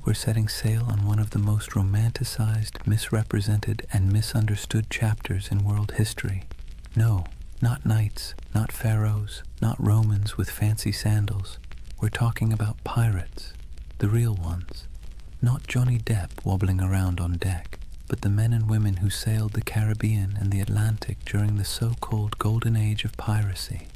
we're setting sail on one of the most romanticized, misrepresented, and misunderstood chapters in world history. No, not knights, not pharaohs, not Romans with fancy sandals. We're talking about pirates, the real ones. Not Johnny Depp wobbling around on deck, but the men and women who sailed the Caribbean and the Atlantic during the so-called Golden Age of Piracy.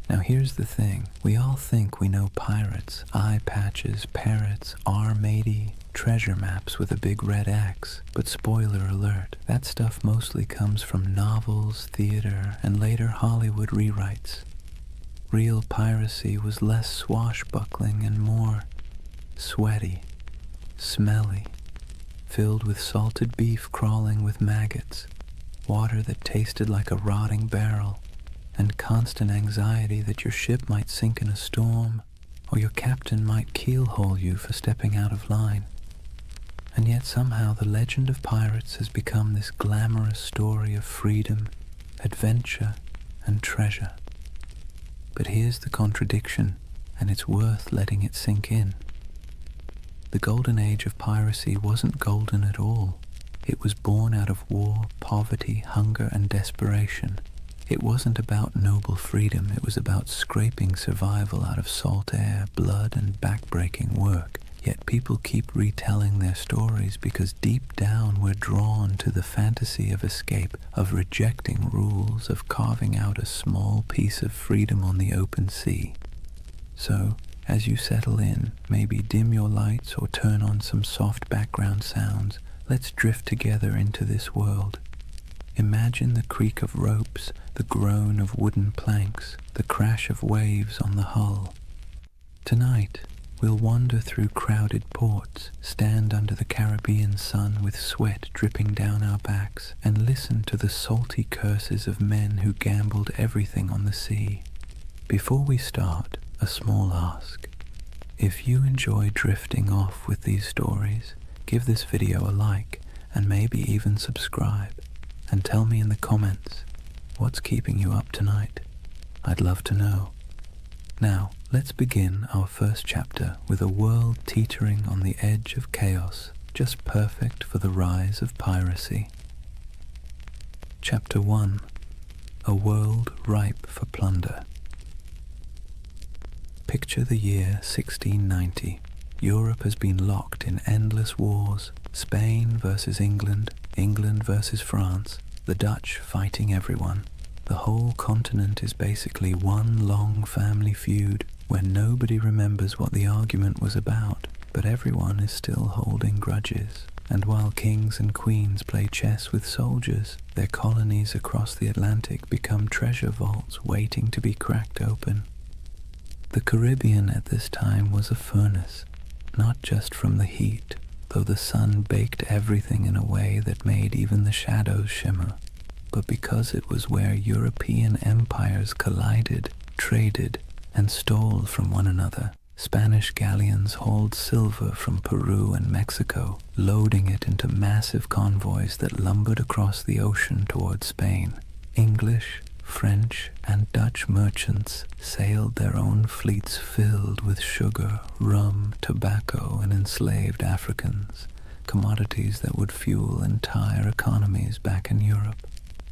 Now here's the thing, we all think we know pirates, eye patches, parrots, R-matey, treasure maps with a big red X, but spoiler alert, that stuff mostly comes from novels, theater, and later Hollywood rewrites. Real piracy was less swashbuckling and more sweaty, smelly, filled with salted beef crawling with maggots, water that tasted like a rotting barrel, and constant anxiety that your ship might sink in a storm, or your captain might keelhaul you for stepping out of line. And yet somehow the legend of pirates has become this glamorous story of freedom, adventure, and treasure. But here's the contradiction, and it's worth letting it sink in. The Golden Age of Piracy wasn't golden at all. It was born out of war, poverty, hunger, and desperation. It wasn't about noble freedom, it was about scraping survival out of salt air, blood, and backbreaking work. Yet people keep retelling their stories because deep down we're drawn to the fantasy of escape, of rejecting rules, of carving out a small piece of freedom on the open sea. So, as you settle in, maybe dim your lights or turn on some soft background sounds, let's drift together into this world. Imagine the creak of ropes, the groan of wooden planks, the crash of waves on the hull. Tonight, we'll wander through crowded ports, stand under the Caribbean sun with sweat dripping down our backs, and listen to the salty curses of men who gambled everything on the sea. Before we start, a small ask. If you enjoy drifting off with these stories, give this video a like, and maybe even subscribe. And tell me in the comments, what's keeping you up tonight? I'd love to know. Now, let's begin our first chapter with a world teetering on the edge of chaos, just perfect for the rise of piracy. Chapter 1. A world ripe for plunder. Picture the year 1690. Europe has been locked in endless wars. Spain versus England, England versus France, the Dutch fighting everyone. The whole continent is basically one long family feud where nobody remembers what the argument was about, but everyone is still holding grudges. And while kings and queens play chess with soldiers, their colonies across the Atlantic become treasure vaults waiting to be cracked open. The Caribbean at this time was a furnace, not just from the heat, though the sun baked everything in a way that made even the shadows shimmer, but because it was where European empires collided, traded, and stole from one another. Spanish galleons hauled silver from Peru and Mexico, loading it into massive convoys that lumbered across the ocean toward Spain. English, French, and Dutch merchants sailed their own fleets filled with sugar, rum, tobacco, and enslaved Africans, commodities that would fuel entire economies back in Europe.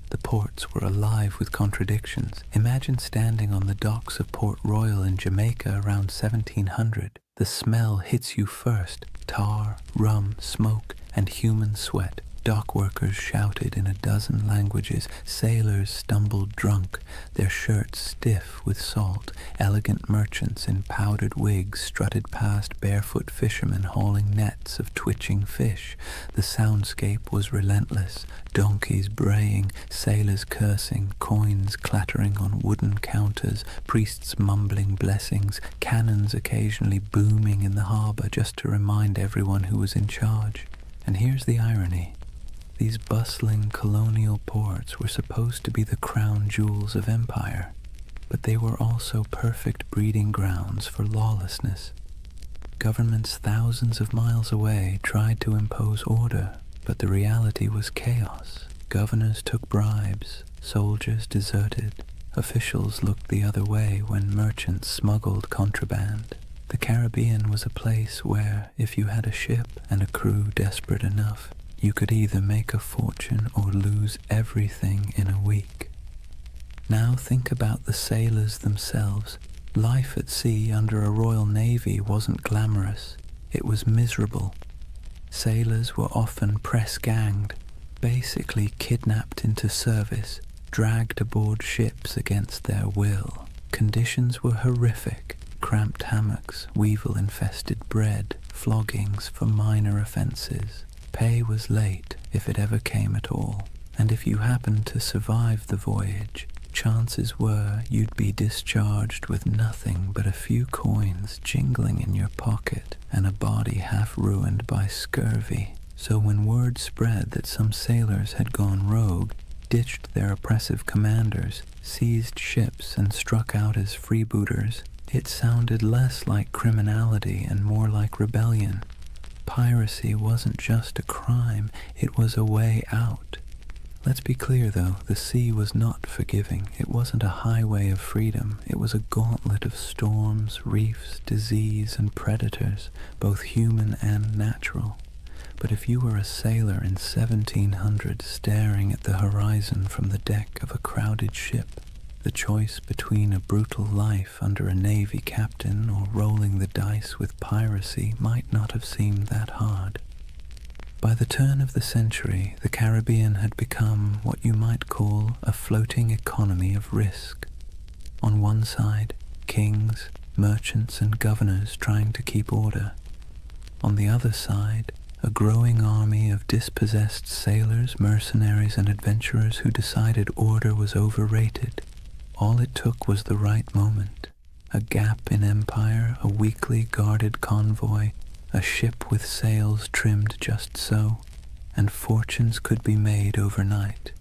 The ports were alive with contradictions. Imagine standing on the docks of Port Royal in Jamaica around 1700. The smell hits you first: tar, rum, smoke, and human sweat. Dock workers shouted in a dozen languages, sailors stumbled drunk, their shirts stiff with salt, elegant merchants in powdered wigs strutted past barefoot fishermen hauling nets of twitching fish. The soundscape was relentless, donkeys braying, sailors cursing, coins clattering on wooden counters, priests mumbling blessings, cannons occasionally booming in the harbor just to remind everyone who was in charge. And here's the irony. These bustling colonial ports were supposed to be the crown jewels of empire, but they were also perfect breeding grounds for lawlessness. Governments thousands of miles away tried to impose order, but the reality was chaos. Governors took bribes, soldiers deserted, officials looked the other way when merchants smuggled contraband. The Caribbean was a place where, if you had a ship and a crew desperate enough, you could either make a fortune or lose everything in a week. Now think about the sailors themselves. Life at sea under a Royal Navy wasn't glamorous. It was miserable. Sailors were often press-ganged, basically kidnapped into service, dragged aboard ships against their will. Conditions were horrific. Cramped hammocks, weevil-infested bread, floggings for minor offences. Pay was late, if it ever came at all, and if you happened to survive the voyage, chances were you'd be discharged with nothing but a few coins jingling in your pocket and a body half ruined by scurvy. So when word spread that some sailors had gone rogue, ditched their oppressive commanders, seized ships and struck out as freebooters, it sounded less like criminality and more like rebellion. Piracy wasn't just a crime, it was a way out. Let's be clear though, the sea was not forgiving. It wasn't a highway of freedom. It was a gauntlet of storms, reefs, disease, and predators, both human and natural. But if you were a sailor in 1700 staring at the horizon from the deck of a crowded ship, the choice between a brutal life under a navy captain or rolling the dice with piracy might not have seemed that hard. By the turn of the century, the Caribbean had become what you might call a floating economy of risk. On one side, kings, merchants, and governors trying to keep order. On the other side, a growing army of dispossessed sailors, mercenaries, and adventurers who decided order was overrated. All it took was the right moment, a gap in empire, a weakly guarded convoy, a ship with sails trimmed just so, and fortunes could be made overnight.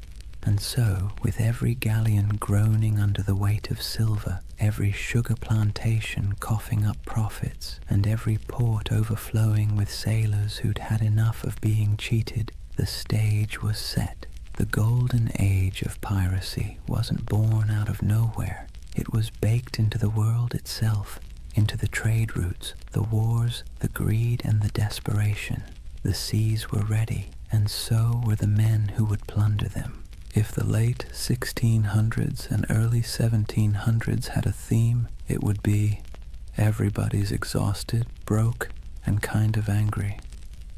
And so, with every galleon groaning under the weight of silver, every sugar plantation coughing up profits, and every port overflowing with sailors who'd had enough of being cheated, the stage was set. The Golden Age of Piracy wasn't born out of nowhere. It was baked into the world itself, into the trade routes, the wars, the greed, and the desperation. The seas were ready, and so were the men who would plunder them. If the late 1600s and early 1700s had a theme, it would be everybody's exhausted, broke, and kind of angry.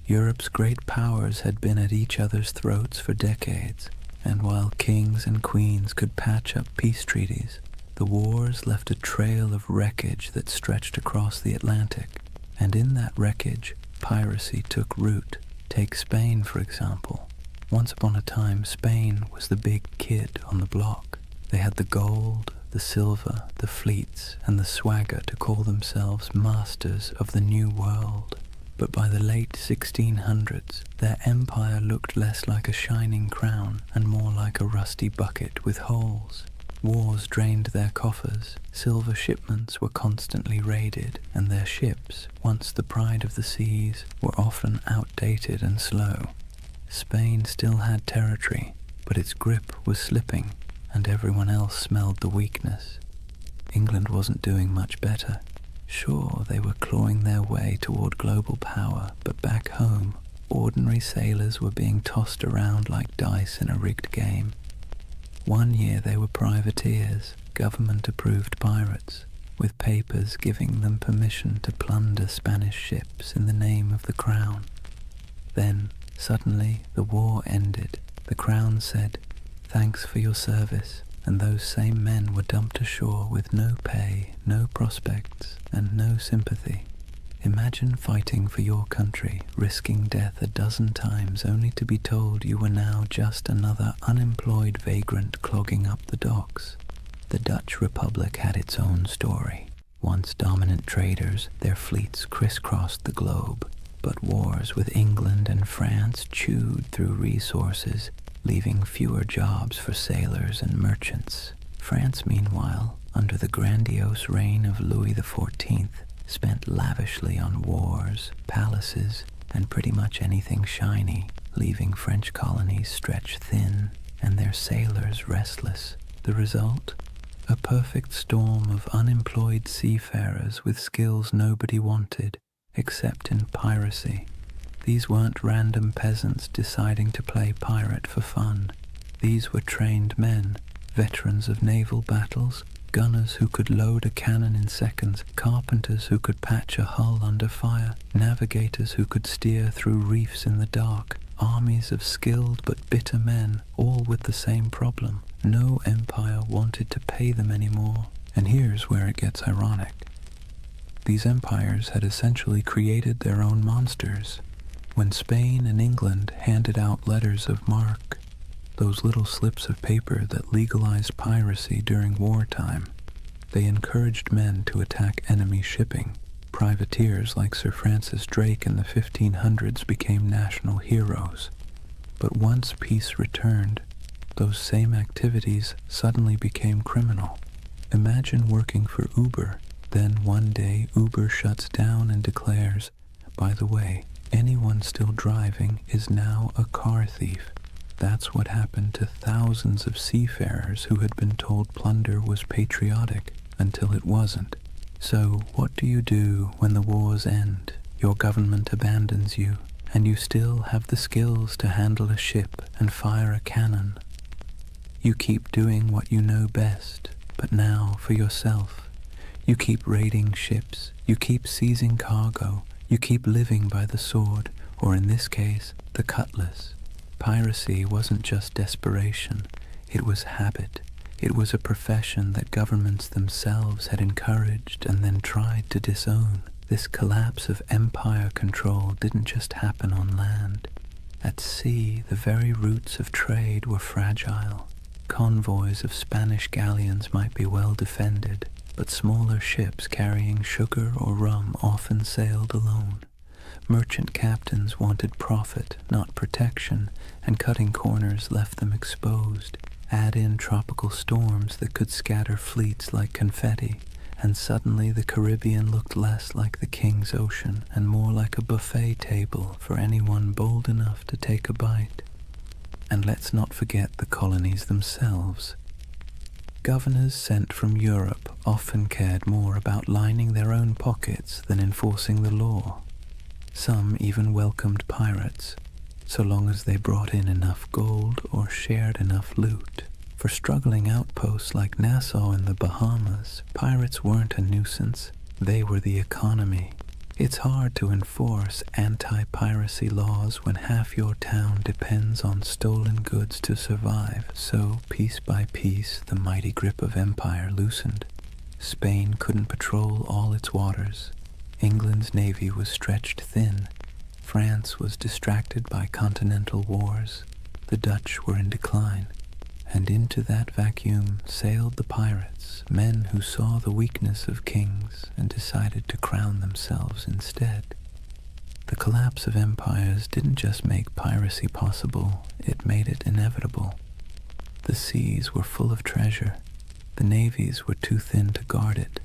Europe's great powers had been at each other's throats for decades, and while kings and queens could patch up peace treaties, the wars left a trail of wreckage that stretched across the Atlantic, and in that wreckage, piracy took root. Take Spain, for example. Once upon a time, Spain was the big kid on the block. They had the gold, the silver, the fleets, and the swagger to call themselves masters of the New World. But by the late 1600s, their empire looked less like a shining crown and more like a rusty bucket with holes. Wars drained their coffers, silver shipments were constantly raided, and their ships, once the pride of the seas, were often outdated and slow. Spain still had territory, but its grip was slipping, and everyone else smelled the weakness. England wasn't doing much better. Sure, they were clawing their way toward global power, but back home, ordinary sailors were being tossed around like dice in a rigged game. One year they were privateers, government-approved pirates, with papers giving them permission to plunder Spanish ships in the name of the crown. Then, suddenly, the war ended. The crown said, "Thanks for your service," and those same men were dumped ashore with no pay, no prospects, and no sympathy. Imagine fighting for your country, risking death a dozen times only to be told you were now just another unemployed vagrant clogging up the docks. The Dutch Republic had its own story. Once dominant traders, their fleets crisscrossed the globe, but wars with England and France chewed through resources, leaving fewer jobs for sailors and merchants. France, meanwhile, under the grandiose reign of Louis XIV, spent lavishly on wars, palaces, and pretty much anything shiny, leaving French colonies stretched thin and their sailors restless. The result? a perfect storm of unemployed seafarers with skills nobody wanted, except in piracy. These weren't random peasants deciding to play pirate for fun. These were trained men, veterans of naval battles, gunners who could load a cannon in seconds, carpenters who could patch a hull under fire, navigators who could steer through reefs in the dark, armies of skilled but bitter men, all with the same problem. No empire wanted to pay them anymore. And here's where it gets ironic. These empires had essentially created their own monsters. When Spain and England handed out letters of marque, those little slips of paper that legalized piracy during wartime, they encouraged men to attack enemy shipping. Privateers like Sir Francis Drake in the 1500s became national heroes. But once peace returned, those same activities suddenly became criminal. Imagine working for Uber, then one day Uber shuts down and declares, by the way, anyone still driving is now a car thief. That's what happened to thousands of seafarers who had been told plunder was patriotic until it wasn't. So what do you do when the wars end, your government abandons you, and you still have the skills to handle a ship and fire a cannon? You keep doing what you know best, but now for yourself. You keep raiding ships, you keep seizing cargo, you keep living by the sword, or in this case, the cutlass. Piracy wasn't just desperation, it was habit. It was a profession that governments themselves had encouraged and then tried to disown. This collapse of empire control didn't just happen on land. At sea, the very roots of trade were fragile. Convoys of Spanish galleons might be well defended, but smaller ships carrying sugar or rum often sailed alone. Merchant captains wanted profit, not protection, and cutting corners left them exposed. Add in tropical storms that could scatter fleets like confetti, and suddenly the Caribbean looked less like the King's Ocean and more like a buffet table for anyone bold enough to take a bite. And let's not forget the colonies themselves. Governors sent from Europe often cared more about lining their own pockets than enforcing the law. Some even welcomed pirates, so long as they brought in enough gold or shared enough loot. For struggling outposts like Nassau in the Bahamas, pirates weren't a nuisance, they were the economy. It's hard to enforce anti-piracy laws when half your town depends on stolen goods to survive, so piece by piece the mighty grip of empire loosened. Spain couldn't patrol all its waters. England's navy was stretched thin. France was distracted by continental wars. The Dutch were in decline. And into that vacuum sailed the pirates, men who saw the weakness of kings and decided to crown themselves instead. The collapse of empires didn't just make piracy possible, it made it inevitable. The seas were full of treasure. The navies were too thin to guard it,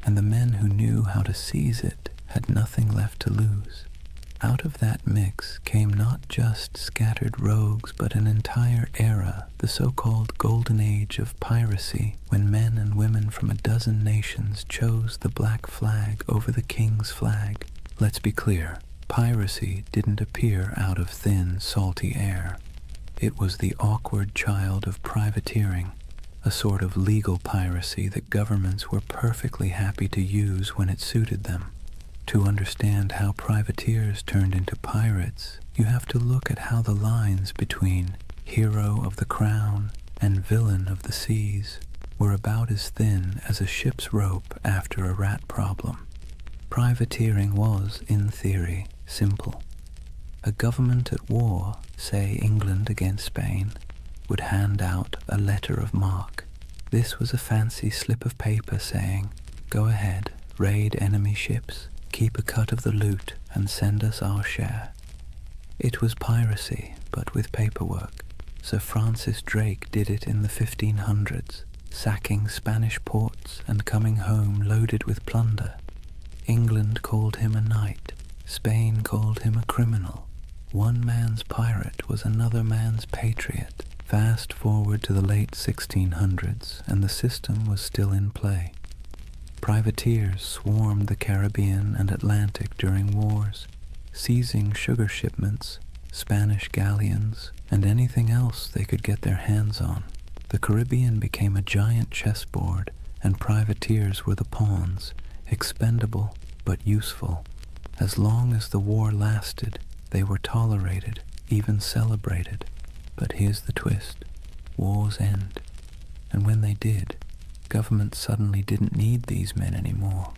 and the men who knew how to seize it had nothing left to lose. Out of that mix came not just scattered rogues, but an entire era, the so-called Golden Age of Piracy, when men and women from a dozen nations chose the black flag over the king's flag. Let's be clear, piracy didn't appear out of thin, salty air. It was the awkward child of privateering, a sort of legal piracy that governments were perfectly happy to use when it suited them. To understand how privateers turned into pirates, you have to look at how the lines between hero of the crown and villain of the seas were about as thin as a ship's rope after a rat problem. Privateering was, in theory, simple. A government at war, say England against Spain, would hand out a letter of marque. This was a fancy slip of paper saying, "Go ahead, raid enemy ships, keep a cut of the loot, and send us our share." It was piracy, but with paperwork. Sir Francis Drake did it in the 1500s, sacking Spanish ports and coming home loaded with plunder. England called him a knight. Spain called him a criminal. One man's pirate was another man's patriot. Fast forward to the late 1600s, and the system was still in play. Privateers swarmed the Caribbean and Atlantic during wars, seizing sugar shipments, Spanish galleons, and anything else they could get their hands on. The Caribbean became a giant chessboard, and privateers were the pawns, expendable but useful. As long as the war lasted, they were tolerated, even celebrated. But here's the twist. Wars end. And when they did, governments suddenly didn't need these men anymore.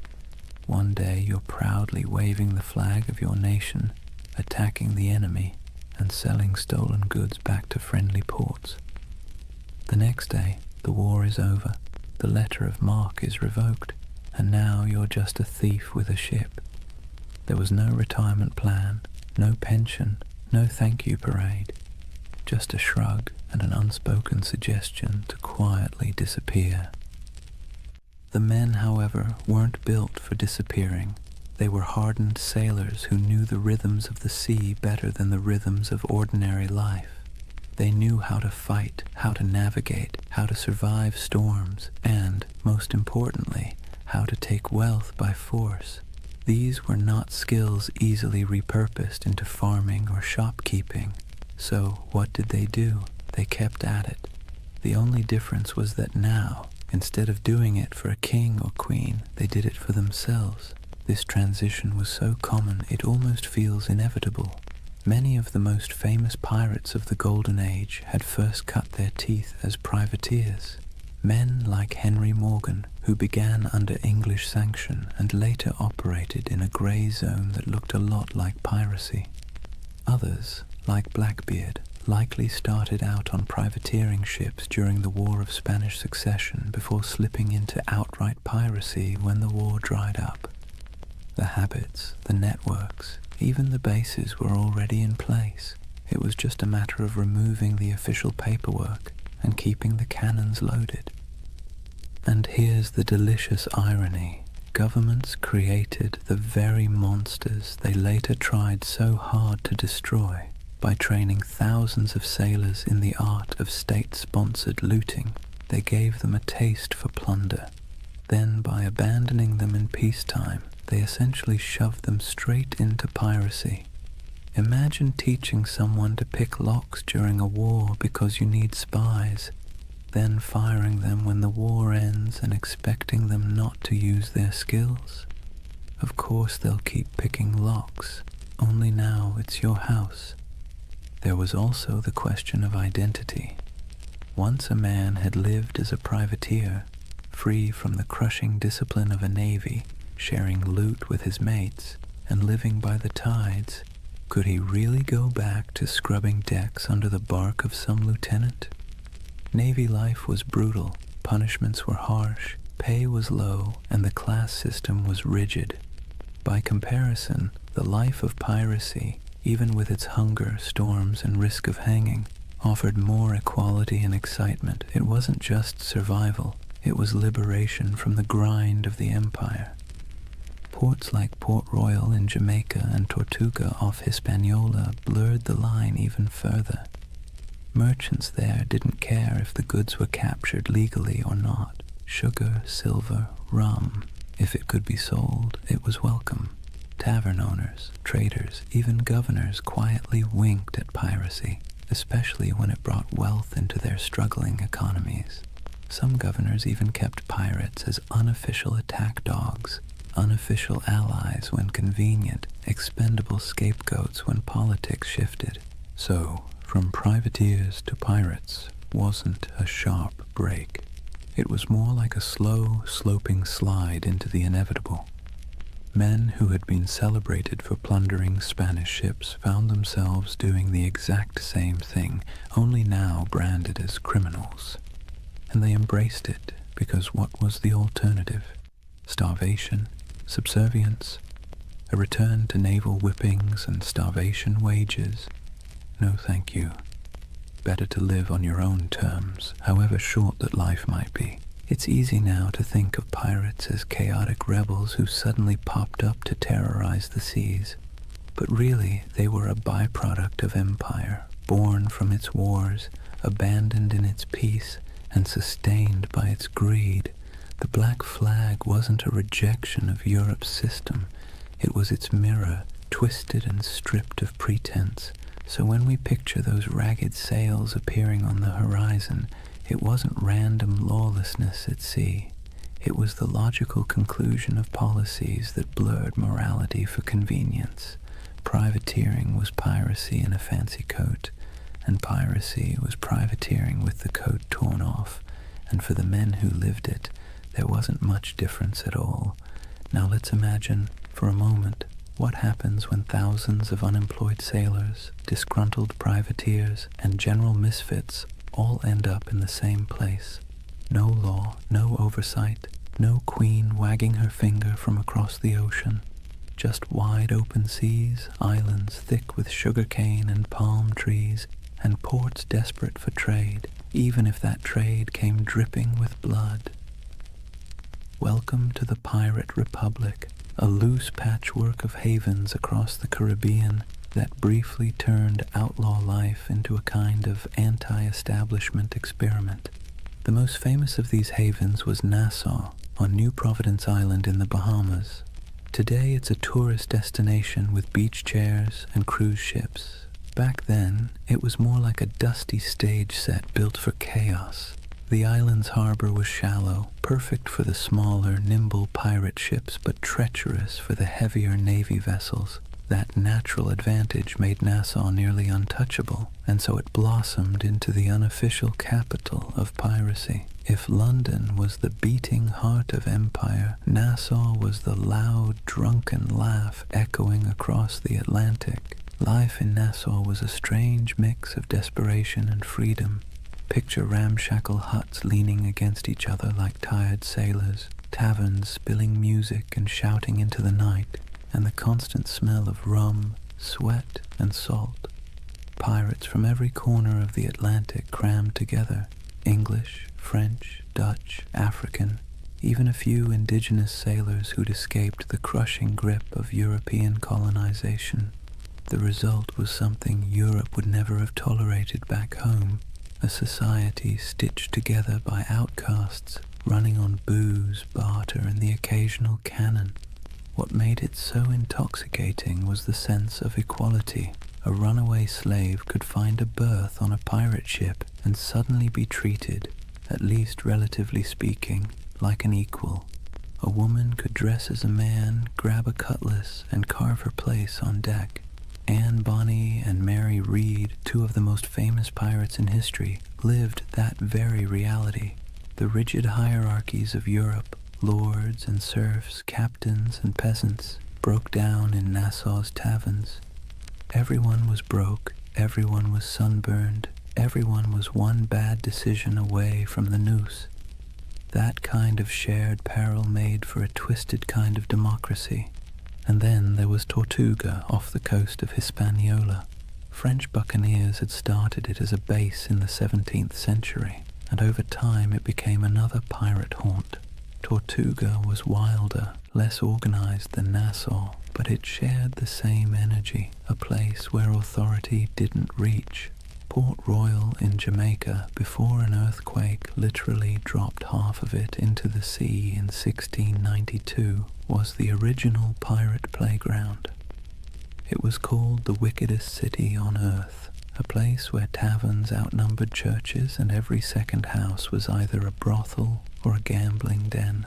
One day you're proudly waving the flag of your nation, attacking the enemy, and selling stolen goods back to friendly ports. The next day, the war is over, the letter of marque is revoked, and now you're just a thief with a ship. There was no retirement plan, no pension, no thank you parade, just a shrug and an unspoken suggestion to quietly disappear. The men, however, weren't built for disappearing. They were hardened sailors who knew the rhythms of the sea better than the rhythms of ordinary life. They knew how to fight, how to navigate, how to survive storms, and, most importantly, how to take wealth by force. These were not skills easily repurposed into farming or shopkeeping. So what did they do? They kept at it. The only difference was that now, instead of doing it for a king or queen, they did it for themselves. This transition was so common it almost feels inevitable. Many of the most famous pirates of the Golden Age had first cut their teeth as privateers. Men like Henry Morgan, who began under English sanction and later operated in a grey zone that looked a lot like piracy. Others, like Blackbeard, likely started out on privateering ships during the War of Spanish Succession before slipping into outright piracy when the war dried up. The habits, the networks, even the bases were already in place. It was just a matter of removing the official paperwork and keeping the cannons loaded. And here's the delicious irony. Governments created the very monsters they later tried so hard to destroy by training thousands of sailors in the art of state-sponsored looting. They gave them a taste for plunder. Then, by abandoning them in peacetime, they essentially shoved them straight into piracy. Imagine teaching someone to pick locks during a war because you need spies, then firing them when the war ends and expecting them not to use their skills. Of course they'll keep picking locks, only now it's your house. There was also the question of identity. Once a man had lived as a privateer, free from the crushing discipline of a navy, sharing loot with his mates, and living by the tides, could he really go back to scrubbing decks under the bark of some lieutenant? Navy life was brutal, punishments were harsh, pay was low, and the class system was rigid. By comparison, the life of piracy, even with its hunger, storms, and risk of hanging, offered more equality and excitement. It wasn't just survival, it was liberation from the grind of the empire. Ports like Port Royal in Jamaica and Tortuga off Hispaniola blurred the line even further. Merchants there didn't care if the goods were captured legally or not. Sugar, silver, rum, if it could be sold, it was welcome. Tavern owners, traders, even governors quietly winked at piracy, especially when it brought wealth into their struggling economies. Some governors even kept pirates as unofficial attack dogs, unofficial allies when convenient, expendable scapegoats when politics shifted. So, from privateers to pirates wasn't a sharp break. It was more like a slow, sloping slide into the inevitable. Men who had been celebrated for plundering Spanish ships found themselves doing the exact same thing, only now branded as criminals. And they embraced it because what was the alternative? Starvation? Subservience? A return to naval whippings and starvation wages? No, thank you. Better to live on your own terms, however short that life might be. It's easy now to think of pirates as chaotic rebels who suddenly popped up to terrorize the seas. But really, they were a byproduct of empire, born from its wars, abandoned in its peace and sustained by its greed. The black flag wasn't a rejection of Europe's system, it was its mirror, twisted and stripped of pretense. So when we picture those ragged sails appearing on the horizon, it wasn't random lawlessness at sea. It was the logical conclusion of policies that blurred morality for convenience. Privateering was piracy in a fancy coat, and piracy was privateering with the coat torn off, and for the men who lived it, there wasn't much difference at all. Now let's imagine, for a moment, what happens when thousands of unemployed sailors, disgruntled privateers, and general misfits all end up in the same place. No law, no oversight, no queen wagging her finger from across the ocean. Just wide open seas, islands thick with sugarcane and palm trees, and ports desperate for trade, even if that trade came dripping with blood. Welcome to the Pirate Republic, a loose patchwork of havens across the Caribbean that briefly turned outlaw life into a kind of anti-establishment experiment. The most famous of these havens was Nassau, on New Providence Island in the Bahamas. Today it's a tourist destination with beach chairs and cruise ships. Back then, it was more like a dusty stage set built for chaos. The island's harbor was shallow, perfect for the smaller, nimble pirate ships, but treacherous for the heavier Navy vessels. That natural advantage made Nassau nearly untouchable, and so it blossomed into the unofficial capital of piracy. If London was the beating heart of empire, Nassau was the loud, drunken laugh echoing across the Atlantic. Life in Nassau was a strange mix of desperation and freedom. Picture ramshackle huts leaning against each other like tired sailors, taverns spilling music and shouting into the night, and the constant smell of rum, sweat, and salt. Pirates from every corner of the Atlantic crammed together, English, French, Dutch, African, even a few indigenous sailors who'd escaped the crushing grip of European colonization. The result was something Europe would never have tolerated back home, a society stitched together by outcasts, running on booze, barter, and the occasional cannon. What made it so intoxicating was the sense of equality. A runaway slave could find a berth on a pirate ship and suddenly be treated, at least relatively speaking, like an equal. A woman could dress as a man, grab a cutlass, and carve her place on deck. Anne Bonny and Mary Read, two of the most famous pirates in history, lived that very reality. The rigid hierarchies of Europe, lords and serfs, captains and peasants, broke down in Nassau's taverns. Everyone was broke, everyone was sunburned, everyone was one bad decision away from the noose. That kind of shared peril made for a twisted kind of democracy. And then there was Tortuga off the coast of Hispaniola. French buccaneers had started it as a base in the 17th century, and over time it became another pirate haunt. Tortuga was wilder, less organized than Nassau, but it shared the same energy, a place where authority didn't reach. Port Royal in Jamaica, before an earthquake literally dropped half of it into the sea in 1692, was the original pirate playground. It was called the wickedest city on earth, a place where taverns outnumbered churches and every second house was either a brothel or a gambling den.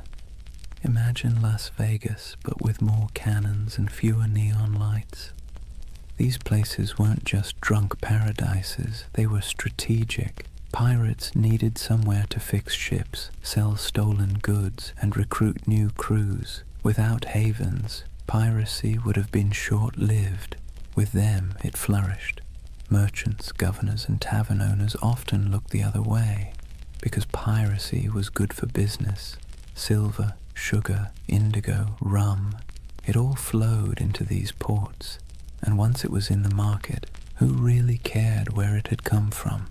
Imagine Las Vegas, but with more cannons and fewer neon lights. These places weren't just drunk paradises, they were strategic. Pirates needed somewhere to fix ships, sell stolen goods, and recruit new crews. Without havens, piracy would have been short-lived. With them, it flourished. Merchants, governors, and tavern owners often looked the other way, because piracy was good for business. Silver, sugar, indigo, rum, it all flowed into these ports. And once it was in the market, who really cared where it had come from?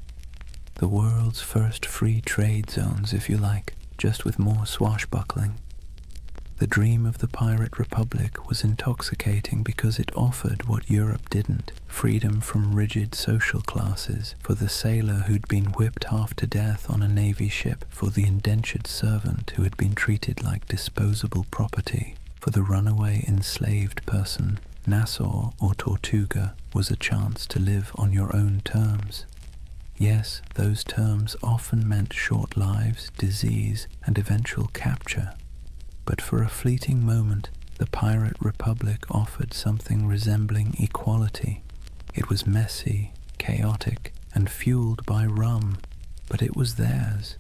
The world's first free trade zones, if you like, just with more swashbuckling. The dream of the Pirate Republic was intoxicating because it offered what Europe didn't: freedom from rigid social classes, for the sailor who'd been whipped half to death on a navy ship, for the indentured servant who had been treated like disposable property, for the runaway enslaved person. Nassau or Tortuga was a chance to live on your own terms. Yes, those terms often meant short lives, disease, and eventual capture. But for a fleeting moment, the Pirate Republic offered something resembling equality. It was messy, chaotic, and fueled by rum, but it was theirs.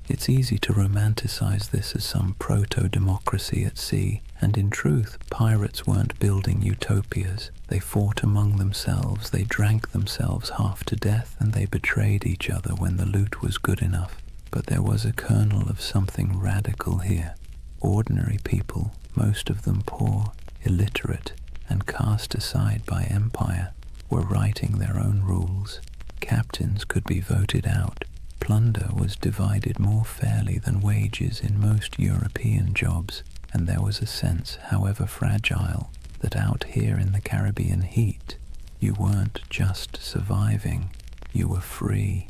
It's easy to romanticize this as some proto-democracy at sea, and in truth, pirates weren't building utopias. They fought among themselves, they drank themselves half to death, and they betrayed each other when the loot was good enough. But there was a kernel of something radical here. Ordinary people, most of them poor, illiterate, and cast aside by empire, were writing their own rules. Captains could be voted out. Plunder was divided more fairly than wages in most European jobs, and there was a sense, however fragile, that out here in the Caribbean heat, you weren't just surviving, you were free.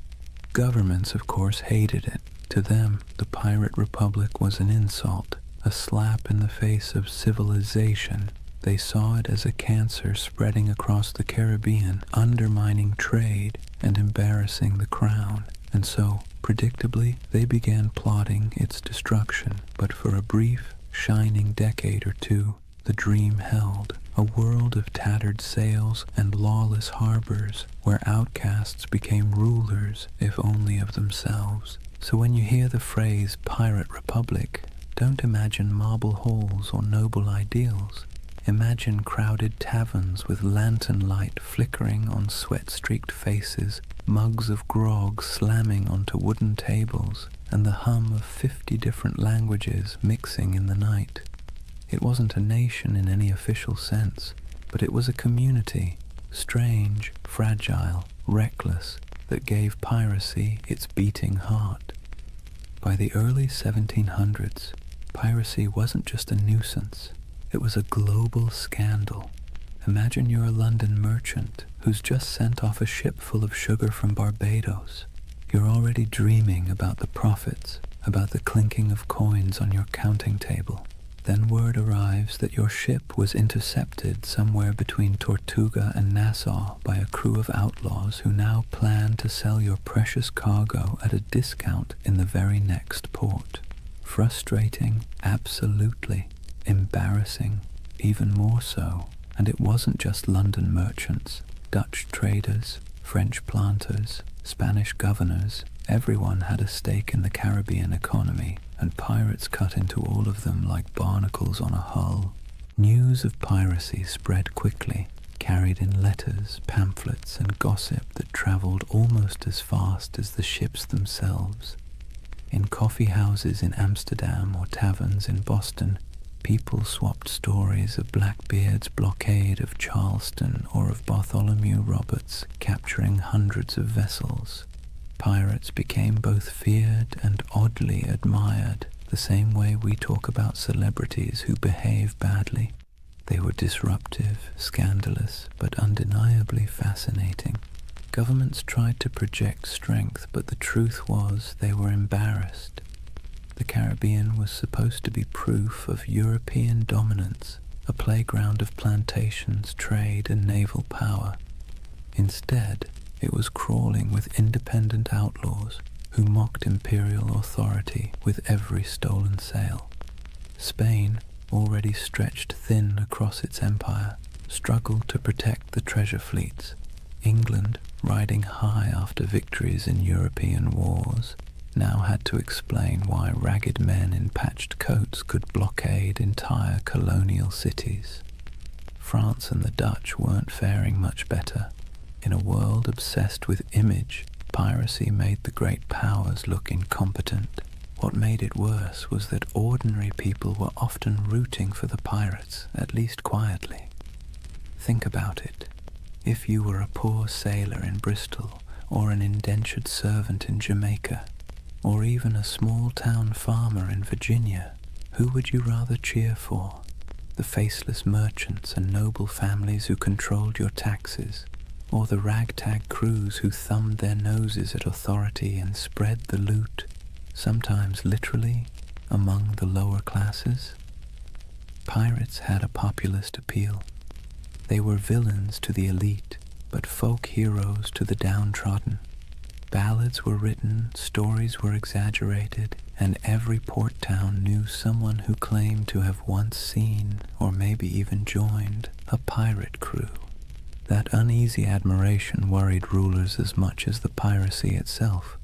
Governments, of course, hated it. To them, the Pirate Republic was an insult, a slap in the face of civilization. They saw it as a cancer spreading across the Caribbean, undermining trade and embarrassing the crown. And so, predictably, they began plotting its destruction. But for a brief, shining decade or two, the dream held. A world of tattered sails and lawless harbors, where outcasts became rulers, if only of themselves. So when you hear the phrase Pirate Republic, don't imagine marble halls or noble ideals. Imagine crowded taverns with lantern light flickering on sweat-streaked faces, mugs of grog slamming onto wooden tables, and the hum of 50 different languages mixing in the night. It wasn't a nation in any official sense, but it was a community, strange, fragile, reckless, that gave piracy its beating heart. By the early 1700s, piracy wasn't just a nuisance, it was a global scandal. Imagine you're a London merchant who's just sent off a ship full of sugar from Barbados. You're already dreaming about the profits, about the clinking of coins on your counting table. Then word arrives that your ship was intercepted somewhere between Tortuga and Nassau by a crew of outlaws who now plan to sell your precious cargo at a discount in the very next port. Frustrating, absolutely. Embarrassing, even more so. And it wasn't just London merchants, Dutch traders, French planters, Spanish governors. Everyone had a stake in the Caribbean economy, and pirates cut into all of them like barnacles on a hull. News of piracy spread quickly, carried in letters, pamphlets, and gossip that traveled almost as fast as the ships themselves. In coffee houses in Amsterdam or taverns in Boston, people swapped stories of Blackbeard's blockade of Charleston or of Bartholomew Roberts capturing hundreds of vessels. Pirates became both feared and oddly admired, the same way we talk about celebrities who behave badly. They were disruptive, scandalous, but undeniably fascinating. Governments tried to project strength, but the truth was they were embarrassed. The Caribbean was supposed to be proof of European dominance, a playground of plantations, trade, and naval power. Instead, it was crawling with independent outlaws who mocked imperial authority with every stolen sail. Spain, already stretched thin across its empire, struggled to protect the treasure fleets. England, riding high after victories in European wars, now had to explain why ragged men in patched coats could blockade entire colonial cities. France and the Dutch weren't faring much better. In a world obsessed with image, piracy made the great powers look incompetent. What made it worse was that ordinary people were often rooting for the pirates, at least quietly. Think about it. If you were a poor sailor in Bristol, or an indentured servant in Jamaica, or even a small-town farmer in Virginia, Who would you rather cheer for? The faceless merchants and noble families who controlled your taxes, or the ragtag crews who thumbed their noses at authority and spread the loot, sometimes literally, among the lower classes? Pirates had a populist appeal. They were villains to the elite, but folk heroes to the downtrodden. Ballads were written, stories were exaggerated, and every port town knew someone who claimed to have once seen, or maybe even joined, a pirate crew. That uneasy admiration worried rulers as much as the piracy itself.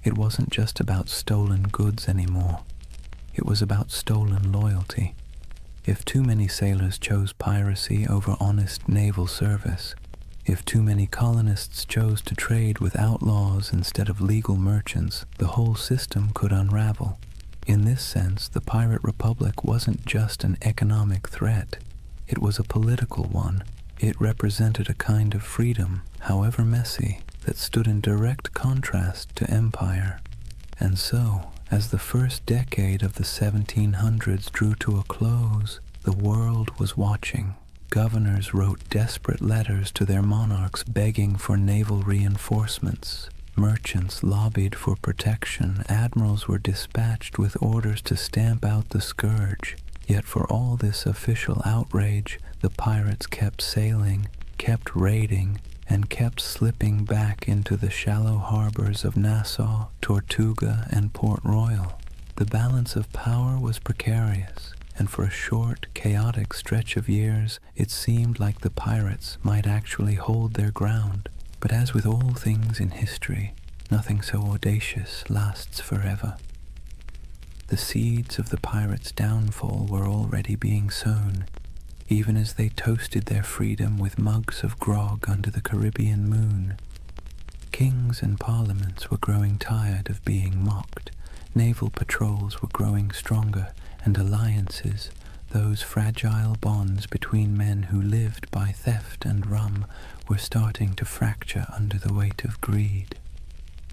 It wasn't just about stolen goods anymore. It was about stolen loyalty. If too many sailors chose piracy over honest naval service, if too many colonists chose to trade with outlaws instead of legal merchants, the whole system could unravel. In this sense, the Pirate Republic wasn't just an economic threat. It was a political one. It represented a kind of freedom, however messy, that stood in direct contrast to empire. And so, as the first decade of the 1700s drew to a close, the world was watching. Governors wrote desperate letters to their monarchs begging for naval reinforcements. Merchants lobbied for protection. Admirals were dispatched with orders to stamp out the scourge. Yet for all this official outrage, the pirates kept sailing, kept raiding, and kept slipping back into the shallow harbors of Nassau, Tortuga, and Port Royal. The balance of power was precarious, and for a short, chaotic stretch of years, it seemed like the pirates might actually hold their ground. But as with all things in history, nothing so audacious lasts forever. The seeds of the pirates' downfall were already being sown, even as they toasted their freedom with mugs of grog under the Caribbean moon. Kings and parliaments were growing tired of being mocked. Naval patrols were growing stronger, and alliances, those fragile bonds between men who lived by theft and rum, were starting to fracture under the weight of greed.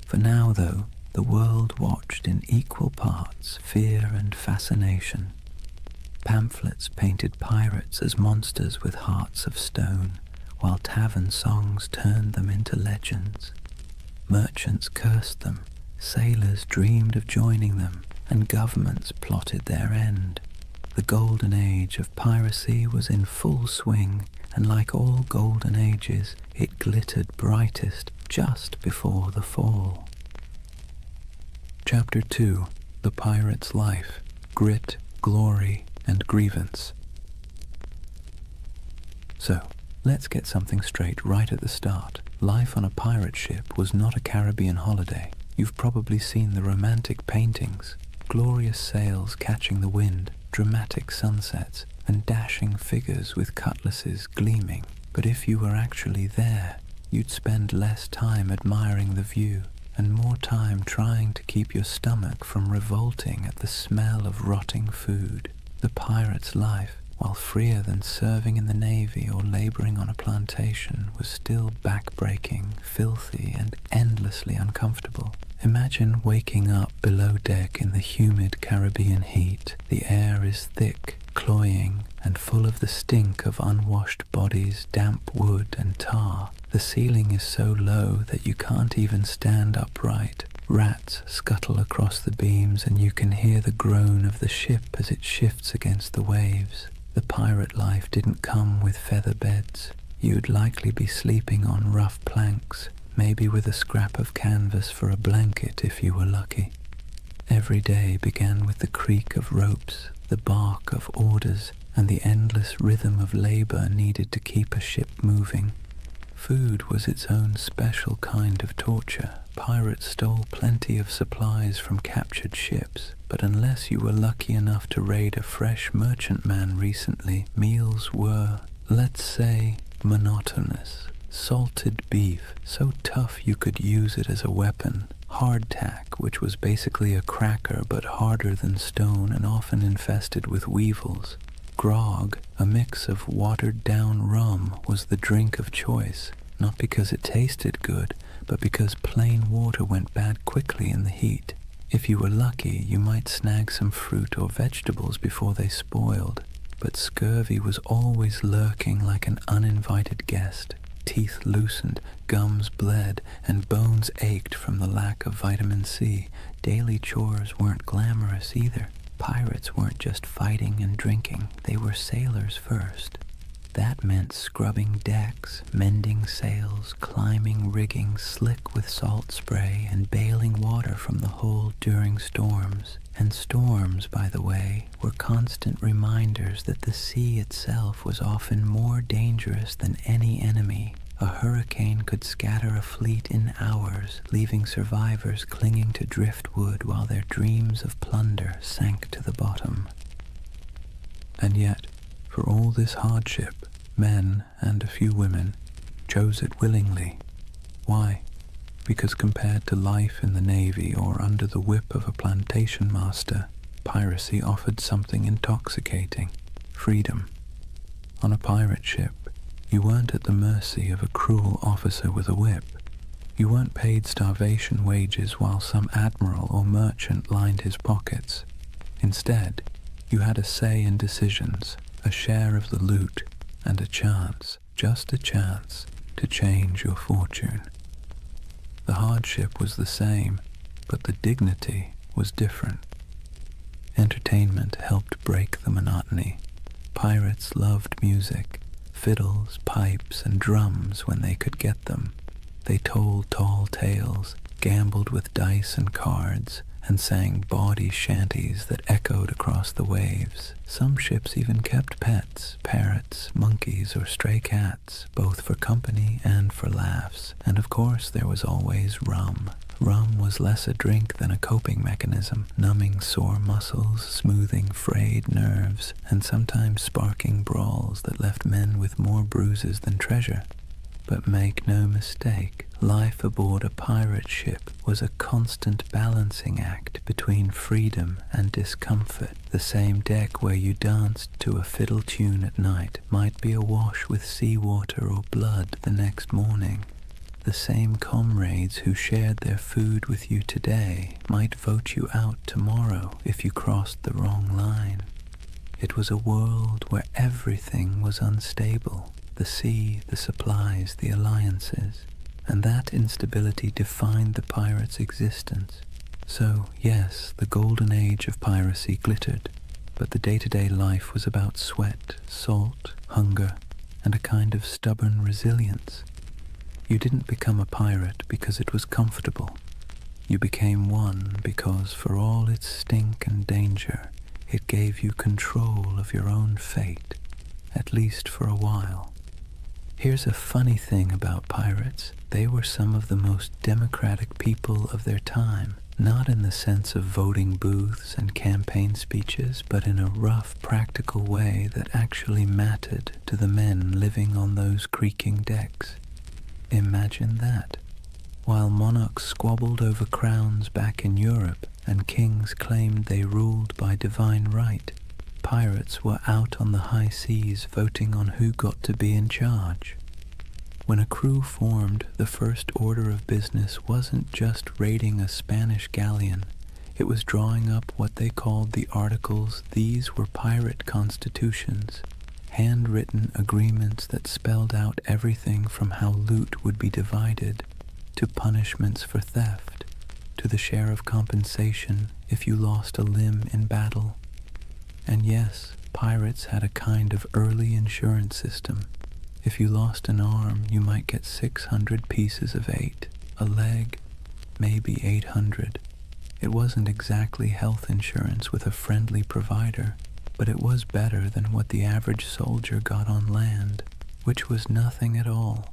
For now, though, the world watched in equal parts fear and fascination. Pamphlets painted pirates as monsters with hearts of stone, while tavern songs turned them into legends. Merchants cursed them, sailors dreamed of joining them, and governments plotted their end. The Golden Age of Piracy was in full swing, and like all golden ages, it glittered brightest just before the fall. Chapter 2. The Pirate's Life, Grit, Glory, and Grievance. So, let's get something straight right at the start. Life on a pirate ship was not a Caribbean holiday. You've probably seen the romantic paintings, glorious sails catching the wind, dramatic sunsets, and dashing figures with cutlasses gleaming. But if you were actually there, you'd spend less time admiring the view and more time trying to keep your stomach from revolting at the smell of rotting food. The pirate's life, while freer than serving in the Navy or laboring on a plantation, was still back-breaking, filthy, and endlessly uncomfortable. Imagine waking up below deck in the humid Caribbean heat. The air is thick, cloying, and full of the stink of unwashed bodies, damp wood, and tar. The ceiling is so low that you can't even stand upright. Rats scuttle across the beams, and you can hear the groan of the ship as it shifts against the waves. The pirate life didn't come with feather beds. You'd likely be sleeping on rough planks, maybe with a scrap of canvas for a blanket if you were lucky. Every day began with the creak of ropes, the bark of orders, and the endless rhythm of labor needed to keep a ship moving. Food was its own special kind of torture. Pirates stole plenty of supplies from captured ships, but unless you were lucky enough to raid a fresh merchantman recently, meals were, let's say, monotonous. Salted beef, so tough you could use it as a weapon. Hardtack, which was basically a cracker but harder than stone and often infested with weevils. Grog, a mix of watered-down rum, was the drink of choice, not because it tasted good, but because plain water went bad quickly in the heat. If you were lucky, you might snag some fruit or vegetables before they spoiled, but scurvy was always lurking like an uninvited guest. Teeth loosened, gums bled, and bones ached from the lack of vitamin C. Daily chores weren't glamorous either. Pirates weren't just fighting and drinking, they were sailors first. That meant scrubbing decks, mending sails, climbing rigging slick with salt spray, and bailing water from the hold during storms. And storms, by the way, were constant reminders that the sea itself was often more dangerous than any enemy. A hurricane could scatter a fleet in hours, leaving survivors clinging to driftwood while their dreams of plunder sank to the bottom. And yet, for all this hardship, men, and a few women, chose it willingly. Why? Because compared to life in the Navy or under the whip of a plantation master, piracy offered something intoxicating: freedom. On a pirate ship, you weren't at the mercy of a cruel officer with a whip. You weren't paid starvation wages while some admiral or merchant lined his pockets. Instead, you had a say in decisions, a share of the loot, and a chance, just a chance, to change your fortune. The hardship was the same, but the dignity was different. Entertainment helped break the monotony. Pirates loved music, fiddles, pipes, and drums when they could get them. They told tall tales, gambled with dice and cards, and sang bawdy shanties that echoed across the waves. Some ships even kept pets, parrots, monkeys, or stray cats, both for company and for laughs. And of course there was always rum. Rum was less a drink than a coping mechanism, numbing sore muscles, smoothing frayed nerves, and sometimes sparking brawls that left men with more bruises than treasure. But make no mistake, life aboard a pirate ship was a constant balancing act between freedom and discomfort. The same deck where you danced to a fiddle tune at night might be awash with seawater or blood the next morning. The same comrades who shared their food with you today might vote you out tomorrow if you crossed the wrong line. It was a world where everything was unstable. The sea, the supplies, the alliances, and that instability defined the pirate's existence. So, yes, the Golden Age of Piracy glittered, but the day-to-day life was about sweat, salt, hunger, and a kind of stubborn resilience. You didn't become a pirate because it was comfortable. You became one because, for all its stink and danger, it gave you control of your own fate, at least for a while. Here's a funny thing about pirates. They were some of the most democratic people of their time, not in the sense of voting booths and campaign speeches, but in a rough, practical way that actually mattered to the men living on those creaking decks. Imagine that. While monarchs squabbled over crowns back in Europe and kings claimed they ruled by divine right, pirates were out on the high seas voting on who got to be in charge. When a crew formed, the first order of business wasn't just raiding a Spanish galleon. It was drawing up what they called the Articles. These were pirate constitutions, handwritten agreements that spelled out everything from how loot would be divided, to punishments for theft, to the share of compensation if you lost a limb in battle. And yes, pirates had a kind of early insurance system. If you lost an arm, you might get 600 pieces of 8, a leg, maybe 800. It wasn't exactly health insurance with a friendly provider, but it was better than what the average soldier got on land, which was nothing at all.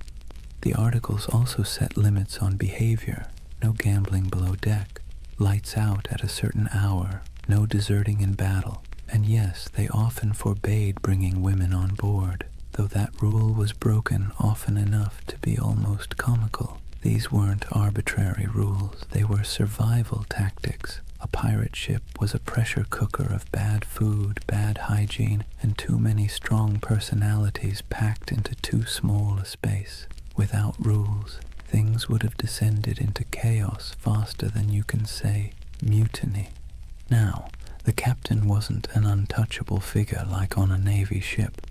The articles also set limits on behavior: no gambling below deck, lights out at a certain hour, no deserting in battle. And yes, they often forbade bringing women on board, though that rule was broken often enough to be almost comical. These weren't arbitrary rules, they were survival tactics. A pirate ship was a pressure cooker of bad food, bad hygiene, and too many strong personalities packed into too small a space. Without rules, things would have descended into chaos faster than you can say. mutiny. Now, the captain wasn't an untouchable figure like on a Navy ship.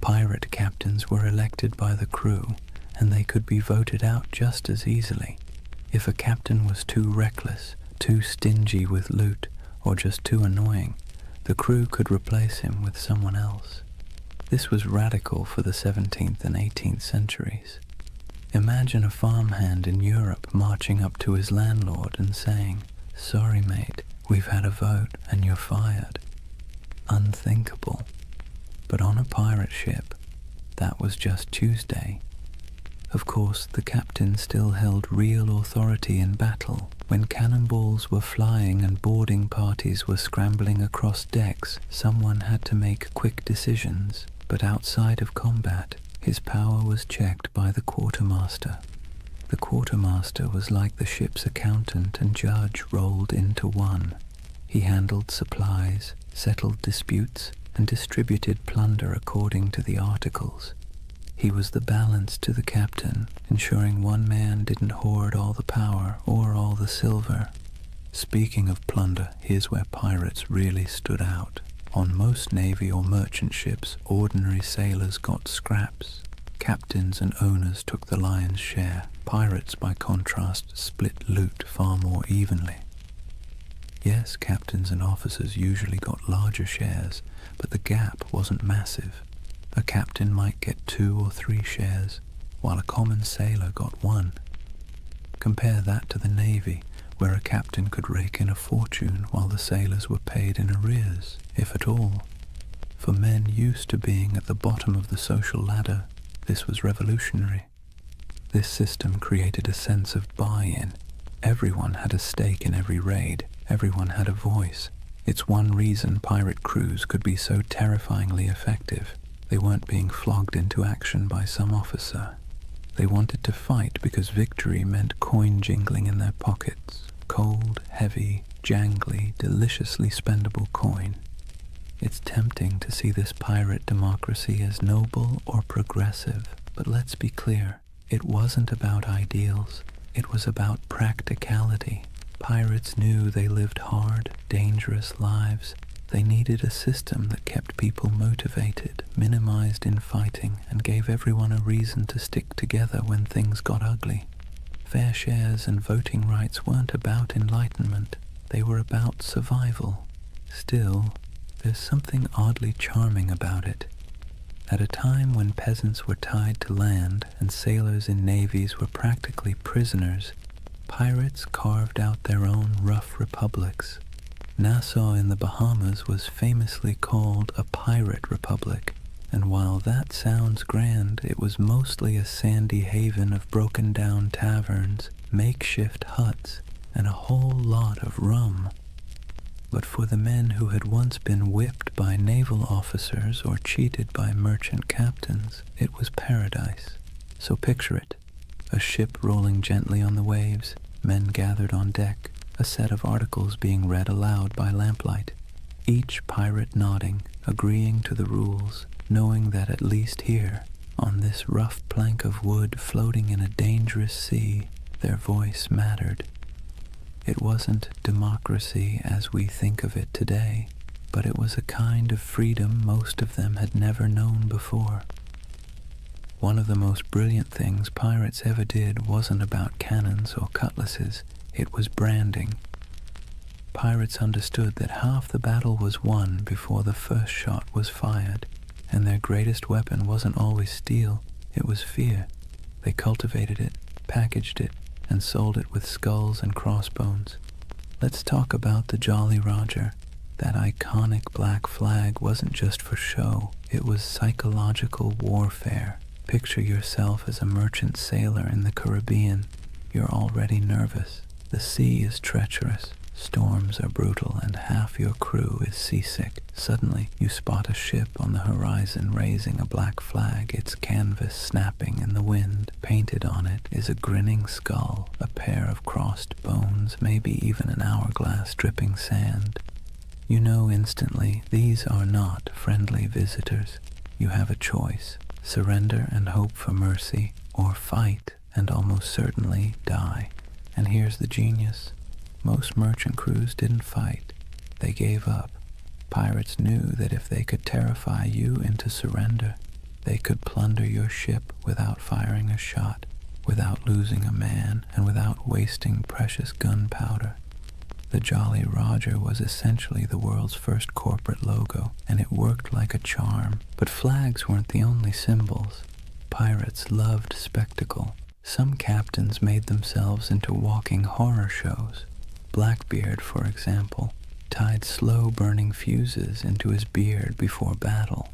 Pirate captains were elected by the crew, and they could be voted out just as easily. If a captain was too reckless, too stingy with loot, or just too annoying, the crew could replace him with someone else. This was radical for the 17th and 18th centuries. Imagine a farmhand in Europe marching up to his landlord and saying, "Sorry mate, we've had a vote and you're fired." Unthinkable. But on a pirate ship, that was just Tuesday. Of course, the captain still held real authority in battle. When cannonballs were flying and boarding parties were scrambling across decks, someone had to make quick decisions. But outside of combat, his power was checked by the quartermaster. The quartermaster was like the ship's accountant and judge rolled into one. He handled supplies, settled disputes, and distributed plunder according to the articles. He was the balance to the captain, ensuring one man didn't hoard all the power or all the silver. Speaking of plunder, here's where pirates really stood out. On most navy or merchant ships, ordinary sailors got scraps. Captains and owners took the lion's share. Pirates, by contrast, split loot far more evenly. Yes, captains and officers usually got larger shares, but the gap wasn't massive. A captain might get 2 or 3 shares, while a common sailor got 1. Compare that to the Navy, where a captain could rake in a fortune while the sailors were paid in arrears, if at all. For men used to being at the bottom of the social ladder, this was revolutionary. This system created a sense of buy-in. Everyone had a stake in every raid. Everyone had a voice. It's one reason pirate crews could be so terrifyingly effective. They weren't being flogged into action by some officer. They wanted to fight because victory meant coin jingling in their pockets. Cold, heavy, jangly, deliciously spendable coin. It's tempting to see this pirate democracy as noble or progressive, but let's be clear, it wasn't about ideals. It was about practicality. Pirates knew they lived hard, dangerous lives. They needed a system that kept people motivated, minimized infighting, and gave everyone a reason to stick together when things got ugly. Fair shares and voting rights weren't about enlightenment. They were about survival. Still, there's something oddly charming about it. At a time when peasants were tied to land and sailors in navies were practically prisoners, pirates carved out their own rough republics. Nassau in the Bahamas was famously called a pirate republic, and while that sounds grand, it was mostly a sandy haven of broken-down taverns, makeshift huts, and a whole lot of rum. But for the men who had once been whipped by naval officers or cheated by merchant captains, it was paradise. So picture it. A ship rolling gently on the waves, men gathered on deck, a set of articles being read aloud by lamplight, each pirate nodding, agreeing to the rules, knowing that at least here, on this rough plank of wood floating in a dangerous sea, their voice mattered. It wasn't democracy as we think of it today, but it was a kind of freedom most of them had never known before. One of the most brilliant things pirates ever did wasn't about cannons or cutlasses, it was branding. Pirates understood that half the battle was won before the first shot was fired, and their greatest weapon wasn't always steel, it was fear. They cultivated it, packaged it, and sold it with skulls and crossbones. Let's talk about the Jolly Roger. That iconic black flag wasn't just for show, it was psychological warfare. Picture yourself as a merchant sailor in the Caribbean. You're already nervous. The sea is treacherous, storms are brutal, and half your crew is seasick. Suddenly, you spot a ship on the horizon raising a black flag, its canvas snapping in the wind. Painted on it is a grinning skull, a pair of crossed bones, maybe even an hourglass dripping sand. You know instantly these are not friendly visitors. You have a choice: surrender and hope for mercy, or fight and almost certainly die. And here's the genius. Most merchant crews didn't fight. They gave up. Pirates knew that if they could terrify you into surrender, they could plunder your ship without firing a shot, without losing a man, and without wasting precious gunpowder. The Jolly Roger was essentially the world's first corporate logo, and it worked like a charm. But flags weren't the only symbols. Pirates loved spectacle. Some captains made themselves into walking horror shows. Blackbeard, for example, tied slow-burning fuses into his beard before battle.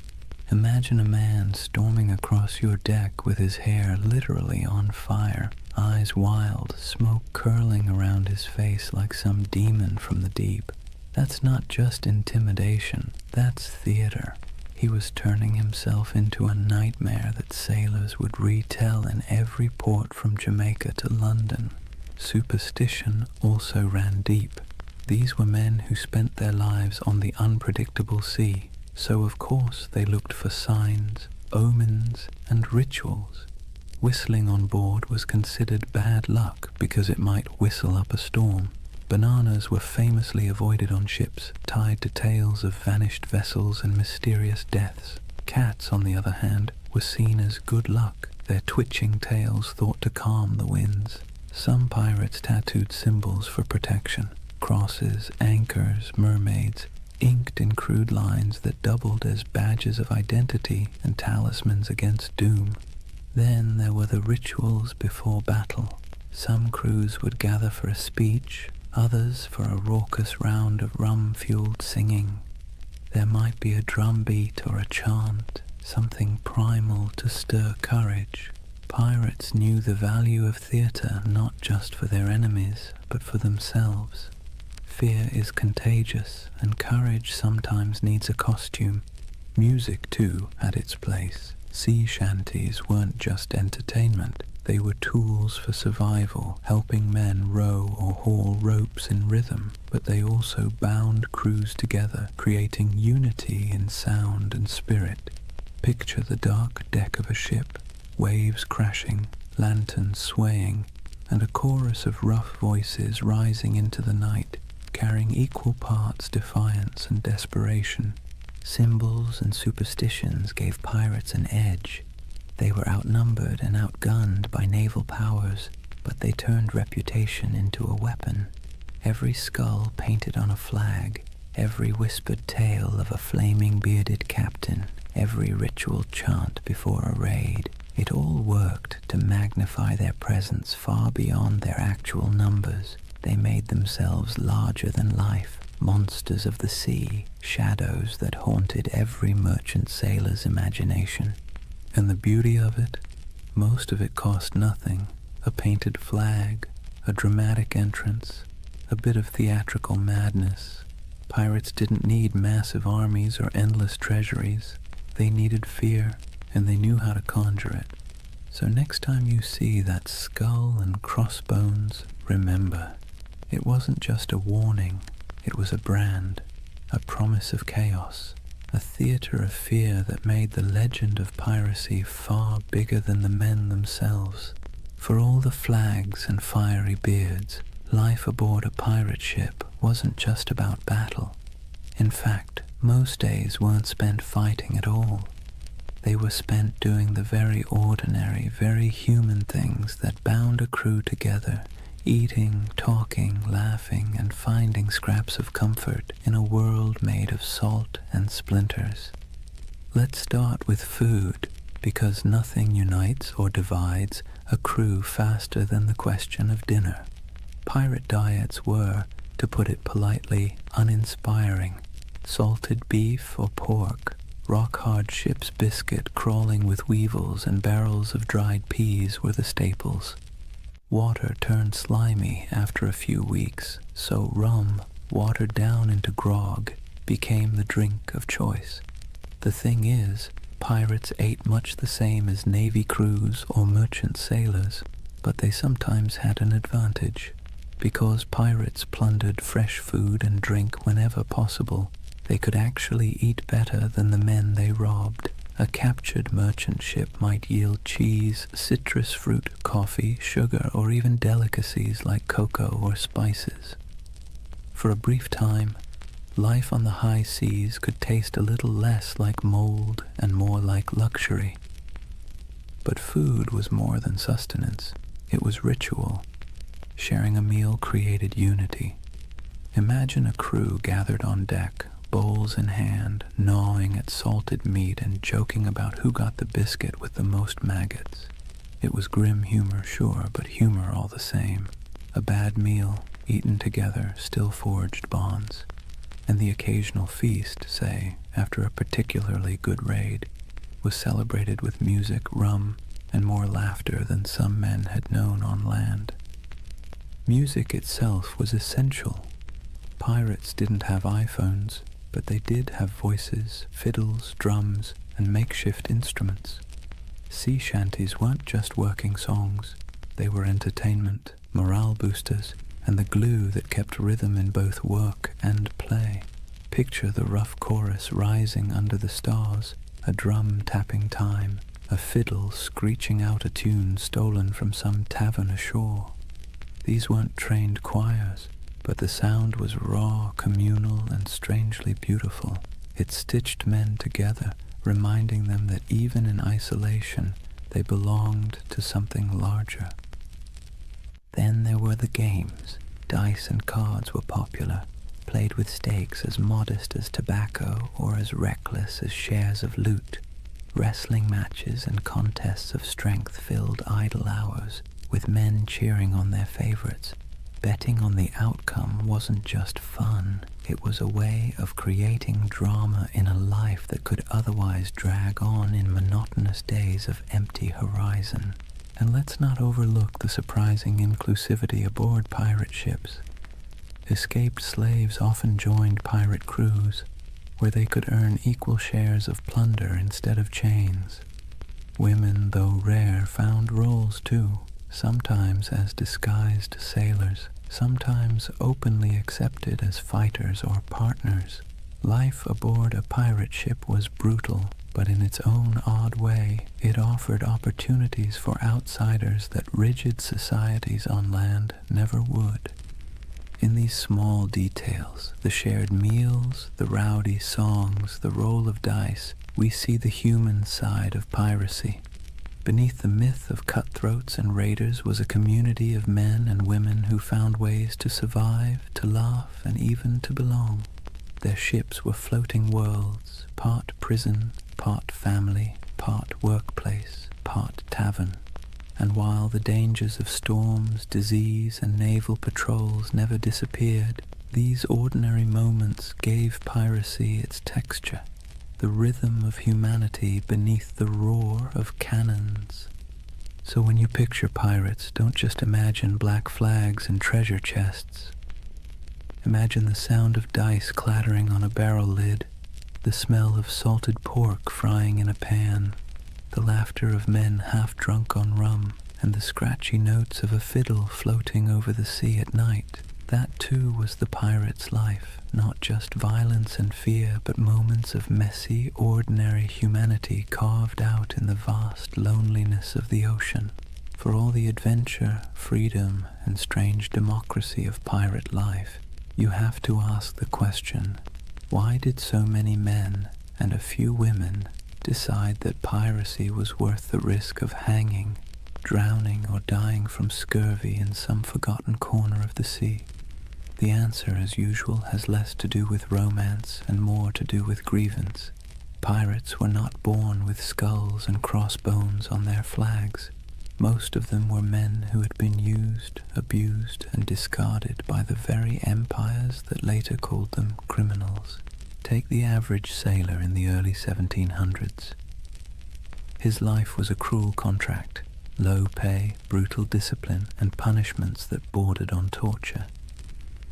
Imagine a man storming across your deck with his hair literally on fire, eyes wild, smoke curling around his face like some demon from the deep. That's not just intimidation, that's theater. He was turning himself into a nightmare that sailors would retell in every port from Jamaica to London. Superstition also ran deep. These were men who spent their lives on the unpredictable sea, so of course they looked for signs, omens, and rituals. Whistling on board was considered bad luck because it might whistle up a storm. Bananas were famously avoided on ships, tied to tales of vanished vessels and mysterious deaths. Cats, on the other hand, were seen as good luck, their twitching tails thought to calm the winds. Some pirates tattooed symbols for protection, crosses, anchors, mermaids, inked in crude lines that doubled as badges of identity and talismans against doom. Then there were the rituals before battle. Some crews would gather for a speech, others for a raucous round of rum-fueled singing. There might be a drum beat or a chant, something primal to stir courage. Pirates knew the value of theater not just for their enemies, but for themselves. Fear is contagious, and courage sometimes needs a costume. Music, too, had its place. Sea shanties weren't just entertainment. They were tools for survival, helping men row or haul ropes in rhythm, but they also bound crews together, creating unity in sound and spirit. Picture the dark deck of a ship, waves crashing, lanterns swaying, and a chorus of rough voices rising into the night, carrying equal parts defiance and desperation. Symbols and superstitions gave pirates an edge. They were outnumbered and outgunned by naval powers, but they turned reputation into a weapon. Every skull painted on a flag, every whispered tale of a flaming bearded captain, every ritual chant before a raid, it all worked to magnify their presence far beyond their actual numbers. They made themselves larger than life, monsters of the sea, shadows that haunted every merchant sailor's imagination. And the beauty of it? Most of it cost nothing. A painted flag, a dramatic entrance, a bit of theatrical madness. Pirates didn't need massive armies or endless treasuries. They needed fear, and they knew how to conjure it. So next time you see that skull and crossbones, remember, it wasn't just a warning, it was a brand, a promise of chaos, a theater of fear that made the legend of piracy far bigger than the men themselves. For all the flags and fiery beards, life aboard a pirate ship wasn't just about battle. In fact, most days weren't spent fighting at all. They were spent doing the very ordinary, very human things that bound a crew together, eating, talking, laughing, and finding scraps of comfort in a world made of salt and splinters. Let's start with food, because nothing unites or divides a crew faster than the question of dinner. Pirate diets were, to put it politely, uninspiring. Salted beef or pork, rock-hard ship's biscuit crawling with weevils and barrels of dried peas were the staples. Water turned slimy after a few weeks, so rum, watered down into grog, became the drink of choice. The thing is, pirates ate much the same as navy crews or merchant sailors, but they sometimes had an advantage. Because pirates plundered fresh food and drink whenever possible, they could actually eat better than the men they robbed. A captured merchant ship might yield cheese, citrus fruit, coffee, sugar, or even delicacies like cocoa or spices. For a brief time, life on the high seas could taste a little less like mold and more like luxury. But food was more than sustenance. It was ritual. Sharing a meal created unity. Imagine a crew gathered on deck, bowls in hand, gnawing at salted meat and joking about who got the biscuit with the most maggots. It was grim humor, sure, but humor all the same. A bad meal, eaten together, still forged bonds. And the occasional feast, say, after a particularly good raid, was celebrated with music, rum, and more laughter than some men had known on land. Music itself was essential. Pirates didn't have iPhones, but they did have voices, fiddles, drums, and makeshift instruments. Sea shanties weren't just working songs. They were entertainment, morale boosters, and the glue that kept rhythm in both work and play. Picture the rough chorus rising under the stars, a drum tapping time, a fiddle screeching out a tune stolen from some tavern ashore. These weren't trained choirs, but the sound was raw, communal, and strangely beautiful. It stitched men together, reminding them that even in isolation, they belonged to something larger. Then there were the games. Dice and cards were popular, played with stakes as modest as tobacco or as reckless as shares of loot. Wrestling matches and contests of strength filled idle hours, with men cheering on their favorites. Betting on the outcome wasn't just fun, it was a way of creating drama in a life that could otherwise drag on in monotonous days of empty horizon. And let's not overlook the surprising inclusivity aboard pirate ships. Escaped slaves often joined pirate crews, where they could earn equal shares of plunder instead of chains. Women, though rare, found roles too, sometimes as disguised sailors, sometimes openly accepted as fighters or partners. Life aboard a pirate ship was brutal, but in its own odd way, it offered opportunities for outsiders that rigid societies on land never would. In these small details, the shared meals, the rowdy songs, the roll of dice, we see the human side of piracy. Beneath the myth of cutthroats and raiders was a community of men and women who found ways to survive, to laugh, and even to belong. Their ships were floating worlds, part prison, part family, part workplace, part tavern. And while the dangers of storms, disease, and naval patrols never disappeared, these ordinary moments gave piracy its texture, the rhythm of humanity beneath the roar of cannons. So when you picture pirates, don't just imagine black flags and treasure chests. Imagine the sound of dice clattering on a barrel lid, the smell of salted pork frying in a pan, the laughter of men half drunk on rum, and the scratchy notes of a fiddle floating over the sea at night. That too was the pirate's life, not just violence and fear, but moments of messy, ordinary humanity carved out in the vast loneliness of the ocean. For all the adventure, freedom, and strange democracy of pirate life, you have to ask the question, why did so many men and a few women decide that piracy was worth the risk of hanging, drowning, or dying from scurvy in some forgotten corner of the sea? The answer, as usual, has less to do with romance and more to do with grievance. Pirates were not born with skulls and crossbones on their flags. Most of them were men who had been used, abused, and discarded by the very empires that later called them criminals. Take the average sailor in the early 1700s. His life was a cruel contract, low pay, brutal discipline, and punishments that bordered on torture.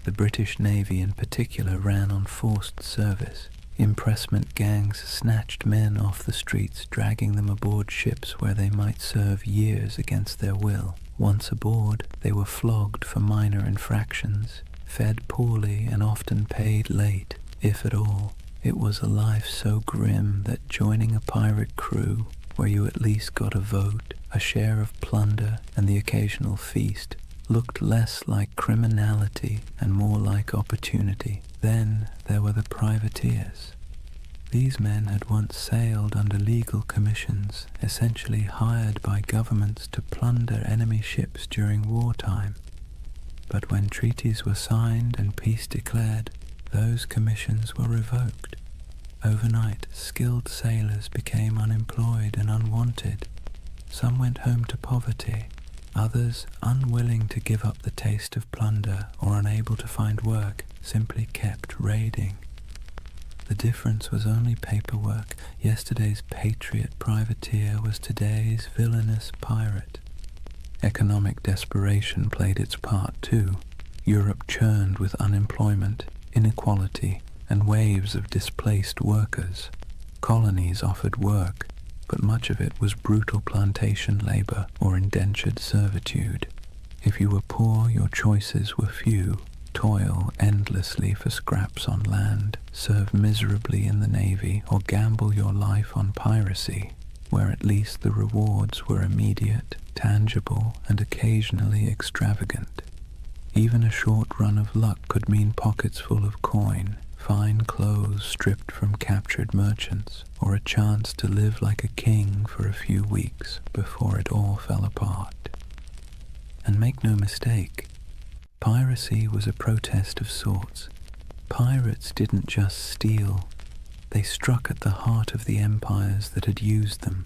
The British Navy in particular ran on forced service. Impressment gangs snatched men off the streets, dragging them aboard ships where they might serve years against their will. Once aboard, they were flogged for minor infractions, fed poorly, and often paid late, if at all. It was a life so grim that joining a pirate crew, where you at least got a vote, a share of plunder, and the occasional feast, looked less like criminality and more like opportunity. Then there were the privateers. These men had once sailed under legal commissions, essentially hired by governments to plunder enemy ships during wartime. But when treaties were signed and peace declared, those commissions were revoked. Overnight, skilled sailors became unemployed and unwanted. Some went home to poverty. Others, unwilling to give up the taste of plunder or unable to find work, simply kept raiding. The difference was only paperwork. Yesterday's patriot privateer was today's villainous pirate. Economic desperation played its part too. Europe churned with unemployment, inequality, and waves of displaced workers. Colonies offered work, but much of it was brutal plantation labor or indentured servitude. If you were poor, your choices were few. Toil endlessly for scraps on land, serve miserably in the navy, or gamble your life on piracy, where at least the rewards were immediate, tangible, and occasionally extravagant. Even a short run of luck could mean pockets full of coin, fine clothes stripped from captured merchants, or a chance to live like a king for a few weeks before it all fell apart. And make no mistake, piracy was a protest of sorts. Pirates didn't just steal. They struck at the heart of the empires that had used them.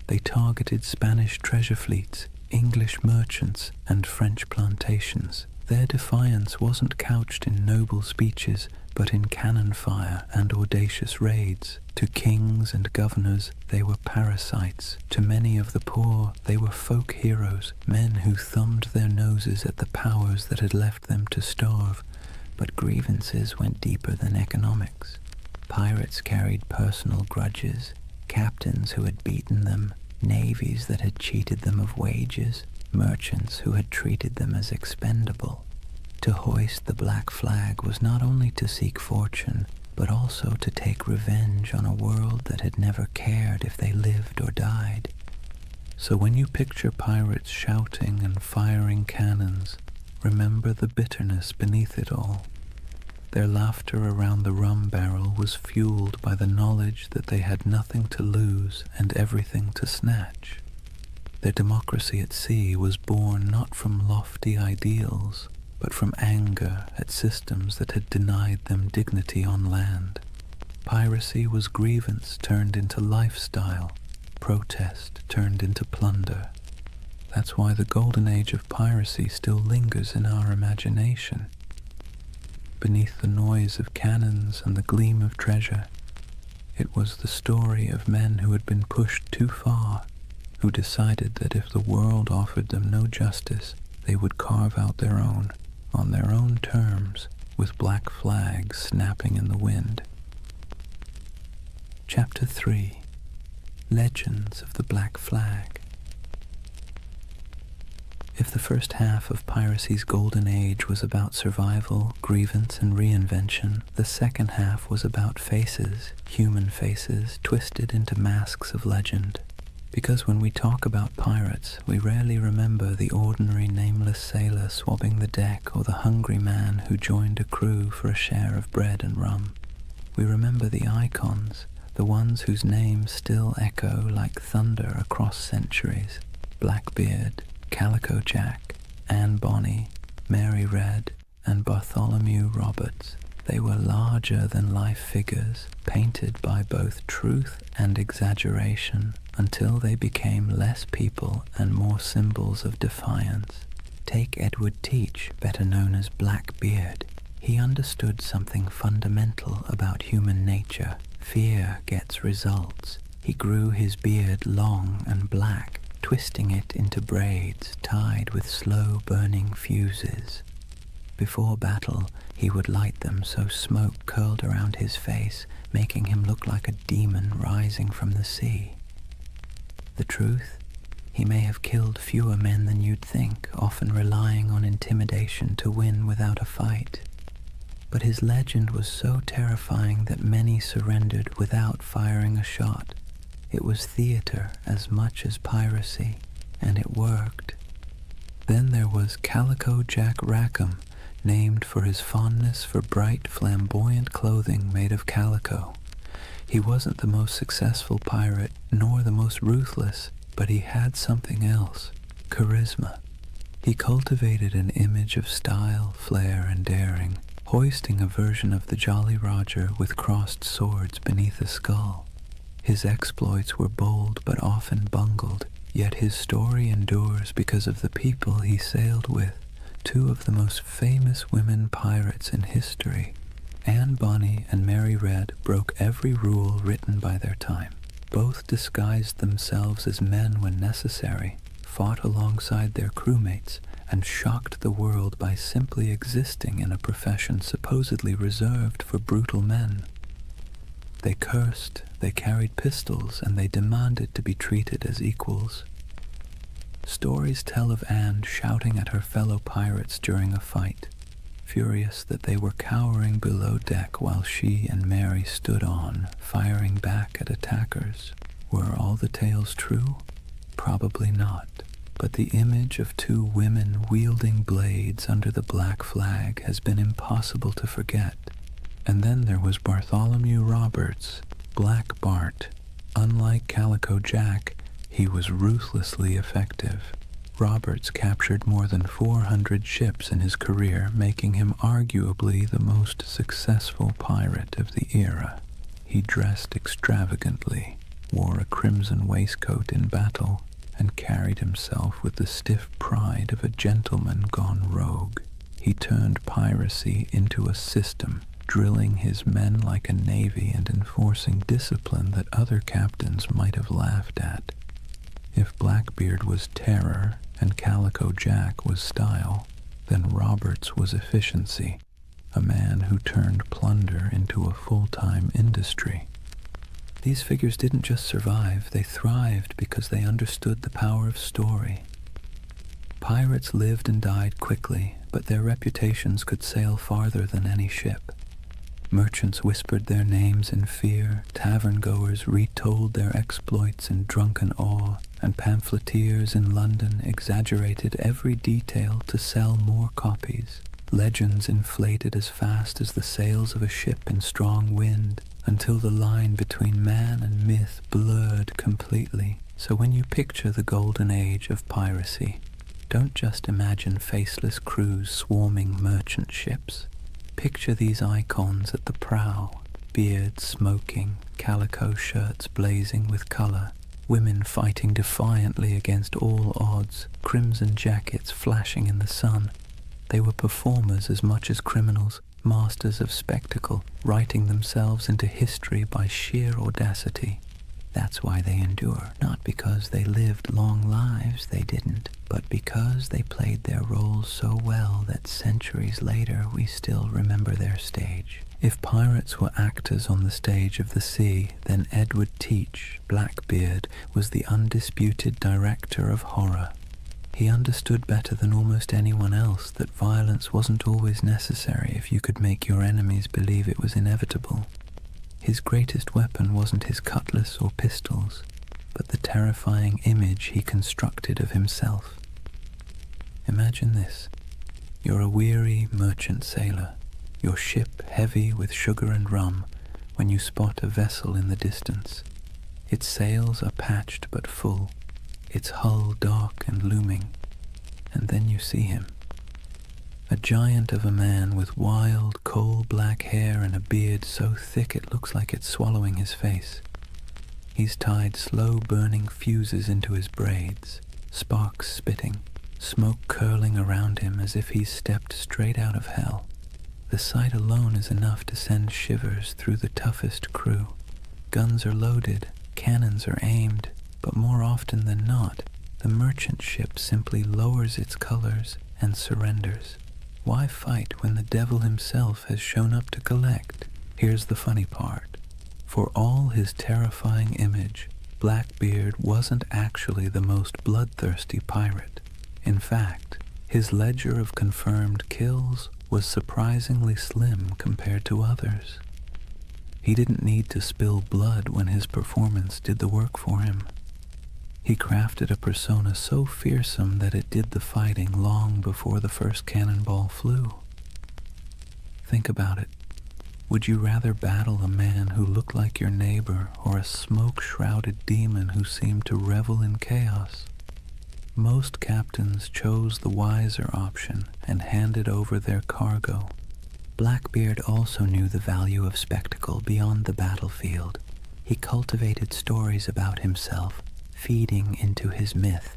They targeted Spanish treasure fleets, English merchants, and French plantations. Their defiance wasn't couched in noble speeches, but in cannon fire and audacious raids. To kings and governors, they were parasites. To many of the poor, they were folk heroes, men who thumbed their noses at the powers that had left them to starve. But grievances went deeper than economics. Pirates carried personal grudges, captains who had beaten them, navies that had cheated them of wages, merchants who had treated them as expendable. To hoist the black flag was not only to seek fortune, but also to take revenge on a world that had never cared if they lived or died. So when you picture pirates shouting and firing cannons, remember the bitterness beneath it all. Their laughter around the rum barrel was fueled by the knowledge that they had nothing to lose and everything to snatch. Their democracy at sea was born not from lofty ideals, but from anger at systems that had denied them dignity on land. Piracy was grievance turned into lifestyle, protest turned into plunder. That's why the Golden Age of Piracy still lingers in our imagination. Beneath the noise of cannons and the gleam of treasure, it was the story of men who had been pushed too far, who decided that if the world offered them no justice, they would carve out their own, on their own terms, with black flags snapping in the wind. Chapter 3. Legends of the Black Flag. If the first half of piracy's golden age was about survival, grievance, and reinvention, the second half was about faces, human faces, twisted into masks of legend. Because when we talk about pirates, we rarely remember the ordinary nameless sailor swabbing the deck or the hungry man who joined a crew for a share of bread and rum. We remember the icons, the ones whose names still echo like thunder across centuries. Blackbeard, Calico Jack, Anne Bonny, Mary Red, and Bartholomew Roberts. They were larger-than-life figures, painted by both truth and exaggeration, until they became less people and more symbols of defiance. Take Edward Teach, better known as Blackbeard. He understood something fundamental about human nature. Fear gets results. He grew his beard long and black, twisting it into braids tied with slow-burning fuses. Before battle, he would light them so smoke curled around his face, making him look like a demon rising from the sea. The truth? He may have killed fewer men than you'd think, often relying on intimidation to win without a fight. But his legend was so terrifying that many surrendered without firing a shot. It was theater as much as piracy, and it worked. Then there was Calico Jack Rackham, named for his fondness for bright, flamboyant clothing made of calico. He wasn't the most successful pirate, nor the most ruthless, but he had something else: charisma. He cultivated an image of style, flair, and daring, hoisting a version of the Jolly Roger with crossed swords beneath a skull. His exploits were bold but often bungled, yet his story endures because of the people he sailed with, two of the most famous women pirates in history. Anne Bonny and Mary Red broke every rule written by their time. Both disguised themselves as men when necessary, fought alongside their crewmates, and shocked the world by simply existing in a profession supposedly reserved for brutal men. They cursed, they carried pistols, and they demanded to be treated as equals. Stories tell of Anne shouting at her fellow pirates during a fight, furious that they were cowering below deck while she and Mary stood on, firing back at attackers. Were all the tales true? Probably not. But the image of two women wielding blades under the black flag has been impossible to forget. And then there was Bartholomew Roberts, Black Bart. Unlike Calico Jack, he was ruthlessly effective. Roberts captured more than 400 ships in his career, making him arguably the most successful pirate of the era. He dressed extravagantly, wore a crimson waistcoat in battle, and carried himself with the stiff pride of a gentleman gone rogue. He turned piracy into a system, drilling his men like a navy and enforcing discipline that other captains might have laughed at. If Blackbeard was terror and Calico Jack was style, then Roberts was efficiency, a man who turned plunder into a full-time industry. These figures didn't just survive, they thrived because they understood the power of story. Pirates lived and died quickly, but their reputations could sail farther than any ship. Merchants whispered their names in fear, tavern-goers retold their exploits in drunken awe, and pamphleteers in London exaggerated every detail to sell more copies. Legends inflated as fast as the sails of a ship in strong wind, until the line between man and myth blurred completely. So when you picture the Golden Age of Piracy, don't just imagine faceless crews swarming merchant ships. Picture these icons at the prow, beards smoking, calico shirts blazing with color, women fighting defiantly against all odds, crimson jackets flashing in the sun. They were performers as much as criminals, masters of spectacle, writing themselves into history by sheer audacity. That's why they endure, not because they lived long lives, they didn't, but because they played their roles so well that centuries later we still remember their stage. If pirates were actors on the stage of the sea, then Edward Teach, Blackbeard, was the undisputed director of horror. He understood better than almost anyone else that violence wasn't always necessary if you could make your enemies believe it was inevitable. His greatest weapon wasn't his cutlass or pistols, but the terrifying image he constructed of himself. Imagine this. You're a weary merchant sailor, your ship heavy with sugar and rum, when you spot a vessel in the distance. Its sails are patched but full, its hull dark and looming, and then you see him. A giant of a man with wild, coal-black hair and a beard so thick it looks like it's swallowing his face. He's tied slow-burning fuses into his braids, sparks spitting, smoke curling around him as if he's stepped straight out of hell. The sight alone is enough to send shivers through the toughest crew. Guns are loaded, cannons are aimed, but more often than not, the merchant ship simply lowers its colors and surrenders. Why fight when the devil himself has shown up to collect? Here's the funny part. For all his terrifying image, Blackbeard wasn't actually the most bloodthirsty pirate. In fact, his ledger of confirmed kills was surprisingly slim compared to others. He didn't need to spill blood when his performance did the work for him. He crafted a persona so fearsome that it did the fighting long before the first cannonball flew. Think about it. Would you rather battle a man who looked like your neighbor or a smoke-shrouded demon who seemed to revel in chaos? Most captains chose the wiser option and handed over their cargo. Blackbeard also knew the value of spectacle beyond the battlefield. He cultivated stories about himself, feeding into his myth.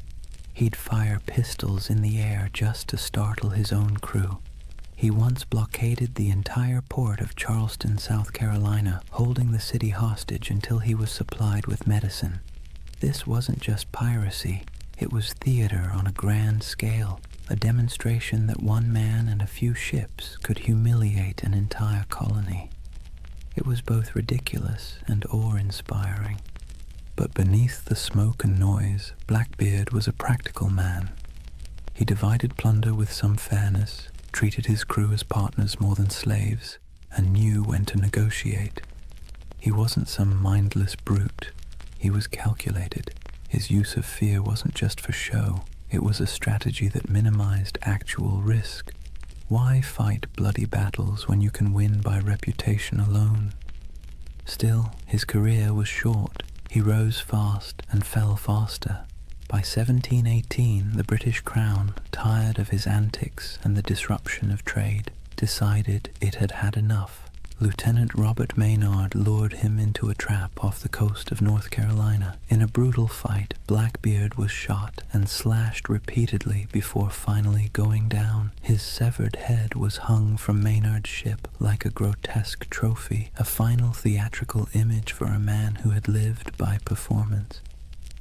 He'd fire pistols in the air just to startle his own crew. He once blockaded the entire port of Charleston, South Carolina, holding the city hostage until he was supplied with medicine. This wasn't just piracy, it was theater on a grand scale, a demonstration that one man and a few ships could humiliate an entire colony. It was both ridiculous and awe-inspiring. But beneath the smoke and noise, Blackbeard was a practical man. He divided plunder with some fairness, treated his crew as partners more than slaves, and knew when to negotiate. He wasn't some mindless brute. He was calculated. His use of fear wasn't just for show. It was a strategy that minimized actual risk. Why fight bloody battles when you can win by reputation alone? Still, his career was short. He rose fast and fell faster. By 1718, the British Crown, tired of his antics and the disruption of trade, decided it had had enough. Lieutenant Robert Maynard lured him into a trap off the coast of North Carolina. In a brutal fight, Blackbeard was shot and slashed repeatedly before finally going down. His severed head was hung from Maynard's ship like a grotesque trophy, a final theatrical image for a man who had lived by performance.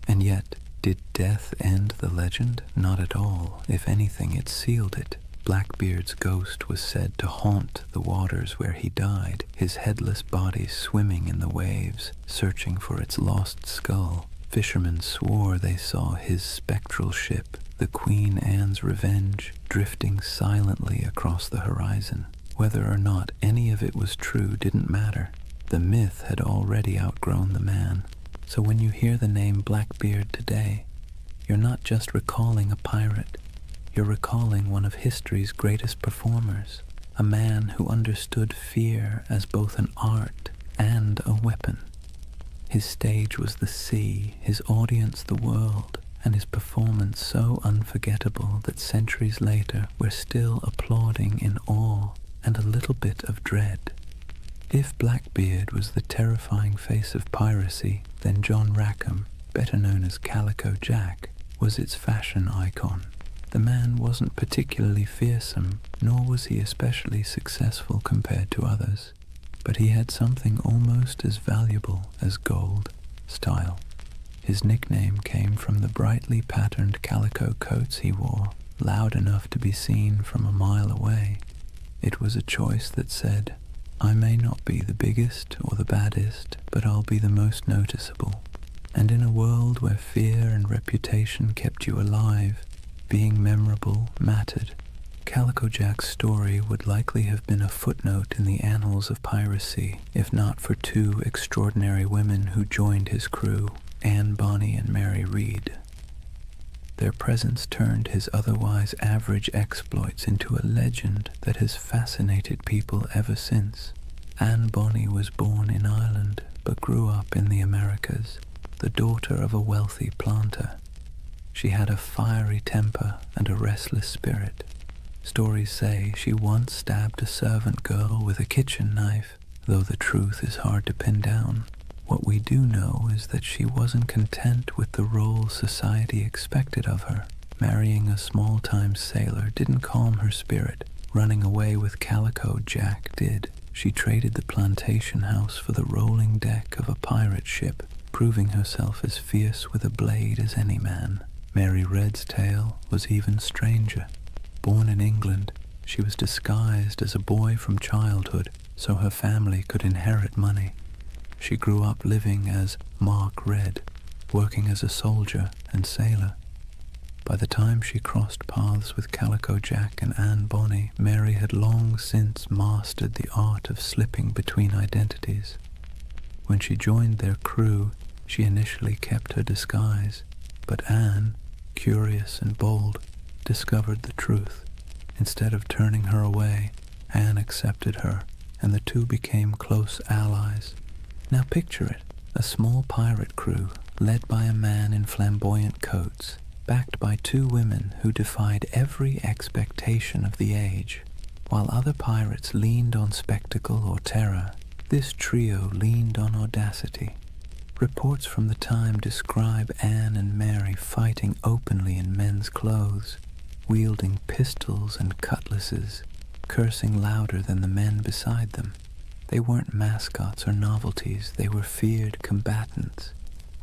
And yet, did death end the legend? Not at all. If anything, it sealed it. Blackbeard's ghost was said to haunt the waters where he died, his headless body swimming in the waves, searching for its lost skull. Fishermen swore they saw his spectral ship, the Queen Anne's Revenge, drifting silently across the horizon. Whether or not any of it was true didn't matter. The myth had already outgrown the man. So when you hear the name Blackbeard today, you're not just recalling a pirate, you're recalling one of history's greatest performers, a man who understood fear as both an art and a weapon. His stage was the sea, his audience the world, and his performance so unforgettable that centuries later we're still applauding in awe and a little bit of dread. If Blackbeard was the terrifying face of piracy, then John Rackham, better known as Calico Jack, was its fashion icon. The man wasn't particularly fearsome, nor was he especially successful compared to others, but he had something almost as valuable as gold: style. His nickname came from the brightly patterned calico coats he wore, loud enough to be seen from a mile away. It was a choice that said, I may not be the biggest or the baddest, but I'll be the most noticeable. And in a world where fear and reputation kept you alive, being memorable mattered. Calico Jack's story would likely have been a footnote in the annals of piracy, if not for two extraordinary women who joined his crew, Anne Bonny and Mary Read. Their presence turned his otherwise average exploits into a legend that has fascinated people ever since. Anne Bonny was born in Ireland, but grew up in the Americas, the daughter of a wealthy planter. She had a fiery temper and a restless spirit. Stories say she once stabbed a servant girl with a kitchen knife, though the truth is hard to pin down. What we do know is that she wasn't content with the role society expected of her. Marrying a small-time sailor didn't calm her spirit. Running away with Calico Jack did. She traded the plantation house for the rolling deck of a pirate ship, proving herself as fierce with a blade as any man. Mary Red's tale was even stranger. Born in England, she was disguised as a boy from childhood so her family could inherit money. She grew up living as Mark Red, working as a soldier and sailor. By the time she crossed paths with Calico Jack and Anne Bonny, Mary had long since mastered the art of slipping between identities. When she joined their crew, she initially kept her disguise. But Anne, curious and bold, discovered the truth. Instead of turning her away, Anne accepted her, and the two became close allies. Now picture it, a small pirate crew led by a man in flamboyant coats, backed by two women who defied every expectation of the age. While other pirates leaned on spectacle or terror, this trio leaned on audacity. Reports from the time describe Anne and Mary fighting openly in men's clothes, wielding pistols and cutlasses, cursing louder than the men beside them. They weren't mascots or novelties, they were feared combatants.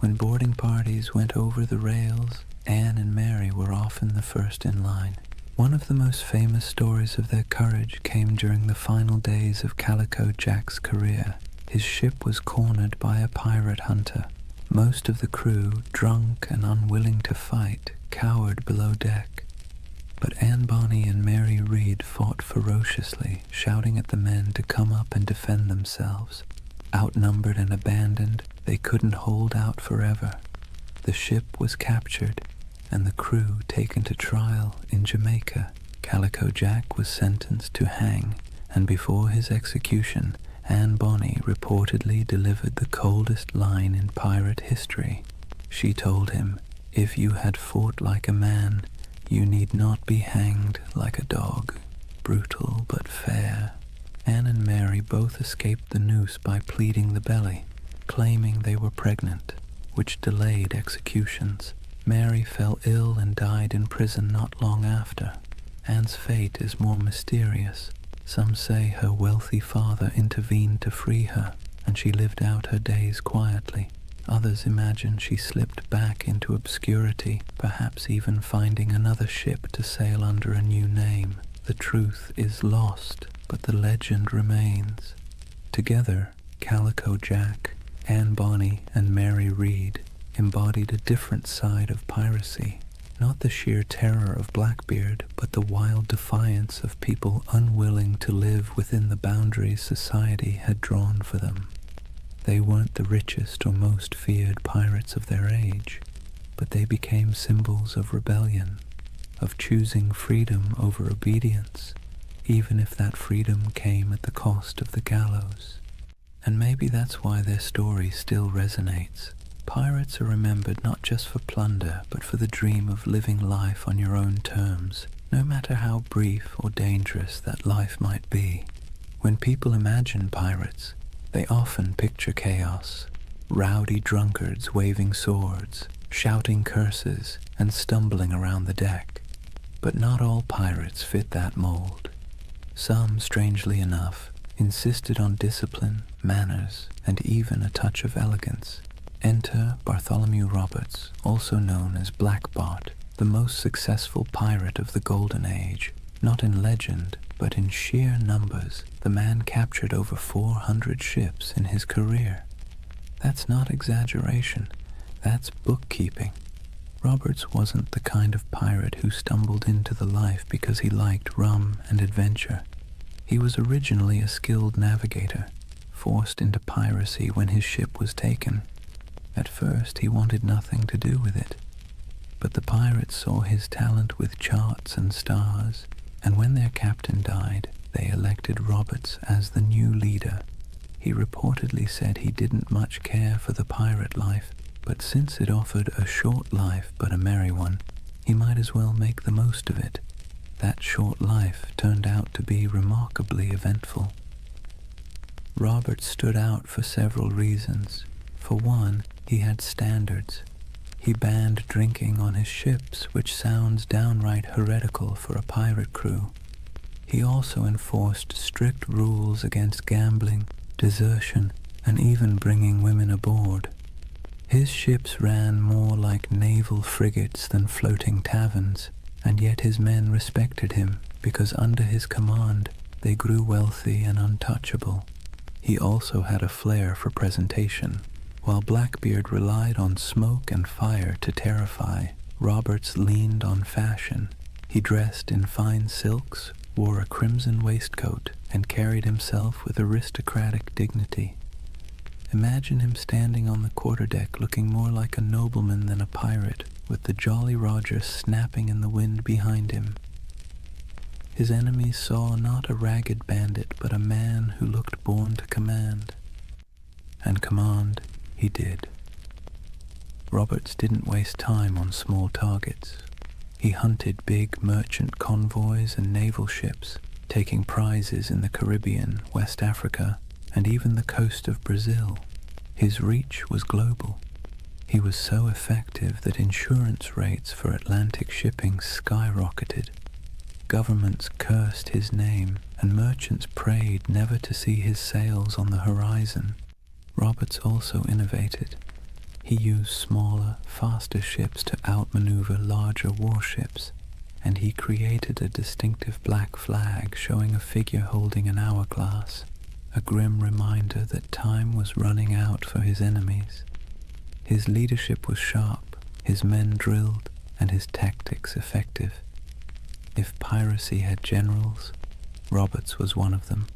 When boarding parties went over the rails, Anne and Mary were often the first in line. One of the most famous stories of their courage came during the final days of Calico Jack's career. His ship was cornered by a pirate hunter. Most of the crew, drunk and unwilling to fight, cowered below deck. But Anne Bonny and Mary Read fought ferociously, shouting at the men to come up and defend themselves. Outnumbered and abandoned, they couldn't hold out forever. The ship was captured, and the crew taken to trial in Jamaica. Calico Jack was sentenced to hang, and before his execution, Anne Bonny reportedly delivered the coldest line in pirate history. She told him, "If you had fought like a man, you need not be hanged like a dog." Brutal but fair. Anne and Mary both escaped the noose by pleading the belly, claiming they were pregnant, which delayed executions. Mary fell ill and died in prison not long after. Anne's fate is more mysterious. Some say her wealthy father intervened to free her, and she lived out her days quietly. Others imagine she slipped back into obscurity, perhaps even finding another ship to sail under a new name. The truth is lost, but the legend remains. Together, Calico Jack, Anne Bonny, and Mary Read embodied a different side of piracy. Not the sheer terror of Blackbeard, but the wild defiance of people unwilling to live within the boundaries society had drawn for them. They weren't the richest or most feared pirates of their age, but they became symbols of rebellion, of choosing freedom over obedience, even if that freedom came at the cost of the gallows. And maybe that's why their story still resonates. Pirates are remembered not just for plunder, but for the dream of living life on your own terms, no matter how brief or dangerous that life might be. When people imagine pirates, they often picture chaos, rowdy drunkards waving swords, shouting curses, and stumbling around the deck. But not all pirates fit that mold. Some, strangely enough, insisted on discipline, manners, and even a touch of elegance. Enter Bartholomew Roberts, also known as Black Bart, the most successful pirate of the Golden Age. Not in legend, but in sheer numbers, the man captured over 400 ships in his career. That's not exaggeration, that's bookkeeping. Roberts wasn't the kind of pirate who stumbled into the life because he liked rum and adventure. He was originally a skilled navigator, forced into piracy when his ship was taken. At first, he wanted nothing to do with it, but the pirates saw his talent with charts and stars, and when their captain died, they elected Roberts as the new leader. He reportedly said he didn't much care for the pirate life, but since it offered a short life but a merry one, he might as well make the most of it. That short life turned out to be remarkably eventful. Roberts stood out for several reasons. For one, he had standards. He banned drinking on his ships, which sounds downright heretical for a pirate crew. He also enforced strict rules against gambling, desertion, and even bringing women aboard. His ships ran more like naval frigates than floating taverns, and yet his men respected him because under his command they grew wealthy and untouchable. He also had a flair for presentation. While Blackbeard relied on smoke and fire to terrify, Roberts leaned on fashion. He dressed in fine silks, wore a crimson waistcoat, and carried himself with aristocratic dignity. Imagine him standing on the quarterdeck looking more like a nobleman than a pirate, with the Jolly Roger snapping in the wind behind him. His enemies saw not a ragged bandit, but a man who looked born to command. And command he did. Roberts didn't waste time on small targets. He hunted big merchant convoys and naval ships, taking prizes in the Caribbean, West Africa, and even the coast of Brazil. His reach was global. He was so effective that insurance rates for Atlantic shipping skyrocketed. Governments cursed his name, and merchants prayed never to see his sails on the horizon. Roberts also innovated. He used smaller, faster ships to outmaneuver larger warships, and he created a distinctive black flag showing a figure holding an hourglass, a grim reminder that time was running out for his enemies. His leadership was sharp, his men drilled, and his tactics effective. If piracy had generals, Roberts was one of them.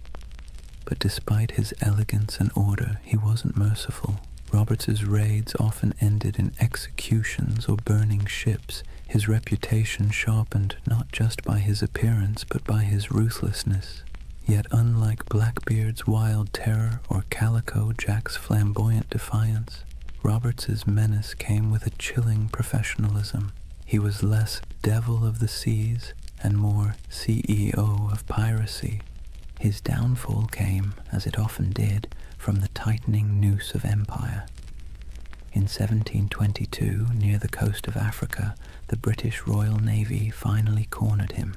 But despite his elegance and order, he wasn't merciful. Roberts's raids often ended in executions or burning ships. His reputation sharpened not just by his appearance, but by his ruthlessness. Yet unlike Blackbeard's wild terror or Calico Jack's flamboyant defiance, Roberts's menace came with a chilling professionalism. He was less devil of the seas and more CEO of piracy. His downfall came, as it often did, from the tightening noose of empire. In 1722, near the coast of Africa, the British Royal Navy finally cornered him.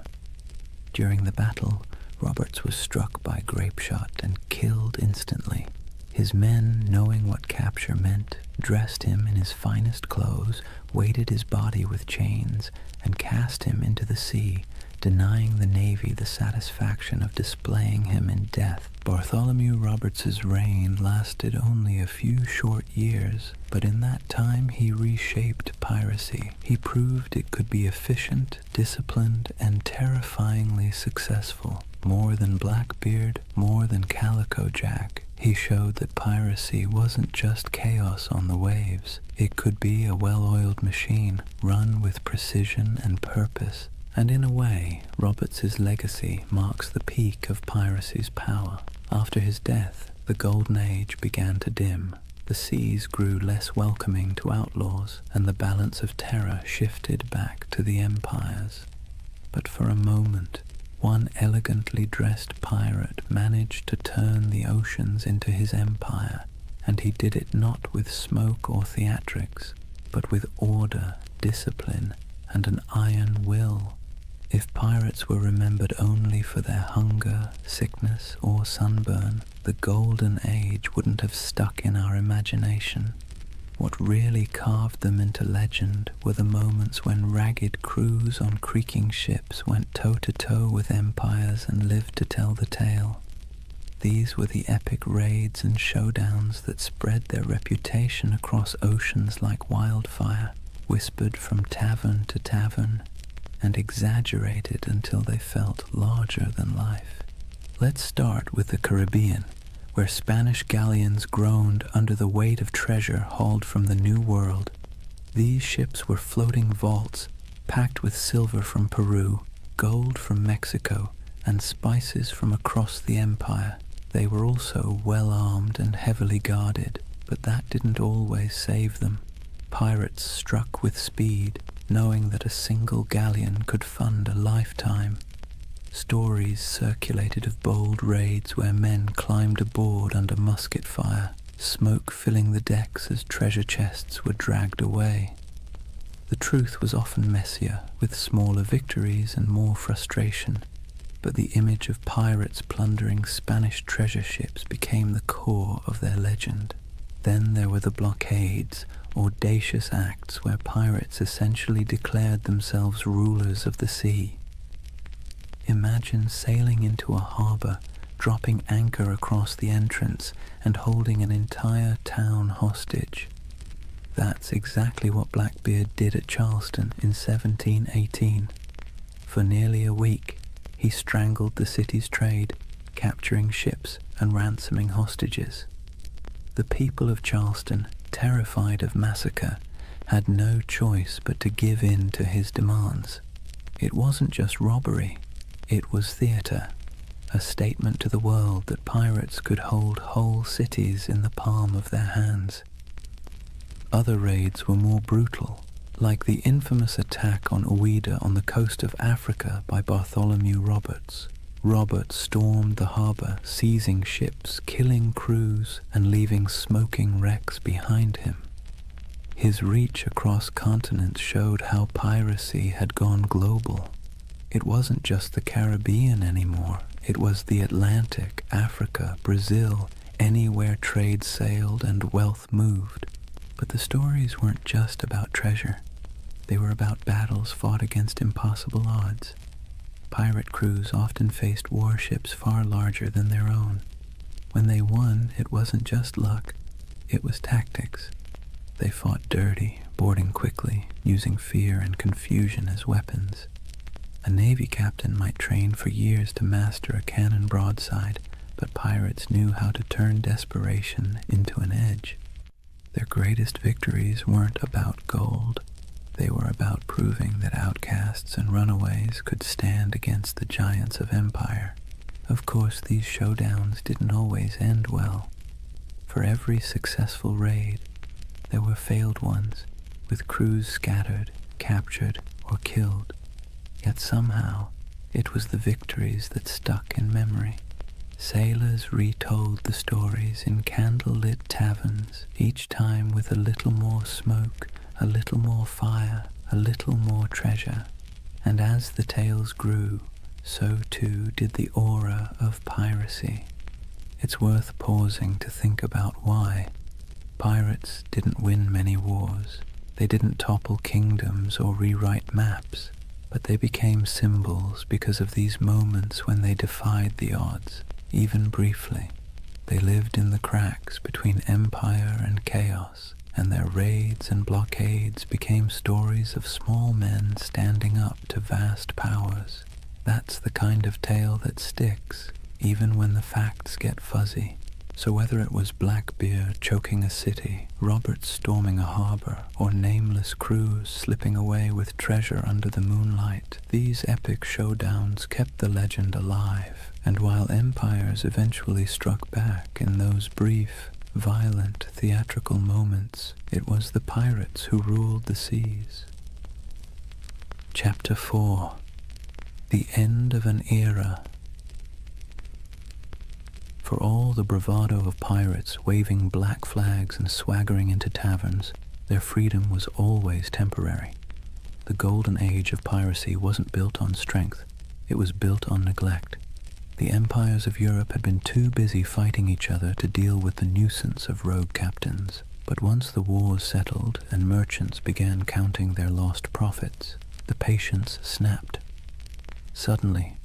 During the battle, Roberts was struck by grapeshot and killed instantly. His men, knowing what capture meant, dressed him in his finest clothes, weighted his body with chains, and cast him into the sea, denying the Navy the satisfaction of displaying him in death. Bartholomew Roberts's reign lasted only a few short years, but in that time he reshaped piracy. He proved it could be efficient, disciplined, and terrifyingly successful. More than Blackbeard, more than Calico Jack, he showed that piracy wasn't just chaos on the waves. It could be a well-oiled machine, run with precision and purpose. And in a way, Roberts's legacy marks the peak of piracy's power. After his death, the Golden Age began to dim. The seas grew less welcoming to outlaws, and the balance of terror shifted back to the empires. But for a moment, one elegantly dressed pirate managed to turn the oceans into his empire, and he did it not with smoke or theatrics, but with order, discipline, and an iron will. If pirates were remembered only for their hunger, sickness, or sunburn, the Golden Age wouldn't have stuck in our imagination. What really carved them into legend were the moments when ragged crews on creaking ships went toe-to-toe with empires and lived to tell the tale. These were the epic raids and showdowns that spread their reputation across oceans like wildfire, whispered from tavern to tavern, and exaggerated until they felt larger than life. Let's start with the Caribbean, where Spanish galleons groaned under the weight of treasure hauled from the New World. These ships were floating vaults, packed with silver from Peru, gold from Mexico, and spices from across the empire. They were also well-armed and heavily guarded, but that didn't always save them. Pirates struck with speed, knowing that a single galleon could fund a lifetime. Stories circulated of bold raids where men climbed aboard under musket fire, smoke filling the decks as treasure chests were dragged away. The truth was often messier, with smaller victories and more frustration, but the image of pirates plundering Spanish treasure ships became the core of their legend. Then there were the blockades, audacious acts where pirates essentially declared themselves rulers of the sea. Imagine sailing into a harbor, dropping anchor across the entrance, and holding an entire town hostage. That's exactly what Blackbeard did at Charleston in 1718. For nearly a week, he strangled the city's trade, capturing ships and ransoming hostages. The people of Charleston, terrified of massacre, had no choice but to give in to his demands. It wasn't just robbery, it was theater, a statement to the world that pirates could hold whole cities in the palm of their hands. Other raids were more brutal, like the infamous attack on Ouida on the coast of Africa by Bartholomew Roberts. Roberts stormed the harbor, seizing ships, killing crews, and leaving smoking wrecks behind him. His reach across continents showed how piracy had gone global. It wasn't just the Caribbean anymore. It was the Atlantic, Africa, Brazil, anywhere trade sailed and wealth moved. But the stories weren't just about treasure. They were about battles fought against impossible odds. Pirate crews often faced warships far larger than their own. When they won, it wasn't just luck, it was tactics. They fought dirty, boarding quickly, using fear and confusion as weapons. A Navy captain might train for years to master a cannon broadside, but pirates knew how to turn desperation into an edge. Their greatest victories weren't about gold. They were about proving that outcasts and runaways could stand against the giants of empire. Of course, these showdowns didn't always end well. For every successful raid, there were failed ones, with crews scattered, captured, or killed. Yet somehow, it was the victories that stuck in memory. Sailors retold the stories in candle-lit taverns, each time with a little more smoke, a little more fire, a little more treasure. And as the tales grew, so too did the aura of piracy. It's worth pausing to think about why. Pirates didn't win many wars. They didn't topple kingdoms or rewrite maps, but they became symbols because of these moments when they defied the odds, even briefly. They lived in the cracks between empire and chaos, and their raids and blockades became stories of small men standing up to vast powers. That's the kind of tale that sticks, even when the facts get fuzzy. So whether it was Blackbeard choking a city, Roberts storming a harbor, or nameless crews slipping away with treasure under the moonlight, these epic showdowns kept the legend alive. And while empires eventually struck back in those brief, violent, theatrical moments, it was the pirates who ruled the seas. Chapter 4. The End of an Era. For all the bravado of pirates waving black flags and swaggering into taverns, their freedom was always temporary. The Golden Age of Piracy wasn't built on strength, it was built on neglect. The empires of Europe had been too busy fighting each other to deal with the nuisance of rogue captains. But once the wars settled and merchants began counting their lost profits, the patience snapped. Suddenly,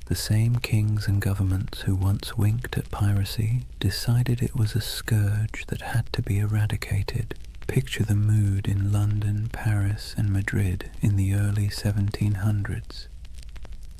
the same kings and governments who once winked at piracy decided it was a scourge that had to be eradicated. Picture the mood in London, Paris, and Madrid in the early 1700s.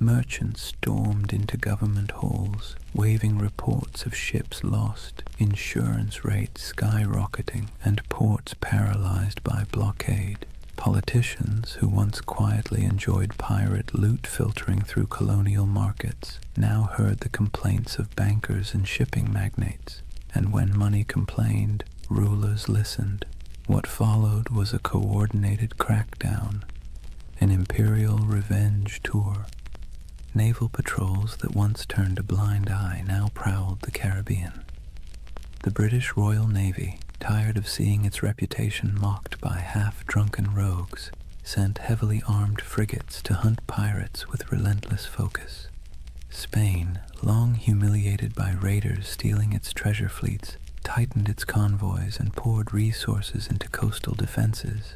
Merchants stormed into government halls, waving reports of ships lost, insurance rates skyrocketing, and ports paralyzed by blockade. Politicians, who once quietly enjoyed pirate loot filtering through colonial markets, now heard the complaints of bankers and shipping magnates, and when money complained, rulers listened. What followed was a coordinated crackdown, an imperial revenge tour. Naval patrols that once turned a blind eye now prowled the Caribbean. The British Royal Navy, tired of seeing its reputation mocked by half-drunken rogues, sent heavily armed frigates to hunt pirates with relentless focus. Spain, long humiliated by raiders stealing its treasure fleets, tightened its convoys and poured resources into coastal defenses.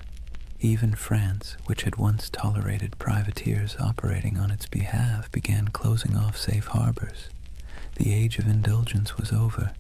Even France, which had once tolerated privateers operating on its behalf, began closing off safe harbors. The age of indulgence was over,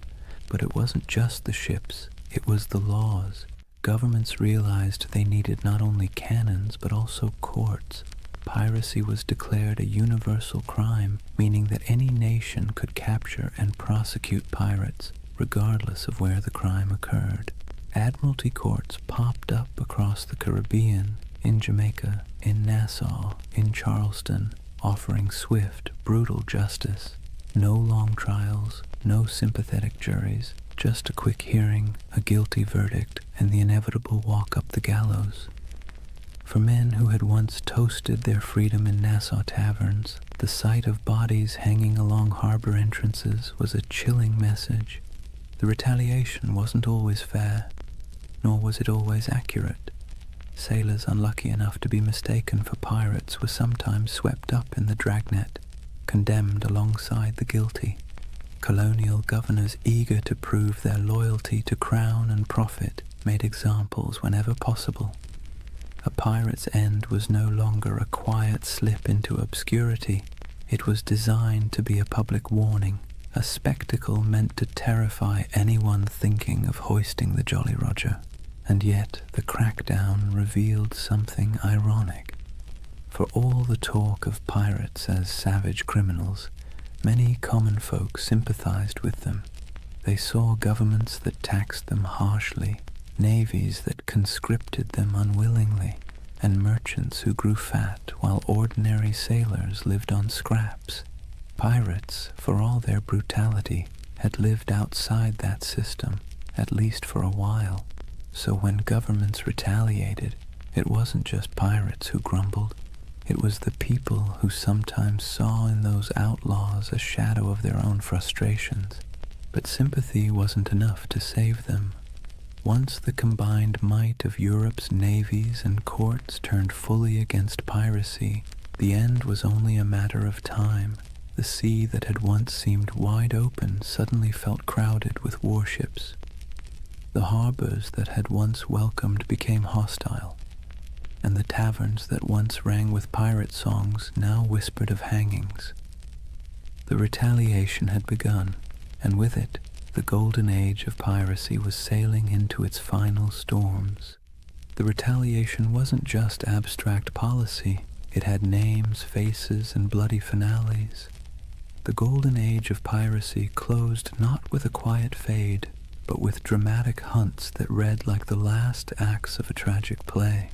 but it wasn't just the ships. It was the laws. Governments realized they needed not only cannons, but also courts. Piracy was declared a universal crime, meaning that any nation could capture and prosecute pirates, regardless of where the crime occurred. Admiralty courts popped up across the Caribbean, in Jamaica, in Nassau, in Charleston, offering swift, brutal justice. No long trials, no sympathetic juries, just a quick hearing, a guilty verdict, and the inevitable walk up the gallows. For men who had once toasted their freedom in Nassau taverns, the sight of bodies hanging along harbor entrances was a chilling message. The retaliation wasn't always fair, nor was it always accurate. Sailors unlucky enough to be mistaken for pirates were sometimes swept up in the dragnet, condemned alongside the guilty. Colonial governors eager to prove their loyalty to crown and profit made examples whenever possible. A pirate's end was no longer a quiet slip into obscurity. It was designed to be a public warning, a spectacle meant to terrify anyone thinking of hoisting the Jolly Roger. And yet the crackdown revealed something ironic. For all the talk of pirates as savage criminals, many common folk sympathized with them. They saw governments that taxed them harshly, navies that conscripted them unwillingly, and merchants who grew fat while ordinary sailors lived on scraps. Pirates, for all their brutality, had lived outside that system, at least for a while. So when governments retaliated, it wasn't just pirates who grumbled. It was the people who sometimes saw in those outlaws a shadow of their own frustrations. But sympathy wasn't enough to save them. Once the combined might of Europe's navies and courts turned fully against piracy, the end was only a matter of time. The sea that had once seemed wide open suddenly felt crowded with warships. The harbors that had once welcomed became hostile, and the taverns that once rang with pirate songs now whispered of hangings. The retaliation had begun, and with it, the Golden Age of Piracy was sailing into its final storms. The retaliation wasn't just abstract policy. It had names, faces, and bloody finales. The Golden Age of Piracy closed not with a quiet fade, but with dramatic hunts that read like the last acts of a tragic play.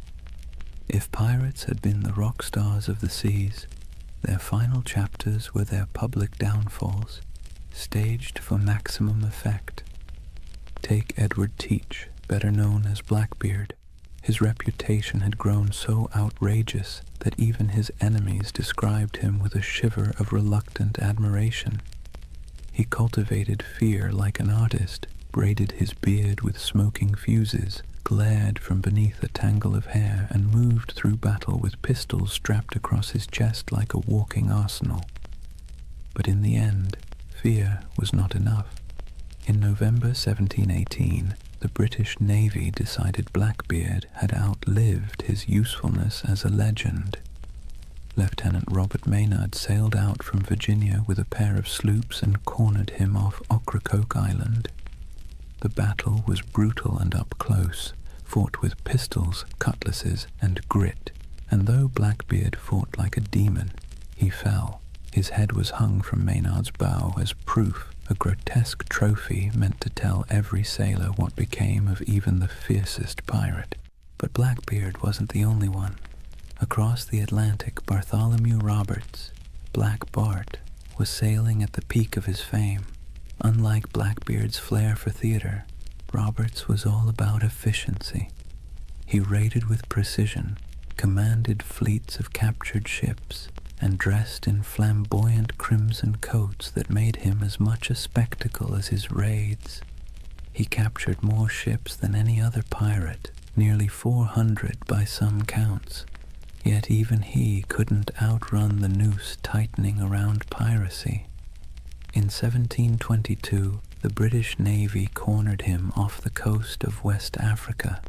If pirates had been the rock stars of the seas, their final chapters were their public downfalls, staged for maximum effect. Take Edward Teach, better known as Blackbeard. His reputation had grown so outrageous that even his enemies described him with a shiver of reluctant admiration. He cultivated fear like an artist, braided his beard with smoking fuses, glared from beneath a tangle of hair, and moved through battle with pistols strapped across his chest like a walking arsenal. But in the end, fear was not enough. In November 1718, the British Navy decided Blackbeard had outlived his usefulness as a legend. Lieutenant Robert Maynard sailed out from Virginia with a pair of sloops and cornered him off Ocracoke Island. The battle was brutal and up close, fought with pistols, cutlasses, and grit, and though Blackbeard fought like a demon, he fell. His head was hung from Maynard's bow as proof, a grotesque trophy meant to tell every sailor what became of even the fiercest pirate. But Blackbeard wasn't the only one. Across the Atlantic, Bartholomew Roberts, Black Bart, was sailing at the peak of his fame. Unlike Blackbeard's flair for theater, Roberts was all about efficiency. He raided with precision, commanded fleets of captured ships, and dressed in flamboyant crimson coats that made him as much a spectacle as his raids. He captured more ships than any other pirate, nearly 400 by some counts, yet even he couldn't outrun the noose tightening around piracy. In 1722, the British Navy cornered him off the coast of West Africa.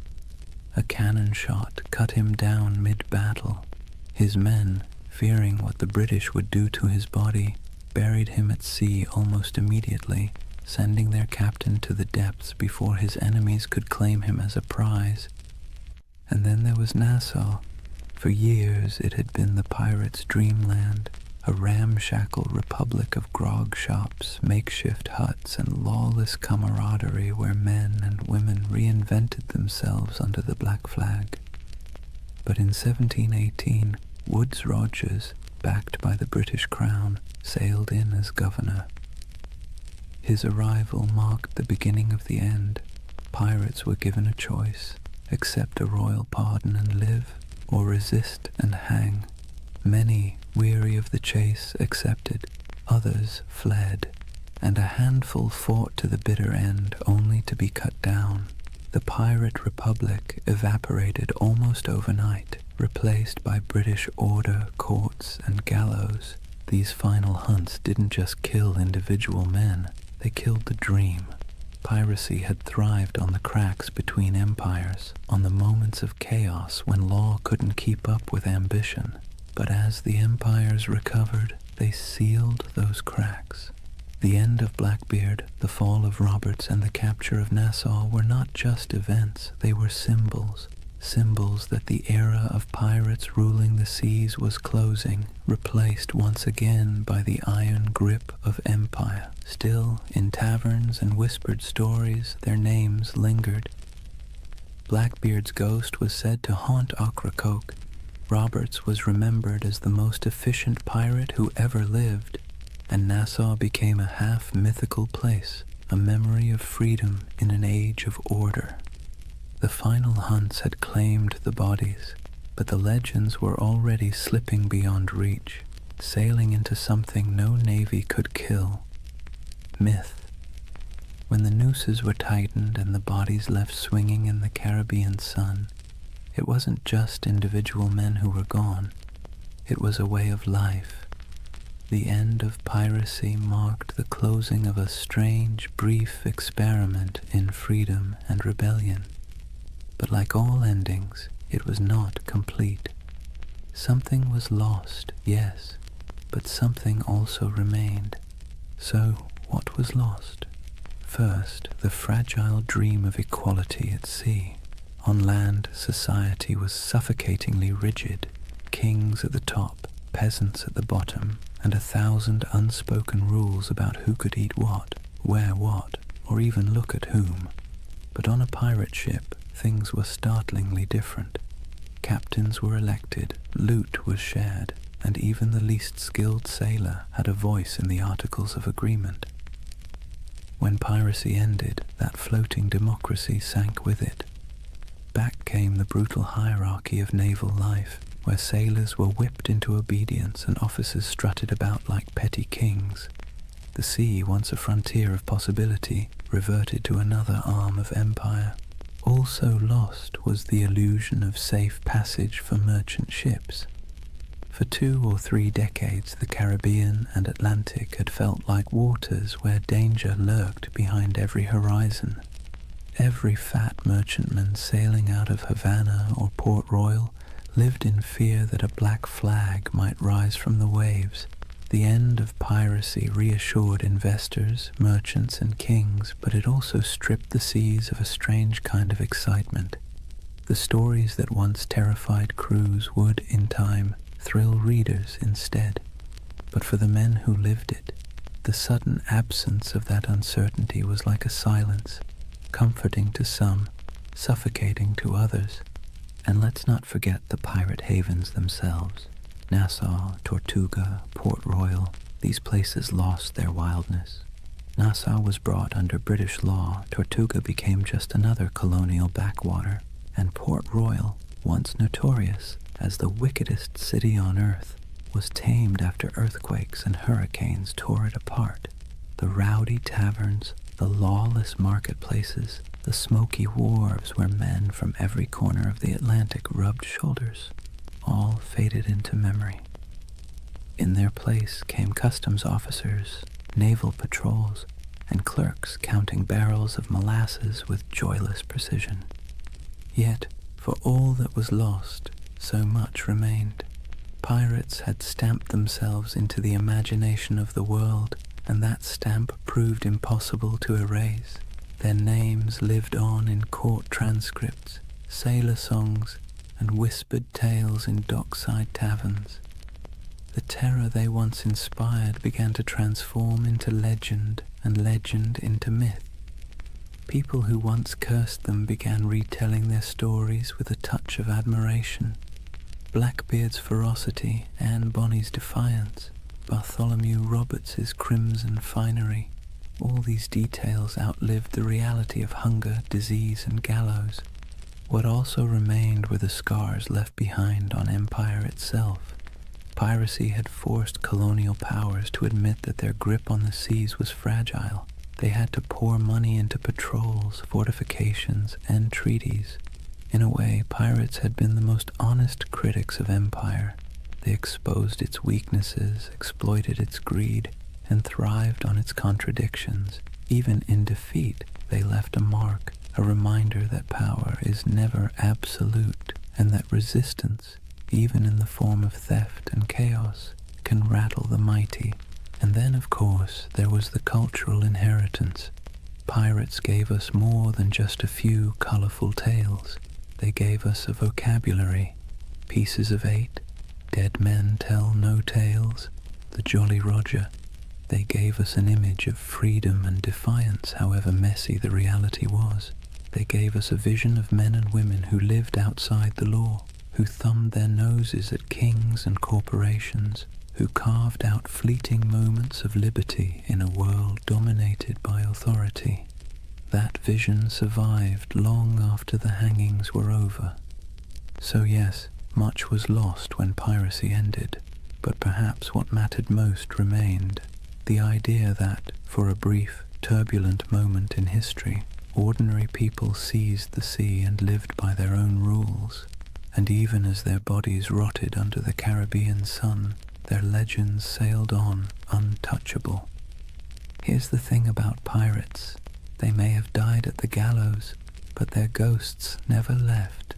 A cannon shot cut him down mid-battle. His men, fearing what the British would do to his body, buried him at sea almost immediately, sending their captain to the depths before his enemies could claim him as a prize. And then there was Nassau. For years it had been the pirates' dreamland, a ramshackle republic of grog shops, makeshift huts, and lawless camaraderie where men and women reinvented themselves under the black flag. But in 1718, Woodes Rogers, backed by the British Crown, sailed in as governor. His arrival marked the beginning of the end. Pirates were given a choice: accept a royal pardon and live, or resist and hang. Many, weary of the chase, accepted, others fled, and a handful fought to the bitter end, only to be cut down. The pirate republic evaporated almost overnight, replaced by British order, courts, and gallows. These final hunts didn't just kill individual men, they killed the dream. Piracy had thrived on the cracks between empires, on the moments of chaos when law couldn't keep up with ambition. But as the empires recovered, they sealed those cracks. The end of Blackbeard, the fall of Roberts, and the capture of Nassau were not just events, they were symbols. Symbols that the era of pirates ruling the seas was closing, replaced once again by the iron grip of empire. Still, in taverns and whispered stories, their names lingered. Blackbeard's ghost was said to haunt Ocracoke. Roberts was remembered as the most efficient pirate who ever lived, and Nassau became a half-mythical place, a memory of freedom in an age of order. The final hunts had claimed the bodies, but the legends were already slipping beyond reach, sailing into something no navy could kill: myth. When the nooses were tightened and the bodies left swinging in the Caribbean sun, it wasn't just individual men who were gone, it was a way of life. The end of piracy marked the closing of a strange, brief experiment in freedom and rebellion. But like all endings, it was not complete. Something was lost, yes, but something also remained. So, what was lost? First, the fragile dream of equality at sea. On land, society was suffocatingly rigid. Kings at the top, peasants at the bottom, and 1,000 unspoken rules about who could eat what, wear what, or even look at whom. But on a pirate ship, things were startlingly different. Captains were elected, loot was shared, and even the least skilled sailor had a voice in the Articles of Agreement. When piracy ended, that floating democracy sank with it. Back came the brutal hierarchy of naval life, where sailors were whipped into obedience and officers strutted about like petty kings. The sea, once a frontier of possibility, reverted to another arm of empire. Also lost was the illusion of safe passage for merchant ships. For 2 or 3 decades, the Caribbean and Atlantic had felt like waters where danger lurked behind every horizon. Every fat merchantman sailing out of Havana or Port Royal lived in fear that a black flag might rise from the waves. The end of piracy reassured investors, merchants, and kings, but it also stripped the seas of a strange kind of excitement. The stories that once terrified crews would, in time, thrill readers instead. But for the men who lived it, the sudden absence of that uncertainty was like a silence, comforting to some, suffocating to others. And let's not forget the pirate havens themselves. Nassau, Tortuga, Port Royal, these places lost their wildness. Nassau was brought under British law, Tortuga became just another colonial backwater, and Port Royal, once notorious as the wickedest city on earth, was tamed after earthquakes and hurricanes tore it apart. The rowdy taverns, the lawless marketplaces, the smoky wharves where men from every corner of the Atlantic rubbed shoulders, all faded into memory. In their place came customs officers, naval patrols, and clerks counting barrels of molasses with joyless precision. Yet, for all that was lost, so much remained. Pirates had stamped themselves into the imagination of the world, and that stamp proved impossible to erase. Their names lived on in court transcripts, sailor songs, and whispered tales in dockside taverns. the terror they once inspired began to transform into legend and legend into myth. People who once cursed them began retelling their stories with a touch of admiration. Blackbeard's ferocity, Anne Bonny's defiance, Bartholomew Roberts's crimson finery, all these details outlived the reality of hunger, disease, and gallows. What also remained were the scars left behind on empire itself. Piracy had forced colonial powers to admit that their grip on the seas was fragile. They had to pour money into patrols, fortifications, and treaties. In a way, pirates had been the most honest critics of empire. They exposed its weaknesses, exploited its greed, and thrived on its contradictions. Even in defeat, they left a mark, a reminder that power is never absolute, and that resistance, even in the form of theft and chaos, can rattle the mighty. And then, of course, there was the cultural inheritance. Pirates gave us more than just a few colorful tales. They gave us a vocabulary, pieces of eight, dead men tell no tales, the Jolly Roger. They gave us an image of freedom and defiance, however messy the reality was. They gave us a vision of men and women who lived outside the law, who thumbed their noses at kings and corporations, who carved out fleeting moments of liberty in a world dominated by authority. That vision survived long after the hangings were over. So yes, much was lost when piracy ended, but perhaps what mattered most remained. The idea that, for a brief, turbulent moment in history, ordinary people seized the sea and lived by their own rules, and even as their bodies rotted under the Caribbean sun, their legends sailed on untouchable. Here's the thing about pirates. They may have died at the gallows, but their ghosts never left.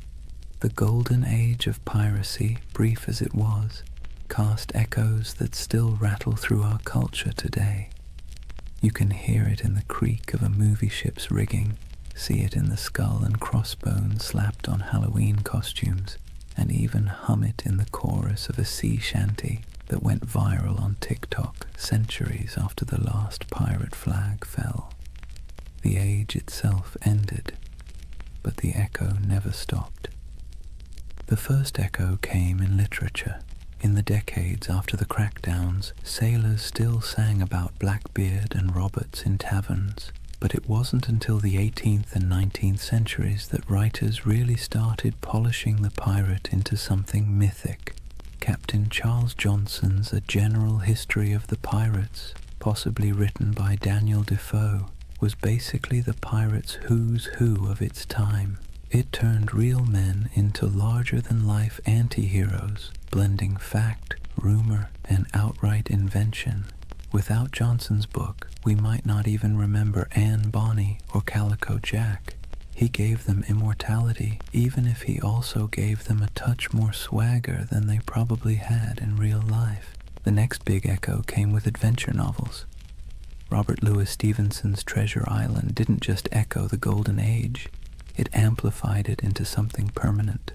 The Golden Age of Piracy, brief as it was, cast echoes that still rattle through our culture today. You can hear it in the creak of a movie ship's rigging, see it in the skull and crossbones slapped on Halloween costumes, and even hum it in the chorus of a sea shanty that went viral on TikTok centuries after the last pirate flag fell. The age itself ended, but the echo never stopped. The first echo came in literature. In the decades after the crackdowns, sailors still sang about Blackbeard and Roberts in taverns, but it wasn't until the 18th and 19th centuries that writers really started polishing the pirate into something mythic. Captain Charles Johnson's A General History of the Pirates, possibly written by Daniel Defoe, was basically the pirate's who's who of its time. It turned real men into larger-than-life anti-heroes, blending fact, rumor, and outright invention. Without Johnson's book, we might not even remember Anne Bonny or Calico Jack. He gave them immortality, even if he also gave them a touch more swagger than they probably had in real life. The next big echo came with adventure novels. Robert Louis Stevenson's Treasure Island didn't just echo the Golden Age, it amplified it into something permanent.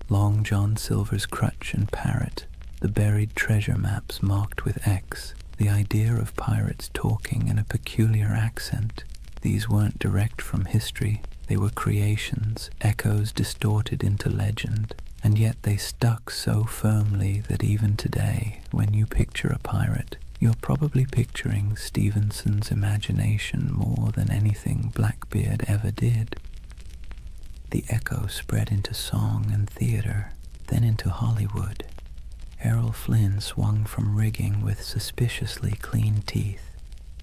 Long John Silver's Crutch and Parrot, the buried treasure maps marked with X, the idea of pirates talking in a peculiar accent. These weren't direct from history, they were creations, echoes distorted into legend, and yet they stuck so firmly that even today, when you picture a pirate, you're probably picturing Stevenson's imagination more than anything Blackbeard ever did. The echo spread into song and theater, then into Hollywood. Errol Flynn swung from rigging with suspiciously clean teeth.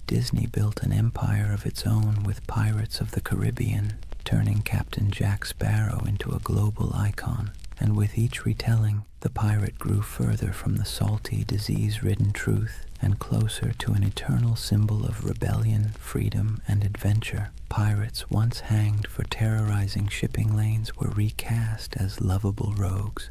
Disney built an empire of its own with Pirates of the Caribbean, turning Captain Jack Sparrow into a global icon. And with each retelling, the pirate grew further from the salty, disease-ridden truth and closer to an eternal symbol of rebellion, freedom, and adventure. Pirates once hanged for terrorizing shipping lanes were recast as lovable rogues.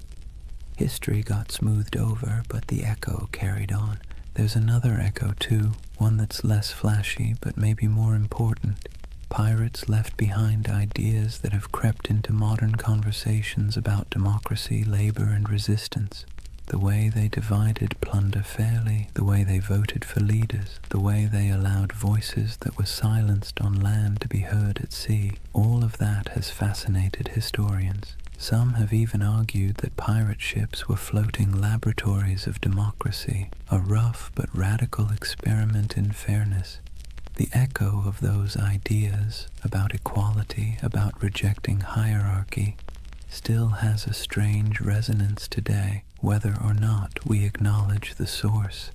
History got smoothed over, but the echo carried on. There's another echo too, one that's less flashy but maybe more important. Pirates left behind ideas that have crept into modern conversations about democracy, labor, and resistance. the way they divided plunder fairly, the way they voted for leaders, the way they allowed voices that were silenced on land to be heard at sea, all of that has fascinated historians. Some have even argued that pirate ships were floating laboratories of democracy, a rough but radical experiment in fairness. The echo of those ideas about equality, about rejecting hierarchy, still has a strange resonance today, whether or not we acknowledge the source.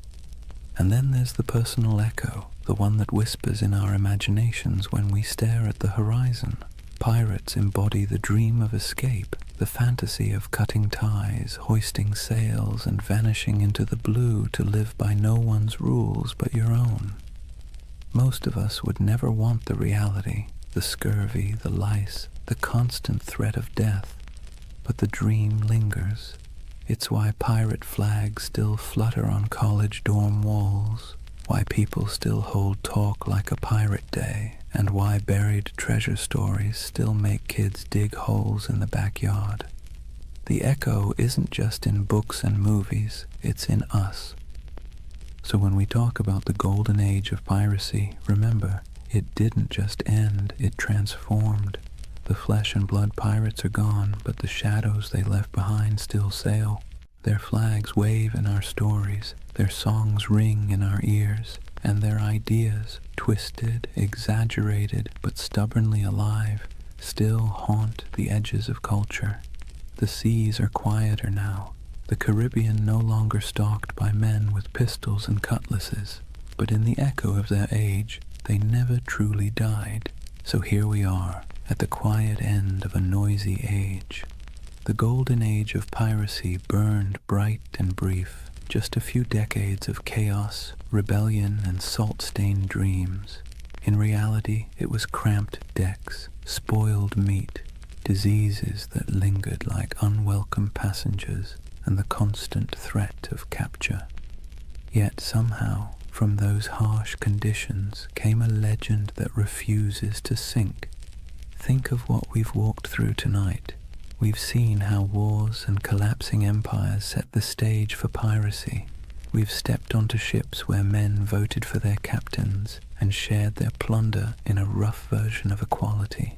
And then there's the personal echo, the one that whispers in our imaginations when we stare at the horizon. Pirates embody the dream of escape, the fantasy of cutting ties, hoisting sails, and vanishing into the blue to live by no one's rules but your own. Most of us would never want the reality, the scurvy, the lice, the constant threat of death, but the dream lingers. It's why pirate flags still flutter on college dorm walls, why people still hold talk like a pirate day, and why buried treasure stories still make kids dig holes in the backyard. The echo isn't just in books and movies, it's in us. So when we talk about the Golden Age of Piracy, remember, it didn't just end, it transformed. The flesh and blood pirates are gone, but the shadows they left behind still sail. Their flags wave in our stories, their songs ring in our ears, and their ideas, twisted, exaggerated, but stubbornly alive, still haunt the edges of culture. The seas are quieter now, the Caribbean no longer stalked by men with pistols and cutlasses, but in the echo of their age, they never truly died. So here we are, at the quiet end of a noisy age. The Golden Age of Piracy burned bright and brief, just a few decades of chaos, rebellion, and salt-stained dreams. In reality, it was cramped decks, spoiled meat, diseases that lingered like unwelcome passengers, and the constant threat of capture. Yet somehow, from those harsh conditions came a legend that refuses to sink. Think of what we've walked through tonight. We've seen how wars and collapsing empires set the stage for piracy. We've stepped onto ships where men voted for their captains and shared their plunder in a rough version of equality.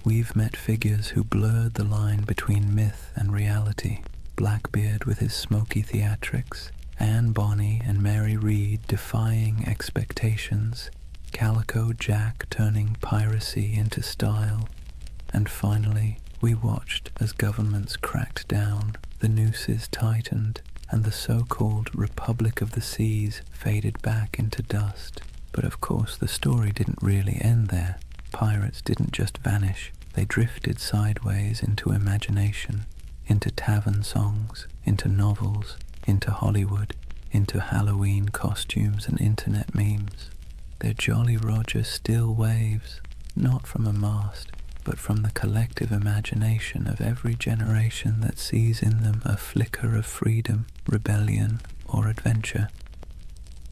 We've met figures who blurred the line between myth and reality. Blackbeard with his smoky theatrics, Anne Bonny and Mary Read defying expectations, Calico Jack turning piracy into style, and finally we watched as governments cracked down, the nooses tightened, and the so-called Republic of the Seas faded back into dust. But of course the story didn't really end there. Pirates didn't just vanish, they drifted sideways into imagination, into tavern songs, into novels, into Hollywood, into Halloween costumes and internet memes. Their Jolly Roger still waves, not from a mast, but from the collective imagination of every generation that sees in them a flicker of freedom, rebellion, or adventure.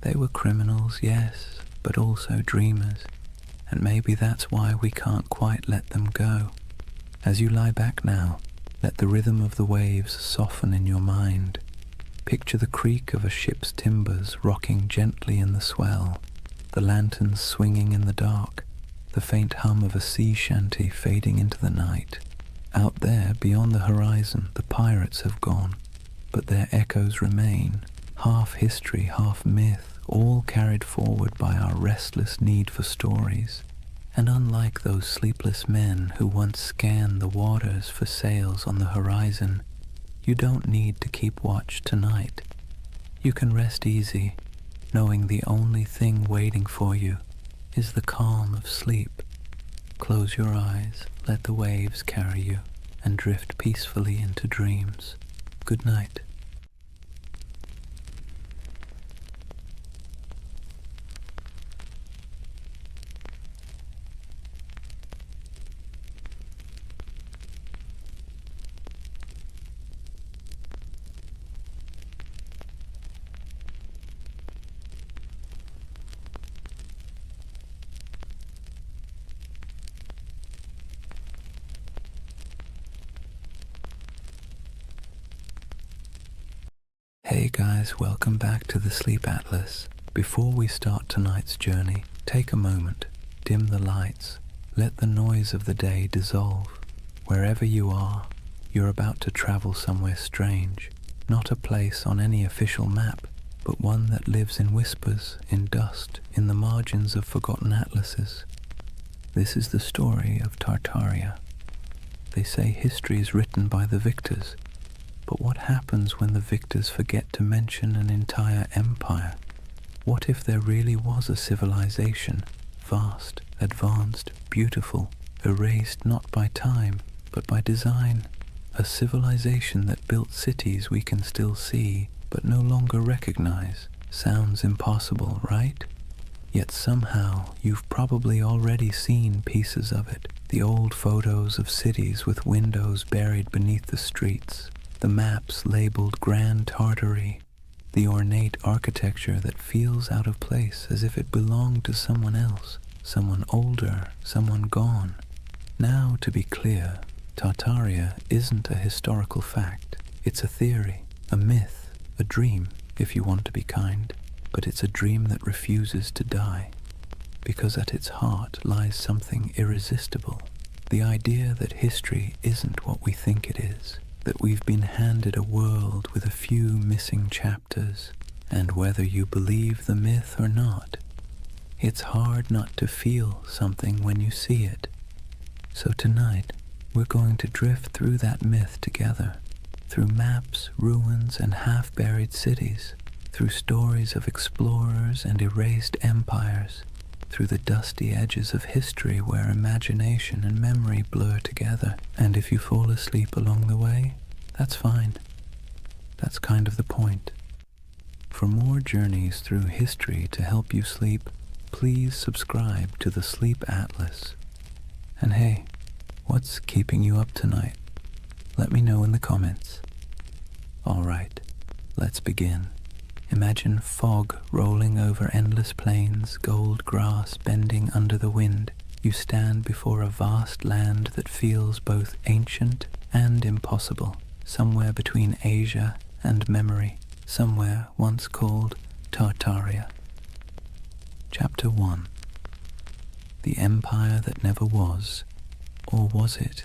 They were criminals, yes, but also dreamers, and maybe that's why we can't quite let them go. As you lie back now, let the rhythm of the waves soften in your mind. Picture the creak of a ship's timbers rocking gently in the swell, the lanterns swinging in the dark, the faint hum of a sea shanty fading into the night. Out there, beyond the horizon, the pirates have gone, but their echoes remain, half history, half myth, all carried forward by our restless need for stories. And unlike those sleepless men who once scanned the waters for sails on the horizon, you don't need to keep watch tonight. You can rest easy, knowing the only thing waiting for you is the calm of sleep. Close your eyes, let the waves carry you, and drift peacefully into dreams. Good night. Hey guys, welcome back to the Sleep Atlas. Before we start tonight's journey, take a moment, dim the lights, let the noise of the day dissolve. Wherever you are, you're about to travel somewhere strange, not a place on any official map, but one that lives in whispers, in dust, in the margins of forgotten atlases. This is the story of Tartaria. They say history is written by the victors, but what happens when the victors forget to mention an entire empire? What if there really was a civilization, vast, advanced, beautiful, erased not by time, but by design? A civilization that built cities we can still see, but no longer recognize. Sounds impossible, right? Yet somehow you've probably already seen pieces of it. The old photos of cities with windows buried beneath the streets, the maps labeled Grand Tartary, the ornate architecture that feels out of place as if it belonged to someone else, someone older, someone gone. Now, to be clear, Tartaria isn't a historical fact. It's a theory, a myth, a dream, if you want to be kind. But it's a dream that refuses to die, because at its heart lies something irresistible. The idea that history isn't what we think it is, that we've been handed a world with a few missing chapters, and whether you believe the myth or not, it's hard not to feel something when you see it. So tonight, we're going to drift through that myth together, through maps, ruins, and half-buried cities, through stories of explorers and erased empires, through the dusty edges of history where imagination and memory blur together. And if you fall asleep along the way, that's fine. That's kind of the point. For more journeys through history to help you sleep, please subscribe to the Sleep Atlas. And hey, what's keeping you up tonight? Let me know in the comments. Alright, let's begin. Imagine fog rolling over endless plains, gold grass bending under the wind. You stand before a vast land that feels both ancient and impossible, somewhere between Asia and memory, somewhere once called Tartaria. Chapter 1. The Empire That Never Was, or was it?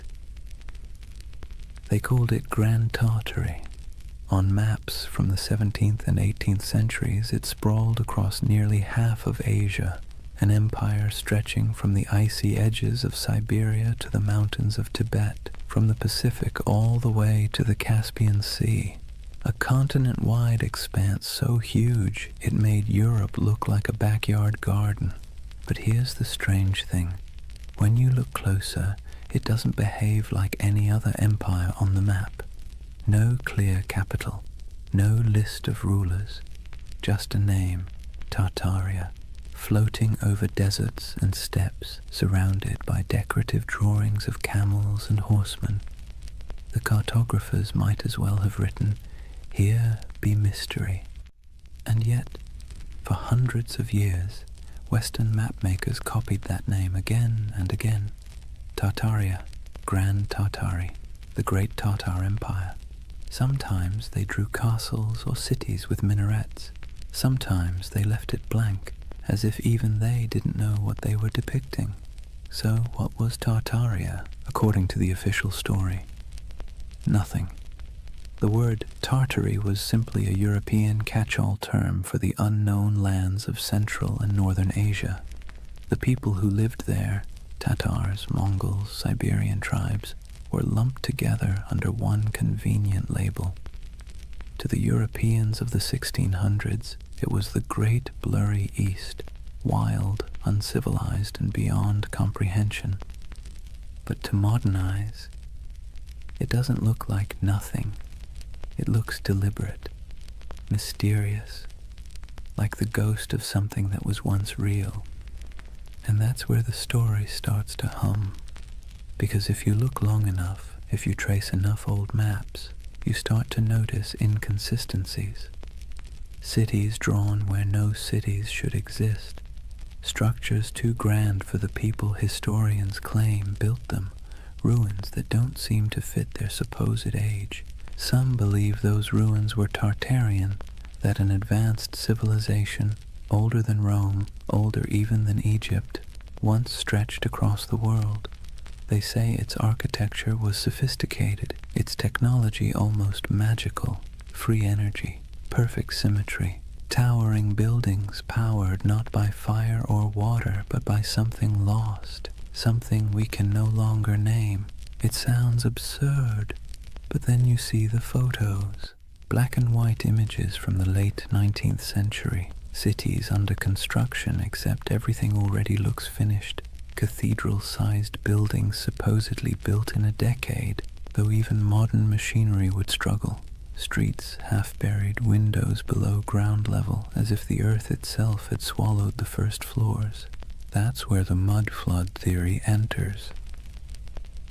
They called it Grand Tartary. On maps from the 17th and 18th centuries, it sprawled across nearly half of Asia, an empire stretching from the icy edges of Siberia to the mountains of Tibet, from the Pacific all the way to the Caspian Sea. A continent-wide expanse so huge it made Europe look like a backyard garden. But here's the strange thing. When you look closer, it doesn't behave like any other empire on the map. No clear capital, no list of rulers, just a name, Tartaria, floating over deserts and steppes, surrounded by decorative drawings of camels and horsemen. The cartographers might as well have written, "Here be mystery." And yet, for hundreds of years, Western mapmakers copied that name again and again. Tartaria, Grand Tartary, the Great Tartar Empire. Sometimes they drew castles or cities with minarets. Sometimes they left it blank, as if even they didn't know what they were depicting. So what was Tartaria, according to the official story? Nothing. The word Tartary was simply a European catch-all term for the unknown lands of Central and Northern Asia. The people who lived there, Tatars, Mongols, Siberian tribes, were lumped together under one convenient label. To the Europeans of the 1600s, it was the great blurry East, wild, uncivilized, and beyond comprehension. But to modern eyes, it doesn't look like nothing. It looks deliberate, mysterious, like the ghost of something that was once real. And that's where the story starts to hum. Because if you look long enough, if you trace enough old maps, you start to notice inconsistencies. Cities drawn where no cities should exist. Structures too grand for the people historians claim built them. Ruins that don't seem to fit their supposed age. Some believe those ruins were Tartarian, that an advanced civilization, older than Rome, older even than Egypt, once stretched across the world. They say its architecture was sophisticated, its technology almost magical, free energy, perfect symmetry, towering buildings powered not by fire or water but by something lost, something we can no longer name. It sounds absurd, but then you see the photos, black and white images from the late 19th century, cities under construction except everything already looks finished, cathedral-sized buildings supposedly built in a decade, though even modern machinery would struggle, streets half-buried, windows below ground level, as if the earth itself had swallowed the first floors. That's where the mud flood theory enters.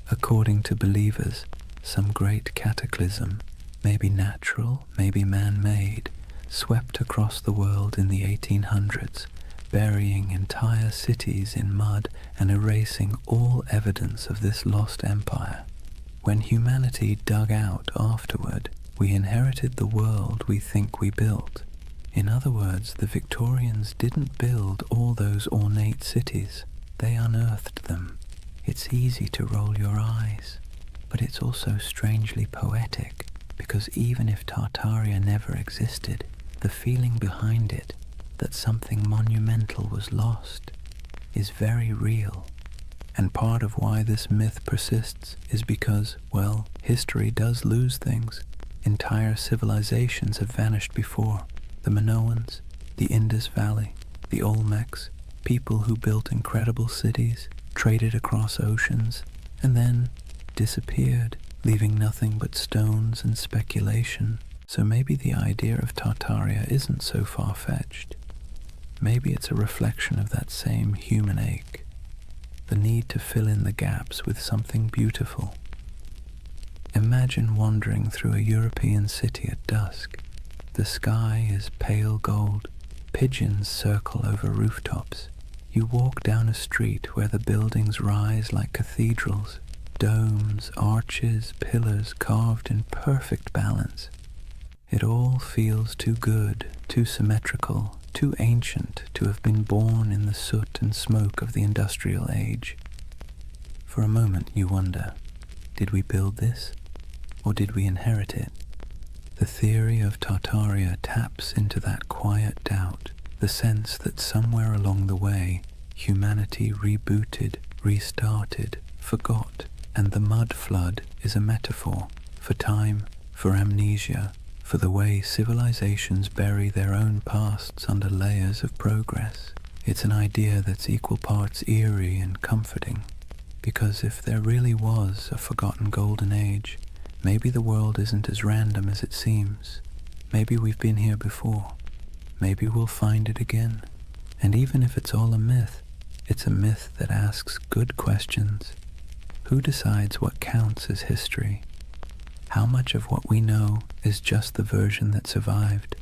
According to believers, some great cataclysm, maybe natural, maybe man-made, swept across the world in the 1800s, burying entire cities in mud and erasing all evidence of this lost empire. When humanity dug out afterward, we inherited the world we think we built. In other words, the Victorians didn't build all those ornate cities, they unearthed them. It's easy to roll your eyes, but it's also strangely poetic, because even if Tartaria never existed, the feeling behind it, that something monumental was lost, is very real. And part of why this myth persists is because, well, history does lose things. Entire civilizations have vanished before. The Minoans, the Indus Valley, the Olmecs, people who built incredible cities, traded across oceans, and then disappeared, leaving nothing but stones and speculation. So maybe the idea of Tartaria isn't so far-fetched. Maybe it's a reflection of that same human ache, the need to fill in the gaps with something beautiful. Imagine wandering through a European city at dusk. The sky is pale gold, pigeons circle over rooftops. You walk down a street where the buildings rise like cathedrals, domes, arches, pillars carved in perfect balance. It all feels too good, too symmetrical, too ancient to have been born in the soot and smoke of the industrial age. For a moment you wonder, did we build this, or did we inherit it? The theory of Tartaria taps into that quiet doubt, the sense that somewhere along the way, humanity rebooted, restarted, forgot, and the mud flood is a metaphor for time, for amnesia, for the way civilizations bury their own pasts under layers of progress. It's an idea that's equal parts eerie and comforting, because if there really was a forgotten golden age, maybe the world isn't as random as it seems. Maybe we've been here before. Maybe we'll find it again. And even if it's all a myth, it's a myth that asks good questions. Who decides what counts as history? How much of what we know is just the version that survived?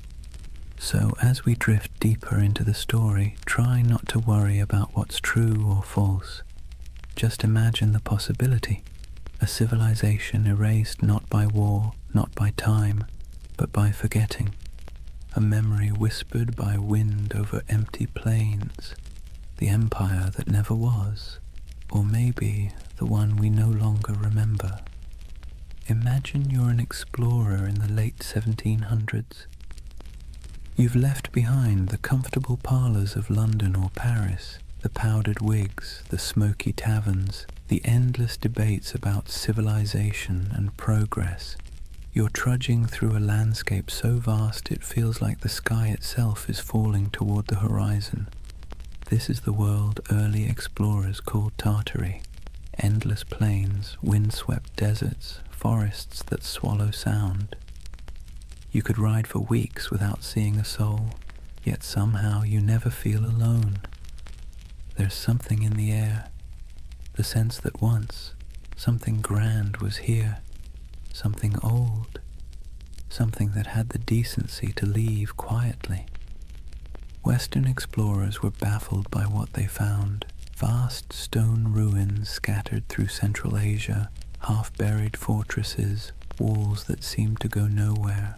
So as we drift deeper into the story, try not to worry about what's true or false. Just imagine the possibility. A civilization erased not by war, not by time, but by forgetting. A memory whispered by wind over empty plains. The empire that never was, or maybe the one we no longer remember. Imagine you're an explorer in the late 1700s. You've left behind the comfortable parlours of London or Paris, the powdered wigs, the smoky taverns, the endless debates about civilization and progress. You're trudging through a landscape so vast it feels like the sky itself is falling toward the horizon. This is the world early explorers called Tartary. Endless plains, windswept deserts, forests that swallow sound. You could ride for weeks without seeing a soul, yet somehow you never feel alone. There's something in the air, the sense that once something grand was here, something old, something that had the decency to leave quietly. Western explorers were baffled by what they found. Vast stone ruins scattered through Central Asia, half-buried fortresses, walls that seemed to go nowhere.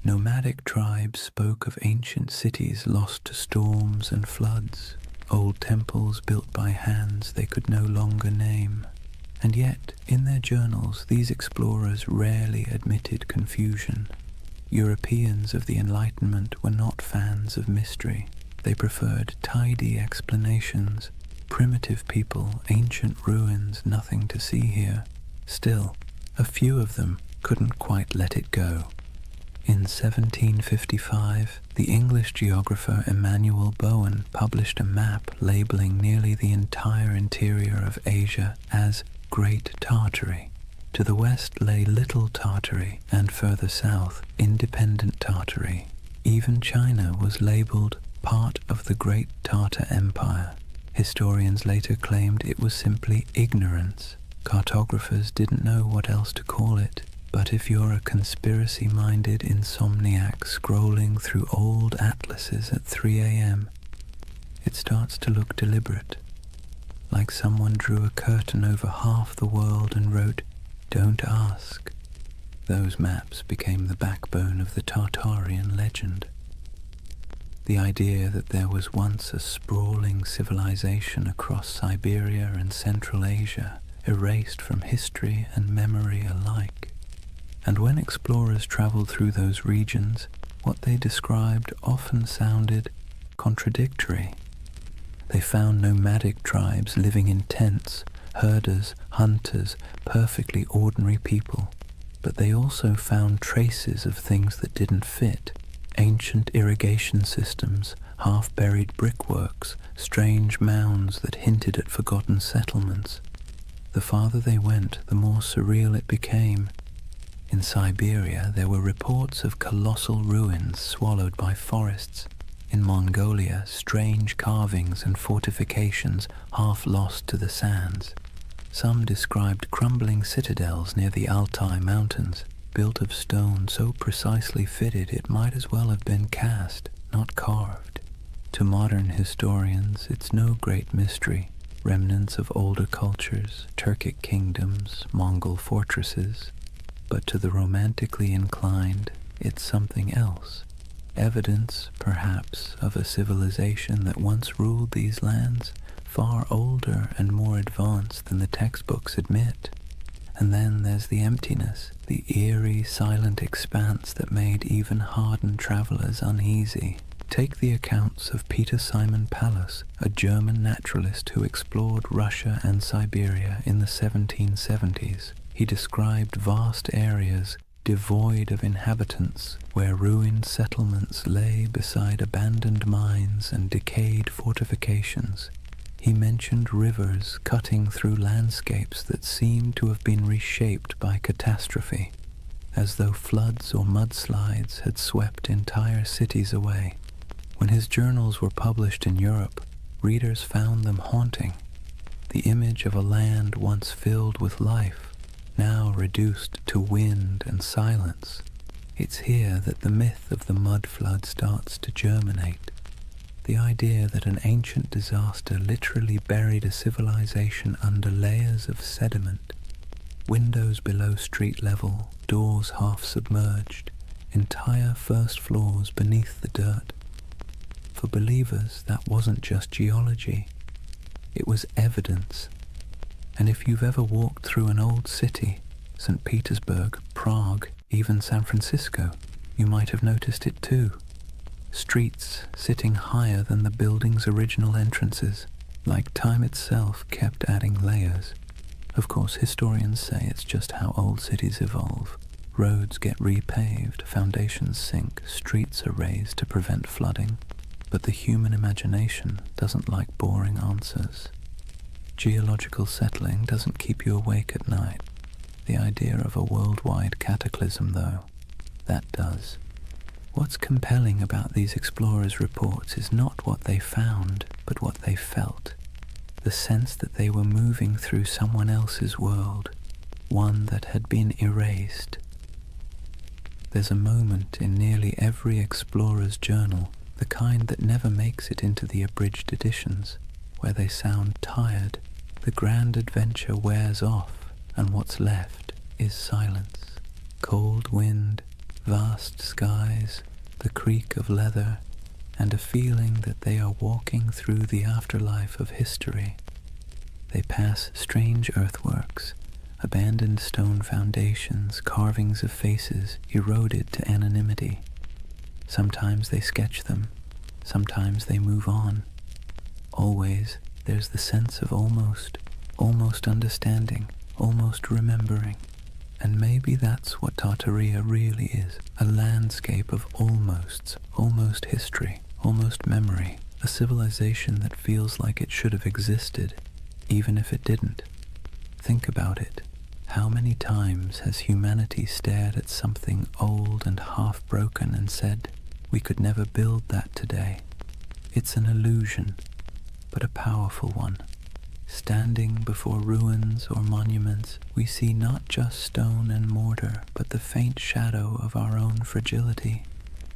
Nomadic tribes spoke of ancient cities lost to storms and floods, old temples built by hands they could no longer name. And yet, in their journals, these explorers rarely admitted confusion. Europeans of the Enlightenment were not fans of mystery. They preferred tidy explanations. Primitive people, ancient ruins, nothing to see here. Still, a few of them couldn't quite let it go. In 1755, the English geographer Emmanuel Bowen published a map labeling nearly the entire interior of Asia as Great Tartary. To the west lay Little Tartary, and further south, Independent Tartary. Even China was labeled part of the Great Tartar Empire. Historians later claimed it was simply ignorance. Cartographers didn't know what else to call it. But if you're a conspiracy-minded insomniac scrolling through old atlases at 3 a.m., it starts to look deliberate, like someone drew a curtain over half the world and wrote, "Don't ask." Those maps became the backbone of the Tartarian legend. The idea that there was once a sprawling civilization across Siberia and Central Asia, erased from history and memory alike. And when explorers traveled through those regions, what they described often sounded contradictory. They found nomadic tribes living in tents, herders, hunters, perfectly ordinary people. But they also found traces of things that didn't fit. Ancient irrigation systems, half-buried brickworks, strange mounds that hinted at forgotten settlements. The farther they went, the more surreal it became. In Siberia, there were reports of colossal ruins swallowed by forests. In Mongolia, strange carvings and fortifications half lost to the sands. Some described crumbling citadels near the Altai Mountains, built of stone so precisely fitted it might as well have been cast, not carved. To modern historians, it's no great mystery. Remnants of older cultures, Turkic kingdoms, Mongol fortresses. But to the romantically inclined, it's something else. Evidence, perhaps, of a civilization that once ruled these lands, far older and more advanced than the textbooks admit. And then there's the emptiness, the eerie, silent expanse that made even hardened travelers uneasy. Take the accounts of Peter Simon Pallas, a German naturalist who explored Russia and Siberia in the 1770s. He described vast areas devoid of inhabitants, where ruined settlements lay beside abandoned mines and decayed fortifications. He mentioned rivers cutting through landscapes that seemed to have been reshaped by catastrophe, as though floods or mudslides had swept entire cities away. When his journals were published in Europe, readers found them haunting. The image of a land once filled with life, now reduced to wind and silence. It's here that the myth of the mud flood starts to germinate. The idea that an ancient disaster literally buried a civilization under layers of sediment, windows below street level, doors half submerged, entire first floors beneath the dirt. For believers, that wasn't just geology, it was evidence. And if you've ever walked through an old city, St. Petersburg, Prague, even San Francisco, you might have noticed it too. Streets sitting higher than the building's original entrances, like time itself kept adding layers. Of course, historians say it's just how old cities evolve. Roads get repaved, foundations sink, streets are raised to prevent flooding. But the human imagination doesn't like boring answers. Geological settling doesn't keep you awake at night. The idea of a worldwide cataclysm, though, that does. What's compelling about these explorers' reports is not what they found, but what they felt. The sense that they were moving through someone else's world, one that had been erased. There's a moment in nearly every explorer's journal, the kind that never makes it into the abridged editions, where they sound tired. The grand adventure wears off, and what's left is silence. Cold wind, vast skies, the creak of leather, and a feeling that they are walking through the afterlife of history. They pass strange earthworks, abandoned stone foundations, carvings of faces eroded to anonymity. Sometimes they sketch them, sometimes they move on. Always there's the sense of almost understanding, almost remembering. And maybe that's what Tartaria really is, a landscape of almosts, almost history, almost memory, a civilization that feels like it should have existed, even if it didn't. Think about it. How many times has humanity stared at something old and half-broken and said, we could never build that today? It's an illusion, but a powerful one. Standing before ruins or monuments, we see not just stone and mortar, but the faint shadow of our own fragility.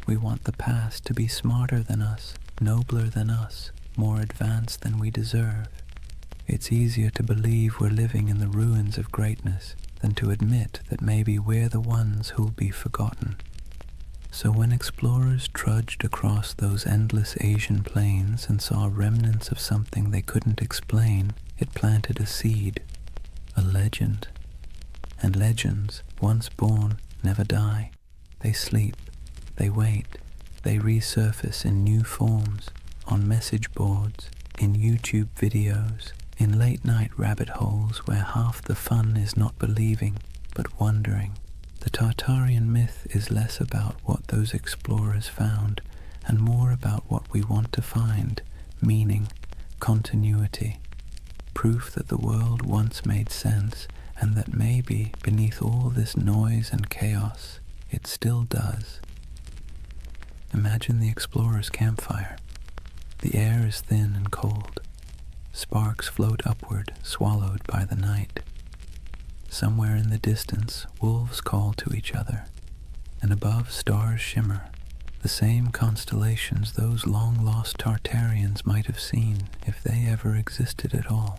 We want the past to be smarter than us, nobler than us, more advanced than we deserve. It's easier to believe we're living in the ruins of greatness than to admit that maybe we're the ones who'll be forgotten. So when explorers trudged across those endless Asian plains and saw remnants of something they couldn't explain, it planted a seed, a legend. And legends, once born, never die. They sleep, they wait, they resurface in new forms, on message boards, in YouTube videos, in late-night rabbit holes where half the fun is not believing, but wondering. The Tartarian myth is less about what those explorers found and more about what we want to find, meaning, continuity, proof that the world once made sense and that maybe beneath all this noise and chaos, it still does. Imagine the explorer's campfire. The air is thin and cold. Sparks float upward, swallowed by the night. Somewhere in the distance, wolves call to each other, and above stars shimmer, the same constellations those long-lost Tartarians might have seen if they ever existed at all.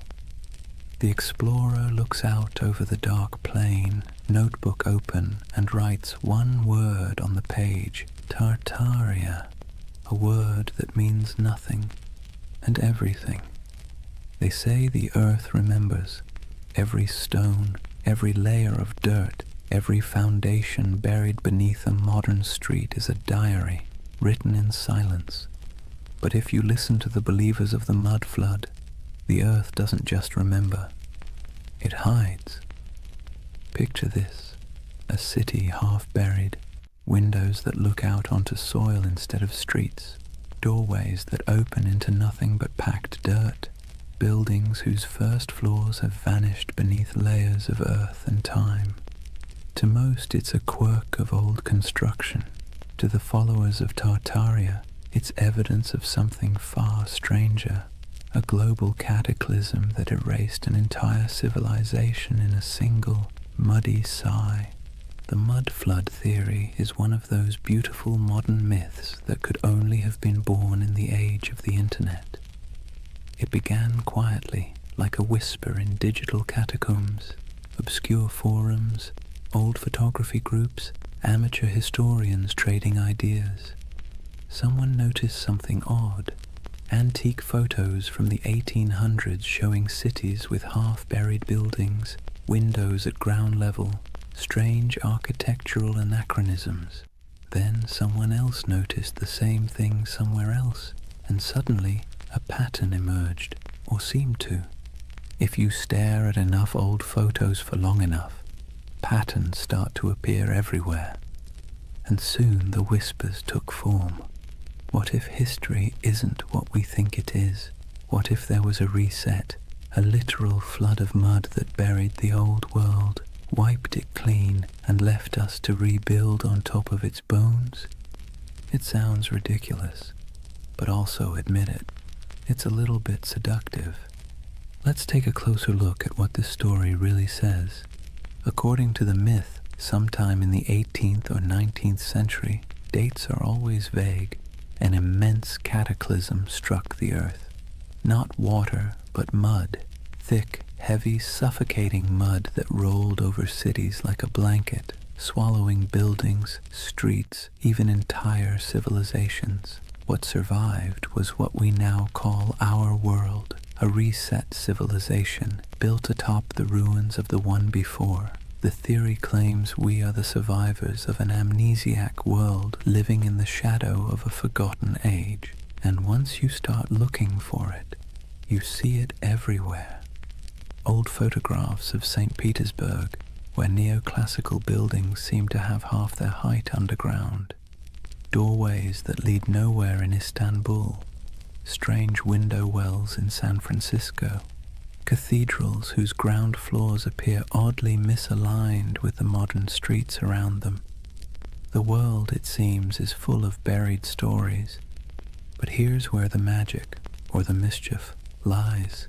The explorer looks out over the dark plain, notebook open, and writes one word on the page, Tartaria, a word that means nothing and everything. They say the earth remembers, every stone, every layer of dirt, every foundation buried beneath a modern street is a diary, written in silence. But if you listen to the believers of the mud flood, the earth doesn't just remember, it hides. Picture this, a city half buried, windows that look out onto soil instead of streets, doorways that open into nothing but packed dirt, buildings whose first floors have vanished beneath layers of earth and time. To most, it's a quirk of old construction. To the followers of Tartaria, it's evidence of something far stranger, a global cataclysm that erased an entire civilization in a single, muddy sigh. The mud flood theory is one of those beautiful modern myths that could only have been born in the age of the internet. It began quietly, like a whisper in digital catacombs, obscure forums, old photography groups, amateur historians trading ideas. Someone noticed something odd, antique photos from the 1800s showing cities with half-buried buildings, windows at ground level, strange architectural anachronisms. Then someone else noticed the same thing somewhere else, and suddenly a pattern emerged, or seemed to. If you stare at enough old photos for long enough, patterns start to appear everywhere, and soon the whispers took form. What if history isn't what we think it is? What if there was a reset, a literal flood of mud that buried the old world, wiped it clean, and left us to rebuild on top of its bones? It sounds ridiculous, but also admit it. It's a little bit seductive. Let's take a closer look at what this story really says. According to the myth, sometime in the 18th or 19th century, dates are always vague, an immense cataclysm struck the earth. Not water, but mud, thick, heavy, suffocating mud that rolled over cities like a blanket, swallowing buildings, streets, even entire civilizations. What survived was what we now call our world, a reset civilization built atop the ruins of the one before. The theory claims we are the survivors of an amnesiac world living in the shadow of a forgotten age. And once you start looking for it, you see it everywhere. Old photographs of St. Petersburg, where neoclassical buildings seem to have half their height underground. Doorways that lead nowhere in Istanbul. Strange window wells in San Francisco. Cathedrals whose ground floors appear oddly misaligned with the modern streets around them. The world, it seems, is full of buried stories. But here's where the magic, or the mischief, lies.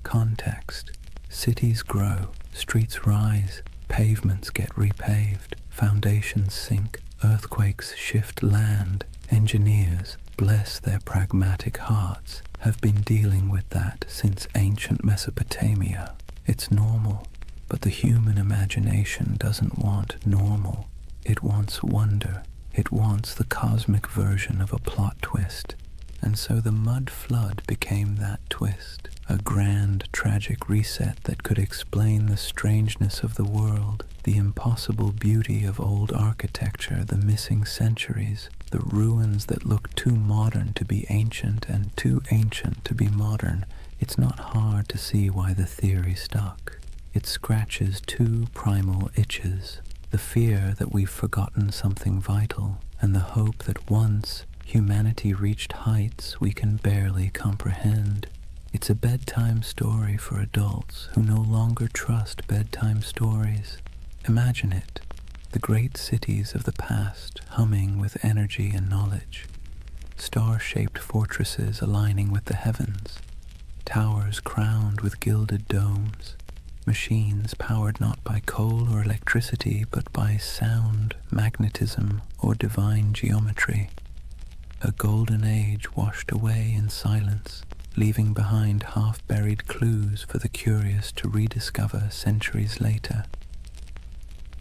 Context. Cities grow, streets rise, pavements get repaved, foundations sink, earthquakes shift land. Engineers, bless their pragmatic hearts, have been dealing with that since ancient Mesopotamia. It's normal, but the human imagination doesn't want normal. It wants wonder. It wants the cosmic version of a plot twist. And so the mud flood became that twist, a grand, tragic reset that could explain the strangeness of the world, the impossible beauty of old architecture, the missing centuries, the ruins that look too modern to be ancient and too ancient to be modern. It's not hard to see why the theory stuck. It scratches two primal itches, the fear that we've forgotten something vital, and the hope that once humanity reached heights we can barely comprehend. It's a bedtime story for adults who no longer trust bedtime stories. Imagine it, the great cities of the past humming with energy and knowledge, star-shaped fortresses aligning with the heavens, towers crowned with gilded domes, machines powered not by coal or electricity but by sound, magnetism, or divine geometry. A golden age washed away in silence, leaving behind half-buried clues for the curious to rediscover centuries later.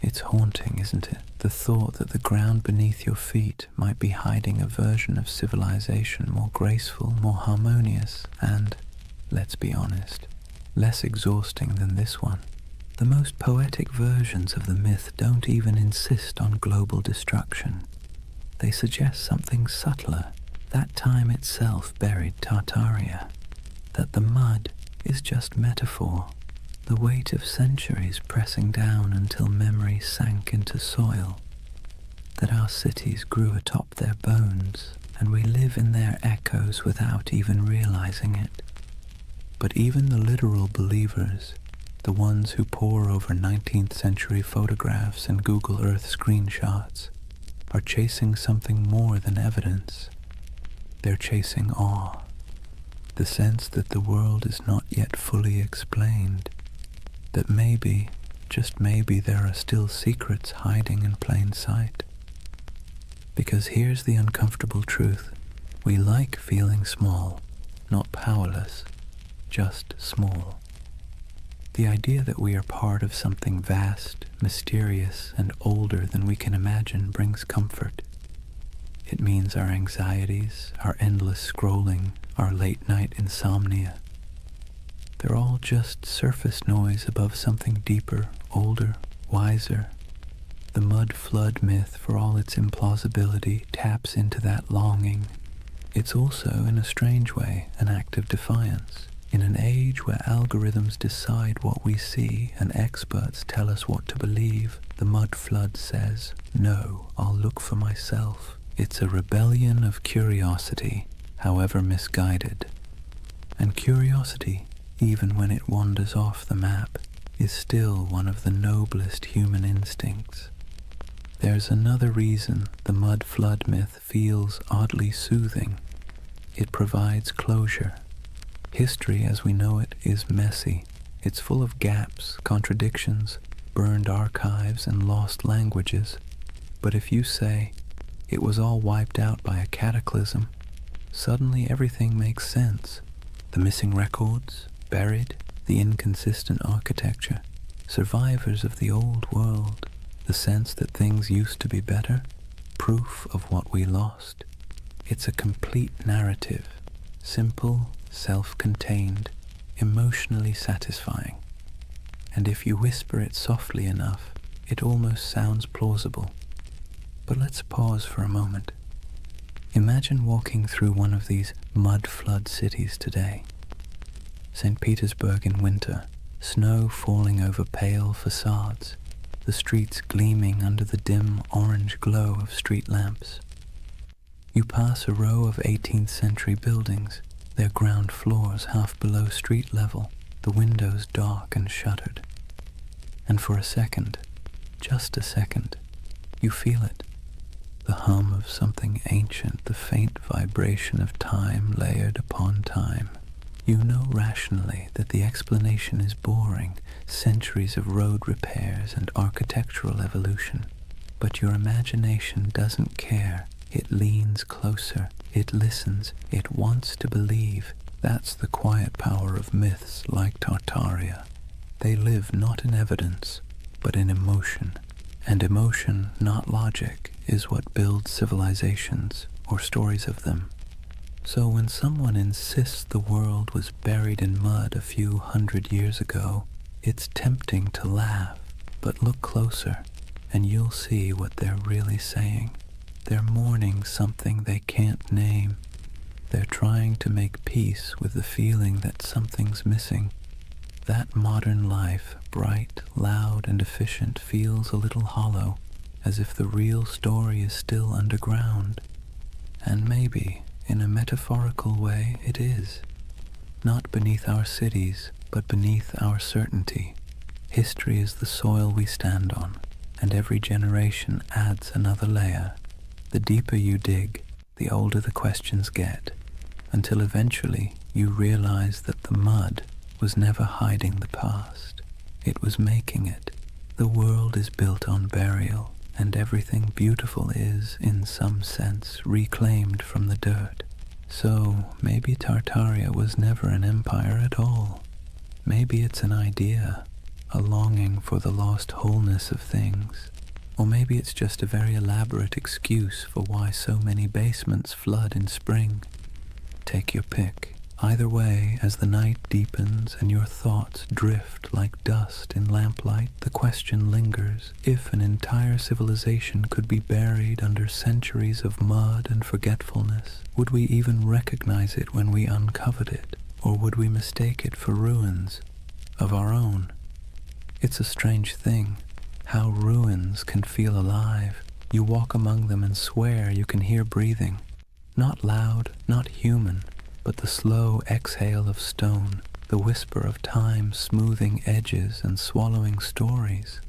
It's haunting, isn't it? The thought that the ground beneath your feet might be hiding a version of civilization more graceful, more harmonious, and, let's be honest, less exhausting than this one. The most poetic versions of the myth don't even insist on global destruction. They suggest something subtler. That time itself buried Tartaria. That the mud is just metaphor. The weight of centuries pressing down until memory sank into soil. That our cities grew atop their bones, and we live in their echoes without even realizing it. But even the literal believers, the ones who pore over 19th century photographs and Google Earth screenshots, are chasing something more than evidence. They're chasing awe, the sense that the world is not yet fully explained, that maybe, just maybe, there are still secrets hiding in plain sight. Because here's the uncomfortable truth. We like feeling small, not powerless, just small. The idea that we are part of something vast, mysterious, and older than we can imagine brings comfort. It means our anxieties, our endless scrolling, our late-night insomnia, they're all just surface noise above something deeper, older, wiser. The mud flood myth, for all its implausibility, taps into that longing. It's also, in a strange way, an act of defiance. In an age where algorithms decide what we see and experts tell us what to believe, the mud flood says, "No, I'll look for myself." It's a rebellion of curiosity, however misguided. And curiosity, even when it wanders off the map, is still one of the noblest human instincts. There's another reason the mud flood myth feels oddly soothing. It provides closure. History as we know it is messy. It's full of gaps, contradictions, burned archives, and lost languages. But if you say, it was all wiped out by a cataclysm, suddenly everything makes sense. The missing records, buried, the inconsistent architecture, survivors of the old world, the sense that things used to be better, proof of what we lost. It's a complete narrative, simple, self-contained, emotionally satisfying. And if you whisper it softly enough, it almost sounds plausible. But let's pause for a moment. Imagine walking through one of these mud-flood cities today. St. Petersburg in winter, snow falling over pale facades, the streets gleaming under the dim orange glow of street lamps. You pass a row of 18th century buildings, their ground floors half below street level, the windows dark and shuttered. And for a second, just a second, you feel it. The hum of something ancient, the faint vibration of time layered upon time. You know rationally that the explanation is boring, centuries of road repairs and architectural evolution. But your imagination doesn't care. It leans closer, it listens, it wants to believe. That's the quiet power of myths like Tartaria. They live not in evidence, but in emotion. And emotion, not logic, is what builds civilizations, or stories of them. So when someone insists the world was buried in mud a few hundred years ago, it's tempting to laugh, but look closer, and you'll see what they're really saying. They're mourning something they can't name. They're trying to make peace with the feeling that something's missing. That modern life, bright, loud, and efficient, feels a little hollow, as if the real story is still underground. And maybe, in a metaphorical way, it is. Not beneath our cities, but beneath our certainty. History is the soil we stand on, and every generation adds another layer. The deeper you dig, the older the questions get, until eventually you realize that the mud was never hiding the past. It was making it. The world is built on burial, and everything beautiful is, in some sense, reclaimed from the dirt. So maybe Tartaria was never an empire at all. Maybe it's an idea, a longing for the lost wholeness of things. Or maybe it's just a very elaborate excuse for why so many basements flood in spring. Take your pick. Either way, as the night deepens and your thoughts drift like dust in lamplight, the question lingers: if an entire civilization could be buried under centuries of mud and forgetfulness, would we even recognize it when we uncovered it, or would we mistake it for ruins of our own? It's a strange thing, how ruins can feel alive. You walk among them and swear you can hear breathing. Not loud, not human, but the slow exhale of stone, the whisper of time smoothing edges and swallowing stories.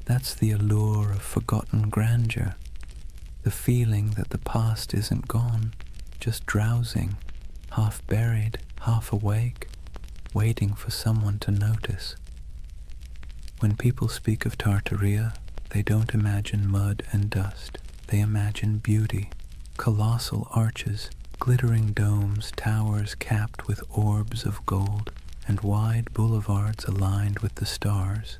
That's the allure of forgotten grandeur, the feeling that the past isn't gone, just drowsing, half buried, half awake, waiting for someone to notice. When people speak of Tartaria, they don't imagine mud and dust. They imagine beauty, colossal arches, glittering domes, towers capped with orbs of gold, and wide boulevards aligned with the stars.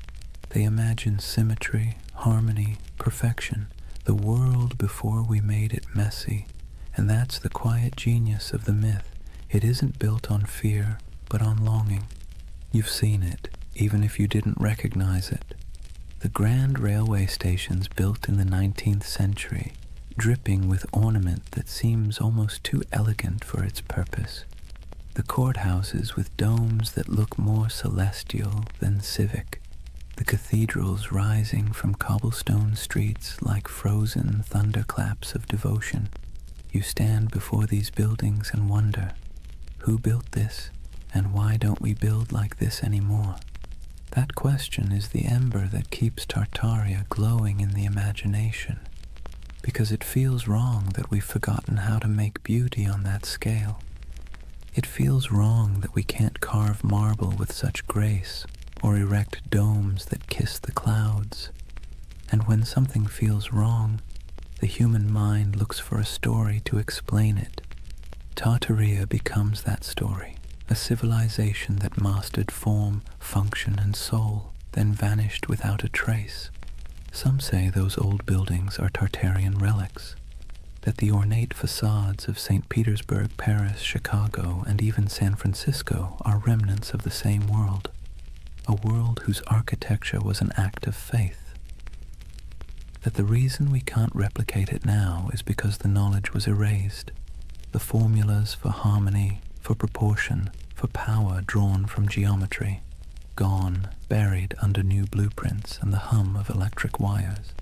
They imagine symmetry, harmony, perfection, the world before we made it messy. And that's the quiet genius of the myth. It isn't built on fear, but on longing. You've seen it, even if you didn't recognize it. The grand railway stations built in the 19th century, dripping with ornament that seems almost too elegant for its purpose. The courthouses with domes that look more celestial than civic. The cathedrals rising from cobblestone streets like frozen thunderclaps of devotion. You stand before these buildings and wonder, who built this, and why don't we build like this anymore? That question is the ember that keeps Tartaria glowing in the imagination, because it feels wrong that we've forgotten how to make beauty on that scale. It feels wrong that we can't carve marble with such grace, or erect domes that kiss the clouds. And when something feels wrong, the human mind looks for a story to explain it. Tartaria becomes that story, a civilization that mastered form, function, and soul, then vanished without a trace. Some say those old buildings are Tartarian relics, that the ornate facades of St. Petersburg, Paris, Chicago, and even San Francisco are remnants of the same world, a world whose architecture was an act of faith. That the reason we can't replicate it now is because the knowledge was erased, the formulas for harmony, for proportion, for power drawn from geometry, gone, buried under new blueprints and the hum of electric wires.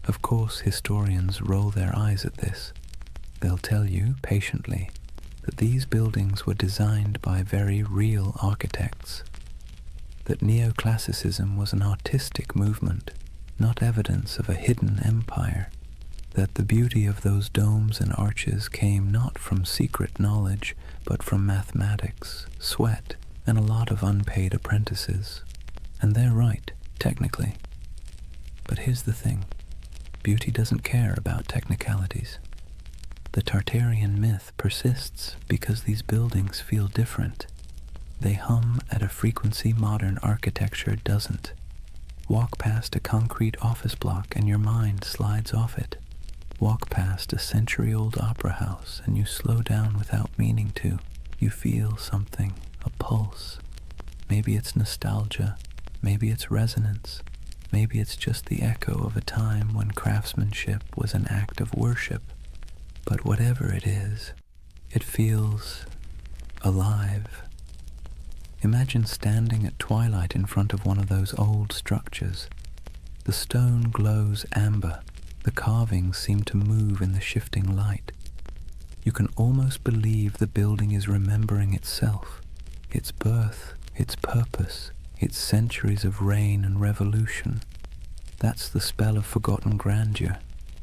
Of course, historians roll their eyes at this. They'll tell you, patiently, that these buildings were designed by very real architects, that neoclassicism was an artistic movement, not evidence of a hidden empire, that the beauty of those domes and arches came not from secret knowledge, but from mathematics, sweat, and a lot of unpaid apprentices. And they're right, technically. But here's the thing. Beauty doesn't care about technicalities. The Tartarian myth persists because these buildings feel different. They hum at a frequency modern architecture doesn't. Walk past a concrete office block and your mind slides off it. Walk past a century-old opera house and you slow down without meaning to. You feel something, a pulse. Maybe it's nostalgia, maybe it's resonance, maybe it's just the echo of a time when craftsmanship was an act of worship. But whatever it is, it feels alive. Imagine standing at twilight in front of one of those old structures. The stone glows amber. The carvings seem to move in the shifting light. You can almost believe the building is remembering itself, its birth, its purpose, its centuries of reign and revolution. That's the spell of forgotten grandeur.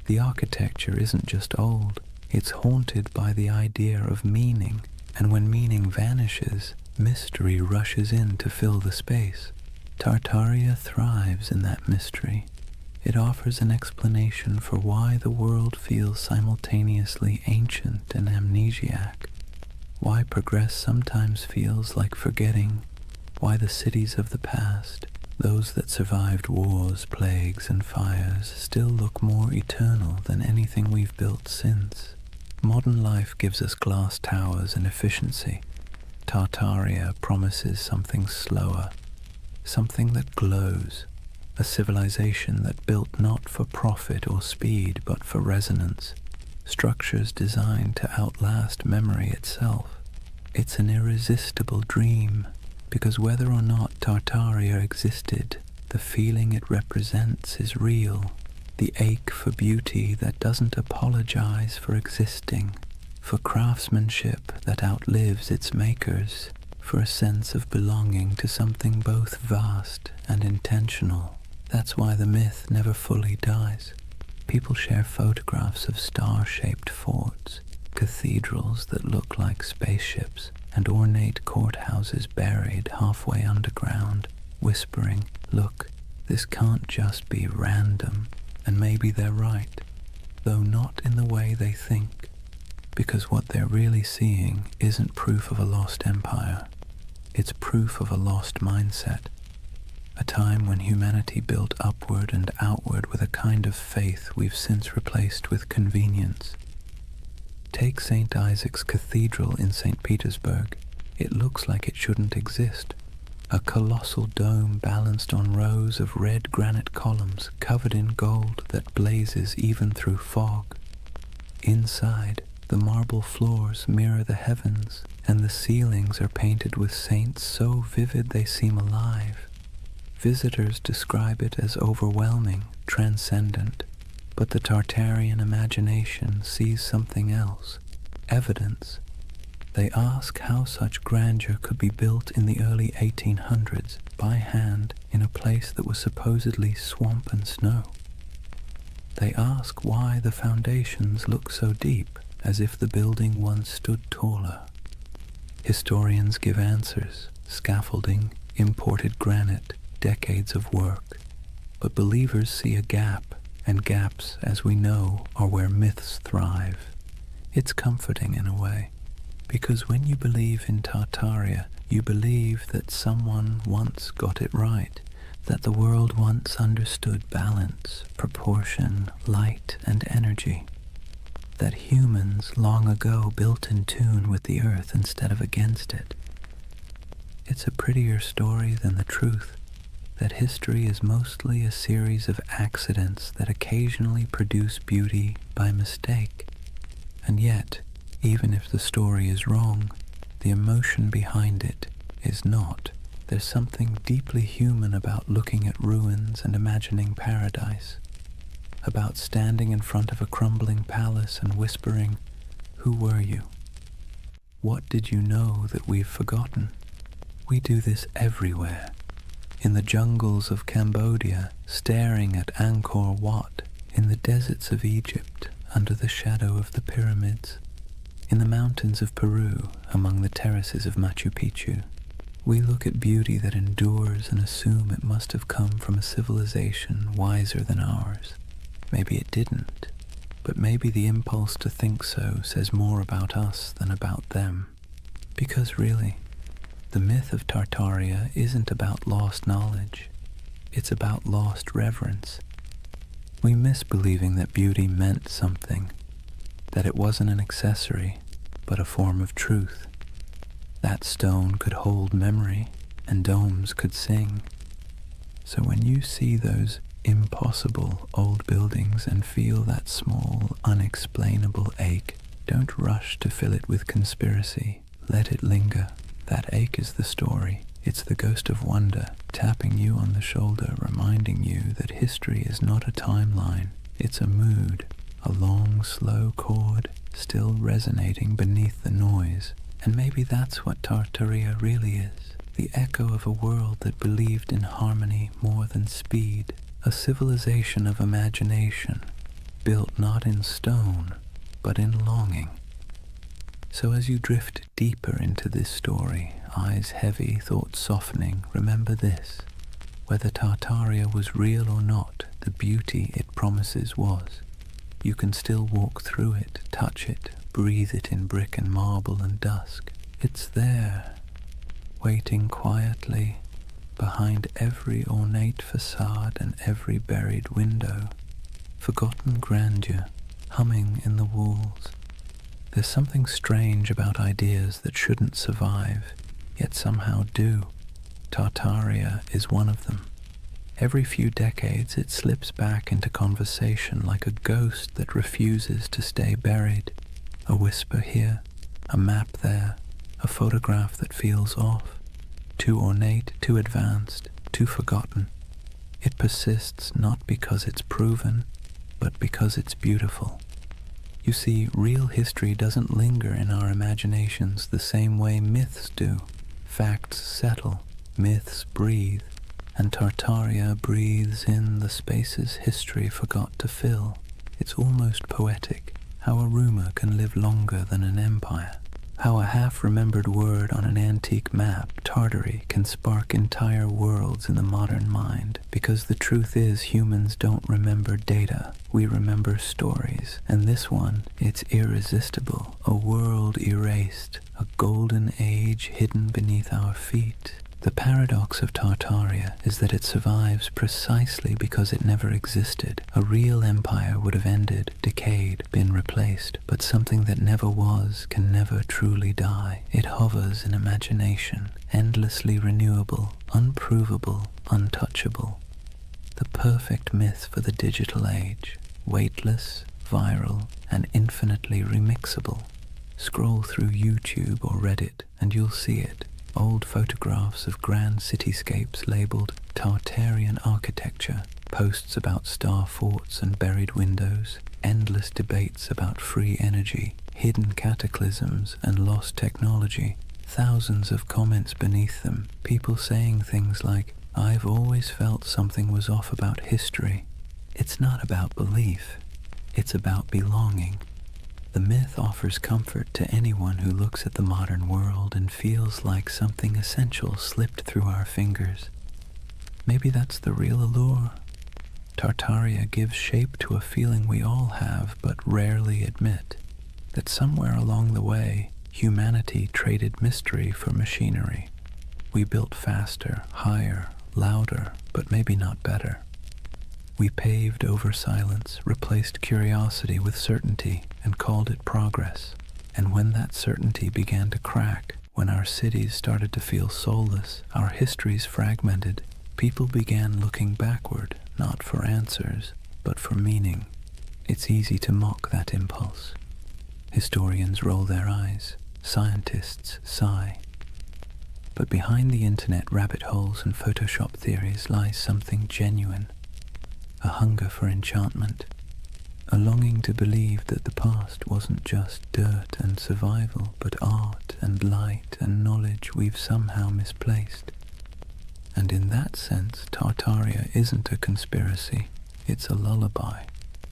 The architecture isn't just old, it's haunted by the idea of meaning, and when meaning vanishes, mystery rushes in to fill the space. Tartaria thrives in that mystery. It offers an explanation for why the world feels simultaneously ancient and amnesiac, why progress sometimes feels like forgetting, why the cities of the past, those that survived wars, plagues, and fires, still look more eternal than anything we've built since. Modern life gives us glass towers and efficiency. Tartaria promises something slower, something that glows, a civilization that built not for profit or speed but for resonance, structures designed to outlast memory itself. It's an irresistible dream, because whether or not Tartaria existed, the feeling it represents is real, the ache for beauty that doesn't apologize for existing, for craftsmanship that outlives its makers, for a sense of belonging to something both vast and intentional. That's why the myth never fully dies. People share photographs of star-shaped forts, cathedrals that look like spaceships, and ornate courthouses buried halfway underground, whispering, "Look, this can't just be random." And maybe they're right, though not in the way they think, because what they're really seeing isn't proof of a lost empire. It's proof of a lost mindset. A time when humanity built upward and outward with a kind of faith we've since replaced with convenience. Take St. Isaac's Cathedral in St. Petersburg. It looks like it shouldn't exist. A colossal dome balanced on rows of red granite columns covered in gold that blazes even through fog. Inside, the marble floors mirror the heavens, and the ceilings are painted with saints so vivid they seem alive. Visitors describe it as overwhelming, transcendent, but the Tartarian imagination sees something else, evidence. They ask how such grandeur could be built in the early 1800s by hand in a place that was supposedly swamp and snow. They ask why the foundations look so deep, as if the building once stood taller. Historians give answers: scaffolding, imported granite, decades of work. But believers see a gap, and gaps, as we know, are where myths thrive. It's comforting in a way, because when you believe in Tartaria, you believe that someone once got it right, that the world once understood balance, proportion, light, and energy, that humans long ago built in tune with the earth instead of against it. It's a prettier story than the truth that history is mostly a series of accidents that occasionally produce beauty by mistake. And yet, even if the story is wrong, the emotion behind it is not. There's something deeply human about looking at ruins and imagining paradise, about standing in front of a crumbling palace and whispering, "Who were you? What did you know that we've forgotten?" We do this everywhere. In the jungles of Cambodia, staring at Angkor Wat, in the deserts of Egypt, under the shadow of the pyramids, in the mountains of Peru, among the terraces of Machu Picchu. We look at beauty that endures and assume it must have come from a civilization wiser than ours. Maybe it didn't, but maybe the impulse to think so says more about us than about them. Because really, the myth of Tartaria isn't about lost knowledge, it's about lost reverence. We miss believing that beauty meant something, that it wasn't an accessory, but a form of truth. That stone could hold memory, and domes could sing. So when you see those impossible old buildings and feel that small, unexplainable ache, don't rush to fill it with conspiracy. Let it linger. That ache is the story. It's the ghost of wonder, tapping you on the shoulder, reminding you that history is not a timeline. It's a mood, a long, slow chord, still resonating beneath the noise. And maybe that's what Tartaria really is, the echo of a world that believed in harmony more than speed, a civilization of imagination, built not in stone, but in longing. So as you drift deeper into this story, eyes heavy, thoughts softening, remember this: whether Tartaria was real or not, the beauty it promises was. You can still walk through it, touch it, breathe it in brick and marble and dusk. It's there, waiting quietly behind every ornate facade and every buried window. Forgotten grandeur, humming in the walls. There's something strange about ideas that shouldn't survive, yet somehow do. Tartaria is one of them. Every few decades it slips back into conversation like a ghost that refuses to stay buried. A whisper here, a map there, a photograph that feels off. Too ornate, too advanced, too forgotten. It persists not because it's proven, but because it's beautiful. You see, real history doesn't linger in our imaginations the same way myths do. Facts settle, myths breathe, and Tartaria breathes in the spaces history forgot to fill. It's almost poetic, how a rumor can live longer than an empire. How a half-remembered word on an antique map, Tartary, can spark entire worlds in the modern mind. Because the truth is, humans don't remember data, we remember stories. And this one, it's irresistible. A world erased, a golden age hidden beneath our feet. The paradox of Tartaria is that it survives precisely because it never existed. A real empire would have ended, decayed, been replaced, but something that never was can never truly die. It hovers in imagination, endlessly renewable, unprovable, untouchable. The perfect myth for the digital age, weightless, viral, and infinitely remixable. Scroll through YouTube or Reddit and you'll see it. Old photographs of grand cityscapes labeled Tartarian architecture, posts about star forts and buried windows, endless debates about free energy, hidden cataclysms and lost technology, thousands of comments beneath them, people saying things like, "I've always felt something was off about history." It's not about belief, it's about belonging. The myth offers comfort to anyone who looks at the modern world and feels like something essential slipped through our fingers. Maybe that's the real allure. Tartaria gives shape to a feeling we all have but rarely admit, that somewhere along the way, humanity traded mystery for machinery. We built faster, higher, louder, but maybe not better. We paved over silence, replaced curiosity with certainty, and called it progress. And when that certainty began to crack, when our cities started to feel soulless, our histories fragmented, people began looking backward, not for answers, but for meaning. It's easy to mock that impulse. Historians roll their eyes, scientists sigh. But behind the internet rabbit holes and Photoshop theories lies something genuine, a hunger for enchantment, a longing to believe that the past wasn't just dirt and survival, but art and light and knowledge we've somehow misplaced. And in that sense, Tartaria isn't a conspiracy, it's a lullaby,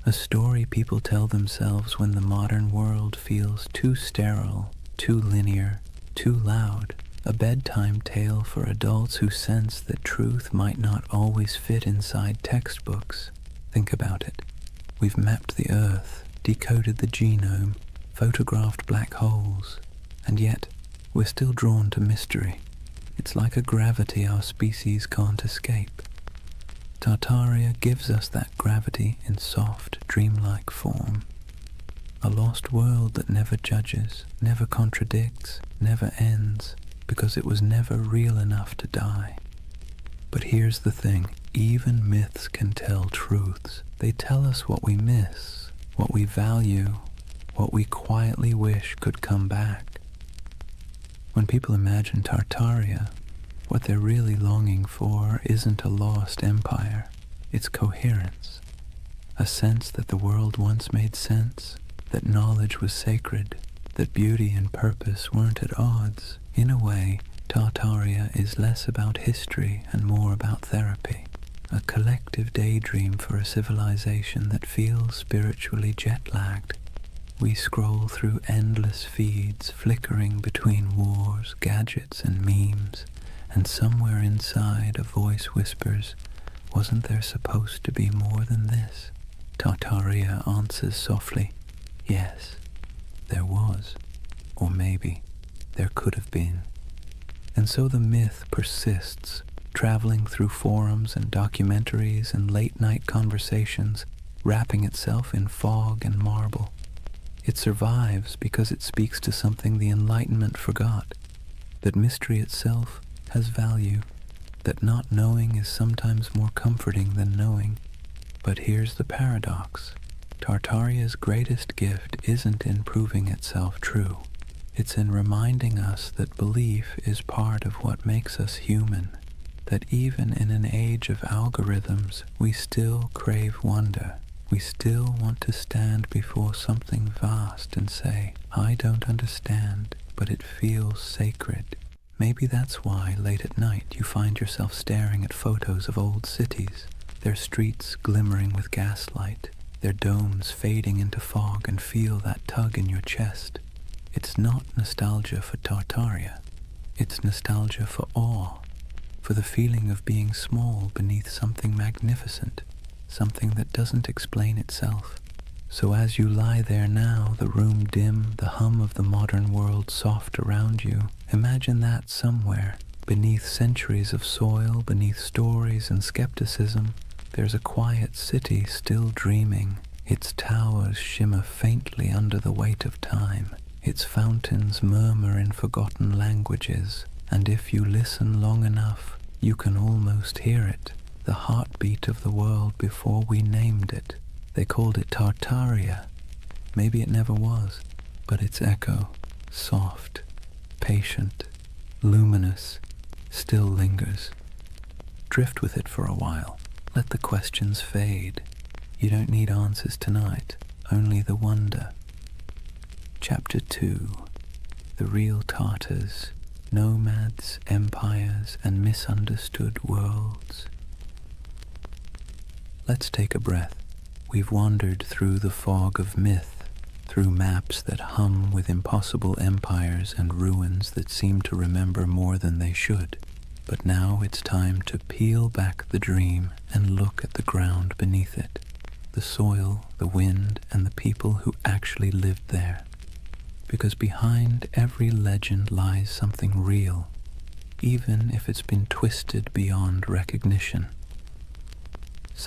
a story people tell themselves when the modern world feels too sterile, too linear, too loud, a bedtime tale for adults who sense that truth might not always fit inside textbooks. Think about it. We've mapped the Earth, decoded the genome, photographed black holes, and yet we're still drawn to mystery. It's like a gravity our species can't escape. Tartaria gives us that gravity in soft, dreamlike form. A lost world that never judges, never contradicts, never ends, because it was never real enough to die. But here's the thing, even myths can tell truths. They tell us what we miss, what we value, what we quietly wish could come back. When people imagine Tartaria, what they're really longing for isn't a lost empire, it's coherence. A sense that the world once made sense, that knowledge was sacred, that beauty and purpose weren't at odds. In a way, Tartaria is less about history and more about therapy, a collective daydream for a civilization that feels spiritually jet-lagged. We scroll through endless feeds, flickering between wars, gadgets, and memes, and somewhere inside a voice whispers, "Wasn't there supposed to be more than this?" Tartaria answers softly, "Yes, there was, or maybe there could have been." And so the myth persists, traveling through forums and documentaries and late-night conversations, wrapping itself in fog and marble. It survives because it speaks to something the Enlightenment forgot, that mystery itself has value, that not knowing is sometimes more comforting than knowing. But here's the paradox. Tartaria's greatest gift isn't in proving itself true. It's in reminding us that belief is part of what makes us human, that even in an age of algorithms, we still crave wonder. We still want to stand before something vast and say, "I don't understand, but it feels sacred." Maybe that's why late at night you find yourself staring at photos of old cities, their streets glimmering with gaslight, their domes fading into fog, and feel that tug in your chest. It's not nostalgia for Tartaria. It's nostalgia for awe, for the feeling of being small beneath something magnificent, something that doesn't explain itself. So as you lie there now, the room dim, the hum of the modern world soft around you, imagine that somewhere, beneath centuries of soil, beneath stories and skepticism, there's a quiet city still dreaming. Its towers shimmer faintly under the weight of time. Its fountains murmur in forgotten languages, and if you listen long enough, you can almost hear it, the heartbeat of the world before we named it. They called it Tartaria. Maybe it never was, but its echo, soft, patient, luminous, still lingers. Drift with it for a while. Let the questions fade. You don't need answers tonight, only the wonder. Chapter 2. The Real Tartars, Nomads, Empires, and Misunderstood Worlds. Let's take a breath. We've wandered through the fog of myth, through maps that hum with impossible empires and ruins that seem to remember more than they should. But now it's time to peel back the dream and look at the ground beneath it, the soil, the wind, and the people who actually lived there. Because behind every legend lies something real, even if it's been twisted beyond recognition.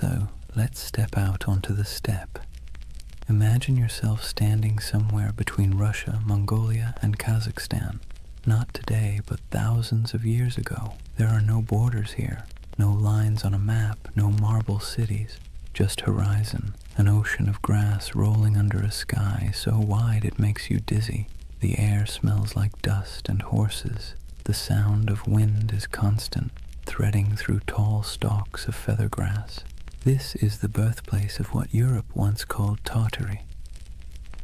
So let's step out onto the steppe. Imagine yourself standing somewhere between Russia, Mongolia, and Kazakhstan. Not today, but thousands of years ago. There are no borders here, no lines on a map, no marble cities, just horizon, an ocean of grass rolling under a sky so wide it makes you dizzy. The air smells like dust and horses. The sound of wind is constant, threading through tall stalks of feather grass. This is the birthplace of what Europe once called Tartary.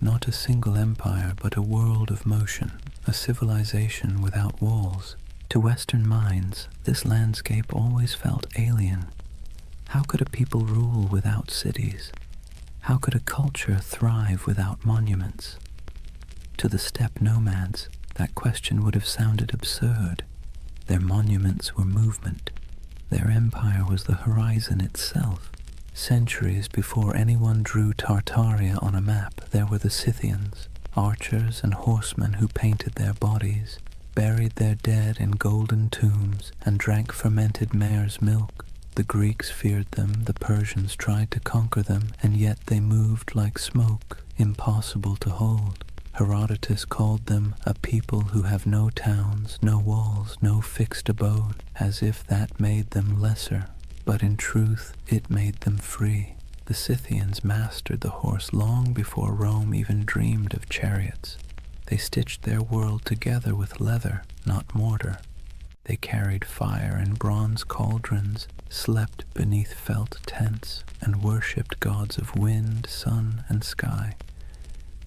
Not a single empire, but a world of motion, a civilization without walls. To Western minds, this landscape always felt alien. How could a people rule without cities? How could a culture thrive without monuments? To the steppe nomads, that question would have sounded absurd. Their monuments were movement. Their empire was the horizon itself. Centuries before anyone drew Tartaria on a map, there were the Scythians, archers and horsemen who painted their bodies, buried their dead in golden tombs, and drank fermented mare's milk. The Greeks feared them, the Persians tried to conquer them, and yet they moved like smoke, impossible to hold. Herodotus called them a people who have no towns, no walls, no fixed abode, as if that made them lesser. But in truth, it made them free. The Scythians mastered the horse long before Rome even dreamed of chariots. They stitched their world together with leather, not mortar. They carried fire in bronze cauldrons, slept beneath felt tents, and worshipped gods of wind, sun, and sky.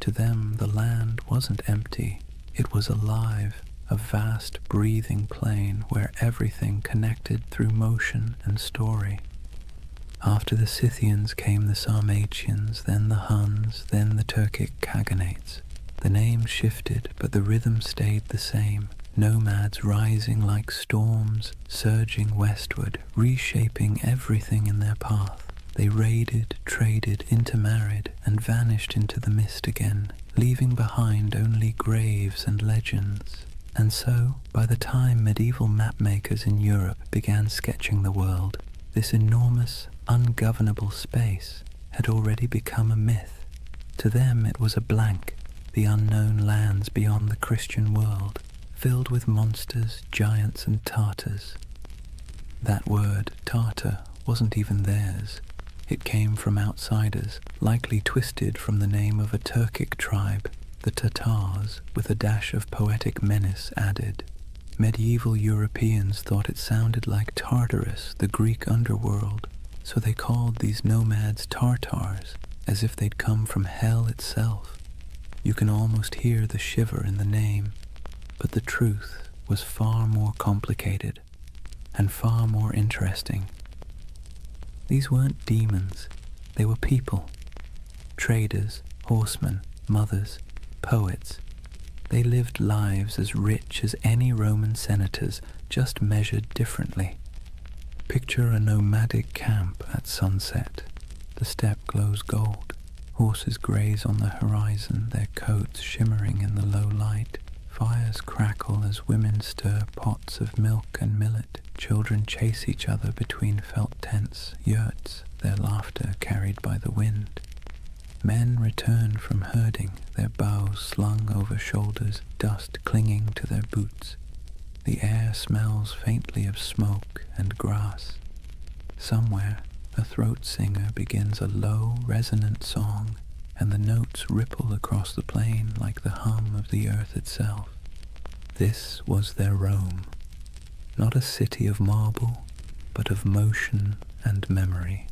To them, the land wasn't empty. It was alive, a vast breathing plain where everything connected through motion and story. After the Scythians came the Sarmatians, then the Huns, then the Turkic Khaganates. The names shifted, but the rhythm stayed the same. Nomads rising like storms, surging westward, reshaping everything in their path. They raided, traded, intermarried, and vanished into the mist again, leaving behind only graves and legends. And so, by the time medieval mapmakers in Europe began sketching the world, this enormous, ungovernable space had already become a myth. To them it was a blank, the unknown lands beyond the Christian world, filled with monsters, giants, and Tartars. That word, Tartar, wasn't even theirs. It came from outsiders, likely twisted from the name of a Turkic tribe, the Tatars, with a dash of poetic menace added. Medieval Europeans thought it sounded like Tartarus, the Greek underworld, so they called these nomads Tartars, as if they'd come from hell itself. You can almost hear the shiver in the name, but the truth was far more complicated and far more interesting. These weren't demons, they were people. Traders, horsemen, mothers, poets. They lived lives as rich as any Roman senators, just measured differently. Picture a nomadic camp at sunset. The steppe glows gold. Horses graze on the horizon, their coats shimmering in the low light. Fires crackle as women stir pots of milk and millet. Children chase each other between felt tents, yurts, their laughter carried by the wind. Men return from herding, their bows slung over shoulders, dust clinging to their boots. The air smells faintly of smoke and grass. Somewhere, a throat singer begins a low, resonant song, and the notes ripple across the plain like the hum of the earth itself. This was their Rome. Not a city of marble, but of motion and memory.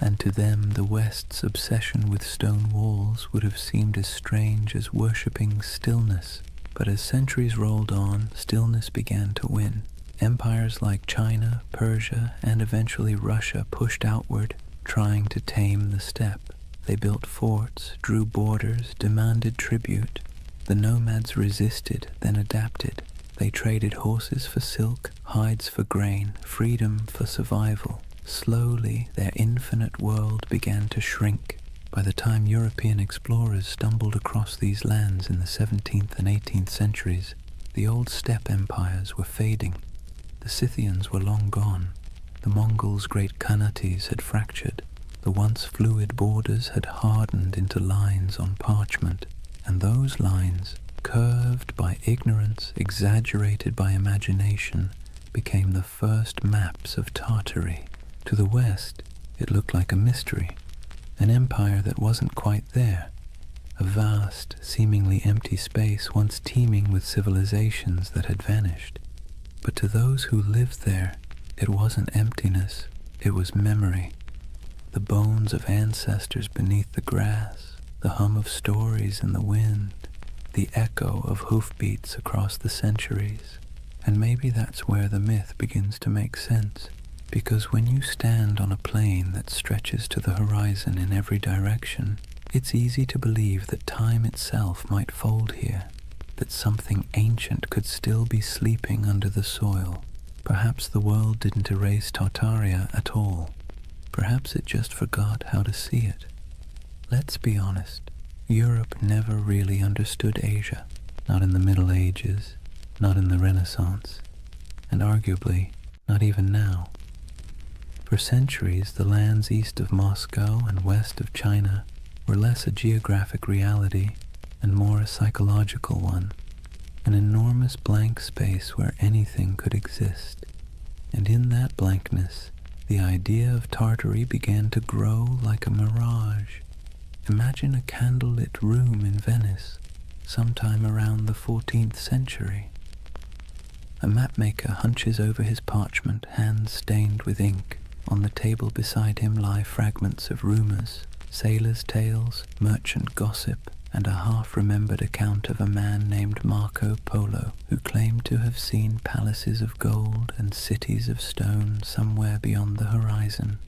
And to them the West's obsession with stone walls would have seemed as strange as worshipping stillness. But as centuries rolled on, stillness began to win. Empires like China, Persia, and eventually Russia pushed outward, trying to tame the steppe. They built forts, drew borders, demanded tribute. The nomads resisted, then adapted. They traded horses for silk, hides for grain, freedom for survival. Slowly, their infinite world began to shrink. By the time European explorers stumbled across these lands in the 17th and 18th centuries, the old steppe empires were fading. The Scythians were long gone. The Mongols' great Khanates had fractured. The once fluid borders had hardened into lines on parchment, and those lines, curved by ignorance, exaggerated by imagination, became the first maps of Tartary. To the west, it looked like a mystery, an empire that wasn't quite there, a vast, seemingly empty space once teeming with civilizations that had vanished. But to those who lived there, it wasn't emptiness, it was memory. The bones of ancestors beneath the grass, the hum of stories in the wind, the echo of hoofbeats across the centuries. And maybe that's where the myth begins to make sense, because when you stand on a plain that stretches to the horizon in every direction, it's easy to believe that time itself might fold here, that something ancient could still be sleeping under the soil. Perhaps the world didn't erase Tartaria at all. Perhaps it just forgot how to see it. Let's be honest, Europe never really understood Asia, not in the Middle Ages, not in the Renaissance, and arguably not even now. For centuries, the lands east of Moscow and west of China were less a geographic reality and more a psychological one, an enormous blank space where anything could exist. And in that blankness, the idea of Tartary began to grow like a mirage. Imagine a candlelit room in Venice, sometime around the 14th century. A mapmaker hunches over his parchment, hands stained with ink. On the table beside him lie fragments of rumors, sailors' tales, merchant gossip, and a half-remembered account of a man named Marco Polo, who claimed to have seen palaces of gold and cities of stone somewhere beyond the horizon.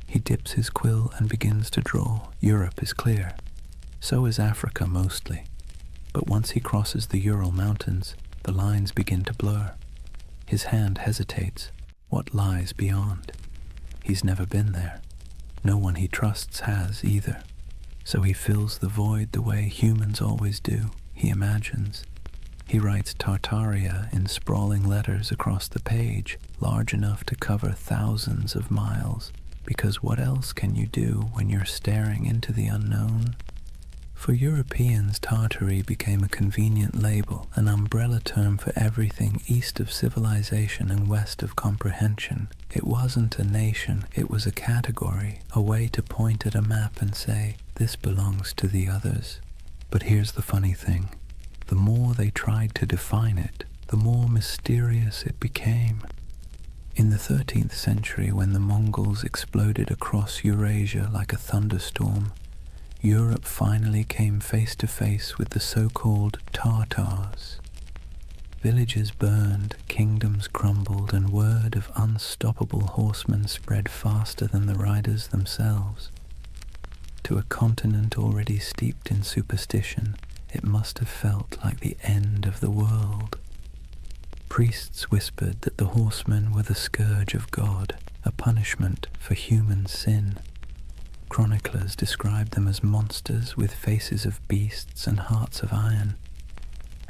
He dips his quill and begins to draw. Europe is clear. So is Africa mostly. But once he crosses the Ural Mountains, the lines begin to blur. His hand hesitates. What lies beyond? He's never been there. No one he trusts has either. So he fills the void the way humans always do. He imagines. He writes Tartaria in sprawling letters across the page, large enough to cover thousands of miles. Because what else can you do when you're staring into the unknown? For Europeans, Tartary became a convenient label, an umbrella term for everything east of civilization and west of comprehension. It wasn't a nation, it was a category, a way to point at a map and say, this belongs to the others. But here's the funny thing. The more they tried to define it, the more mysterious it became. In the 13th century, when the Mongols exploded across Eurasia like a thunderstorm, Europe finally came face to face with the so-called Tartars. Villages burned, kingdoms crumbled, and word of unstoppable horsemen spread faster than the riders themselves. To a continent already steeped in superstition, it must have felt like the end of the world. Priests whispered that the horsemen were the scourge of God, a punishment for human sin. Chroniclers described them as monsters with faces of beasts and hearts of iron.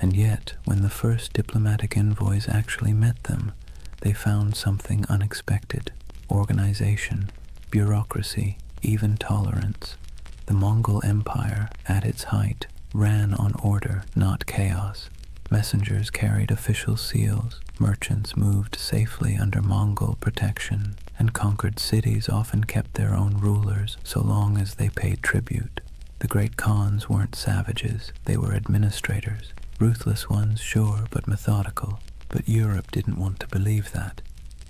And yet, when the first diplomatic envoys actually met them, they found something unexpected: organization, bureaucracy, even tolerance. The Mongol Empire, at its height, ran on order, not chaos. Messengers carried official seals, merchants moved safely under Mongol protection, and conquered cities often kept their own rulers so long as they paid tribute. The great Khans weren't savages, they were administrators. Ruthless ones, sure, but methodical. But Europe didn't want to believe that.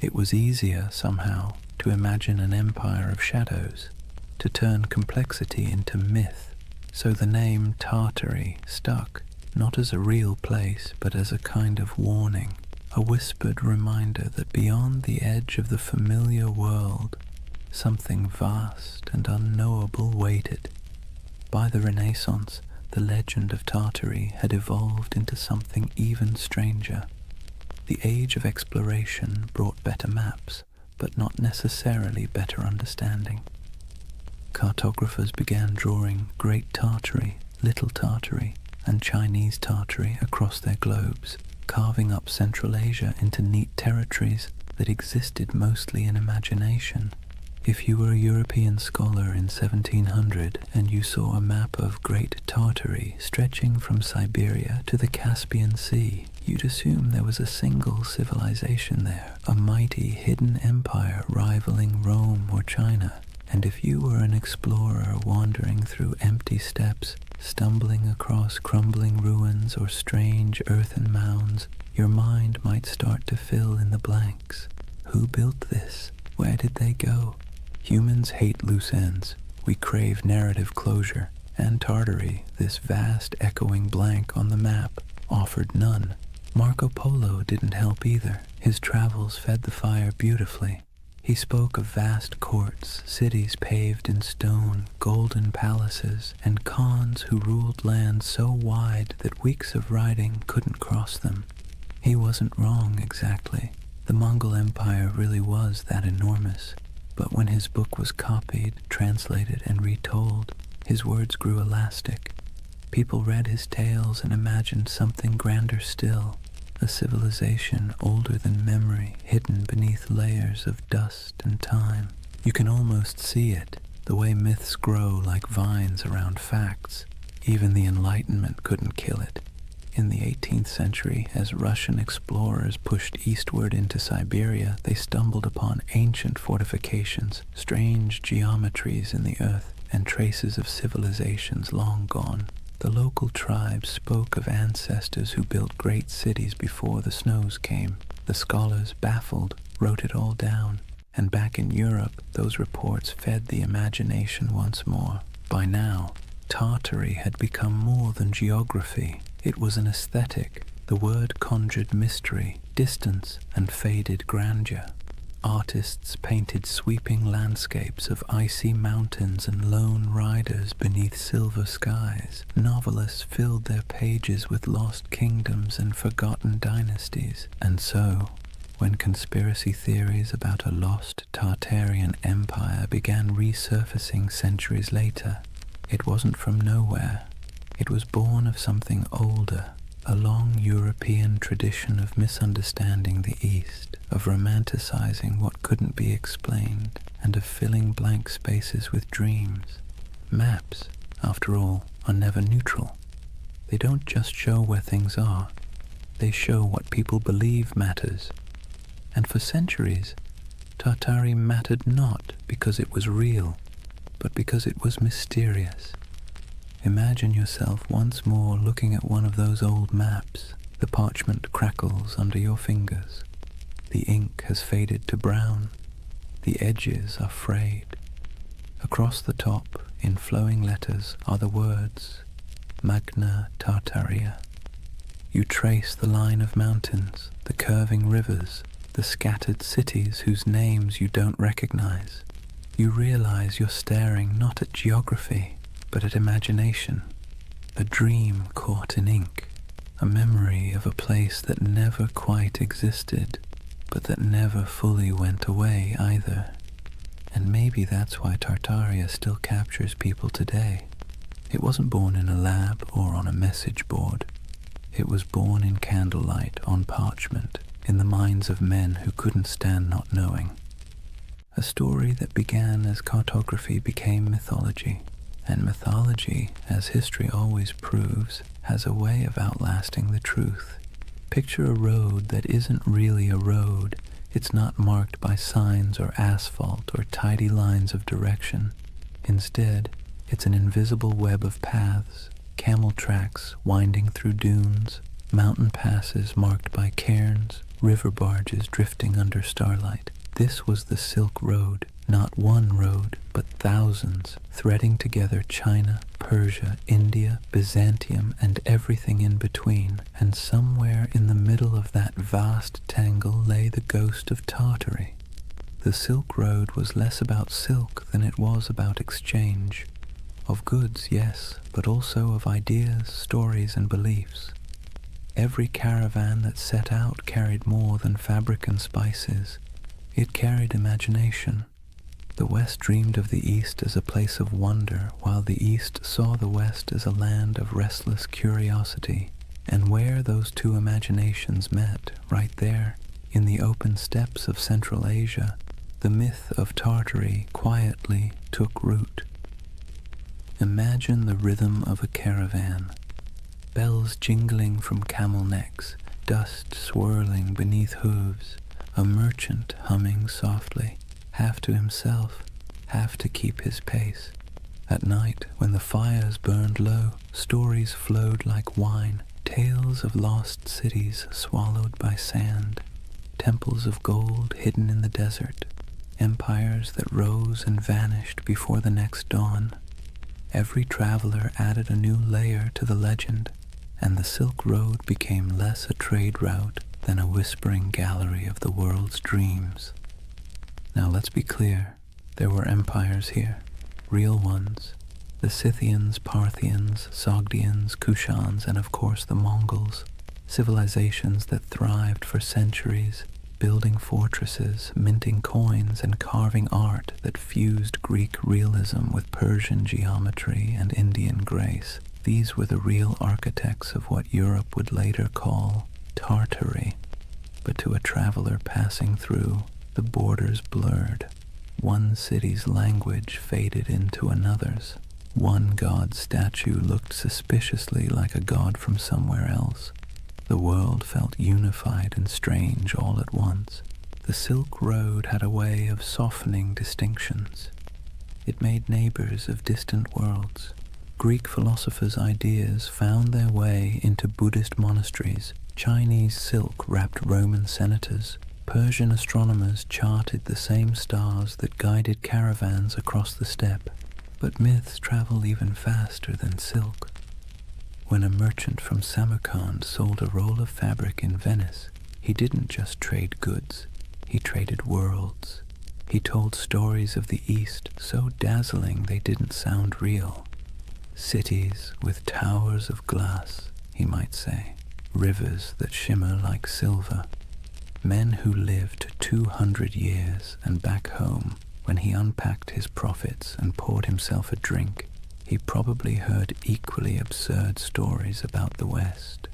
It was easier, somehow, to imagine an empire of shadows, to turn complexity into myth. So the name Tartary stuck, not as a real place, but as a kind of warning, a whispered reminder that beyond the edge of the familiar world, something vast and unknowable waited. By the Renaissance, the legend of Tartary had evolved into something even stranger. The age of exploration brought better maps, but not necessarily better understanding. Cartographers began drawing Great Tartary, Little Tartary, and Chinese Tartary across their globes, carving up Central Asia into neat territories that existed mostly in imagination. If you were a European scholar in 1700 and you saw a map of Great Tartary stretching from Siberia to the Caspian Sea, you'd assume there was a single civilization there, a mighty hidden empire rivaling Rome or China. And if you were an explorer wandering through empty steppes, stumbling across crumbling ruins or strange earthen mounds, your mind might start to fill in the blanks. Who built this? Where did they go? Humans hate loose ends. We crave narrative closure, and Tartary, this vast echoing blank on the map, offered none. Marco Polo didn't help either. His travels fed the fire beautifully. He spoke of vast courts, cities paved in stone, golden palaces, and khans who ruled lands so wide that weeks of riding couldn't cross them. He wasn't wrong exactly. The Mongol Empire really was that enormous. But when his book was copied, translated, and retold, his words grew elastic. People read his tales and imagined something grander still, a civilization older than memory, hidden beneath layers of dust and time. You can almost see it, the way myths grow like vines around facts. Even the Enlightenment couldn't kill it. In the 18th century, as Russian explorers pushed eastward into Siberia, they stumbled upon ancient fortifications, strange geometries in the earth, and traces of civilizations long gone. The local tribes spoke of ancestors who built great cities before the snows came. The scholars, baffled, wrote it all down, and back in Europe, those reports fed the imagination once more. By now, Tartary had become more than geography. It was an aesthetic. The word conjured mystery, distance, and faded grandeur. Artists painted sweeping landscapes of icy mountains and lone riders beneath silver skies. Novelists filled their pages with lost kingdoms and forgotten dynasties. And so, when conspiracy theories about a lost Tartarian empire began resurfacing centuries later, it wasn't from nowhere. It was born of something older, a long European tradition of misunderstanding the East, of romanticizing what couldn't be explained, and of filling blank spaces with dreams. Maps, after all, are never neutral. They don't just show where things are, they show what people believe matters. And for centuries, Tartary mattered not because it was real, but because it was mysterious. Imagine yourself once more looking at one of those old maps. The parchment crackles under your fingers. The ink has faded to brown. The edges are frayed. Across the top, in flowing letters, are the words, Magna Tartaria. You trace the line of mountains, the curving rivers, the scattered cities whose names you don't recognize. You realize you're staring not at geography, but at imagination, a dream caught in ink, a memory of a place that never quite existed, but that never fully went away either. And maybe that's why Tartaria still captures people today. It wasn't born in a lab or on a message board. It was born in candlelight on parchment, in the minds of men who couldn't stand not knowing. A story that began as cartography became mythology. And mythology, as history always proves, has a way of outlasting the truth. Picture a road that isn't really a road. It's not marked by signs or asphalt or tidy lines of direction. Instead, it's an invisible web of paths, camel tracks winding through dunes, mountain passes marked by cairns, river barges drifting under starlight. This was the Silk Road. Not one road, but thousands, threading together China, Persia, India, Byzantium, and everything in between. And somewhere in the middle of that vast tangle lay the ghost of Tartary. The Silk Road was less about silk than it was about exchange. Of goods, yes, but also of ideas, stories, and beliefs. Every caravan that set out carried more than fabric and spices. It carried imagination. The West dreamed of the East as a place of wonder, while the East saw the West as a land of restless curiosity. And where those two imaginations met, right there, In the open steppes of Central Asia, the myth of Tartary quietly took root. Imagine the rhythm of a caravan, bells jingling from camel necks, dust swirling beneath hooves, a merchant humming softly, half to himself, half to keep his pace. At night, when the fires burned low, stories flowed like wine, tales of lost cities swallowed by sand, temples of gold hidden in the desert, empires that rose and vanished before the next dawn. Every traveler added a new layer to the legend, and the Silk Road became less a trade route than a whispering gallery of the world's dreams. Now let's be clear, there were empires here, real ones. The Scythians, Parthians, Sogdians, Kushans, and of course the Mongols, civilizations that thrived for centuries, building fortresses, minting coins, and carving art that fused Greek realism with Persian geometry and Indian grace. These were the real architects of what Europe would later call Tartary. But to a traveler passing through, the borders blurred. One city's language faded into another's. One god's statue looked suspiciously like a god from somewhere else. The world felt unified and strange all at once. The Silk Road had a way of softening distinctions. It made neighbors of distant worlds. Greek philosophers' ideas found their way into Buddhist monasteries. Chinese silk wrapped Roman senators. Persian astronomers charted the same stars that guided caravans across the steppe. But myths travel even faster than silk. When a merchant from Samarkand sold a roll of fabric in Venice, he didn't just trade goods, he traded worlds. He told stories of the East so dazzling they didn't sound real. Cities with towers of glass, he might say, rivers that shimmer like silver. Men who lived 200 years, and back home, when he unpacked his profits and poured himself a drink, he probably heard equally absurd stories about the West.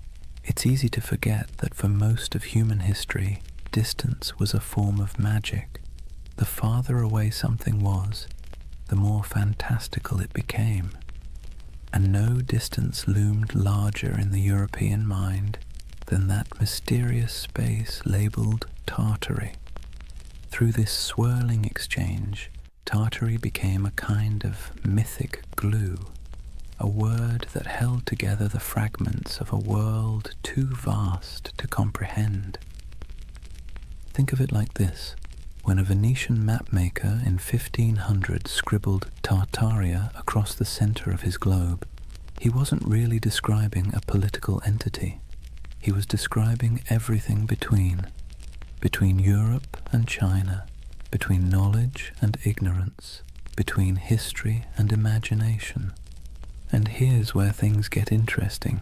It's easy to forget that for most of human history, distance was a form of magic. The farther away something was, the more fantastical it became. And no distance loomed larger in the European mind than that mysterious space labeled Tartary. Through this swirling exchange, Tartary became a kind of mythic glue, a word that held together the fragments of a world too vast to comprehend. Think of it like this. When a Venetian mapmaker in 1500 scribbled Tartaria across the center of his globe, he wasn't really describing a political entity. He was describing everything between Europe and China, between knowledge and ignorance, between history and imagination. And here's where things get interesting.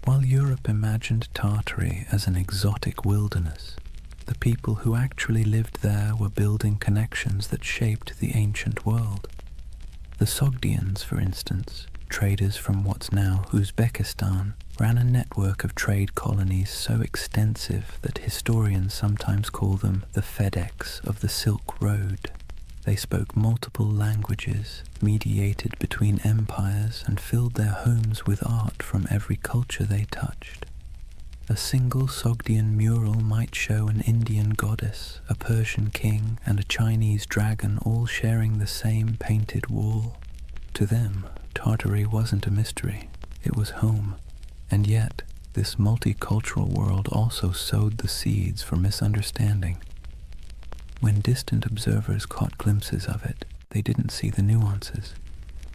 While Europe imagined Tartary as an exotic wilderness, the people who actually lived there were building connections that shaped the ancient world. The Sogdians, for instance, traders from what's now Uzbekistan, ran a network of trade colonies so extensive that historians sometimes call them the FedEx of the Silk Road. They spoke multiple languages, mediated between empires, and filled their homes with art from every culture they touched. A single Sogdian mural might show an Indian goddess, a Persian king, and a Chinese dragon all sharing the same painted wall. To them, Tartary wasn't a mystery, it was home. And yet, this multicultural world also sowed the seeds for misunderstanding. When distant observers caught glimpses of it, they didn't see the nuances.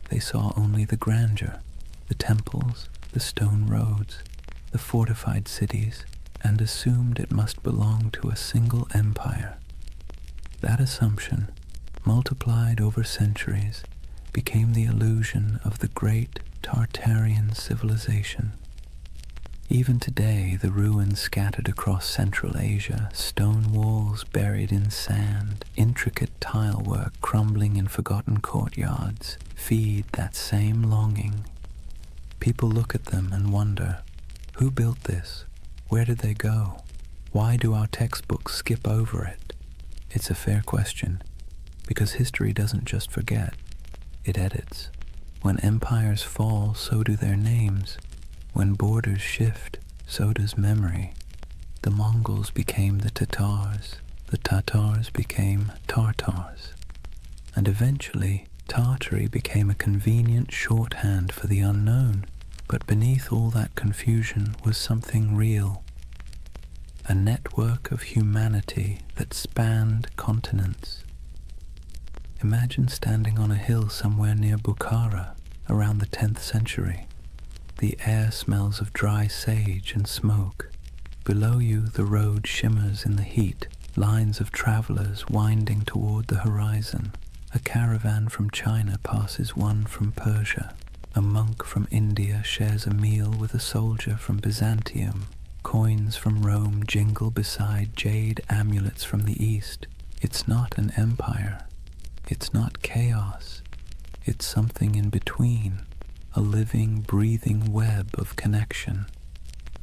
They saw only the grandeur, the temples, the stone roads, the fortified cities, and assumed it must belong to a single empire. That assumption, multiplied over centuries, became the illusion of the great Tartarian civilization. Even today, the ruins scattered across Central Asia, stone walls buried in sand, intricate tile work crumbling in forgotten courtyards, feed that same longing. People look at them and wonder, who built this? Where did they go? Why do our textbooks skip over it? It's a fair question, because history doesn't just forget, it edits. When empires fall, so do their names. When borders shift, so does memory. The Mongols became the Tatars became Tartars. And eventually, Tartary became a convenient shorthand for the unknown. But beneath all that confusion was something real. A network of humanity that spanned continents. Imagine standing on a hill somewhere near Bukhara around the 10th century. The air smells of dry sage and smoke. Below you the road shimmers in the heat, lines of travelers winding toward the horizon. A caravan from China passes one from Persia. A monk from India shares a meal with a soldier from Byzantium. Coins from Rome jingle beside jade amulets from the East. It's not an empire. It's not chaos. It's something in between, a living, breathing web of connection.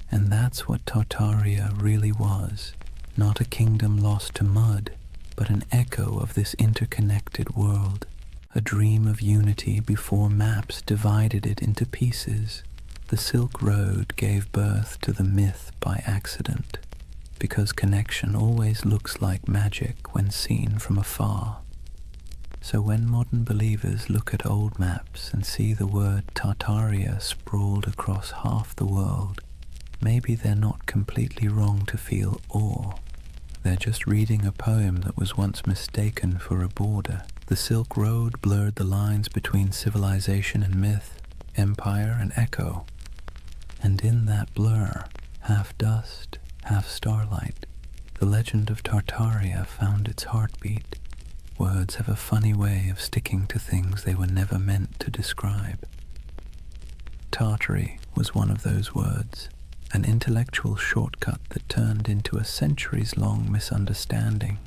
And that's what Tartaria really was. Not a kingdom lost to mud, but an echo of this interconnected world. A dream of unity before maps divided it into pieces. The Silk Road gave birth to the myth by accident, because connection always looks like magic when seen from afar. So when modern believers look at old maps and see the word Tartaria sprawled across half the world, maybe they're not completely wrong to feel awe. They're just reading a poem that was once mistaken for a border. The Silk Road blurred the lines between civilization and myth, empire and echo. And in that blur, half dust, half starlight, the legend of Tartaria found its heartbeat. Words have a funny way of sticking to things they were never meant to describe. Tartary was one of those words, an intellectual shortcut that turned into a centuries-long misunderstanding.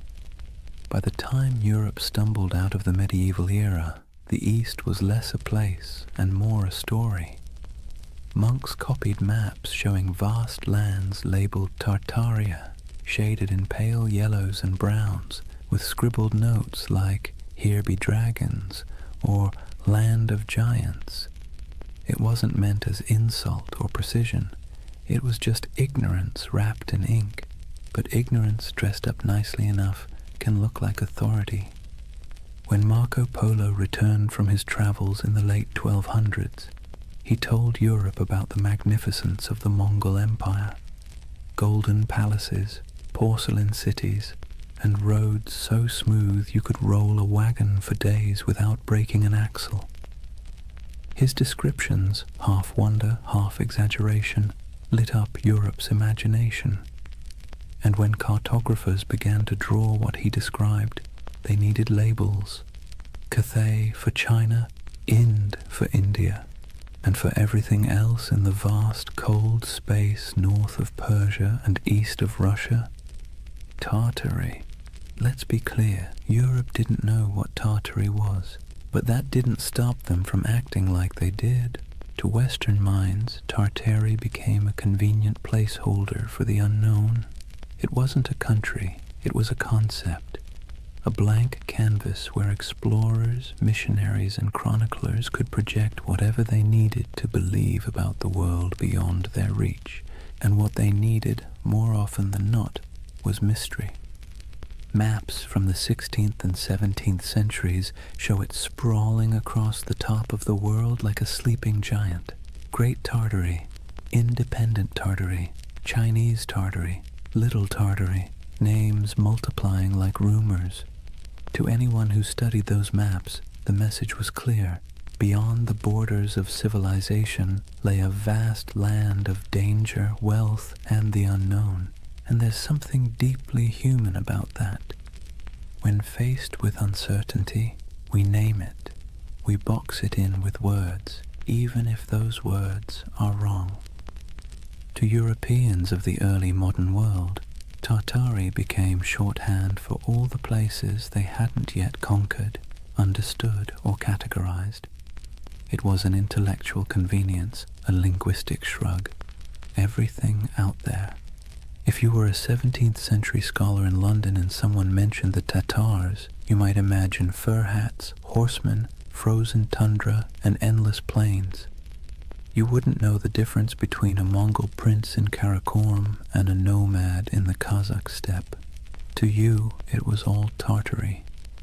By the time Europe stumbled out of the medieval era, the East was less a place and more a story. Monks copied maps showing vast lands labeled Tartaria, shaded in pale yellows and browns, with scribbled notes like, "Here be dragons," or "Land of Giants." It wasn't meant as insult or precision. It was just ignorance wrapped in ink. But ignorance dressed up nicely enough can look like authority. When Marco Polo returned from his travels in the late 1200s, he told Europe about the magnificence of the Mongol Empire. Golden palaces, porcelain cities, and roads so smooth you could roll a wagon for days without breaking an axle. His descriptions, half wonder, half exaggeration, lit up Europe's imagination. And when cartographers began to draw what he described, they needed labels. Cathay for China, Ind for India, and for everything else in the vast cold space north of Persia and east of Russia, Tartary. Let's be clear, Europe didn't know what Tartary was, but that didn't stop them from acting like they did. To Western minds, Tartary became a convenient placeholder for the unknown. It wasn't a country, it was a concept. A blank canvas where explorers, missionaries, and chroniclers could project whatever they needed to believe about the world beyond their reach. And what they needed, more often than not, was mystery. Maps from the 16th and 17th centuries show it sprawling across the top of the world like a sleeping giant. Great Tartary, Independent Tartary, Chinese Tartary, Little Tartary, names multiplying like rumors. To anyone who studied those maps, the message was clear. Beyond the borders of civilization lay a vast land of danger, wealth, and the unknown. And there's something deeply human about that. When faced with uncertainty, we name it. We box it in with words, even if those words are wrong. To Europeans of the early modern world, Tartary became shorthand for all the places they hadn't yet conquered, understood, or categorized. It was an intellectual convenience, a linguistic shrug. Everything out there. If you were a 17th century scholar in London and someone mentioned the Tatars, you might imagine fur hats, horsemen, frozen tundra, and endless plains. You wouldn't know the difference between a Mongol prince in Karakorum and a nomad in the Kazakh steppe. To you, it was all Tartary,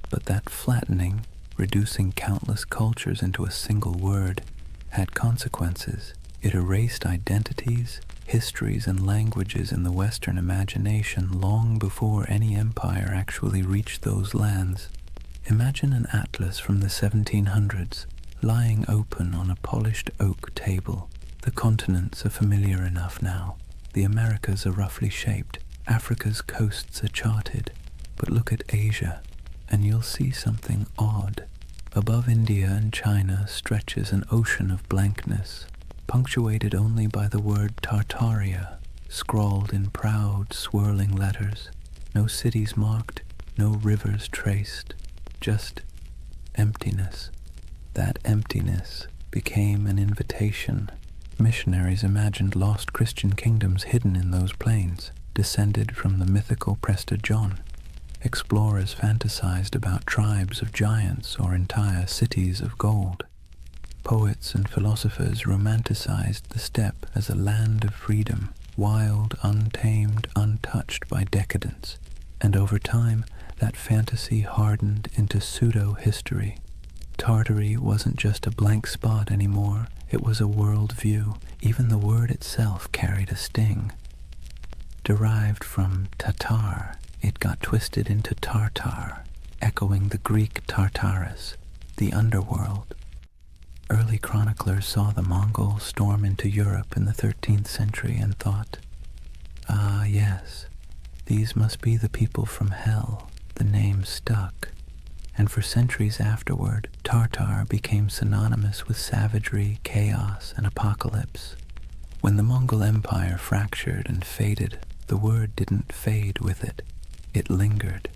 but that flattening, reducing countless cultures into a single word, had consequences. It erased identities, histories, and languages in the Western imagination long before any empire actually reached those lands. Imagine an atlas from the 1700s, lying open on a polished oak table. The continents are familiar enough now. The Americas are roughly shaped. Africa's coasts are charted. But look at Asia, and you'll see something odd. Above India and China stretches an ocean of blankness, punctuated only by the word Tartaria, scrawled in proud, swirling letters. No cities marked, no rivers traced, just emptiness. That emptiness became an invitation. Missionaries imagined lost Christian kingdoms hidden in those plains, descended from the mythical Prester John. Explorers fantasized about tribes of giants or entire cities of gold. Poets and philosophers romanticized the steppe as a land of freedom, wild, untamed, untouched by decadence. And over time, that fantasy hardened into pseudo-history. Tartary wasn't just a blank spot anymore, it was a world-view. Even the word itself carried a sting. Derived from Tatar, it got twisted into Tartar, echoing the Greek Tartarus, the underworld. Early chroniclers saw the Mongols storm into Europe in the 13th century and thought, "Ah, yes, these must be the people from hell." The name stuck, and for centuries afterward, Tartar became synonymous with savagery, chaos, and apocalypse. When the Mongol Empire fractured and faded, the word didn't fade with it. It lingered.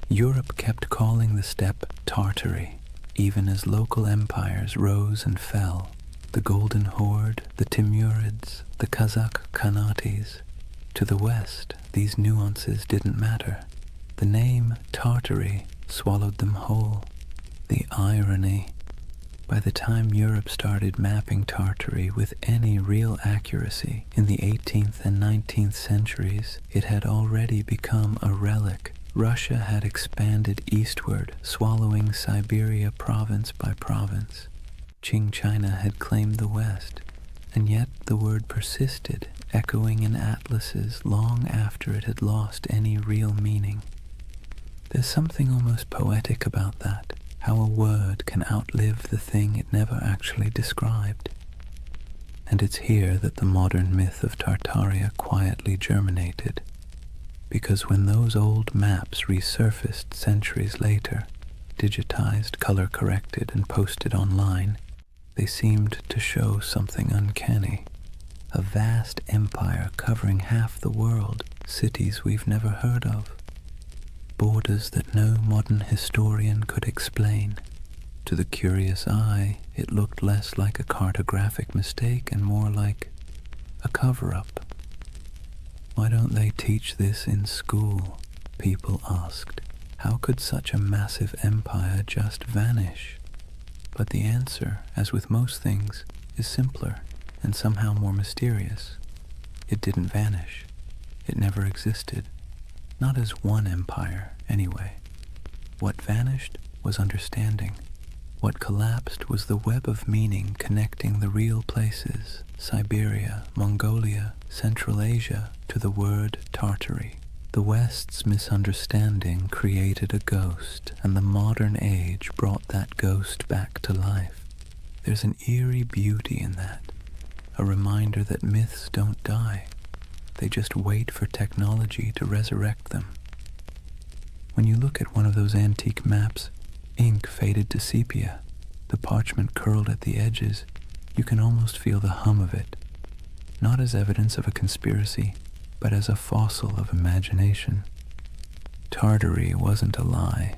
Europe kept calling the steppe Tartary, even as local empires rose and fell. The Golden Horde, the Timurids, the Kazakh Khanates. To the west, these nuances didn't matter. The name Tartary swallowed them whole. The irony. By the time Europe started mapping Tartary with any real accuracy in the 18th and 19th centuries, it had already become a relic. Russia had expanded eastward, swallowing Siberia province by province. Qing China had claimed the west, and yet the word persisted, echoing in atlases long after it had lost any real meaning. There's something almost poetic about that. How a word can outlive the thing it never actually described. And it's here that the modern myth of Tartaria quietly germinated, because when those old maps resurfaced centuries later, digitized, color-corrected, and posted online, they seemed to show something uncanny. A vast empire covering half the world, cities we've never heard of. Borders that no modern historian could explain. To the curious eye, it looked less like a cartographic mistake and more like a cover-up. Why don't they teach this in school? People asked. How could such a massive empire just vanish? But the answer, as with most things, is simpler and somehow more mysterious. It didn't vanish. It never existed. Not as one empire, anyway. What vanished was understanding. What collapsed was the web of meaning connecting the real places, Siberia, Mongolia, Central Asia, to the word Tartary. The West's misunderstanding created a ghost, and the modern age brought that ghost back to life. There's an eerie beauty in that, a reminder that myths don't die. They just wait for technology to resurrect them. When you look at one of those antique maps, ink faded to sepia, the parchment curled at the edges, you can almost feel the hum of it, not as evidence of a conspiracy, but as a fossil of imagination. Tartary wasn't a lie.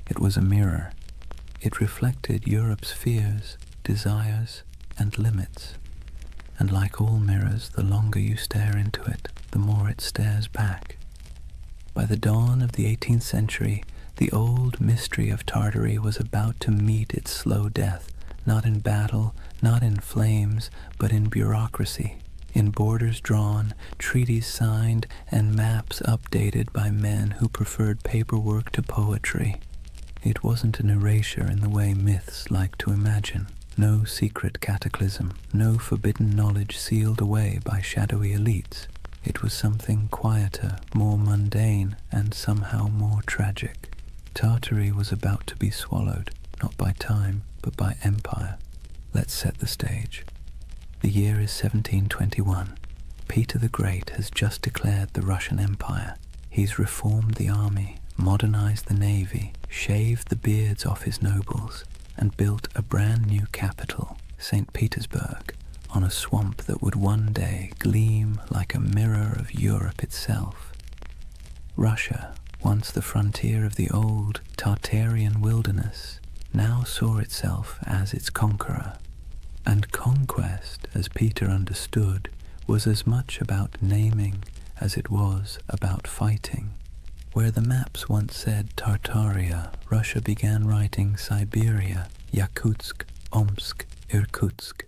It was a mirror. It reflected Europe's fears, desires, and limits. And like all mirrors, the longer you stare into it, the more it stares back. By the dawn of the 18th century, the old mystery of Tartary was about to meet its slow death, not in battle, not in flames, but in bureaucracy, in borders drawn, treaties signed, and maps updated by men who preferred paperwork to poetry. It wasn't an erasure in the way myths like to imagine. No secret cataclysm, no forbidden knowledge sealed away by shadowy elites. It was something quieter, more mundane, and somehow more tragic. Tartary was about to be swallowed, not by time, but by empire. Let's set the stage. The year is 1721. Peter the Great has just declared the Russian Empire. He's reformed the army, modernized the navy, shaved the beards off his nobles, and built a brand new capital, St. Petersburg, on a swamp that would one day gleam like a mirror of Europe itself. Russia, once the frontier of the old Tartarian wilderness, now saw itself as its conqueror. And conquest, as Peter understood, was as much about naming as it was about fighting. Where the maps once said Tartaria, Russia began writing Siberia, Yakutsk, Omsk, Irkutsk.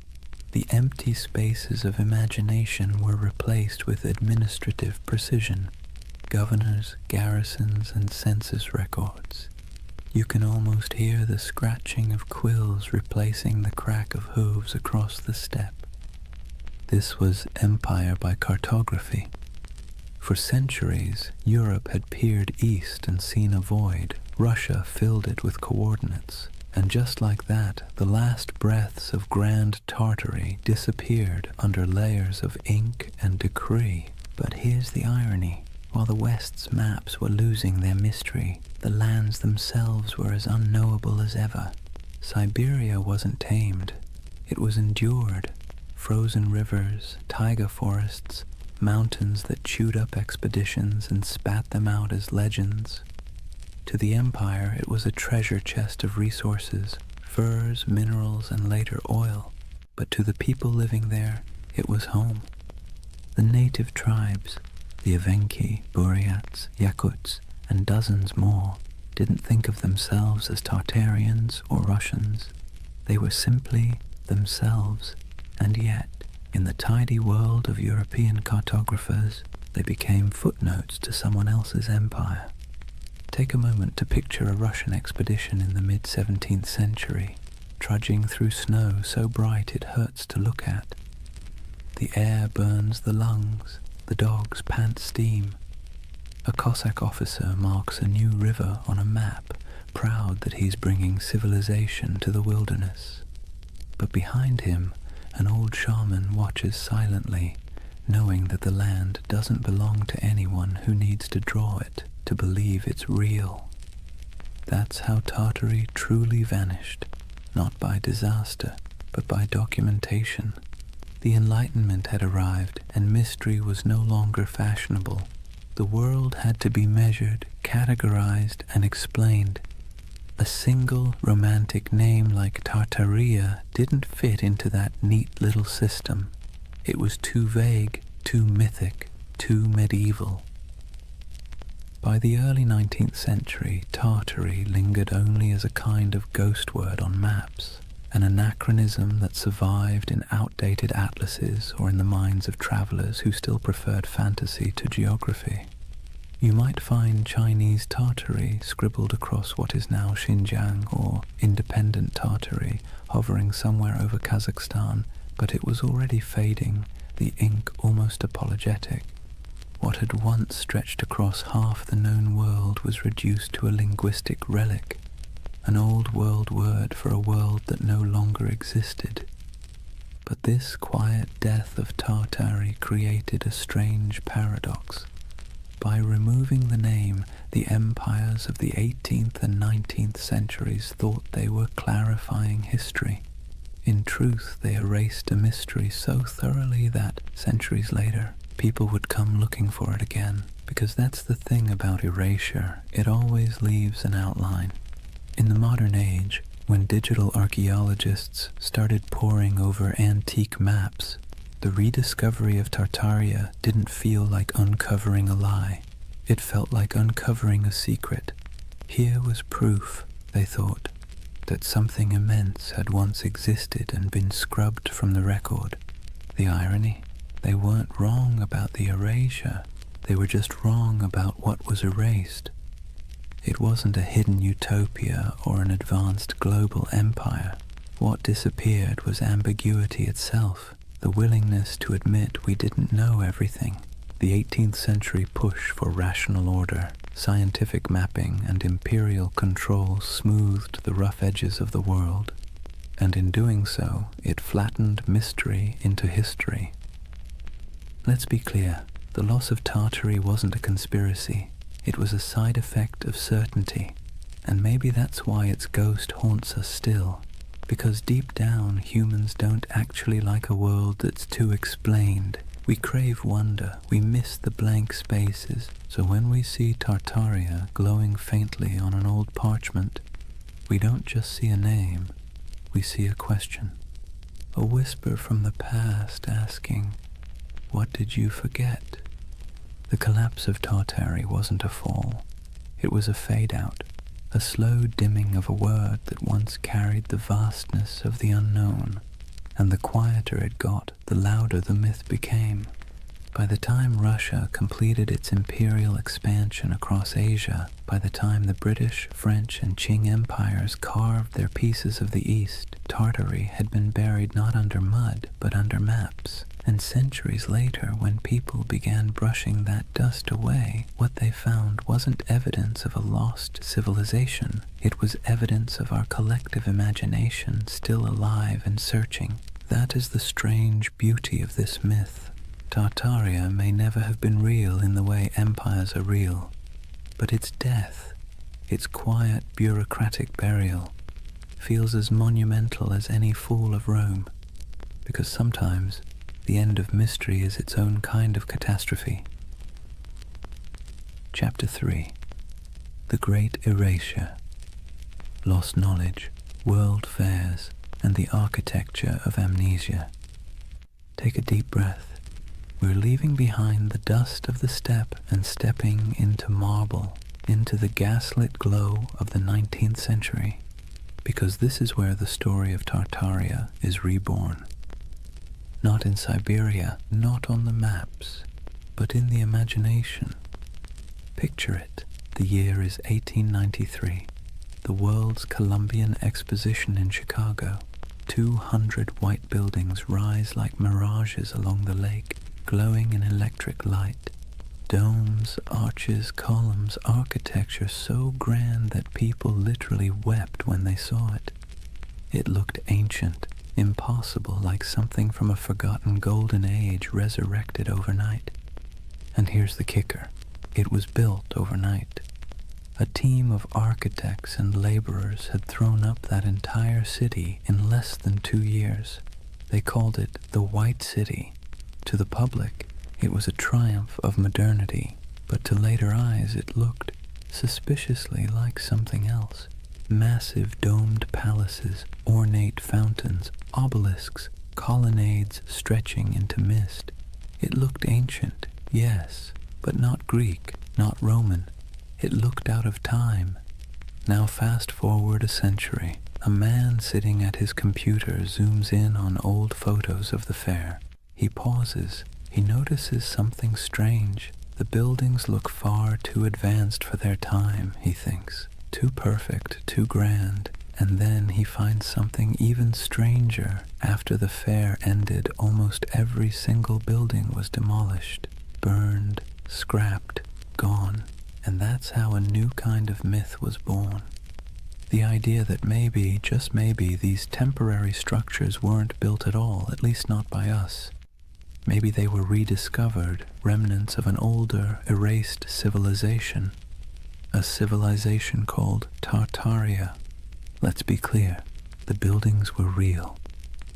The empty spaces of imagination were replaced with administrative precision, governors, garrisons, and census records. You can almost hear the scratching of quills replacing the crack of hooves across the steppe. This was empire by cartography. For centuries, Europe had peered east and seen a void. Russia filled it with coordinates. And just like that, the last breaths of Grand Tartary disappeared under layers of ink and decree. But here's the irony. While the West's maps were losing their mystery, the lands themselves were as unknowable as ever. Siberia wasn't tamed. It was endured. Frozen rivers, taiga forests, mountains that chewed up expeditions and spat them out as legends. To the empire, it was a treasure chest of resources, furs, minerals, and later oil. But to the people living there, it was home. The native tribes, the Evenki, Buryats, Yakuts, and dozens more, didn't think of themselves as Tartarians or Russians. They were simply themselves, and yet, in the tidy world of European cartographers, they became footnotes to someone else's empire. Take a moment to picture a Russian expedition in the mid-17th century, trudging through snow so bright it hurts to look at. The air burns the lungs, the dogs pant steam. A Cossack officer marks a new river on a map, proud that he's bringing civilization to the wilderness. But behind him, an old shaman watches silently, knowing that the land doesn't belong to anyone who needs to draw it to believe it's real. That's how Tartary truly vanished, not by disaster, but by documentation. The Enlightenment had arrived, and mystery was no longer fashionable. The world had to be measured, categorized, and explained. A single romantic name like Tartaria didn't fit into that neat little system. It was too vague, too mythic, too medieval. By the early 19th century, Tartary lingered only as a kind of ghost word on maps, an anachronism that survived in outdated atlases or in the minds of travelers who still preferred fantasy to geography. You might find Chinese Tartary scribbled across what is now Xinjiang, or independent Tartary hovering somewhere over Kazakhstan, but it was already fading, the ink almost apologetic. What had once stretched across half the known world was reduced to a linguistic relic, an old world word for a world that no longer existed. But this quiet death of Tartary created a strange paradox. By removing the name, the empires of the 18th and 19th centuries thought they were clarifying history. In truth, they erased a mystery so thoroughly that, centuries later, people would come looking for it again. Because that's the thing about erasure, it always leaves an outline. In the modern age, when digital archaeologists started poring over antique maps, The rediscovery of Tartaria didn't feel like uncovering a lie. It felt like uncovering a secret. Here was proof, they thought, that something immense had once existed and been scrubbed from the record. The irony? They weren't wrong about the erasure. They were just wrong about what was erased. It wasn't a hidden utopia or an advanced global empire. What disappeared was ambiguity itself, the willingness to admit we didn't know everything. The 18th century push for rational order, scientific mapping, and imperial control smoothed the rough edges of the world, and in doing so, it flattened mystery into history. Let's be clear, the loss of Tartary wasn't a conspiracy. It was a side effect of certainty, and maybe that's why its ghost haunts us still, because deep down humans don't actually like a world that's too explained. We crave wonder, we miss the blank spaces, so when we see Tartaria glowing faintly on an old parchment, we don't just see a name, we see a question. A whisper from the past asking, "What did you forget?" The collapse of Tartary wasn't a fall. It was a fade-out, a slow dimming of a word that once carried the vastness of the unknown. And the quieter it got, the louder the myth became. By the time Russia completed its imperial expansion across Asia, by the time the British, French, and Qing empires carved their pieces of the East, Tartary had been buried not under mud, but under maps. And centuries later, when people began brushing that dust away, what they found wasn't evidence of a lost civilization. It was evidence of our collective imagination still alive and searching. That is the strange beauty of this myth. Tartaria may never have been real in the way empires are real, but its death, its quiet bureaucratic burial, feels as monumental as any fall of Rome, because sometimes the end of mystery is its own kind of catastrophe. Chapter 3. The Great Erasure. Lost knowledge, world fairs, and the architecture of amnesia. Take a deep breath. We're leaving behind the dust of the steppe and stepping into marble, into the gaslit glow of the 19th century, because this is where the story of Tartaria is reborn. Not in Siberia, not on the maps, but in the imagination. Picture it. The year is 1893. The World's Columbian Exposition in Chicago. 200 white buildings rise like mirages along the lake, glowing in electric light. Domes, arches, columns, architecture so grand that people literally wept when they saw it. It looked ancient, impossible, like something from a forgotten golden age resurrected overnight. And here's the kicker. It was built overnight. A team of architects and laborers had thrown up that entire city in less than 2 years. They called it the White City. To the public, it was a triumph of modernity, but to later eyes it looked suspiciously like something else. Massive domed palaces, ornate fountains, obelisks, colonnades stretching into mist. It looked ancient, yes, but not Greek, not Roman. It looked out of time. Now fast forward a century. A man sitting at his computer zooms in on old photos of the fair. He pauses. He notices something strange. The buildings look far too advanced for their time, he thinks. Too perfect, too grand. And then he finds something even stranger. After the fair ended, almost every single building was demolished, burned, scrapped, gone. And that's how a new kind of myth was born. The idea that maybe, just maybe, these temporary structures weren't built at all, at least not by us. Maybe they were rediscovered, remnants of an older, erased civilization. A civilization called Tartaria. Let's be clear, the buildings were real.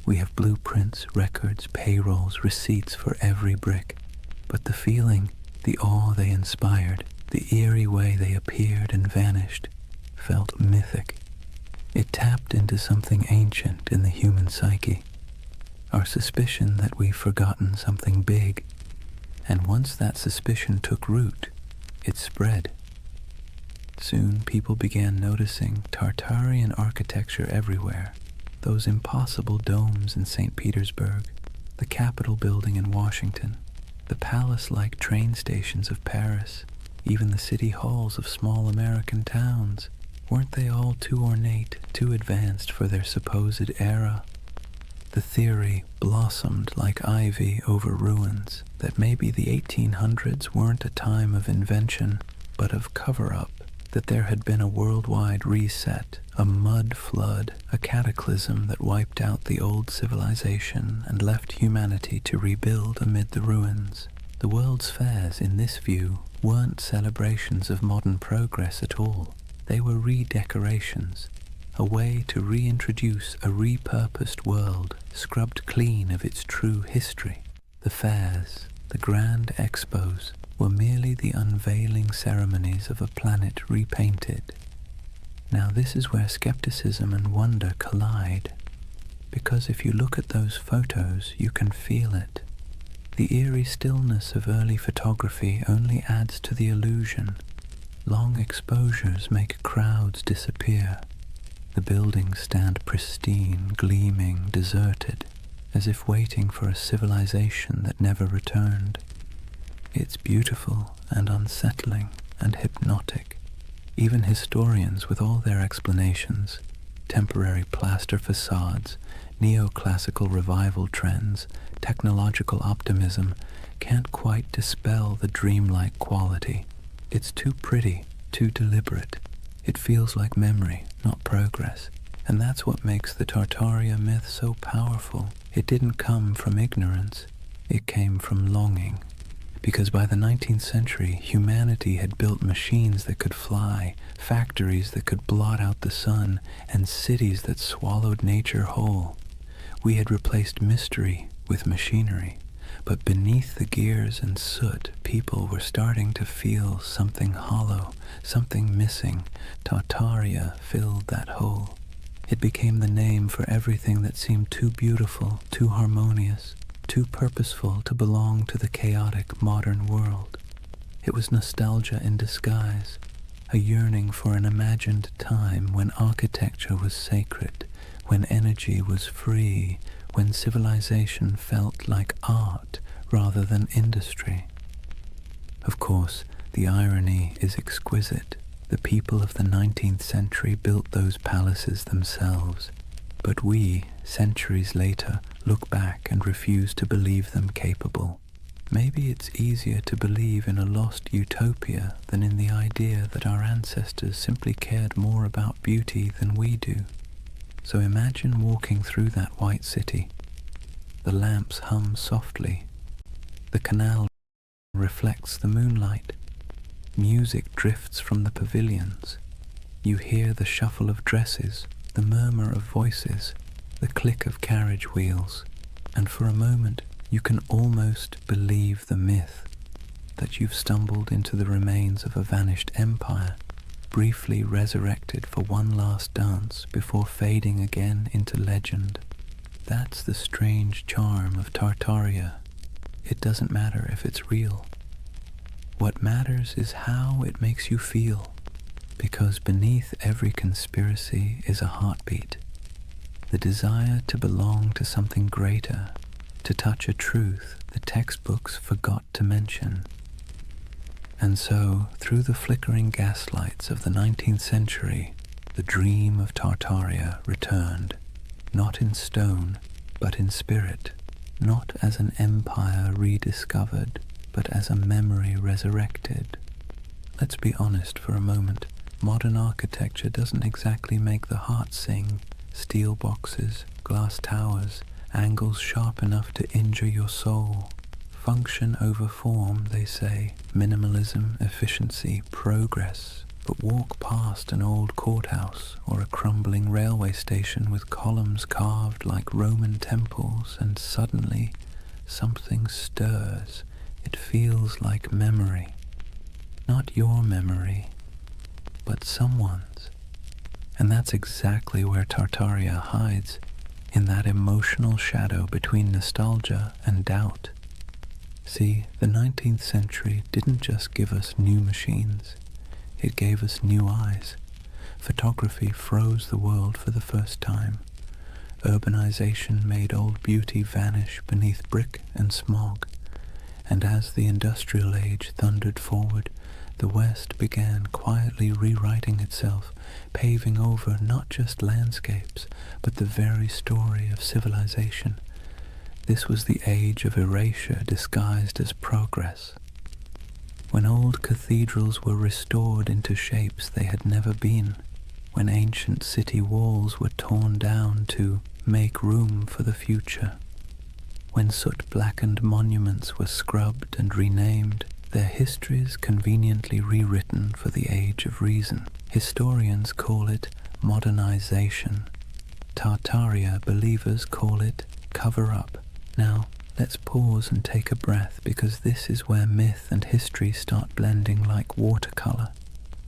We have blueprints, records, payrolls, receipts for every brick. But the feeling, the awe they inspired, the eerie way they appeared and vanished, felt mythic. It tapped into something ancient in the human psyche. our suspicion that we've forgotten something big. And once that suspicion took root, it spread. Soon people began noticing Tartarian architecture everywhere. Those impossible domes in St. Petersburg, the Capitol building in Washington, the palace-like train stations of Paris, even the city halls of small American towns. Weren't they all too ornate, too advanced for their supposed era? The theory blossomed like ivy over ruins that maybe the 1800s weren't a time of invention, but of cover-up, that there had been a worldwide reset, a mud flood, a cataclysm that wiped out the old civilization and left humanity to rebuild amid the ruins. The world's fairs, in this view, weren't celebrations of modern progress at all. They were redecorations, a way to reintroduce a repurposed world, scrubbed clean of its true history. The fairs, the grand expos, were merely the unveiling ceremonies of a planet repainted. Now this is where skepticism and wonder collide, because if you look at those photos, you can feel it. The eerie stillness of early photography only adds to the illusion. Long exposures make crowds disappear. The buildings stand pristine, gleaming, deserted, as if waiting for a civilization that never returned. It's beautiful and unsettling and hypnotic. Even historians, with all their explanations, temporary plaster facades, neoclassical revival trends, technological optimism, can't quite dispel the dreamlike quality. It's too pretty, too deliberate. It feels like memory, not progress. And that's what makes the Tartaria myth so powerful. It didn't come from ignorance. It came from longing. Because by the 19th century, humanity had built machines that could fly, factories that could blot out the sun, and cities that swallowed nature whole. We had replaced mystery with machinery. But beneath the gears and soot, people were starting to feel something hollow, something missing. Tartaria filled that hole. It became the name for everything that seemed too beautiful, too harmonious, too purposeful to belong to the chaotic modern world. It was nostalgia in disguise, a yearning for an imagined time when architecture was sacred, when energy was free, when civilization felt like art rather than industry. Of course, the irony is exquisite. The people of the 19th century built those palaces themselves, but we, centuries later, look back and refuse to believe them capable. Maybe it's easier to believe in a lost utopia than in the idea that our ancestors simply cared more about beauty than we do. So imagine walking through that white city. The lamps hum softly. The canal reflects the moonlight. Music drifts from the pavilions. You hear the shuffle of dresses, the murmur of voices, the click of carriage wheels, and for a moment you can almost believe the myth that you've stumbled into the remains of a vanished empire, briefly resurrected for one last dance before fading again into legend. That's the strange charm of Tartaria. It doesn't matter if it's real. What matters is how it makes you feel, because beneath every conspiracy is a heartbeat, the desire to belong to something greater, to touch a truth the textbooks forgot to mention. And so, through the flickering gaslights of the 19th century, the dream of Tartaria returned, not in stone, but in spirit, not as an empire rediscovered, but as a memory resurrected. Let's be honest for a moment. Modern architecture doesn't exactly make the heart sing. Steel boxes, glass towers, angles sharp enough to injure your soul. Function over form, they say. Minimalism, efficiency, progress. But walk past an old courthouse or a crumbling railway station with columns carved like Roman temples, and suddenly something stirs. It feels like memory. Not your memory, but someone's. And that's exactly where Tartaria hides, in that emotional shadow between nostalgia and doubt. See, the 19th century didn't just give us new machines, it gave us new eyes. Photography froze the world for the first time. Urbanization made old beauty vanish beneath brick and smog. And as the industrial age thundered forward, the West began quietly rewriting itself, paving over not just landscapes, but the very story of civilization. This was the age of erasure disguised as progress. When old cathedrals were restored into shapes they had never been, when ancient city walls were torn down to make room for the future, when soot-blackened monuments were scrubbed and renamed, their histories conveniently rewritten for the age of reason. Historians call it modernization. Tartaria believers call it cover-up. Now, let's pause and take a breath, because this is where myth and history start blending like watercolor.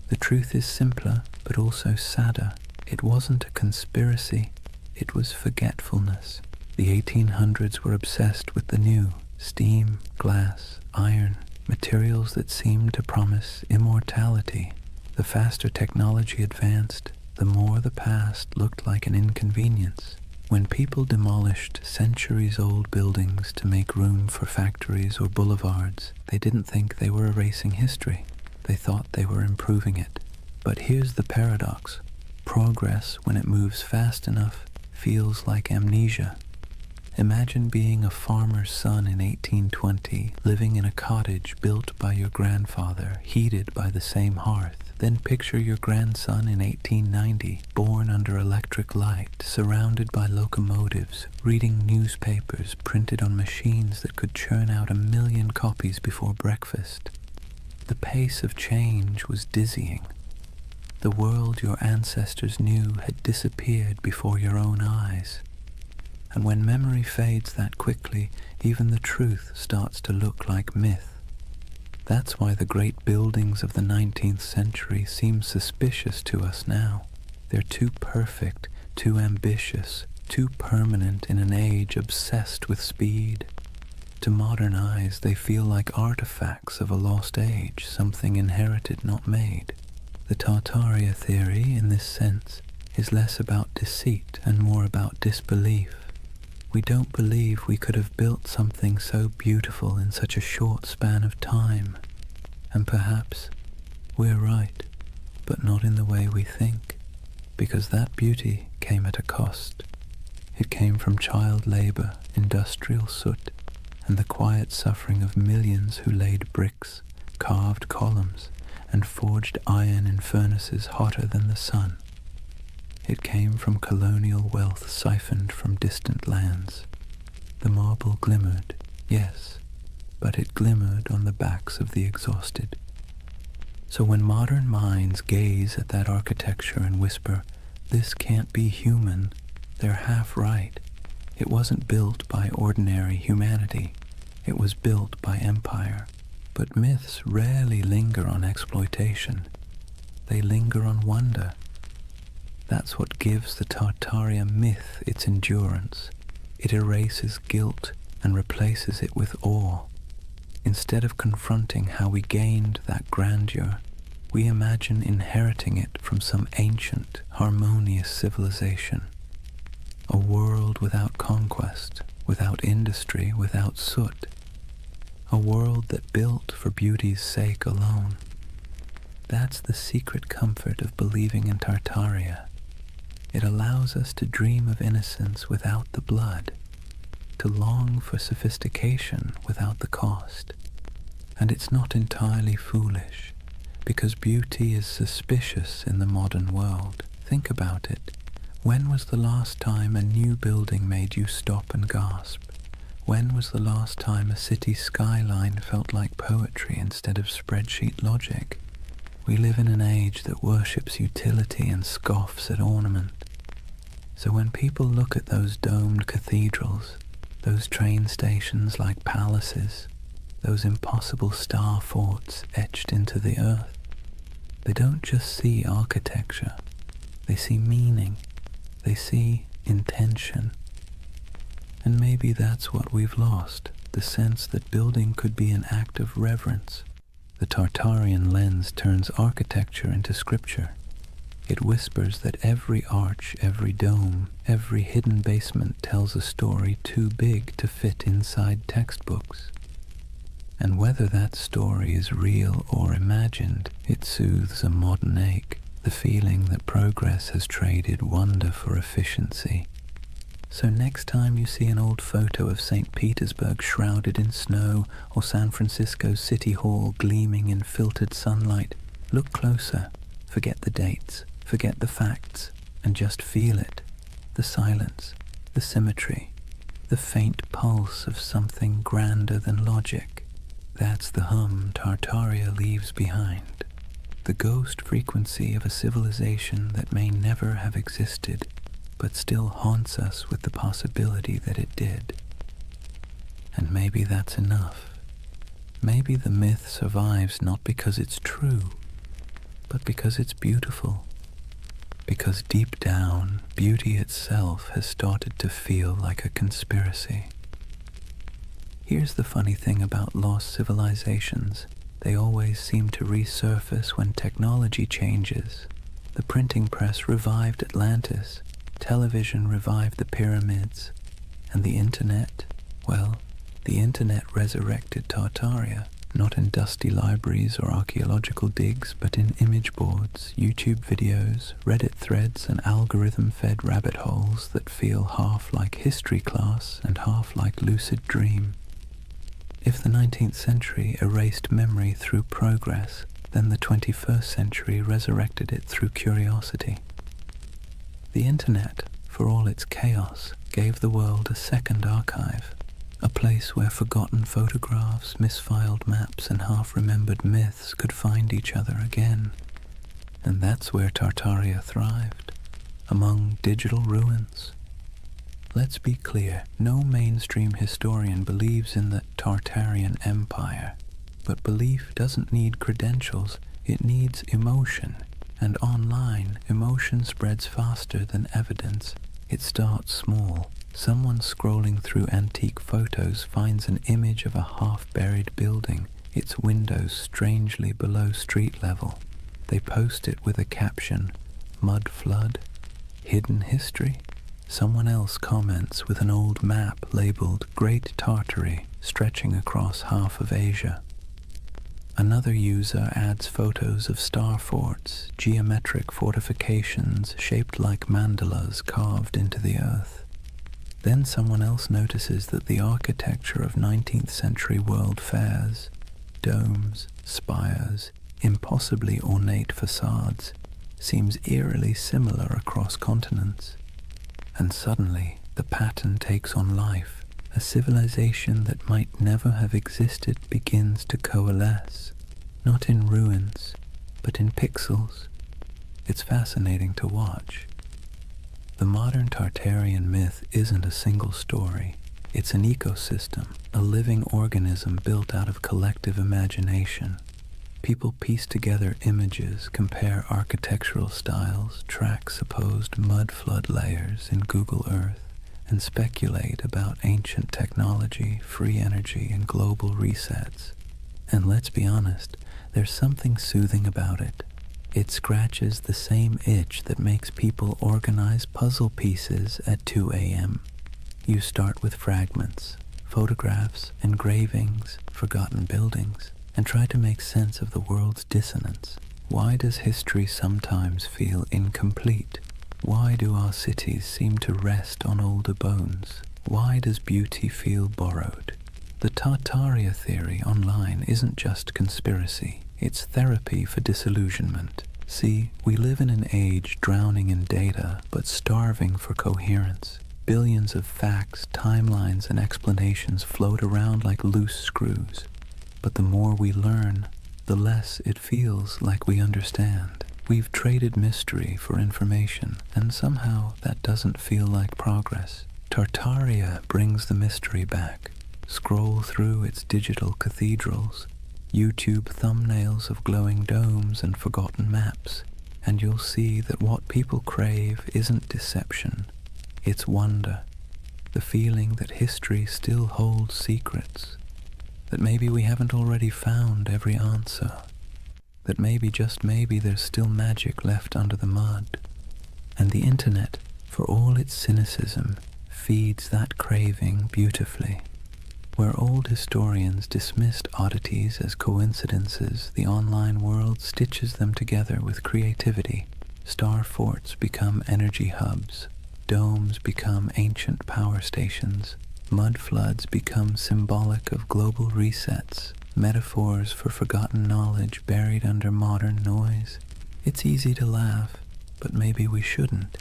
The truth is simpler, but also sadder. It wasn't a conspiracy, it was forgetfulness. The 1800s were obsessed with the new: steam, glass, iron, materials that seemed to promise immortality. The faster technology advanced, the more the past looked like an inconvenience. When people demolished centuries-old buildings to make room for factories or boulevards, they didn't think they were erasing history. They thought they were improving it. But here's the paradox. Progress, when it moves fast enough, feels like amnesia. Imagine being a farmer's son in 1820, living in a cottage built by your grandfather, heated by the same hearth. Then picture your grandson in 1890, born under electric light, surrounded by locomotives, reading newspapers printed on machines that could churn out 1 million copies before breakfast. The pace of change was dizzying. The world your ancestors knew had disappeared before your own eyes. And when memory fades that quickly, even the truth starts to look like myth. That's why the great buildings of the 19th century seem suspicious to us now. They're too perfect, too ambitious, too permanent in an age obsessed with speed. To modern eyes, they feel like artifacts of a lost age, something inherited, not made. The Tartaria theory, in this sense, is less about deceit and more about disbelief. We don't believe we could have built something so beautiful in such a short span of time. And perhaps we're right, but not in the way we think, because that beauty came at a cost. It came from child labor, industrial soot, and the quiet suffering of millions who laid bricks, carved columns, and forged iron in furnaces hotter than the sun. It came from colonial wealth siphoned from distant lands. The marble glimmered, yes, but it glimmered on the backs of the exhausted. So when modern minds gaze at that architecture and whisper, "This can't be human," they're half right. It wasn't built by ordinary humanity. It was built by empire. But myths rarely linger on exploitation. They linger on wonder. That's what gives the Tartaria myth its endurance. It erases guilt and replaces it with awe. Instead of confronting how we gained that grandeur, we imagine inheriting it from some ancient, harmonious civilization. A world without conquest, without industry, without soot. A world that built for beauty's sake alone. That's the secret comfort of believing in Tartaria. It allows us to dream of innocence without the blood, to long for sophistication without the cost. And it's not entirely foolish, because beauty is suspicious in the modern world. Think about it. When was the last time a new building made you stop and gasp? When was the last time a city skyline felt like poetry instead of spreadsheet logic? We live in an age that worships utility and scoffs at ornament. So when people look at those domed cathedrals, those train stations like palaces, those impossible star forts etched into the earth, they don't just see architecture, they see meaning, they see intention. And maybe that's what we've lost, the sense that building could be an act of reverence. The Tartarian lens turns architecture into scripture. It whispers that every arch, every dome, every hidden basement tells a story too big to fit inside textbooks. And whether that story is real or imagined, it soothes a modern ache, the feeling that progress has traded wonder for efficiency. So next time you see an old photo of St. Petersburg shrouded in snow or San Francisco's City Hall gleaming in filtered sunlight, look closer, forget the dates, forget the facts, and just feel it. The silence, the symmetry, the faint pulse of something grander than logic. That's the hum Tartaria leaves behind. The ghost frequency of a civilization that may never have existed, but still haunts us with the possibility that it did. And maybe that's enough. Maybe the myth survives not because it's true, but because it's beautiful. Because deep down, beauty itself has started to feel like a conspiracy. Here's the funny thing about lost civilizations. They always seem to resurface when technology changes. The printing press revived Atlantis, television revived the pyramids, and the internet, well, the internet resurrected Tartaria, not in dusty libraries or archaeological digs, but in image boards, YouTube videos, Reddit threads, and algorithm-fed rabbit holes that feel half like history class and half like lucid dream. If the 19th century erased memory through progress, then the 21st century resurrected it through curiosity. The internet, for all its chaos, gave the world a second archive, a place where forgotten photographs, misfiled maps, and half-remembered myths could find each other again. And that's where Tartaria thrived, among digital ruins. Let's be clear, no mainstream historian believes in the Tartarian Empire, but belief doesn't need credentials, it needs emotion. And online, emotion spreads faster than evidence. It starts small. Someone scrolling through antique photos finds an image of a half-buried building, its windows strangely below street level. They post it with a caption, "Mud flood? Hidden history?" Someone else comments with an old map labeled Great Tartary, stretching across half of Asia. Another user adds photos of star forts, geometric fortifications shaped like mandalas carved into the earth. Then someone else notices that the architecture of 19th century world fairs, domes, spires, impossibly ornate facades, seems eerily similar across continents. And suddenly, the pattern takes on life. A civilization that might never have existed begins to coalesce, not in ruins, but in pixels. It's fascinating to watch. The modern Tartarian myth isn't a single story. It's an ecosystem, a living organism built out of collective imagination. People piece together images, compare architectural styles, track supposed mud flood layers in Google Earth, and speculate about ancient technology, free energy, and global resets. And let's be honest, there's something soothing about it. It scratches the same itch that makes people organize puzzle pieces at 2 a.m. You start with fragments, photographs, engravings, forgotten buildings, and try to make sense of the world's dissonance. Why does history sometimes feel incomplete? Why do our cities seem to rest on older bones? Why does beauty feel borrowed? The Tartaria theory online isn't just conspiracy, it's therapy for disillusionment. See, we live in an age drowning in data, but starving for coherence. Billions of facts, timelines, and explanations float around like loose screws. But the more we learn, the less it feels like we understand. We've traded mystery for information, and somehow that doesn't feel like progress. Tartaria brings the mystery back. Scroll through its digital cathedrals, YouTube thumbnails of glowing domes and forgotten maps, and you'll see that what people crave isn't deception, it's wonder. the feeling that history still holds secrets, that maybe we haven't already found every answer, that maybe, just maybe, there's still magic left under the mud. And the internet, for all its cynicism, feeds that craving beautifully. Where old historians dismissed oddities as coincidences, the online world stitches them together with creativity. Star forts become energy hubs, domes become ancient power stations, mud floods become symbolic of global resets, metaphors for forgotten knowledge buried under modern noise. It's easy to laugh, but maybe we shouldn't,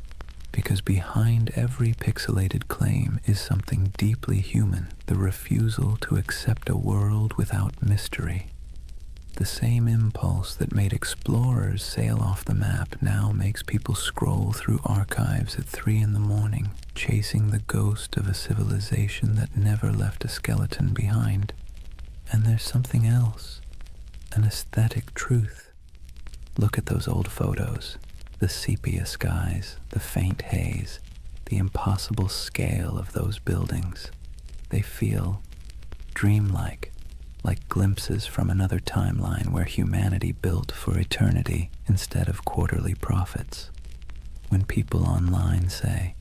because behind every pixelated claim is something deeply human, the refusal to accept a world without mystery. The same impulse that made explorers sail off the map now makes people scroll through archives at 3 in the morning, chasing the ghost of a civilization that never left a skeleton behind. And there's something else, an aesthetic truth. Look at those old photos, the sepia skies, the faint haze, the impossible scale of those buildings. They feel dreamlike, like glimpses from another timeline where humanity built for eternity instead of quarterly profits. When people online say,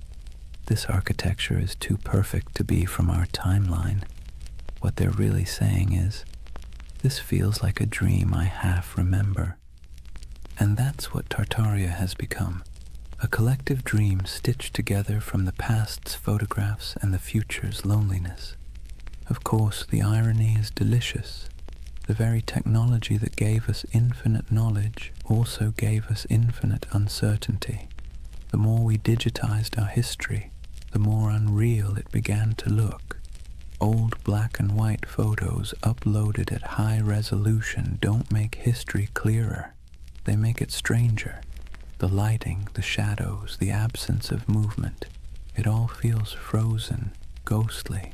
"This architecture is too perfect to be from our timeline," what they're really saying is, "This feels like a dream I half remember." And that's what Tartaria has become, a collective dream stitched together from the past's photographs and the future's loneliness. Of course, the irony is delicious. The very technology that gave us infinite knowledge also gave us infinite uncertainty. The more we digitized our history, the more unreal it began to look. Old black and white photos uploaded at high resolution don't make history clearer. They make it stranger. The lighting, the shadows, the absence of movement, it all feels frozen, ghostly,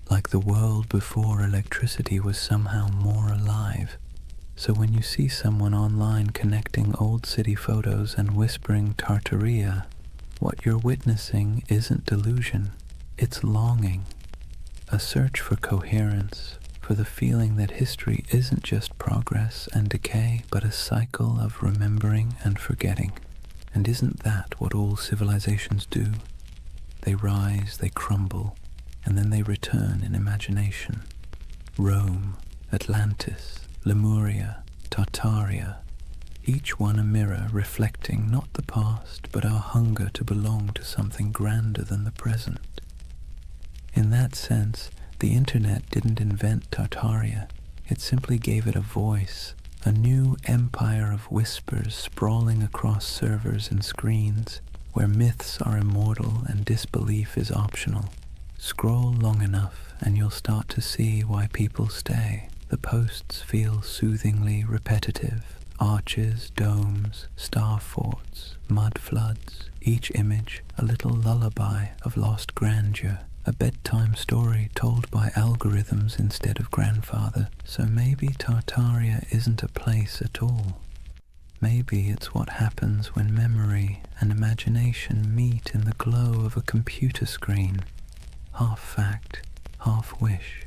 like the world before electricity was somehow more alive. So when you see someone online connecting old city photos and whispering Tartaria, what you're witnessing isn't delusion, it's longing, a search for coherence, for the feeling that history isn't just progress and decay, but a cycle of remembering and forgetting. And isn't that what all civilizations do? They rise, they crumble, and then they return in imagination. Rome, Atlantis, Lemuria, Tartaria, each one a mirror reflecting not the past, but our hunger to belong to something grander than the present. In that sense, the internet didn't invent Tartaria, it simply gave it a voice, a new empire of whispers sprawling across servers and screens, where myths are immortal and disbelief is optional. Scroll long enough and you'll start to see why people stay. The posts feel soothingly repetitive. Arches, domes, star forts, mud floods, each image a little lullaby of lost grandeur, a bedtime story told by algorithms instead of grandfather. So maybe Tartaria isn't a place at all. Maybe it's what happens when memory and imagination meet in the glow of a computer screen. Half fact, half wish.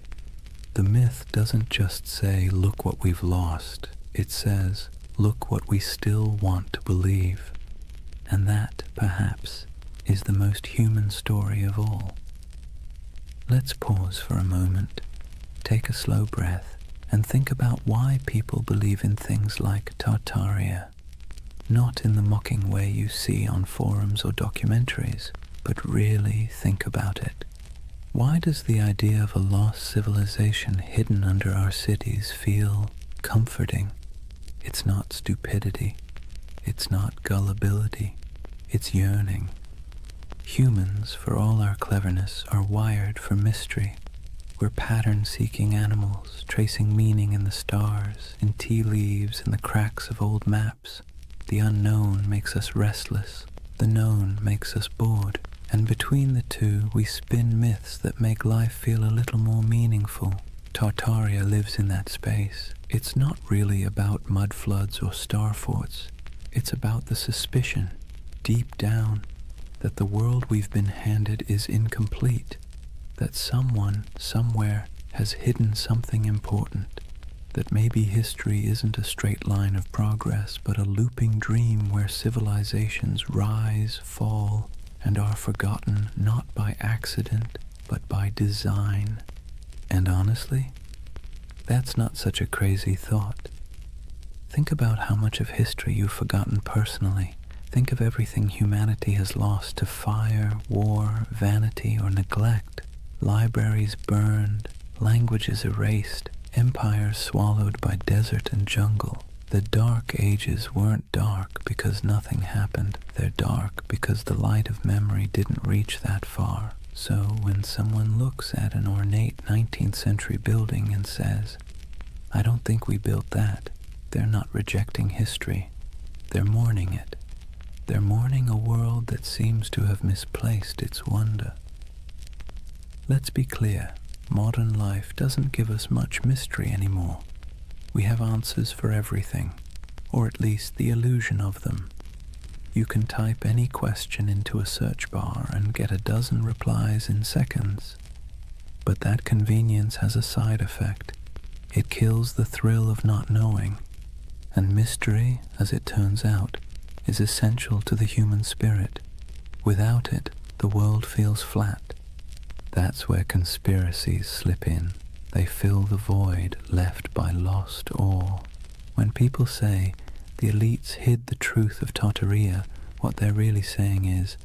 The myth doesn't just say, "Look what we've lost." It says, "Look what we still want to believe." And that, perhaps, is the most human story of all. Let's pause for a moment, take a slow breath, and think about why people believe in things like Tartaria. Not in the mocking way you see on forums or documentaries, but really think about it. Why does the idea of a lost civilization hidden under our cities feel comforting? It's not stupidity. It's not gullibility. It's yearning. Humans, for all our cleverness, are wired for mystery. We're pattern-seeking animals, tracing meaning in the stars, in tea leaves, in the cracks of old maps. The unknown makes us restless. The known makes us bored. And between the two, we spin myths that make life feel a little more meaningful. Tartaria lives in that space. It's not really about mud floods or star forts. It's about the suspicion, deep down, that the world we've been handed is incomplete, that someone, somewhere, has hidden something important, that maybe history isn't a straight line of progress, but a looping dream where civilizations rise, fall, and are forgotten not by accident, but by design. And honestly, that's not such a crazy thought. Think about how much of history you've forgotten personally. Think of everything humanity has lost to fire, war, vanity, or neglect. Libraries burned, languages erased, empires swallowed by desert and jungle. The dark ages weren't dark because nothing happened. They're dark because the light of memory didn't reach that far. So when someone looks at an ornate 19th century building and says, "I don't think we built that," they're not rejecting history. They're mourning it. They're mourning a world that seems to have misplaced its wonder. Let's be clear, modern life doesn't give us much mystery anymore. We have answers for everything, or at least the illusion of them. You can type any question into a search bar and get a dozen replies in seconds. But that convenience has a side effect. It kills the thrill of not knowing. And mystery, as it turns out, is essential to the human spirit. Without it, the world feels flat. That's where conspiracies slip in. They fill the void left by lost awe. When people say the elites hid the truth of Tartaria, what they're really saying is,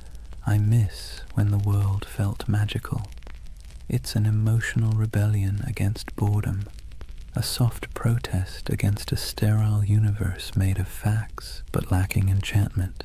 I miss when the world felt magical. It's an emotional rebellion against boredom, a soft protest against a sterile universe made of facts but lacking enchantment.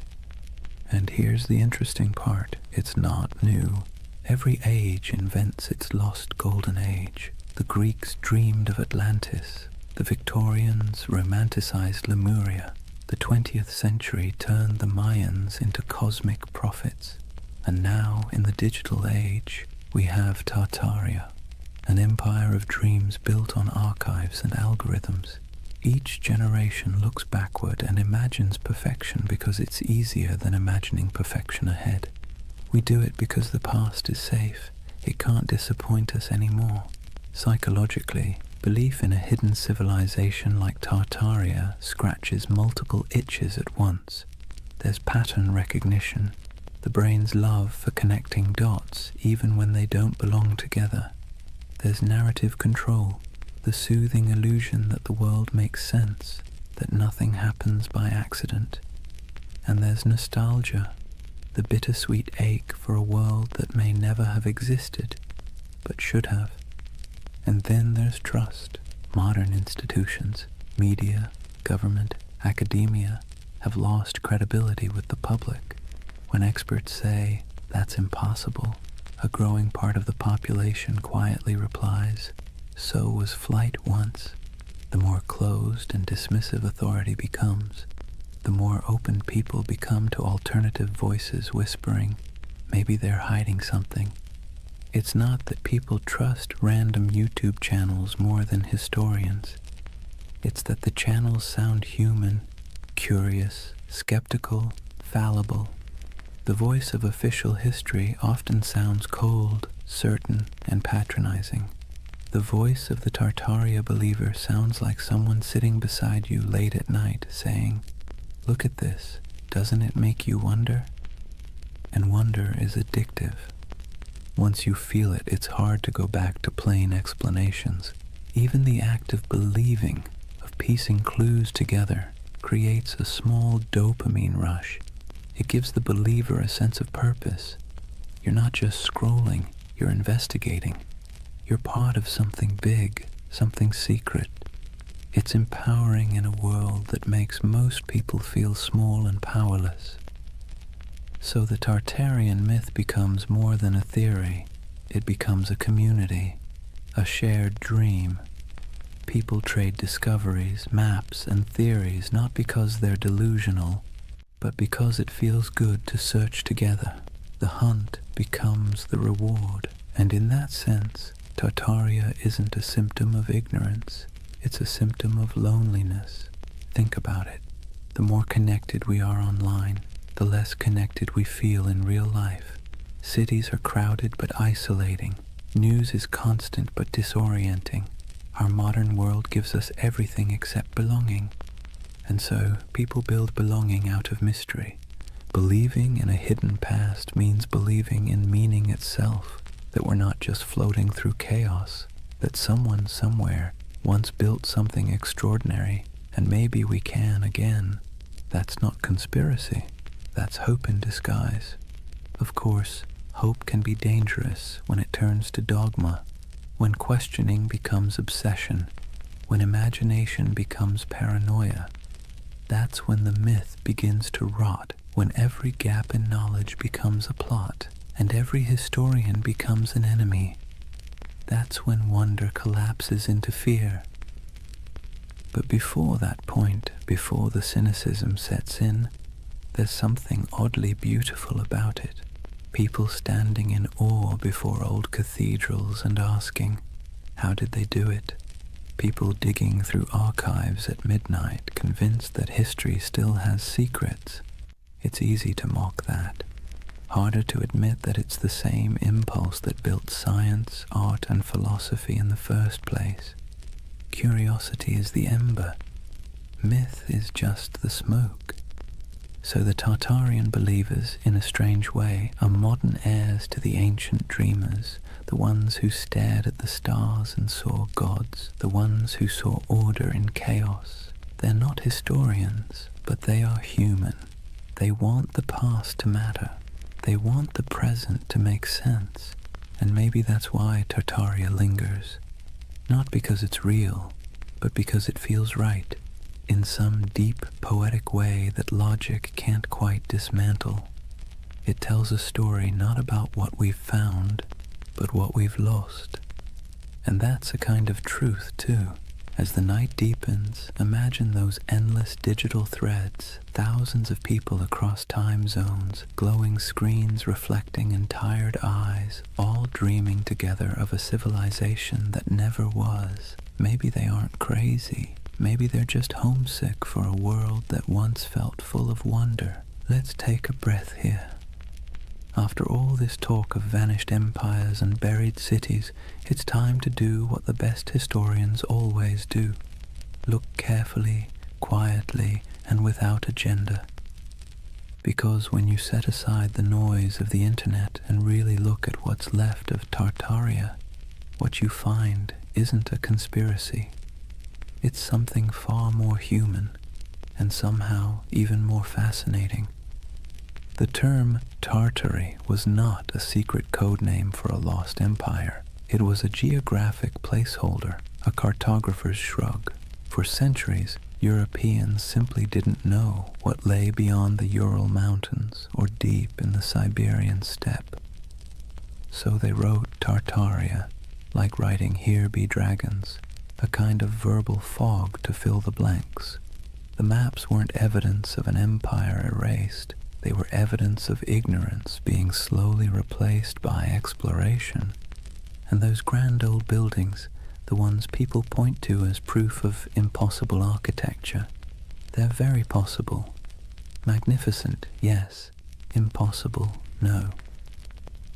And here's the interesting part, it's not new. Every age invents its lost golden age. The Greeks dreamed of Atlantis, the Victorians romanticized Lemuria, the 20th century turned the Mayans into cosmic prophets, and now in the digital age we have Tartaria, an empire of dreams built on archives and algorithms. Each generation looks backward and imagines perfection because it's easier than imagining perfection ahead. We do it because the past is safe. It can't disappoint us anymore. Psychologically, belief in a hidden civilization like Tartaria scratches multiple itches at once. There's pattern recognition, the brain's love for connecting dots even when they don't belong together. There's narrative control, the soothing illusion that the world makes sense, that nothing happens by accident. And there's nostalgia, the bittersweet ache for a world that may never have existed, but should have. And then there's trust. Modern institutions, media, government, academia, have lost credibility with the public. When experts say, that's impossible, a growing part of the population quietly replies, so was flight once. The more closed and dismissive authority becomes, the more open people become to alternative voices whispering, maybe they're hiding something. It's not that people trust random YouTube channels more than historians. It's that the channels sound human, curious, skeptical, fallible. The voice of official history often sounds cold, certain, and patronizing. The voice of the Tartaria believer sounds like someone sitting beside you late at night saying, "Look at this, doesn't it make you wonder?" And wonder is addictive. Once you feel it, it's hard to go back to plain explanations. Even the act of believing, of piecing clues together, creates a small dopamine rush. It gives the believer a sense of purpose. You're not just scrolling, you're investigating. You're part of something big, something secret. It's empowering in a world that makes most people feel small and powerless. So the Tartarian myth becomes more than a theory. It becomes a community, a shared dream. People trade discoveries, maps, and theories not because they're delusional, but because it feels good to search together. The hunt becomes the reward. And in that sense, Tartaria isn't a symptom of ignorance. It's a symptom of loneliness. Think about it. The more connected we are online, the less connected we feel in real life. Cities are crowded but isolating. News is constant but disorienting. Our modern world gives us everything except belonging. And so, people build belonging out of mystery. Believing in a hidden past means believing in meaning itself, that we're not just floating through chaos, that someone somewhere once built something extraordinary, and maybe we can again. That's not conspiracy. That's hope in disguise. Of course, hope can be dangerous when it turns to dogma, when questioning becomes obsession, when imagination becomes paranoia. That's when the myth begins to rot, when every gap in knowledge becomes a plot, and every historian becomes an enemy. That's when wonder collapses into fear. But before that point, before the cynicism sets in, there's something oddly beautiful about it. People standing in awe before old cathedrals and asking, how did they do it? People digging through archives at midnight, convinced that history still has secrets. It's easy to mock that. Harder to admit that it's the same impulse that built science, art, and philosophy in the first place. Curiosity is the ember. Myth is just the smoke. So the Tartarian believers, in a strange way, are modern heirs to the ancient dreamers, the ones who stared at the stars and saw gods, the ones who saw order in chaos. They're not historians, but they are human. They want the past to matter. They want the present to make sense. And maybe that's why Tartaria lingers. Not because it's real, but because it feels right, in some deep, poetic way that logic can't quite dismantle. It tells a story not about what we've found, but what we've lost. And that's a kind of truth, too. As the night deepens, imagine those endless digital threads, thousands of people across time zones, glowing screens reflecting in tired eyes, all dreaming together of a civilization that never was. Maybe they aren't crazy. Maybe they're just homesick for a world that once felt full of wonder. Let's take a breath here. After all this talk of vanished empires and buried cities, it's time to do what the best historians always do. Look carefully, quietly, and without agenda. Because when you set aside the noise of the internet and really look at what's left of Tartaria, what you find isn't a conspiracy. It's something far more human, and somehow even more fascinating. The term Tartary was not a secret code name for a lost empire. It was a geographic placeholder, a cartographer's shrug. For centuries, Europeans simply didn't know what lay beyond the Ural Mountains or deep in the Siberian steppe. So they wrote Tartaria, like writing Here Be Dragons, a kind of verbal fog to fill the blanks. The maps weren't evidence of an empire erased. They were evidence of ignorance being slowly replaced by exploration. And those grand old buildings, the ones people point to as proof of impossible architecture, they're very possible. Magnificent, yes. Impossible, no.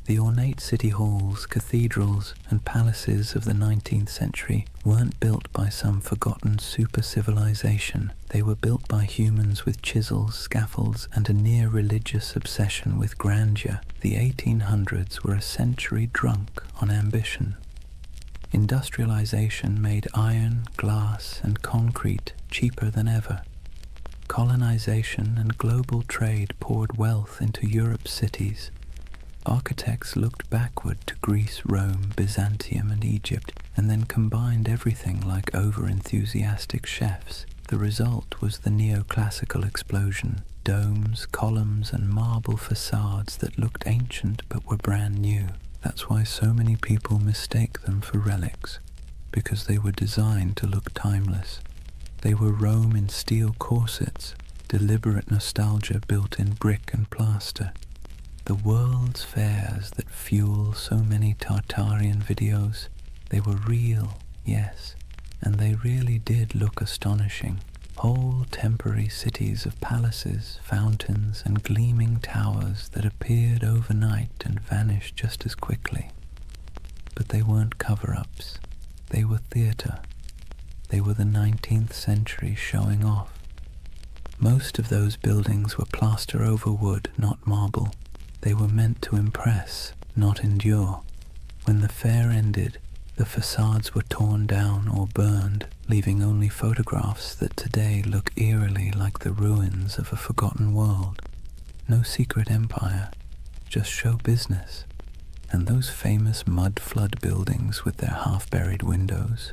The ornate city halls, cathedrals, and palaces of the 19th century weren't built by some forgotten super-civilization. They were built by humans with chisels, scaffolds, and a near-religious obsession with grandeur. The 1800s were a century drunk on ambition. Industrialization made iron, glass, and concrete cheaper than ever. Colonization and global trade poured wealth into Europe's cities. Architects looked backward to Greece, Rome, Byzantium, and Egypt, and then combined everything like over-enthusiastic chefs. The result was the neoclassical explosion. Domes, columns, and marble facades that looked ancient but were brand new. That's why so many people mistake them for relics, because they were designed to look timeless. They were Rome in steel corsets, deliberate nostalgia built in brick and plaster. The world's fairs that fuel so many Tartarian videos, they were real, yes, and they really did look astonishing. whole temporary cities of palaces, fountains, and gleaming towers that appeared overnight and vanished just as quickly. But they weren't cover-ups. They were theatre. They were the 19th century showing off. Most of those buildings were plaster over wood, not marble. They were meant to impress, not endure. When the fair ended, the facades were torn down or burned, leaving only photographs that today look eerily like the ruins of a forgotten world. No secret empire, just show business. And those famous mud flood buildings with their half-buried windows,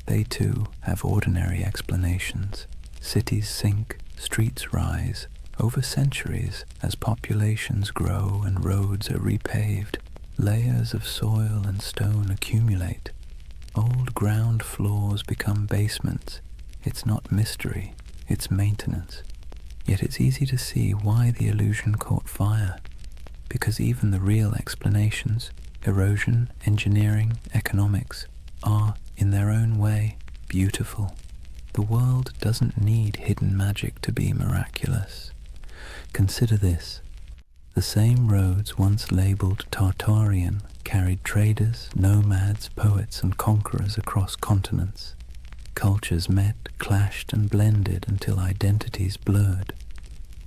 they too have ordinary explanations. Cities sink, streets rise, over centuries as populations grow and roads are repaved. Layers of soil and stone accumulate. Old ground floors become basements. It's not mystery, it's maintenance. Yet it's easy to see why the illusion caught fire, because even the real explanations, erosion, engineering, economics, are, in their own way, beautiful. The world doesn't need hidden magic to be miraculous. Consider this. The same roads once labeled Tartarian carried traders, nomads, poets, and conquerors across continents. Cultures met, clashed, and blended until identities blurred.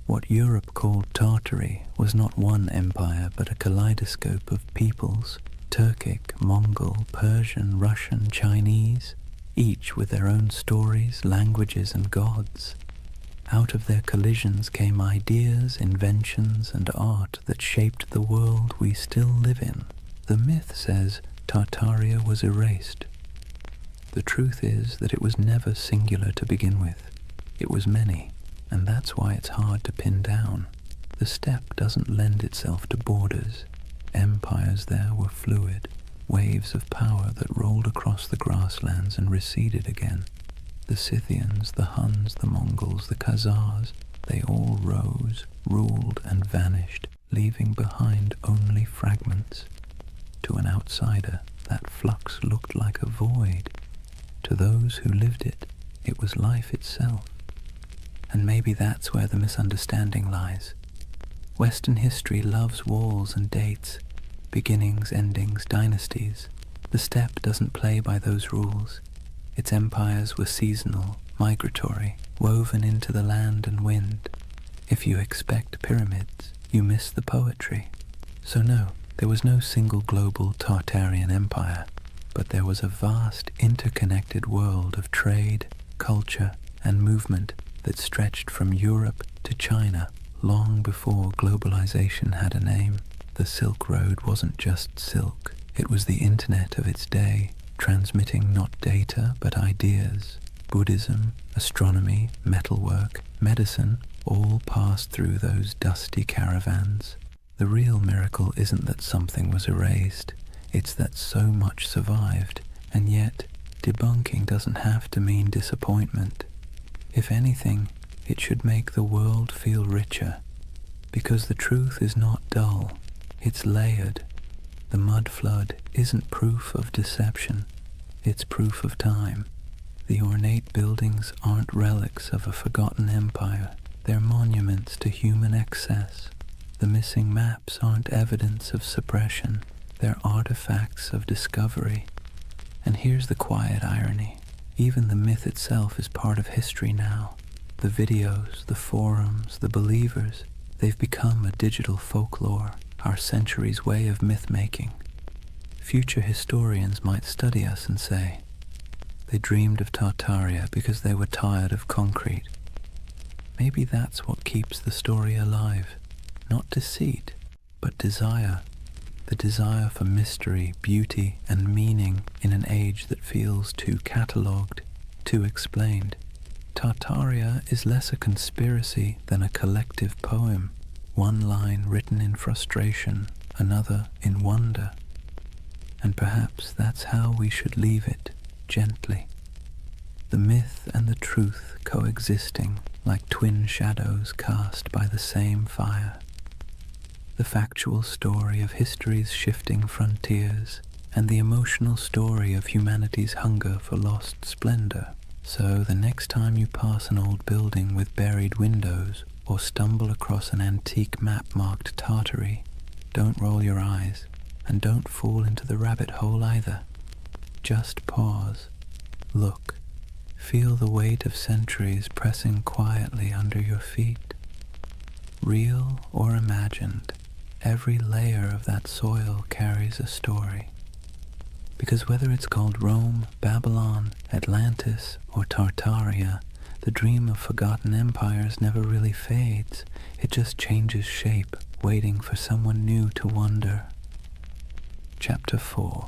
What Europe called Tartary was not one empire but a kaleidoscope of peoples, Turkic, Mongol, Persian, Russian, Chinese, each with their own stories, languages, and gods. Out of their collisions came ideas, inventions, and art that shaped the world we still live in. The myth says Tartaria was erased. The truth is that it was never singular to begin with. It was many, and that's why it's hard to pin down. The steppe doesn't lend itself to borders. Empires there were fluid, waves of power that rolled across the grasslands and receded again. The Scythians, the Huns, the Mongols, the Khazars, they all rose, ruled, and vanished, leaving behind only fragments. To an outsider, that flux looked like a void. To those who lived it, it was life itself. And maybe that's where the misunderstanding lies. Western history loves walls and dates, beginnings, endings, dynasties. The steppe doesn't play by those rules. Its empires were seasonal, migratory, woven into the land and wind. If you expect pyramids, you miss the poetry. So no, there was no single global Tartarian empire, but there was a vast interconnected world of trade, culture, and movement that stretched from Europe to China long before globalization had a name. The Silk Road wasn't just silk, it was the internet of its day, transmitting not data but ideas. Buddhism, astronomy, metalwork, medicine all passed through those dusty caravans. The real miracle isn't that something was erased, it's that so much survived, and yet debunking doesn't have to mean disappointment. If anything, it should make the world feel richer, because the truth is not dull, it's layered. The mud flood isn't proof of deception, it's proof of time. The ornate buildings aren't relics of a forgotten empire, they're monuments to human excess. The missing maps aren't evidence of suppression, they're artifacts of discovery. And here's the quiet irony. Even the myth itself is part of history now. The videos, the forums, the believers, they've become a digital folklore, our century's way of myth-making. Future historians might study us and say, they dreamed of Tartaria because they were tired of concrete. Maybe that's what keeps the story alive. Not deceit, but desire. The desire for mystery, beauty, and meaning in an age that feels too catalogued, too explained. Tartaria is less a conspiracy than a collective poem, one line written in frustration, another in wonder. And perhaps that's how we should leave it, gently. The myth and the truth coexisting like twin shadows cast by the same fire. The factual story of history's shifting frontiers and the emotional story of humanity's hunger for lost splendor. So the next time you pass an old building with buried windows or stumble across an antique map marked Tartary, don't roll your eyes and don't fall into the rabbit hole either. Just pause, look, feel the weight of centuries pressing quietly under your feet. Real or imagined, every layer of that soil carries a story. Because whether it's called Rome, Babylon, Atlantis, or Tartaria, the dream of forgotten empires never really fades. It just changes shape, waiting for someone new to wonder. Chapter 4.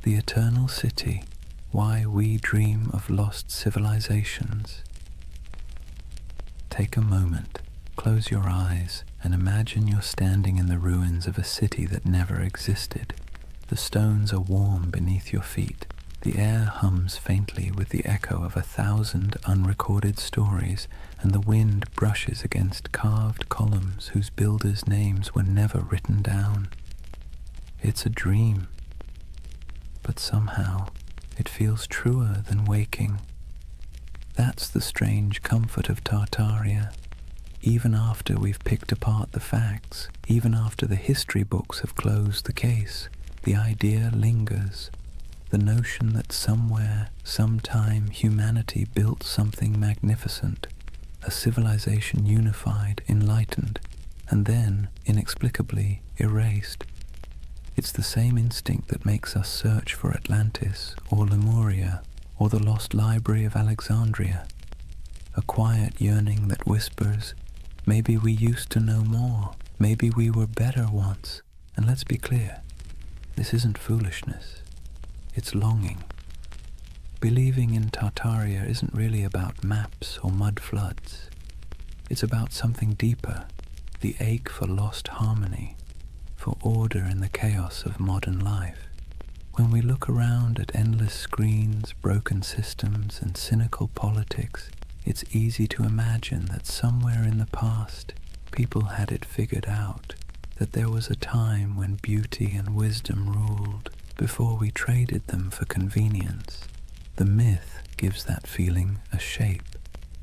The Eternal City. Why We Dream of Lost Civilizations. Take a moment, close your eyes, and imagine you're standing in the ruins of a city that never existed. The stones are warm beneath your feet. The air hums faintly with the echo of 1,000 unrecorded stories, and the wind brushes against carved columns whose builders' names were never written down. It's a dream, but somehow it feels truer than waking. That's the strange comfort of Tartaria. Even after we've picked apart the facts, even after the history books have closed the case, the idea lingers. The notion that somewhere, sometime, humanity built something magnificent, a civilization unified, enlightened, and then, inexplicably, erased. It's the same instinct that makes us search for Atlantis, or Lemuria, or the lost library of Alexandria. A quiet yearning that whispers, maybe we used to know more, maybe we were better once. And let's be clear, this isn't foolishness, it's longing. Believing in Tartaria isn't really about maps or mud floods. It's about something deeper, the ache for lost harmony, for order in the chaos of modern life. When we look around at endless screens, broken systems, and cynical politics, it's easy to imagine that somewhere in the past, people had it figured out, that there was a time when beauty and wisdom ruled, before we traded them for convenience. The myth gives that feeling a shape.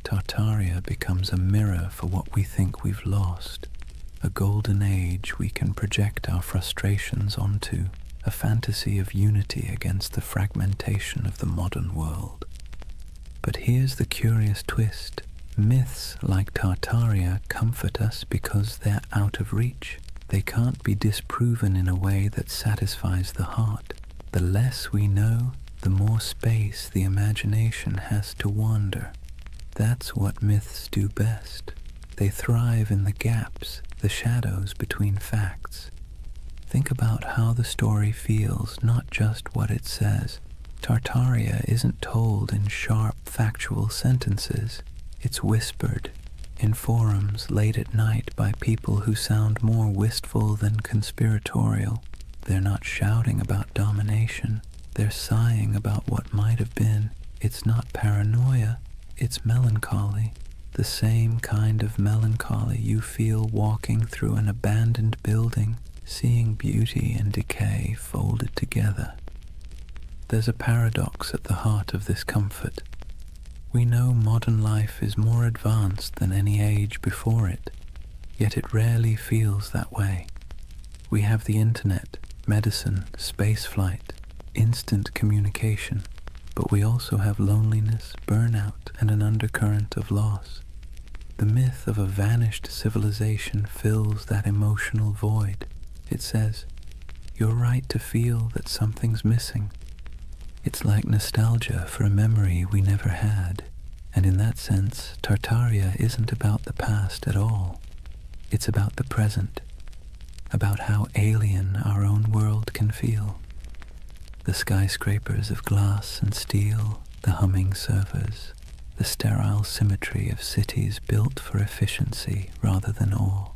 Tartaria becomes a mirror for what we think we've lost, a golden age we can project our frustrations onto, a fantasy of unity against the fragmentation of the modern world. But here's the curious twist. Myths like Tartaria comfort us because they're out of reach. They can't be disproven in a way that satisfies the heart. The less we know, the more space the imagination has to wander. That's what myths do best. They thrive in the gaps, the shadows between facts. Think about how the story feels, not just what it says. Tartaria isn't told in sharp, factual sentences. It's whispered in forums late at night by people who sound more wistful than conspiratorial. They're not shouting about domination. They're sighing about what might have been. It's not paranoia, it's melancholy. The same kind of melancholy you feel walking through an abandoned building, seeing beauty and decay folded together. There's a paradox at the heart of this comfort. We know modern life is more advanced than any age before it, yet it rarely feels that way. We have the internet, medicine, spaceflight, instant communication, but we also have loneliness, burnout, and an undercurrent of loss. The myth of a vanished civilization fills that emotional void. It says, you're right to feel that something's missing. It's like nostalgia for a memory we never had, and in that sense, Tartaria isn't about the past at all. It's about the present, about how alien our own world can feel. The skyscrapers of glass and steel, the humming servers, the sterile symmetry of cities built for efficiency rather than awe.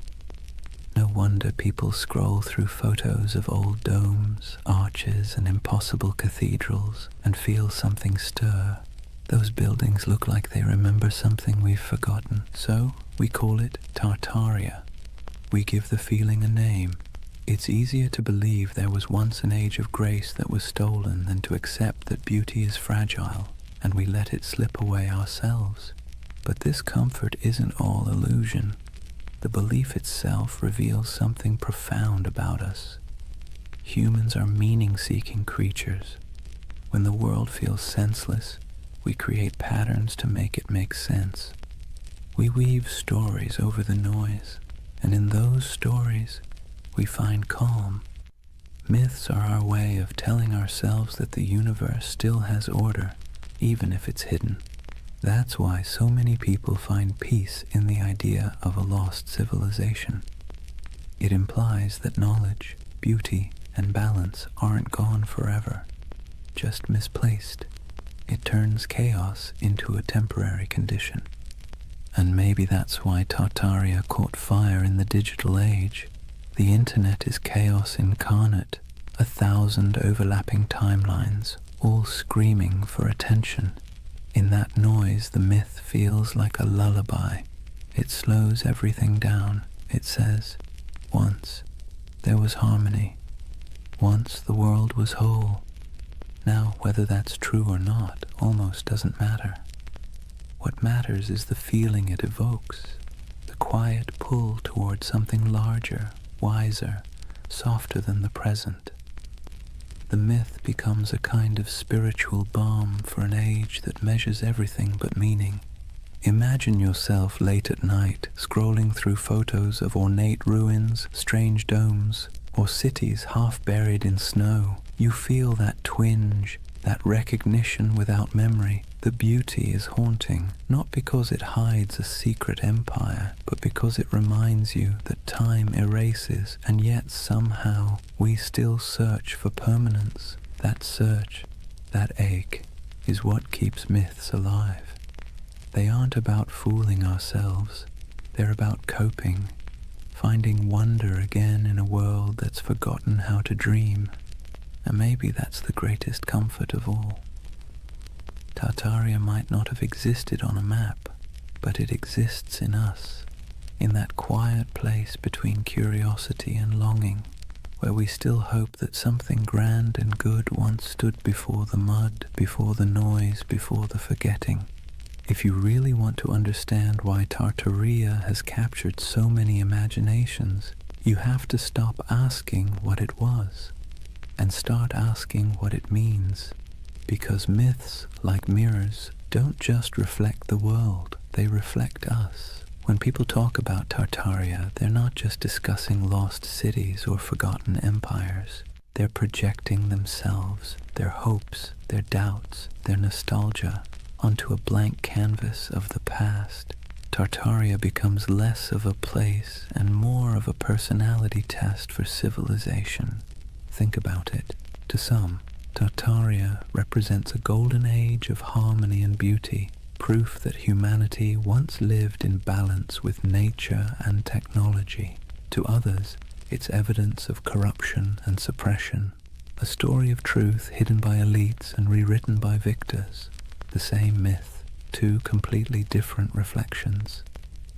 No wonder people scroll through photos of old domes, arches, and impossible cathedrals and feel something stir. Those buildings look like they remember something we've forgotten, so we call it Tartaria. We give the feeling a name. It's easier to believe there was once an age of grace that was stolen than to accept that beauty is fragile. and we let it slip away ourselves. But this comfort isn't all illusion. The belief itself reveals something profound about us. Humans are meaning-seeking creatures. When the world feels senseless, we create patterns to make it make sense. We weave stories over the noise, and in those stories, we find calm. Myths are our way of telling ourselves that the universe still has order, even if it's hidden. That's why so many people find peace in the idea of a lost civilization. It implies that knowledge, beauty, and balance aren't gone forever, just misplaced. It turns chaos into a temporary condition. And maybe that's why Tartaria caught fire in the digital age. The internet is chaos incarnate, 1,000 overlapping timelines, all screaming for attention. In that noise, the myth feels like a lullaby. It slows everything down. It says, once there was harmony. Once the world was whole. Now, whether that's true or not almost doesn't matter. What matters is the feeling it evokes, the quiet pull towards something larger, wiser, softer than the present. The myth becomes a kind of spiritual balm for an age that measures everything but meaning. Imagine yourself late at night, scrolling through photos of ornate ruins, strange domes, or cities half buried in snow. You feel that twinge, that recognition without memory. The beauty is haunting, not because it hides a secret empire, but because it reminds you that time erases, and yet somehow we still search for permanence. That search, that ache, is what keeps myths alive. They aren't about fooling ourselves. They're about coping, finding wonder again in a world that's forgotten how to dream. And maybe that's the greatest comfort of all. Tartaria might not have existed on a map, but it exists in us, in that quiet place between curiosity and longing, where we still hope that something grand and good once stood before the mud, before the noise, before the forgetting. If you really want to understand why Tartaria has captured so many imaginations, you have to stop asking what it was, and start asking what it means. Because myths, like mirrors, don't just reflect the world, they reflect us. When people talk about Tartaria, they're not just discussing lost cities or forgotten empires. They're projecting themselves, their hopes, their doubts, their nostalgia, onto a blank canvas of the past. Tartaria becomes less of a place and more of a personality test for civilization. Think about it. To some, Tartaria represents a golden age of harmony and beauty, proof that humanity once lived in balance with nature and technology. To others, it's evidence of corruption and suppression, a story of truth hidden by elites and rewritten by victors. The same myth, two completely different reflections.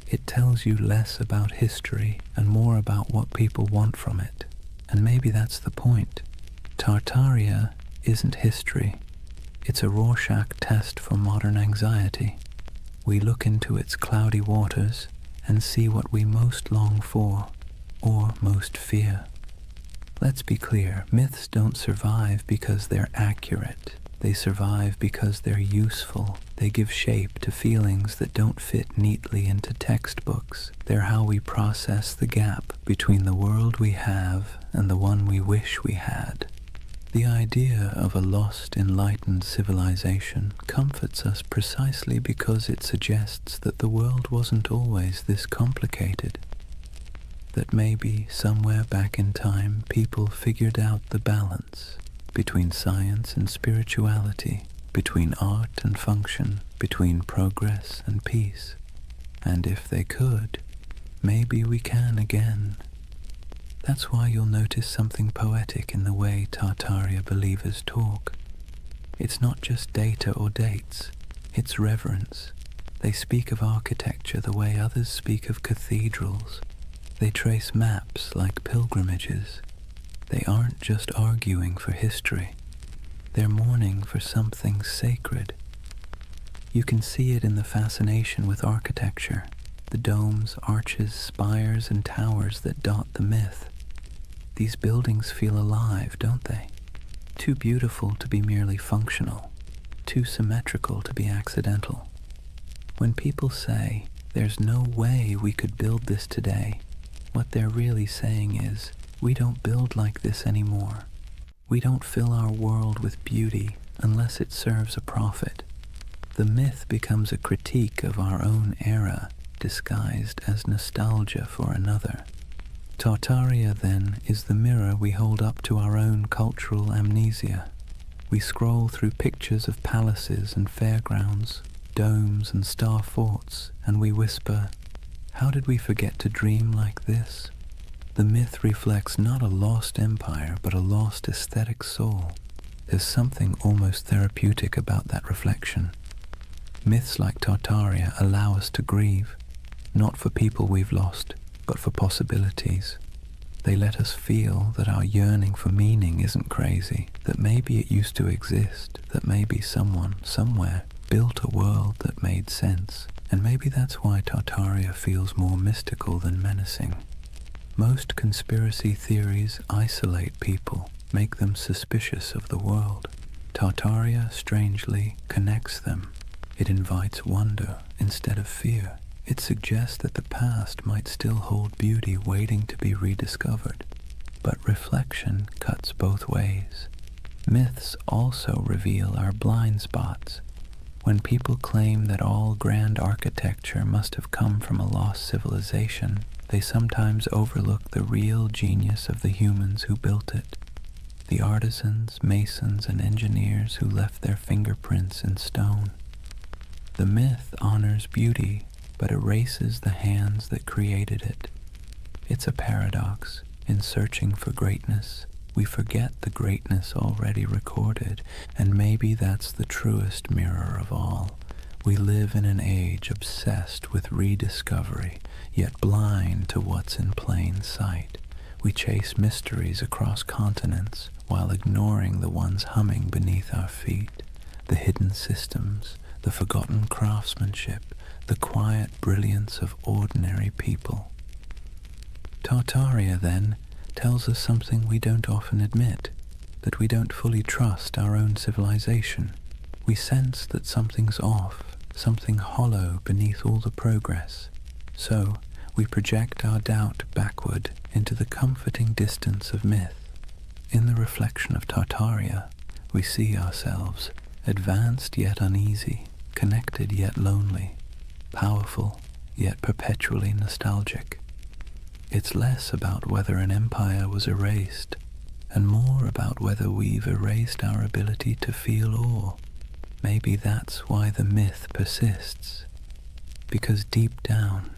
It tells you less about history and more about what people want from it. And maybe that's the point. Tartaria isn't history. It's a Rorschach test for modern anxiety. We look into its cloudy waters and see what we most long for, or most fear. Let's be clear, myths don't survive because they're accurate. They survive because they're useful. They give shape to feelings that don't fit neatly into textbooks. They're how we process the gap between the world we have and the one we wish we had. The idea of a lost, enlightened civilization comforts us precisely because it suggests that the world wasn't always this complicated. That maybe somewhere back in time people figured out the balance between science and spirituality, between art and function, between progress and peace. And if they could, maybe we can again. That's why you'll notice something poetic in the way Tartaria believers talk. It's not just data or dates, it's reverence. They speak of architecture the way others speak of cathedrals. They trace maps like pilgrimages. They aren't just arguing for history. They're mourning for something sacred, You can see it in the fascination with architecture, the domes, arches, spires, and towers that dot the myth. These buildings feel alive, don't they? Too beautiful to be merely functional, too symmetrical to be accidental. When people say, "There's no way we could build this today," what they're really saying is, we don't build like this anymore. We don't fill our world with beauty unless it serves a profit. The myth becomes a critique of our own era, disguised as nostalgia for another. Tartaria, then, is the mirror we hold up to our own cultural amnesia. We scroll through pictures of palaces and fairgrounds, domes and star forts, and we whisper, "How did we forget to dream like this?" The myth reflects not a lost empire, but a lost aesthetic soul. There's something almost therapeutic about that reflection. Myths like Tartaria allow us to grieve, not for people we've lost, but for possibilities. They let us feel that our yearning for meaning isn't crazy, that maybe it used to exist, that maybe someone, somewhere, built a world that made sense, and maybe that's why Tartaria feels more mystical than menacing. Most conspiracy theories isolate people, make them suspicious of the world. Tartaria, strangely, connects them. It invites wonder instead of fear. It suggests that the past might still hold beauty waiting to be rediscovered. But reflection cuts both ways. Myths also reveal our blind spots. When people claim that all grand architecture must have come from a lost civilization, they sometimes overlook the real genius of the humans who built it. The artisans, masons, and engineers who left their fingerprints in stone. The myth honors beauty, but erases the hands that created it. It's a paradox. In searching for greatness, we forget the greatness already recorded, and maybe that's the truest mirror of all. We live in an age obsessed with rediscovery, yet blind to what's in plain sight. We chase mysteries across continents while ignoring the ones humming beneath our feet, the hidden systems, the forgotten craftsmanship, the quiet brilliance of ordinary people. Tartaria, then, tells us something we don't often admit, that we don't fully trust our own civilization. We sense that something's off, something hollow beneath all the progress. So, we project our doubt backward into the comforting distance of myth. In the reflection of Tartaria, we see ourselves, advanced yet uneasy, connected yet lonely, powerful yet perpetually nostalgic. It's less about whether an empire was erased, and more about whether we've erased our ability to feel awe. Maybe that's why the myth persists, because deep down,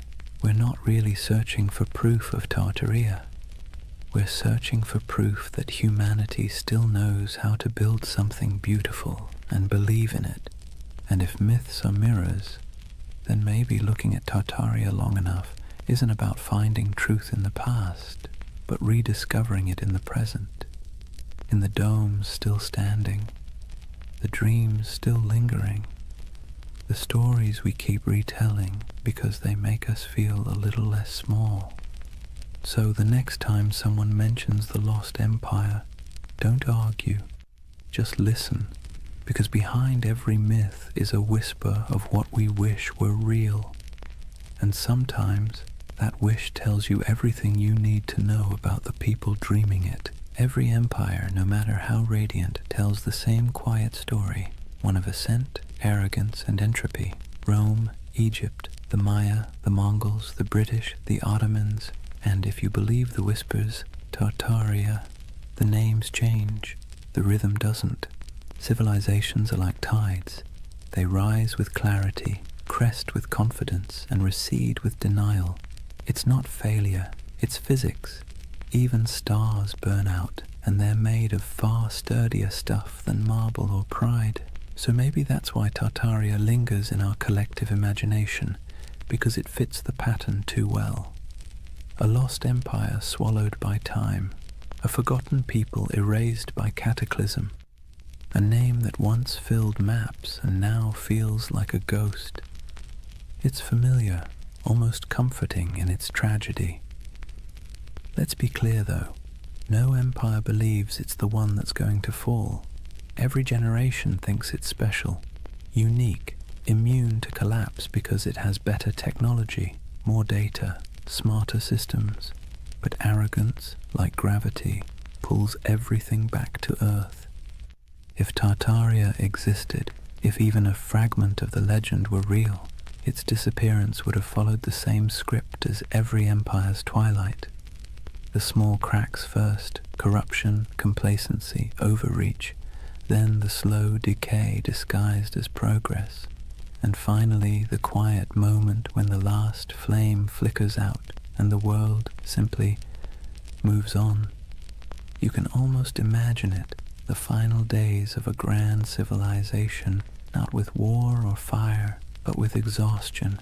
we're not really searching for proof of Tartaria. We're searching for proof that humanity still knows how to build something beautiful and believe in it. And if myths are mirrors, then maybe looking at Tartaria long enough isn't about finding truth in the past, but rediscovering it in the present, in the domes still standing, the dreams still lingering, the stories we keep retelling because they make us feel a little less small. So the next time someone mentions the lost empire, don't argue, just listen, because behind every myth is a whisper of what we wish were real. And sometimes that wish tells you everything you need to know about the people dreaming it. Every empire, no matter how radiant, tells the same quiet story, one of ascent, arrogance, and entropy. Rome, Egypt, the Maya, the Mongols, the British, the Ottomans, and if you believe the whispers, Tartaria. The names change, the rhythm doesn't. Civilizations are like tides. They rise with clarity, crest with confidence, and recede with denial. It's not failure, it's physics. Even stars burn out, and they're made of far sturdier stuff than marble or pride. So maybe that's why Tartaria lingers in our collective imagination, because it fits the pattern too well. A lost empire swallowed by time, a forgotten people erased by cataclysm. a name that once filled maps and now feels like a ghost. It's familiar, almost comforting in its tragedy. Let's be clear though, no empire believes it's the one that's going to fall. Every generation thinks it's special, unique, immune to collapse because it has better technology, more data, smarter systems. But arrogance, like gravity, pulls everything back to Earth. If Tartaria existed, if even a fragment of the legend were real, its disappearance would have followed the same script as every empire's twilight. The small cracks first, corruption, complacency, overreach, then the slow decay disguised as progress, and finally the quiet moment when the last flame flickers out and the world simply moves on. You can almost imagine it, the final days of a grand civilization, not with war or fire, but with exhaustion,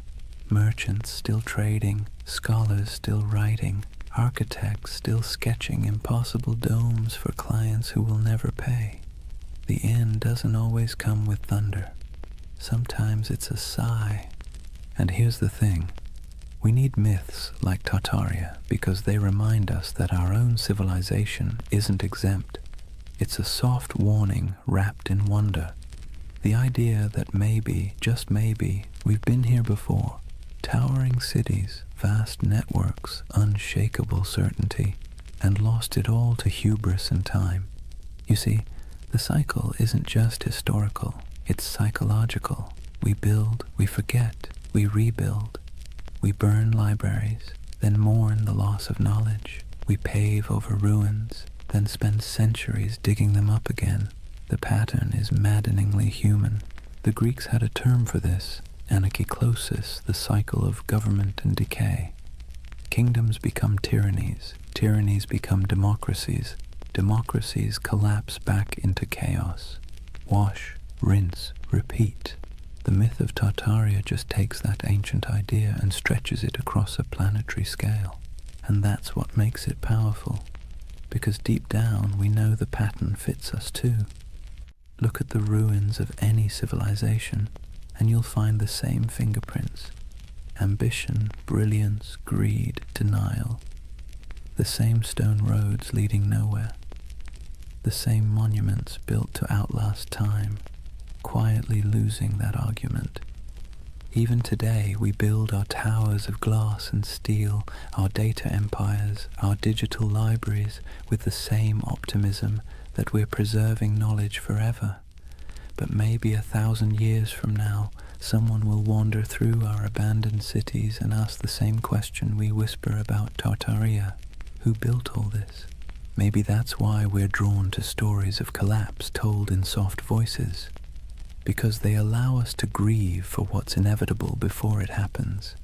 merchants still trading, scholars still writing, architects still sketching impossible domes for clients who will never pay. The end doesn't always come with thunder. Sometimes it's a sigh. And here's the thing. We need myths like Tartaria because they remind us that our own civilization isn't exempt. It's a soft warning wrapped in wonder. The idea that maybe, just maybe, we've been here before. Towering cities, vast networks, unshakable certainty, and lost it all to hubris and time. You see, the cycle isn't just historical, it's psychological. We build, we forget, we rebuild. We burn libraries, then mourn the loss of knowledge. We pave over ruins, then spend centuries digging them up again. The pattern is maddeningly human. The Greeks had a term for this, anarchiklosis, the cycle of government and decay. Kingdoms become tyrannies, tyrannies become democracies, democracies collapse back into chaos. Wash, rinse, repeat. The myth of Tartaria just takes that ancient idea and stretches it across a planetary scale. And that's what makes it powerful, because deep down we know the pattern fits us too. Look at the ruins of any civilization, and you'll find the same fingerprints. Ambition, brilliance, greed, denial. The same stone roads leading nowhere. The same monuments built to outlast time, quietly losing that argument. Even today we build our towers of glass and steel, our data empires, our digital libraries with the same optimism that we're preserving knowledge forever. But maybe 1,000 years from now, someone will wander through our abandoned cities and ask the same question we whisper about Tartaria. Who built all this? Maybe that's why we're drawn to stories of collapse told in soft voices, because they allow us to grieve for what's inevitable before it happens.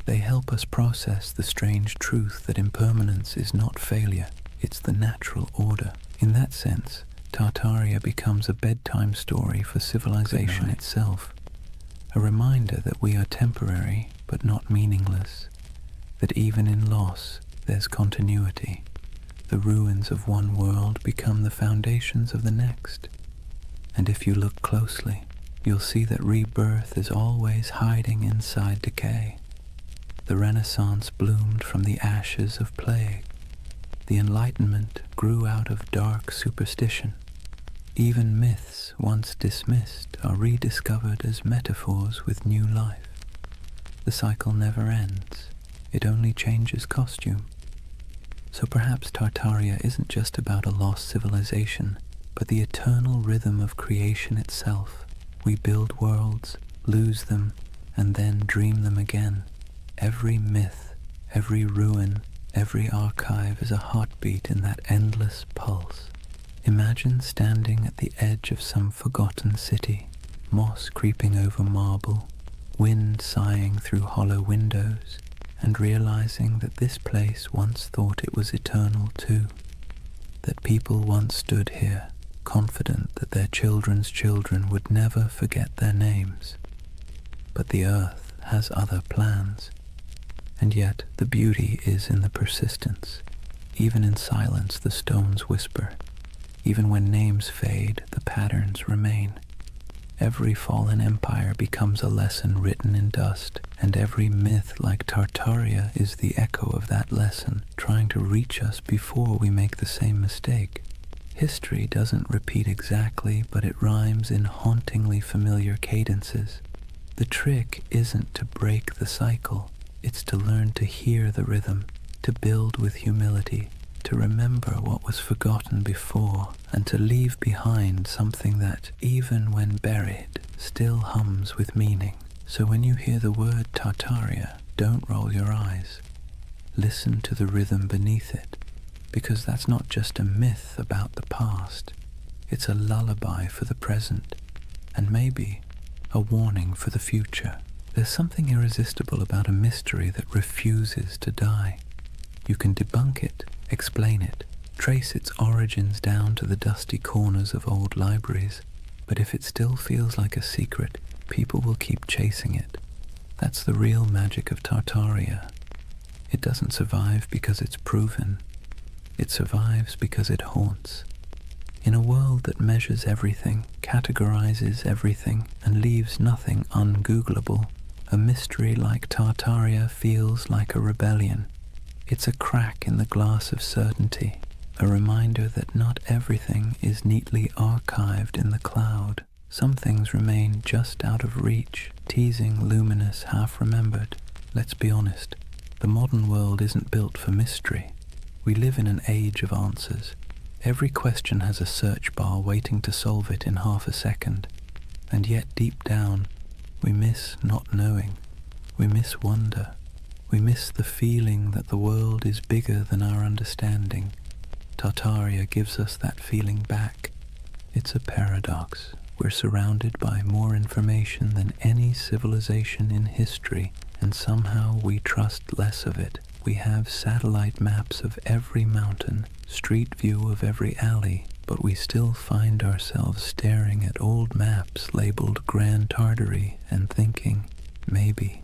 They help us process the strange truth that impermanence is not failure, it's the natural order. In that sense, Tartaria becomes a bedtime story for civilization itself, a reminder that we are temporary but not meaningless, that even in loss there's continuity. The ruins of one world become the foundations of the next. And if you look closely, you'll see that rebirth is always hiding inside decay. The Renaissance bloomed from the ashes of plague. The Enlightenment grew out of dark superstition. Even myths once dismissed are rediscovered as metaphors with new life. The cycle never ends. It only changes costume. So perhaps Tartaria isn't just about a lost civilization, but the eternal rhythm of creation itself. We build worlds, lose them, and then dream them again. Every myth, every ruin, every archive is a heartbeat in that endless pulse. Imagine standing at the edge of some forgotten city, moss creeping over marble, wind sighing through hollow windows, and realizing that this place once thought it was eternal too, that people once stood here, confident that their children's children would never forget their names. But the earth has other plans, and yet the beauty is in the persistence. Even in silence the stones whisper, Even when names fade, the patterns remain. Every fallen empire becomes a lesson written in dust, and every myth like Tartaria is the echo of that lesson, trying to reach us before we make the same mistake. History doesn't repeat exactly, but it rhymes in hauntingly familiar cadences. The trick isn't to break the cycle, it's to learn to hear the rhythm, to build with humility, to remember what was forgotten before, and to leave behind something that, even when buried, still hums with meaning. So when you hear the word Tartaria, don't roll your eyes. Listen to the rhythm beneath it, because that's not just a myth about the past. It's a lullaby for the present, and maybe a warning for the future. There's something irresistible about a mystery that refuses to die. You can debunk it, explain it, trace its origins down to the dusty corners of old libraries, but if it still feels like a secret, people will keep chasing it. That's the real magic of Tartaria. It doesn't survive because it's proven. It survives because it haunts. In a world that measures everything, categorizes everything, and leaves nothing ungoogleable, a mystery like Tartaria feels like a rebellion. It's a crack in the glass of certainty, a reminder that not everything is neatly archived in the cloud. Some things remain just out of reach, teasing, luminous, half-remembered. Let's be honest, the modern world isn't built for mystery. We live in an age of answers. Every question has a search bar waiting to solve it in half a second. And yet deep down, we miss not knowing. We miss wonder. We miss the feeling that the world is bigger than our understanding. Tartaria gives us that feeling back. It's a paradox. We're surrounded by more information than any civilization in history, and somehow we trust less of it. We have satellite maps of every mountain, street view of every alley, but we still find ourselves staring at old maps labeled Grand Tartary and thinking, maybe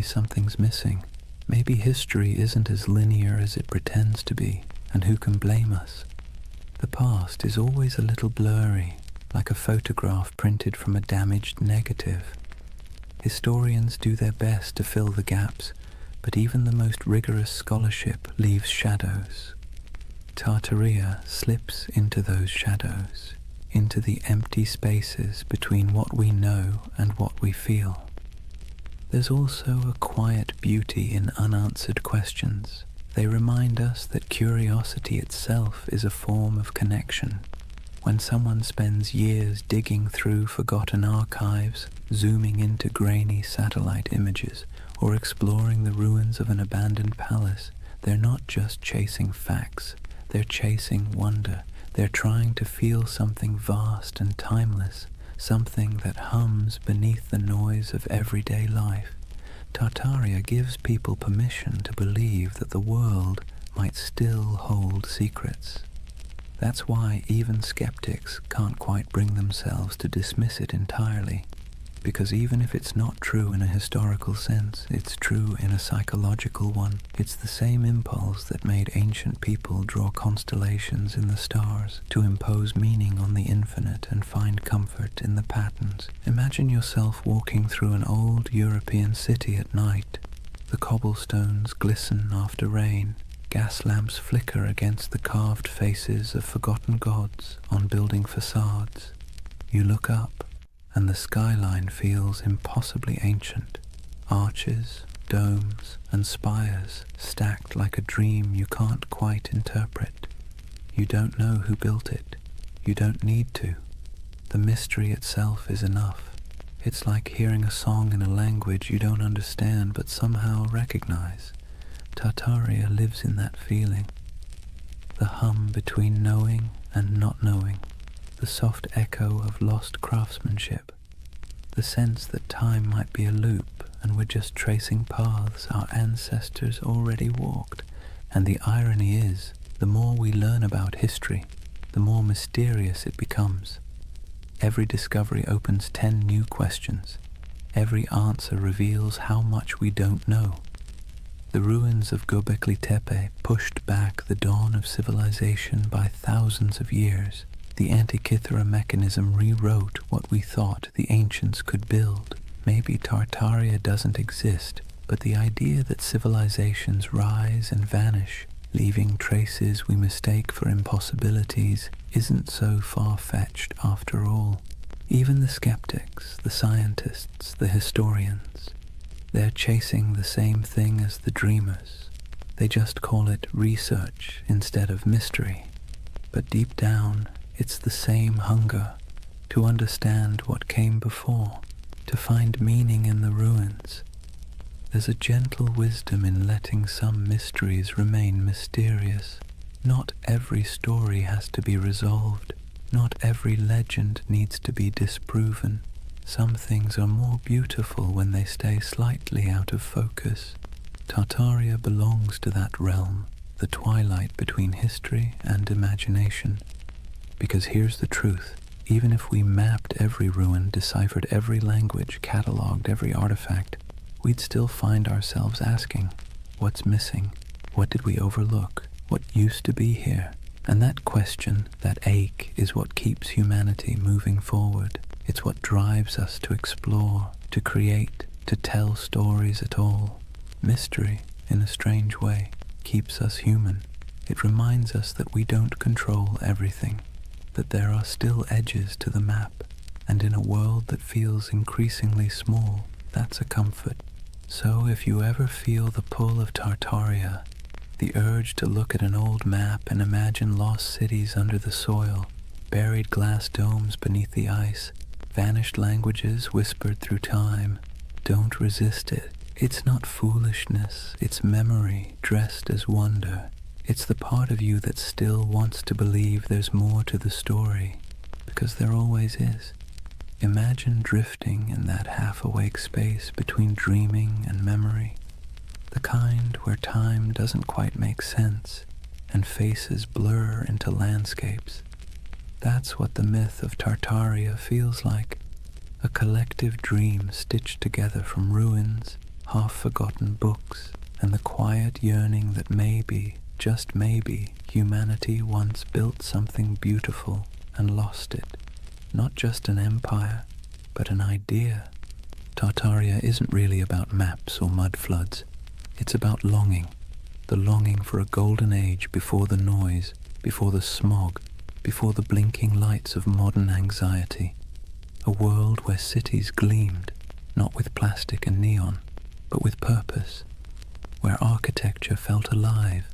something's missing. Maybe history isn't as linear as it pretends to be, and who can blame us? The past is always a little blurry, like a photograph printed from a damaged negative. Historians do their best to fill the gaps, but even the most rigorous scholarship leaves shadows. Tartaria slips into those shadows, into the empty spaces between what we know and what we feel. There's also a quiet beauty in unanswered questions. They remind us that curiosity itself is a form of connection. When someone spends years digging through forgotten archives, zooming into grainy satellite images, or exploring the ruins of an abandoned palace, they're not just chasing facts, they're chasing wonder. They're trying to feel something vast and timeless, something that hums beneath the noise of everyday life. Tartaria gives people permission to believe that the world might still hold secrets. That's why even skeptics can't quite bring themselves to dismiss it entirely, because even if it's not true in a historical sense, it's true in a psychological one. It's the same impulse that made ancient people draw constellations in the stars, to impose meaning on the infinite and find comfort in the patterns. Imagine yourself walking through an old European city at night. The cobblestones glisten after rain. Gas lamps flicker against the carved faces of forgotten gods on building facades. You look up, and the skyline feels impossibly ancient. Arches, domes, and spires stacked like a dream you can't quite interpret. You don't know who built it. You don't need to. The mystery itself is enough. It's like hearing a song in a language you don't understand but somehow recognize. Tartaria lives in that feeling. The hum between knowing and not knowing. The soft echo of lost craftsmanship, the sense that time might be a loop and we're just tracing paths our ancestors already walked. And the irony is, the more we learn about history, the more mysterious it becomes. Every discovery opens 10 new questions. Every answer reveals how much we don't know. The ruins of Göbekli Tepe pushed back the dawn of civilization by thousands of years. The Antikythera mechanism rewrote what we thought the ancients could build. Maybe Tartaria doesn't exist, but the idea that civilizations rise and vanish, leaving traces we mistake for impossibilities, isn't so far-fetched after all. Even the skeptics, the scientists, the historians, they're chasing the same thing as the dreamers. They just call it research instead of mystery. But deep down, it's the same hunger to understand what came before, to find meaning in the ruins. There's a gentle wisdom in letting some mysteries remain mysterious. Not every story has to be resolved. Not every legend needs to be disproven. Some things are more beautiful when they stay slightly out of focus. Tartaria belongs to that realm, the twilight between history and imagination. Because here's the truth. Even if we mapped every ruin, deciphered every language, catalogued every artifact, we'd still find ourselves asking, what's missing? What did we overlook? What used to be here? And that question, that ache, is what keeps humanity moving forward. It's what drives us to explore, to create, to tell stories at all. Mystery, in a strange way, keeps us human. It reminds us that we don't control everything, that there are still edges to the map, and in a world that feels increasingly small, that's a comfort. So if you ever feel the pull of Tartaria, the urge to look at an old map and imagine lost cities under the soil, buried glass domes beneath the ice, vanished languages whispered through time, don't resist it. It's not foolishness, it's memory dressed as wonder. It's the part of you that still wants to believe there's more to the story, because there always is. Imagine drifting in that half-awake space between dreaming and memory, the kind where time doesn't quite make sense and faces blur into landscapes. That's what the myth of Tartaria feels like, a collective dream stitched together from ruins, half-forgotten books, and the quiet yearning that maybe, just maybe, humanity once built something beautiful and lost it. Not just an empire, but an idea. Tartaria isn't really about maps or mud floods. It's about longing. The longing for a golden age before the noise, before the smog, before the blinking lights of modern anxiety. A world where cities gleamed, not with plastic and neon, but with purpose. Where architecture felt alive,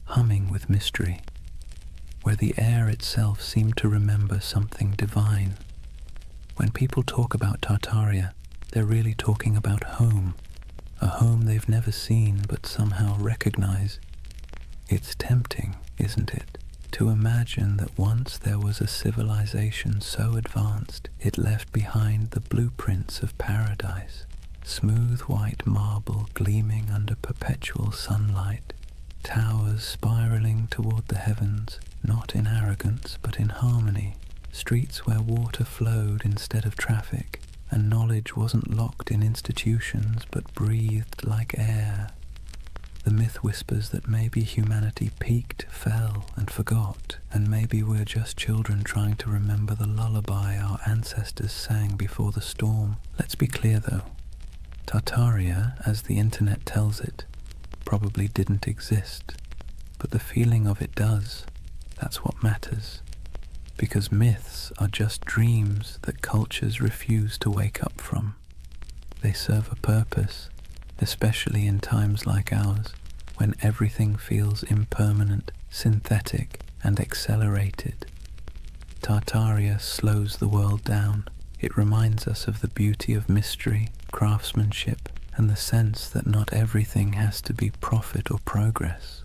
humming with mystery. Where the air itself seemed to remember something divine. When people talk about Tartaria, they're really talking about home, a home they've never seen but somehow recognize. It's tempting, isn't it, to imagine that once there was a civilization so advanced it left behind the blueprints of paradise, smooth white marble gleaming under perpetual sunlight, towers spiraling toward the heavens, not in arrogance but in harmony, streets where water flowed instead of traffic, and knowledge wasn't locked in institutions but breathed like air. The myth whispers that maybe humanity peaked, fell, and forgot, and maybe we're just children trying to remember the lullaby our ancestors sang before the storm. Let's be clear though, Tartaria, as the internet tells it, probably didn't exist, but the feeling of it does. That's what matters, because myths are just dreams that cultures refuse to wake up from. They serve a purpose, especially in times like ours, when everything feels impermanent, synthetic, and accelerated. Tartaria slows the world down. It reminds us of the beauty of mystery, craftsmanship, and the sense that not everything has to be profit or progress.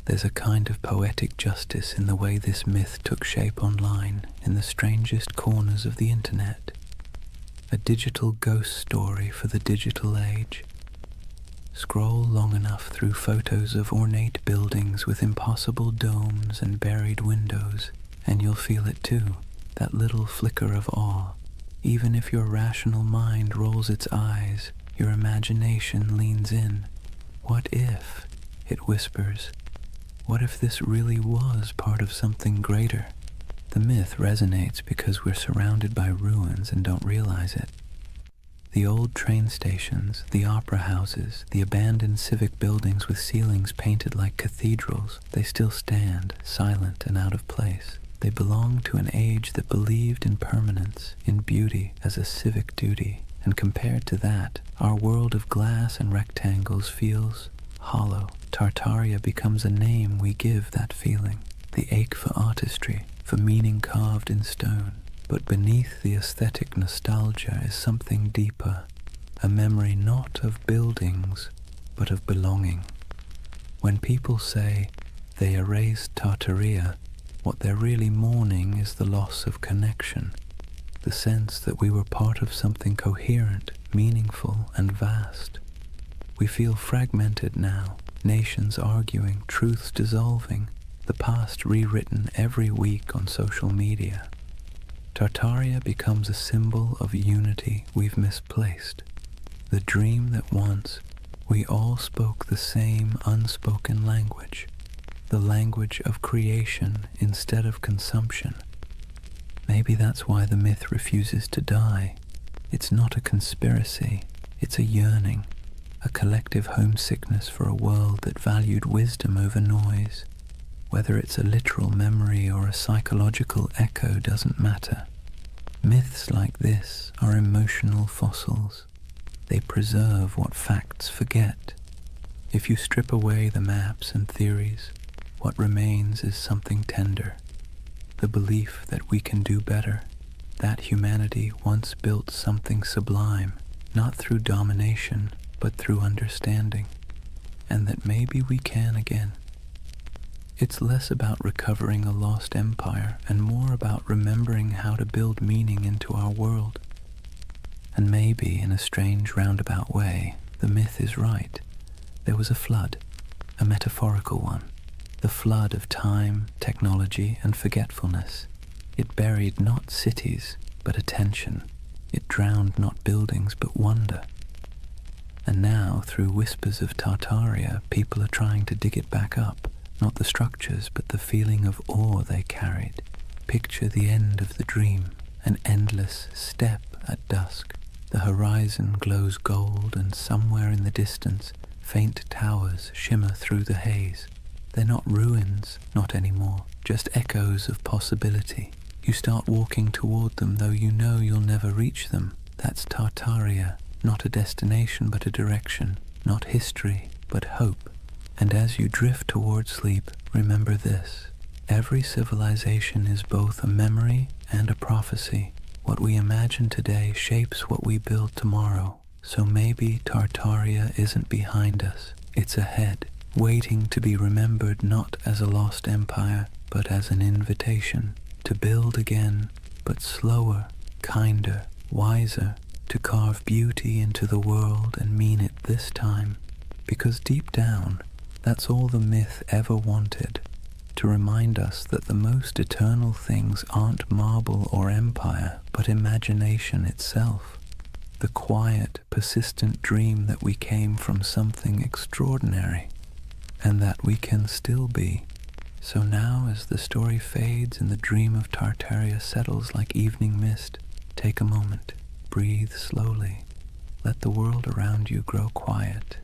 There's a kind of poetic justice in the way this myth took shape online, in the strangest corners of the internet. A digital ghost story for the digital age. Scroll long enough through photos of ornate buildings with impossible domes and buried windows, and you'll feel it too, that little flicker of awe. Even if your rational mind rolls its eyes, your imagination leans in. What if, it whispers, what if this really was part of something greater? The myth resonates because we're surrounded by ruins and don't realize it. The old train stations, the opera houses, the abandoned civic buildings with ceilings painted like cathedrals, they still stand, silent and out of place. They belong to an age that believed in permanence, in beauty as a civic duty, and compared to that, our world of glass and rectangles feels hollow. Tartaria becomes a name we give that feeling, the ache for artistry, for meaning carved in stone. But beneath the aesthetic nostalgia is something deeper, a memory not of buildings, but of belonging. When people say they erased Tartaria, what they're really mourning is the loss of connection, the sense that we were part of something coherent, meaningful, and vast. We feel fragmented now, nations arguing, truths dissolving, the past rewritten every week on social media. Tartaria becomes a symbol of unity we've misplaced, the dream that once we all spoke the same unspoken language, the language of creation instead of consumption. Maybe that's why the myth refuses to die. It's not a conspiracy, it's a yearning, a collective homesickness for a world that valued wisdom over noise. Whether it's a literal memory or a psychological echo doesn't matter. Myths like this are emotional fossils. They preserve what facts forget. If you strip away the maps and theories, what remains is something tender. The belief that we can do better, that humanity once built something sublime, not through domination, but through understanding, and that maybe we can again. It's less about recovering a lost empire and more about remembering how to build meaning into our world. And maybe, in a strange roundabout way, the myth is right. There was a flood, a metaphorical one, the flood of time, technology, and forgetfulness. It buried not cities, but attention. It drowned not buildings, but wonder. And now, through whispers of Tartaria, people are trying to dig it back up. Not the structures, but the feeling of awe they carried. Picture the end of the dream, an endless step at dusk. The horizon glows gold, and somewhere in the distance, faint towers shimmer through the haze. They're not ruins, not anymore, just echoes of possibility. You start walking toward them, though you know you'll never reach them. That's Tartaria, not a destination, but a direction. Not history, but hope. And as you drift toward sleep, remember this. Every civilization is both a memory and a prophecy. What we imagine today shapes what we build tomorrow. So maybe Tartaria isn't behind us. It's ahead, waiting to be remembered not as a lost empire, but as an invitation to build again, but slower, kinder, wiser, to carve beauty into the world and mean it this time. Because deep down, that's all the myth ever wanted, to remind us that the most eternal things aren't marble or empire, but imagination itself. The quiet, persistent dream that we came from something extraordinary, and that we can still be. So now, as the story fades and the dream of Tartaria settles like evening mist, take a moment, breathe slowly, let the world around you grow quiet.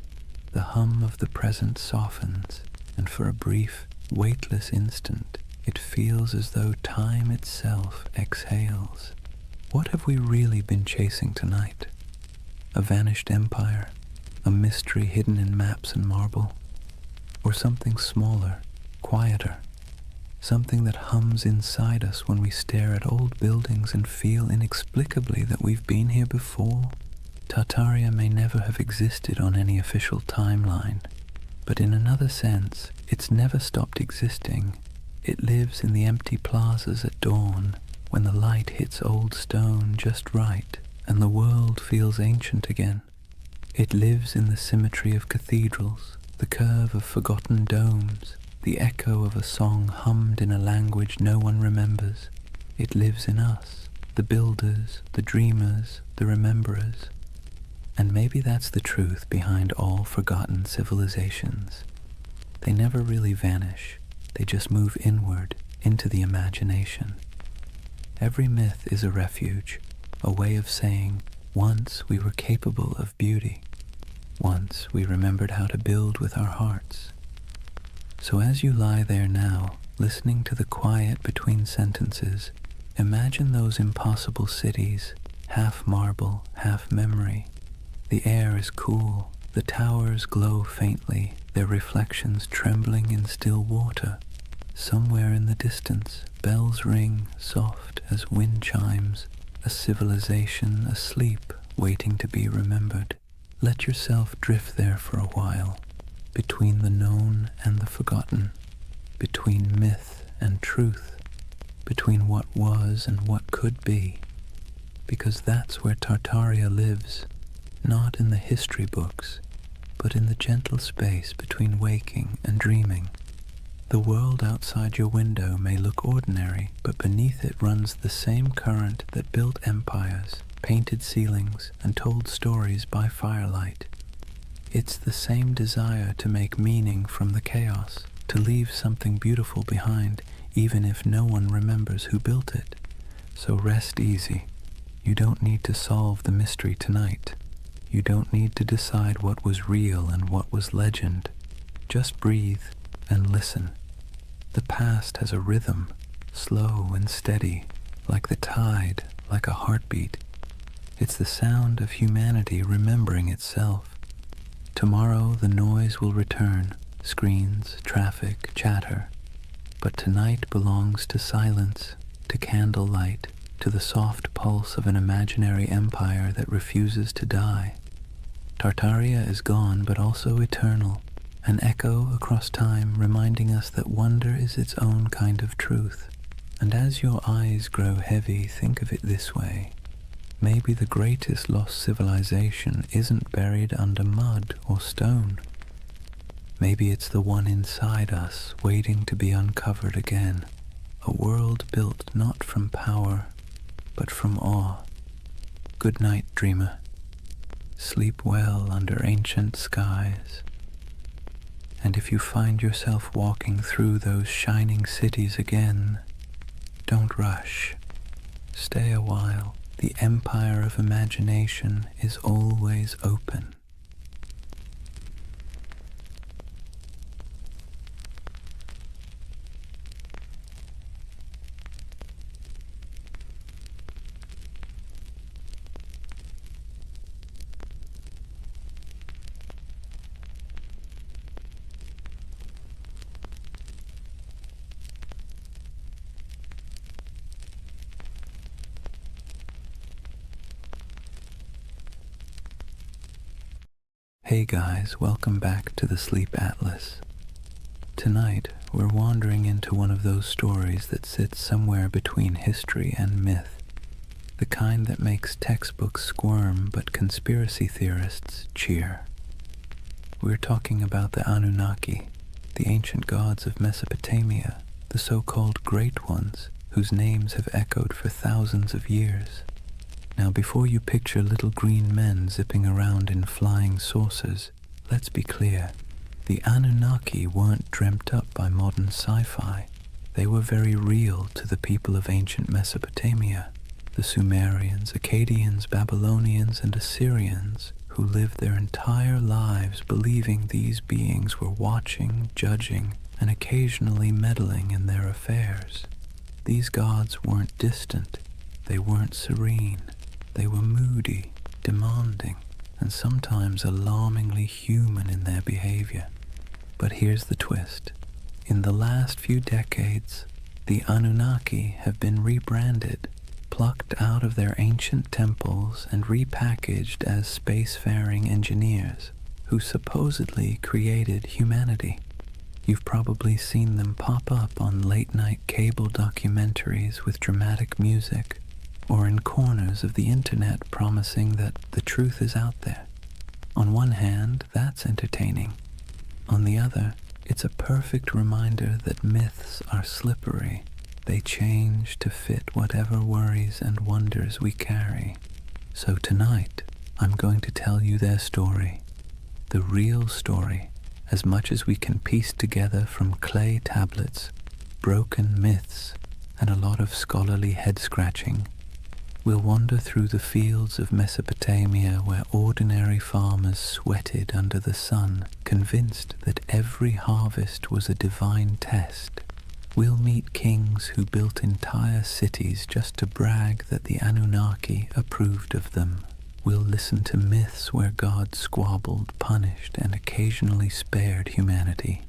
The hum of the present softens, and for a brief, weightless instant, it feels as though time itself exhales. What have we really been chasing tonight? A vanished empire? A mystery hidden in maps and marble? Or something smaller, quieter? Something that hums inside us when we stare at old buildings and feel inexplicably that we've been here before? Tartaria may never have existed on any official timeline, but in another sense, it's never stopped existing. It lives in the empty plazas at dawn, when the light hits old stone just right, and the world feels ancient again. It lives in the symmetry of cathedrals, the curve of forgotten domes, the echo of a song hummed in a language no one remembers. It lives in us, the builders, the dreamers, the rememberers. And maybe that's the truth behind all forgotten civilizations. They never really vanish, they just move inward into the imagination. Every myth is a refuge, a way of saying, once we were capable of beauty. Once we remembered how to build with our hearts. So as you lie there now, listening to the quiet between sentences, imagine those impossible cities, half marble, half memory. The air is cool, the towers glow faintly, their reflections trembling in still water. Somewhere in the distance, bells ring, soft as wind chimes, a civilization asleep, waiting to be remembered. Let yourself drift there for a while, between the known and the forgotten, between myth and truth, between what was and what could be, because that's where Tartaria lives, not in the history books, but in the gentle space between waking and dreaming. The world outside your window may look ordinary, but beneath it runs the same current that built empires, painted ceilings, and told stories by firelight. It's the same desire to make meaning from the chaos, to leave something beautiful behind, even if no one remembers who built it. So rest easy. You don't need to solve the mystery tonight. You don't need to decide what was real and what was legend. Just breathe and listen. The past has a rhythm, slow and steady, like the tide, like a heartbeat. It's the sound of humanity remembering itself. Tomorrow the noise will return, screens, traffic, chatter. But tonight belongs to silence, to candlelight, to the soft pulse of an imaginary empire that refuses to die. Tartaria is gone, but also eternal, an echo across time reminding us that wonder is its own kind of truth. And as your eyes grow heavy, think of it this way. Maybe the greatest lost civilization isn't buried under mud or stone. Maybe it's the one inside us, waiting to be uncovered again. A world built not from power, but from awe. Good night, dreamer. Sleep well under ancient skies. And if you find yourself walking through those shining cities again, don't rush. Stay a while. The empire of imagination is always open. Hey guys, welcome back to the Sleep Atlas. Tonight, we're wandering into one of those stories that sits somewhere between history and myth, the kind that makes textbooks squirm but conspiracy theorists cheer. We're talking about the Anunnaki, the ancient gods of Mesopotamia, the so-called Great Ones, whose names have echoed for thousands of years. Now, before you picture little green men zipping around in flying saucers, let's be clear. The Anunnaki weren't dreamt up by modern sci-fi. They were very real to the people of ancient Mesopotamia, the Sumerians, Akkadians, Babylonians, and Assyrians, who lived their entire lives believing these beings were watching, judging, and occasionally meddling in their affairs. These gods weren't distant. They weren't serene. They were moody, demanding, and sometimes alarmingly human in their behavior. But here's the twist. In the last few decades, the Anunnaki have been rebranded, plucked out of their ancient temples and repackaged as spacefaring engineers who supposedly created humanity. You've probably seen them pop up on late-night cable documentaries with dramatic music, or in corners of the internet promising that the truth is out there. On one hand, that's entertaining. On the other, it's a perfect reminder that myths are slippery. They change to fit whatever worries and wonders we carry. So tonight, I'm going to tell you their story, the real story, as much as we can piece together from clay tablets, broken myths, and a lot of scholarly head-scratching. We'll wander through the fields of Mesopotamia where ordinary farmers sweated under the sun, convinced that every harvest was a divine test. We'll meet kings who built entire cities just to brag that the Anunnaki approved of them. We'll listen to myths where God squabbled, punished, and occasionally spared humanity.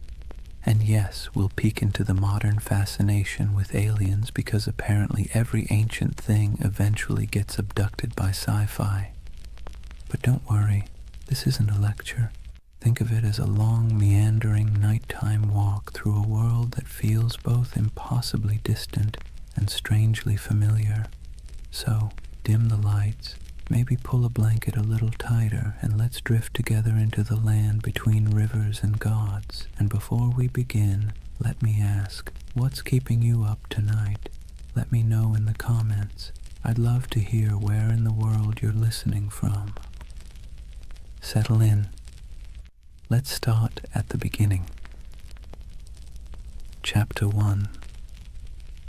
And yes, we'll peek into the modern fascination with aliens because apparently every ancient thing eventually gets abducted by sci-fi. But don't worry, this isn't a lecture. Think of it as a long, meandering, nighttime walk through a world that feels both impossibly distant and strangely familiar. So, dim the lights, maybe pull a blanket a little tighter, and let's drift together into the land between rivers and gods. And before we begin, let me ask, what's keeping you up tonight? Let me know in the comments. I'd love to hear where in the world you're listening from. Settle in. Let's start at the beginning. Chapter 1.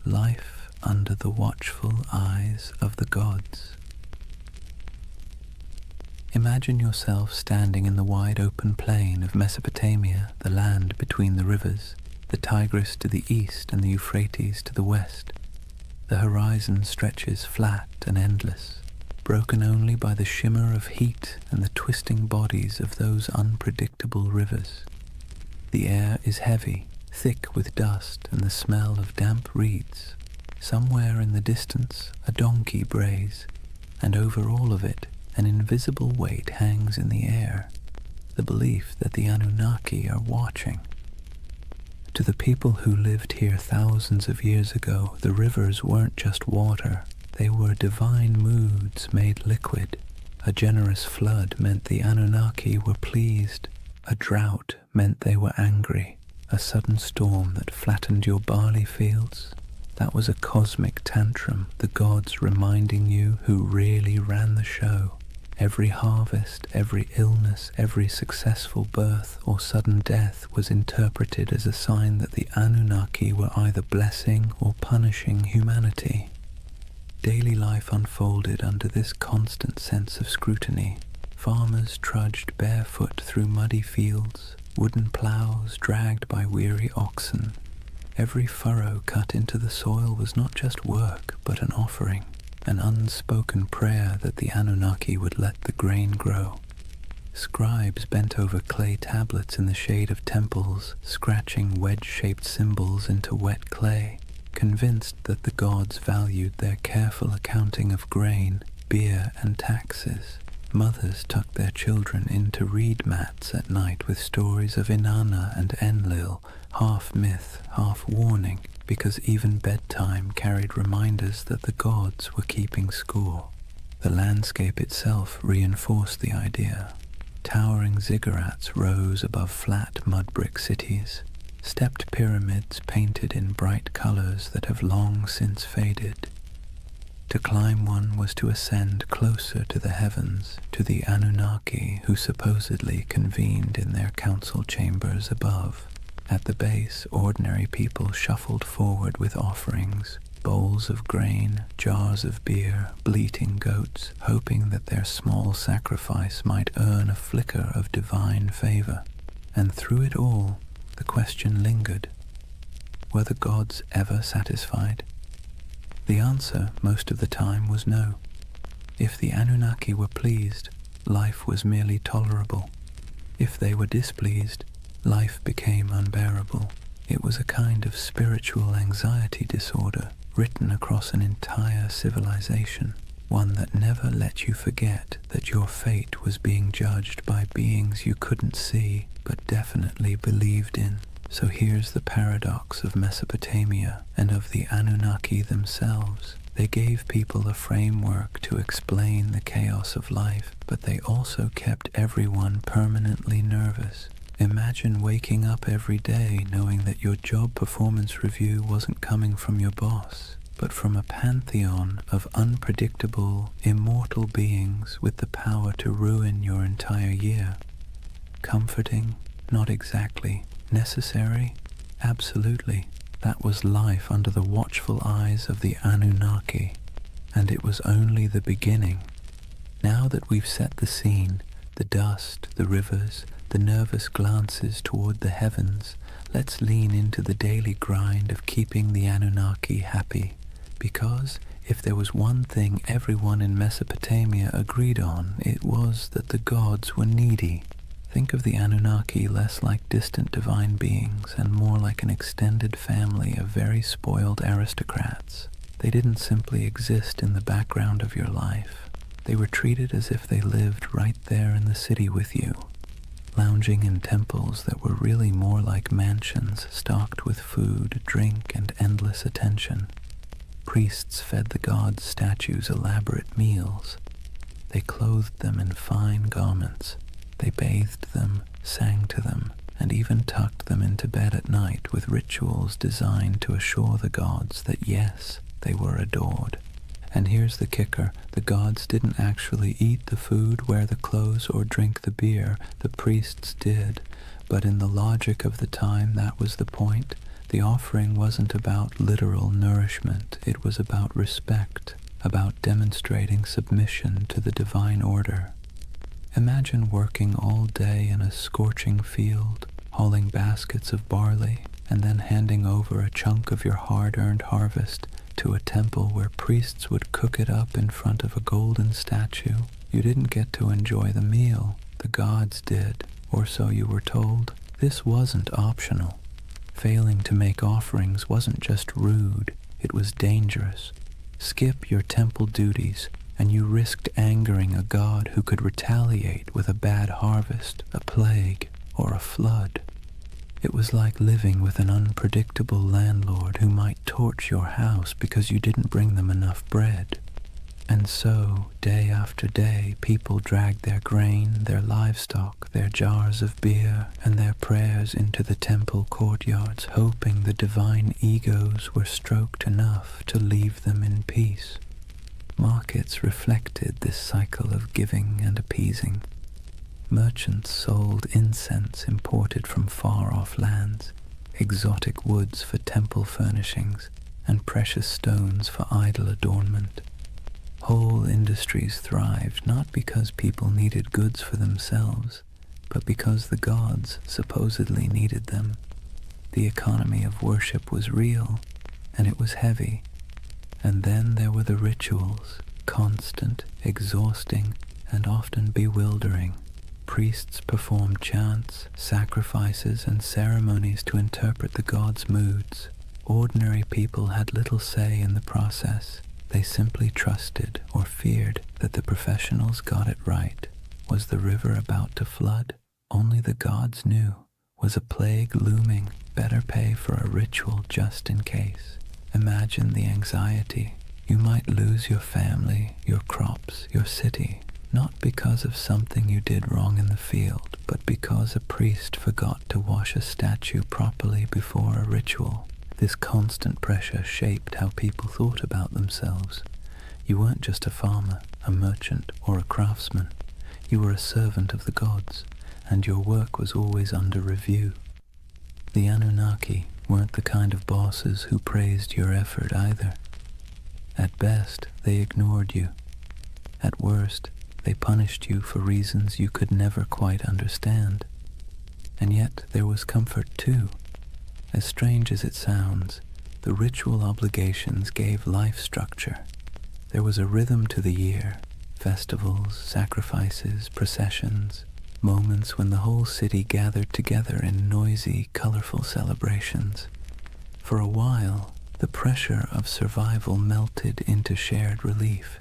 Life under the watchful eyes of the gods. Imagine yourself standing in the wide open plain of Mesopotamia, the land between the rivers, the Tigris to the east and the Euphrates to the west. The horizon stretches flat and endless, broken only by the shimmer of heat and the twisting bodies of those unpredictable rivers. The air is heavy, thick with dust and the smell of damp reeds. Somewhere in the distance, a donkey brays, and over all of it, an invisible weight hangs in the air, the belief that the Anunnaki are watching. To the people who lived here thousands of years ago, the rivers weren't just water, they were divine moods made liquid. A generous flood meant the Anunnaki were pleased, a drought meant they were angry, a sudden storm that flattened your barley fields. That was a cosmic tantrum, the gods reminding you who really ran the show. Every harvest, every illness, every successful birth or sudden death was interpreted as a sign that the Anunnaki were either blessing or punishing humanity. Daily life unfolded under this constant sense of scrutiny. Farmers trudged barefoot through muddy fields, wooden plows dragged by weary oxen. Every furrow cut into the soil was not just work, but an offering. An unspoken prayer that the Anunnaki would let the grain grow. Scribes bent over clay tablets in the shade of temples, scratching wedge-shaped symbols into wet clay, convinced that the gods valued their careful accounting of grain, beer, and taxes. Mothers tucked their children into reed mats at night with stories of Inanna and Enlil, half myth, half warning, because even bedtime carried reminders that the gods were keeping score. The landscape itself reinforced the idea. Towering ziggurats rose above flat mud-brick cities, stepped pyramids painted in bright colors that have long since faded. To climb one was to ascend closer to the heavens, to the Anunnaki who supposedly convened in their council chambers above. At the base, ordinary people shuffled forward with offerings, bowls of grain, jars of beer, bleating goats, hoping that their small sacrifice might earn a flicker of divine favor. And through it all, the question lingered. Were the gods ever satisfied? The answer, most of the time, was no. If the Anunnaki were pleased, life was merely tolerable. If they were displeased, life became unbearable. It was a kind of spiritual anxiety disorder written across an entire civilization, one that never let you forget that your fate was being judged by beings you couldn't see but definitely believed in. So here's the paradox of Mesopotamia and of the Anunnaki themselves. They gave people a framework to explain the chaos of life, but they also kept everyone permanently nervous. Imagine waking up every day knowing that your job performance review wasn't coming from your boss. but from a pantheon of unpredictable, immortal beings with the power to ruin your entire year. Comforting? Not exactly. Necessary? Absolutely. That was life under the watchful eyes of the Anunnaki, and it was only the beginning. Now that we've set the scene, the dust, the rivers, the nervous glances toward the heavens, let's lean into the daily grind of keeping the Anunnaki happy. Because if there was one thing everyone in Mesopotamia agreed on, it was that the gods were needy. Think of the Anunnaki less like distant divine beings and more like an extended family of very spoiled aristocrats. They didn't simply exist in the background of your life. They were treated as if they lived right there in the city with you, lounging in temples that were really more like mansions stocked with food, drink, and endless attention. Priests fed the gods' statues elaborate meals. They clothed them in fine garments. They bathed them, sang to them, and even tucked them into bed at night with rituals designed to assure the gods that yes, they were adored. And here's the kicker, the gods didn't actually eat the food, wear the clothes, or drink the beer. The priests did, but in the logic of the time that was the point. The offering wasn't about literal nourishment, it was about respect, about demonstrating submission to the divine order. Imagine working all day in a scorching field, hauling baskets of barley, and then handing over a chunk of your hard-earned harvest to a temple where priests would cook it up in front of a golden statue. You didn't get to enjoy the meal, the gods did, or so you were told. This wasn't optional. Failing to make offerings wasn't just rude, it was dangerous. Skip your temple duties, and you risked angering a god who could retaliate with a bad harvest, a plague, or a flood. It was like living with an unpredictable landlord who might torch your house because you didn't bring them enough bread. And so, day after day, people dragged their grain, their livestock, their jars of beer, and their prayers into the temple courtyards, hoping the divine egos were stroked enough to leave them in peace. Markets reflected this cycle of giving and appeasing. Merchants sold incense imported from far-off lands, exotic woods for temple furnishings, and precious stones for idol adornment. Whole industries thrived not because people needed goods for themselves, but because the gods supposedly needed them. The economy of worship was real, and it was heavy. And then there were the rituals, constant, exhausting, and often bewildering. Priests performed chants, sacrifices, and ceremonies to interpret the gods' moods. Ordinary people had little say in the process. They simply trusted or feared that the professionals got it right. Was the river about to flood? Only the gods knew. Was a plague looming? Better pay for a ritual just in case. Imagine the anxiety. You might lose your family, your crops, your city, not because of something you did wrong in the field, but because a priest forgot to wash a statue properly before a ritual. This constant pressure shaped how people thought about themselves. You weren't just a farmer, a merchant, or a craftsman. You were a servant of the gods, and your work was always under review. The Anunnaki weren't the kind of bosses who praised your effort either. At best, they ignored you. At worst, they punished you for reasons you could never quite understand. And yet there was comfort too. As strange as it sounds, the ritual obligations gave life structure. There was a rhythm to the year, festivals, sacrifices, processions, moments when the whole city gathered together in noisy, colorful celebrations. For a while, the pressure of survival melted into shared relief.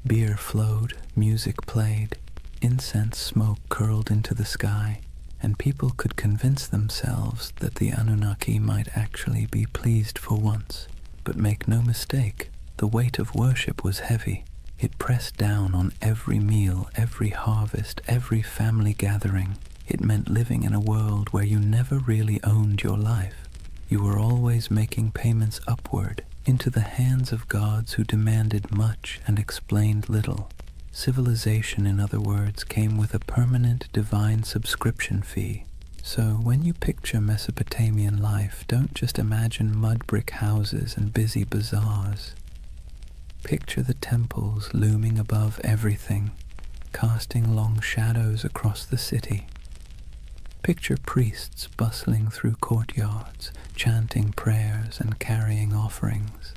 Beer flowed, music played, incense smoke curled into the sky, and people could convince themselves that the Anunnaki might actually be pleased for once. But make no mistake, the weight of worship was heavy. It pressed down on every meal, every harvest, every family gathering. It meant living in a world where you never really owned your life. You were always making payments upward, into the hands of gods who demanded much and explained little. Civilization, in other words, came with a permanent divine subscription fee. So when you picture Mesopotamian life, don't just imagine mud brick houses and busy bazaars. Picture the temples looming above everything, casting long shadows across the city. Picture priests bustling through courtyards, chanting prayers and carrying offerings.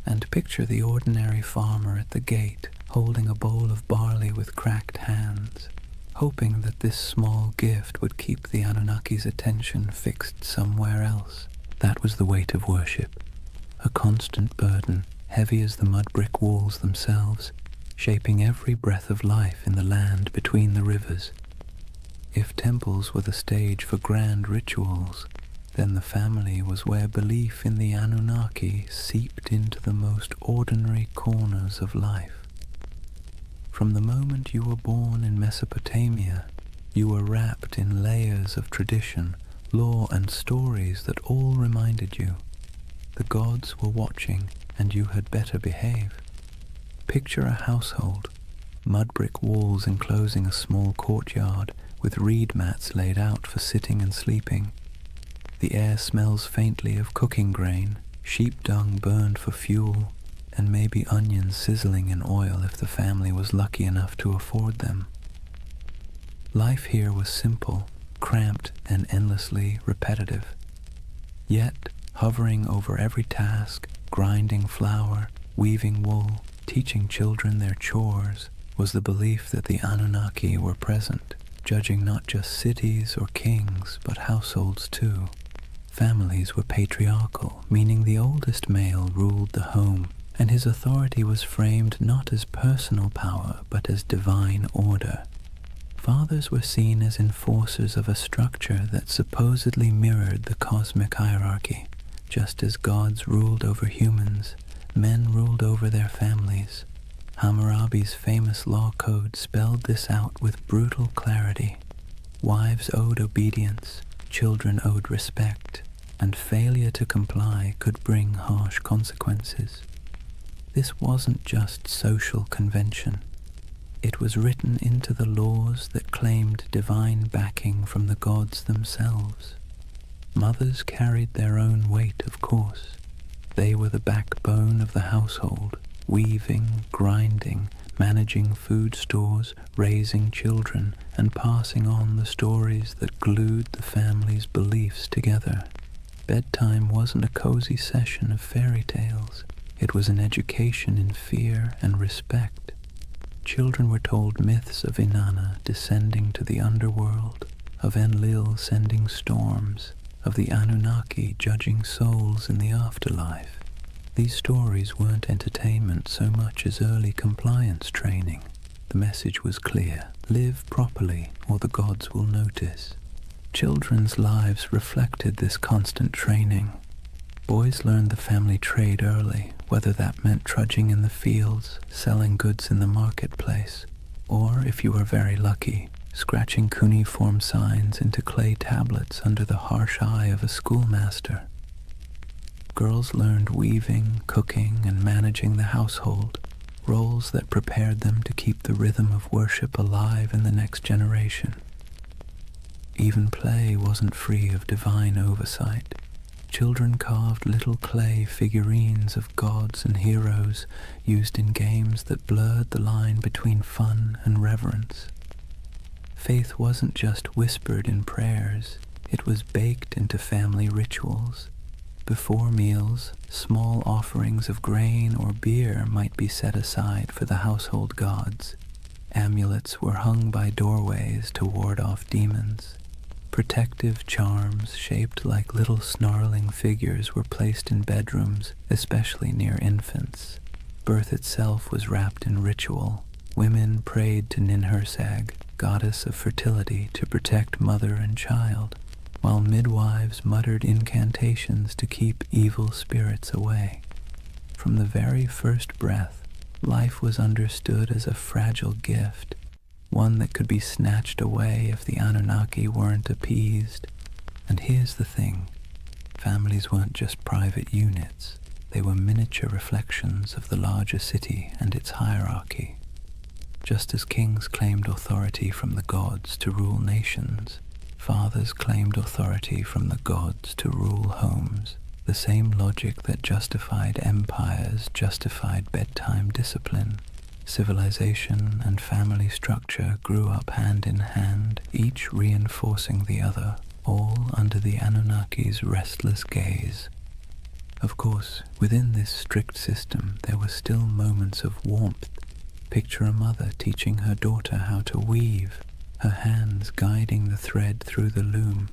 And picture the ordinary farmer at the gate, holding a bowl of barley with cracked hands, hoping that this small gift would keep the Anunnaki's attention fixed somewhere else. That was the weight of worship, a constant burden, heavy as the mud brick walls themselves, shaping every breath of life in the land between the rivers. If temples were the stage for grand rituals, then the family was where belief in the Anunnaki seeped into the most ordinary corners of life. From the moment you were born in Mesopotamia, you were wrapped in layers of tradition, lore and stories that all reminded you the gods were watching and you had better behave. Picture a household, mud brick walls enclosing a small courtyard with reed mats laid out for sitting and sleeping. The air smells faintly of cooking grain, sheep dung burned for fuel, and maybe onions sizzling in oil if the family was lucky enough to afford them. Life here was simple, cramped, and endlessly repetitive. Yet, hovering over every task, grinding flour, weaving wool, teaching children their chores, was the belief that the Anunnaki were present, judging not just cities or kings, but households too. Families were patriarchal, meaning the oldest male ruled the home, and his authority was framed not as personal power, but as divine order. Fathers were seen as enforcers of a structure that supposedly mirrored the cosmic hierarchy. Just as gods ruled over humans, men ruled over their families. Hammurabi's famous law code spelled this out with brutal clarity. Wives owed obedience, children owed respect, and failure to comply could bring harsh consequences. This wasn't just social convention. It was written into the laws that claimed divine backing from the gods themselves. Mothers carried their own weight, of course. They were the backbone of the household, weaving, grinding, managing food stores, raising children, and passing on the stories that glued the family's beliefs together. Bedtime wasn't a cozy session of fairy tales. It was an education in fear and respect. Children were told myths of Inanna descending to the underworld, of Enlil sending storms, of the Anunnaki judging souls in the afterlife. These stories weren't entertainment so much as early compliance training. The message was clear: live properly or the gods will notice. Children's lives reflected this constant training. Boys learned the family trade early, whether that meant trudging in the fields, selling goods in the marketplace, or, if you were very lucky, scratching cuneiform signs into clay tablets under the harsh eye of a schoolmaster. Girls learned weaving, cooking, and managing the household, roles that prepared them to keep the rhythm of worship alive in the next generation. Even play wasn't free of divine oversight. Children carved little clay figurines of gods and heroes used in games that blurred the line between fun and reverence. Faith wasn't just whispered in prayers, it was baked into family rituals. Before meals, small offerings of grain or beer might be set aside for the household gods. Amulets were hung by doorways to ward off demons. Protective charms shaped like little snarling figures were placed in bedrooms, especially near infants. Birth itself was wrapped in ritual. Women prayed to Ninhursag, goddess of fertility, to protect mother and child, while midwives muttered incantations to keep evil spirits away. From the very first breath, life was understood as a fragile gift, one that could be snatched away if the Anunnaki weren't appeased. And here's the thing, families weren't just private units. They were miniature reflections of the larger city and its hierarchy. Just as kings claimed authority from the gods to rule nations, fathers claimed authority from the gods to rule homes. The same logic that justified empires justified bedtime discipline. Civilization and family structure grew up hand in hand, each reinforcing the other, all under the Anunnaki's restless gaze. Of course, within this strict system there were still moments of warmth. Picture a mother teaching her daughter how to weave, her hands guiding the thread through the loom.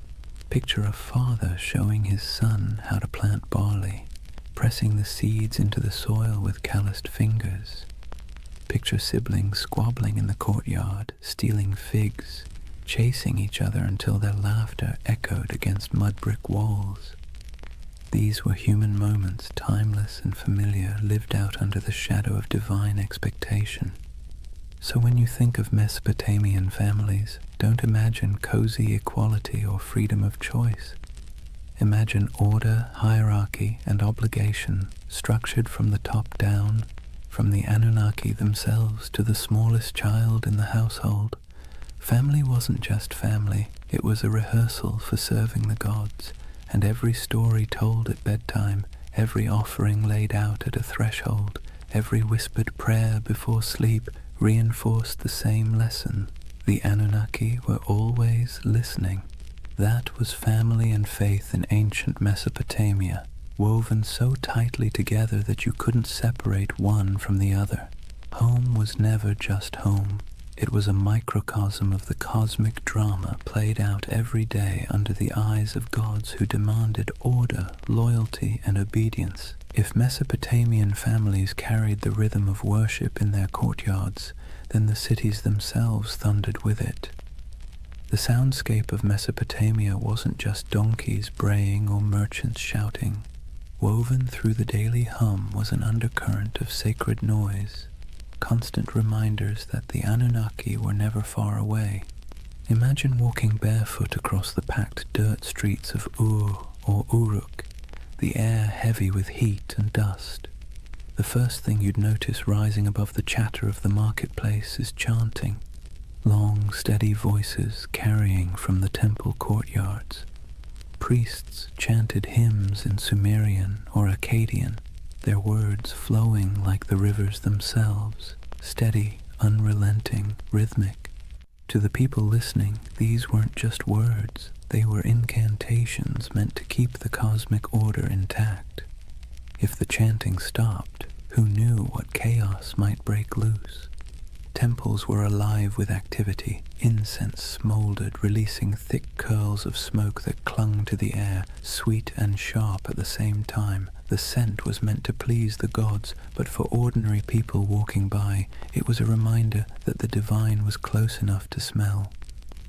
Picture a father showing his son how to plant barley, pressing the seeds into the soil with calloused fingers. Picture siblings squabbling in the courtyard, stealing figs, chasing each other until their laughter echoed against mud brick walls. These were human moments, timeless and familiar, lived out under the shadow of divine expectation. So when you think of Mesopotamian families, don't imagine cozy equality or freedom of choice. Imagine order, hierarchy, and obligation structured from the top down, from the Anunnaki themselves to the smallest child in the household. Family wasn't just family, it was a rehearsal for serving the gods, and every story told at bedtime, every offering laid out at a threshold, every whispered prayer before sleep reinforced the same lesson. The Anunnaki were always listening. That was family and faith in ancient Mesopotamia, woven so tightly together that you couldn't separate one from the other. Home was never just home. It was a microcosm of the cosmic drama played out every day under the eyes of gods who demanded order, loyalty, and obedience. If Mesopotamian families carried the rhythm of worship in their courtyards, then the cities themselves thundered with it. The soundscape of Mesopotamia wasn't just donkeys braying or merchants shouting. Woven through the daily hum was an undercurrent of sacred noise, constant reminders that the Anunnaki were never far away. Imagine walking barefoot across the packed dirt streets of Ur or Uruk, the air heavy with heat and dust. The first thing you'd notice rising above the chatter of the marketplace is chanting, long, steady voices carrying from the temple courtyards. Priests chanted hymns in Sumerian or Akkadian, their words flowing like the rivers themselves, steady, unrelenting, rhythmic. To the people listening, these weren't just words, they were incantations meant to keep the cosmic order intact. If the chanting stopped, who knew what chaos might break loose? Temples were alive with activity. Incense smoldered, releasing thick curls of smoke that clung to the air, sweet and sharp at the same time. The scent was meant to please the gods, but for ordinary people walking by, it was a reminder that the divine was close enough to smell.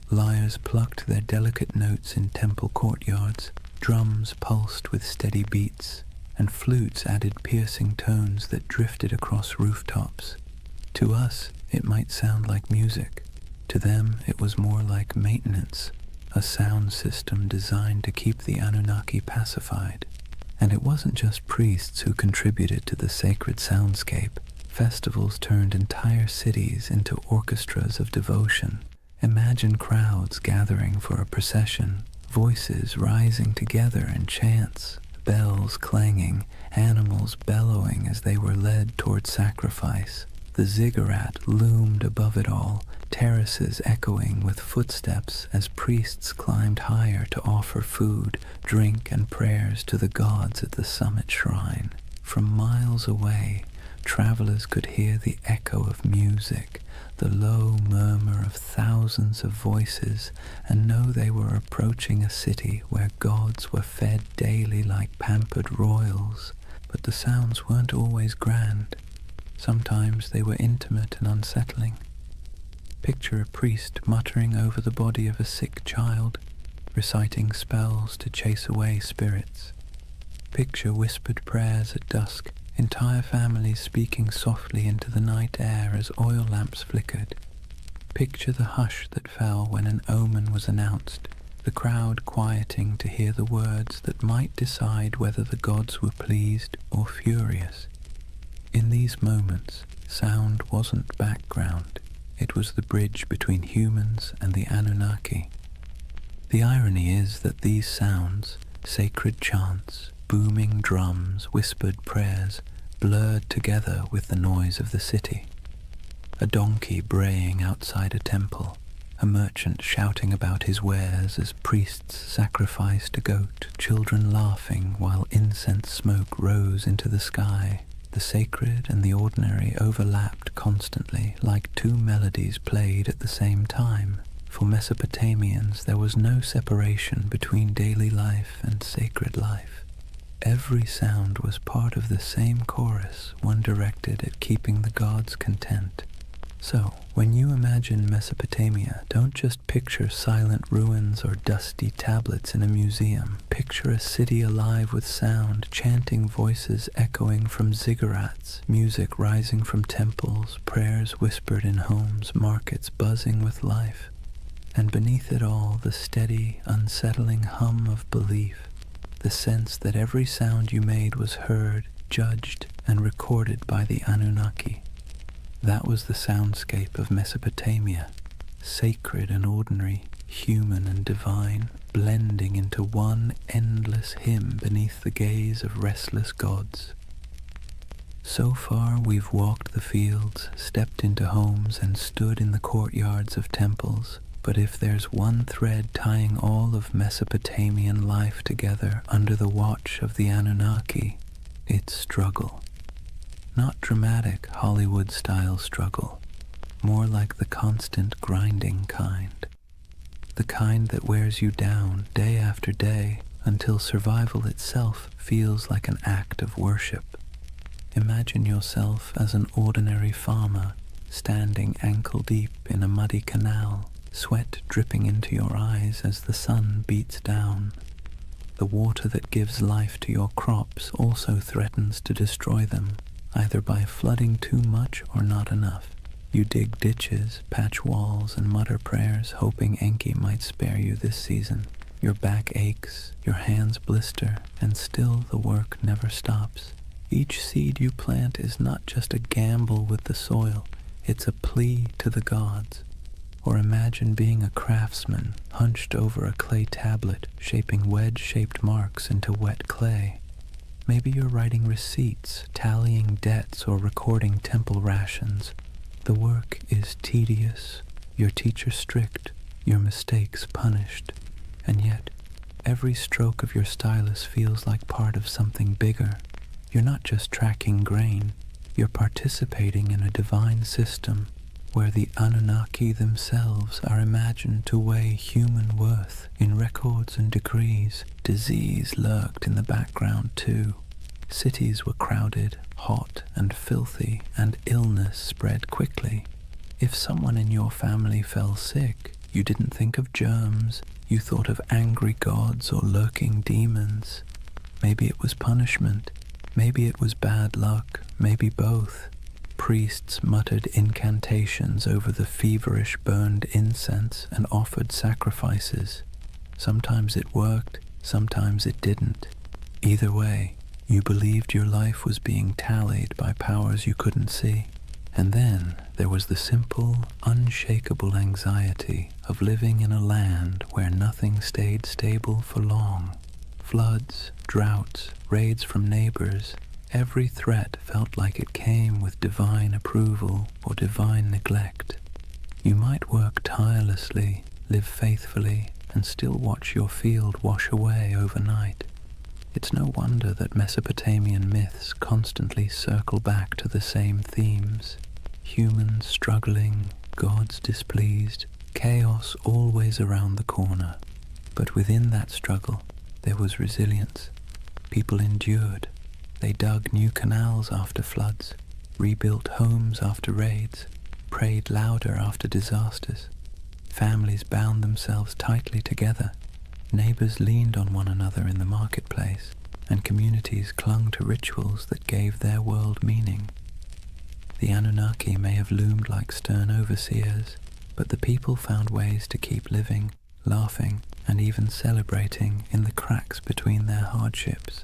Lyres plucked their delicate notes in temple courtyards, drums pulsed with steady beats, and flutes added piercing tones that drifted across rooftops. To us, it might sound like music. To them, it was more like maintenance, a sound system designed to keep the Anunnaki pacified. And it wasn't just priests who contributed to the sacred soundscape. Festivals turned entire cities into orchestras of devotion. Imagine crowds gathering for a procession, voices rising together in chants, bells clanging, animals bellowing as they were led toward sacrifice. The ziggurat loomed above it all, terraces echoing with footsteps as priests climbed higher to offer food, drink, and prayers to the gods at the summit shrine. From miles away, travelers could hear the echo of music, the low murmur of thousands of voices, and know they were approaching a city where gods were fed daily like pampered royals. But the sounds weren't always grand. Sometimes they were intimate and unsettling. Picture a priest muttering over the body of a sick child, reciting spells to chase away spirits. Picture whispered prayers at dusk, entire families speaking softly into the night air as oil lamps flickered. Picture the hush that fell when an omen was announced, the crowd quieting to hear the words that might decide whether the gods were pleased or furious. In these moments, sound wasn't background, it was the bridge between humans and the Anunnaki. The irony is that these sounds, sacred chants, booming drums, whispered prayers, blurred together with the noise of the city. A donkey braying outside a temple, a merchant shouting about his wares as priests sacrificed a goat, children laughing while incense smoke rose into the sky. The sacred and the ordinary overlapped constantly, like two melodies played at the same time. For Mesopotamians, there was no separation between daily life and sacred life. Every sound was part of the same chorus, one directed at keeping the gods content. So, when you imagine Mesopotamia, don't just picture silent ruins or dusty tablets in a museum. Picture a city alive with sound, chanting voices echoing from ziggurats, music rising from temples, prayers whispered in homes, markets buzzing with life. And beneath it all, the steady, unsettling hum of belief, the sense that every sound you made was heard, judged, and recorded by the Anunnaki. That was the soundscape of Mesopotamia, sacred and ordinary, human and divine, blending into one endless hymn beneath the gaze of restless gods. So far we've walked the fields, stepped into homes, and stood in the courtyards of temples. But if there's one thread tying all of Mesopotamian life together under the watch of the Anunnaki, it's struggle. Not dramatic Hollywood-style struggle, more like the constant grinding kind. The kind that wears you down day after day until survival itself feels like an act of worship. Imagine yourself as an ordinary farmer standing ankle-deep in a muddy canal, sweat dripping into your eyes as the sun beats down. The water that gives life to your crops also threatens to destroy them, either by flooding too much or not enough. You dig ditches, patch walls, and mutter prayers, hoping Enki might spare you this season. Your back aches, your hands blister, and still the work never stops. Each seed you plant is not just a gamble with the soil, it's a plea to the gods. Or imagine being a craftsman, hunched over a clay tablet, shaping wedge-shaped marks into wet clay. Maybe you're writing receipts, tallying debts, or recording temple rations. The work is tedious, your teacher strict, your mistakes punished, and yet every stroke of your stylus feels like part of something bigger. You're not just tracking grain, you're participating in a divine system where the Anunnaki themselves are imagined to weigh human worth in records and decrees. Disease lurked in the background too. Cities were crowded, hot and filthy, and illness spread quickly. If someone in your family fell sick, you didn't think of germs, you thought of angry gods or lurking demons. Maybe it was punishment, maybe it was bad luck, maybe both. Priests muttered incantations over the feverish burned incense and offered sacrifices. Sometimes it worked, sometimes it didn't. Either way, you believed your life was being tallied by powers you couldn't see. And then there was the simple, unshakable anxiety of living in a land where nothing stayed stable for long. Floods, droughts, raids from neighbors, every threat felt like it came with divine approval or divine neglect. You might work tirelessly, live faithfully, and still watch your field wash away overnight. It's no wonder that Mesopotamian myths constantly circle back to the same themes. Humans struggling, gods displeased, chaos always around the corner. But within that struggle, there was resilience. People endured. They dug new canals after floods, rebuilt homes after raids, prayed louder after disasters. Families bound themselves tightly together. Neighbors leaned on one another in the marketplace, and communities clung to rituals that gave their world meaning. The Anunnaki may have loomed like stern overseers, but the people found ways to keep living, laughing, and even celebrating in the cracks between their hardships.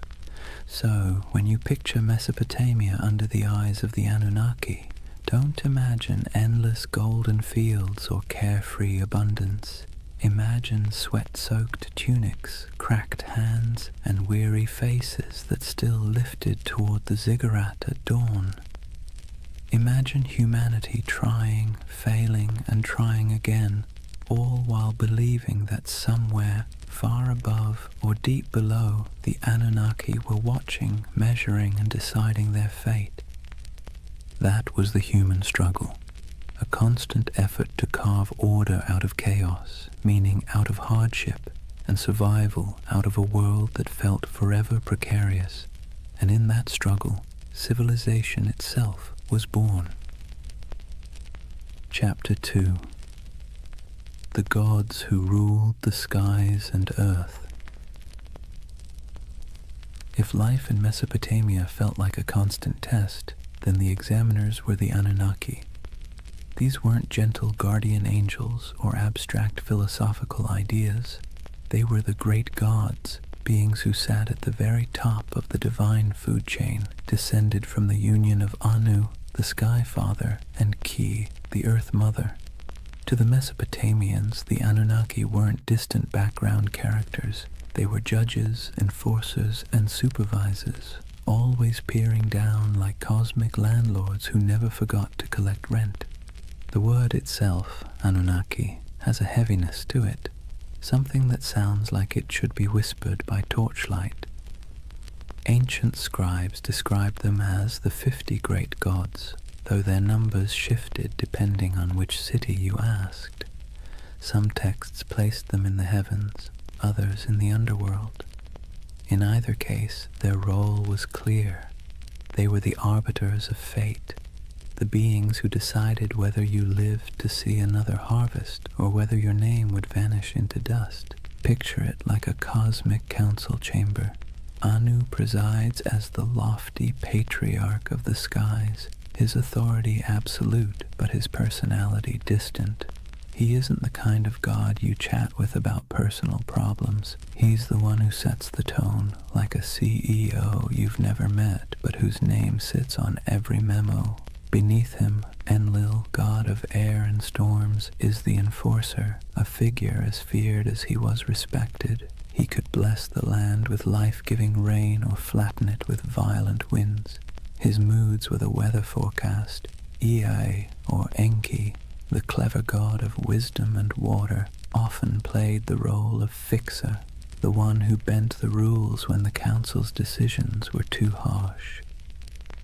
So, when you picture Mesopotamia under the eyes of the Anunnaki, don't imagine endless golden fields or carefree abundance. Imagine sweat-soaked tunics, cracked hands, and weary faces that still lifted toward the ziggurat at dawn. Imagine humanity trying, failing, and trying again, all while believing that somewhere, far above or deep below, the Anunnaki were watching, measuring, and deciding their fate. That was the human struggle. A constant effort to carve order out of chaos, meaning out of hardship, and survival out of a world that felt forever precarious. And in that struggle, civilization itself was born. Chapter 2. The Gods Who Ruled the Skies and Earth. If life in Mesopotamia felt like a constant test, then the examiners were the Anunnaki. These weren't gentle guardian angels or abstract philosophical ideas. They were the great gods, beings who sat at the very top of the divine food chain, descended from the union of Anu, the Sky Father, and Ki, the Earth Mother. To the Mesopotamians, the Anunnaki weren't distant background characters. They were judges, enforcers, and supervisors, always peering down like cosmic landlords who never forgot to collect rent. The word itself, Anunnaki, has a heaviness to it, something that sounds like it should be whispered by torchlight. Ancient scribes described them as the 50 great gods, though their numbers shifted depending on which city you asked. Some texts placed them in the heavens, others in the underworld. In either case, their role was clear. They were the arbiters of fate, the beings who decided whether you lived to see another harvest or whether your name would vanish into dust. Picture it like a cosmic council chamber. Anu presides as the lofty patriarch of the skies, his authority absolute, but his personality distant. He isn't the kind of god you chat with about personal problems. He's the one who sets the tone, like a CEO you've never met, but whose name sits on every memo. Beneath him, Enlil, god of air and storms, is the enforcer, a figure as feared as he was respected. He could bless the land with life-giving rain or flatten it with violent winds. His moods were the weather forecast. Ea, or Enki, the clever god of wisdom and water, often played the role of fixer, the one who bent the rules when the council's decisions were too harsh.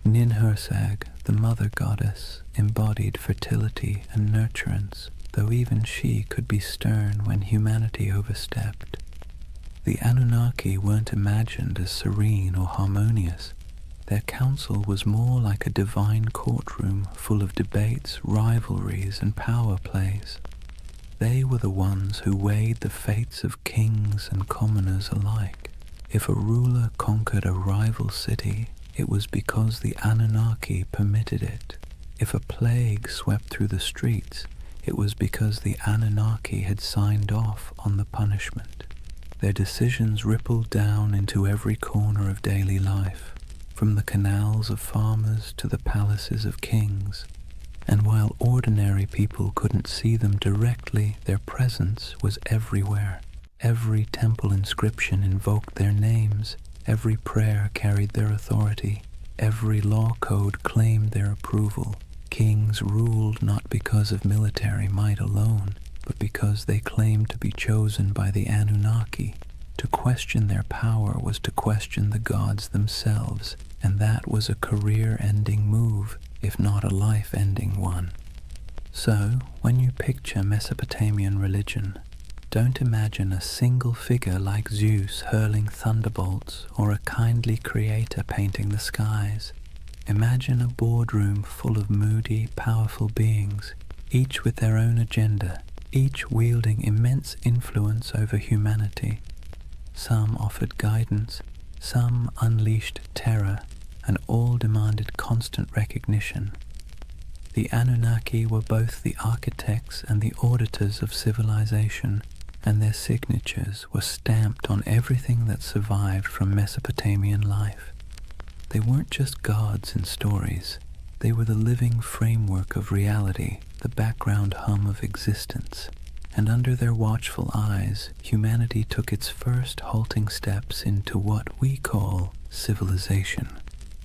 Ninhursag, the mother goddess, embodied fertility and nurturance, though even she could be stern when humanity overstepped. The Anunnaki weren't imagined as serene or harmonious. Their council was more like a divine courtroom full of debates, rivalries, and power plays. They were the ones who weighed the fates of kings and commoners alike. If a ruler conquered a rival city, it was because the Anunnaki permitted it. If a plague swept through the streets, it was because the Anunnaki had signed off on the punishment. Their decisions rippled down into every corner of daily life, from the canals of farmers to the palaces of kings. And while ordinary people couldn't see them directly, their presence was everywhere. Every temple inscription invoked their names. Every prayer carried their authority. Every law code claimed their approval. Kings ruled not because of military might alone, but because they claimed to be chosen by the Anunnaki. To question their power was to question the gods themselves, and that was a career-ending move, if not a life-ending one. So, when you picture Mesopotamian religion, don't imagine a single figure like Zeus hurling thunderbolts or a kindly creator painting the skies. Imagine a boardroom full of moody, powerful beings, each with their own agenda, each wielding immense influence over humanity. Some offered guidance, some unleashed terror, and all demanded constant recognition. The Anunnaki were both the architects and the auditors of civilization, and their signatures were stamped on everything that survived from Mesopotamian life. They weren't just gods in stories. They were the living framework of reality, the background hum of existence. And under their watchful eyes, humanity took its first halting steps into what we call civilization.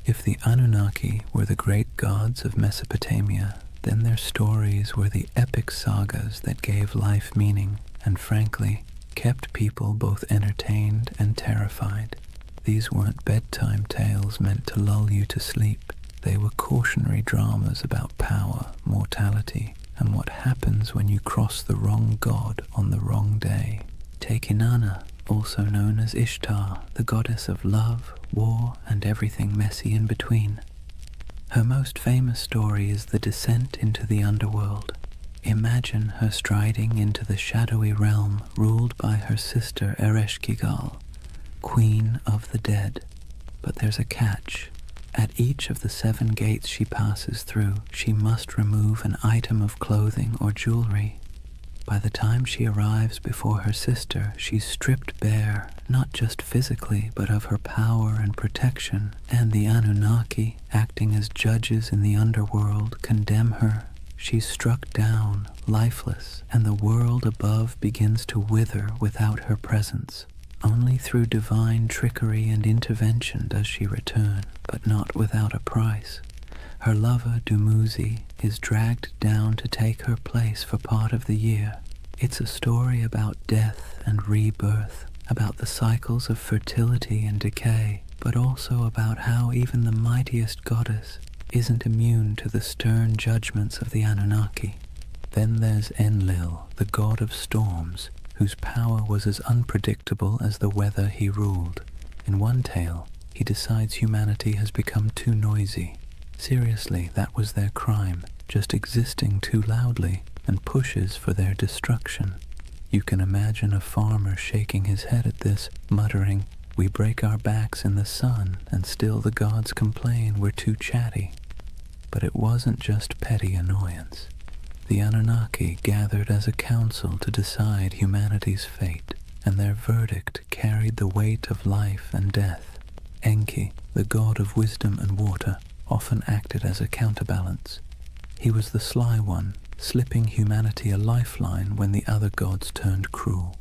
If the Anunnaki were the great gods of Mesopotamia, then their stories were the epic sagas that gave life meaning and, frankly, kept people both entertained and terrified. These weren't bedtime tales meant to lull you to sleep. They were cautionary dramas about power, mortality, and what happens when you cross the wrong god on the wrong day. Take Inanna, also known as Ishtar, the goddess of love, war, and everything messy in between. Her most famous story is the descent into the underworld. Imagine her striding into the shadowy realm ruled by her sister Ereshkigal, Queen of the Dead. But there's a catch. At each of the 7 gates she passes through, she must remove an item of clothing or jewelry. By the time she arrives before her sister, she's stripped bare, not just physically, but of her power and protection, and the Anunnaki, acting as judges in the underworld, condemn her. She's struck down, lifeless, and the world above begins to wither without her presence. Only through divine trickery and intervention does she return, but not without a price. Her lover, Dumuzi, is dragged down to take her place for part of the year. It's a story about death and rebirth, about the cycles of fertility and decay, but also about how even the mightiest goddess isn't immune to the stern judgments of the Anunnaki. Then there's Enlil, the god of storms, whose power was as unpredictable as the weather he ruled. In one tale, he decides humanity has become too noisy. Seriously, that was their crime, just existing too loudly, and pushes for their destruction. You can imagine a farmer shaking his head at this, muttering, "We break our backs in the sun, and still the gods complain we're too chatty." But it wasn't just petty annoyance. The Anunnaki gathered as a council to decide humanity's fate, and their verdict carried the weight of life and death. Enki, the god of wisdom and water, often acted as a counterbalance. He was the sly one, slipping humanity a lifeline when the other gods turned cruel.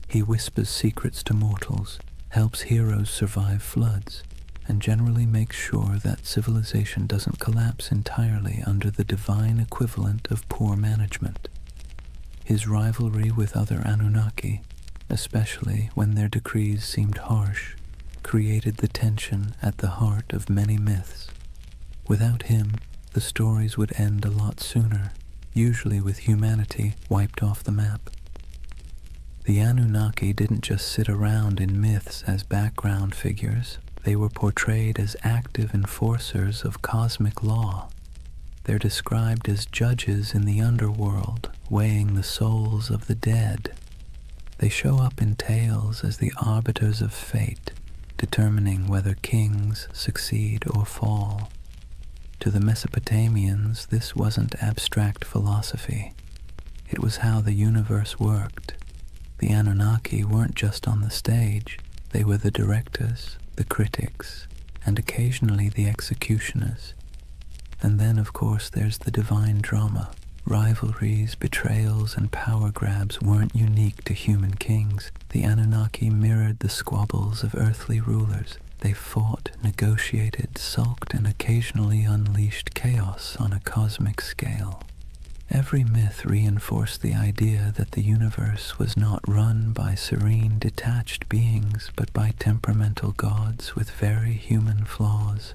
He whispers secrets to mortals, helps heroes survive floods, and generally makes sure that civilization doesn't collapse entirely under the divine equivalent of poor management. His rivalry with other Anunnaki, especially when their decrees seemed harsh, created the tension at the heart of many myths. Without him, the stories would end a lot sooner, usually with humanity wiped off the map. The Anunnaki didn't just sit around in myths as background figures. They were portrayed as active enforcers of cosmic law. They're described as judges in the underworld, weighing the souls of the dead. They show up in tales as the arbiters of fate, determining whether kings succeed or fall. To the Mesopotamians, this wasn't abstract philosophy. It was how the universe worked. The Anunnaki weren't just on the stage. They were the directors, the critics, and occasionally the executioners. And then, of course, there's the divine drama. Rivalries, betrayals, and power grabs weren't unique to human kings. The Anunnaki mirrored the squabbles of earthly rulers. They fought, negotiated, sulked, and occasionally unleashed chaos on a cosmic scale. Every myth reinforced the idea that the universe was not run by serene, detached beings, but by temperamental gods with very human flaws.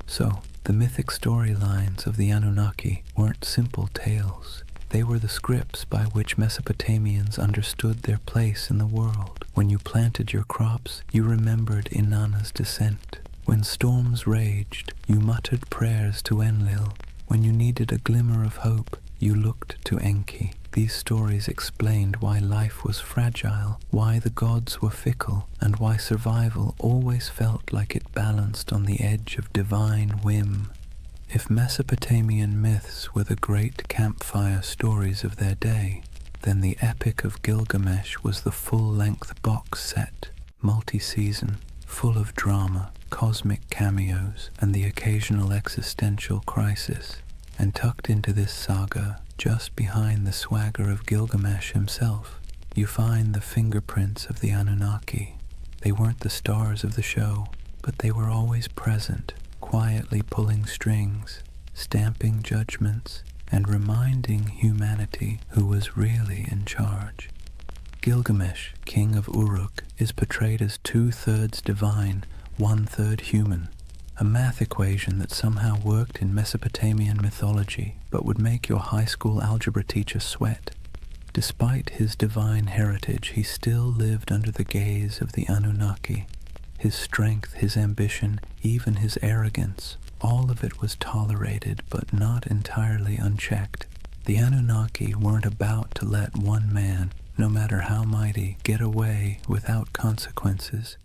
So, the mythic storylines of the Anunnaki weren't simple tales. They were the scripts by which Mesopotamians understood their place in the world. When you planted your crops, you remembered Inanna's descent. When storms raged, you muttered prayers to Enlil. When you needed a glimmer of hope, you looked to Enki. These stories explained why life was fragile, why the gods were fickle, and why survival always felt like it balanced on the edge of divine whim. If Mesopotamian myths were the great campfire stories of their day, Then the Epic of Gilgamesh was the full-length box set, multi-season, full of drama, cosmic cameos, and the occasional existential crisis. And tucked into this saga, just behind the swagger of Gilgamesh himself, you find the fingerprints of the Anunnaki. They weren't the stars of the show, but they were always present, quietly pulling strings, stamping judgments, and reminding humanity who was really in charge. Gilgamesh, king of Uruk, is portrayed as 2/3 divine, 1/3 human, a math equation that somehow worked in Mesopotamian mythology but would make your high school algebra teacher sweat. Despite his divine heritage, he still lived under the gaze of the Anunnaki. His strength, his ambition, even his arrogance, all of it was tolerated but not entirely unchecked. The Anunnaki weren't about to let one man, no matter how mighty, get away without consequences.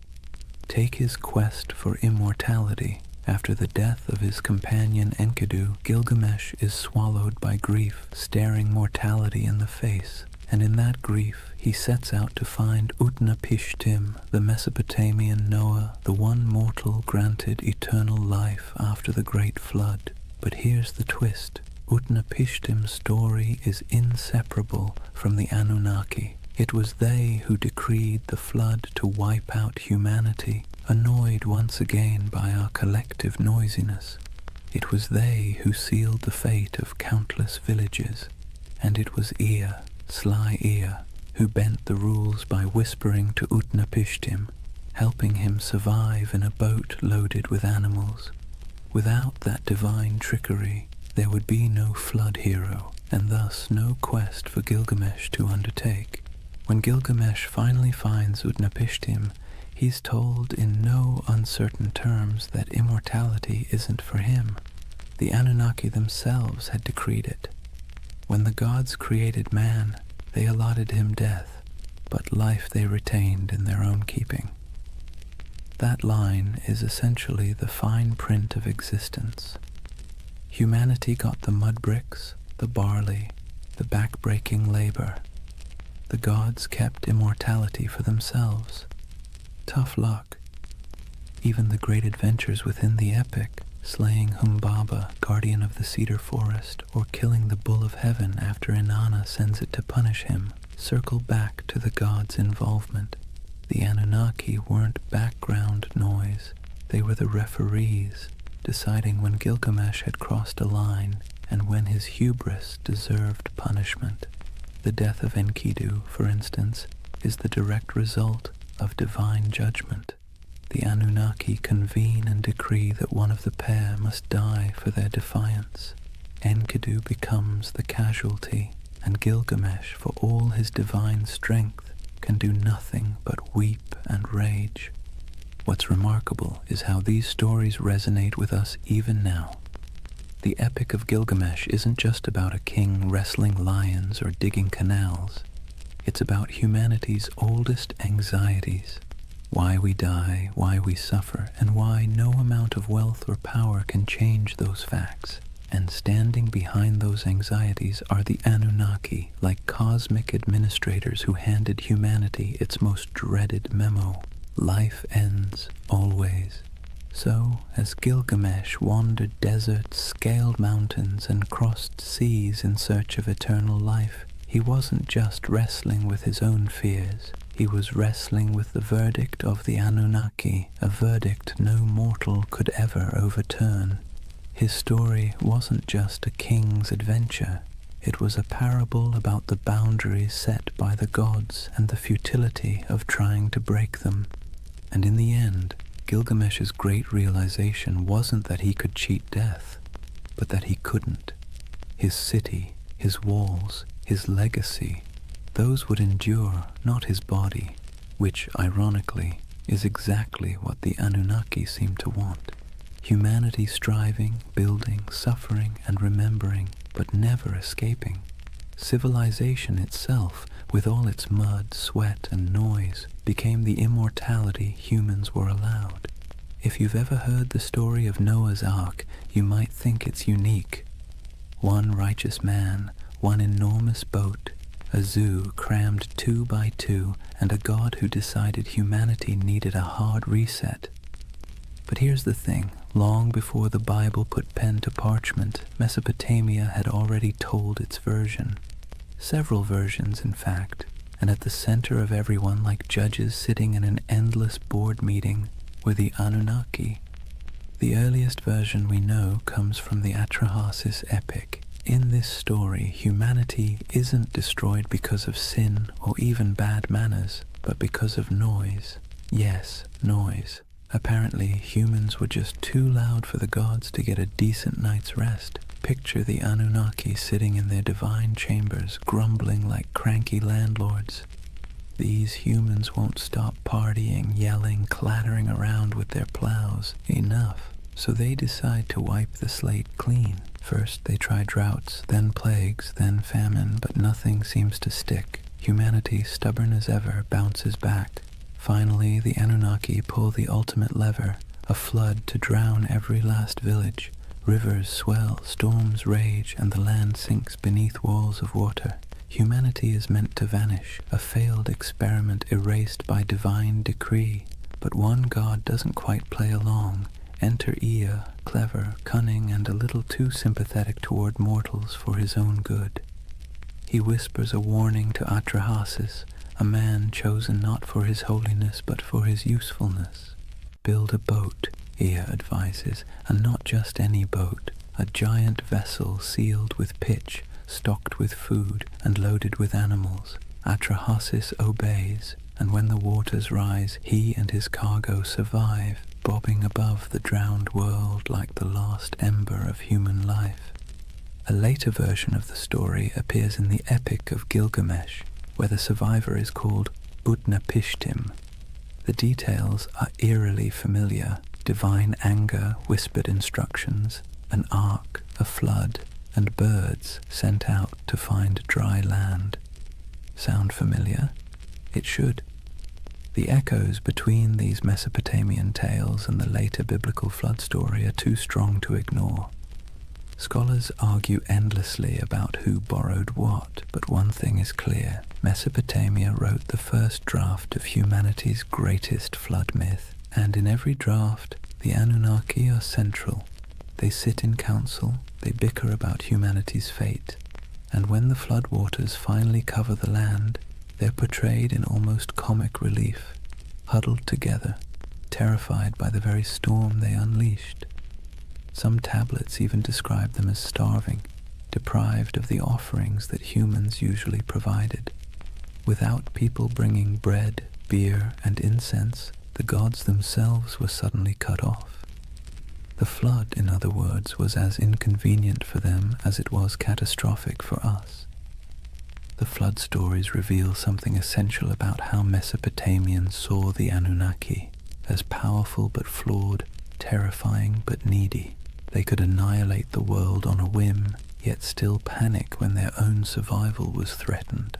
Take his quest for immortality. After the death of his companion Enkidu, Gilgamesh is swallowed by grief, staring mortality in the face. And in that grief, he sets out to find Utnapishtim, the Mesopotamian Noah, the one mortal granted eternal life after the Great Flood. But here's the twist. Utnapishtim's story is inseparable from the Anunnaki. It was they who decreed the flood to wipe out humanity, annoyed once again by our collective noisiness. It was they who sealed the fate of countless villages. And it was Ea, sly Ea, who bent the rules by whispering to Utnapishtim, helping him survive in a boat loaded with animals. Without that divine trickery, there would be no flood hero, and thus no quest for Gilgamesh to undertake. When Gilgamesh finally finds Utnapishtim, he's told in no uncertain terms that immortality isn't for him. The Anunnaki themselves had decreed it. When the gods created man, they allotted him death, but life they retained in their own keeping. That line is essentially the fine print of existence. Humanity got the mud bricks, the barley, the back-breaking labor. The gods kept immortality for themselves. Tough luck. Even the great adventures within the epic, slaying Humbaba, guardian of the cedar forest, or killing the bull of heaven after Inanna sends it to punish him, circle back to the gods' involvement. The Anunnaki weren't background noise. They were the referees, deciding when Gilgamesh had crossed a line and when his hubris deserved punishment. The death of Enkidu, for instance, is the direct result of divine judgment. The Anunnaki convene and decree that one of the pair must die for their defiance. Enkidu becomes the casualty, and Gilgamesh, for all his divine strength, can do nothing but weep and rage. What's remarkable is how these stories resonate with us even now. The Epic of Gilgamesh isn't just about a king wrestling lions or digging canals. It's about humanity's oldest anxieties. Why we die, why we suffer, and why no amount of wealth or power can change those facts. And standing behind those anxieties are the Anunnaki, like cosmic administrators who handed humanity its most dreaded memo. Life ends, always. So, as Gilgamesh wandered deserts, scaled mountains, and crossed seas in search of eternal life, he wasn't just wrestling with his own fears. He was wrestling with the verdict of the Anunnaki, a verdict no mortal could ever overturn. His story wasn't just a king's adventure. It was a parable about the boundaries set by the gods and the futility of trying to break them. And in the end, Gilgamesh's great realization wasn't that he could cheat death, but that he couldn't. His city, his walls, his legacy, those would endure, not his body, which, ironically, is exactly what the Anunnaki seem to want. Humanity striving, building, suffering, and remembering, but never escaping. Civilization itself, with all its mud, sweat, and noise, became the immortality humans were allowed. If you've ever heard the story of Noah's Ark, you might think it's unique. One righteous man, one enormous boat, a zoo crammed 2 by 2, and a god who decided humanity needed a hard reset. But here's the thing, long before the Bible put pen to parchment, Mesopotamia had already told its version. Several versions, in fact, and at the center of everyone, like judges sitting in an endless board meeting, were the Anunnaki. The earliest version we know comes from the Atrahasis epic. In this story, humanity isn't destroyed because of sin or even bad manners, but because of noise. Yes, noise. Apparently, humans were just too loud for the gods to get a decent night's rest. Picture the Anunnaki sitting in their divine chambers, grumbling like cranky landlords. These humans won't stop partying, yelling, clattering around with their plows. Enough. So they decide to wipe the slate clean. First they try droughts, then plagues, then famine, but nothing seems to stick. Humanity, stubborn as ever, bounces back. Finally, the Anunnaki pull the ultimate lever, a flood to drown every last village. Rivers swell, storms rage, and the land sinks beneath walls of water. Humanity is meant to vanish, a failed experiment erased by divine decree. But one god doesn't quite play along. Enter Ea, clever, cunning, and a little too sympathetic toward mortals for his own good. He whispers a warning to Atrahasis, a man chosen not for his holiness but for his usefulness. Build a boat, Ea advises, and not just any boat, a giant vessel sealed with pitch, stocked with food, and loaded with animals. Atrahasis obeys, and when the waters rise, he and his cargo survive, bobbing above the drowned world like the last ember of human life. A later version of the story appears in the Epic of Gilgamesh, where the survivor is called Utnapishtim. The details are eerily familiar: divine anger, whispered instructions, an ark, a flood, and birds sent out to find dry land. Sound familiar? It should. The echoes between these Mesopotamian tales and the later biblical flood story are too strong to ignore. Scholars argue endlessly about who borrowed what, but one thing is clear. Mesopotamia wrote the first draft of humanity's greatest flood myth, and in every draft, the Anunnaki are central. They sit in council, they bicker about humanity's fate, and when the floodwaters finally cover the land, they're portrayed in almost comic relief, huddled together, terrified by the very storm they unleashed. Some tablets even describe them as starving, deprived of the offerings that humans usually provided. Without people bringing bread, beer, and incense, the gods themselves were suddenly cut off. The flood, in other words, was as inconvenient for them as it was catastrophic for us. The flood stories reveal something essential about how Mesopotamians saw the Anunnaki, as powerful but flawed, terrifying but needy. They could annihilate the world on a whim, yet still panic when their own survival was threatened.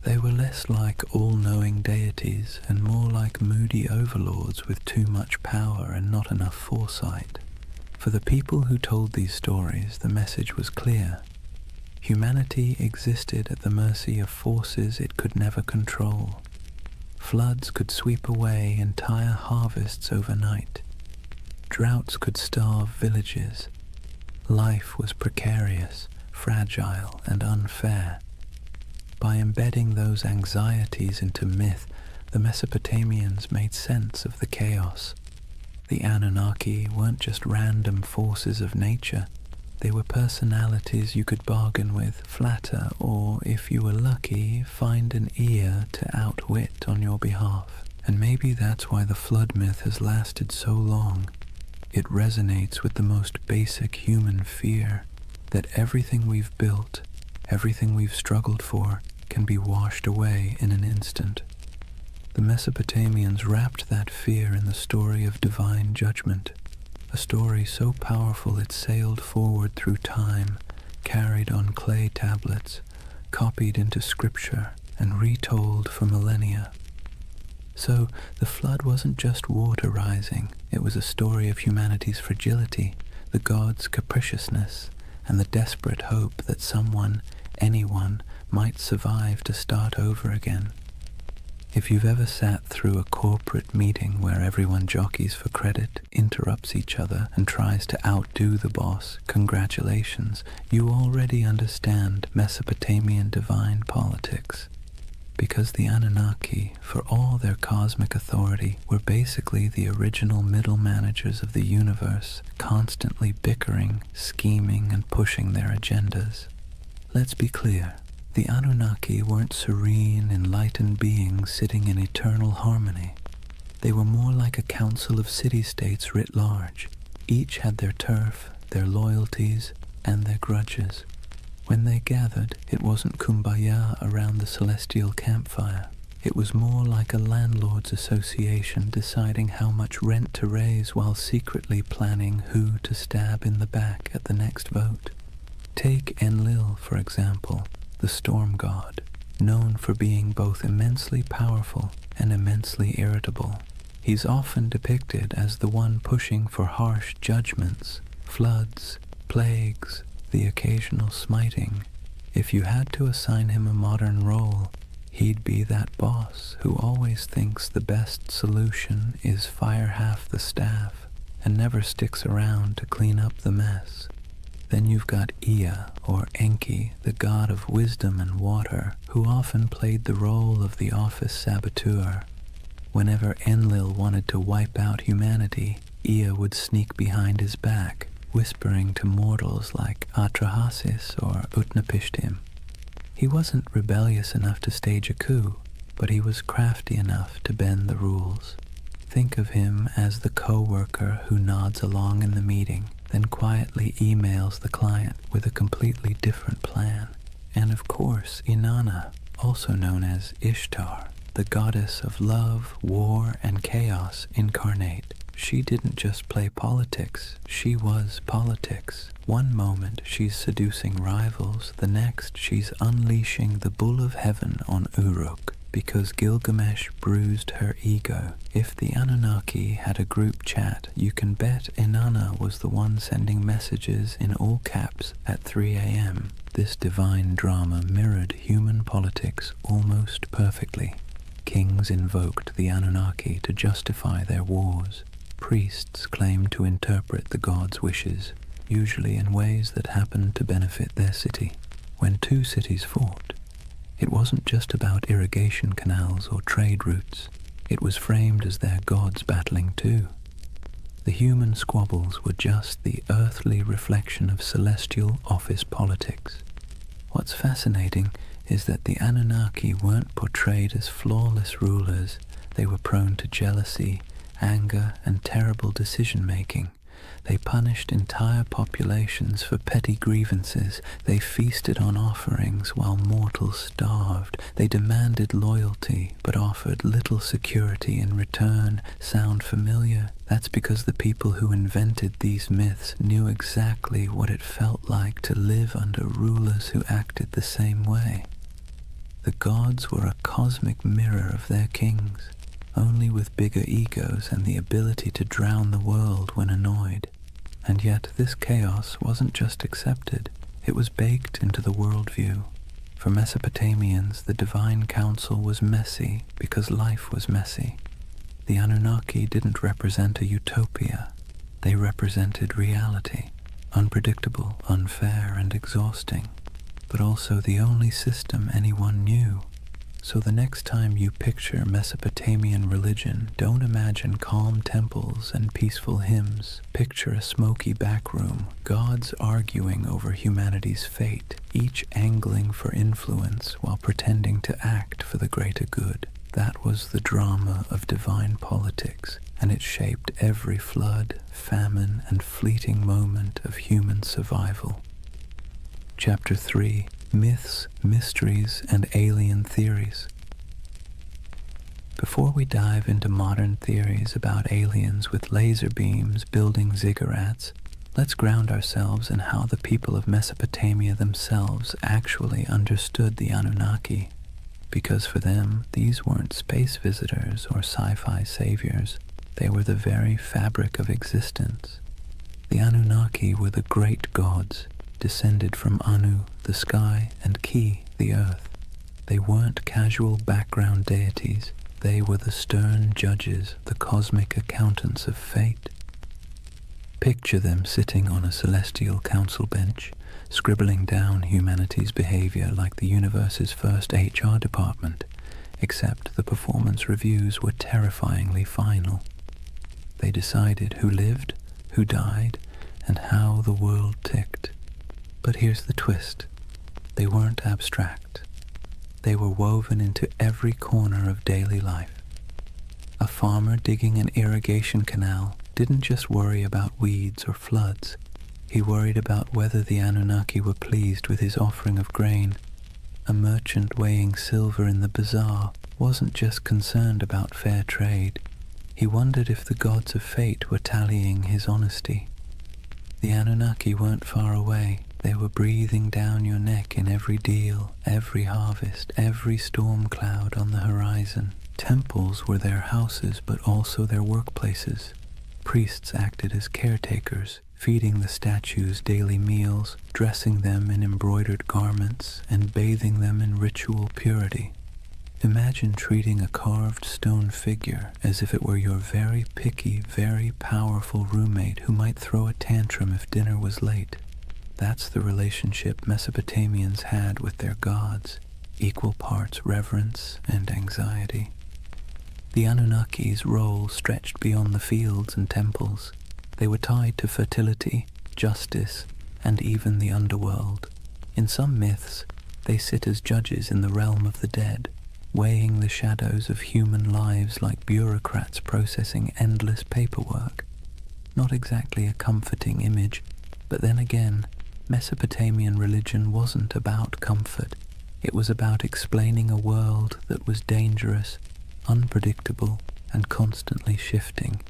They were less like all-knowing deities and more like moody overlords with too much power and not enough foresight. For the people who told these stories, the message was clear. Humanity existed at the mercy of forces it could never control. Floods could sweep away entire harvests overnight. Droughts could starve villages. Life was precarious, fragile, and unfair. By embedding those anxieties into myth, the Mesopotamians made sense of the chaos. The Anunnaki weren't just random forces of nature. They were personalities you could bargain with, flatter, or, if you were lucky, find an ear to outwit on your behalf. And maybe that's why the flood myth has lasted so long. It resonates with the most basic human fear, that everything we've built, everything we've struggled for, can be washed away in an instant. The Mesopotamians wrapped that fear in the story of divine judgment, a story so powerful it sailed forward through time, carried on clay tablets, copied into scripture, and retold for millennia. So the flood wasn't just water rising, it was a story of humanity's fragility, the gods' capriciousness, and the desperate hope that someone, anyone might survive to start over again. If you've ever sat through a corporate meeting where everyone jockeys for credit, interrupts each other, and tries to outdo the boss, congratulations, you already understand Mesopotamian divine politics. Because the Anunnaki, for all their cosmic authority, were basically the original middle managers of the universe, constantly bickering, scheming, and pushing their agendas. Let's be clear. The Anunnaki weren't serene, enlightened beings sitting in eternal harmony. They were more like a council of city-states writ large. Each had their turf, their loyalties, and their grudges. When they gathered, it wasn't kumbaya around the celestial campfire. It was more like a landlord's association deciding how much rent to raise while secretly planning who to stab in the back at the next vote. Take Enlil, for example, the storm god, known for being both immensely powerful and immensely irritable. He's often depicted as the one pushing for harsh judgments, floods, plagues, the occasional smiting. If you had to assign him a modern role, he'd be that boss who always thinks the best solution is fire half the staff and never sticks around to clean up the mess. Then you've got Ea, or Enki, the god of wisdom and water, who often played the role of the office saboteur. Whenever Enlil wanted to wipe out humanity, Ea would sneak behind his back, whispering to mortals like Atrahasis or Utnapishtim. He wasn't rebellious enough to stage a coup, but he was crafty enough to bend the rules. Think of him as the co-worker who nods along in the meeting, then quietly emails the client with a completely different plan. And of course, Inanna, also known as Ishtar, the goddess of love, war, and chaos incarnate. She didn't just play politics, she was politics. One moment she's seducing rivals, the next she's unleashing the bull of heaven on Uruk, because Gilgamesh bruised her ego. If the Anunnaki had a group chat, you can bet Inanna was the one sending messages in all caps at 3 a.m. This divine drama mirrored human politics almost perfectly. Kings invoked the Anunnaki to justify their wars. Priests claimed to interpret the gods' wishes, usually in ways that happened to benefit their city. When two cities fought, it wasn't just about irrigation canals or trade routes. It was framed as their gods battling too. The human squabbles were just the earthly reflection of celestial office politics. What's fascinating is that the Anunnaki weren't portrayed as flawless rulers. They were prone to jealousy, anger, and terrible decision-making. They punished entire populations for petty grievances. They feasted on offerings while mortals starved. They demanded loyalty, but offered little security in return. Sound familiar? That's because the people who invented these myths knew exactly what it felt like to live under rulers who acted the same way. The gods were a cosmic mirror of their kings, only with bigger egos and the ability to drown the world when annoyed. And yet this chaos wasn't just accepted, it was baked into the worldview. For Mesopotamians, the divine council was messy because life was messy. The Anunnaki didn't represent a utopia, they represented reality, unpredictable, unfair, and exhausting, but also the only system anyone knew. So the next time you picture Mesopotamian religion, don't imagine calm temples and peaceful hymns. Picture a smoky back room, gods arguing over humanity's fate, each angling for influence while pretending to act for the greater good. That was the drama of divine politics, and it shaped every flood, famine, and fleeting moment of human survival. Chapter 3. Myths, Mysteries, and Alien Theories. Before we dive into modern theories about aliens with laser beams building ziggurats, let's ground ourselves in how the people of Mesopotamia themselves actually understood the Anunnaki. Because for them, these weren't space visitors or sci-fi saviors. They were the very fabric of existence. The Anunnaki were the great gods, descended from Anu, the sky, and Ki, the earth. They weren't casual background deities. They were the stern judges, the cosmic accountants of fate. Picture them sitting on a celestial council bench, scribbling down humanity's behavior like the universe's first HR department, except the performance reviews were terrifyingly final. They decided who lived, who died, and how the world ticked. But here's the twist. They weren't abstract. They were woven into every corner of daily life. A farmer digging an irrigation canal didn't just worry about weeds or floods. He worried about whether the Anunnaki were pleased with his offering of grain. A merchant weighing silver in the bazaar wasn't just concerned about fair trade. He wondered if the gods of fate were tallying his honesty. The Anunnaki weren't far away. They were breathing down your neck in every deal, every harvest, every storm cloud on the horizon. Temples were their houses, but also their workplaces. Priests acted as caretakers, feeding the statues daily meals, dressing them in embroidered garments, and bathing them in ritual purity. Imagine treating a carved stone figure as if it were your very picky, very powerful roommate who might throw a tantrum if dinner was late. That's the relationship Mesopotamians had with their gods, equal parts reverence and anxiety. The Anunnaki's role stretched beyond the fields and temples. They were tied to fertility, justice, and even the underworld. In some myths, they sit as judges in the realm of the dead, weighing the shadows of human lives like bureaucrats processing endless paperwork. Not exactly a comforting image, but then again, Mesopotamian religion wasn't about comfort. It was about explaining a world that was dangerous, unpredictable, and constantly shifting.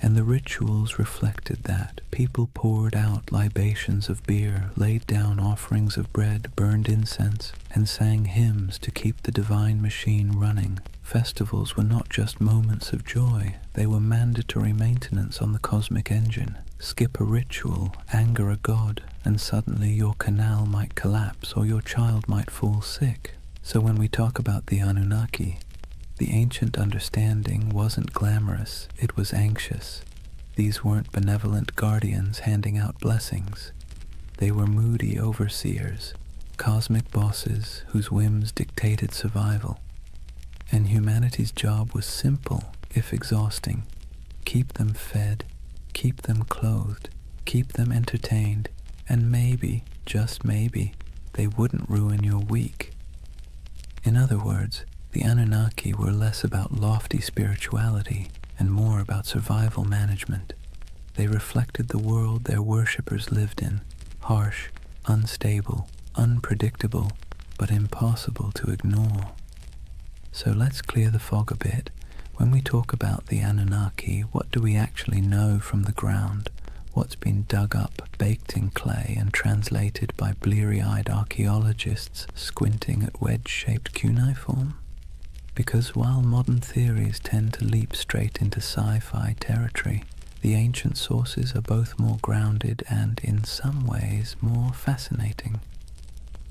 And the rituals reflected that. People poured out libations of beer, laid down offerings of bread, burned incense, and sang hymns to keep the divine machine running. Festivals were not just moments of joy, they were mandatory maintenance on the cosmic engine. Skip a ritual, anger a god, and suddenly your canal might collapse or your child might fall sick. So when we talk about the Anunnaki, the ancient understanding wasn't glamorous, it was anxious. These weren't benevolent guardians handing out blessings. They were moody overseers, cosmic bosses whose whims dictated survival. And humanity's job was simple, if exhausting. Keep them fed, keep them clothed, keep them entertained, and maybe, just maybe, they wouldn't ruin your week. In other words, the Anunnaki were less about lofty spirituality and more about survival management. They reflected the world their worshippers lived in, harsh, unstable, unpredictable, but impossible to ignore. So let's clear the fog a bit. When we talk about the Anunnaki, what do we actually know from the ground? What's been dug up, baked in clay, and translated by bleary-eyed archaeologists squinting at wedge-shaped cuneiform? Because while modern theories tend to leap straight into sci-fi territory, the ancient sources are both more grounded and, in some ways, more fascinating.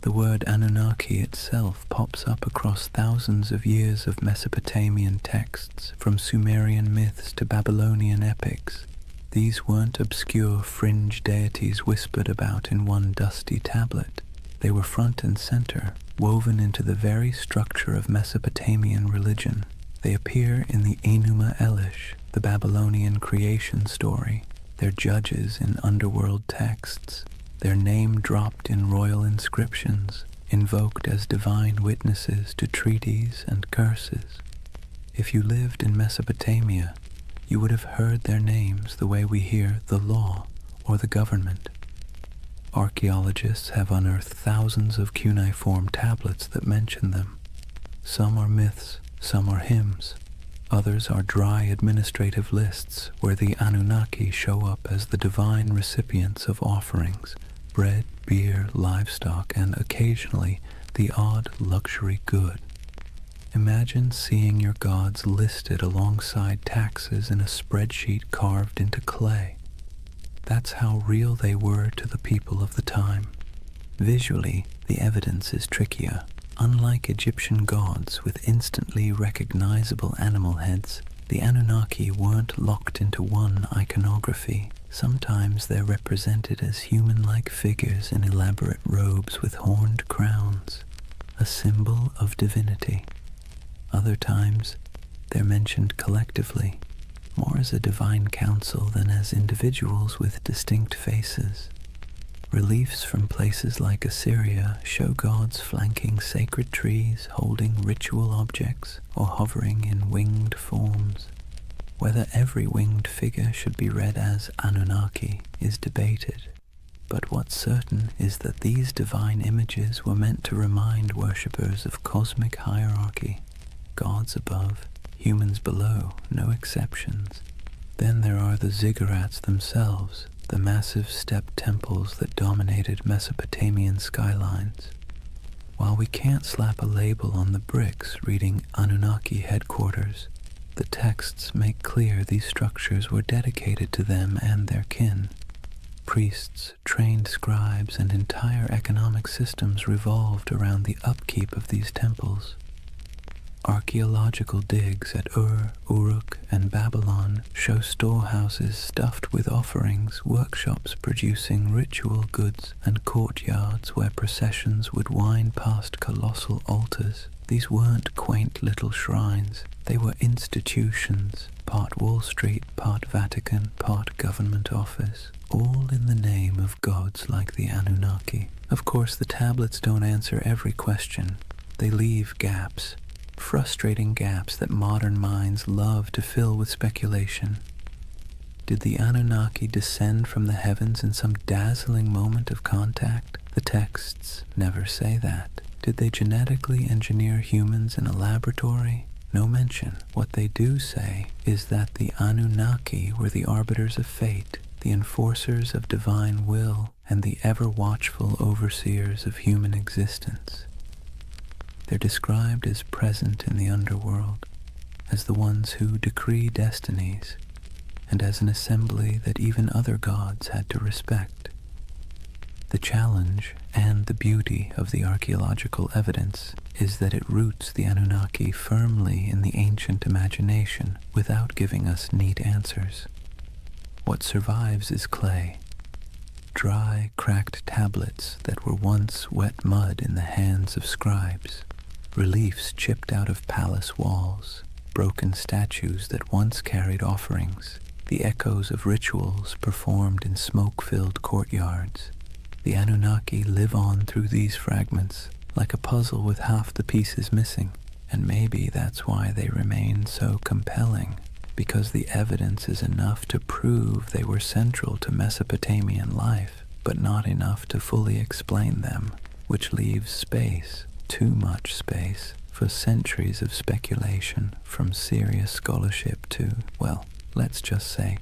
The word Anunnaki itself pops up across thousands of years of Mesopotamian texts, from Sumerian myths to Babylonian epics. These weren't obscure fringe deities whispered about in one dusty tablet. They were front and center, woven into the very structure of Mesopotamian religion. They appear in the Enuma Elish, the Babylonian creation story, their judges in underworld texts, their name dropped in royal inscriptions, invoked as divine witnesses to treaties and curses. If you lived in Mesopotamia, you would have heard their names the way we hear the law or the government. Archaeologists have unearthed thousands of cuneiform tablets that mention them. Some are myths, some are hymns. Others are dry administrative lists where the Anunnaki show up as the divine recipients of offerings, bread, beer, livestock, and occasionally the odd luxury good. Imagine seeing your gods listed alongside taxes in a spreadsheet carved into clay. That's how real they were to the people of the time. Visually, the evidence is trickier. Unlike Egyptian gods with instantly recognizable animal heads, the Anunnaki weren't locked into one iconography. Sometimes they're represented as human-like figures in elaborate robes with horned crowns, a symbol of divinity. Other times, they're mentioned collectively, more as a divine council than as individuals with distinct faces. Reliefs from places like Assyria show gods flanking sacred trees, holding ritual objects, or hovering in winged forms. Whether every winged figure should be read as Anunnaki is debated, but what's certain is that these divine images were meant to remind worshippers of cosmic hierarchy, gods above, humans below, no exceptions. Then there are the ziggurats themselves, the massive step temples that dominated Mesopotamian skylines. While we can't slap a label on the bricks reading Anunnaki headquarters, the texts make clear these structures were dedicated to them and their kin. Priests, trained scribes, and entire economic systems revolved around the upkeep of these temples. Archaeological digs at Ur, Uruk, and Babylon show storehouses stuffed with offerings, workshops producing ritual goods, and courtyards where processions would wind past colossal altars. These weren't quaint little shrines. They were institutions, part Wall Street, part Vatican, part government office, all in the name of gods like the Anunnaki. Of course, the tablets don't answer every question. They leave gaps. Frustrating gaps that modern minds love to fill with speculation. Did the Anunnaki descend from the heavens in some dazzling moment of contact? The texts never say that. Did they genetically engineer humans in a laboratory? No mention. What they do say is that the Anunnaki were the arbiters of fate, the enforcers of divine will, and the ever-watchful overseers of human existence. They're described as present in the underworld, as the ones who decree destinies, and as an assembly that even other gods had to respect. The challenge and the beauty of the archaeological evidence is that it roots the Anunnaki firmly in the ancient imagination without giving us neat answers. What survives is clay, dry, cracked tablets that were once wet mud in the hands of scribes. Reliefs chipped out of palace walls, broken statues that once carried offerings, the echoes of rituals performed in smoke-filled courtyards. The Anunnaki live on through these fragments, like a puzzle with half the pieces missing, and maybe that's why they remain so compelling, because the evidence is enough to prove they were central to Mesopotamian life, but not enough to fully explain them, which leaves space, too much space, for centuries of speculation, from serious scholarship to, well, let's just say,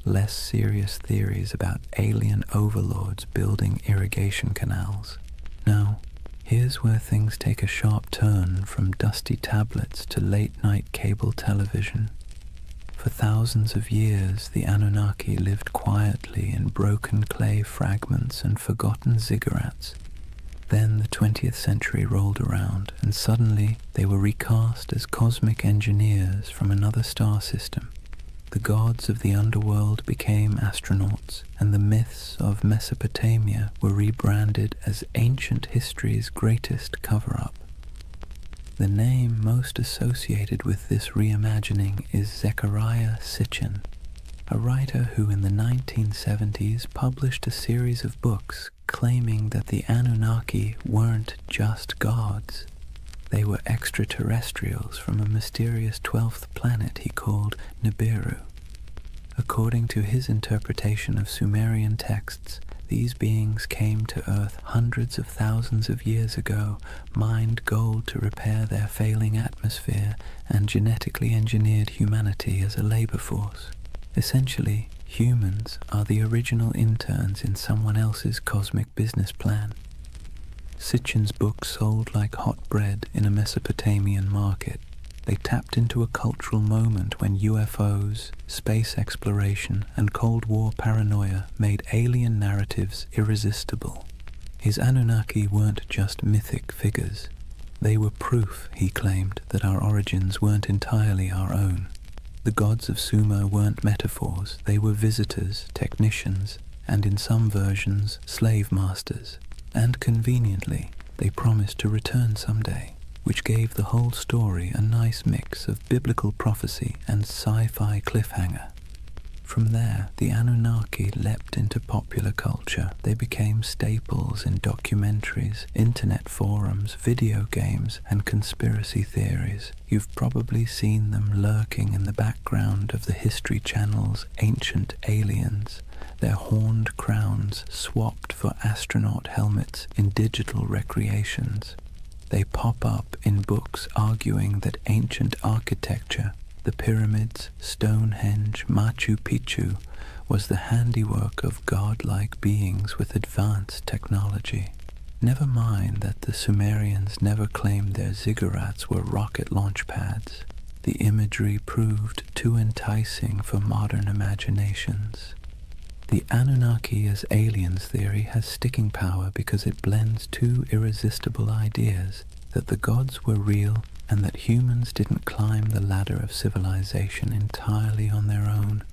less serious theories about alien overlords building irrigation canals. Now, here's where things take a sharp turn from dusty tablets to late-night cable television. For thousands of years, the Anunnaki lived quietly in broken clay fragments and forgotten ziggurats. Then the 20th century rolled around, and suddenly they were recast as cosmic engineers from another star system. The gods of the underworld became astronauts, and the myths of Mesopotamia were rebranded as ancient history's greatest cover-up. The name most associated with this reimagining is Zecharia Sitchin, a writer who in the 1970s published a series of books claiming that the Anunnaki weren't just gods. They were extraterrestrials from a mysterious 12th planet he called Nibiru. According to his interpretation of Sumerian texts, these beings came to Earth hundreds of thousands of years ago, mined gold to repair their failing atmosphere, and genetically engineered humanity as a labor force. Essentially, humans are the original interns in someone else's cosmic business plan. Sitchin's book sold like hot bread in a Mesopotamian market. They tapped into a cultural moment when UFOs, space exploration, and Cold War paranoia made alien narratives irresistible. His Anunnaki weren't just mythic figures. They were proof, he claimed, that our origins weren't entirely our own. The gods of Sumer weren't metaphors, they were visitors, technicians, and in some versions, slave masters. And conveniently, they promised to return someday, which gave the whole story a nice mix of biblical prophecy and sci-fi cliffhanger. From there, the Anunnaki leapt into popular culture. They became staples in documentaries, internet forums, video games, and conspiracy theories. You've probably seen them lurking in the background of the History Channel's Ancient Aliens, their horned crowns swapped for astronaut helmets in digital recreations. They pop up in books arguing that ancient architecture, the pyramids, Stonehenge, Machu Picchu, was the handiwork of godlike beings with advanced technology. Never mind that the Sumerians never claimed their ziggurats were rocket launch pads. The imagery proved too enticing for modern imaginations. The Anunnaki as aliens theory has sticking power because it blends two irresistible ideas, that the gods were real and that humans didn't climb the ladder of civilization entirely on their own.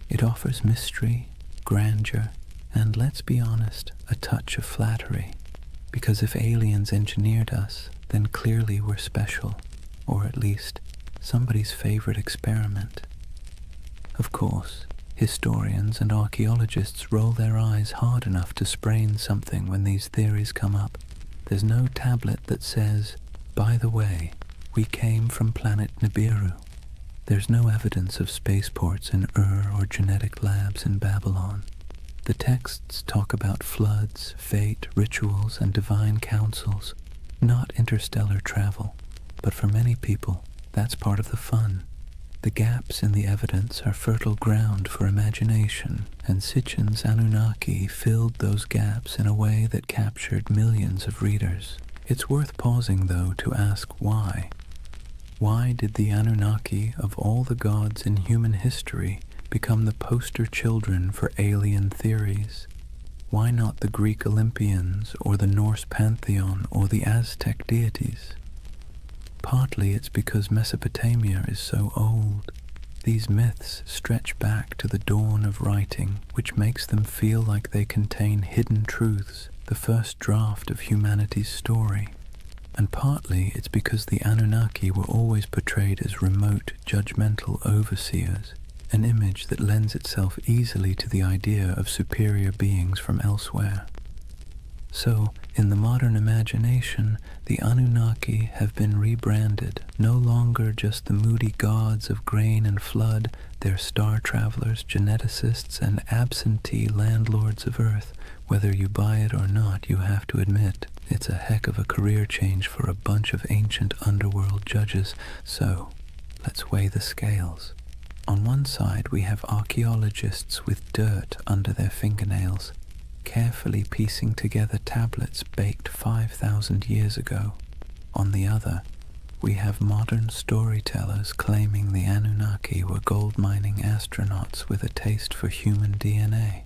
It offers mystery, grandeur, and, let's be honest, a touch of flattery. Because if aliens engineered us, then clearly we're special, or at least somebody's favorite experiment. Of course, historians and archaeologists roll their eyes hard enough to sprain something when these theories come up. There's no tablet that says, by the way, we came from planet Nibiru. There's no evidence of spaceports in Ur or genetic labs in Babylon. The texts talk about floods, fate, rituals, and divine councils, not interstellar travel. But for many people, that's part of the fun. The gaps in the evidence are fertile ground for imagination, and Sitchin's Anunnaki filled those gaps in a way that captured millions of readers. It's worth pausing, though, to ask why. Why did the Anunnaki, of all the gods in human history, become the poster children for alien theories? Why not the Greek Olympians, or the Norse pantheon, or the Aztec deities? Partly it's because Mesopotamia is so old. These myths stretch back to the dawn of writing, which makes them feel like they contain hidden truths, the first draft of humanity's story. And partly it's because the Anunnaki were always portrayed as remote, judgmental overseers, an image that lends itself easily to the idea of superior beings from elsewhere. So, in the modern imagination, the Anunnaki have been rebranded, no longer just the moody gods of grain and flood. They're star travelers, geneticists, and absentee landlords of Earth. Whether you buy it or not, you have to admit, it's a heck of a career change for a bunch of ancient underworld judges. So, let's weigh the scales. On one side, we have archaeologists with dirt under their fingernails, carefully piecing together tablets baked 5,000 years ago. On the other, we have modern storytellers claiming the Anunnaki were gold-mining astronauts with a taste for human DNA.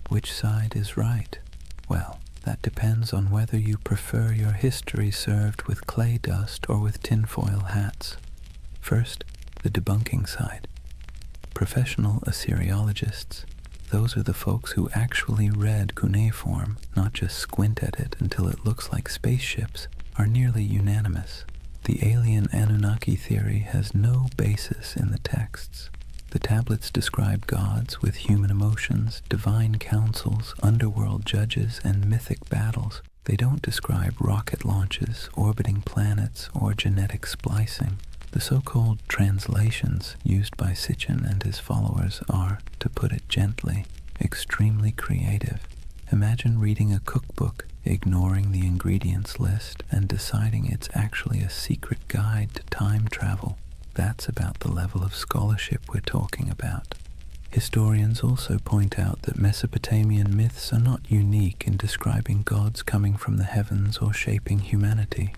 Which side is right? Well, that depends on whether you prefer your history served with clay dust or with tinfoil hats. First, the debunking side. Professional Assyriologists, those are the folks who actually read cuneiform, not just squint at it until it looks like spaceships, are nearly unanimous. The alien Anunnaki theory has no basis in the texts. The tablets describe gods with human emotions, divine councils, underworld judges, and mythic battles. They don't describe rocket launches, orbiting planets, or genetic splicing. The so-called translations used by Sitchin and his followers are, to put it gently, extremely creative. Imagine reading a cookbook, ignoring the ingredients list, and deciding it's actually a secret guide to time travel. That's about the level of scholarship we're talking about. Historians also point out that Mesopotamian myths are not unique in describing gods coming from the heavens or shaping humanity.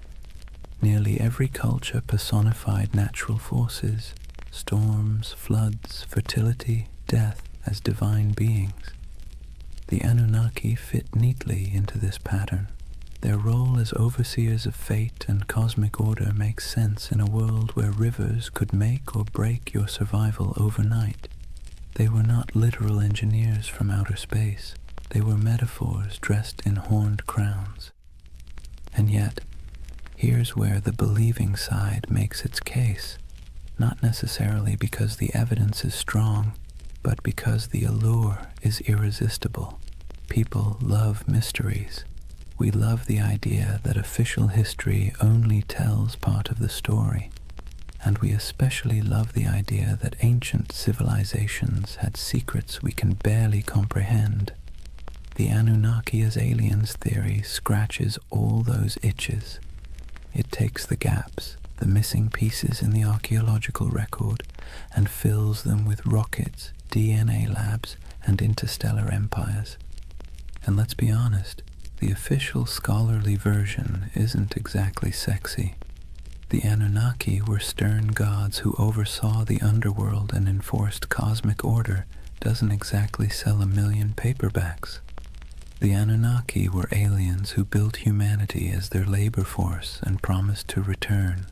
Nearly every culture personified natural forces, storms, floods, fertility, death as divine beings. The Anunnaki fit neatly into this pattern. Their role as overseers of fate and cosmic order makes sense in a world where rivers could make or break your survival overnight. They were not literal engineers from outer space. They were metaphors dressed in horned crowns. And yet, here's where the believing side makes its case, not necessarily because the evidence is strong, but because the allure is irresistible. People love mysteries. We love the idea that official history only tells part of the story, and we especially love the idea that ancient civilizations had secrets we can barely comprehend. The Anunnaki as aliens theory scratches all those itches. It takes the gaps, the missing pieces in the archaeological record, and fills them with rockets, DNA labs, and interstellar empires. And let's be honest, the official scholarly version isn't exactly sexy. The Anunnaki were stern gods who oversaw the underworld and enforced cosmic order doesn't exactly sell a million paperbacks. The Anunnaki were aliens who built humanity as their labor force and promised to return.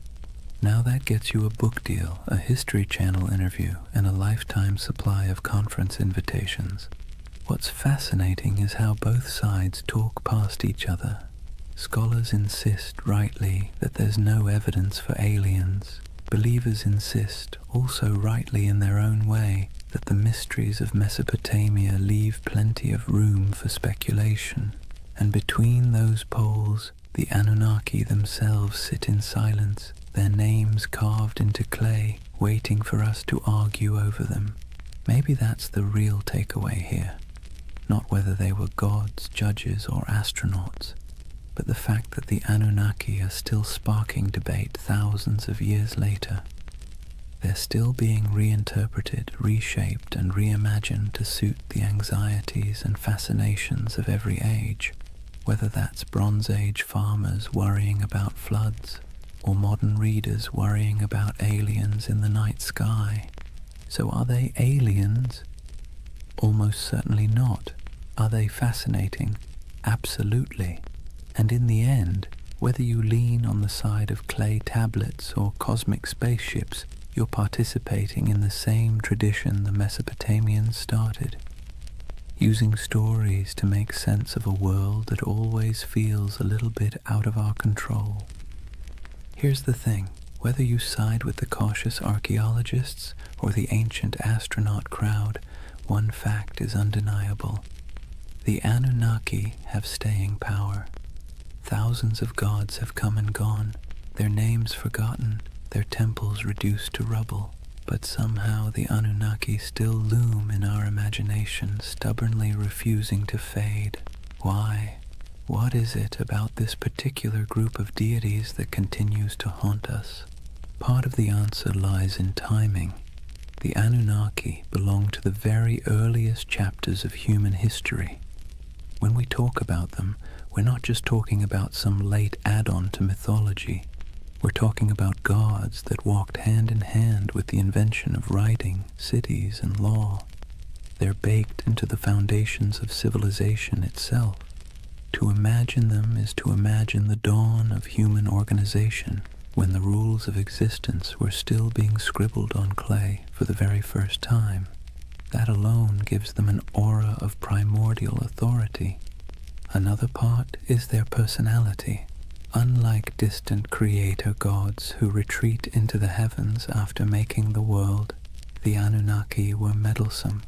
Now that gets you a book deal, a History Channel interview, and a lifetime supply of conference invitations. What's fascinating is how both sides talk past each other. Scholars insist, rightly, that there's no evidence for aliens. Believers insist, also rightly in their own way, that the mysteries of Mesopotamia leave plenty of room for speculation. And between those poles, the Anunnaki themselves sit in silence, their names carved into clay, waiting for us to argue over them. Maybe that's the real takeaway here. Not whether they were gods, judges, or astronauts, but the fact that the Anunnaki are still sparking debate thousands of years later. They're still being reinterpreted, reshaped, and reimagined to suit the anxieties and fascinations of every age, whether that's Bronze Age farmers worrying about floods, or modern readers worrying about aliens in the night sky. So are they aliens? Almost certainly not. Are they fascinating? Absolutely. And in the end, whether you lean on the side of clay tablets or cosmic spaceships, you're participating in the same tradition the Mesopotamians started, using stories to make sense of a world that always feels a little bit out of our control. Here's the thing, whether you side with the cautious archaeologists or the ancient astronaut crowd, one fact is undeniable. The Anunnaki have staying power. Thousands of gods have come and gone, their names forgotten, their temples reduced to rubble, but somehow the Anunnaki still loom in our imagination, stubbornly refusing to fade. Why? What is it about this particular group of deities that continues to haunt us? Part of the answer lies in timing. The Anunnaki belong to the very earliest chapters of human history. When we talk about them, we're not just talking about some late add-on to mythology. We're talking about gods that walked hand in hand with the invention of writing, cities, and law. They're baked into the foundations of civilization itself. To imagine them is to imagine the dawn of human organization, when the rules of existence were still being scribbled on clay for the very first time. That alone gives them an aura of primordial authority. Another part is their personality. Unlike distant creator gods who retreat into the heavens after making the world, the Anunnaki were meddlesome.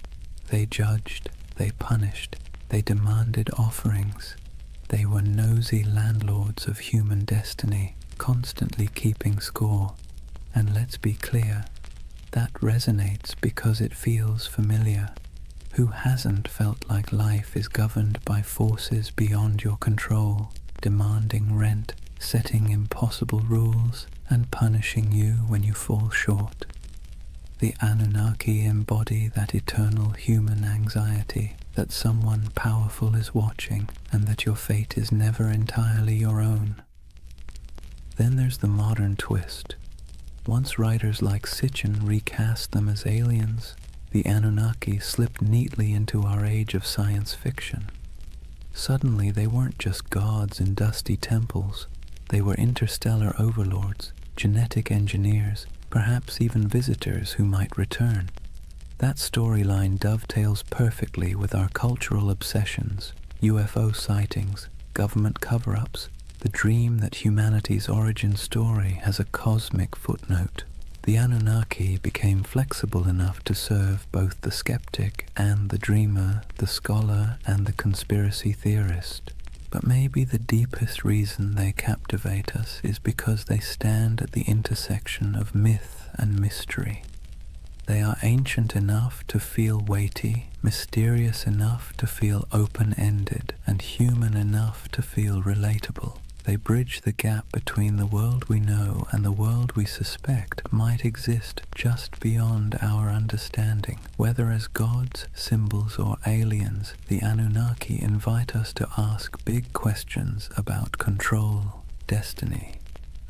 They judged, they punished, they demanded offerings. They were nosy landlords of human destiny, constantly keeping score. And let's be clear, that resonates because it feels familiar. Who hasn't felt like life is governed by forces beyond your control, demanding rent, setting impossible rules, and punishing you when you fall short? The Anunnaki embody that eternal human anxiety that someone powerful is watching and that your fate is never entirely your own. Then there's the modern twist. Once writers like Sitchin recast them as aliens, the Anunnaki slipped neatly into our age of science fiction. Suddenly they weren't just gods in dusty temples, they were interstellar overlords, genetic engineers, perhaps even visitors who might return. That storyline dovetails perfectly with our cultural obsessions, UFO sightings, government cover-ups, the dream that humanity's origin story has a cosmic footnote. The Anunnaki became flexible enough to serve both the skeptic and the dreamer, the scholar and the conspiracy theorist. But maybe the deepest reason they captivate us is because they stand at the intersection of myth and mystery. They are ancient enough to feel weighty, mysterious enough to feel open-ended, and human enough to feel relatable. They bridge the gap between the world we know and the world we suspect might exist just beyond our understanding. Whether as gods, symbols, or aliens, the Anunnaki invite us to ask big questions about control, destiny,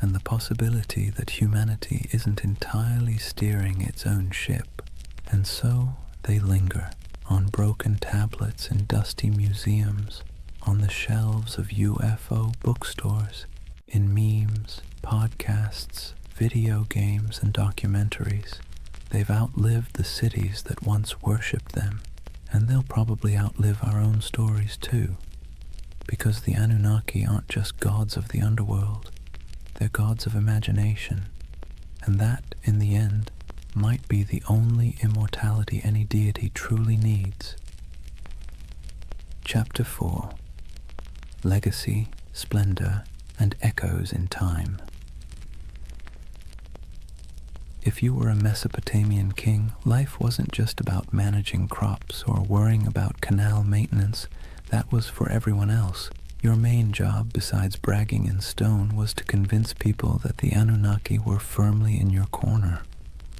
and the possibility that humanity isn't entirely steering its own ship. And so they linger on broken tablets in dusty museums, on the shelves of UFO bookstores, in memes, podcasts, video games, and documentaries. They've outlived the cities that once worshipped them, and they'll probably outlive our own stories too, because the Anunnaki aren't just gods of the underworld, they're gods of imagination, and that, in the end, might be the only immortality any deity truly needs. Chapter 4. Legacy, Splendor, and Echoes in Time. If you were a Mesopotamian king, life wasn't just about managing crops or worrying about canal maintenance. That was for everyone else. Your main job, besides bragging in stone, was to convince people that the Anunnaki were firmly in your corner.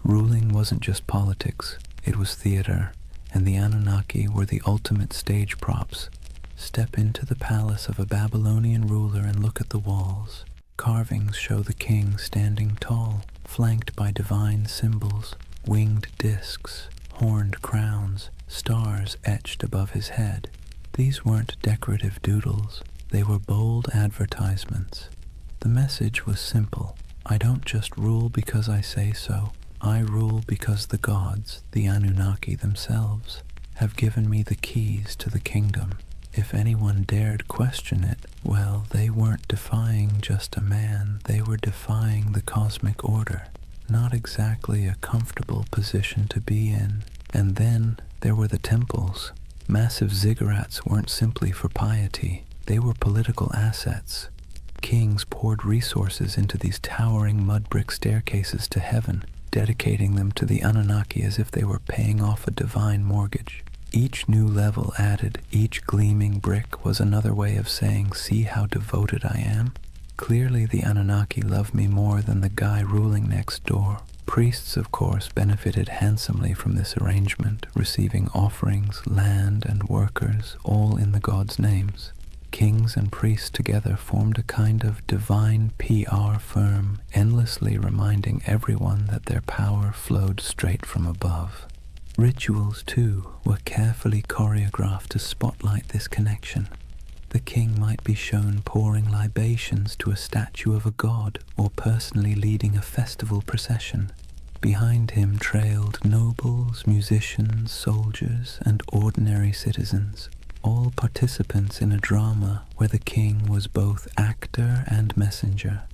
Ruling wasn't just politics, it was theater, and the Anunnaki were the ultimate stage props. Step into the palace of a Babylonian ruler and look at the walls. Carvings show the king standing tall, flanked by divine symbols, winged discs, horned crowns, stars etched above his head. These weren't decorative doodles, they were bold advertisements. The message was simple. I don't just rule because I say so. I rule because the gods, the Anunnaki themselves, have given me the keys to the kingdom. If anyone dared question it, well, they weren't defying just a man, they were defying the cosmic order. Not exactly a comfortable position to be in. And then there were the temples. Massive ziggurats weren't simply for piety, they were political assets. Kings poured resources into these towering mud brick staircases to heaven, dedicating them to the Anunnaki as if they were paying off a divine mortgage. Each new level added, each gleaming brick was another way of saying, see how devoted I am? Clearly the Anunnaki love me more than the guy ruling next door. Priests, of course, benefited handsomely from this arrangement, receiving offerings, land, and workers, all in the gods' names. Kings and priests together formed a kind of divine PR firm, endlessly reminding everyone that their power flowed straight from above. Rituals, too, were carefully choreographed to spotlight this connection. The king might be shown pouring libations to a statue of a god or personally leading a festival procession. Behind him trailed nobles, musicians, soldiers, and ordinary citizens, all participants in a drama where the king was both actor and messenger.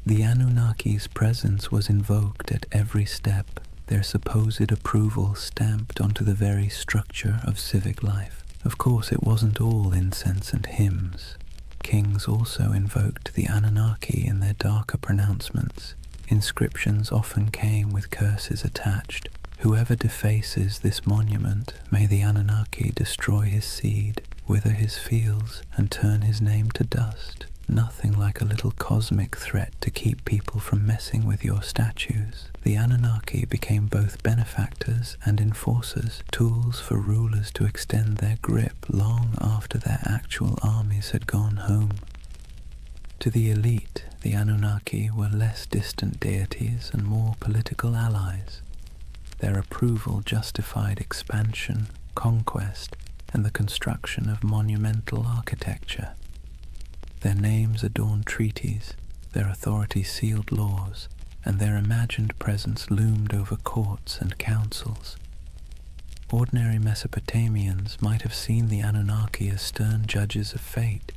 The Anunnaki's presence was invoked at every step, their supposed approval stamped onto the very structure of civic life. Of course, it wasn't all incense and hymns. Kings also invoked the Anunnaki in their darker pronouncements. Inscriptions often came with curses attached. Whoever defaces this monument, may the Anunnaki destroy his seed, wither his fields, and turn his name to dust. Nothing like a little cosmic threat to keep people from messing with your statues. The Anunnaki became both benefactors and enforcers, tools for rulers to extend their grip long after their actual armies had gone home. To the elite, the Anunnaki were less distant deities and more political allies. Their approval justified expansion, conquest, and the construction of monumental architecture. Their names adorned treaties, their authority sealed laws, and their imagined presence loomed over courts and councils. Ordinary Mesopotamians might have seen the Anunnaki as stern judges of fate,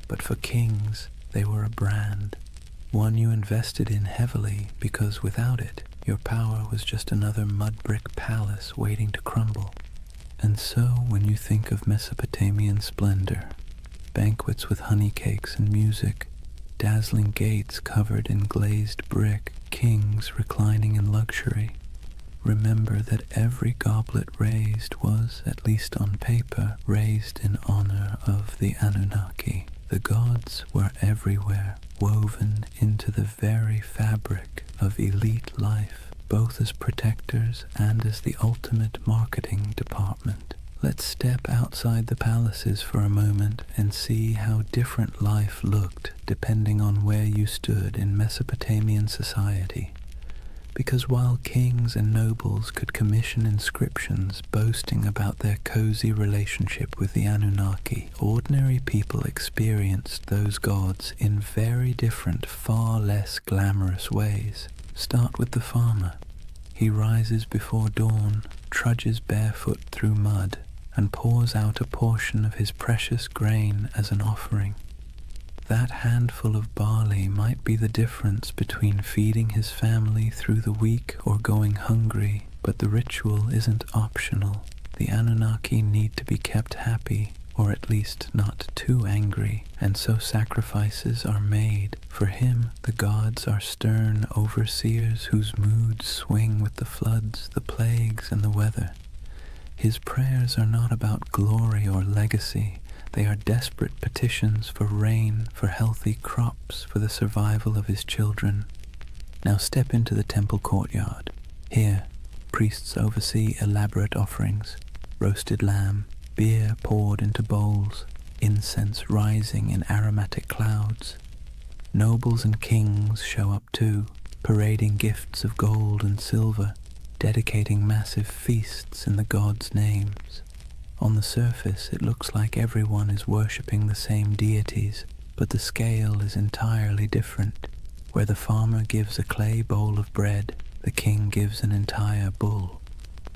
but for kings they were a brand, one you invested in heavily because without it, your power was just another mud-brick palace waiting to crumble. And so when you think of Mesopotamian splendor, banquets with honey cakes and music, dazzling gates covered in glazed brick, kings reclining in luxury, remember that every goblet raised was, at least on paper, raised in honor of the Anunnaki. The gods were everywhere, woven into the very fabric of elite life, both as protectors and as the ultimate marketing department. Let's step outside the palaces for a moment and see how different life looked depending on where you stood in Mesopotamian society. Because while kings and nobles could commission inscriptions boasting about their cozy relationship with the Anunnaki, ordinary people experienced those gods in very different, far less glamorous ways. Start with the farmer. He rises before dawn, trudges barefoot through mud, and pours out a portion of his precious grain as an offering. That handful of barley might be the difference between feeding his family through the week or going hungry, but the ritual isn't optional. The Anunnaki need to be kept happy, or at least not too angry, and so sacrifices are made. For him, the gods are stern overseers whose moods swing with the floods, the plagues, and the weather. His prayers are not about glory or legacy. They are desperate petitions for rain, for healthy crops, for the survival of his children. Now step into the temple courtyard. Here, priests oversee elaborate offerings, roasted lamb, beer poured into bowls, incense rising in aromatic clouds. Nobles and kings show up too, parading gifts of gold and silver, dedicating massive feasts in the gods' names. On the surface, it looks like everyone is worshipping the same deities, but the scale is entirely different. Where the farmer gives a clay bowl of bread, the king gives an entire bull.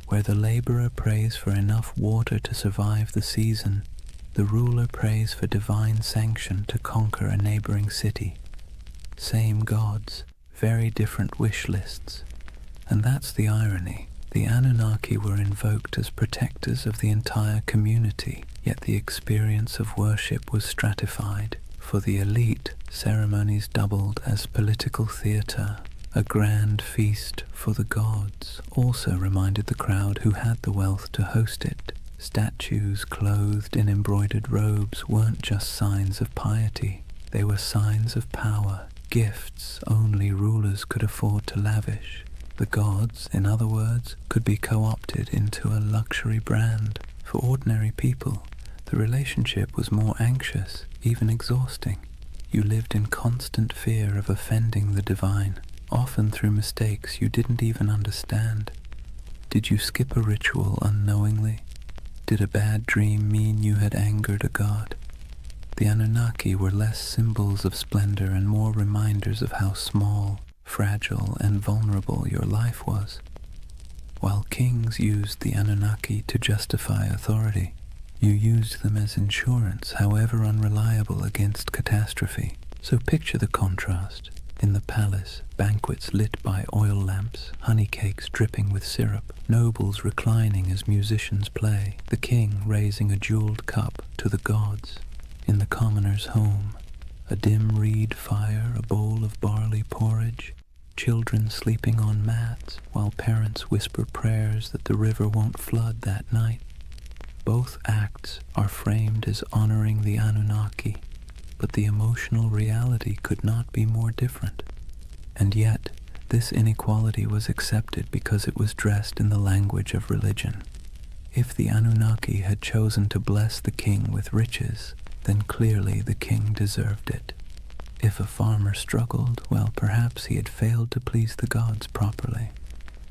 Where the laborer prays for enough water to survive the season, the ruler prays for divine sanction to conquer a neighboring city. Same gods, very different wish lists. And that's the irony. The Anunnaki were invoked as protectors of the entire community, yet the experience of worship was stratified. For the elite, ceremonies doubled as political theater. A grand feast for the gods also reminded the crowd who had the wealth to host it. Statues clothed in embroidered robes weren't just signs of piety. They were signs of power, gifts only rulers could afford to lavish. The gods, in other words, could be co-opted into a luxury brand. For ordinary people, the relationship was more anxious, even exhausting. You lived in constant fear of offending the divine, often through mistakes you didn't even understand. Did you skip a ritual unknowingly? Did a bad dream mean you had angered a god? The Anunnaki were less symbols of splendor and more reminders of how small, fragile, and vulnerable your life was. While kings used the Anunnaki to justify authority, you used them as insurance, however unreliable, against catastrophe. So picture the contrast. In the palace, banquets lit by oil lamps, honey cakes dripping with syrup, nobles reclining as musicians play, the king raising a jeweled cup to the gods. In the commoner's home, a dim reed fire, a bowl of barley porridge, children sleeping on mats, while parents whisper prayers that the river won't flood that night. Both acts are framed as honoring the Anunnaki, but the emotional reality could not be more different. And yet, this inequality was accepted because it was dressed in the language of religion. If the Anunnaki had chosen to bless the king with riches, then clearly the king deserved it. If a farmer struggled, well, perhaps he had failed to please the gods properly.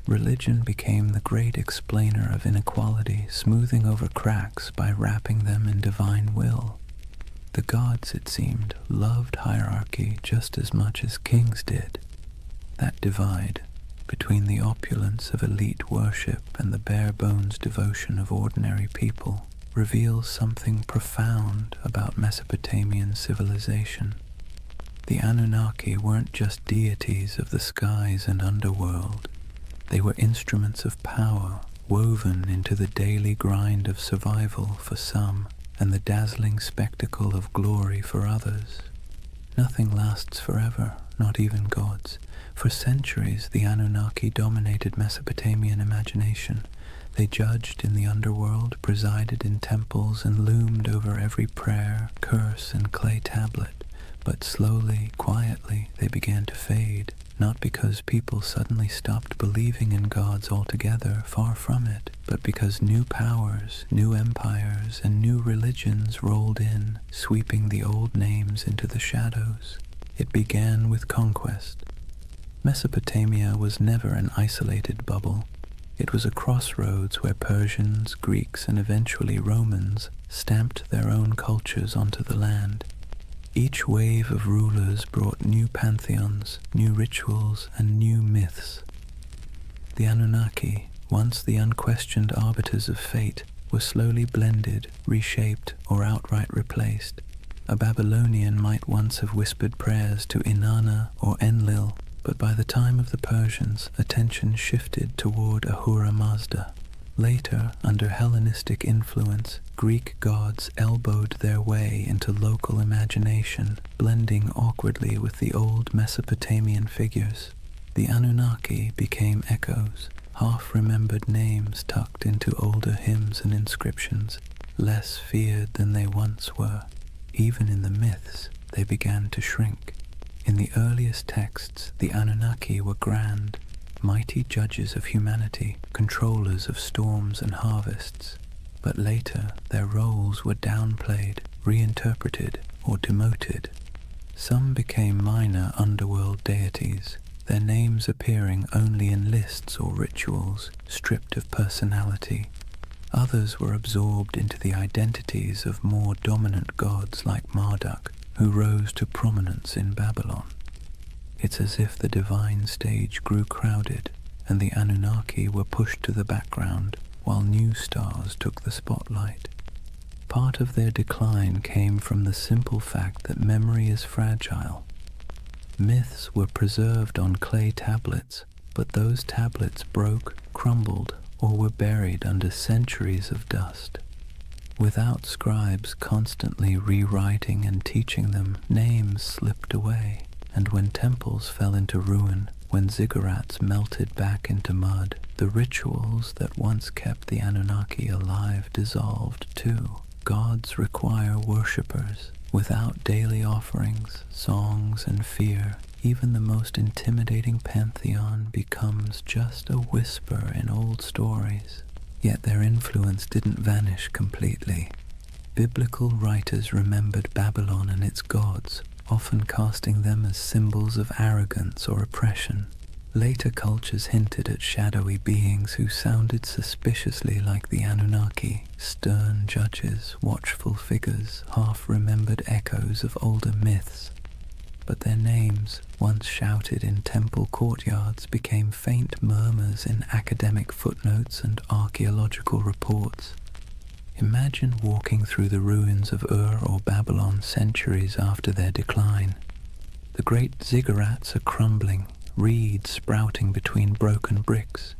Religion became the great explainer of inequality, smoothing over cracks by wrapping them in divine will. The gods, it seemed, loved hierarchy just as much as kings did. That divide between the opulence of elite worship and the bare-bones devotion of ordinary people reveals something profound about Mesopotamian civilization. The Anunnaki weren't just deities of the skies and underworld. They were instruments of power, woven into the daily grind of survival for some, and the dazzling spectacle of glory for others. Nothing lasts forever, not even gods. For centuries, the Anunnaki dominated Mesopotamian imagination. They judged in the underworld, presided in temples, and loomed over every prayer, curse, and clay tablet. But slowly, quietly, they began to fade, not because people suddenly stopped believing in gods altogether, far from it, but because new powers, new empires, and new religions rolled in, sweeping the old names into the shadows. It began with conquest. Mesopotamia was never an isolated bubble. It was a crossroads where Persians, Greeks, and eventually Romans stamped their own cultures onto the land. Each wave of rulers brought new pantheons, new rituals, and new myths. The Anunnaki, once the unquestioned arbiters of fate, were slowly blended, reshaped, or outright replaced. A Babylonian might once have whispered prayers to Inanna or Enlil, but by the time of the Persians, attention shifted toward Ahura Mazda. Later, under Hellenistic influence, Greek gods elbowed their way into local imagination, blending awkwardly with the old Mesopotamian figures. The Anunnaki became echoes, half-remembered names tucked into older hymns and inscriptions, less feared than they once were. Even in the myths, they began to shrink. In the earliest texts, the Anunnaki were grand, mighty judges of humanity, controllers of storms and harvests. But later, their roles were downplayed, reinterpreted, or demoted. Some became minor underworld deities, their names appearing only in lists or rituals, stripped of personality. Others were absorbed into the identities of more dominant gods like Marduk, who rose to prominence in Babylon. It's as if the divine stage grew crowded, and the Anunnaki were pushed to the background, while new stars took the spotlight. Part of their decline came from the simple fact that memory is fragile. Myths were preserved on clay tablets, but those tablets broke, crumbled, or were buried under centuries of dust. Without scribes constantly rewriting and teaching them, names slipped away. And when temples fell into ruin, when ziggurats melted back into mud, the rituals that once kept the Anunnaki alive dissolved too. Gods require worshippers. Without daily offerings, songs, and fear, even the most intimidating pantheon becomes just a whisper in old stories. Yet their influence didn't vanish completely. Biblical writers remembered Babylon and its gods, often casting them as symbols of arrogance or oppression. Later cultures hinted at shadowy beings who sounded suspiciously like the Anunnaki, stern judges, watchful figures, half-remembered echoes of older myths. But their names, once shouted in temple courtyards, became faint murmurs in academic footnotes and archaeological reports. Imagine walking through the ruins of Ur or Babylon centuries after their decline. The great ziggurats are crumbling, reeds sprouting between broken bricks.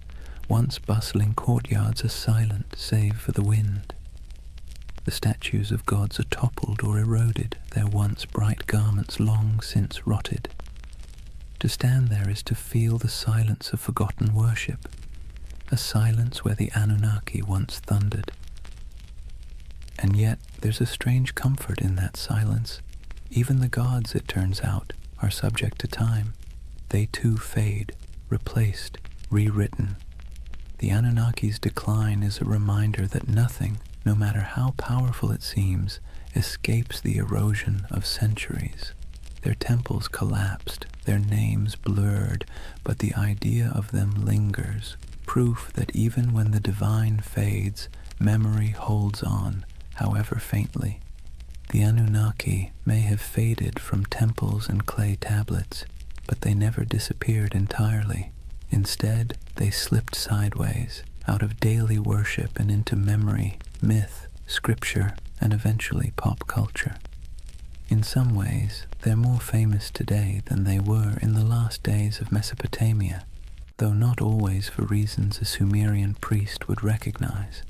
Once bustling courtyards are silent save for the wind. The statues of gods are toppled or eroded, their once bright garments long since rotted. To stand there is to feel the silence of forgotten worship, a silence where the Anunnaki once thundered. And yet there's a strange comfort in that silence. Even the gods, it turns out, are subject to time. They too fade, replaced, rewritten. The Anunnaki's decline is a reminder that nothing, no matter how powerful it seems, escapes the erosion of centuries. Their temples collapsed, their names blurred, but the idea of them lingers, proof that even when the divine fades, memory holds on, however faintly. The Anunnaki may have faded from temples and clay tablets, but they never disappeared entirely. Instead, they slipped sideways, out of daily worship and into memory, myth, scripture, and eventually pop culture. In some ways, they're more famous today than they were in the last days of Mesopotamia, though not always for reasons a Sumerian priest would recognize.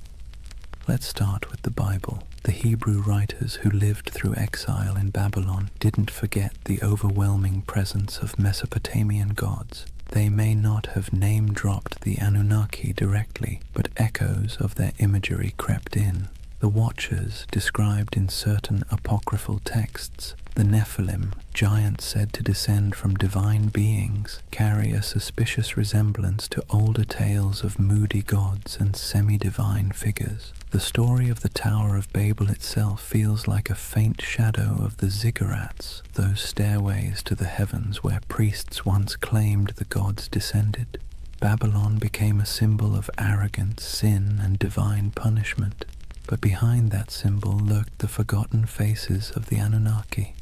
Let's start with the Bible. The Hebrew writers who lived through exile in Babylon didn't forget the overwhelming presence of Mesopotamian gods. They may not have name-dropped the Anunnaki directly, but echoes of their imagery crept in. The Watchers, described in certain apocryphal texts, the Nephilim, giants said to descend from divine beings, carry a suspicious resemblance to older tales of moody gods and semi-divine figures. The story of the Tower of Babel itself feels like a faint shadow of the ziggurats, those stairways to the heavens where priests once claimed the gods descended. Babylon became a symbol of arrogance, sin, and divine punishment. But behind that symbol lurked the forgotten faces of the Anunnaki.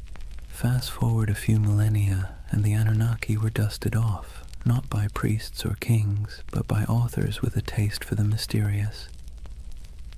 Fast forward a few millennia, and the Anunnaki were dusted off, not by priests or kings, but by authors with a taste for the mysterious.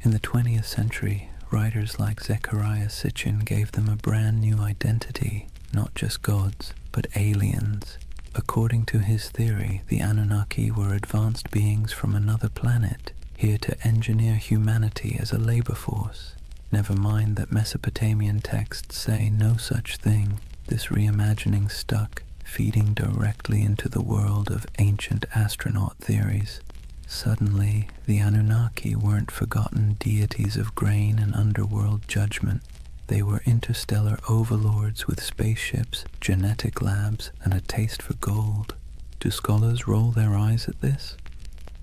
In the 20th century, writers like Zecharia Sitchin gave them a brand new identity, not just gods, but aliens. According to his theory, the Anunnaki were advanced beings from another planet, here to engineer humanity as a labor force. Never mind that Mesopotamian texts say no such thing. This reimagining stuck, feeding directly into the world of ancient astronaut theories. Suddenly, the Anunnaki weren't forgotten deities of grain and underworld judgment. They were interstellar overlords with spaceships, genetic labs, and a taste for gold. Do scholars roll their eyes at this?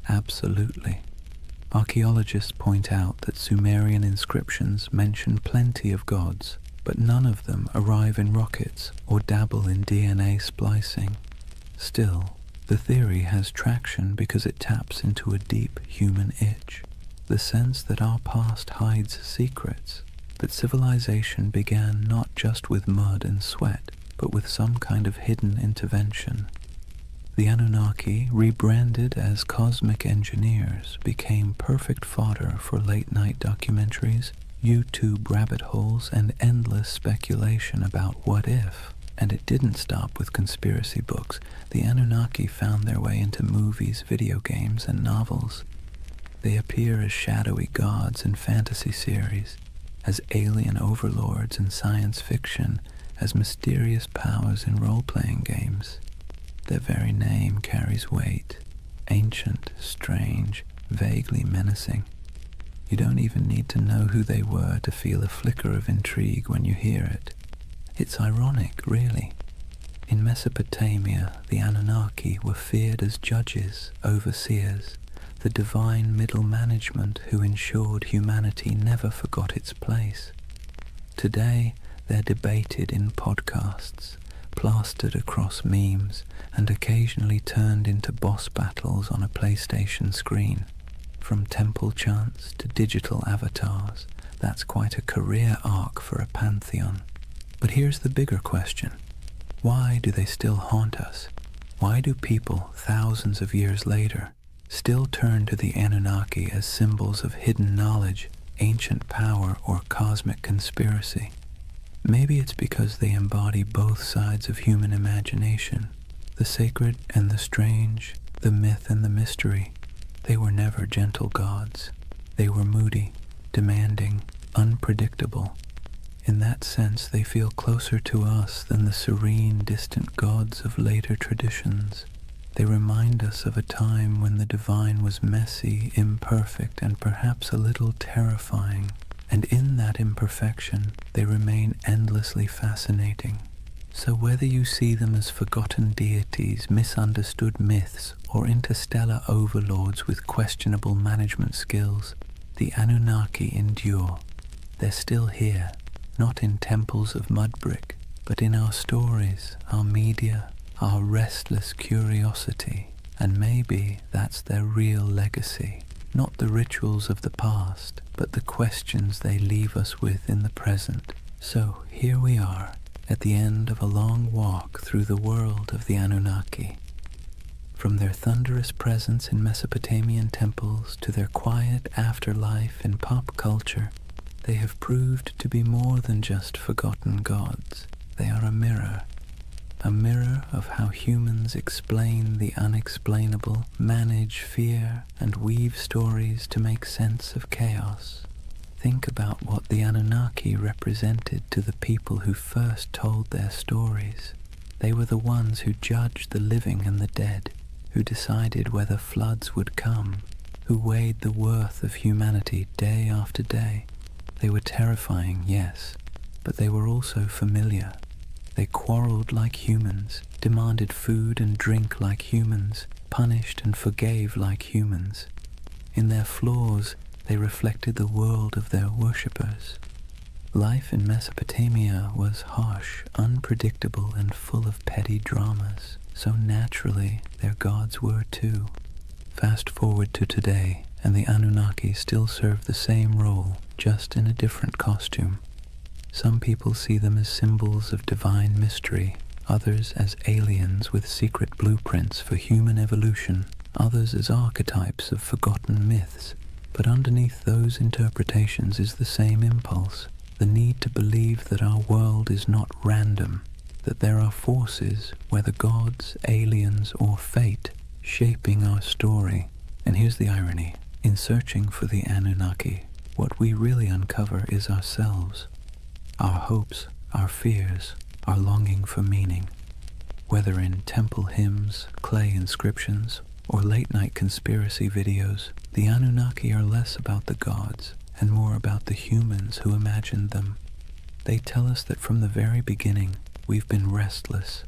Absolutely. Archaeologists point out that Sumerian inscriptions mention plenty of gods, but none of them arrive in rockets or dabble in DNA splicing. Still, the theory has traction because it taps into a deep human itch, the sense that our past hides secrets, that civilization began not just with mud and sweat, but with some kind of hidden intervention. The Anunnaki, rebranded as cosmic engineers, became perfect fodder for late-night documentaries, YouTube rabbit holes, and endless speculation about what if. And it didn't stop with conspiracy books. The Anunnaki found their way into movies, video games, and novels. They appear as shadowy gods in fantasy series, as alien overlords in science fiction, as mysterious powers in role-playing games. Their very name carries weight, ancient, strange, vaguely menacing. You don't even need to know who they were to feel a flicker of intrigue when you hear it. It's ironic, really. In Mesopotamia, the Anunnaki were feared as judges, overseers, the divine middle management who ensured humanity never forgot its place. Today, they're debated in podcasts, plastered across memes, and occasionally turned into boss battles on a PlayStation screen. From temple chants to digital avatars, that's quite a career arc for a pantheon. But here's the bigger question. Why do they still haunt us? Why do people, thousands of years later, still turn to the Anunnaki as symbols of hidden knowledge, ancient power, or cosmic conspiracy? Maybe it's because they embody both sides of human imagination, the sacred and the strange, the myth and the mystery. They were never gentle gods. They were moody, demanding, unpredictable. In that sense, they feel closer to us than the serene, distant gods of later traditions. They remind us of a time when the divine was messy, imperfect, and perhaps a little terrifying. And in that imperfection, they remain endlessly fascinating. So whether you see them as forgotten deities, misunderstood myths, or interstellar overlords with questionable management skills, the Anunnaki endure. They're still here, not in temples of mud brick, but in our stories, our media, our restless curiosity, and maybe that's their real legacy. Not the rituals of the past, but the questions they leave us with in the present. So here we are, at the end of a long walk through the world of the Anunnaki. From their thunderous presence in Mesopotamian temples to their quiet afterlife in pop culture, they have proved to be more than just forgotten gods. They are a mirror of how humans explain the unexplainable, manage fear, and weave stories to make sense of chaos. Think about what the Anunnaki represented to the people who first told their stories. They were the ones who judged the living and the dead, who decided whether floods would come, who weighed the worth of humanity day after day. They were terrifying, yes, but they were also familiar. They quarreled like humans, demanded food and drink like humans, punished and forgave like humans. In their flaws, they reflected the world of their worshippers. Life in Mesopotamia was harsh, unpredictable, and full of petty dramas, so naturally their gods were too. Fast forward to today, and the Anunnaki still serve the same role, just in a different costume. Some people see them as symbols of divine mystery, others as aliens with secret blueprints for human evolution, others as archetypes of forgotten myths. But underneath those interpretations is the same impulse, the need to believe that our world is not random, that there are forces, whether gods, aliens, or fate, shaping our story. And here's the irony. In searching for the Anunnaki, what we really uncover is ourselves. Our hopes, our fears, our longing for meaning. Whether in temple hymns, clay inscriptions, or late-night conspiracy videos, the Anunnaki are less about the gods and more about the humans who imagined them. They tell us that from the very beginning, we've been restless.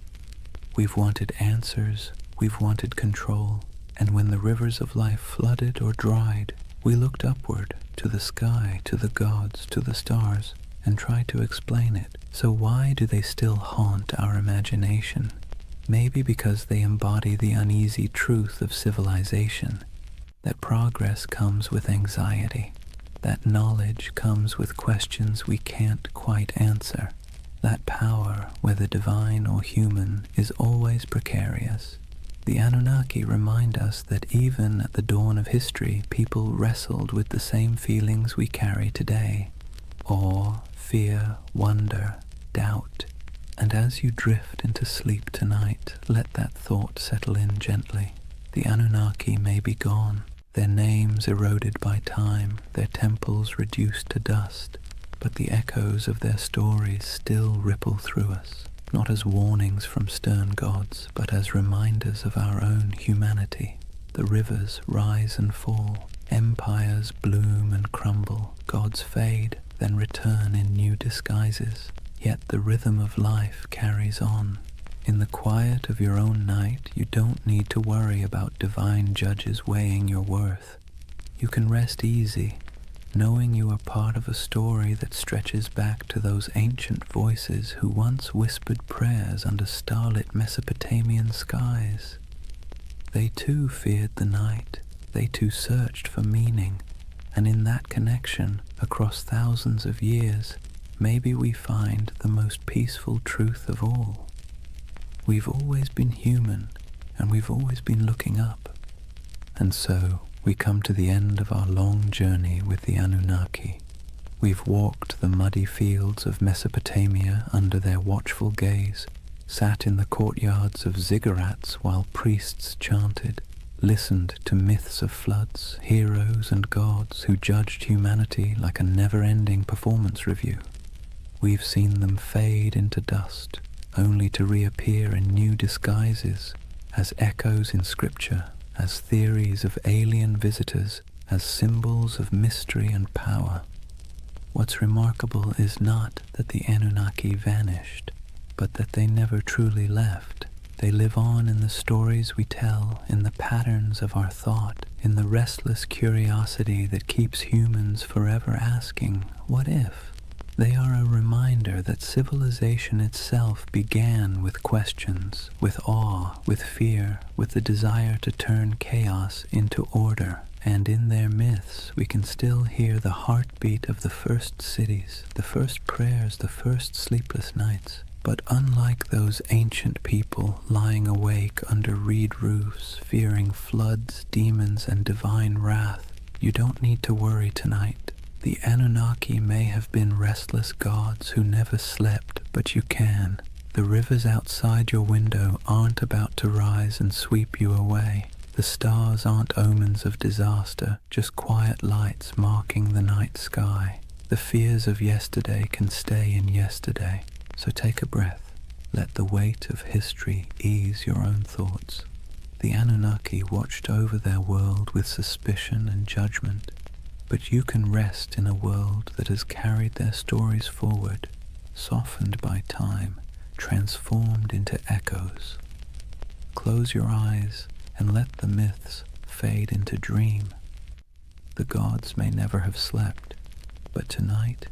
We've wanted answers, we've wanted control, and when the rivers of life flooded or dried, we looked upward, to the sky, to the gods, to the stars, and tried to explain it. So why do they still haunt our imagination? Maybe because they embody the uneasy truth of civilization, that progress comes with anxiety, that knowledge comes with questions we can't quite answer, that power, whether divine or human, is always precarious. The Anunnaki remind us that even at the dawn of history, people wrestled with the same feelings we carry today: awe, fear, wonder, doubt. And as you drift into sleep tonight, let that thought settle in gently. The Anunnaki may be gone, their names eroded by time, their temples reduced to dust, but the echoes of their stories still ripple through us, not as warnings from stern gods, but as reminders of our own humanity. The rivers rise and fall, empires bloom and crumble, gods fade, then return in new disguises. Yet the rhythm of life carries on. In the quiet of your own night, you don't need to worry about divine judges weighing your worth. You can rest easy, knowing you are part of a story that stretches back to those ancient voices who once whispered prayers under starlit Mesopotamian skies. They too feared the night, they too searched for meaning, and in that connection, across thousands of years, maybe we find the most peaceful truth of all. We've always been human, and we've always been looking up. And so, we come to the end of our long journey with the Anunnaki. We've walked the muddy fields of Mesopotamia under their watchful gaze, sat in the courtyards of ziggurats while priests chanted, listened to myths of floods, heroes and gods who judged humanity like a never-ending performance review. We've seen them fade into dust, only to reappear in new disguises, as echoes in scripture, as theories of alien visitors, as symbols of mystery and power. What's remarkable is not that the Anunnaki vanished, but that they never truly left. They live on in the stories we tell, in the patterns of our thought, in the restless curiosity that keeps humans forever asking, what if? They are a reminder that civilization itself began with questions, with awe, with fear, with the desire to turn chaos into order. And in their myths, we can still hear the heartbeat of the first cities, the first prayers, the first sleepless nights. But unlike those ancient people lying awake under reed roofs, fearing floods, demons, and divine wrath, you don't need to worry tonight. The Anunnaki may have been restless gods who never slept, but you can. The rivers outside your window aren't about to rise and sweep you away. The stars aren't omens of disaster, just quiet lights marking the night sky. The fears of yesterday can stay in yesterday. So take a breath. Let the weight of history ease your own thoughts. The Anunnaki watched over their world with suspicion and judgment, but you can rest in a world that has carried their stories forward, softened by time, transformed into echoes. Close your eyes and let the myths fade into dream. The gods may never have slept, but tonight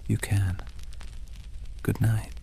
you can. Good night.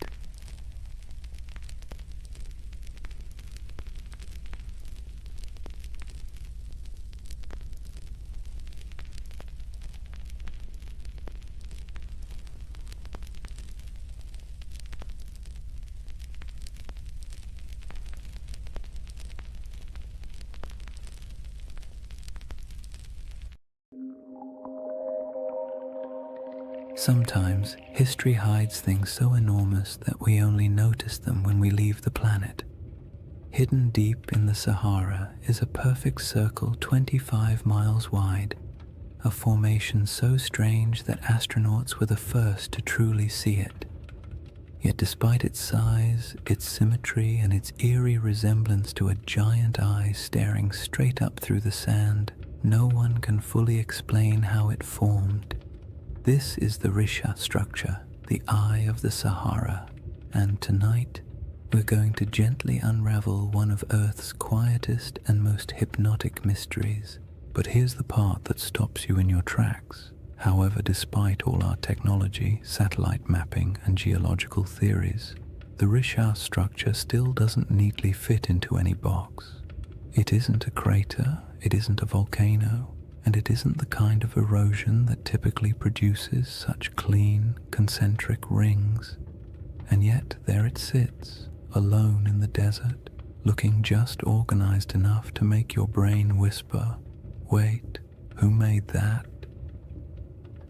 Sometimes history hides things so enormous that we only notice them when we leave the planet. Hidden deep in the Sahara is a perfect circle 25 miles wide, a formation so strange that astronauts were the first to truly see it. Yet despite its size, its symmetry, and its eerie resemblance to a giant eye staring straight up through the sand, no one can fully explain how it formed. This is the Risha structure, the Eye of the Sahara, and tonight we're going to gently unravel one of Earth's quietest and most hypnotic mysteries. But here's the part that stops you in your tracks. However, despite all our technology, satellite mapping, and geological theories, the Risha structure still doesn't neatly fit into any box. It isn't a crater, it isn't a volcano, and it isn't the kind of erosion that typically produces such clean, concentric rings. And yet there it sits, alone in the desert, looking just organized enough to make your brain whisper, "Wait, who made that?"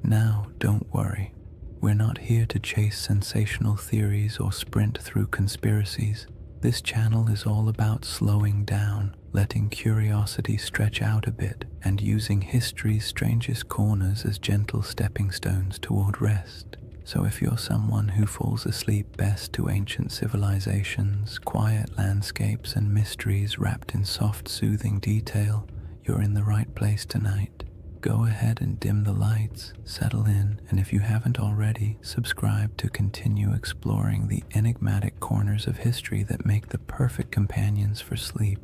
Now, don't worry. We're not here to chase sensational theories or sprint through conspiracies. This channel is all about slowing down, letting curiosity stretch out a bit, and using history's strangest corners as gentle stepping stones toward rest. So if you're someone who falls asleep best to ancient civilizations, quiet landscapes, and mysteries wrapped in soft, soothing detail, you're in the right place tonight. Go ahead and dim the lights, settle in, and if you haven't already, subscribe to continue exploring the enigmatic corners of history that make the perfect companions for sleep.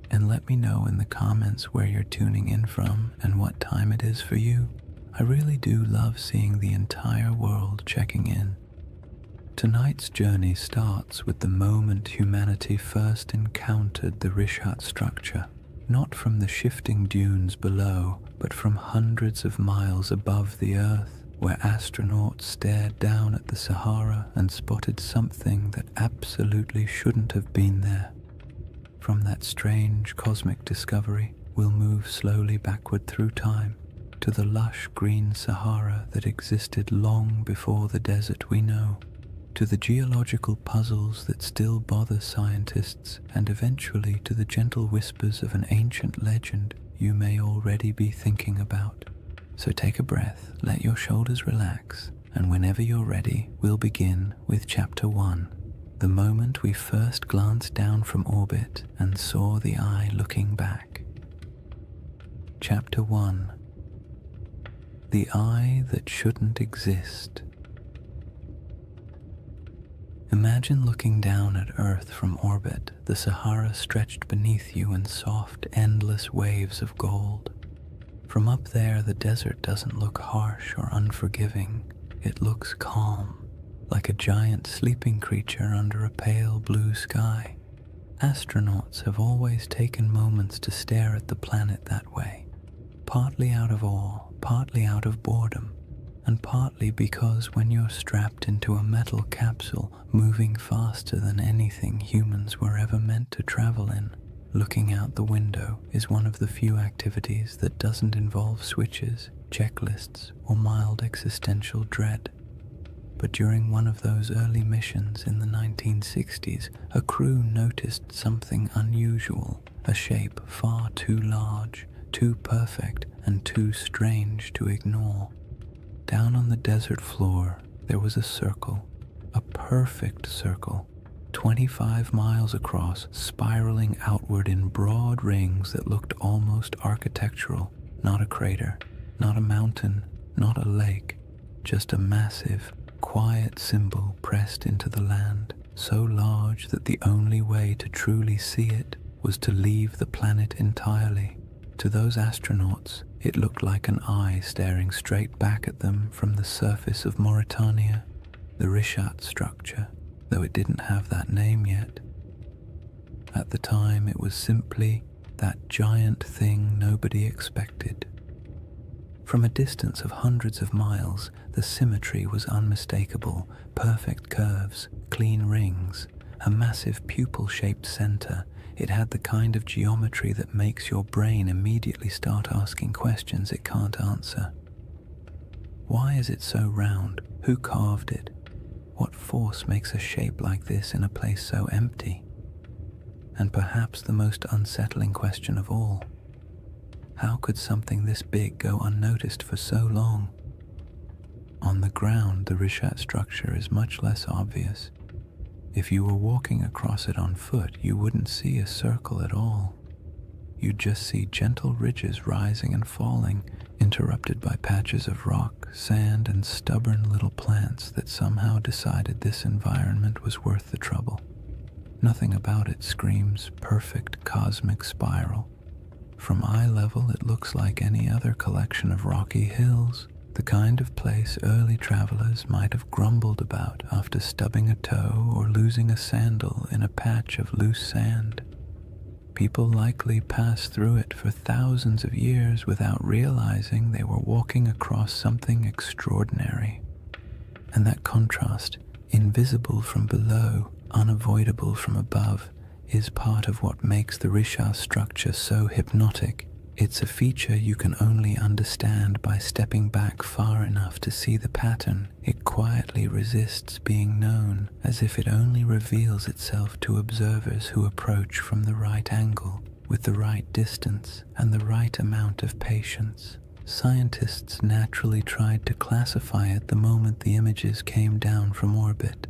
And let me know in the comments where you're tuning in from and what time it is for you. I really do love seeing the entire world checking in. Tonight's journey starts with the moment humanity first encountered the Rishat structure. Not from the shifting dunes below, but from hundreds of miles above the Earth, where astronauts stared down at the Sahara and spotted something that absolutely shouldn't have been there. From that strange cosmic discovery, we'll move slowly backward through time to the lush green Sahara that existed long before the desert we know, to the geological puzzles that still bother scientists, and eventually to the gentle whispers of an ancient legend you may already be thinking about. So take a breath, let your shoulders relax, and whenever you're ready, we'll begin with Chapter 1, the moment we first glanced down from orbit and saw the eye looking back. Chapter 1. The Eye That Shouldn't Exist. Imagine looking down at Earth from orbit, the Sahara stretched beneath you in soft, endless waves of gold. From up there, the desert doesn't look harsh or unforgiving. It looks calm, like a giant sleeping creature under a pale blue sky. Astronauts have always taken moments to stare at the planet that way, partly out of awe, partly out of boredom, and partly because when you're strapped into a metal capsule moving faster than anything humans were ever meant to travel in, looking out the window is one of the few activities that doesn't involve switches, checklists, or mild existential dread. But during one of those early missions in the 1960s, a crew noticed something unusual, a shape far too large, too perfect, and too strange to ignore. Down on the desert floor, there was a circle, a perfect circle, 25 miles across, spiraling outward in broad rings that looked almost architectural. Not a crater, not a mountain, not a lake, just a massive, quiet symbol pressed into the land, so large that the only way to truly see it was to leave the planet entirely. To those astronauts, it looked like an eye staring straight back at them from the surface of Mauritania, the Richat structure, though it didn't have that name yet. At the time, it was simply that giant thing nobody expected. From a distance of hundreds of miles, the symmetry was unmistakable: perfect curves, clean rings, a massive pupil-shaped center. It had the kind of geometry that makes your brain immediately start asking questions it can't answer. Why is it so round? Who carved it? What force makes a shape like this in a place so empty? And perhaps the most unsettling question of all, how could something this big go unnoticed for so long? On the ground, the Richat structure is much less obvious. If you were walking across it on foot, you wouldn't see a circle at all. You'd just see gentle ridges rising and falling, interrupted by patches of rock, sand, and stubborn little plants that somehow decided this environment was worth the trouble. Nothing about it screams perfect cosmic spiral. From eye level, it looks like any other collection of rocky hills, the kind of place early travelers might have grumbled about after stubbing a toe or losing a sandal in a patch of loose sand. People likely passed through it for thousands of years without realizing they were walking across something extraordinary. And that contrast, invisible from below, unavoidable from above, is part of what makes the Richat structure so hypnotic. It's a feature you can only understand by stepping back far enough to see the pattern. It quietly resists being known, as if it only reveals itself to observers who approach from the right angle, with the right distance, and the right amount of patience. Scientists naturally tried to classify it the moment the images came down from orbit.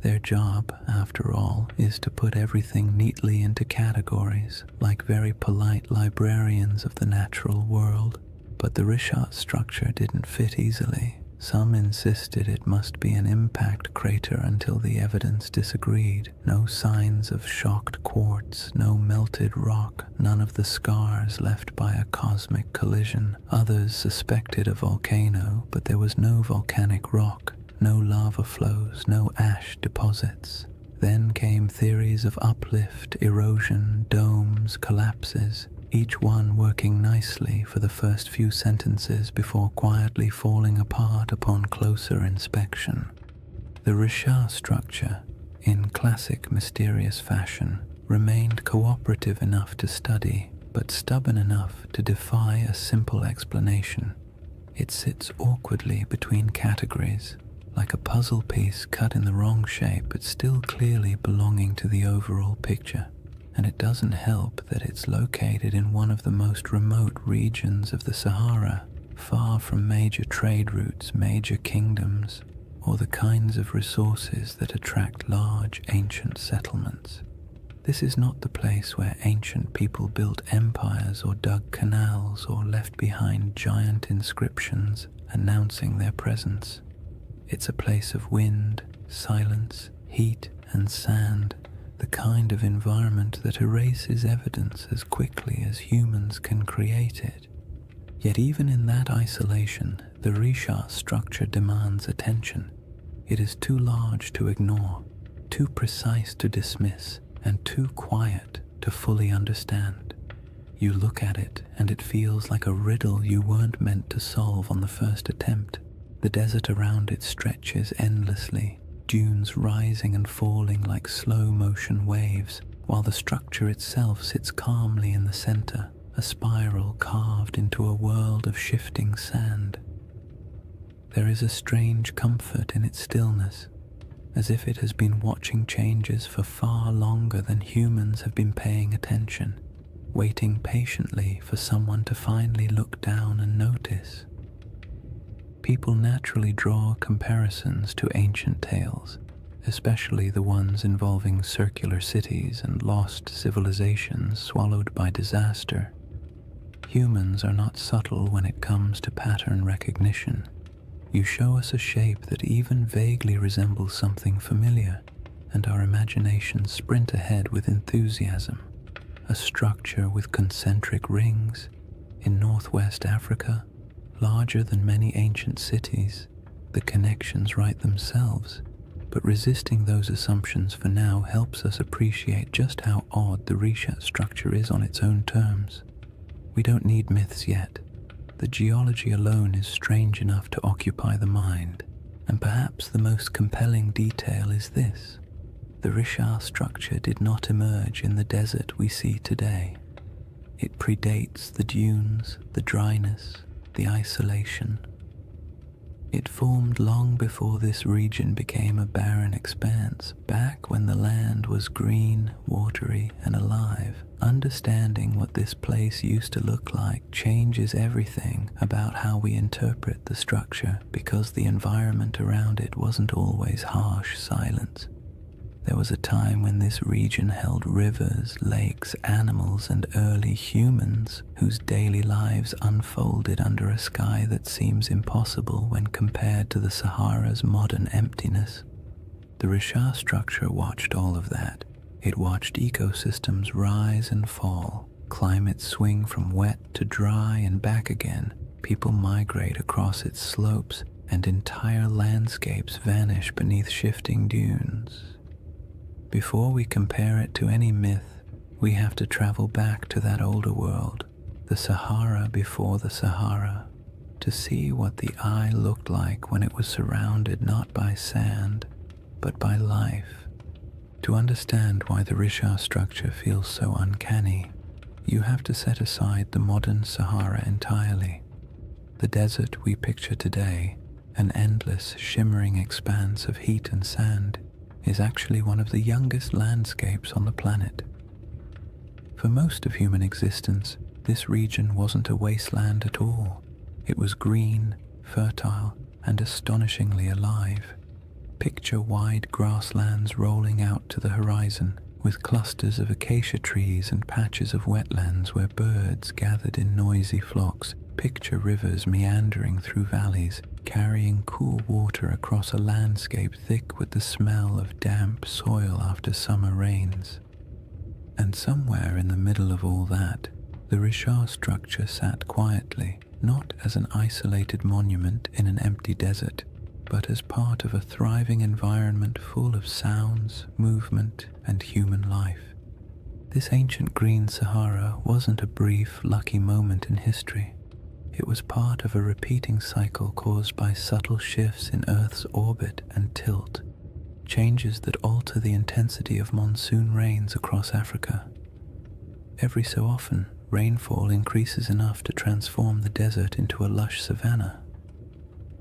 Their job, after all, is to put everything neatly into categories, like very polite librarians of the natural world. But the Richat structure didn't fit easily. Some insisted it must be an impact crater until the evidence disagreed. No signs of shocked quartz, no melted rock, none of the scars left by a cosmic collision. Others suspected a volcano, but there was no volcanic rock. No lava flows, no ash deposits. Then came theories of uplift, erosion, domes, collapses, each one working nicely for the first few sentences before quietly falling apart upon closer inspection. The Richat structure, in classic mysterious fashion, remained cooperative enough to study, but stubborn enough to defy a simple explanation. It sits awkwardly between categories, like a puzzle piece cut in the wrong shape but still clearly belonging to the overall picture. And it doesn't help that it's located in one of the most remote regions of the Sahara, far from major trade routes, major kingdoms, or the kinds of resources that attract large ancient settlements. This is not the place where ancient people built empires or dug canals or left behind giant inscriptions announcing their presence. It's a place of wind, silence, heat, and sand, the kind of environment that erases evidence as quickly as humans can create it. Yet even in that isolation, The Risha structure demands attention. It is too large to ignore, too precise to dismiss, and too quiet to fully understand. You look at it and it feels like a riddle you weren't meant to solve on the first attempt. The desert around it stretches endlessly, dunes rising and falling like slow-motion waves, while the structure itself sits calmly in the center, a spiral carved into a world of shifting sand. There is a strange comfort in its stillness, as if it has been watching changes for far longer than humans have been paying attention, waiting patiently for someone to finally look down and notice. People naturally draw comparisons to ancient tales, especially the ones involving circular cities and lost civilizations swallowed by disaster. Humans are not subtle when it comes to pattern recognition. You show us a shape that even vaguely resembles something familiar, and our imaginations sprint ahead with enthusiasm. A structure with concentric rings in northwest Africa, larger than many ancient cities. The connections write themselves, but resisting those assumptions for now helps us appreciate just how odd the Risha structure is on its own terms. We don't need myths yet. The geology alone is strange enough to occupy the mind, and perhaps the most compelling detail is this. The Risha structure did not emerge in the desert we see today. It predates the dunes, the dryness, the isolation. It formed long before this region became a barren expanse, back when the land was green, watery, and alive. Understanding what this place used to look like changes everything about how we interpret the structure, because the environment around it wasn't always harsh silence. There was a time when this region held rivers, lakes, animals, and early humans whose daily lives unfolded under a sky that seems impossible when compared to the Sahara's modern emptiness. The Risha structure watched all of that. It watched ecosystems rise and fall, climates swing from wet to dry and back again, people migrate across its slopes, and entire landscapes vanish beneath shifting dunes. Before we compare it to any myth, we have to travel back to that older world, the Sahara before the Sahara, to see what the eye looked like when it was surrounded not by sand, but by life. To understand why the Risha structure feels so uncanny, you have to set aside the modern Sahara entirely. The desert we picture today, an endless, shimmering expanse of heat and sand, is actually one of the youngest landscapes on the planet. For most of human existence, this region wasn't a wasteland at all. It was green, fertile, and astonishingly alive. Picture wide grasslands rolling out to the horizon, with clusters of acacia trees and patches of wetlands where birds gathered in noisy flocks. Picture rivers meandering through valleys, carrying cool water across a landscape thick with the smell of damp soil after summer rains. And somewhere in the middle of all that, the Risha structure sat quietly, not as an isolated monument in an empty desert, but as part of a thriving environment full of sounds, movement, and human life. This ancient green Sahara wasn't a brief, lucky moment in history. It was part of a repeating cycle caused by subtle shifts in Earth's orbit and tilt, changes that alter the intensity of monsoon rains across Africa. Every so often, rainfall increases enough to transform the desert into a lush savanna.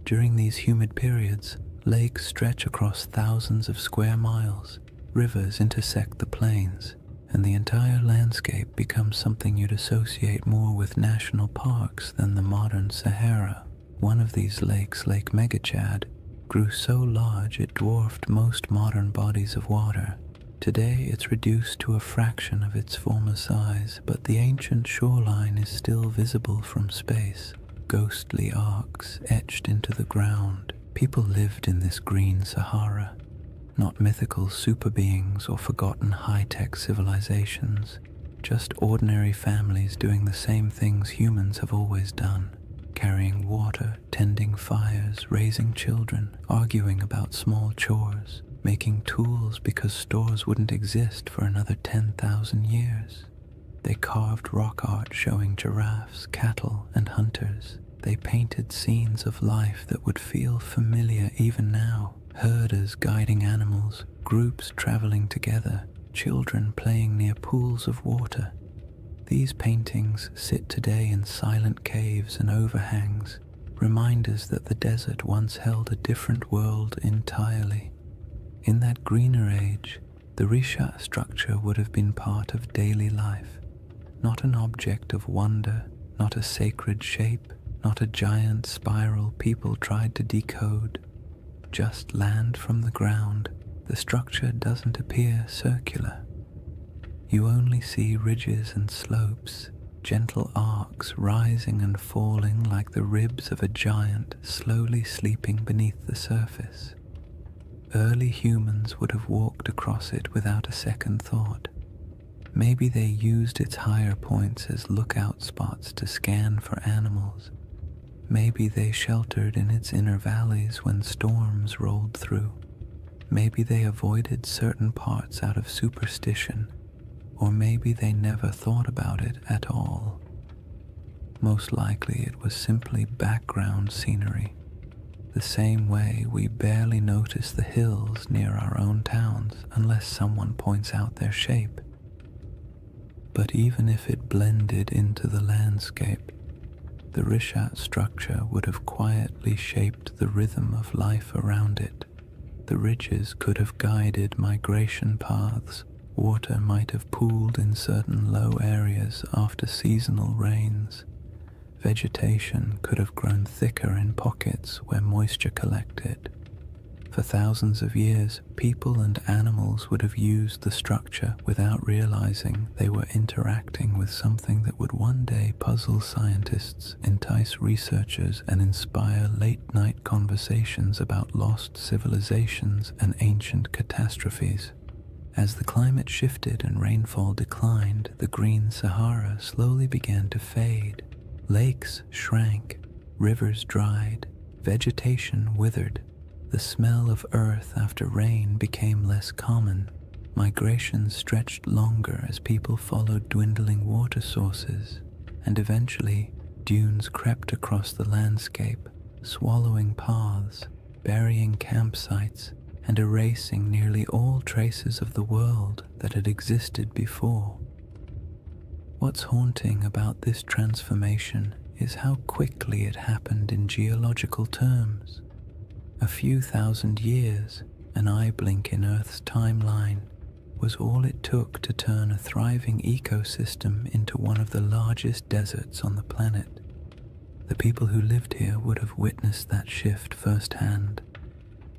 During these humid periods, lakes stretch across thousands of square miles, rivers intersect the plains, and the entire landscape becomes something you'd associate more with national parks than the modern Sahara. One of these lakes, Lake Megachad, grew so large it dwarfed most modern bodies of water. Today it's reduced to a fraction of its former size, but the ancient shoreline is still visible from space, ghostly arcs etched into the ground. People lived in this green Sahara, not mythical super beings or forgotten high-tech civilizations, just ordinary families doing the same things humans have always done. carrying water, tending fires, raising children, arguing about small chores, making tools because stores wouldn't exist for another 10,000 years. They carved rock art showing giraffes, cattle, and hunters. They painted scenes of life that would feel familiar even now. Herders guiding animals, groups traveling together, children playing near pools of water. These paintings sit today in silent caves and overhangs, reminders that the desert once held a different world entirely. In that greener age, the Risha structure would have been part of daily life, not an object of wonder, not a sacred shape, not a giant spiral people tried to decode. Just land from the ground. The structure doesn't appear circular. You only see ridges and slopes, gentle arcs rising and falling like the ribs of a giant slowly sleeping beneath the surface. Early humans would have walked across it without a second thought. Maybe they used its higher points as lookout spots to scan for animals. Maybe they sheltered in its inner valleys when storms rolled through. Maybe they avoided certain parts out of superstition, or maybe they never thought about it at all. Most likely it was simply background scenery, the same way we barely notice the hills near our own towns unless someone points out their shape. But even if it blended into the landscape, the Rishat structure would have quietly shaped the rhythm of life around it. The ridges could have guided migration paths. Water might have pooled in certain low areas after seasonal rains. Vegetation could have grown thicker in pockets where moisture collected. For thousands of years, people and animals would have used the structure without realizing they were interacting with something that would one day puzzle scientists, entice researchers, and inspire late-night conversations about lost civilizations and ancient catastrophes. As the climate shifted and rainfall declined, the green Sahara slowly began to fade. Lakes shrank, rivers dried, vegetation withered. The smell of earth after rain became less common. Migration stretched longer as people followed dwindling water sources, and eventually dunes crept across the landscape, swallowing paths, burying campsites, and erasing nearly all traces of the world that had existed before. What's haunting about this transformation is how quickly it happened in geological terms. A few thousand years, an eye blink in Earth's timeline, was all it took to turn a thriving ecosystem into one of the largest deserts on the planet. The people who lived here would have witnessed that shift firsthand.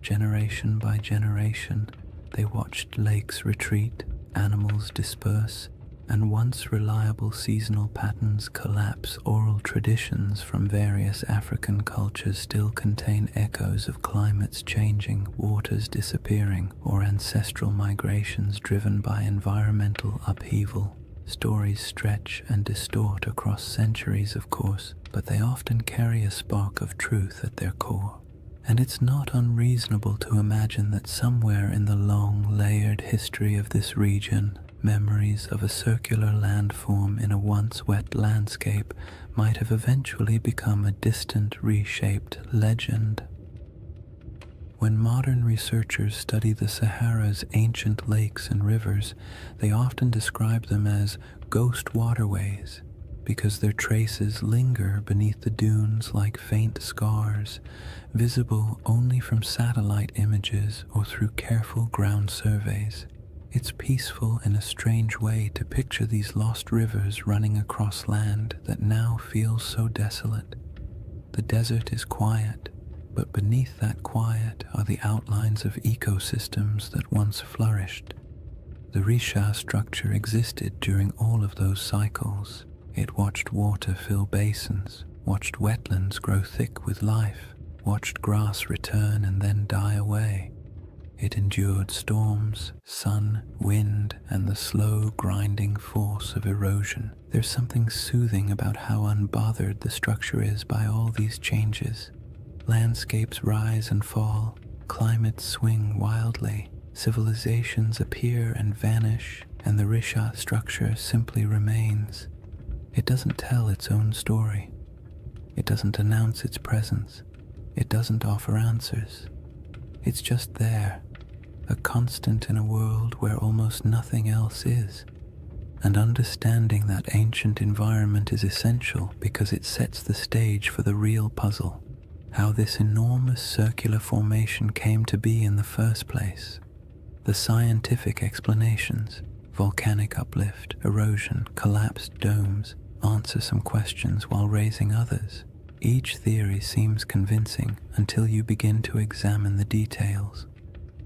Generation by generation, they watched lakes retreat, animals disperse, and once reliable seasonal patterns collapse. Oral traditions from various African cultures still contain echoes of climates changing, waters disappearing, or ancestral migrations driven by environmental upheaval. Stories stretch and distort across centuries, of course, but they often carry a spark of truth at their core. And it's not unreasonable to imagine that somewhere in the long, layered history of this region, memories of a circular landform in a once wet landscape might have eventually become a distant, reshaped legend. When modern researchers study the Sahara's ancient lakes and rivers, they often describe them as ghost waterways, because their traces linger beneath the dunes like faint scars, visible only from satellite images or through careful ground surveys. It's peaceful in a strange way to picture these lost rivers running across land that now feels so desolate. The desert is quiet, but beneath that quiet are the outlines of ecosystems that once flourished. The Risha structure existed during all of those cycles. It watched water fill basins, watched wetlands grow thick with life, watched grass return and then die away. It endured storms, sun, wind, and the slow grinding force of erosion. There's something soothing about how unbothered the structure is by all these changes. Landscapes rise and fall, climates swing wildly, civilizations appear and vanish, and the Risha structure simply remains. It doesn't tell its own story. It doesn't announce its presence. It doesn't offer answers. It's just there, a constant in a world where almost nothing else is. And understanding that ancient environment is essential because it sets the stage for the real puzzle, how this enormous circular formation came to be in the first place. The scientific explanations, volcanic uplift, erosion, collapsed domes, answer some questions while raising others. Each theory seems convincing until you begin to examine the details.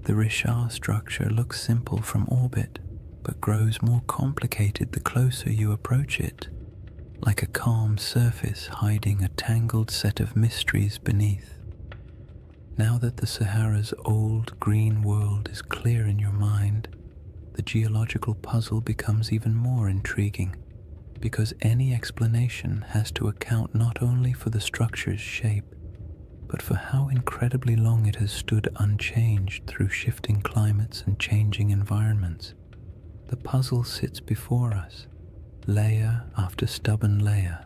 The Risha structure looks simple from orbit, but grows more complicated the closer you approach it, like a calm surface hiding a tangled set of mysteries beneath. Now that the Sahara's old green world is clear in your mind, the geological puzzle becomes even more intriguing, because any explanation has to account not only for the structure's shape, but for how incredibly long it has stood unchanged through shifting climates and changing environments. The puzzle sits before us, layer after stubborn layer.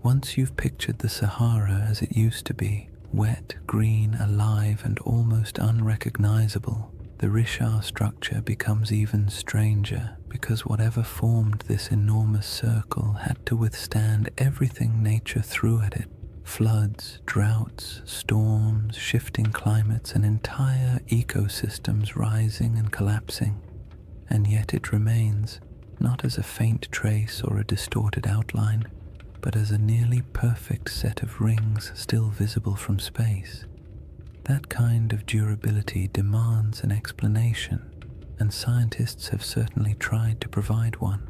Once you've pictured the Sahara as it used to be, wet, green, alive, and almost unrecognizable, the Risha structure becomes even stranger, because whatever formed this enormous circle had to withstand everything nature threw at it. Floods, droughts, storms, shifting climates, and entire ecosystems rising and collapsing. And yet it remains, not as a faint trace or a distorted outline, but as a nearly perfect set of rings still visible from space. That kind of durability demands an explanation, and scientists have certainly tried to provide one.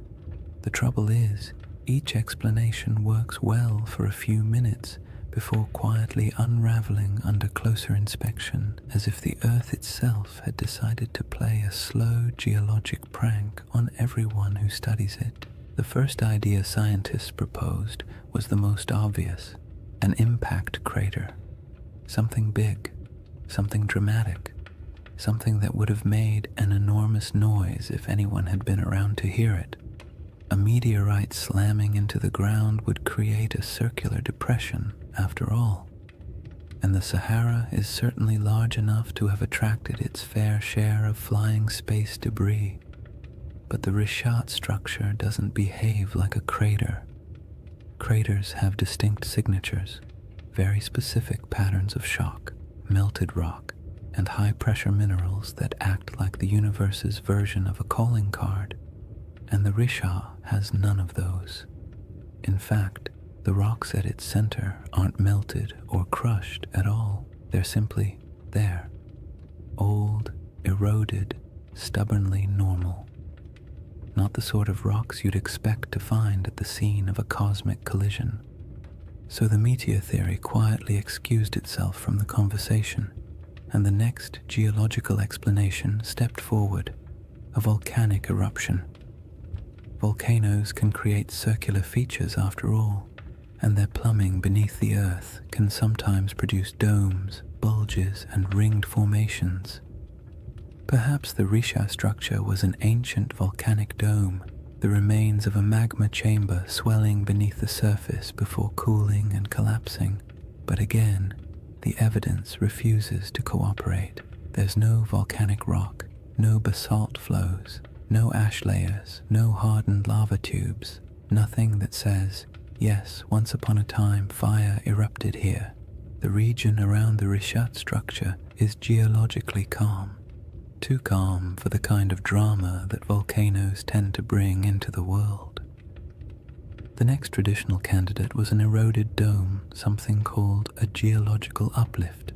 The trouble is, each explanation works well for a few minutes before quietly unraveling under closer inspection, as if the Earth itself had decided to play a slow geologic prank on everyone who studies it. The first idea scientists proposed was the most obvious: an impact crater. Something big, something dramatic, something that would have made an enormous noise if anyone had been around to hear it. A meteorite slamming into the ground would create a circular depression, after all. And the Sahara is certainly large enough to have attracted its fair share of flying space debris. But the Rishat structure doesn't behave like a crater. Craters have distinct signatures, very specific patterns of shock, melted rock, and high-pressure minerals that act like the universe's version of a calling card. And the Risha has none of those. In fact, the rocks at its center aren't melted or crushed at all. They're simply there. Old, eroded, stubbornly normal. Not the sort of rocks you'd expect to find at the scene of a cosmic collision. So the meteor theory quietly excused itself from the conversation, and the next geological explanation stepped forward: a volcanic eruption. Volcanoes can create circular features after all, and their plumbing beneath the earth can sometimes produce domes, bulges, and ringed formations. Perhaps the Risha structure was an ancient volcanic dome, the remains of a magma chamber swelling beneath the surface before cooling and collapsing. But again, the evidence refuses to cooperate. There's no volcanic rock, no basalt flows, no ash layers, no hardened lava tubes, nothing that says, yes, once upon a time fire erupted here. The region around the Rishat structure is geologically calm. Too calm for the kind of drama that volcanoes tend to bring into the world. The next traditional candidate was an eroded dome, something called a geological uplift.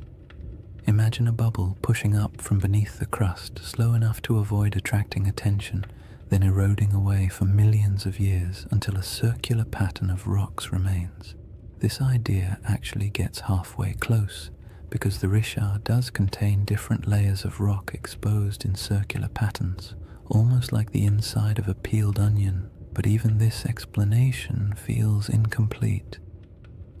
Imagine a bubble pushing up from beneath the crust, slow enough to avoid attracting attention, then eroding away for millions of years until a circular pattern of rocks remains. This idea actually gets halfway close, because the Richard does contain different layers of rock exposed in circular patterns, almost like the inside of a peeled onion, but even this explanation feels incomplete.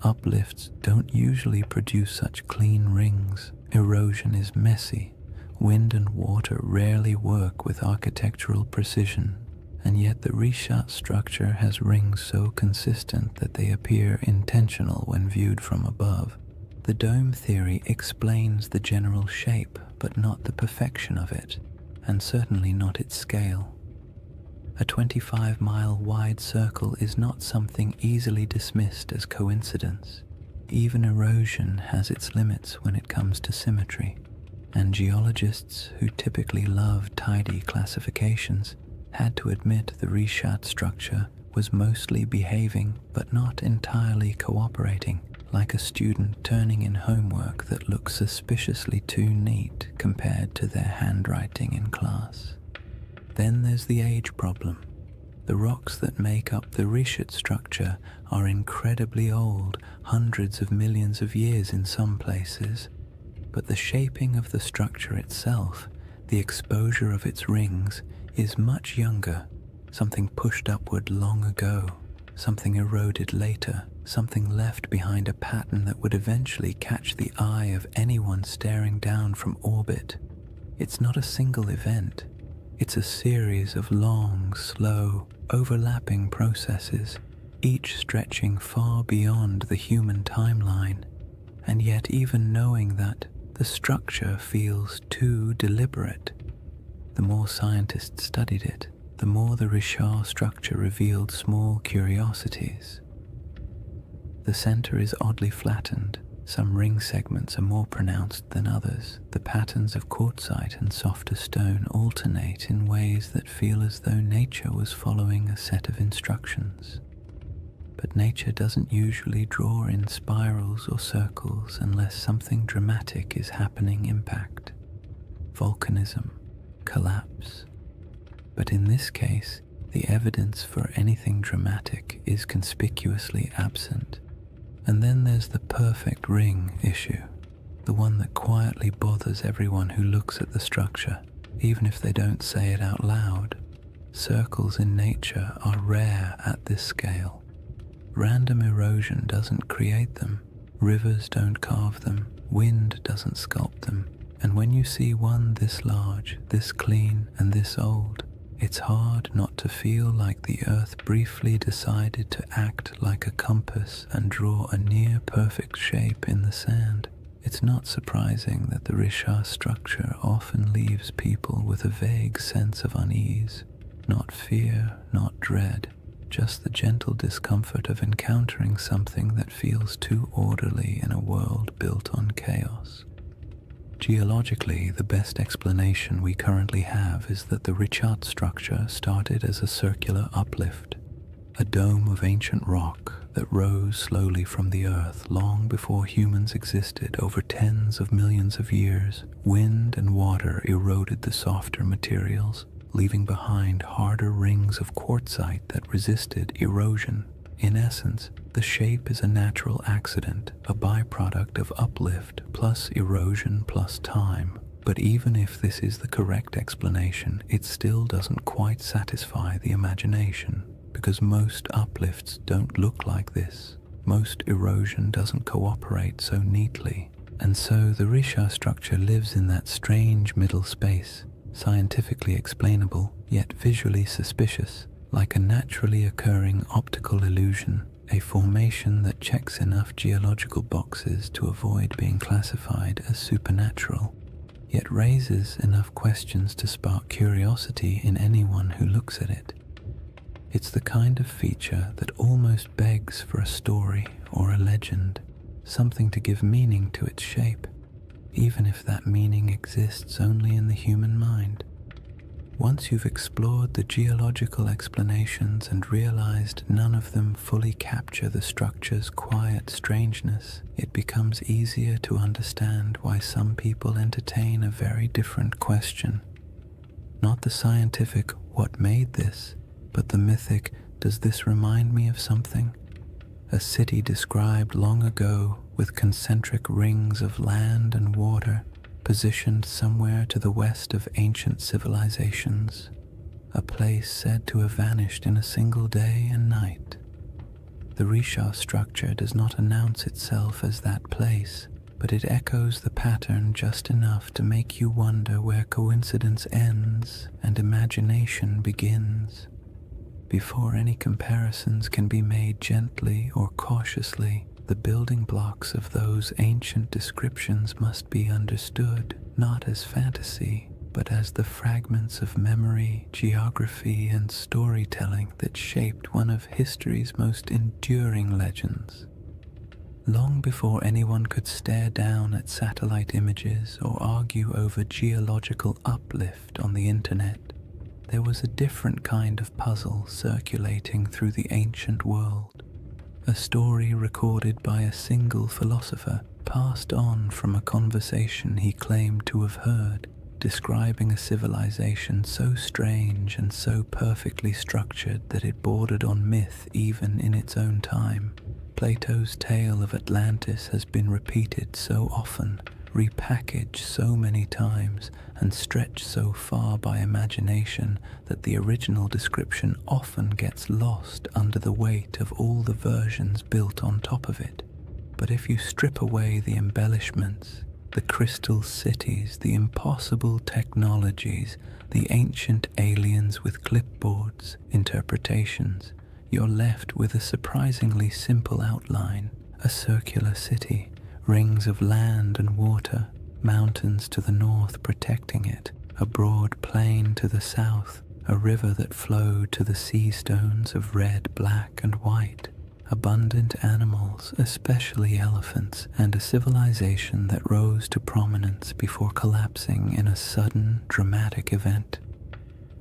Uplifts don't usually produce such clean rings. Erosion is messy. Wind and water rarely work with architectural precision, and yet the Richat structure has rings so consistent that they appear intentional when viewed from above. The dome theory explains the general shape, but not the perfection of it, and certainly not its scale. A 25-mile wide circle is not something easily dismissed as coincidence. Even erosion has its limits when it comes to symmetry, and geologists who typically love tidy classifications had to admit the Richat structure was mostly behaving but not entirely cooperating, like a student turning in homework that looks suspiciously too neat compared to their handwriting in class. Then there's the age problem. The rocks that make up the Richat structure are incredibly old, hundreds of millions of years in some places, but the shaping of the structure itself, the exposure of its rings, is much younger, something pushed upward long ago, something eroded later, something left behind a pattern that would eventually catch the eye of anyone staring down from orbit. It's not a single event. It's a series of long, slow, overlapping processes, each stretching far beyond the human timeline. And yet even knowing that, the structure feels too deliberate. The more scientists studied it, the more the Richat structure revealed small curiosities. The center is oddly flattened. Some ring segments are more pronounced than others. The patterns of quartzite and softer stone alternate in ways that feel as though nature was following a set of instructions. But nature doesn't usually draw in spirals or circles unless something dramatic is happening. Impact, volcanism, collapse. But in this case, the evidence for anything dramatic is conspicuously absent. And then there's the perfect ring issue, the one that quietly bothers everyone who looks at the structure, even if they don't say it out loud. Circles in nature are rare at this scale. Random erosion doesn't create them, rivers don't carve them, wind doesn't sculpt them, and when you see one this large, this clean, and this old, it's hard not to feel like the earth briefly decided to act like a compass and draw a near-perfect shape in the sand. It's not surprising that the Richat structure often leaves people with a vague sense of unease, not fear, not dread, just the gentle discomfort of encountering something that feels too orderly in a world built on chaos. Geologically, the best explanation we currently have is that the Richat structure started as a circular uplift, a dome of ancient rock that rose slowly from the earth long before humans existed. Over tens of millions of years, wind and water eroded the softer materials, leaving behind harder rings of quartzite that resisted erosion. In essence, the shape is a natural accident, a byproduct of uplift plus erosion plus time. But even if this is the correct explanation, it still doesn't quite satisfy the imagination, because most uplifts don't look like this. Most erosion doesn't cooperate so neatly, and so the Richat structure lives in that strange middle space, scientifically explainable, yet visually suspicious, like a naturally occurring optical illusion, a formation that checks enough geological boxes to avoid being classified as supernatural, yet raises enough questions to spark curiosity in anyone who looks at it. It's the kind of feature that almost begs for a story or a legend, something to give meaning to its shape, even if that meaning exists only in the human mind. Once you've explored the geological explanations and realized none of them fully capture the structure's quiet strangeness, it becomes easier to understand why some people entertain a very different question. Not the scientific, what made this, but the mythic, does this remind me of something? A city described long ago, with concentric rings of land and water positioned somewhere to the west of ancient civilizations, a place said to have vanished in a single day and night. The Risha structure does not announce itself as that place, but it echoes the pattern just enough to make you wonder where coincidence ends and imagination begins. Before any comparisons can be made gently or cautiously, the building blocks of those ancient descriptions must be understood not as fantasy, but as the fragments of memory, geography, and storytelling that shaped one of history's most enduring legends. Long before anyone could stare down at satellite images or argue over geological uplift on the internet, there was a different kind of puzzle circulating through the ancient world. A story recorded by a single philosopher, passed on from a conversation he claimed to have heard, describing a civilization so strange and so perfectly structured that it bordered on myth even in its own time. Plato's tale of Atlantis has been repeated so often, repackaged so many times, and stretched so far by imagination that the original description often gets lost under the weight of all the versions built on top of it. But if you strip away the embellishments, the crystal cities, the impossible technologies, the ancient aliens with clipboards, interpretations, you're left with a surprisingly simple outline: a circular city, rings of land and water, mountains to the north protecting it, a broad plain to the south, a river that flowed to the sea stones of red, black, and white, abundant animals, especially elephants, and a civilization that rose to prominence before collapsing in a sudden, dramatic event.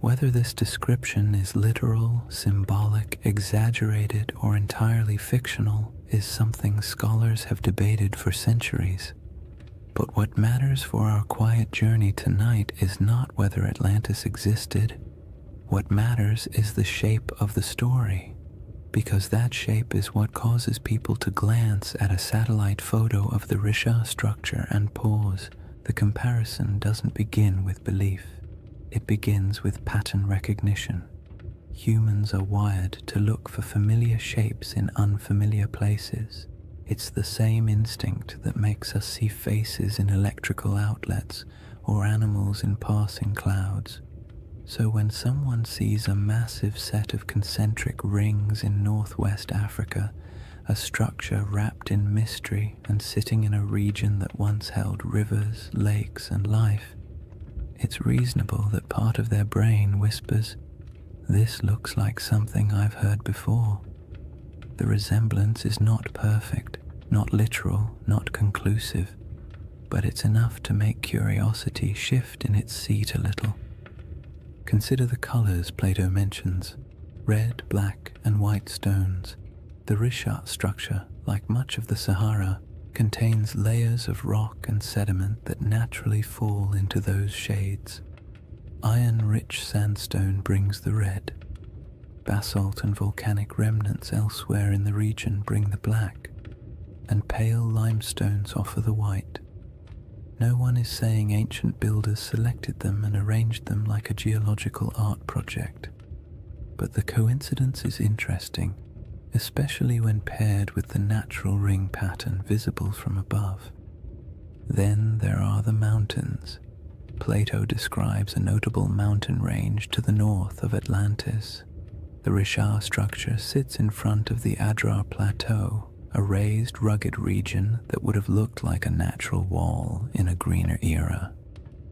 Whether this description is literal, symbolic, exaggerated, or entirely fictional is something scholars have debated for centuries. But what matters for our quiet journey tonight is not whether Atlantis existed. What matters is the shape of the story, because that shape is what causes people to glance at a satellite photo of the Risha structure and pause. The comparison doesn't begin with belief. It begins with pattern recognition. Humans are wired to look for familiar shapes in unfamiliar places. It's the same instinct that makes us see faces in electrical outlets or animals in passing clouds. So when someone sees a massive set of concentric rings in northwest Africa, a structure wrapped in mystery and sitting in a region that once held rivers, lakes, and life, it's reasonable that part of their brain whispers, "This looks like something I've heard before." The resemblance is not perfect, not literal, not conclusive, but it's enough to make curiosity shift in its seat a little. Consider the colors Plato mentions: red, black, and white stones. The Rishat structure, like much of the Sahara, contains layers of rock and sediment that naturally fall into those shades. Iron-rich sandstone brings the red. Basalt and volcanic remnants elsewhere in the region bring the black, and pale limestones offer the white. No one is saying ancient builders selected them and arranged them like a geological art project, but the coincidence is interesting, especially when paired with the natural ring pattern visible from above. Then there are the mountains. Plato describes a notable mountain range to the north of Atlantis. The Risha structure sits in front of the Adrar Plateau, a raised, rugged region that would have looked like a natural wall in a greener era.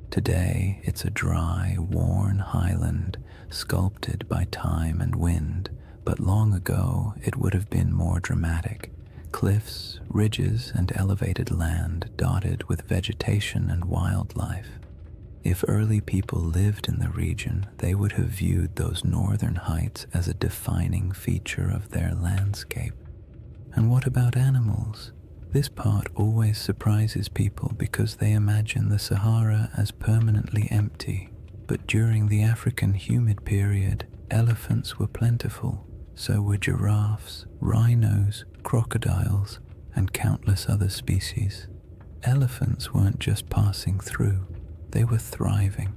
Today, it's a dry, worn highland, sculpted by time and wind, but long ago it would have been more dramatic. Cliffs, ridges, and elevated land dotted with vegetation and wildlife. If early people lived in the region, they would have viewed those northern heights as a defining feature of their landscape. And what about animals? This part always surprises people because they imagine the Sahara as permanently empty. But during the African humid period, elephants were plentiful. So were giraffes, rhinos, crocodiles, and countless other species. Elephants weren't just passing through, they were thriving.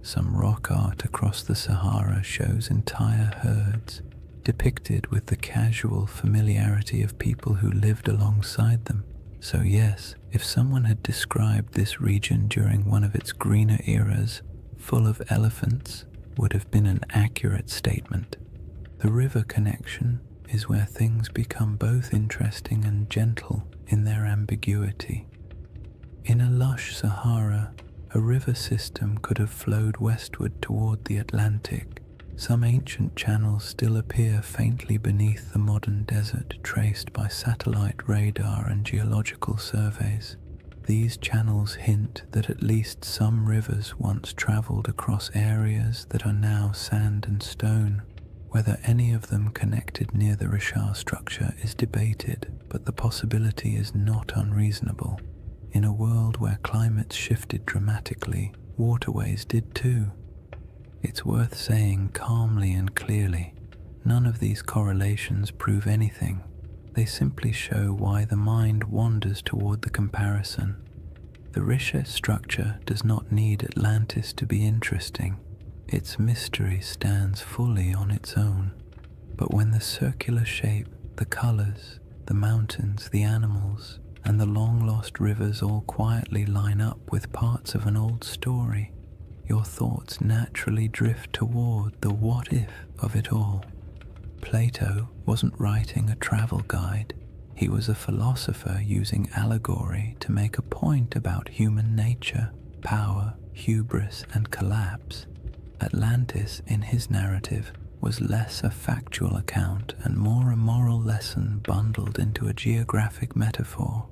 Some rock art across the Sahara shows entire herds, depicted with the casual familiarity of people who lived alongside them. So yes, if someone had described this region during one of its greener eras, full of elephants, would have been an accurate statement. The river connection is where things become both interesting and gentle in their ambiguity. In a lush Sahara, a river system could have flowed westward toward the Atlantic. Some ancient channels still appear faintly beneath the modern desert, traced by satellite radar and geological surveys. These channels hint that at least some rivers once traveled across areas that are now sand and stone. Whether any of them connected near the Richard structure is debated, but the possibility is not unreasonable. In a world where climates shifted dramatically, waterways did too. It's worth saying calmly and clearly, none of these correlations prove anything. They simply show why the mind wanders toward the comparison. The Richard structure does not need Atlantis to be interesting. Its mystery stands fully on its own. But when the circular shape, the colors, the mountains, the animals, and the long-lost rivers all quietly line up with parts of an old story, your thoughts naturally drift toward the what-if of it all. Plato wasn't writing a travel guide. He was a philosopher using allegory to make a point about human nature, power, hubris, and collapse. Atlantis, in his narrative, was less a factual account and more a moral lesson bundled into a geographic metaphor.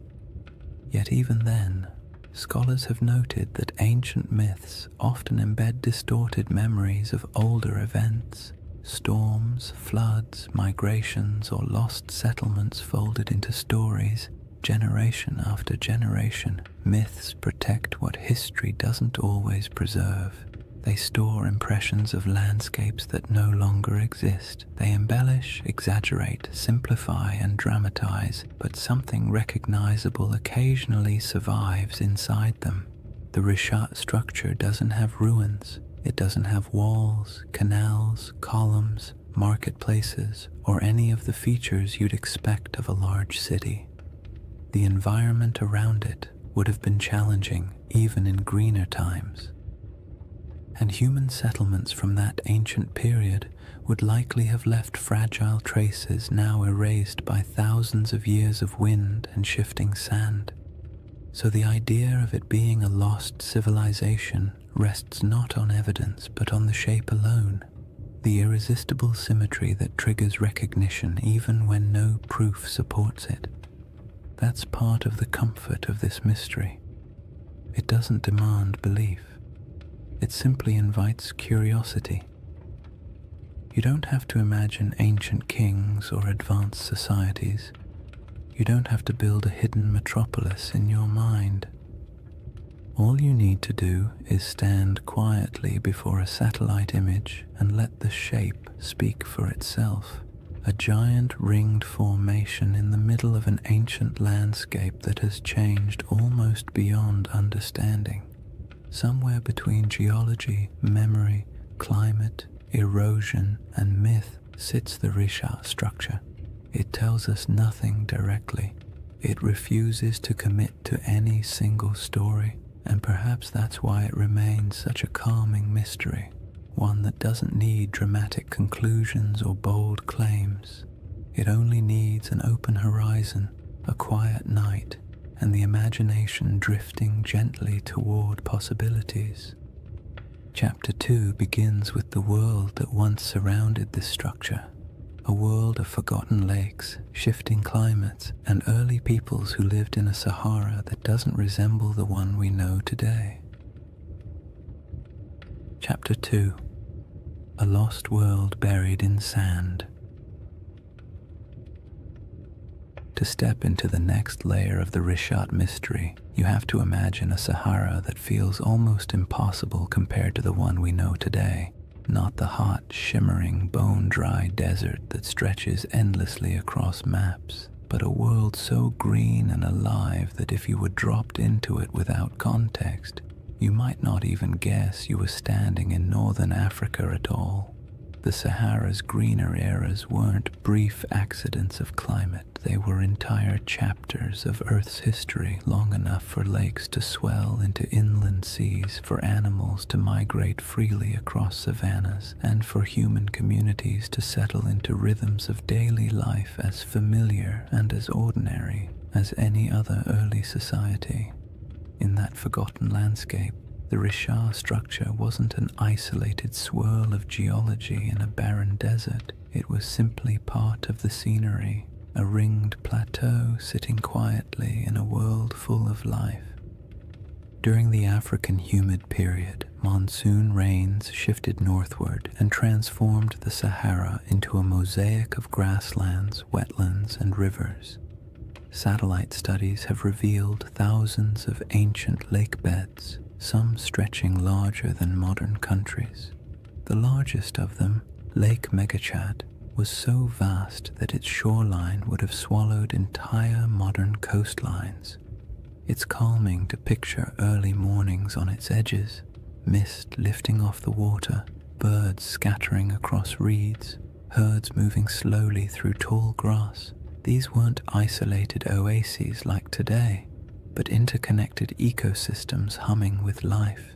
Yet even then, scholars have noted that ancient myths often embed distorted memories of older events. Storms, floods, migrations, or lost settlements folded into stories, generation after generation. Myths protect what history doesn't always preserve. They store impressions of landscapes that no longer exist. They embellish, exaggerate, simplify, and dramatize, but something recognizable occasionally survives inside them. The Richat structure doesn't have ruins. It doesn't have walls, canals, columns, marketplaces, or any of the features you'd expect of a large city. The environment around it would have been challenging even in greener times. And human settlements from that ancient period would likely have left fragile traces now erased by thousands of years of wind and shifting sand. So the idea of it being a lost civilization rests not on evidence but on the shape alone, the irresistible symmetry that triggers recognition even when no proof supports it. That's part of the comfort of this mystery. It doesn't demand belief. It simply invites curiosity. You don't have to imagine ancient kings or advanced societies. You don't have to build a hidden metropolis in your mind. All you need to do is stand quietly before a satellite image and let the shape speak for itself. A giant ringed formation in the middle of an ancient landscape that has changed almost beyond understanding. Somewhere between geology, memory, climate, erosion, and myth sits the Richat structure. It tells us nothing directly. It refuses to commit to any single story, and perhaps that's why it remains such a calming mystery, one that doesn't need dramatic conclusions or bold claims. It only needs an open horizon, a quiet night, and the imagination drifting gently toward possibilities. Chapter 2 begins with the world that once surrounded this structure, a world of forgotten lakes, shifting climates, and early peoples who lived in a Sahara that doesn't resemble the one we know today. Chapter 2: A Lost World Buried in Sand. To step into the next layer of the Richat mystery, you have to imagine a Sahara that feels almost impossible compared to the one we know today. Not the hot, shimmering, bone-dry desert that stretches endlessly across maps, but a world so green and alive that if you were dropped into it without context, you might not even guess you were standing in northern Africa at all. The Sahara's greener eras weren't brief accidents of climate, they were entire chapters of Earth's history, long enough for lakes to swell into inland seas, for animals to migrate freely across savannas, and for human communities to settle into rhythms of daily life as familiar and as ordinary as any other early society. In that forgotten landscape, the Richard structure wasn't an isolated swirl of geology in a barren desert. It was simply part of the scenery, a ringed plateau sitting quietly in a world full of life. During the African humid period, monsoon rains shifted northward and transformed the Sahara into a mosaic of grasslands, wetlands, and rivers. Satellite studies have revealed thousands of ancient lake beds, some stretching larger than modern countries. The largest of them, Lake Megachad, was so vast that its shoreline would have swallowed entire modern coastlines. It's calming to picture early mornings on its edges, mist lifting off the water, birds scattering across reeds, herds moving slowly through tall grass. These weren't isolated oases like today, but interconnected ecosystems humming with life.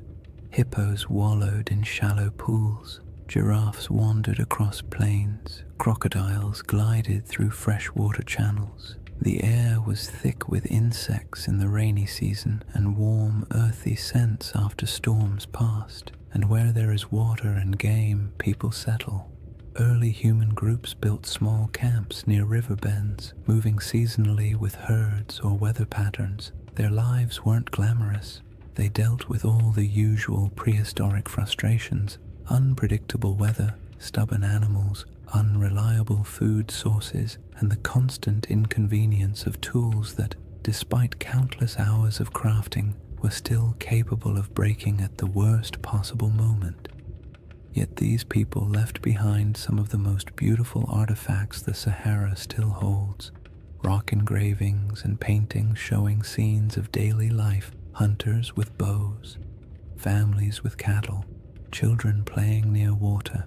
Hippos wallowed in shallow pools, giraffes wandered across plains, crocodiles glided through freshwater channels. The air was thick with insects in the rainy season and warm, earthy scents after storms passed. And where there is water and game, people settle. Early human groups built small camps near river bends, moving seasonally with herds or weather patterns. Their lives weren't glamorous. They dealt with all the usual prehistoric frustrations: unpredictable weather, stubborn animals, unreliable food sources, and the constant inconvenience of tools that, despite countless hours of crafting, were still capable of breaking at the worst possible moment. Yet these people left behind some of the most beautiful artifacts the Sahara still holds: rock engravings and paintings showing scenes of daily life, hunters with bows, families with cattle, children playing near water.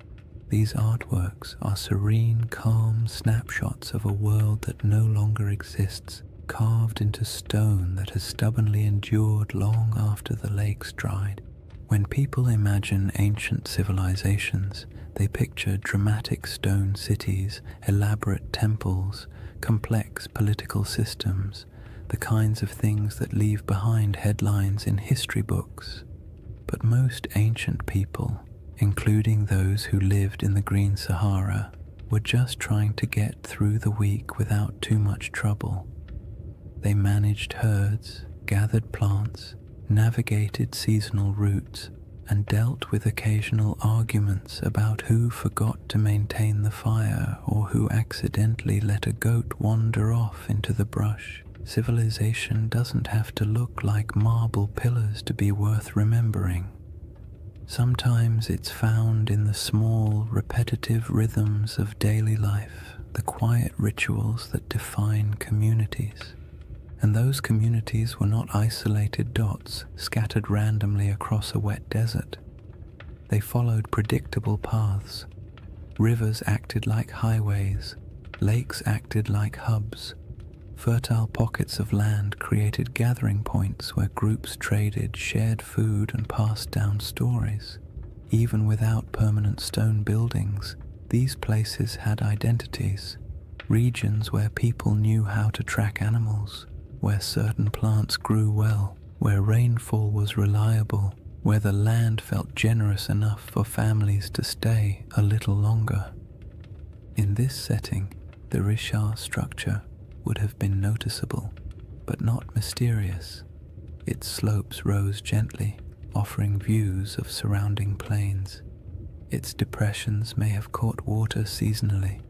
These artworks are serene, calm snapshots of a world that no longer exists, carved into stone that has stubbornly endured long after the lakes dried. When people imagine ancient civilizations, they picture dramatic stone cities, elaborate temples, complex political systems, the kinds of things that leave behind headlines in history books. But most ancient people, including those who lived in the Green Sahara, were just trying to get through the week without too much trouble. They managed herds, gathered plants, navigated seasonal routes, and dealt with occasional arguments about who forgot to maintain the fire or who accidentally let a goat wander off into the brush. Civilization doesn't have to look like marble pillars to be worth remembering. Sometimes it's found in the small, repetitive rhythms of daily life, the quiet rituals that define communities. And those communities were not isolated dots scattered randomly across a wet desert. They followed predictable paths. Rivers acted like highways, lakes acted like hubs. Fertile pockets of land created gathering points where groups traded, shared food, and passed down stories. Even without permanent stone buildings, these places had identities, regions where people knew how to track animals, where certain plants grew well, where rainfall was reliable, where the land felt generous enough for families to stay a little longer. In this setting, the Richard structure would have been noticeable, but not mysterious. Its slopes rose gently, offering views of surrounding plains. Its depressions may have caught water seasonally.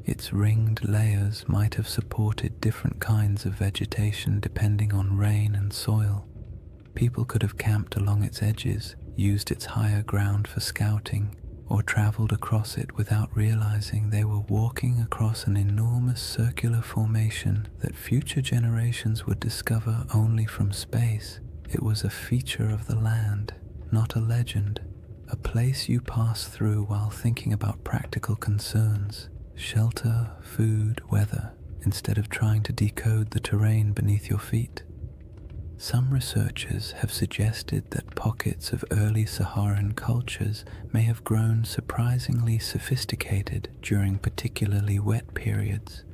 Its ringed layers might have supported different kinds of vegetation depending on rain and soil. People could have camped along its edges, used its higher ground for scouting, or traveled across it without realizing they were walking across an enormous circular formation that future generations would discover only from space. It was a feature of the land, not a legend, a place you pass through while thinking about practical concerns, shelter, food, weather, instead of trying to decode the terrain beneath your feet. Some researchers have suggested that pockets of early Saharan cultures may have grown surprisingly sophisticated during particularly wet periods,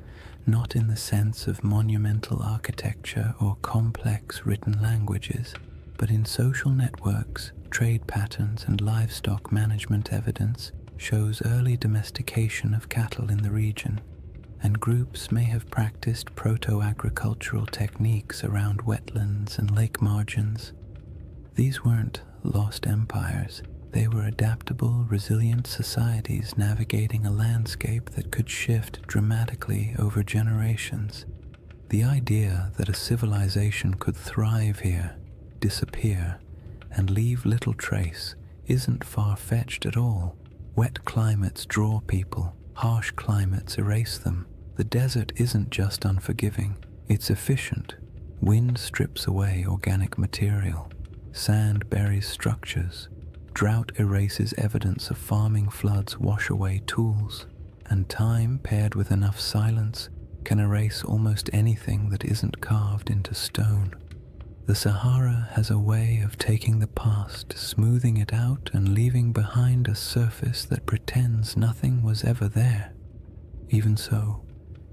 not in the sense of monumental architecture or complex written languages, but in social networks, trade patterns, and livestock management. Evidence shows early domestication of cattle in the region, and groups may have practiced proto-agricultural techniques around wetlands and lake margins. These weren't lost empires. They were adaptable, resilient societies navigating a landscape that could shift dramatically over generations. The idea that a civilization could thrive here, disappear, and leave little trace isn't far-fetched at all. Wet climates draw people, harsh climates erase them. The desert isn't just unforgiving, it's efficient. Wind strips away organic material. Sand buries structures. Drought erases evidence of farming. Floods wash away tools. And time, paired with enough silence, can erase almost anything that isn't carved into stone. The Sahara has a way of taking the past, smoothing it out, and leaving behind a surface that pretends nothing was ever there. Even so,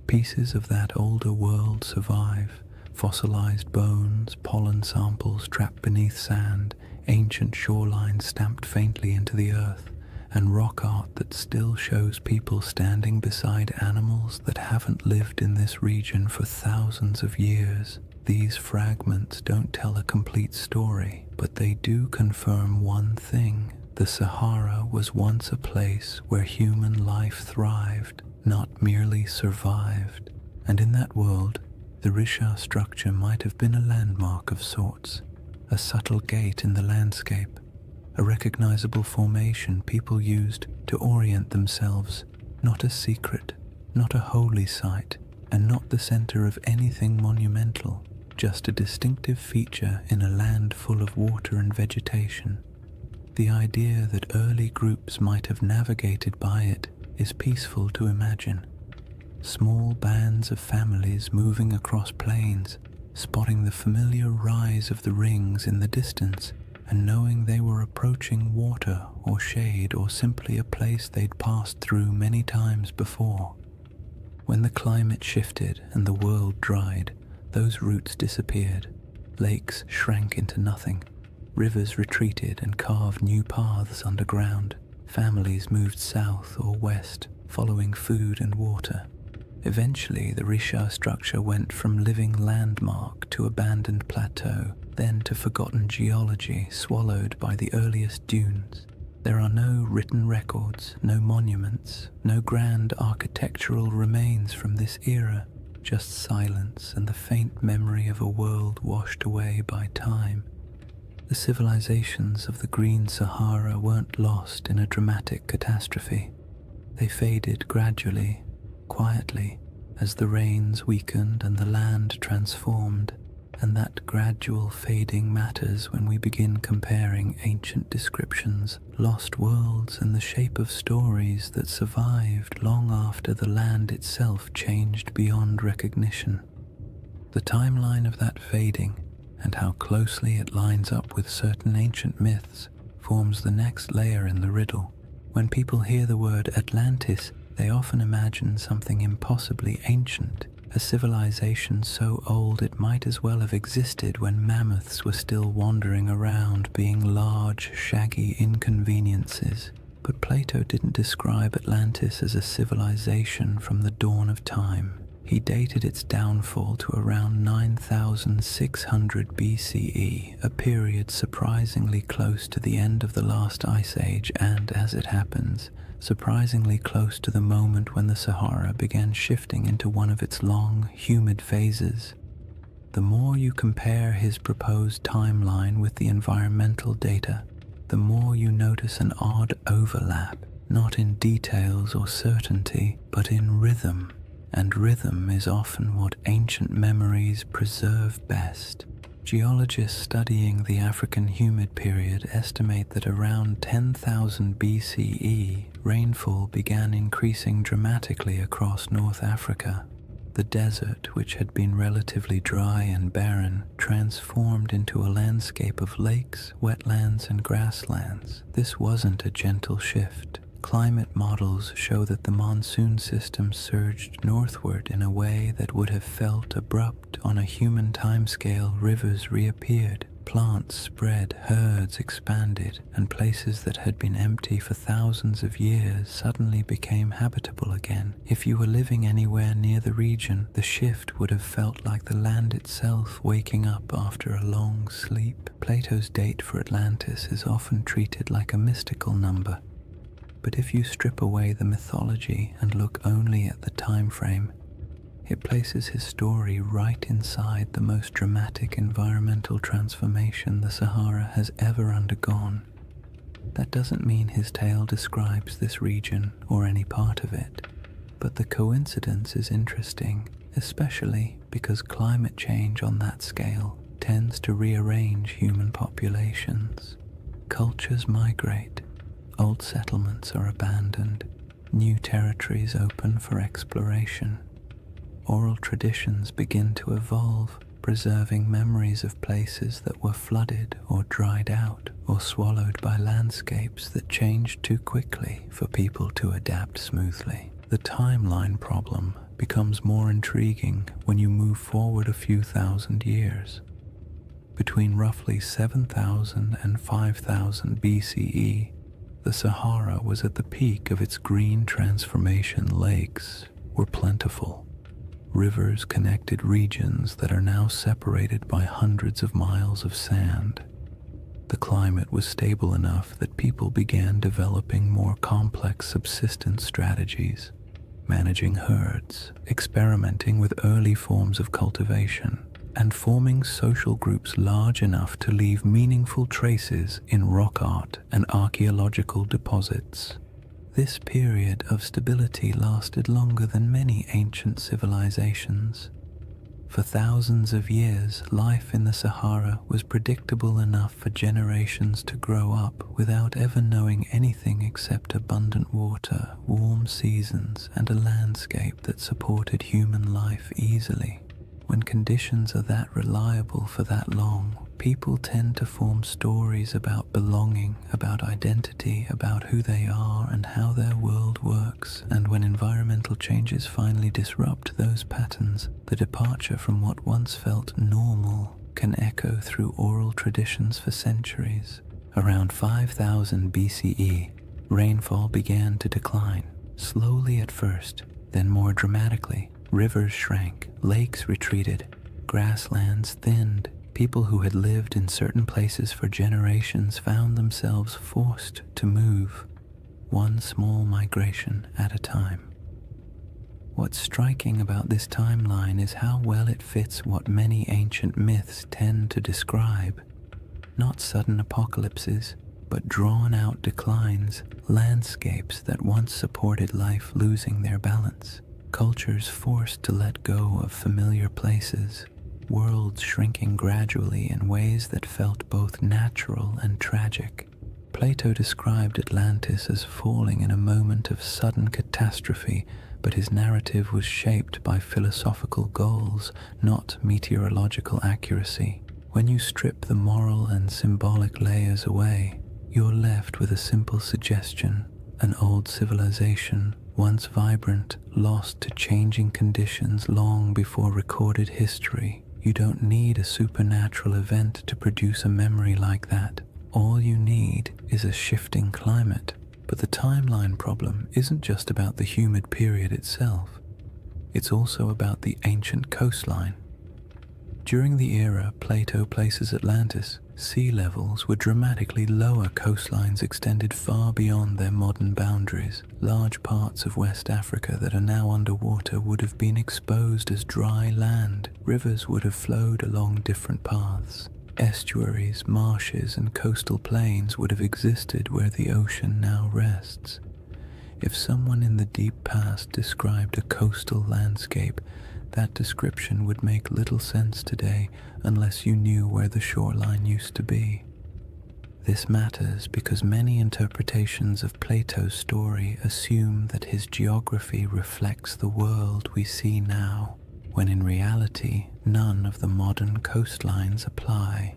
pieces of that older world survive: fossilized bones, pollen samples trapped beneath sand, ancient shorelines stamped faintly into the earth, and rock art that still shows people standing beside animals that haven't lived in this region for thousands of years. These fragments don't tell a complete story, but they do confirm one thing: the Sahara was once a place where human life thrived, not merely survived. And in that world, the Risha structure might have been a landmark of sorts, a subtle gate in the landscape, a recognizable formation people used to orient themselves, not a secret, not a holy site, and not the center of anything monumental, just a distinctive feature in a land full of water and vegetation. The idea that early groups might have navigated by it is peaceful to imagine. Small bands of families moving across plains, spotting the familiar rise of the rings in the distance, and knowing they were approaching water or shade, or simply a place they'd passed through many times before. When the climate shifted and the world dried, those routes disappeared. Lakes shrank into nothing. Rivers retreated and carved new paths underground. Families moved south or west, following food and water. Eventually, the Risha structure went from living landmark to abandoned plateau, then to forgotten geology swallowed by the earliest dunes. There are no written records, no monuments, no grand architectural remains from this era, just silence and the faint memory of a world washed away by time. The civilizations of the Green Sahara weren't lost in a dramatic catastrophe. They faded gradually, quietly, as the rains weakened and the land transformed, and that gradual fading matters when we begin comparing ancient descriptions, lost worlds, and the shape of stories that survived long after the land itself changed beyond recognition. The timeline of that fading, and how closely it lines up with certain ancient myths, forms the next layer in the riddle. When people hear the word Atlantis, they often imagine something impossibly ancient, a civilization so old it might as well have existed when mammoths were still wandering around, being large, shaggy inconveniences. But Plato didn't describe Atlantis as a civilization from the dawn of time. He dated its downfall to around 9,600 BCE, a period surprisingly close to the end of the last ice age and, as it happens, surprisingly close to the moment when the Sahara began shifting into one of its long, humid phases. The more you compare his proposed timeline with the environmental data, the more you notice an odd overlap, not in details or certainty, but in rhythm. And rhythm is often what ancient memories preserve best. Geologists studying the African humid period estimate that around 10,000 BCE, rainfall began increasing dramatically across North Africa. The desert, which had been relatively dry and barren, transformed into a landscape of lakes, wetlands, and grasslands. This wasn't a gentle shift. Climate models show that the monsoon system surged northward in a way that would have felt abrupt on a human timescale. Rivers reappeared, plants spread, herds expanded, and places that had been empty for thousands of years suddenly became habitable again. If you were living anywhere near the region, the shift would have felt like the land itself waking up after a long sleep. Plato's date for Atlantis is often treated like a mystical number. But if you strip away the mythology and look only at the time frame, it places his story right inside the most dramatic environmental transformation the Sahara has ever undergone. That doesn't mean his tale describes this region or any part of it, but the coincidence is interesting, especially because climate change on that scale tends to rearrange human populations. Cultures migrate. Old settlements are abandoned, new territories open for exploration. Oral traditions begin to evolve, preserving memories of places that were flooded or dried out or swallowed by landscapes that changed too quickly for people to adapt smoothly. The timeline problem becomes more intriguing when you move forward a few thousand years. Between roughly 7,000 and 5,000 BCE, the Sahara was at the peak of its green transformation. Lakes were plentiful. Rivers connected regions that are now separated by hundreds of miles of sand. The climate was stable enough that people began developing more complex subsistence strategies, managing herds, experimenting with early forms of cultivation, and forming social groups large enough to leave meaningful traces in rock art and archaeological deposits. This period of stability lasted longer than many ancient civilizations. For thousands of years, life in the Sahara was predictable enough for generations to grow up without ever knowing anything except abundant water, warm seasons, and a landscape that supported human life easily. When conditions are that reliable for that long, people tend to form stories about belonging, about identity, about who they are and how their world works. And when environmental changes finally disrupt those patterns, the departure from what once felt normal can echo through oral traditions for centuries. Around 5000 BCE, rainfall began to decline, slowly at first, then more dramatically. Rivers shrank, lakes retreated, grasslands thinned. People who had lived in certain places for generations found themselves forced to move, one small migration at a time. What's striking about this timeline is how well it fits what many ancient myths tend to describe. Not sudden apocalypses, but drawn-out declines, landscapes that once supported life losing their balance. Cultures forced to let go of familiar places, worlds shrinking gradually in ways that felt both natural and tragic. Plato described Atlantis as falling in a moment of sudden catastrophe, but his narrative was shaped by philosophical goals, not meteorological accuracy. When you strip the moral and symbolic layers away, you're left with a simple suggestion: an old civilization, once vibrant, lost to changing conditions long before recorded history. You don't need a supernatural event to produce a memory like that. All you need is a shifting climate. But the timeline problem isn't just about the humid period itself. It's also about the ancient coastline. During the era Plato places Atlantis, sea levels were dramatically lower. Coastlines extended far beyond their modern boundaries. Large parts of West Africa that are now underwater would have been exposed as dry land. Rivers would have flowed along different paths. Estuaries, marshes, and coastal plains would have existed where the ocean now rests. If someone in the deep past described a coastal landscape, that description would make little sense today unless you knew where the shoreline used to be. This matters because many interpretations of Plato's story assume that his geography reflects the world we see now, when in reality, none of the modern coastlines apply.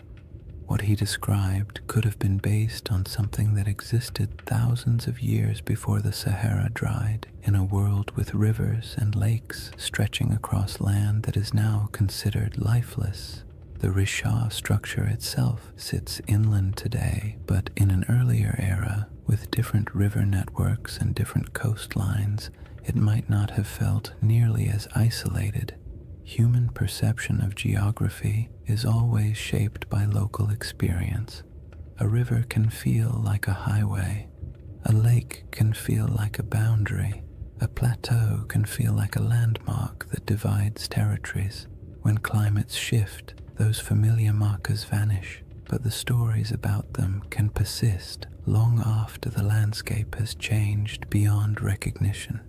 What he described could have been based on something that existed thousands of years before the Sahara dried, in a world with rivers and lakes stretching across land that is now considered lifeless. The Risha structure itself sits inland today, but in an earlier era, with different river networks and different coastlines, it might not have felt nearly as isolated. Human perception of geography is always shaped by local experience. A river can feel like a highway. A lake can feel like a boundary. A plateau can feel like a landmark that divides territories. When climates shift, those familiar markers vanish, but the stories about them can persist long after the landscape has changed beyond recognition.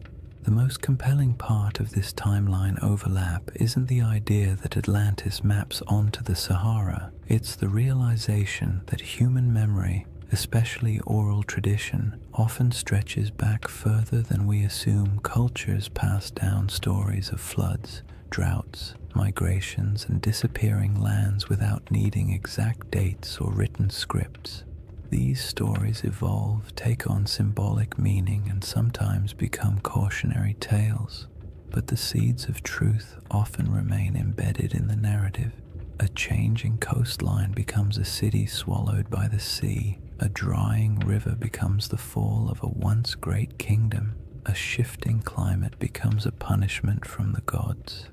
The most compelling part of this timeline overlap isn't the idea that Atlantis maps onto the Sahara, it's the realization that human memory, especially oral tradition, often stretches back further than we assume. Cultures pass down stories of floods, droughts, migrations, and disappearing lands without needing exact dates or written scripts. These stories evolve, take on symbolic meaning, and sometimes become cautionary tales. But the seeds of truth often remain embedded in the narrative. A changing coastline becomes a city swallowed by the sea. A drying river becomes the fall of a once great kingdom. A shifting climate becomes a punishment from the gods.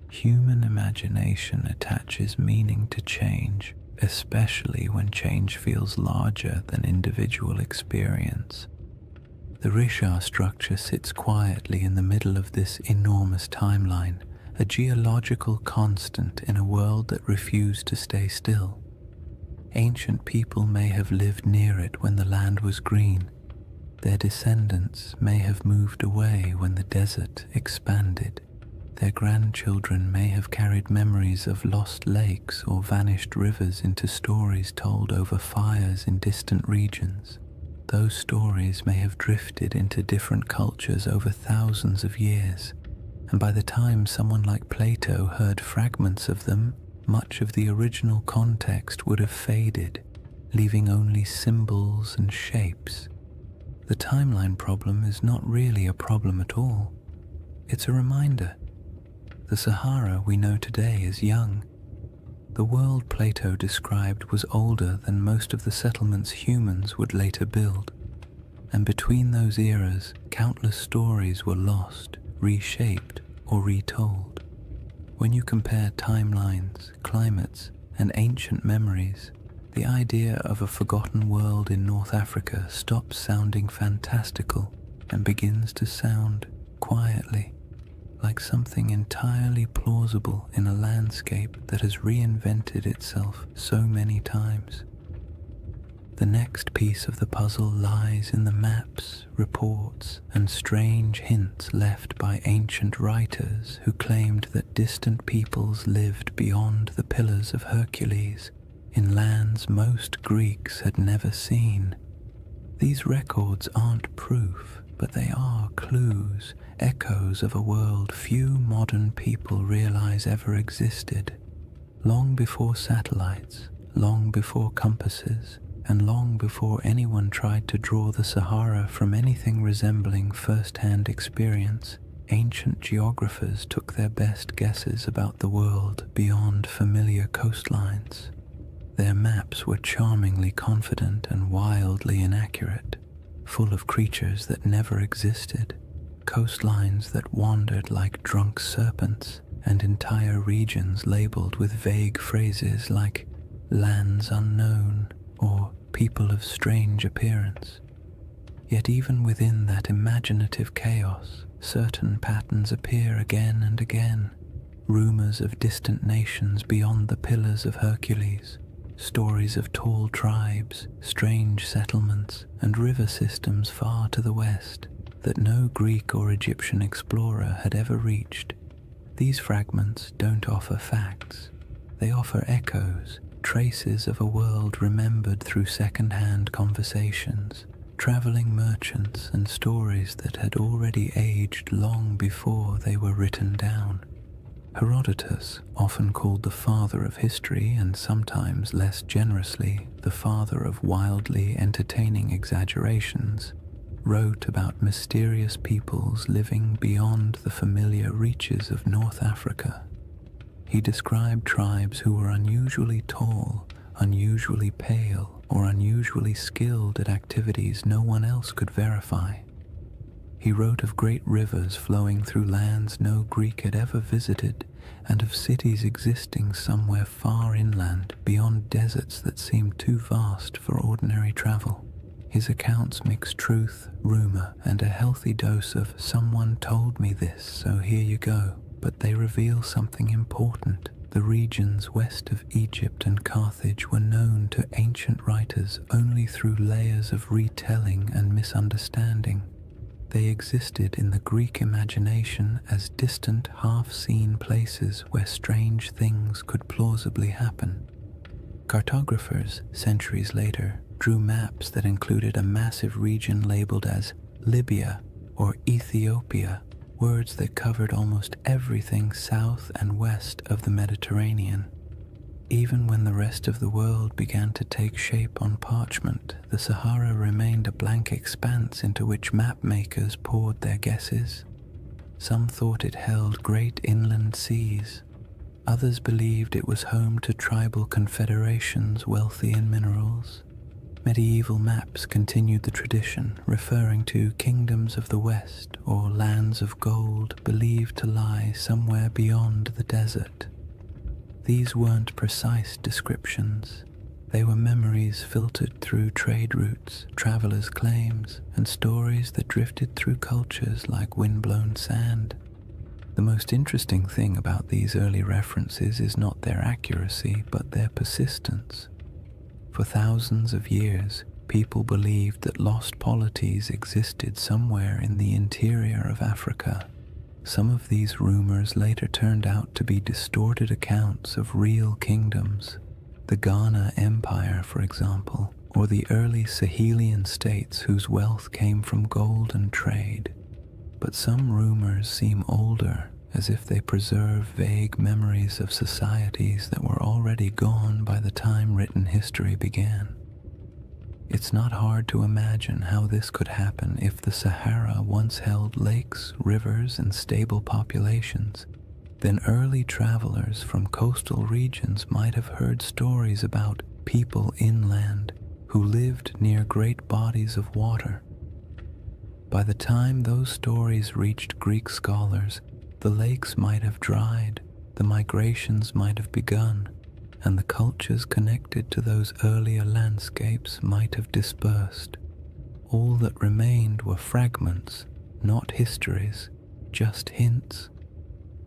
Human imagination attaches meaning to change, especially when change feels larger than individual experience. The Risha structure sits quietly in the middle of this enormous timeline, a geological constant in a world that refused to stay still. Ancient people may have lived near it when the land was green. Their descendants may have moved away when the desert expanded. Their grandchildren may have carried memories of lost lakes or vanished rivers into stories told over fires in distant regions. Those stories may have drifted into different cultures over thousands of years, and by the time someone like Plato heard fragments of them, much of the original context would have faded, leaving only symbols and shapes. The timeline problem is not really a problem at all. It's a reminder. The Sahara we know today is young. The world Plato described was older than most of the settlements humans would later build. And between those eras, countless stories were lost, reshaped, or retold. When you compare timelines, climates, and ancient memories, the idea of a forgotten world in North Africa stops sounding fantastical and begins to sound, quietly, like something entirely plausible in a landscape that has reinvented itself so many times. The next piece of the puzzle lies in the maps, reports, and strange hints left by ancient writers who claimed that distant peoples lived beyond the Pillars of Hercules, in lands most Greeks had never seen. These records aren't proof, but they are clues, echoes of a world few modern people realize ever existed. Long before satellites, long before compasses, and long before anyone tried to draw the Sahara from anything resembling first-hand experience, ancient geographers took their best guesses about the world beyond familiar coastlines. Their maps were charmingly confident and wildly inaccurate, full of creatures that never existed, coastlines that wandered like drunk serpents, and entire regions labeled with vague phrases like lands unknown or people of strange appearance. Yet even within that imaginative chaos, certain patterns appear again and again. Rumors of distant nations beyond the Pillars of Hercules, stories of tall tribes, strange settlements, and river systems far to the west that no Greek or Egyptian explorer had ever reached. These fragments don't offer facts. They offer echoes, traces of a world remembered through second-hand conversations, traveling merchants, and stories that had already aged long before they were written down. Herodotus, often called the father of history and sometimes less generously the father of wildly entertaining exaggerations, wrote about mysterious peoples living beyond the familiar reaches of North Africa. He described tribes who were unusually tall, unusually pale, or unusually skilled at activities no one else could verify. He wrote of great rivers flowing through lands no Greek had ever visited, and of cities existing somewhere far inland beyond deserts that seemed too vast for ordinary travel. His accounts mix truth, rumor, and a healthy dose of "someone told me this, so here you go," but they reveal something important. The regions west of Egypt and Carthage were known to ancient writers only through layers of retelling and misunderstanding. They existed in the Greek imagination as distant, half-seen places where strange things could plausibly happen. Cartographers, centuries later, drew maps that included a massive region labeled as Libya or Ethiopia, words that covered almost everything south and west of the Mediterranean. Even when the rest of the world began to take shape on parchment, the Sahara remained a blank expanse into which map makers poured their guesses. Some thought it held great inland seas. Others believed it was home to tribal confederations wealthy in minerals. Medieval maps continued the tradition, referring to kingdoms of the West or lands of gold believed to lie somewhere beyond the desert. These weren't precise descriptions. They were memories filtered through trade routes, travelers' claims, and stories that drifted through cultures like windblown sand. The most interesting thing about these early references is not their accuracy, but their persistence. For thousands of years, people believed that lost polities existed somewhere in the interior of Africa. Some of these rumors later turned out to be distorted accounts of real kingdoms. The Ghana Empire, for example, or the early Sahelian states whose wealth came from gold and trade. But some rumors seem older, as if they preserve vague memories of societies that were already gone by the time written history began. It's not hard to imagine how this could happen if the Sahara once held lakes, rivers, and stable populations. Then early travelers from coastal regions might have heard stories about people inland who lived near great bodies of water. By the time those stories reached Greek scholars, the lakes might have dried, the migrations might have begun, and the cultures connected to those earlier landscapes might have dispersed. All that remained were fragments, not histories, just hints.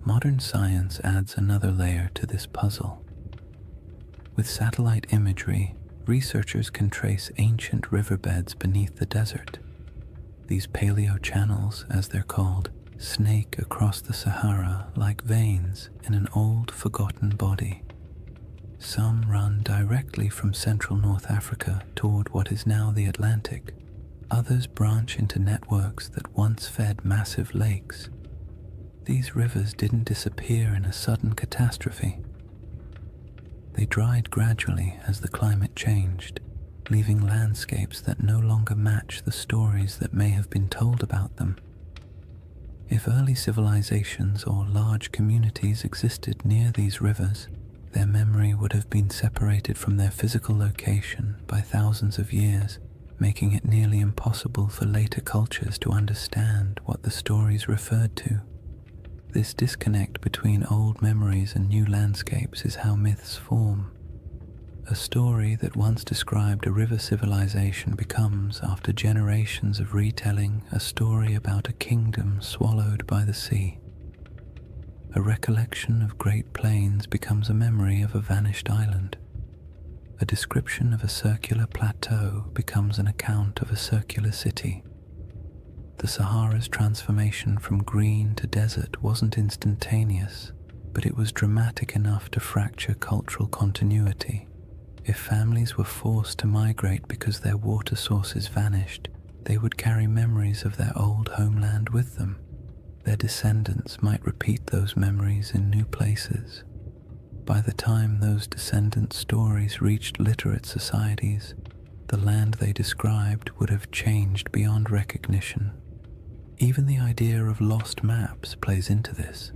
Modern science adds another layer to this puzzle. With satellite imagery, researchers can trace ancient riverbeds beneath the desert. These paleo-channels, as they're called, snake across the Sahara like veins in an old, forgotten body. Some run directly from central North Africa toward what is now the Atlantic. Others branch into networks that once fed massive lakes. These rivers didn't disappear in a sudden catastrophe. They dried gradually as the climate changed, leaving landscapes that no longer match the stories that may have been told about them. If early civilizations or large communities existed near these rivers, their memory would have been separated from their physical location by thousands of years, making it nearly impossible for later cultures to understand what the stories referred to. This disconnect between old memories and new landscapes is how myths form. A story that once described a river civilization becomes, after generations of retelling, a story about a kingdom swallowed by the sea. A recollection of great plains becomes a memory of a vanished island. A description of a circular plateau becomes an account of a circular city. The Sahara's transformation from green to desert wasn't instantaneous, but it was dramatic enough to fracture cultural continuity. If families were forced to migrate because their water sources vanished, they would carry memories of their old homeland with them. Their descendants might repeat those memories in new places. By the time those descendant stories reached literate societies, the land they described would have changed beyond recognition. Even the idea of lost maps plays into this.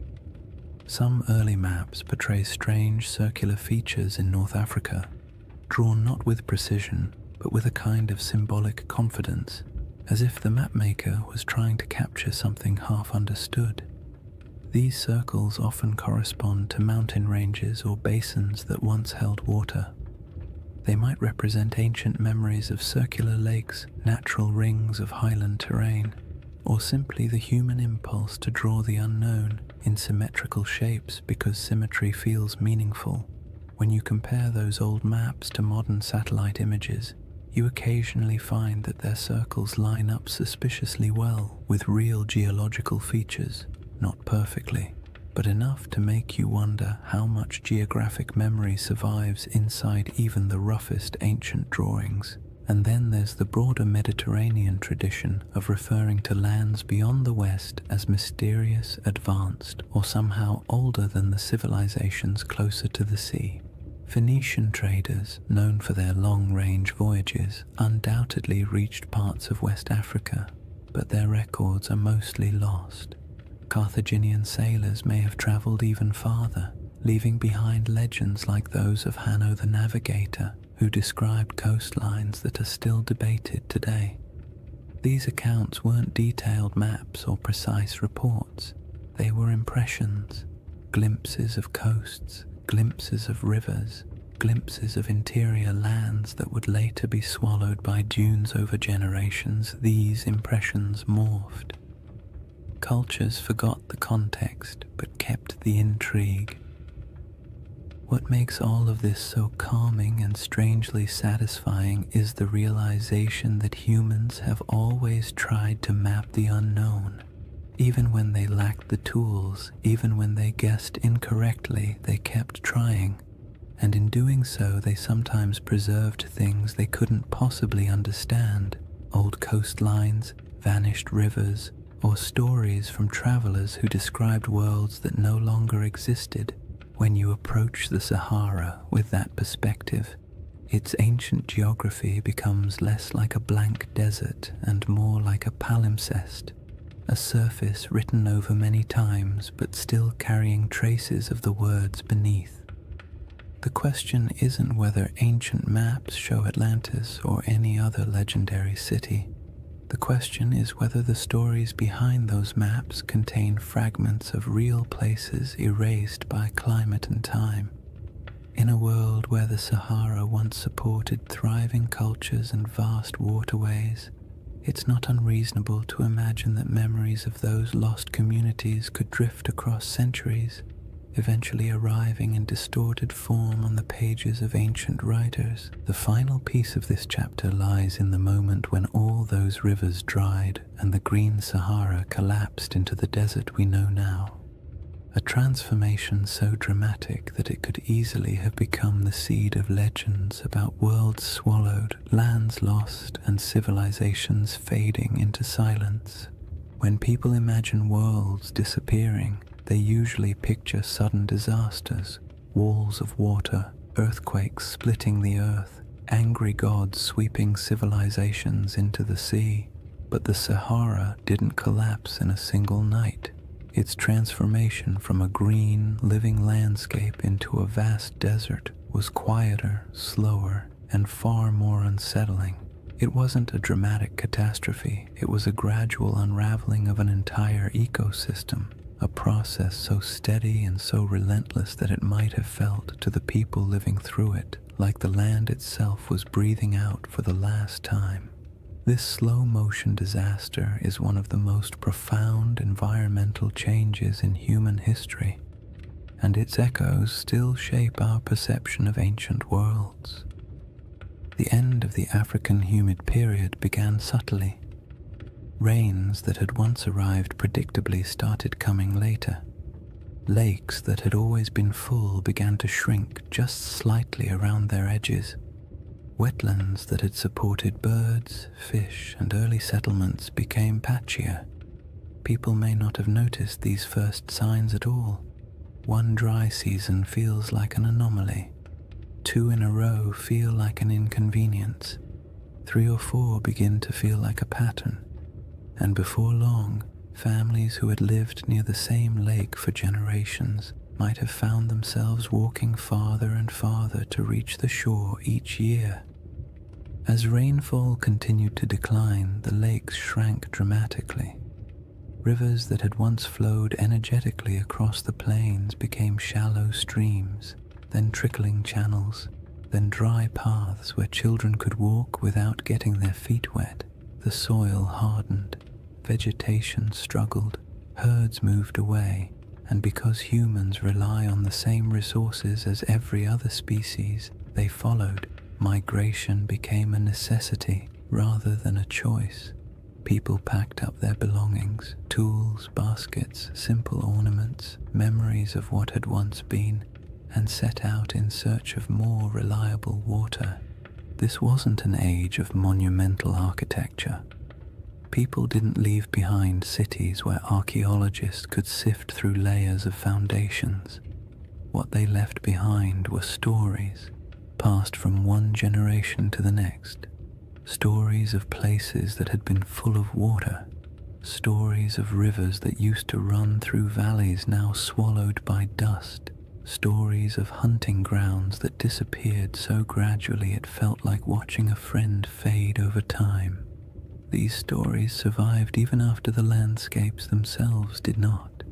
Some early maps portray strange circular features in North Africa, drawn not with precision, but with a kind of symbolic confidence, as if the mapmaker was trying to capture something half understood. These circles often correspond to mountain ranges or basins that once held water. They might represent ancient memories of circular lakes, natural rings of highland terrain, or simply the human impulse to draw the unknown in symmetrical shapes because symmetry feels meaningful. When you compare those old maps to modern satellite images, you occasionally find that their circles line up suspiciously well with real geological features, not perfectly, but enough to make you wonder how much geographic memory survives inside even the roughest ancient drawings. And then there's the broader Mediterranean tradition of referring to lands beyond the West as mysterious, advanced, or somehow older than the civilizations closer to the sea. Phoenician traders, known for their long-range voyages, undoubtedly reached parts of West Africa, but their records are mostly lost. Carthaginian sailors may have traveled even farther, leaving behind legends like those of Hanno the Navigator, who described coastlines that are still debated today. These accounts weren't detailed maps or precise reports. They were impressions, glimpses of coasts, glimpses of rivers, glimpses of interior lands that would later be swallowed by dunes over generations. These impressions morphed. Cultures forgot the context but kept the intrigue. What makes all of this so calming and strangely satisfying is the realization that humans have always tried to map the unknown. Even when they lacked the tools, even when they guessed incorrectly, they kept trying. And in doing so, they sometimes preserved things they couldn't possibly understand. Old coastlines, vanished rivers, or stories from travelers who described worlds that no longer existed. When you approach the Sahara with that perspective, its ancient geography becomes less like a blank desert and more like a palimpsest, a surface written over many times but still carrying traces of the words beneath. The question isn't whether ancient maps show Atlantis or any other legendary city. The question is whether the stories behind those maps contain fragments of real places erased by climate and time. In a world where the Sahara once supported thriving cultures and vast waterways, it's not unreasonable to imagine that memories of those lost communities could drift across centuries, eventually arriving in distorted form on the pages of ancient writers. The final piece of this chapter lies in the moment when all those rivers dried and the green Sahara collapsed into the desert we know now. A transformation so dramatic that it could easily have become the seed of legends about worlds swallowed, lands lost, and civilizations fading into silence. When people imagine worlds disappearing, they usually picture sudden disasters, walls of water, earthquakes splitting the earth, angry gods sweeping civilizations into the sea. But the Sahara didn't collapse in a single night. Its transformation from a green, living landscape into a vast desert was quieter, slower, and far more unsettling. It wasn't a dramatic catastrophe, it was a gradual unraveling of an entire ecosystem, a process so steady and so relentless that it might have felt to the people living through it like the land itself was breathing out for the last time. This slow-motion disaster is one of the most profound environmental changes in human history. and its echoes still shape our perception of ancient worlds. The end of the African humid period began subtly. Rains that had once arrived predictably started coming later. Lakes that had always been full began to shrink just slightly around their edges. Wetlands that had supported birds, fish, and early settlements became patchier. People may not have noticed these first signs at all. One dry season feels like an anomaly. 2 in a row feel like an inconvenience. 3 or 4 begin to feel like a pattern. And before long, families who had lived near the same lake for generations might have found themselves walking farther and farther to reach the shore each year. As rainfall continued to decline, the lakes shrank dramatically. Rivers that had once flowed energetically across the plains became shallow streams, then trickling channels, then dry paths where children could walk without getting their feet wet. The soil hardened, vegetation struggled, herds moved away, and because humans rely on the same resources as every other species, they followed. Migration became a necessity rather than a choice. People packed up their belongings, tools, baskets, simple ornaments, memories of what had once been, and set out in search of more reliable water. This wasn't an age of monumental architecture. People didn't leave behind cities where archaeologists could sift through layers of foundations. What they left behind were stories, passed from one generation to the next. Stories of places that had been full of water. Stories of rivers that used to run through valleys now swallowed by dust. Stories of hunting grounds that disappeared so gradually it felt like watching a friend fade over time. These stories survived even after the landscapes themselves did not.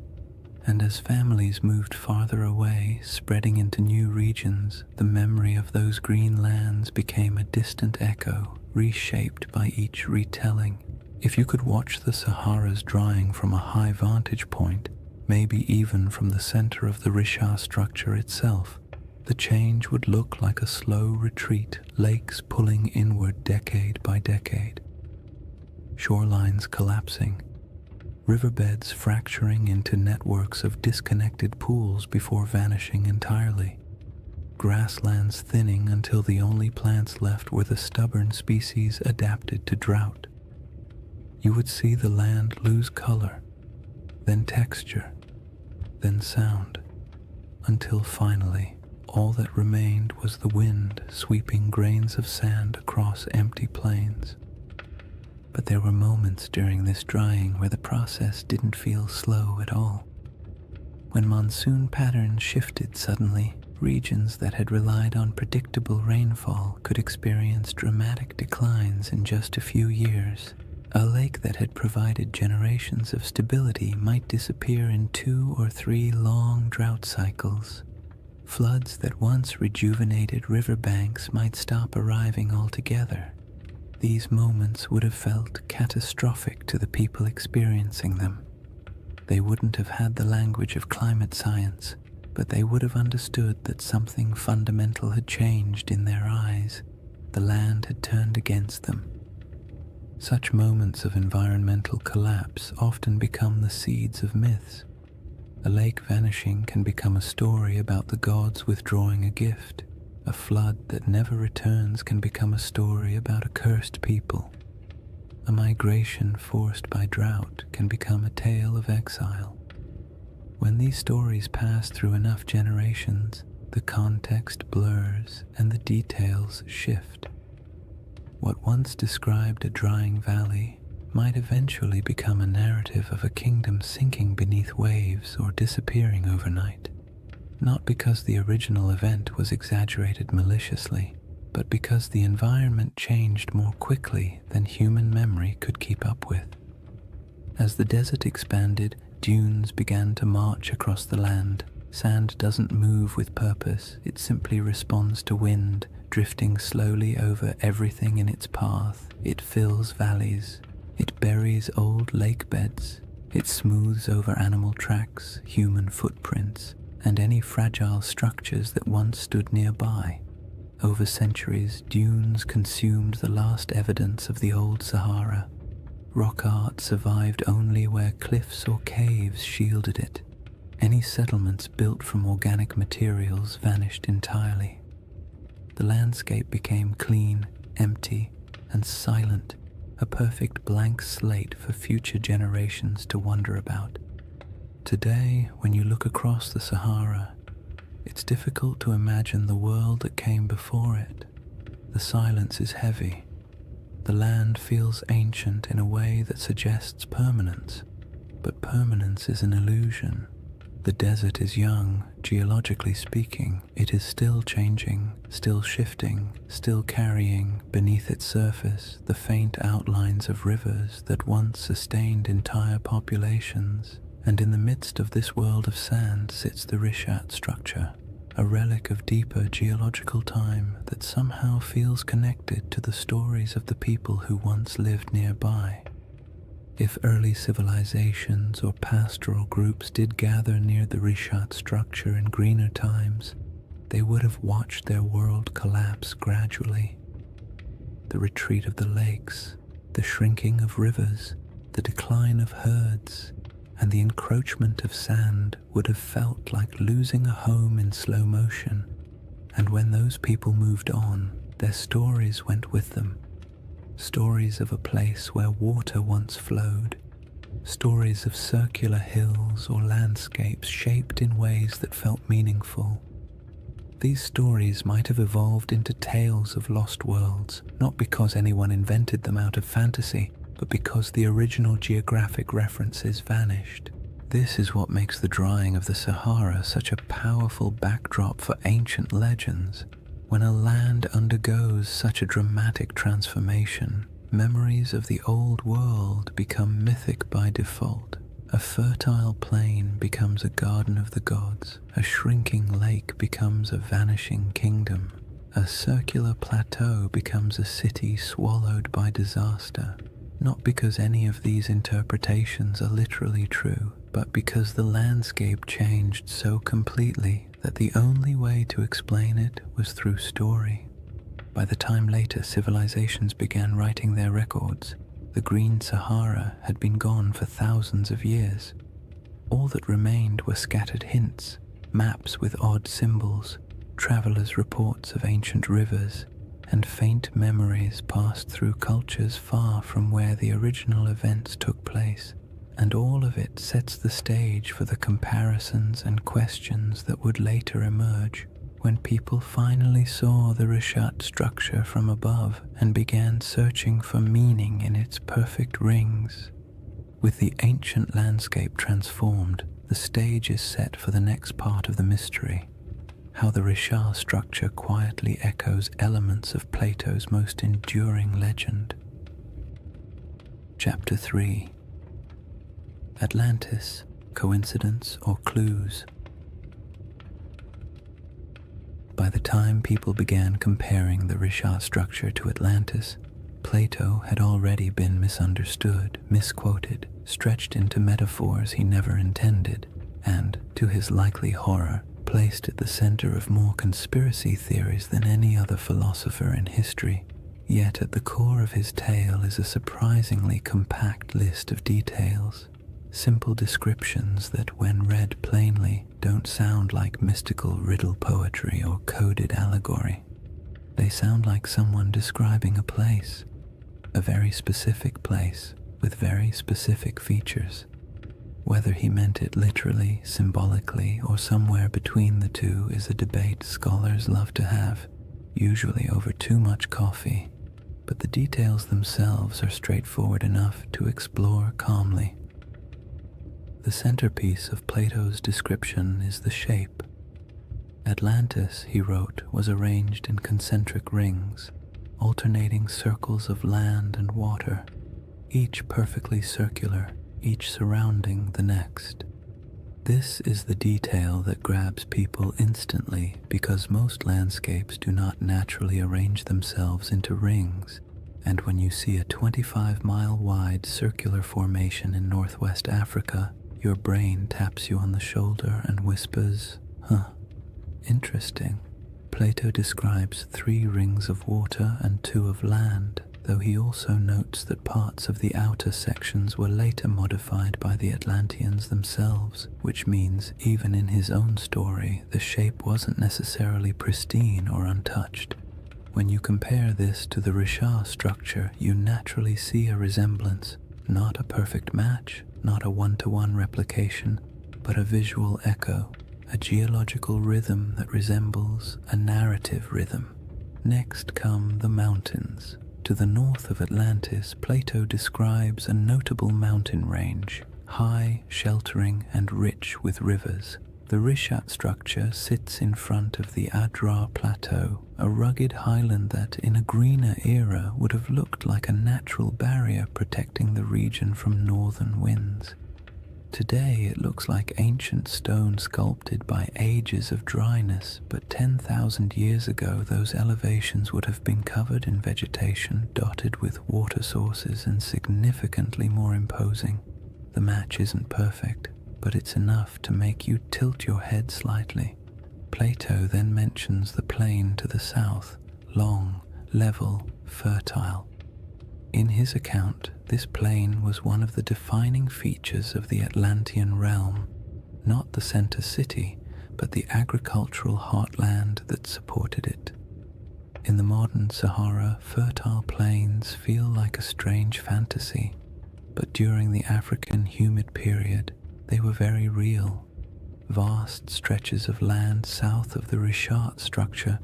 And as families moved farther away, spreading into new regions, the memory of those green lands became a distant echo, reshaped by each retelling. If you could watch the Sahara's drying from a high vantage point, maybe even from the center of the Richard structure itself, the change would look like a slow retreat, lakes pulling inward decade by decade. Shorelines collapsing, riverbeds fracturing into networks of disconnected pools before vanishing entirely, grasslands thinning until the only plants left were the stubborn species adapted to drought. You would see the land lose color, then texture, then sound, until finally all that remained was the wind sweeping grains of sand across empty plains. But there were moments during this drying where the process didn't feel slow at all. When monsoon patterns shifted suddenly, regions that had relied on predictable rainfall could experience dramatic declines in just a few years. A lake that had provided generations of stability might disappear in 2 or 3 long drought cycles. Floods that once rejuvenated riverbanks might stop arriving altogether. These moments would have felt catastrophic to the people experiencing them. They wouldn't have had the language of climate science, but they would have understood that something fundamental had changed in their eyes. The land had turned against them. Such moments of environmental collapse often become the seeds of myths. A lake vanishing can become a story about the gods withdrawing a gift. A flood that never returns can become a story about a cursed people. A migration forced by drought can become a tale of exile. When these stories pass through enough generations, the context blurs and the details shift. What once described a drying valley might eventually become a narrative of a kingdom sinking beneath waves or disappearing overnight. Not because the original event was exaggerated maliciously, but because the environment changed more quickly than human memory could keep up with. As the desert expanded, dunes began to march across the land. Sand doesn't move with purpose, it simply responds to wind, drifting slowly over everything in its path. It fills valleys, it buries old lake beds, it smooths over animal tracks, human footprints, and any fragile structures that once stood nearby. Over centuries, dunes consumed the last evidence of the old Sahara. Rock art survived only where cliffs or caves shielded it. Any settlements built from organic materials vanished entirely. The landscape became clean, empty, and silent, a perfect blank slate for future generations to wonder about. Today, when you look across the Sahara, it's difficult to imagine the world that came before it. The silence is heavy. The land feels ancient in a way that suggests permanence, but permanence is an illusion. The desert is young, geologically speaking. It is still changing, still shifting, still carrying beneath its surface the faint outlines of rivers that once sustained entire populations. And in the midst of this world of sand sits the Rishat structure, a relic of deeper geological time that somehow feels connected to the stories of the people who once lived nearby. If early civilizations or pastoral groups did gather near the Rishat structure in greener times, they would have watched their world collapse gradually. The retreat of the lakes, the shrinking of rivers, the decline of herds, and the encroachment of sand would have felt like losing a home in slow motion. And when those people moved on, their stories went with them. Stories of a place where water once flowed, stories of circular hills or landscapes shaped in ways that felt meaningful. These stories might have evolved into tales of lost worlds, not because anyone invented them out of fantasy, but because the original geographic references vanished. This is what makes the drying of the Sahara such a powerful backdrop for ancient legends. When a land undergoes such a dramatic transformation, memories of the old world become mythic by default. A fertile plain becomes a garden of the gods. A shrinking lake becomes a vanishing kingdom. A circular plateau becomes a city swallowed by disaster. Not because any of these interpretations are literally true, but because the landscape changed so completely that the only way to explain it was through story. By the time later civilizations began writing their records, the Green Sahara had been gone for thousands of years. All that remained were scattered hints, maps with odd symbols, travelers' reports of ancient rivers, and faint memories passed through cultures far from where the original events took place. And all of it sets the stage for the comparisons and questions that would later emerge when people finally saw the Rishat structure from above and began searching for meaning in its perfect rings. With the ancient landscape transformed, the stage is set for the next part of the mystery. How the Rishat structure quietly echoes elements of Plato's most enduring legend. Chapter 3. Atlantis, Coincidence or Clues? By the time people began comparing the Rishat structure to Atlantis, Plato had already been misunderstood, misquoted, stretched into metaphors he never intended, and, to his likely horror, placed at the center of more conspiracy theories than any other philosopher in history. Yet at the core of his tale is a surprisingly compact list of details, simple descriptions that, when read plainly, don't sound like mystical riddle poetry or coded allegory. They sound like someone describing a place, a very specific place with very specific features. Whether he meant it literally, symbolically, or somewhere between the two is a debate scholars love to have, usually over too much coffee, but the details themselves are straightforward enough to explore calmly. The centerpiece of Plato's description is the shape. Atlantis, he wrote, was arranged in concentric rings, alternating circles of land and water, each perfectly circular, each surrounding the next. This is the detail that grabs people instantly because most landscapes do not naturally arrange themselves into rings, and when you see a 25-mile-wide circular formation in northwest Africa, your brain taps you on the shoulder and whispers, Huh, interesting. Plato describes 3 rings of water and 2 of land, though he also notes that parts of the outer sections were later modified by the Atlanteans themselves, which means even in his own story, the shape wasn't necessarily pristine or untouched. When you compare this to the Richard structure, you naturally see a resemblance, not a perfect match, not a one-to-one replication, but a visual echo, a geological rhythm that resembles a narrative rhythm. Next come the mountains. To the north of Atlantis, Plato describes a notable mountain range, high, sheltering, and rich with rivers. The Rishat structure sits in front of the Adrar Plateau, a rugged highland that, in a greener era, would have looked like a natural barrier protecting the region from northern winds. Today it looks like ancient stone sculpted by ages of dryness, but 10,000 years ago those elevations would have been covered in vegetation, dotted with water sources, and significantly more imposing. The match isn't perfect, but it's enough to make you tilt your head slightly. Plato then mentions the plain to the south, long, level, fertile. In his account, this plain was one of the defining features of the Atlantean realm, not the center city, but the agricultural heartland that supported it. In the modern Sahara, fertile plains feel like a strange fantasy, but during the African humid period, they were very real. Vast stretches of land south of the Richat structure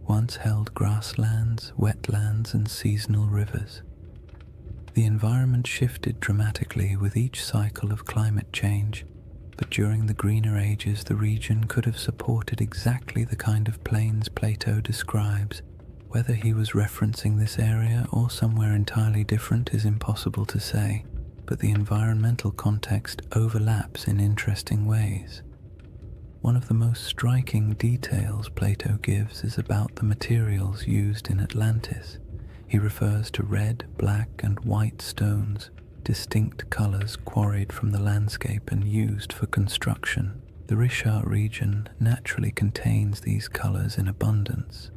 once held grasslands, wetlands, and seasonal rivers. The environment shifted dramatically with each cycle of climate change, but during the greener ages the region could have supported exactly the kind of plains Plato describes. Whether he was referencing this area or somewhere entirely different is impossible to say, but the environmental context overlaps in interesting ways. One of the most striking details Plato gives is about the materials used in Atlantis. He refers to red, black, and white stones, distinct colors quarried from the landscape and used for construction. The Richat region naturally contains these colors in abundance.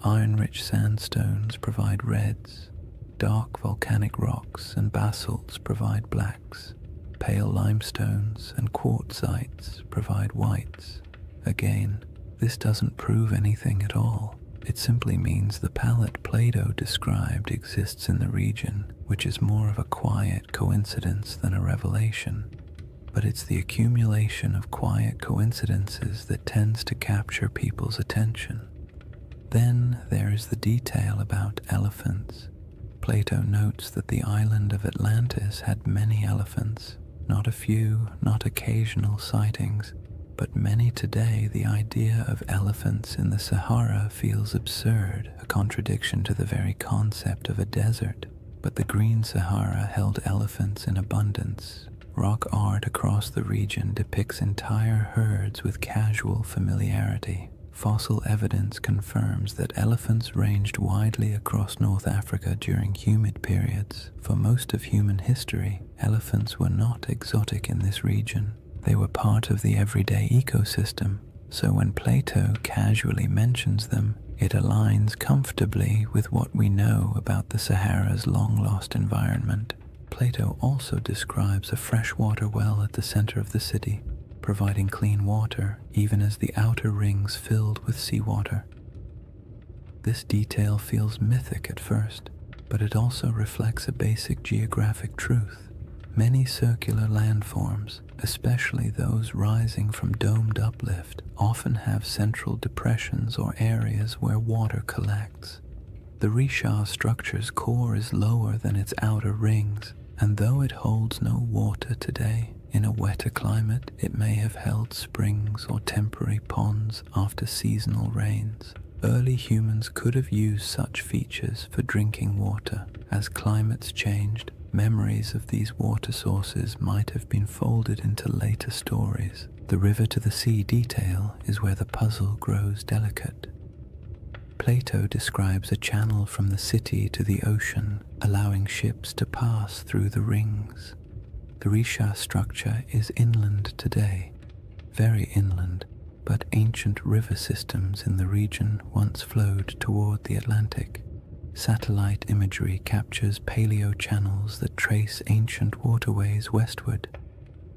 Iron-rich sandstones provide reds, dark volcanic rocks and basalts provide blacks, pale limestones and quartzites provide whites. Again, this doesn't prove anything at all. It simply means the palette Plato described exists in the region, which is more of a quiet coincidence than a revelation. But it's the accumulation of quiet coincidences that tends to capture people's attention. Then there is the detail about elephants. Plato notes that the island of Atlantis had many elephants, not a few, not occasional sightings, but many today. The idea of elephants in the Sahara feels absurd, a contradiction to the very concept of a desert. But the Green Sahara held elephants in abundance. Rock art across the region depicts entire herds with casual familiarity. Fossil evidence confirms that elephants ranged widely across North Africa during humid periods. For most of human history, elephants were not exotic in this region. They were part of the everyday ecosystem, so when Plato casually mentions them, it aligns comfortably with what we know about the Sahara's long-lost environment. Plato also describes a freshwater well at the center of the city, providing clean water even as the outer rings filled with seawater. This detail feels mythic at first, but it also reflects a basic geographic truth. Many circular landforms, especially those rising from domed uplift, often have central depressions or areas where water collects. The Richat structure's core is lower than its outer rings, and though it holds no water today, in a wetter climate it may have held springs or temporary ponds after seasonal rains. Early humans could have used such features for drinking water. As climates changed, memories of these water sources might have been folded into later stories. The river to the sea detail is where the puzzle grows delicate. Plato describes a channel from the city to the ocean, allowing ships to pass through the rings. The Risha structure is inland today, very inland, but ancient river systems in the region once flowed toward the Atlantic. Satellite imagery captures paleo channels that trace ancient waterways westward.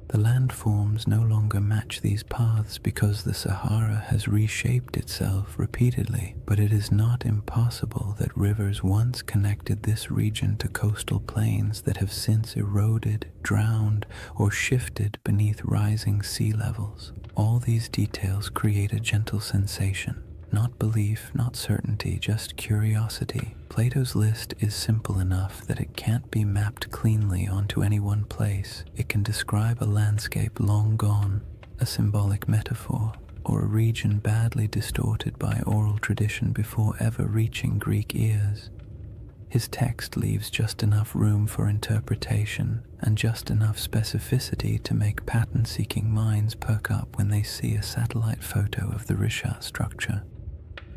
The landforms no longer match these paths because the Sahara has reshaped itself repeatedly, but it is not impossible that rivers once connected this region to coastal plains that have since eroded, drowned, or shifted beneath rising sea levels. All these details create a gentle sensation. Not belief, not certainty, just curiosity. Plato's list is simple enough that it can't be mapped cleanly onto any one place. It can describe a landscape long gone, a symbolic metaphor, or a region badly distorted by oral tradition before ever reaching Greek ears. His text leaves just enough room for interpretation and just enough specificity to make pattern-seeking minds perk up when they see a satellite photo of the Risha structure.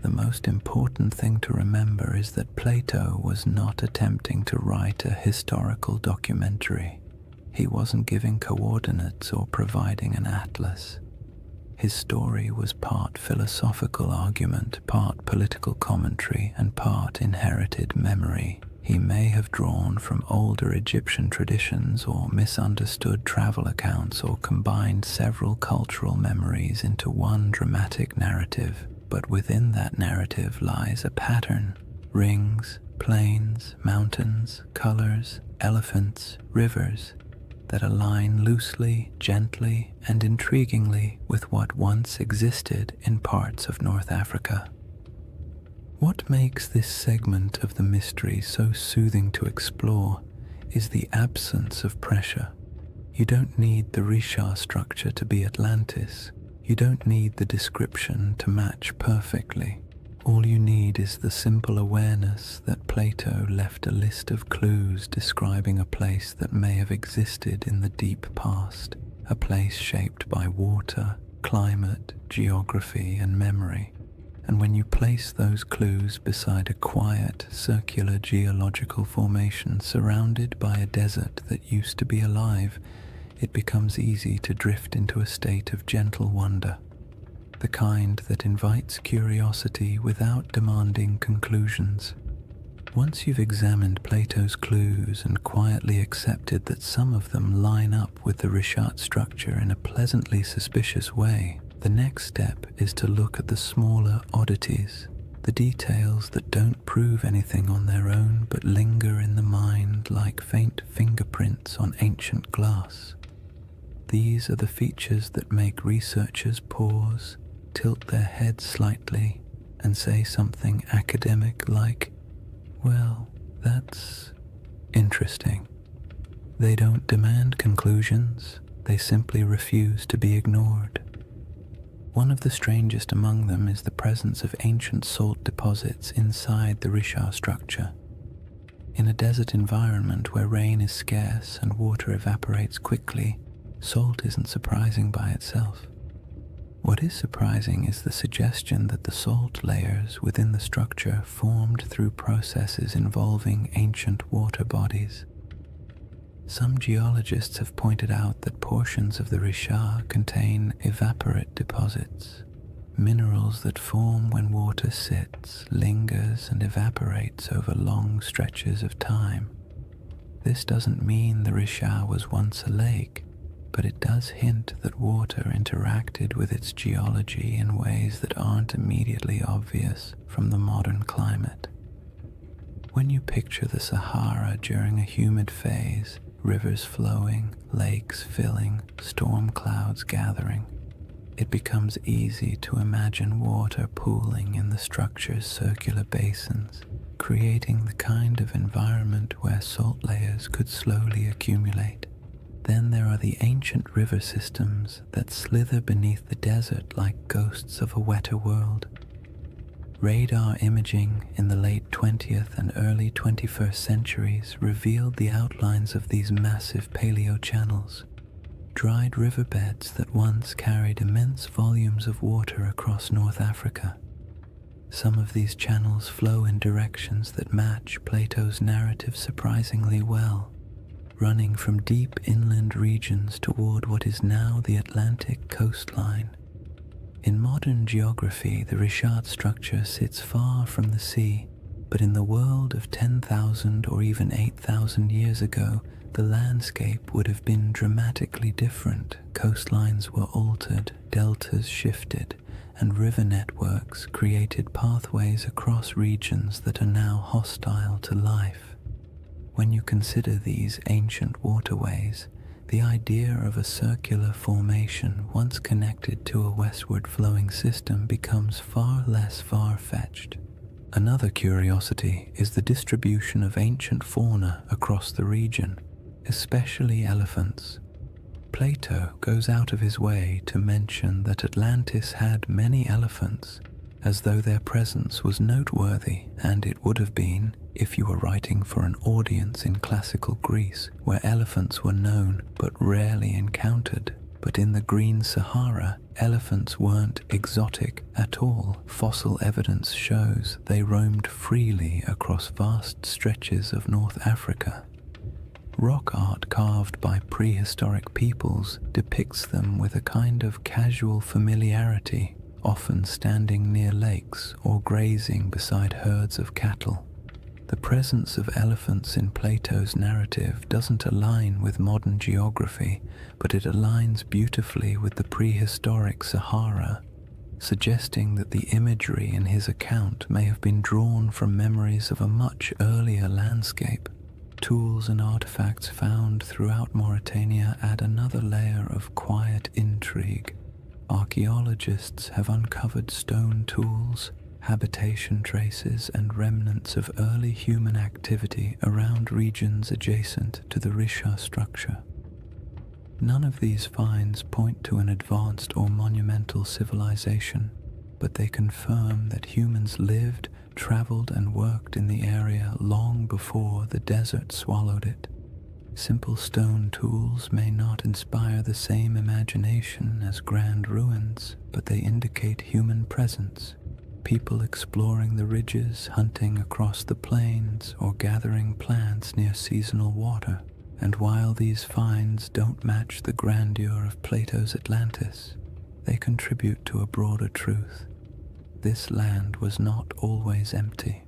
The most important thing to remember is that Plato was not attempting to write a historical documentary. He wasn't giving coordinates or providing an atlas. His story was part philosophical argument, part political commentary, and part inherited memory. He may have drawn from older Egyptian traditions or misunderstood travel accounts or combined several cultural memories into one dramatic narrative. But within that narrative lies a pattern: rings, plains, mountains, colors, elephants, rivers that align loosely, gently, and intriguingly with what once existed in parts of North Africa. What makes this segment of the mystery so soothing to explore is the absence of pressure. You don't need the Risha structure to be Atlantis. You don't need the description to match perfectly. All you need is the simple awareness that Plato left a list of clues describing a place that may have existed in the deep past, a place shaped by water, climate, geography, and memory. And when you place those clues beside a quiet, circular geological formation surrounded by a desert that used to be alive, it becomes easy to drift into a state of gentle wonder, the kind that invites curiosity without demanding conclusions. Once you've examined Plato's clues and quietly accepted that some of them line up with the Rishat structure in a pleasantly suspicious way, the next step is to look at the smaller oddities, the details that don't prove anything on their own but linger in the mind like faint fingerprints on ancient glass. These are the features that make researchers pause, tilt their heads slightly, and say something academic like, "Well, that's interesting." They don't demand conclusions, they simply refuse to be ignored. One of the strangest among them is the presence of ancient salt deposits inside the Risha structure. In a desert environment where rain is scarce and water evaporates quickly, salt isn't surprising by itself. What is surprising is the suggestion that the salt layers within the structure formed through processes involving ancient water bodies. Some geologists have pointed out that portions of the Risha contain evaporate deposits, minerals that form when water sits, lingers, and evaporates over long stretches of time. This doesn't mean the Risha was once a lake, but it does hint that water interacted with its geology in ways that aren't immediately obvious from the modern climate. When you picture the Sahara during a humid phase, rivers flowing, lakes filling, storm clouds gathering, it becomes easy to imagine water pooling in the structure's circular basins, creating the kind of environment where salt layers could slowly accumulate. Then there are the ancient river systems that slither beneath the desert like ghosts of a wetter world. Radar imaging in the late 20th and early 21st centuries revealed the outlines of these massive paleo-channels, dried riverbeds that once carried immense volumes of water across North Africa. Some of these channels flow in directions that match Plato's narrative surprisingly well, running from deep inland regions toward what is now the Atlantic coastline. In modern geography, the Richat structure sits far from the sea, but in the world of 10,000 or even 8,000 years ago, the landscape would have been dramatically different. Coastlines were altered, deltas shifted, and river networks created pathways across regions that are now hostile to life. When you consider these ancient waterways, the idea of a circular formation once connected to a westward flowing system becomes far less far-fetched. Another curiosity is the distribution of ancient fauna across the region, especially elephants. Plato goes out of his way to mention that Atlantis had many elephants, as though their presence was noteworthy, and it would have been if you were writing for an audience in classical Greece, where elephants were known but rarely encountered. But in the Green Sahara, elephants weren't exotic at all. Fossil evidence shows they roamed freely across vast stretches of North Africa. Rock art carved by prehistoric peoples depicts them with a kind of casual familiarity, often standing near lakes or grazing beside herds of cattle. The presence of elephants in Plato's narrative doesn't align with modern geography, but it aligns beautifully with the prehistoric Sahara, suggesting that the imagery in his account may have been drawn from memories of a much earlier landscape. Tools and artifacts found throughout Mauritania add another layer of quiet intrigue. Archaeologists have uncovered stone tools, habitation traces, and remnants of early human activity around regions adjacent to the Risha structure. None of these finds point to an advanced or monumental civilization, but they confirm that humans lived, traveled, and worked in the area long before the desert swallowed it. Simple stone tools may not inspire the same imagination as grand ruins, but they indicate human presence. People exploring the ridges, hunting across the plains, or gathering plants near seasonal water. And while these finds don't match the grandeur of Plato's Atlantis, they contribute to a broader truth. This land was not always empty.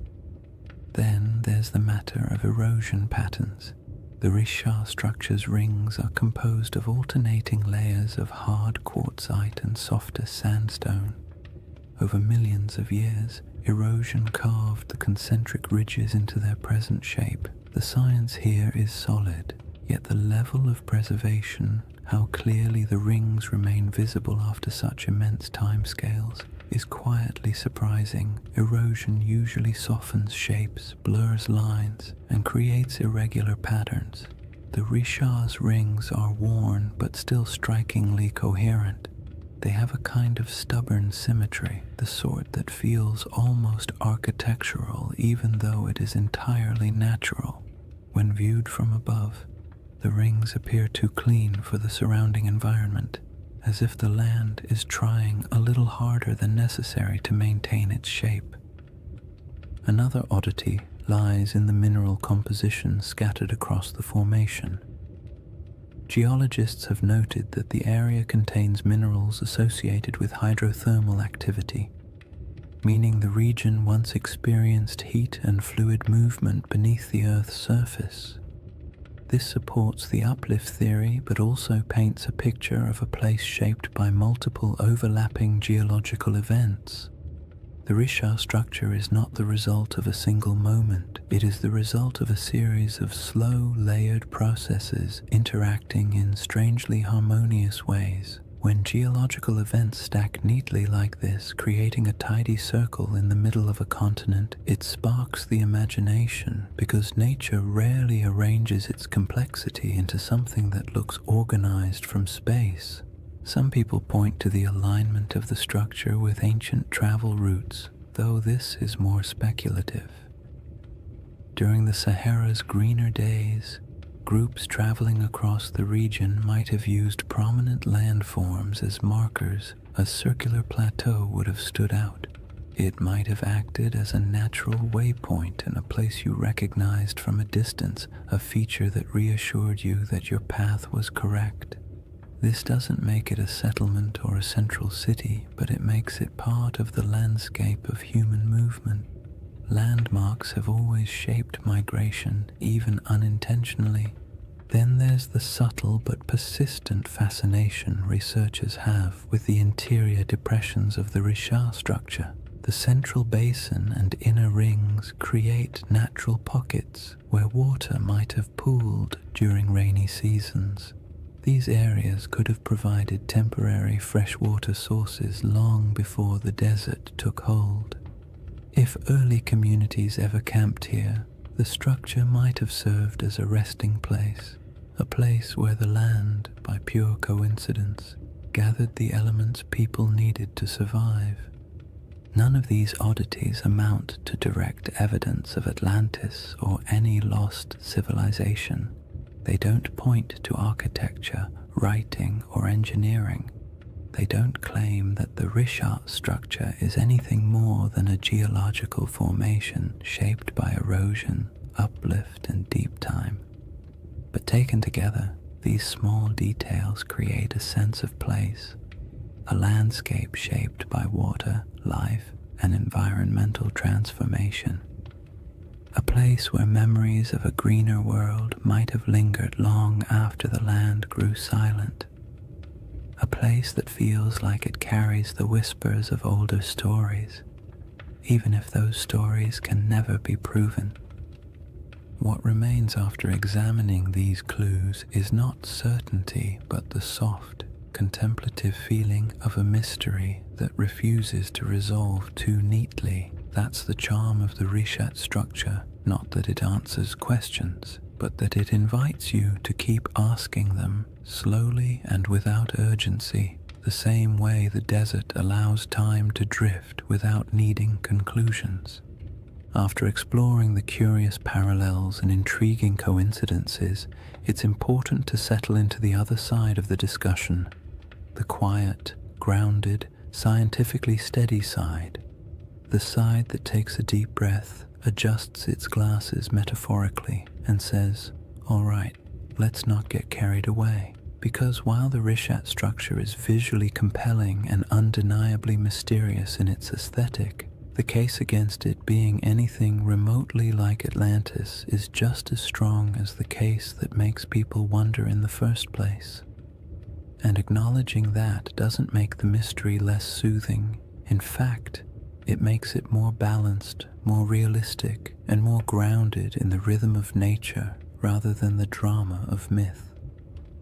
Then there's the matter of erosion patterns. The Risha structure's rings are composed of alternating layers of hard quartzite and softer sandstone. Over millions of years, erosion carved the concentric ridges into their present shape. The science here is solid, yet the level of preservation, how clearly the rings remain visible after such immense timescales, is quietly surprising. Erosion usually softens shapes, blurs lines, and creates irregular patterns. The Risha's rings are worn but still strikingly coherent. They have a kind of stubborn symmetry, the sort that feels almost architectural even though it is entirely natural. When viewed from above, the rings appear too clean for the surrounding environment, as if the land is trying a little harder than necessary to maintain its shape. Another oddity lies in the mineral composition scattered across the formation. Geologists have noted that the area contains minerals associated with hydrothermal activity, meaning the region once experienced heat and fluid movement beneath the Earth's surface. This supports the uplift theory, but also paints a picture of a place shaped by multiple overlapping geological events. The Risha structure is not the result of a single moment. It is the result of a series of slow, layered processes interacting in strangely harmonious ways. When geological events stack neatly like this, creating a tidy circle in the middle of a continent, it sparks the imagination, because nature rarely arranges its complexity into something that looks organized from space. Some people point to the alignment of the structure with ancient travel routes, though this is more speculative. During the Sahara's greener days, groups traveling across the region might have used prominent landforms as markers. A circular plateau would have stood out. It might have acted as a natural waypoint in a place you recognized from a distance, a feature that reassured you that your path was correct. This doesn't make it a settlement or a central city, but it makes it part of the landscape of human movement. Landmarks have always shaped migration, even unintentionally. Then there's the subtle but persistent fascination researchers have with the interior depressions of the Richat structure. The central basin and inner rings create natural pockets where water might have pooled during rainy seasons. These areas could have provided temporary freshwater sources long before the desert took hold. If early communities ever camped here, the structure might have served as a resting place, a place where the land, by pure coincidence, gathered the elements people needed to survive. None of these oddities amount to direct evidence of Atlantis or any lost civilization. They don't point to architecture, writing, or engineering. They don't claim that the Richat structure is anything more than a geological formation shaped by erosion, uplift, and deep time. But taken together, these small details create a sense of place, a landscape shaped by water, life, and environmental transformation. A place where memories of a greener world might have lingered long after the land grew silent. A place that feels like it carries the whispers of older stories, even if those stories can never be proven. What remains after examining these clues is not certainty, but the soft, contemplative feeling of a mystery that refuses to resolve too neatly. That's the charm of the Richat structure, not that it answers questions, but that it invites you to keep asking them slowly and without urgency, the same way the desert allows time to drift without needing conclusions. After exploring the curious parallels and intriguing coincidences, it's important to settle into the other side of the discussion, the quiet, grounded, scientifically steady side, the side that takes a deep breath, adjusts its glasses metaphorically, and says, "All right, let's not get carried away." Because while the Richat structure is visually compelling and undeniably mysterious in its aesthetic, the case against it being anything remotely like Atlantis is just as strong as the case that makes people wonder in the first place. And acknowledging that doesn't make the mystery less soothing. In fact, it makes it more balanced, more realistic, and more grounded in the rhythm of nature rather than the drama of myth.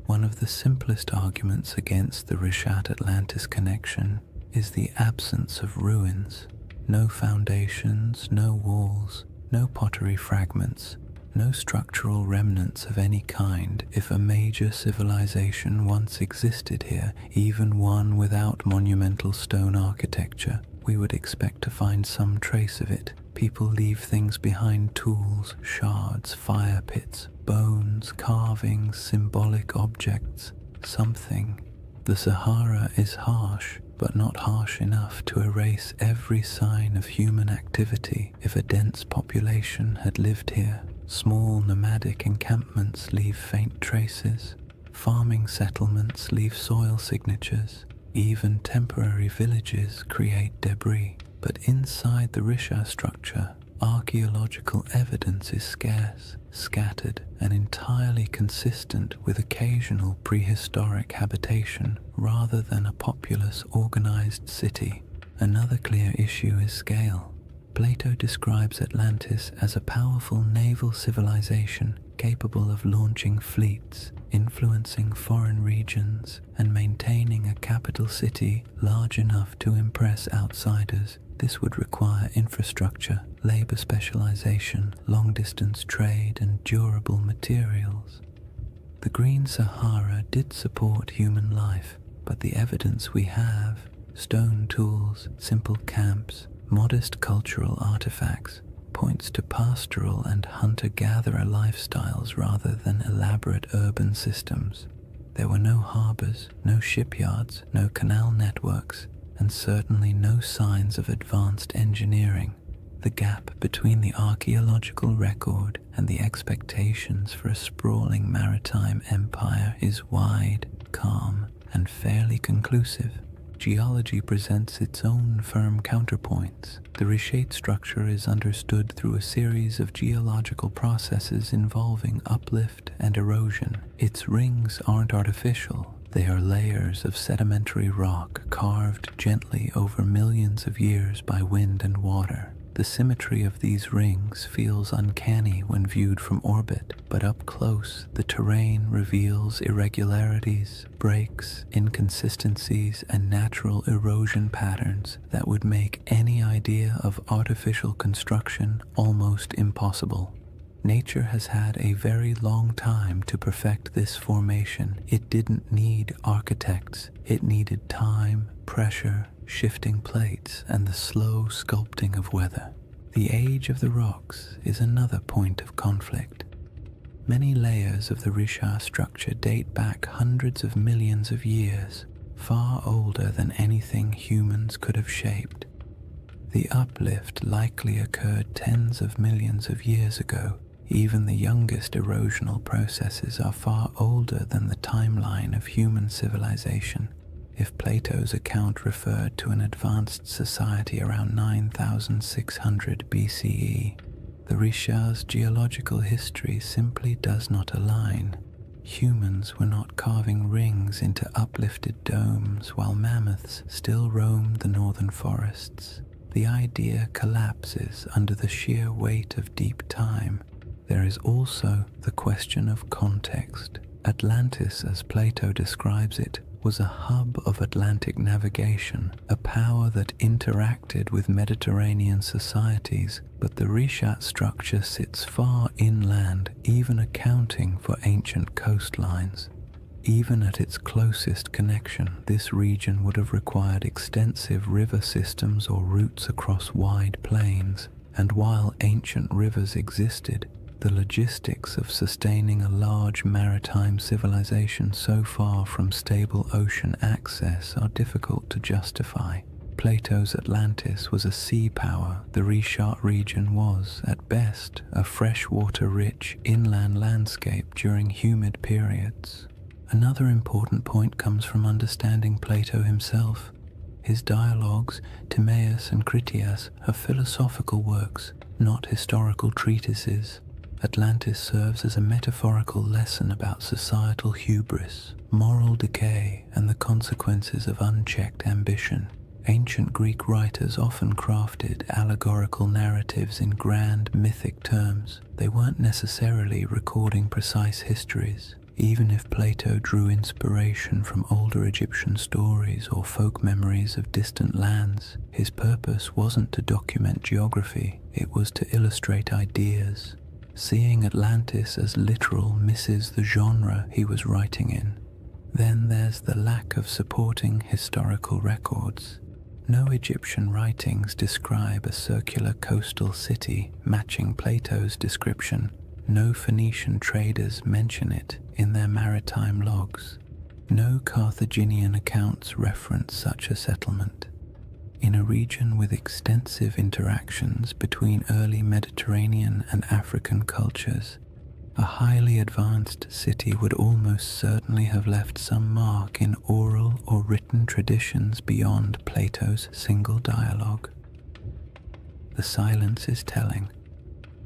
One of the simplest arguments against the Richat-Atlantis connection is the absence of ruins. No foundations, no walls, no pottery fragments, no structural remnants of any kind. If a major civilization once existed here, even one without monumental stone architecture, we would expect to find some trace of it. People leave things behind: tools, shards, fire pits, bones, carvings, symbolic objects, something. The Sahara is harsh, but not harsh enough to erase every sign of human activity. If a dense population had lived here, small nomadic encampments leave faint traces, farming settlements leave soil signatures, even temporary villages create debris. But inside the Richat structure, archaeological evidence is scarce, scattered, and entirely consistent with occasional prehistoric habitation rather than a populous, organized city. Another clear issue is scale. Plato describes Atlantis as a powerful naval civilization capable of launching fleets, influencing foreign regions, and maintaining a capital city large enough to impress outsiders. This would require infrastructure, labor specialization, long-distance trade, and durable materials. The Green Sahara did support human life, but the evidence we have, stone tools, simple camps, modest cultural artifacts, points to pastoral and hunter-gatherer lifestyles rather than elaborate urban systems. There were no harbors, no shipyards, no canal networks, and certainly no signs of advanced engineering. The gap between the archaeological record and the expectations for a sprawling maritime empire is wide. calm and fairly conclusive. Geology presents its own firm counterpoints. The reshaped structure is understood through a series of geological processes involving uplift and erosion. Its rings aren't artificial. They are layers of sedimentary rock carved gently over millions of years by wind and water. The symmetry of these rings feels uncanny when viewed from orbit, but up close, the terrain reveals irregularities, breaks, inconsistencies, and natural erosion patterns that would make any idea of artificial construction almost impossible. Nature has had a very long time to perfect this formation. It didn't need architects. It needed time, pressure, shifting plates, and the slow sculpting of weather. The age of the rocks is another point of conflict. Many layers of the Richat structure date back hundreds of millions of years, far older than anything humans could have shaped. The uplift likely occurred tens of millions of years ago. Even the youngest erosional processes are far older than the timeline of human civilization. If Plato's account referred to an advanced society around 9600 BCE, the Richat's geological history simply does not align. Humans were not carving rings into uplifted domes while mammoths still roamed the northern forests. The idea collapses under the sheer weight of deep time. There is also the question of context. Atlantis, as Plato describes it, was a hub of Atlantic navigation, a power that interacted with Mediterranean societies, but the Richat structure sits far inland, even accounting for ancient coastlines. Even at its closest connection, this region would have required extensive river systems or routes across wide plains, and while ancient rivers existed, the logistics of sustaining a large maritime civilization so far from stable ocean access are difficult to justify. Plato's Atlantis was a sea power. The Richat region was, at best, a freshwater-rich inland landscape during humid periods. Another important point comes from understanding Plato himself. His dialogues, Timaeus and Critias, are philosophical works, not historical treatises. Atlantis serves as a metaphorical lesson about societal hubris, moral decay, and the consequences of unchecked ambition. Ancient Greek writers often crafted allegorical narratives in grand mythic terms. They weren't necessarily recording precise histories. Even if Plato drew inspiration from older Egyptian stories or folk memories of distant lands, his purpose wasn't to document geography, it was to illustrate ideas. Seeing Atlantis as literal misses the genre he was writing in. Then there's the lack of supporting historical records. No Egyptian writings describe a circular coastal city matching Plato's description. No Phoenician traders mention it in their maritime logs. No Carthaginian accounts reference such a settlement. In a region with extensive interactions between early Mediterranean and African cultures, a highly advanced city would almost certainly have left some mark in oral or written traditions beyond Plato's single dialogue. The silence is telling.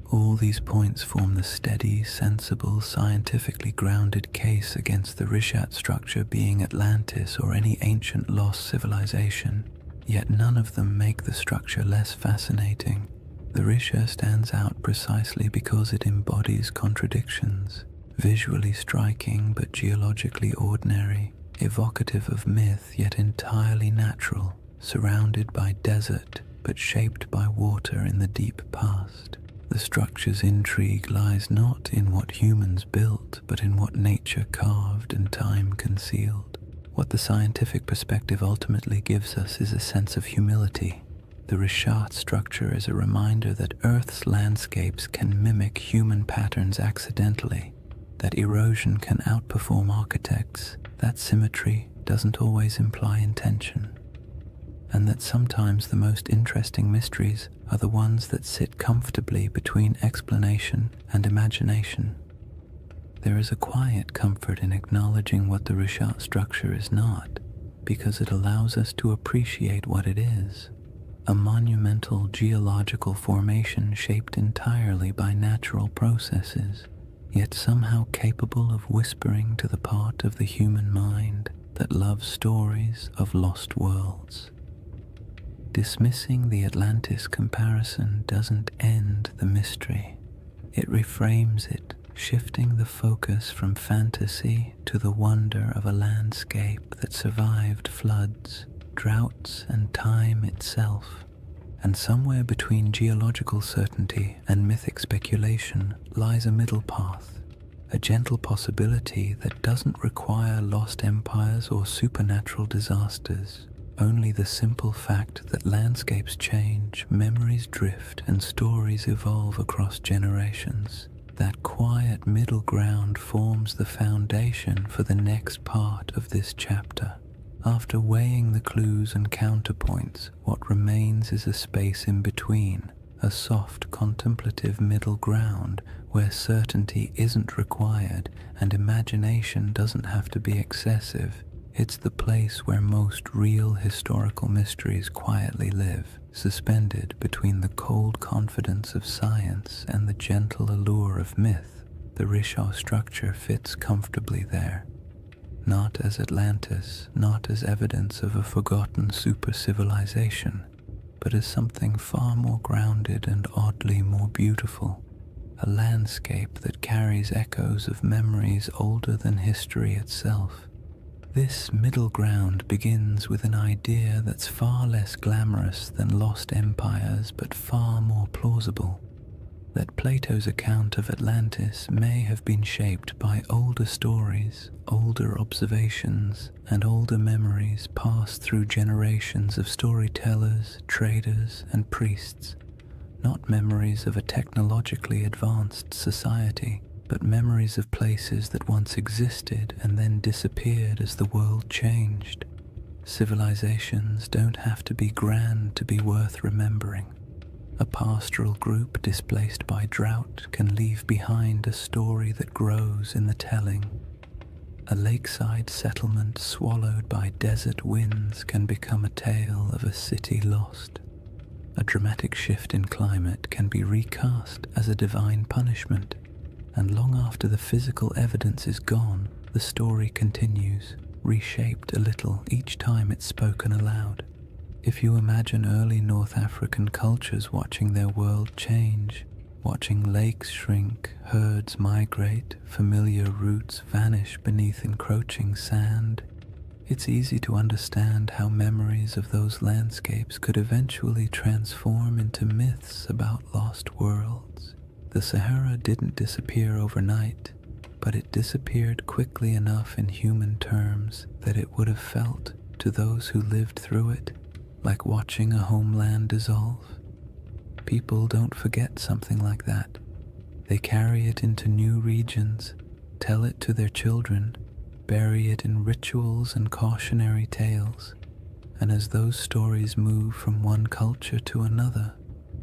All these points form the steady, sensible, scientifically grounded case against the Richat structure being Atlantis or any ancient lost civilization. Yet none of them make the structure less fascinating. The Richat stands out precisely because it embodies contradictions, visually striking but geologically ordinary, evocative of myth yet entirely natural, surrounded by desert but shaped by water in the deep past. The structure's intrigue lies not in what humans built, but in what nature carved and time concealed. What the scientific perspective ultimately gives us is a sense of humility. The Richat structure is a reminder that Earth's landscapes can mimic human patterns accidentally, that erosion can outperform architects, that symmetry doesn't always imply intention, and that sometimes the most interesting mysteries are the ones that sit comfortably between explanation and imagination. There is a quiet comfort in acknowledging what the Rishat structure is not, because it allows us to appreciate what it is: a monumental geological formation shaped entirely by natural processes, yet somehow capable of whispering to the part of the human mind that loves stories of lost worlds. Dismissing the Atlantis comparison doesn't end the mystery. It reframes it, shifting the focus from fantasy to the wonder of a landscape that survived floods, droughts, and time itself. And somewhere between geological certainty and mythic speculation lies a middle path, a gentle possibility that doesn't require lost empires or supernatural disasters. Only the simple fact that landscapes change, memories drift, and stories evolve across generations. That quiet middle ground forms the foundation for the next part of this chapter. After weighing the clues and counterpoints, what remains is a space in between, a soft, contemplative middle ground where certainty isn't required and imagination doesn't have to be excessive. It's the place where most real historical mysteries quietly live, suspended between the cold confidence of science and the gentle allure of myth. The Risha structure fits comfortably there, not as Atlantis, not as evidence of a forgotten super-civilization, but as something far more grounded and oddly more beautiful, a landscape that carries echoes of memories older than history itself. This middle ground begins with an idea that's far less glamorous than lost empires but far more plausible, that Plato's account of Atlantis may have been shaped by older stories, older observations, and older memories passed through generations of storytellers, traders, and priests, not memories of a technologically advanced society, but memories of places that once existed and then disappeared as the world changed. Civilizations don't have to be grand to be worth remembering. A pastoral group displaced by drought can leave behind a story that grows in the telling. A lakeside settlement swallowed by desert winds can become a tale of a city lost. A dramatic shift in climate can be recast as a divine punishment, and long after the physical evidence is gone, the story continues, reshaped a little each time it's spoken aloud. If you imagine early North African cultures watching their world change, watching lakes shrink, herds migrate, familiar routes vanish beneath encroaching sand, it's easy to understand how memories of those landscapes could eventually transform into myths about lost worlds. The Sahara didn't disappear overnight, but it disappeared quickly enough in human terms that it would have felt, to those who lived through it, like watching a homeland dissolve. People don't forget something like that. They carry it into new regions, tell it to their children, bury it in rituals and cautionary tales, and as those stories move from one culture to another,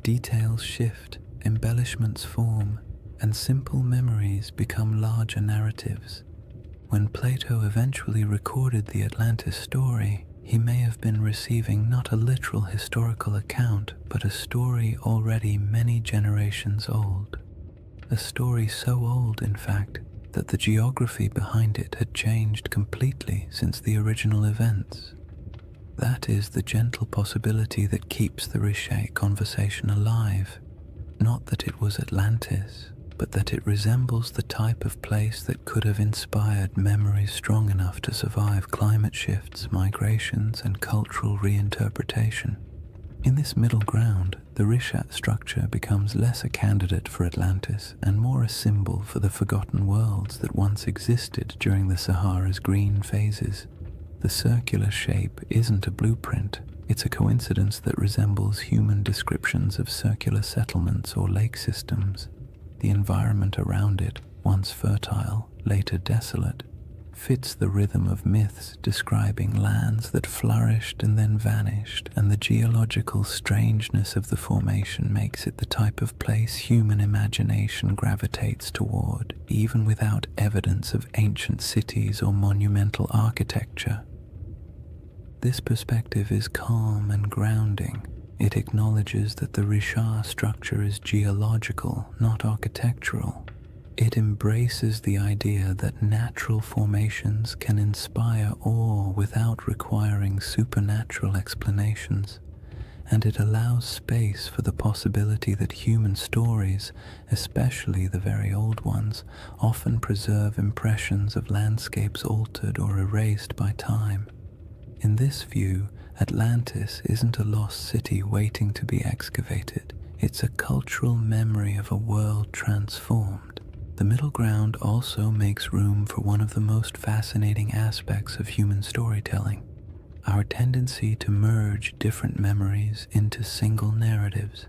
details shift, embellishments form, and simple memories become larger narratives. When Plato eventually recorded the Atlantis story, he may have been receiving not a literal historical account, but a story already many generations old. A story so old, in fact, that the geography behind it had changed completely since the original events. That is the gentle possibility that keeps the Riche conversation alive. Not that it was Atlantis, but that it resembles the type of place that could have inspired memories strong enough to survive climate shifts, migrations, and cultural reinterpretation. In this middle ground, the Rishat structure becomes less a candidate for Atlantis and more a symbol for the forgotten worlds that once existed during the Sahara's green phases. The circular shape isn't a blueprint, it's a coincidence that resembles human descriptions of circular settlements or lake systems. The environment around it, once fertile, later desolate, fits the rhythm of myths describing lands that flourished and then vanished, and the geological strangeness of the formation makes it the type of place human imagination gravitates toward, even without evidence of ancient cities or monumental architecture. This perspective is calm and grounding. It acknowledges that the Richat structure is geological, not architectural. It embraces the idea that natural formations can inspire awe without requiring supernatural explanations, and it allows space for the possibility that human stories, especially the very old ones, often preserve impressions of landscapes altered or erased by time. In this view, Atlantis isn't a lost city waiting to be excavated. It's a cultural memory of a world transformed. The middle ground also makes room for one of the most fascinating aspects of human storytelling, our tendency to merge different memories into single narratives.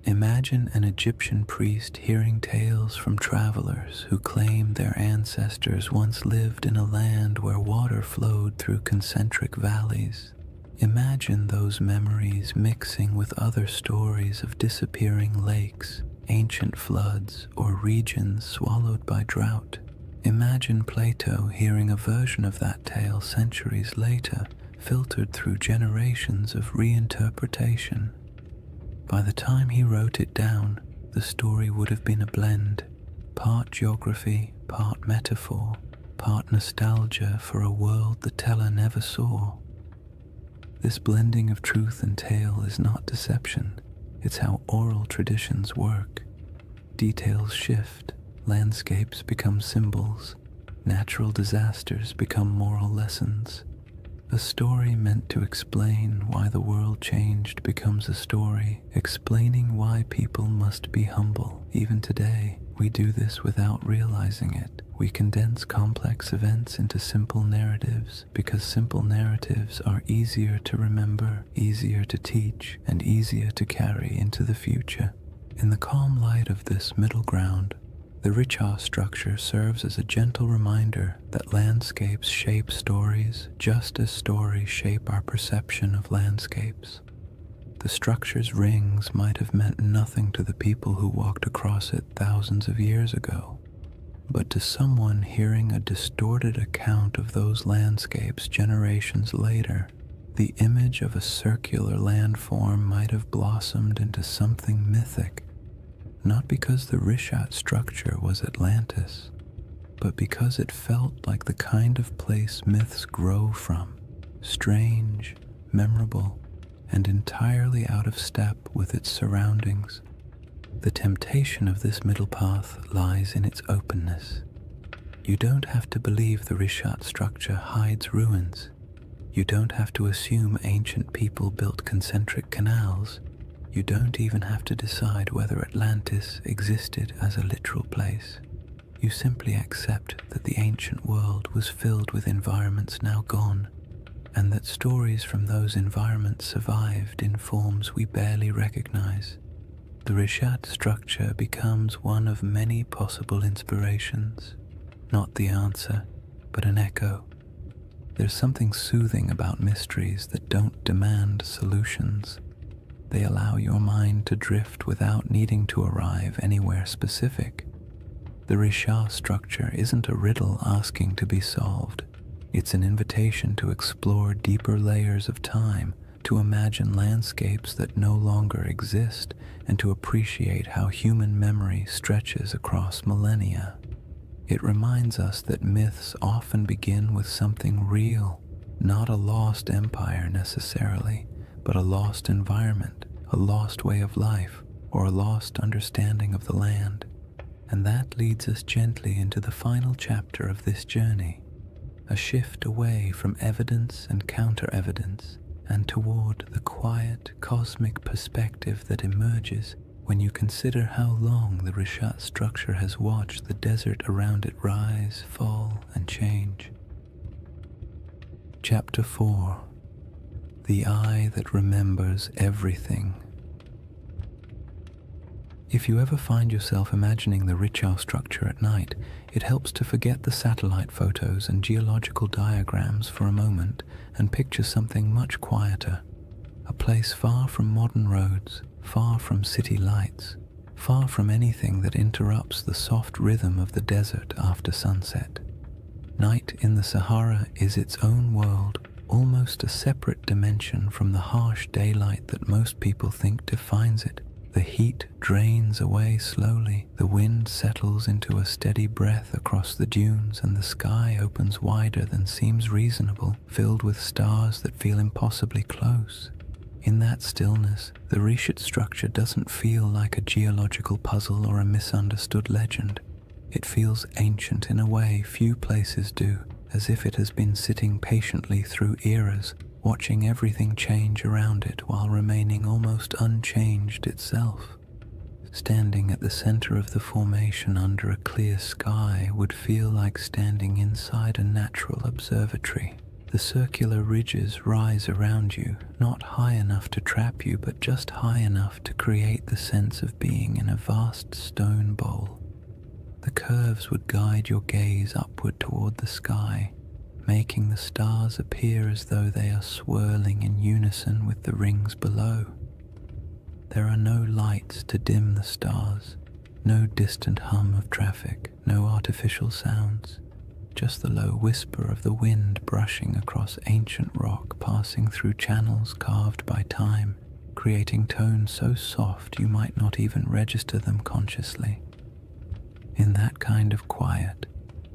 Imagine an Egyptian priest hearing tales from travelers who claim their ancestors once lived in a land where water flowed through concentric valleys. Imagine those memories mixing with other stories of disappearing lakes, ancient floods, or regions swallowed by drought. Imagine Plato hearing a version of that tale centuries later, filtered through generations of reinterpretation. By the time he wrote it down, the story would have been a blend, part geography, part metaphor, part nostalgia for a world the teller never saw. This blending of truth and tale is not deception. It's how oral traditions work. Details shift, landscapes become symbols, natural disasters become moral lessons. A story meant to explain why the world changed becomes a story explaining why people must be humble. Even today, we do this without realizing it. We condense complex events into simple narratives because simple narratives are easier to remember, easier to teach, and easier to carry into the future. In the calm light of this middle ground, the Richat structure serves as a gentle reminder that landscapes shape stories just as stories shape our perception of landscapes. The structure's rings might have meant nothing to the people who walked across it thousands of years ago, but to someone hearing a distorted account of those landscapes generations later, the image of a circular landform might have blossomed into something mythic. Not because the Richat structure was Atlantis, but because it felt like the kind of place myths grow from, strange, memorable, and entirely out of step with its surroundings. The temptation of this middle path lies in its openness. You don't have to believe the Richat structure hides ruins. You don't have to assume ancient people built concentric canals. You don't even have to decide whether Atlantis existed as a literal place. You simply accept that the ancient world was filled with environments now gone, and that stories from those environments survived in forms we barely recognize. The Richat structure becomes one of many possible inspirations, not the answer, but an echo. There's something soothing about mysteries that don't demand solutions. They allow your mind to drift without needing to arrive anywhere specific. The Richat structure isn't a riddle asking to be solved. It's an invitation to explore deeper layers of time, to imagine landscapes that no longer exist, and to appreciate how human memory stretches across millennia. It reminds us that myths often begin with something real, not a lost empire necessarily, but a lost environment, a lost way of life, or a lost understanding of the land. And that leads us gently into the final chapter of this journey, a shift away from evidence and counter-evidence, and toward the quiet, cosmic perspective that emerges when you consider how long the Richat structure has watched the desert around it rise, fall, and change. Chapter 4. The Eye That Remembers Everything. If you ever find yourself imagining the Richau structure at night, it helps to forget the satellite photos and geological diagrams for a moment and picture something much quieter. A place far from modern roads, far from city lights, far from anything that interrupts the soft rhythm of the desert after sunset. Night in the Sahara is its own world, almost a separate dimension from the harsh daylight that most people think defines it. The heat drains away slowly, the wind settles into a steady breath across the dunes, and the sky opens wider than seems reasonable, filled with stars that feel impossibly close. In that stillness, the Richat structure doesn't feel like a geological puzzle or a misunderstood legend. It feels ancient in a way few places do, as if it has been sitting patiently through eras, watching everything change around it while remaining almost unchanged itself. Standing at the center of the formation under a clear sky would feel like standing inside a natural observatory. The circular ridges rise around you, not high enough to trap you, but just high enough to create the sense of being in a vast stone bowl. The curves would guide your gaze upward toward the sky, making the stars appear as though they are swirling in unison with the rings below. There are no lights to dim the stars, no distant hum of traffic, no artificial sounds, just the low whisper of the wind brushing across ancient rock, passing through channels carved by time, creating tones so soft you might not even register them consciously. In that kind of quiet,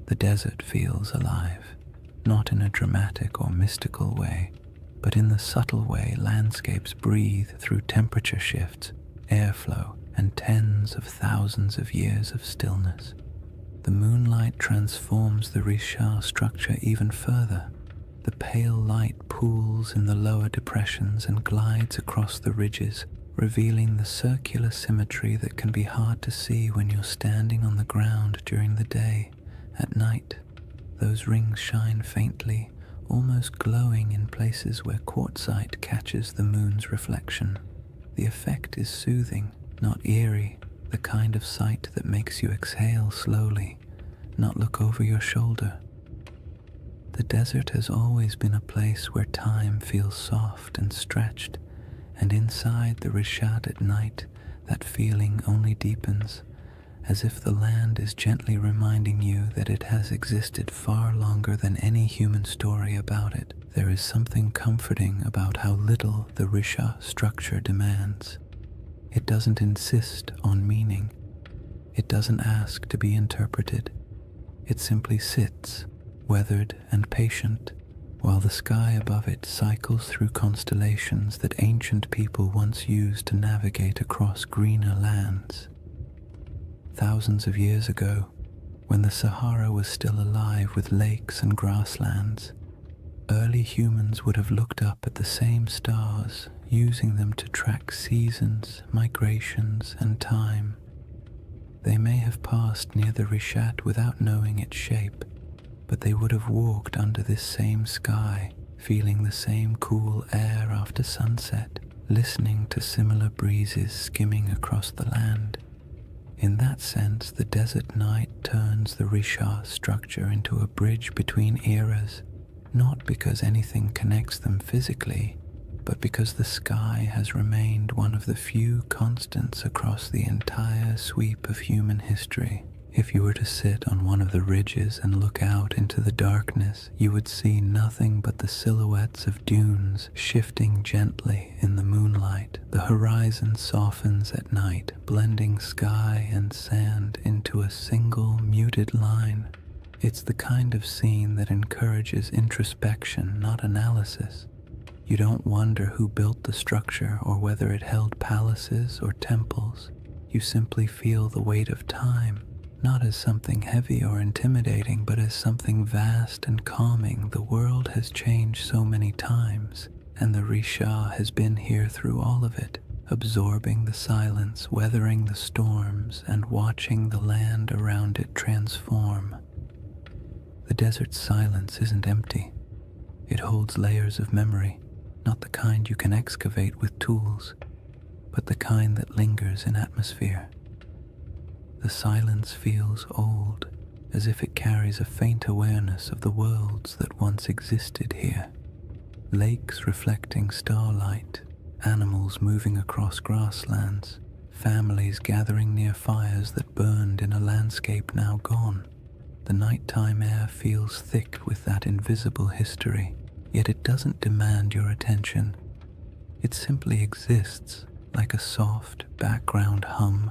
the desert feels alive. Not in a dramatic or mystical way, but in the subtle way landscapes breathe through temperature shifts, airflow, and tens of thousands of years of stillness. The moonlight transforms the Richat structure even further. The pale light pools in the lower depressions and glides across the ridges, revealing the circular symmetry that can be hard to see when you're standing on the ground during the day. At night, those rings shine faintly, almost glowing in places where quartzite catches the moon's reflection. The effect is soothing, not eerie, the kind of sight that makes you exhale slowly, not look over your shoulder. The desert has always been a place where time feels soft and stretched, and inside the Richat at night, that feeling only deepens, as if the land is gently reminding you that it has existed far longer than any human story about it. There is something comforting about how little the Richat structure demands. It doesn't insist on meaning. It doesn't ask to be interpreted. It simply sits, weathered and patient, while the sky above it cycles through constellations that ancient people once used to navigate across greener lands. Thousands of years ago, when the Sahara was still alive with lakes and grasslands, early humans would have looked up at the same stars, using them to track seasons, migrations, and time. They may have passed near the Richat without knowing its shape, but they would have walked under this same sky, feeling the same cool air after sunset, listening to similar breezes skimming across the land. In that sense, the desert night turns the Richat structure into a bridge between eras, not because anything connects them physically, but because the sky has remained one of the few constants across the entire sweep of human history. If you were to sit on one of the ridges and look out into the darkness, you would see nothing but the silhouettes of dunes shifting gently in the moonlight. The horizon softens at night, blending sky and sand into a single muted line. It's the kind of scene that encourages introspection, not analysis. You don't wonder who built the structure or whether it held palaces or temples. You simply feel the weight of time, not as something heavy or intimidating, but as something vast and calming. The world has changed so many times, and the Richat has been here through all of it, absorbing the silence, weathering the storms, and watching the land around it transform. The desert's silence isn't empty. It holds layers of memory, not the kind you can excavate with tools, but the kind that lingers in atmosphere. The silence feels old, as if it carries a faint awareness of the worlds that once existed here. Lakes reflecting starlight, animals moving across grasslands, families gathering near fires that burned in a landscape now gone. The nighttime air feels thick with that invisible history, yet it doesn't demand your attention. It simply exists, like a soft background hum.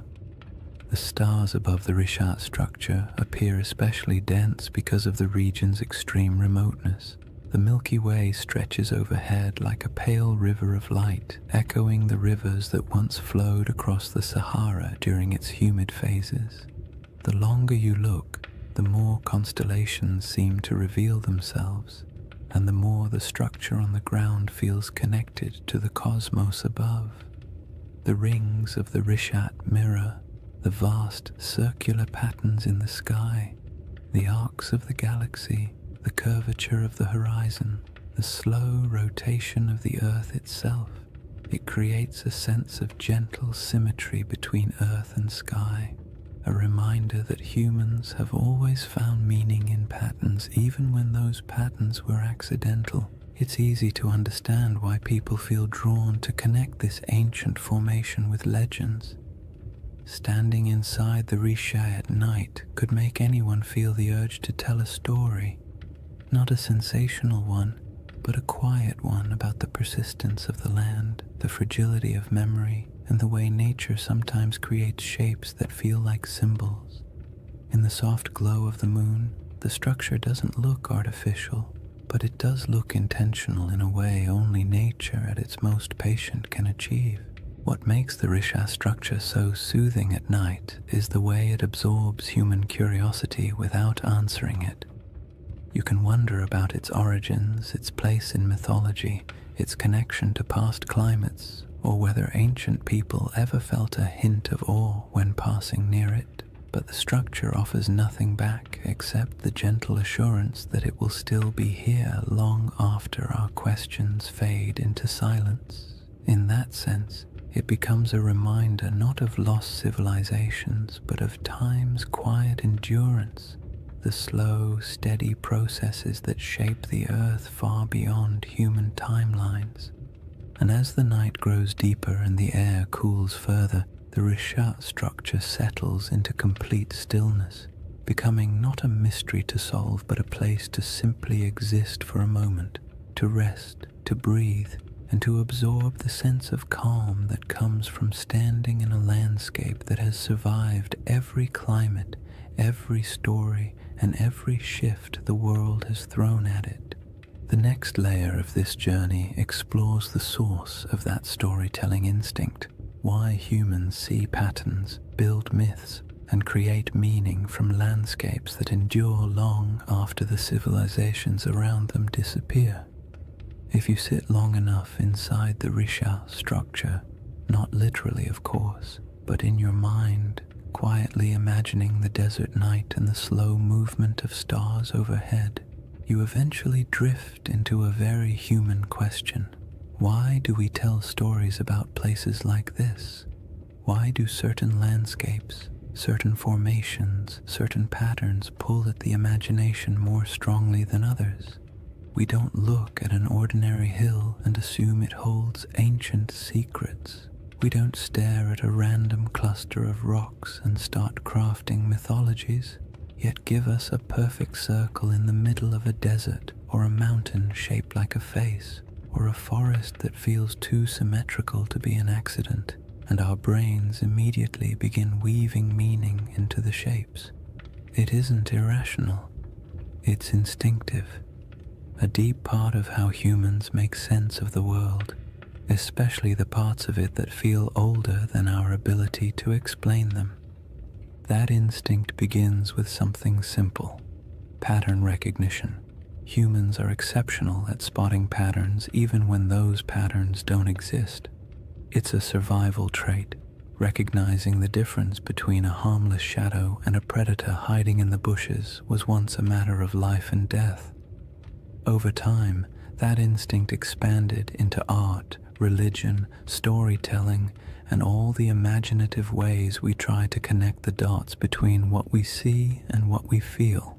The stars above the Rishat structure appear especially dense because of the region's extreme remoteness. The Milky Way stretches overhead like a pale river of light, echoing the rivers that once flowed across the Sahara during its humid phases. The longer you look, the more constellations seem to reveal themselves, and the more the structure on the ground feels connected to the cosmos above. The rings of the Rishat mirror the vast circular patterns in the sky, the arcs of the galaxy, the curvature of the horizon, the slow rotation of the Earth itself. It creates a sense of gentle symmetry between Earth and sky, a reminder that humans have always found meaning in patterns even when those patterns were accidental. It's easy to understand why people feel drawn to connect this ancient formation with legends. Standing inside the Risha at night could make anyone feel the urge to tell a story, not a sensational one, but a quiet one about the persistence of the land, the fragility of memory, and the way nature sometimes creates shapes that feel like symbols. In the soft glow of the moon, the structure doesn't look artificial, but it does look intentional in a way only nature at its most patient can achieve. What makes the Risha structure so soothing at night is the way it absorbs human curiosity without answering it. You can wonder about its origins, its place in mythology, its connection to past climates, or whether ancient people ever felt a hint of awe when passing near it. But the structure offers nothing back except the gentle assurance that it will still be here long after our questions fade into silence. In that sense, it becomes a reminder not of lost civilizations, but of time's quiet endurance, the slow, steady processes that shape the earth far beyond human timelines. And as the night grows deeper and the air cools further, the Rishat structure settles into complete stillness, becoming not a mystery to solve, but a place to simply exist for a moment, to rest, to breathe, and to absorb the sense of calm that comes from standing in a landscape that has survived every climate, every story, and every shift the world has thrown at it. The next layer of this journey explores the source of that storytelling instinct, why humans see patterns, build myths, and create meaning from landscapes that endure long after the civilizations around them disappear. If you sit long enough inside the Risha structure, not literally of course, but in your mind, quietly imagining the desert night and the slow movement of stars overhead, you eventually drift into a very human question. Why do we tell stories about places like this? Why do certain landscapes, certain formations, certain patterns pull at the imagination more strongly than others? We don't look at an ordinary hill and assume it holds ancient secrets. We don't stare at a random cluster of rocks and start crafting mythologies, yet give us a perfect circle in the middle of a desert, or a mountain shaped like a face, or a forest that feels too symmetrical to be an accident, and our brains immediately begin weaving meaning into the shapes. It isn't irrational, it's instinctive. A deep part of how humans make sense of the world, especially the parts of it that feel older than our ability to explain them. That instinct begins with something simple: pattern recognition. Humans are exceptional at spotting patterns even when those patterns don't exist. It's a survival trait. Recognizing the difference between a harmless shadow and a predator hiding in the bushes was once a matter of life and death. Over time, that instinct expanded into art, religion, storytelling, and all the imaginative ways we try to connect the dots between what we see and what we feel.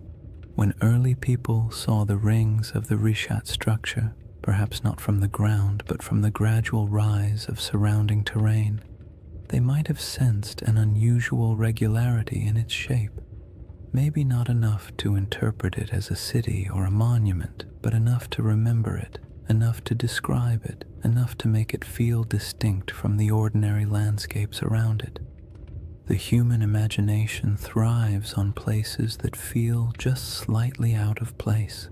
When early people saw the rings of the Rishat structure, perhaps not from the ground but from the gradual rise of surrounding terrain, they might have sensed an unusual regularity in its shape. Maybe not enough to interpret it as a city or a monument, but enough to remember it, enough to describe it, enough to make it feel distinct from the ordinary landscapes around it. The human imagination thrives on places that feel just slightly out of place.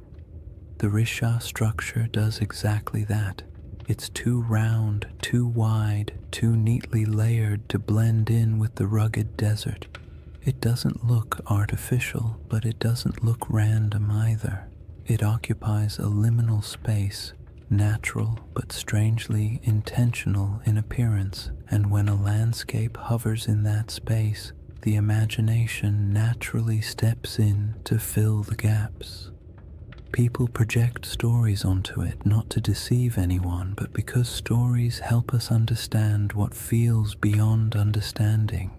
The Risha structure does exactly that. It's too round, too wide, too neatly layered to blend in with the rugged desert. It doesn't look artificial, but it doesn't look random either. It occupies a liminal space, natural but strangely intentional in appearance, and when a landscape hovers in that space, the imagination naturally steps in to fill the gaps. People project stories onto it not to deceive anyone, but because stories help us understand what feels beyond understanding.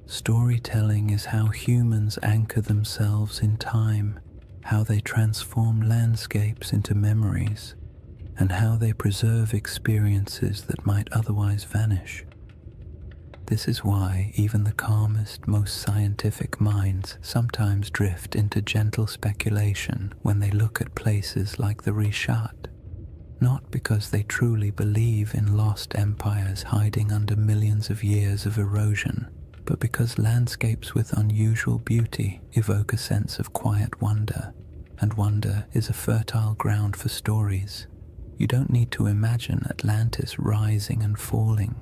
Storytelling is how humans anchor themselves in time, how they transform landscapes into memories, and how they preserve experiences that might otherwise vanish. This is why even the calmest, most scientific minds sometimes drift into gentle speculation when they look at places like the Rishat. Not because they truly believe in lost empires hiding under millions of years of erosion, but because landscapes with unusual beauty evoke a sense of quiet wonder, and wonder is a fertile ground for stories. You don't need to imagine Atlantis rising and falling.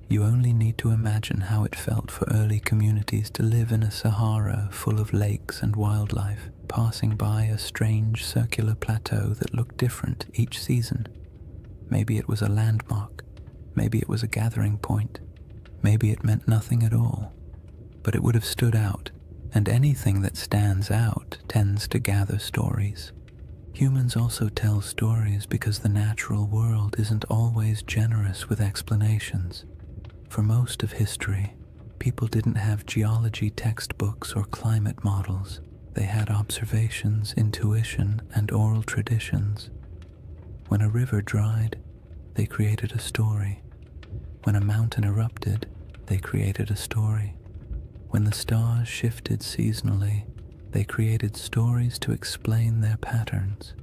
You only need to imagine how it felt for early communities to live in a Sahara full of lakes and wildlife, passing by a strange circular plateau that looked different each season. Maybe it was a landmark, maybe it was a gathering point, maybe it meant nothing at all, but it would have stood out, and anything that stands out tends to gather stories. Humans also tell stories because the natural world isn't always generous with explanations. For most of history, people didn't have geology textbooks or climate models. They had observations, intuition, and oral traditions. When a river dried, they created a story. When a mountain erupted, they created a story. When the stars shifted seasonally, they created stories to explain their patterns.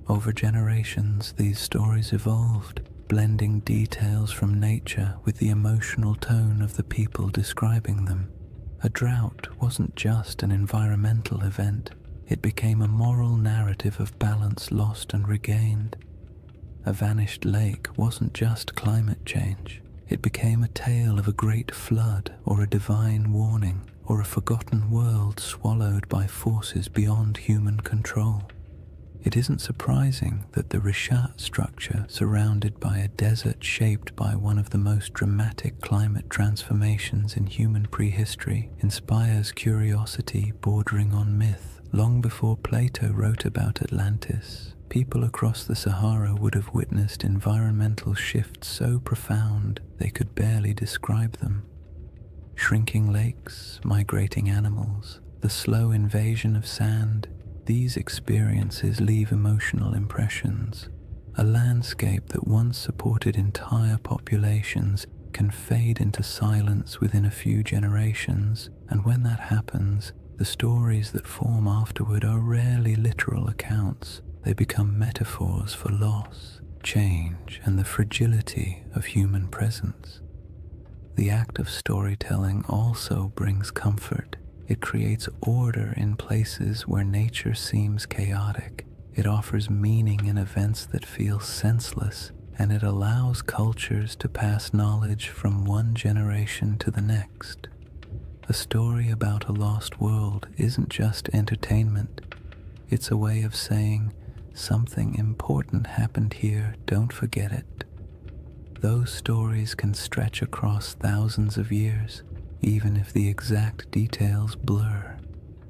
Over generations, these stories evolved, blending details from nature with the emotional tone of the people describing them. A drought wasn't just an environmental event, it became a moral narrative of balance lost and regained. A vanished lake wasn't just climate change, it became a tale of a great flood or a divine warning or a forgotten world swallowed by forces beyond human control. It isn't surprising that the Rishat structure, surrounded by a desert shaped by one of the most dramatic climate transformations in human prehistory, inspires curiosity bordering on myth. Long before Plato wrote about Atlantis, people across the Sahara would have witnessed environmental shifts so profound they could barely describe them. Shrinking lakes, migrating animals, the slow invasion of sand, these experiences leave emotional impressions. A landscape that once supported entire populations can fade into silence within a few generations, and when that happens, the stories that form afterward are rarely literal accounts. They become metaphors for loss, change, and the fragility of human presence. The act of storytelling also brings comfort. It creates order in places where nature seems chaotic. It offers meaning in events that feel senseless, and it allows cultures to pass knowledge from one generation to the next. A story about a lost world isn't just entertainment. It's a way of saying, something important happened here, don't forget it. Those stories can stretch across thousands of years, even if the exact details blur.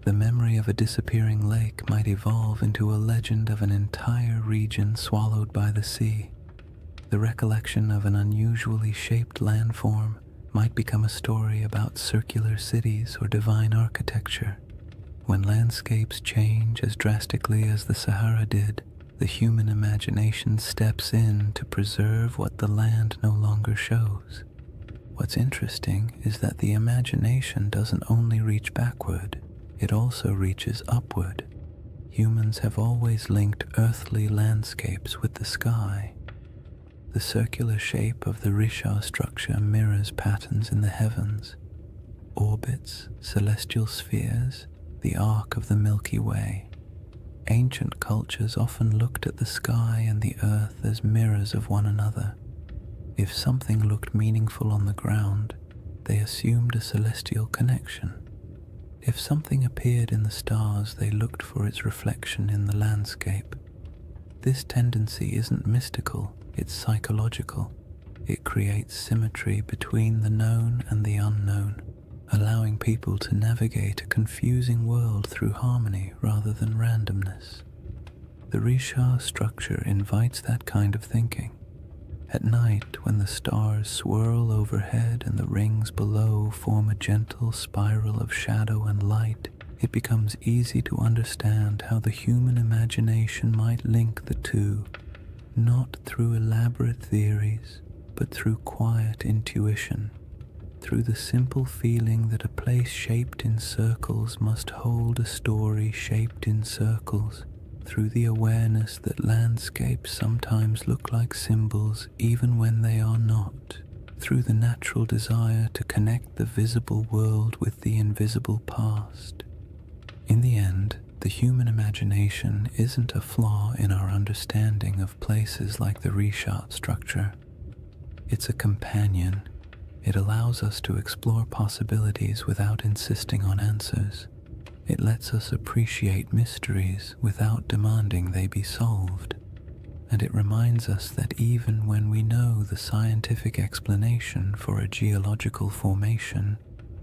The memory of a disappearing lake might evolve into a legend of an entire region swallowed by the sea. The recollection of an unusually shaped landform might become a story about circular cities or divine architecture. When landscapes change as drastically as the Sahara did, the human imagination steps in to preserve what the land no longer shows. What's interesting is that the imagination doesn't only reach backward, it also reaches upward. Humans have always linked earthly landscapes with the sky. The circular shape of the Risha structure mirrors patterns in the heavens, orbits, celestial spheres, the arc of the Milky Way. Ancient cultures often looked at the sky and the earth as mirrors of one another. If something looked meaningful on the ground, they assumed a celestial connection. If something appeared in the stars, they looked for its reflection in the landscape. This tendency isn't mystical, it's psychological. It creates symmetry between the known and the unknown, allowing people to navigate a confusing world through harmony rather than randomness. The Risha structure invites that kind of thinking. At night, when the stars swirl overhead and the rings below form a gentle spiral of shadow and light, it becomes easy to understand how the human imagination might link the two, not through elaborate theories, but through quiet intuition, through the simple feeling that a place shaped in circles must hold a story shaped in circles, through the awareness that landscapes sometimes look like symbols even when they are not, through the natural desire to connect the visible world with the invisible past. In the end, the human imagination isn't a flaw in our understanding of places like the Risha structure. It's a companion. It allows us to explore possibilities without insisting on answers. It lets us appreciate mysteries without demanding they be solved. And it reminds us that even when we know the scientific explanation for a geological formation,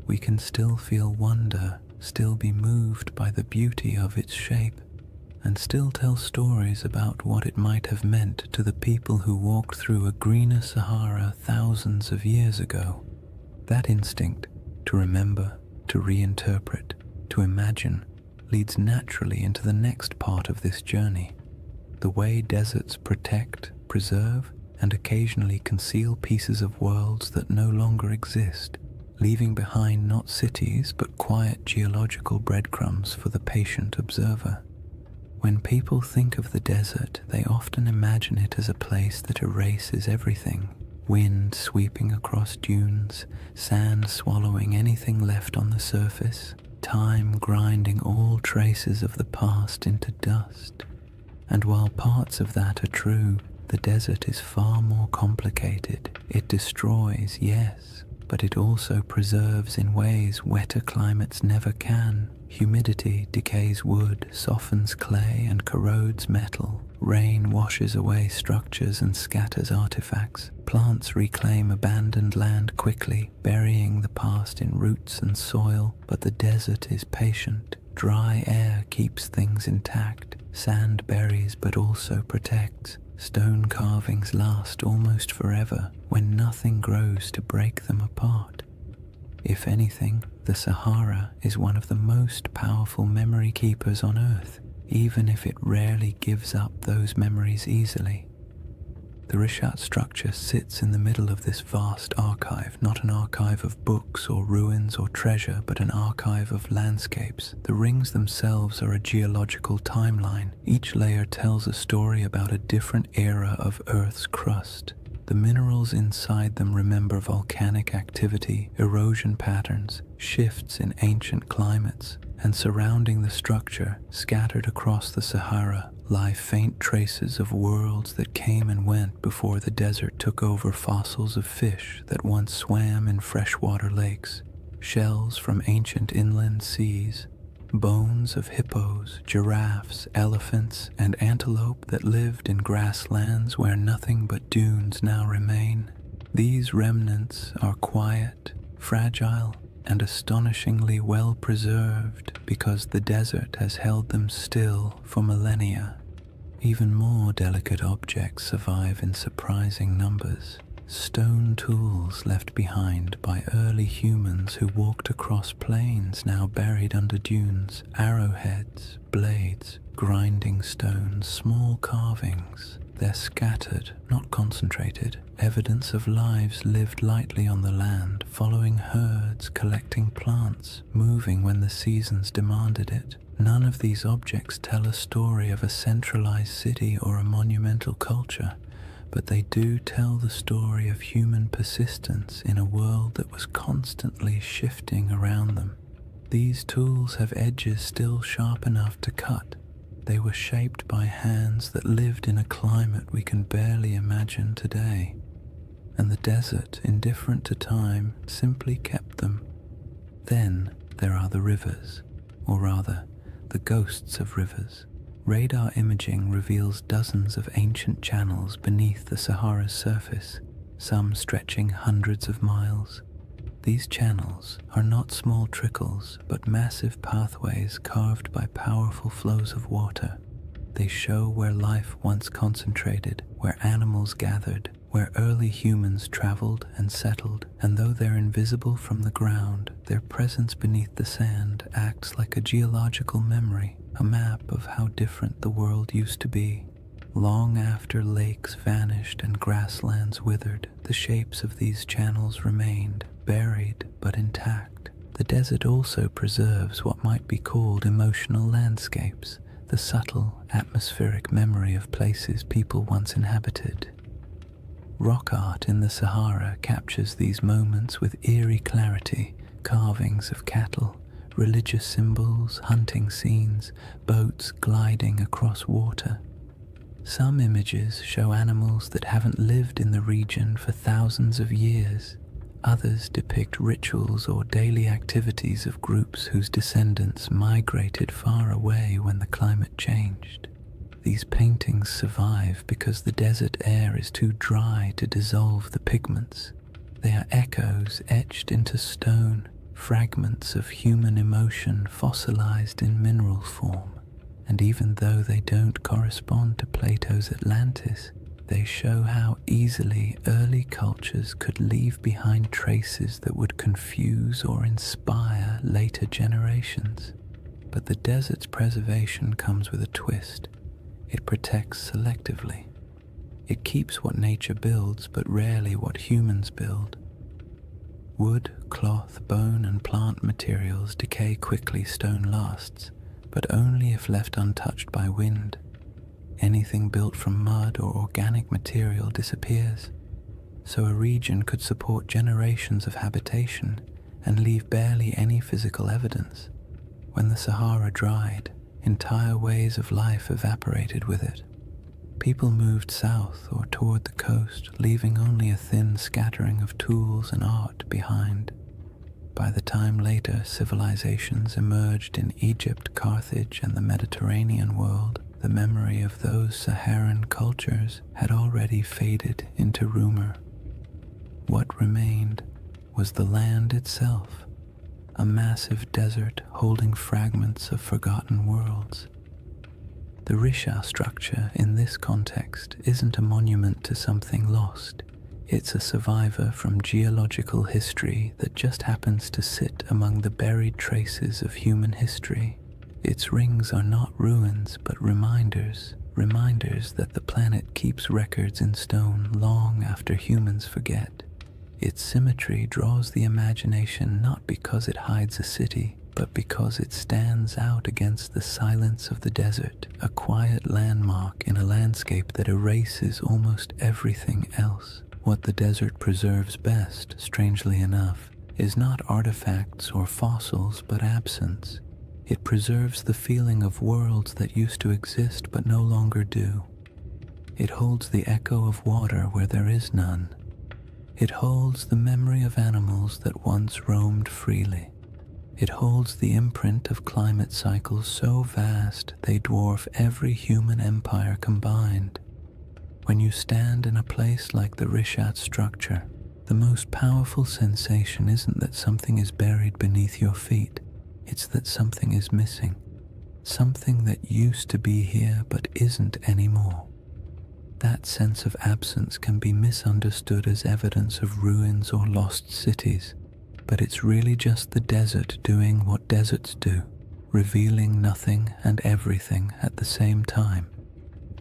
we can still feel wonder, still be moved by the beauty of its shape, and still tell stories about what it might have meant to the people who walked through a greener Sahara thousands of years ago. That instinct to remember, to reinterpret, to imagine, leads naturally into the next part of this journey. The way deserts protect, preserve, and occasionally conceal pieces of worlds that no longer exist, leaving behind not cities but quiet geological breadcrumbs for the patient observer. When people think of the desert, they often imagine it as a place that erases everything. Wind sweeping across dunes, sand swallowing anything left on the surface, time grinding all traces of the past into dust. And while parts of that are true, the desert is far more complicated. It destroys, yes, but it also preserves in ways wetter climates never can. Humidity decays wood, softens clay, and corrodes metal. Rain washes away structures and scatters artifacts. Plants reclaim abandoned land quickly, burying the past in roots and soil. But the desert is patient. Dry air keeps things intact. Sand buries but also protects. Stone carvings last almost forever when nothing grows to break them apart. If anything, the Sahara is one of the most powerful memory keepers on Earth, even if it rarely gives up those memories easily. The Rishat structure sits in the middle of this vast archive, not an archive of books or ruins or treasure, but an archive of landscapes. The rings themselves are a geological timeline. Each layer tells a story about a different era of Earth's crust. The minerals inside them remember volcanic activity, erosion patterns, shifts in ancient climates, and surrounding the structure, scattered across the Sahara, lie faint traces of worlds that came and went before the desert took over. Fossils of fish that once swam in freshwater lakes, shells from ancient inland seas, bones of hippos, giraffes, elephants, and antelope that lived in grasslands where nothing but dunes now remain. These remnants are quiet, fragile, and astonishingly well preserved because the desert has held them still for millennia. Even more delicate objects survive in surprising numbers. Stone tools left behind by early humans who walked across plains now buried under dunes, arrowheads, blades, grinding stones, small carvings. They're scattered, not concentrated, evidence of lives lived lightly on the land, following herds, collecting plants, moving when the seasons demanded it. None of these objects tell a story of a centralized city or a monumental culture, but they do tell the story of human persistence in a world that was constantly shifting around them. These tools have edges still sharp enough to cut. They were shaped by hands that lived in a climate we can barely imagine today, and the desert, indifferent to time, simply kept them. Then there are the rivers, or rather, the ghosts of rivers. Radar imaging reveals dozens of ancient channels beneath the Sahara's surface, some stretching hundreds of miles. These channels are not small trickles, but massive pathways carved by powerful flows of water. They show where life once concentrated, where animals gathered, where early humans traveled and settled, and though they're invisible from the ground, their presence beneath the sand acts like a geological memory, a map of how different the world used to be. Long after lakes vanished and grasslands withered, the shapes of these channels remained, buried but intact. The desert also preserves what might be called emotional landscapes, the subtle, atmospheric memory of places people once inhabited. Rock art in the Sahara captures these moments with eerie clarity, carvings of cattle, religious symbols, hunting scenes, boats gliding across water. Some images show animals that haven't lived in the region for thousands of years. Others depict rituals or daily activities of groups whose descendants migrated far away when the climate changed. These paintings survive because the desert air is too dry to dissolve the pigments. They are echoes etched into stone, fragments of human emotion fossilized in mineral form. And even though they don't correspond to Plato's Atlantis, they show how easily early cultures could leave behind traces that would confuse or inspire later generations. But the desert's preservation comes with a twist. It protects selectively. It keeps what nature builds, but rarely what humans build. Wood, cloth, bone, and plant materials decay quickly, stone lasts, but only if left untouched by wind. Anything built from mud or organic material disappears, so a region could support generations of habitation and leave barely any physical evidence. When the Sahara dried, entire ways of life evaporated with it. People moved south or toward the coast, leaving only a thin scattering of tools and art behind. By the time later civilizations emerged in Egypt, Carthage, and the Mediterranean world, the memory of those Saharan cultures had already faded into rumor. What remained was the land itself, a massive desert holding fragments of forgotten worlds. The Risha structure in this context isn't a monument to something lost. It's a survivor from geological history that just happens to sit among the buried traces of human history. Its rings are not ruins, but reminders that the planet keeps records in stone long after humans forget. Its symmetry draws the imagination not because it hides a city, but because it stands out against the silence of the desert, a quiet landmark in a landscape that erases almost everything else. What the desert preserves best, strangely enough, is not artifacts or fossils, but absence. It preserves the feeling of worlds that used to exist but no longer do. It holds the echo of water where there is none. It holds the memory of animals that once roamed freely. It holds the imprint of climate cycles so vast they dwarf every human empire combined. When you stand in a place like the Rishat structure, the most powerful sensation isn't that something is buried beneath your feet, it's that something is missing. something that used to be here but isn't anymore. That sense of absence can be misunderstood as evidence of ruins or lost cities, but it's really just the desert doing what deserts do, revealing nothing and everything at the same time.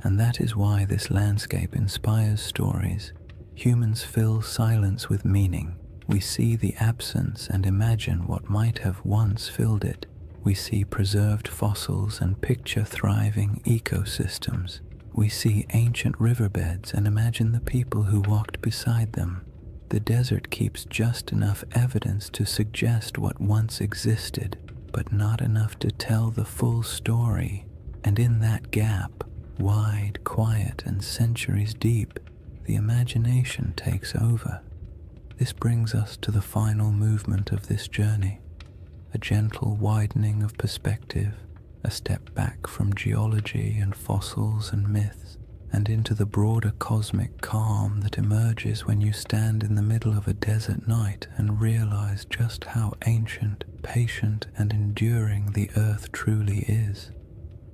And that is why this landscape inspires stories. Humans fill silence with meaning. We see the absence and imagine what might have once filled it. We see preserved fossils and picture thriving ecosystems. We see ancient riverbeds and imagine the people who walked beside them. The desert keeps just enough evidence to suggest what once existed, but not enough to tell the full story. And in that gap, wide, quiet, and centuries deep, the imagination takes over. This brings us to the final movement of this journey, a gentle widening of perspective, a step back from geology and fossils and myths, and into the broader cosmic calm that emerges when you stand in the middle of a desert night and realize just how ancient, patient, and enduring the earth truly is.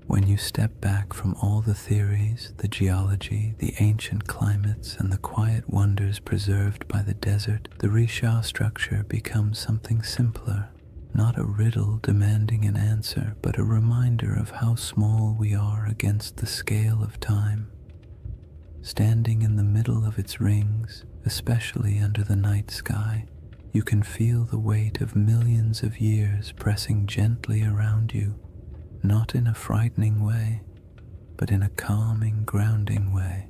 When you step back from all the theories, the geology, the ancient climates, and the quiet wonders preserved by the desert, the Risha structure becomes something simpler. Not a riddle demanding an answer, but a reminder of how small we are against the scale of time. Standing in the middle of its rings, especially under the night sky, you can feel the weight of millions of years pressing gently around you, not in a frightening way, but in a calming, grounding way,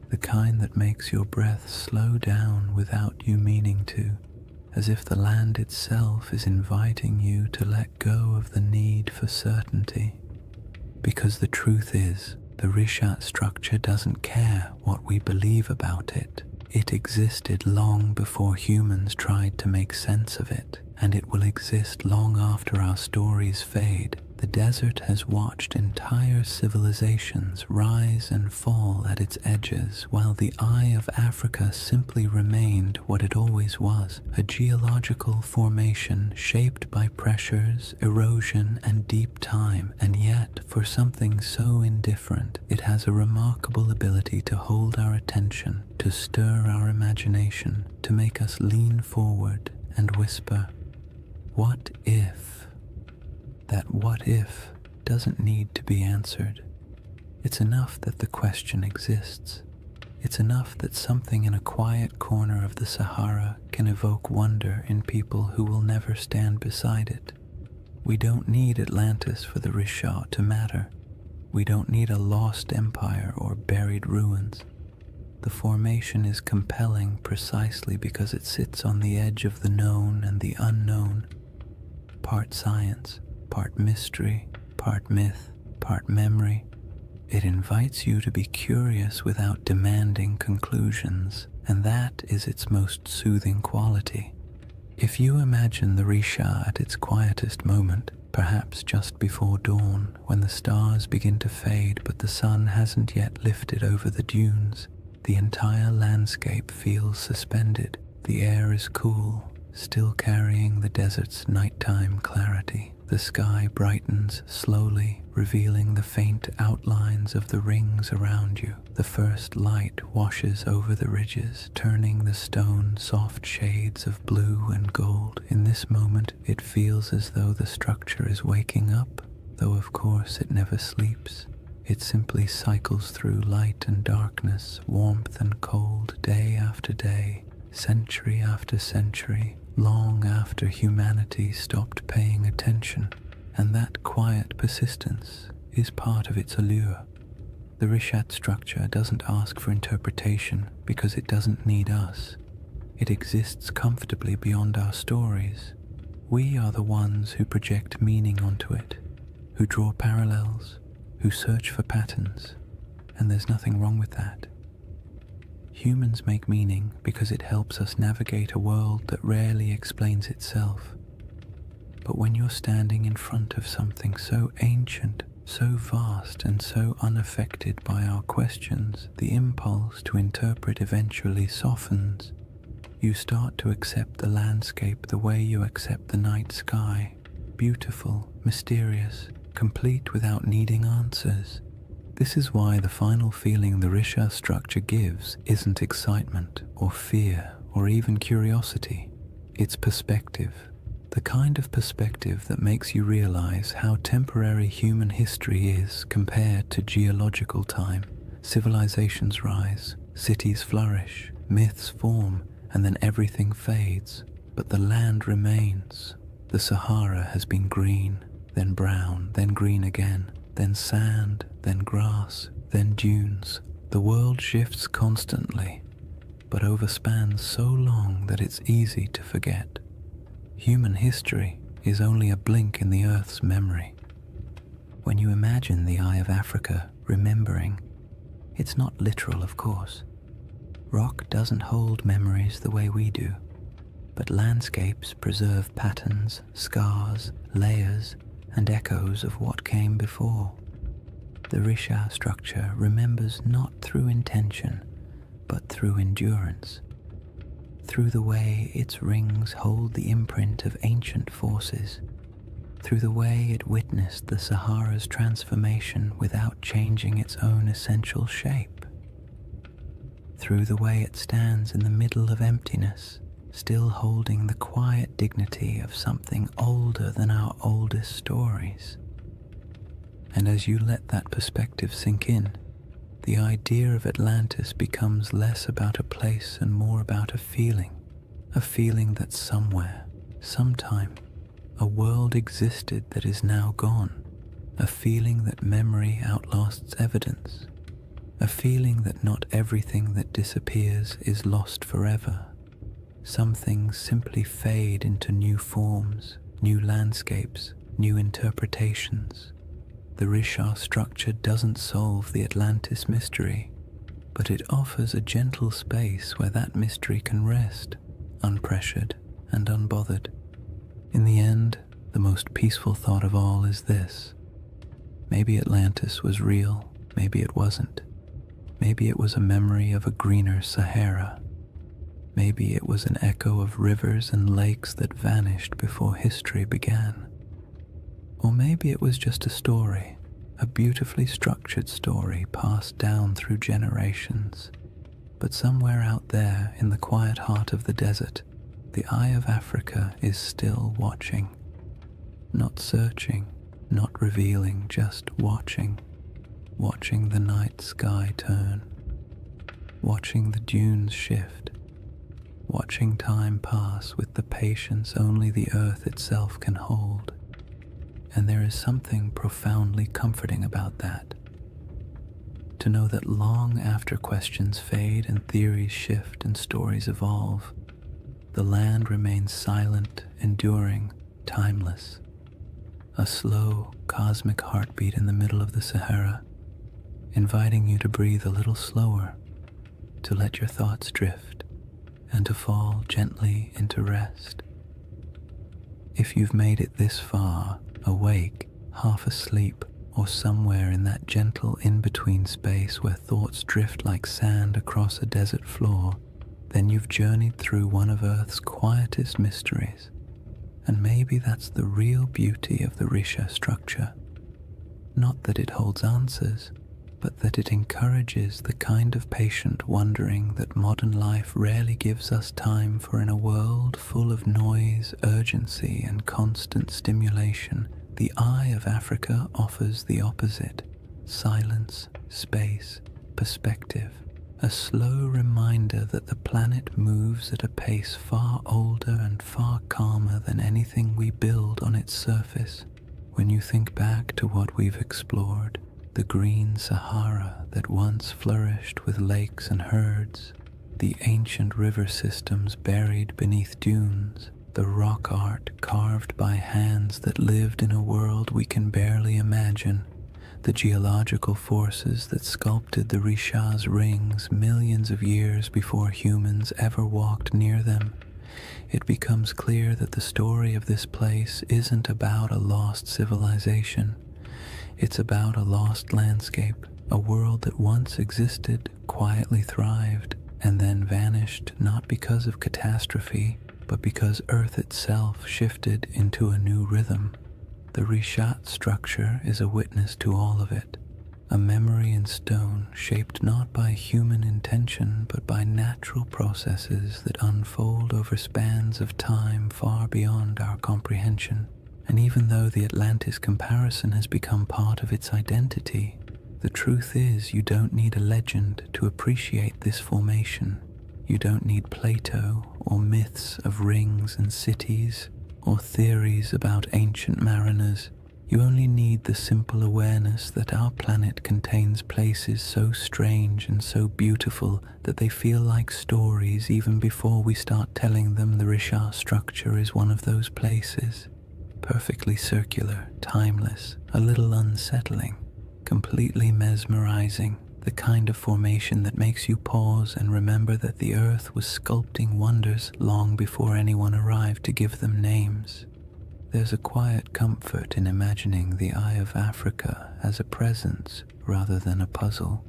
the kind that makes your breath slow down without you meaning to, as if the land itself is inviting you to let go of the need for certainty. Because the truth is, the Rishat structure doesn't care what we believe about it. It existed long before humans tried to make sense of it, and it will exist long after our stories fade. The desert has watched entire civilizations rise and fall at its edges, while the eye of Africa simply remained what it always was, a geological formation shaped by pressures, erosion, and deep time. And yet, for something so indifferent, it has a remarkable ability to hold our attention, to stir our imagination, to make us lean forward and whisper, "What if?" That what if doesn't need to be answered. It's enough that the question exists. It's enough that something in a quiet corner of the Sahara can evoke wonder in people who will never stand beside it. We don't need Atlantis for the Risha to matter. We don't need a lost empire or buried ruins. The formation is compelling precisely because it sits on the edge of the known and the unknown, part science, part mystery, part myth, part memory. It invites you to be curious without demanding conclusions, and that is its most soothing quality. If you imagine the Risha at its quietest moment, perhaps just before dawn, when the stars begin to fade but the sun hasn't yet lifted over the dunes, the entire landscape feels suspended. The air is cool, still carrying the desert's nighttime clarity. The sky brightens slowly, revealing the faint outlines of the rings around you. The first light washes over the ridges, turning the stone soft shades of blue and gold. In this moment, it feels as though the structure is waking up, though of course it never sleeps. It simply cycles through light and darkness, warmth and cold, day after day, century after century, long after humanity stopped paying attention, and that quiet persistence is part of its allure. The Rishat structure doesn't ask for interpretation because it doesn't need us. It exists comfortably beyond our stories. We are the ones who project meaning onto it, who draw parallels, who search for patterns, and there's nothing wrong with that. Humans make meaning because it helps us navigate a world that rarely explains itself. But when you're standing in front of something so ancient, so vast, and so unaffected by our questions, the impulse to interpret eventually softens. You start to accept the landscape the way you accept the night sky, beautiful, mysterious, complete without needing answers. This is why the final feeling the Risha structure gives isn't excitement or fear or even curiosity. It's perspective. The kind of perspective that makes you realize how temporary human history is compared to geological time. Civilizations rise, cities flourish, myths form, and then everything fades. But the land remains. The Sahara has been green, then brown, then green again, then sand, then grass, then dunes. The world shifts constantly, but overspans so long that it's easy to forget. Human history is only a blink in the Earth's memory. When you imagine the Eye of Africa remembering, it's not literal, of course. Rock doesn't hold memories the way we do, but landscapes preserve patterns, scars, layers, and echoes of what came before. The Risha structure remembers not through intention, but through endurance, through the way its rings hold the imprint of ancient forces, through the way it witnessed the Sahara's transformation without changing its own essential shape, through the way it stands in the middle of emptiness, still holding the quiet dignity of something older than our oldest stories. And as you let that perspective sink in, the idea of Atlantis becomes less about a place and more about a feeling that somewhere, sometime, a world existed that is now gone, a feeling that memory outlasts evidence, a feeling that not everything that disappears is lost forever. Some things simply fade into new forms, new landscapes, new interpretations. The Risha structure doesn't solve the Atlantis mystery, but it offers a gentle space where that mystery can rest, unpressured and unbothered. In the end, the most peaceful thought of all is this: maybe Atlantis was real, maybe it wasn't. Maybe it was a memory of a greener Sahara. Maybe it was an echo of rivers and lakes that vanished before history began. Or maybe it was just a story, a beautifully structured story passed down through generations. But somewhere out there in the quiet heart of the desert, the Eye of Africa is still watching. Not searching, not revealing, just watching. Watching the night sky turn. Watching the dunes shift. Watching time pass with the patience only the earth itself can hold. And there is something profoundly comforting about that. To know that long after questions fade and theories shift and stories evolve, the land remains silent, enduring, timeless. A slow, cosmic heartbeat in the middle of the Sahara, inviting you to breathe a little slower, to let your thoughts drift, and to fall gently into rest. If you've made it this far, awake, half asleep, or somewhere in that gentle in-between space where thoughts drift like sand across a desert floor, then you've journeyed through one of Earth's quietest mysteries. And maybe that's the real beauty of the Risha structure. Not that it holds answers, but that it encourages the kind of patient wondering that modern life rarely gives us time for. In a world full of noise, urgency, and constant stimulation, the Eye of Africa offers the opposite: silence, space, perspective, a slow reminder that the planet moves at a pace far older and far calmer than anything we build on its surface. When you think back to what we've explored, the green Sahara that once flourished with lakes and herds, the ancient river systems buried beneath dunes, the rock art carved by hands that lived in a world we can barely imagine, the geological forces that sculpted the Risha's rings millions of years before humans ever walked near them, it becomes clear that the story of this place isn't about a lost civilization. It's about a lost landscape, a world that once existed, quietly thrived, and then vanished not because of catastrophe, but because Earth itself shifted into a new rhythm. The The Rishat structure is a witness to all of it, a memory in stone shaped not by human intention but by natural processes that unfold over spans of time far beyond our comprehension. And even though the Atlantis comparison has become part of its identity, the truth is you don't need a legend to appreciate this formation. You don't need Plato or myths of rings and cities or theories about ancient mariners. You only need the simple awareness that our planet contains places so strange and so beautiful that they feel like stories even before we start telling them. The Rishat structure is one of those places. Perfectly circular, timeless, a little unsettling, completely mesmerizing, the kind of formation that makes you pause and remember that the earth was sculpting wonders long before anyone arrived to give them names. There's a quiet comfort in imagining the Eye of Africa as a presence rather than a puzzle,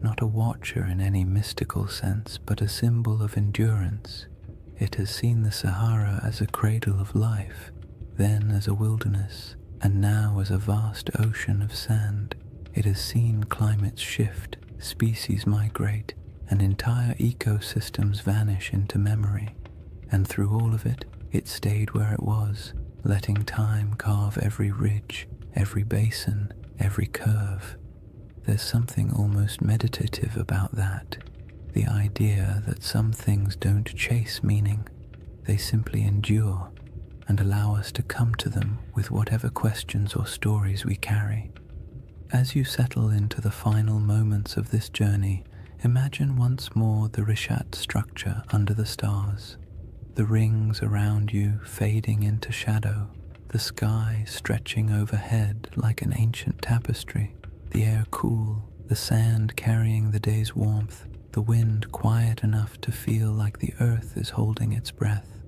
not a watcher in any mystical sense, but a symbol of endurance. It has seen the Sahara as a cradle of life, then as a wilderness, and now as a vast ocean of sand. It has seen climates shift, species migrate, and entire ecosystems vanish into memory. And through all of it, it stayed where it was, letting time carve every ridge, every basin, every curve. There's something almost meditative about that, the idea that some things don't chase meaning, they simply endure and allow us to come to them with whatever questions or stories we carry. As you settle into the final moments of this journey, imagine once more the Rishat structure under the stars. The rings around you fading into shadow, the sky stretching overhead like an ancient tapestry, the air cool, the sand carrying the day's warmth, the wind quiet enough to feel like the earth is holding its breath.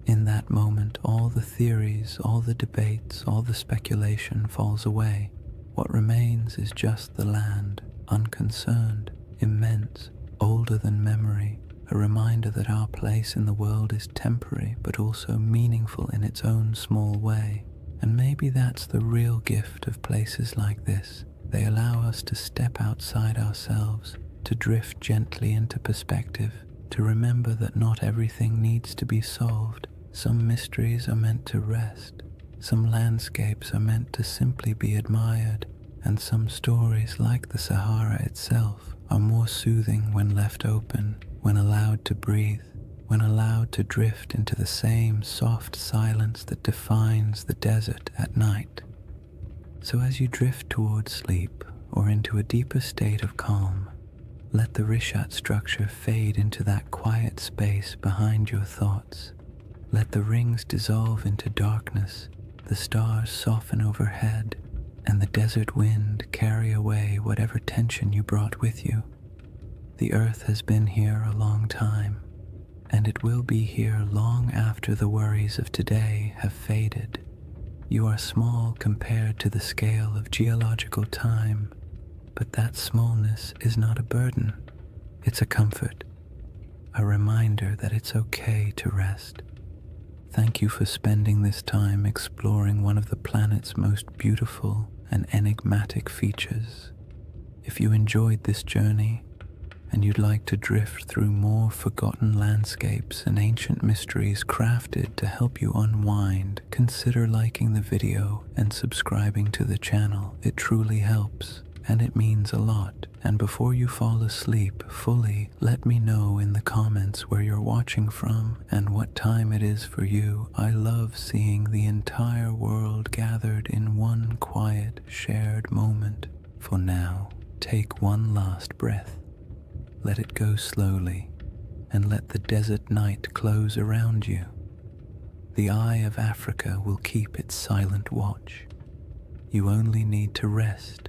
In that moment, all the theories, all the debates, all the speculation falls away. What remains is just the land, unconcerned, immense, older than memory, a reminder that our place in the world is temporary but also meaningful in its own small way. And maybe that's the real gift of places like this. They allow us to step outside ourselves, to drift gently into perspective, to remember that not everything needs to be solved. Some mysteries are meant to rest, some landscapes are meant to simply be admired, and some stories, like the Sahara itself, are more soothing when left open, when allowed to breathe, when allowed to drift into the same soft silence that defines the desert at night. So as you drift towards sleep or into a deeper state of calm, let the Rishat structure fade into that quiet space behind your thoughts. Let the rings dissolve into darkness, the stars soften overhead, and the desert wind carry away whatever tension you brought with you. The earth has been here a long time, and it will be here long after the worries of today have faded. You are small compared to the scale of geological time, but that smallness is not a burden. It's a comfort, a reminder that it's okay to rest. Thank you for spending this time exploring one of the planet's most beautiful and enigmatic features. If you enjoyed this journey, and you'd like to drift through more forgotten landscapes and ancient mysteries crafted to help you unwind, consider liking the video and subscribing to the channel. It truly helps, and it means a lot. And before you fall asleep fully, let me know in the comments where you're watching from and what time it is for you. I love seeing the entire world gathered in one quiet, shared moment. For now, take one last breath. Let it go slowly, and let the desert night close around you. The Eye of Africa will keep its silent watch. You only need to rest.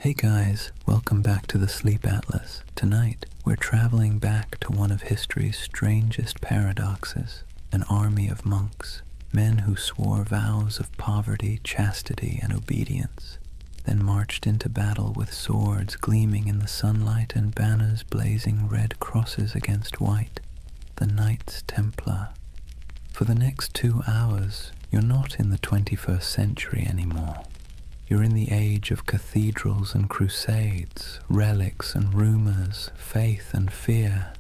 Hey guys, welcome back to the Sleep Atlas. Tonight, we're traveling back to one of history's strangest paradoxes, an army of monks, men who swore vows of poverty, chastity, and obedience, then marched into battle with swords gleaming in the sunlight and banners blazing red crosses against white, the Knights Templar. For the next 2 hours, you're not in the 21st century anymore. You're in the age of cathedrals and crusades, relics and rumors, faith and fear.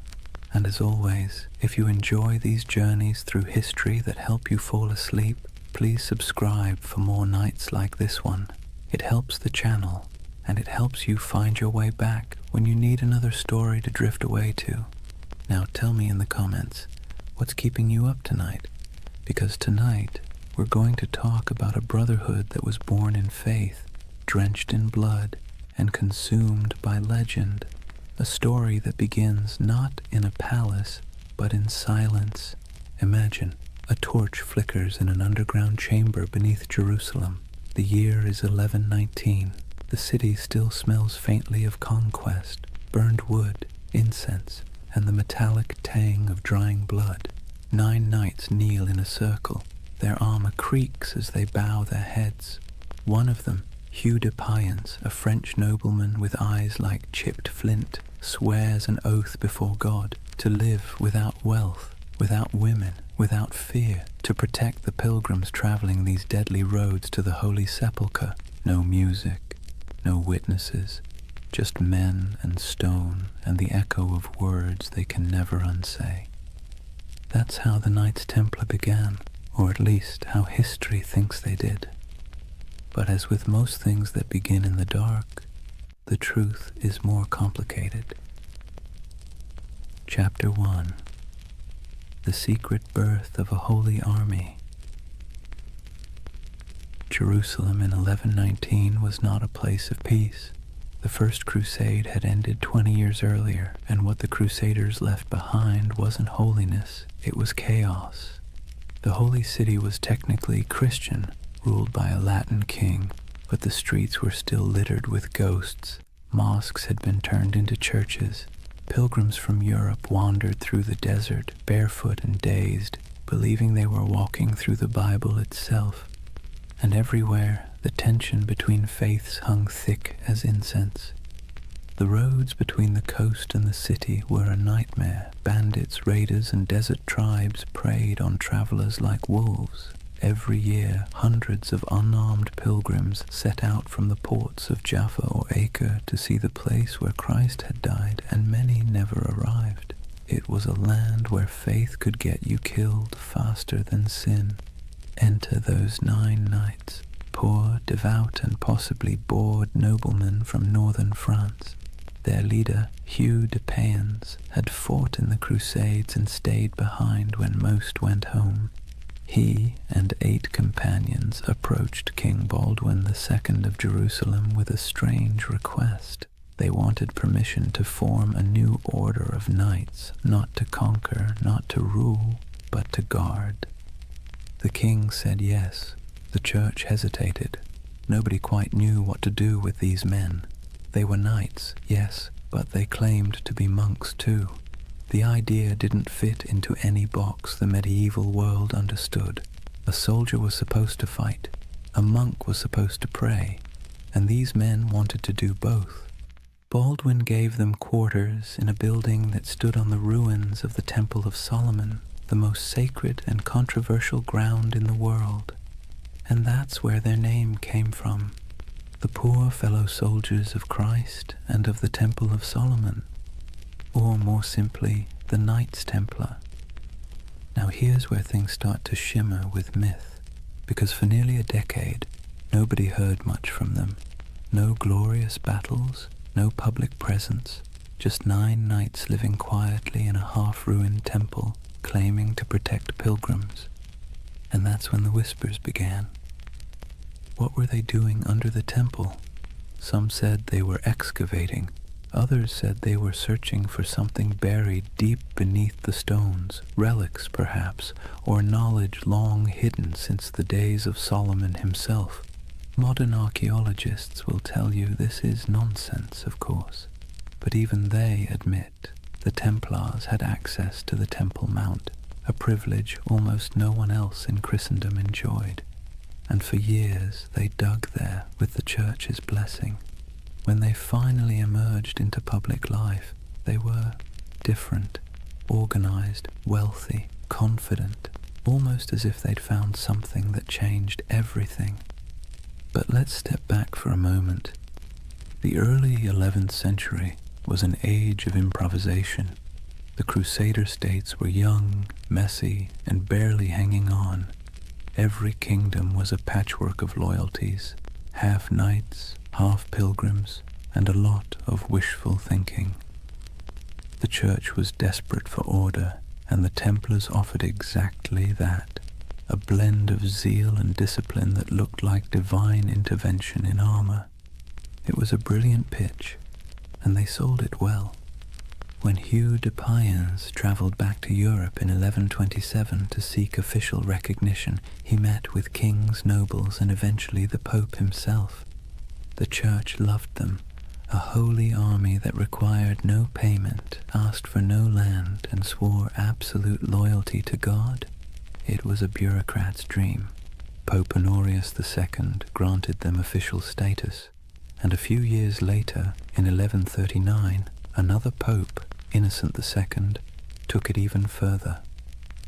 And as always, if you enjoy these journeys through history that help you fall asleep, please subscribe for more nights like this one. It helps the channel, and it helps you find your way back when you need another story to drift away to. Now tell me in the comments, what's keeping you up tonight? Because tonight, we're going to talk about a brotherhood that was born in faith, drenched in blood, and consumed by legend. A story that begins not in a palace, but in silence. Imagine, a torch flickers in an underground chamber beneath Jerusalem. The year is 1119. The city still smells faintly of conquest, burned wood, incense, and the metallic tang of drying blood. 9 knights kneel in a circle. Their armor creaks as they bow their heads. One of them, Hugh de Payens, a French nobleman with eyes like chipped flint, swears an oath before God to live without wealth, without women, without fear, to protect the pilgrims traveling these deadly roads to the Holy Sepulchre. No music, no witnesses, just men and stone and the echo of words they can never unsay. That's how the Knights Templar began, or at least how history thinks they did. But as with most things that begin in the dark, the truth is more complicated. Chapter 1. The Secret Birth of a Holy Army. Jerusalem in 1119 was not a place of peace. The First Crusade had ended 20 years earlier, and what the Crusaders left behind wasn't holiness, it was chaos. The Holy City was technically Christian, ruled by a Latin king, but the streets were still littered with ghosts. Mosques had been turned into churches. Pilgrims from Europe wandered through the desert, barefoot and dazed, believing they were walking through the Bible itself. And everywhere, the tension between faiths hung thick as incense. The roads between the coast and the city were a nightmare. Bandits, raiders, and desert tribes preyed on travelers like wolves. Every year, hundreds of unarmed pilgrims set out from the ports of Jaffa or Acre to see the place where Christ had died, and many never arrived. It was a land where faith could get you killed faster than sin. Enter those 9 knights, poor, devout, and possibly bored noblemen from northern France. Their leader, Hugh de Payens, had fought in the Crusades and stayed behind when most went home. He and 8 companions approached King Baldwin II of Jerusalem with a strange request. They wanted permission to form a new order of knights, not to conquer, not to rule, but to guard. The king said yes. The church hesitated. Nobody quite knew what to do with these men. They were knights, yes, but they claimed to be monks too. The idea didn't fit into any box the medieval world understood. A soldier was supposed to fight, a monk was supposed to pray, and these men wanted to do both. Baldwin gave them quarters in a building that stood on the ruins of the Temple of Solomon, the most sacred and controversial ground in the world. And that's where their name came from. The poor fellow soldiers of Christ and of the Temple of Solomon, or more simply, the Knights Templar. Now here's where things start to shimmer with myth, because for nearly a decade, nobody heard much from them. No glorious battles, no public presence, just 9 knights living quietly in a half-ruined temple, claiming to protect pilgrims. And that's when the whispers began. What were they doing under the temple? Some said they were excavating. Others said they were searching for something buried deep beneath the stones, relics perhaps, or knowledge long hidden since the days of Solomon himself. Modern archaeologists will tell you this is nonsense, of course, but even they admit the Templars had access to the Temple Mount, a privilege almost no one else in Christendom enjoyed, and for years they dug there with the Church's blessing. When they finally emerged into public life, they were different, organized, wealthy, confident, almost as if they'd found something that changed everything. But let's step back for a moment. The early 11th century was an age of improvisation. The Crusader states were young, messy, and barely hanging on. Every kingdom was a patchwork of loyalties, half knights, half pilgrims, and a lot of wishful thinking. The Church was desperate for order, and the Templars offered exactly that. A blend of zeal and discipline that looked like divine intervention in armor. It was a brilliant pitch, and they sold it well. When Hugh de Payens traveled back to Europe in 1127 to seek official recognition, he met with kings, nobles, and eventually the Pope himself. The Church loved them, a holy army that required no payment, asked for no land, and swore absolute loyalty to God. It was a bureaucrat's dream. Pope Honorius II granted them official status, and a few years later, in 1139, another pope, Innocent II, took it even further.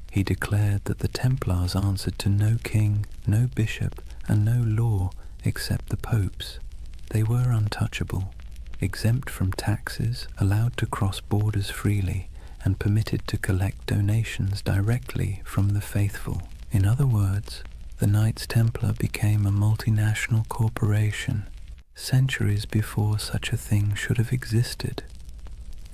He declared that the Templars answered to no king, no bishop, and no law except the popes. They were untouchable, exempt from taxes, allowed to cross borders freely, and permitted to collect donations directly from the faithful. In other words, the Knights Templar became a multinational corporation, centuries before such a thing should have existed.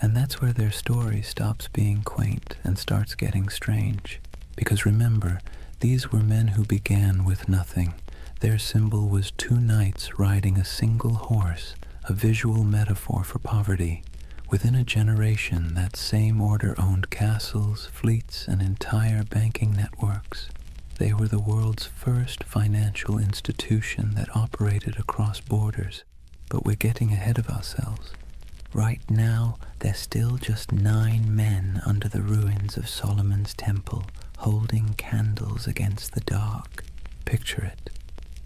And that's where their story stops being quaint and starts getting strange. Because remember, these were men who began with nothing. Their symbol was two knights riding a single horse, a visual metaphor for poverty. Within a generation, that same order owned castles, fleets, and entire banking networks. They were the world's first financial institution that operated across borders. But we're getting ahead of ourselves. Right now, there's still just 9 men under the ruins of Solomon's temple, holding candles against the dark. Picture it.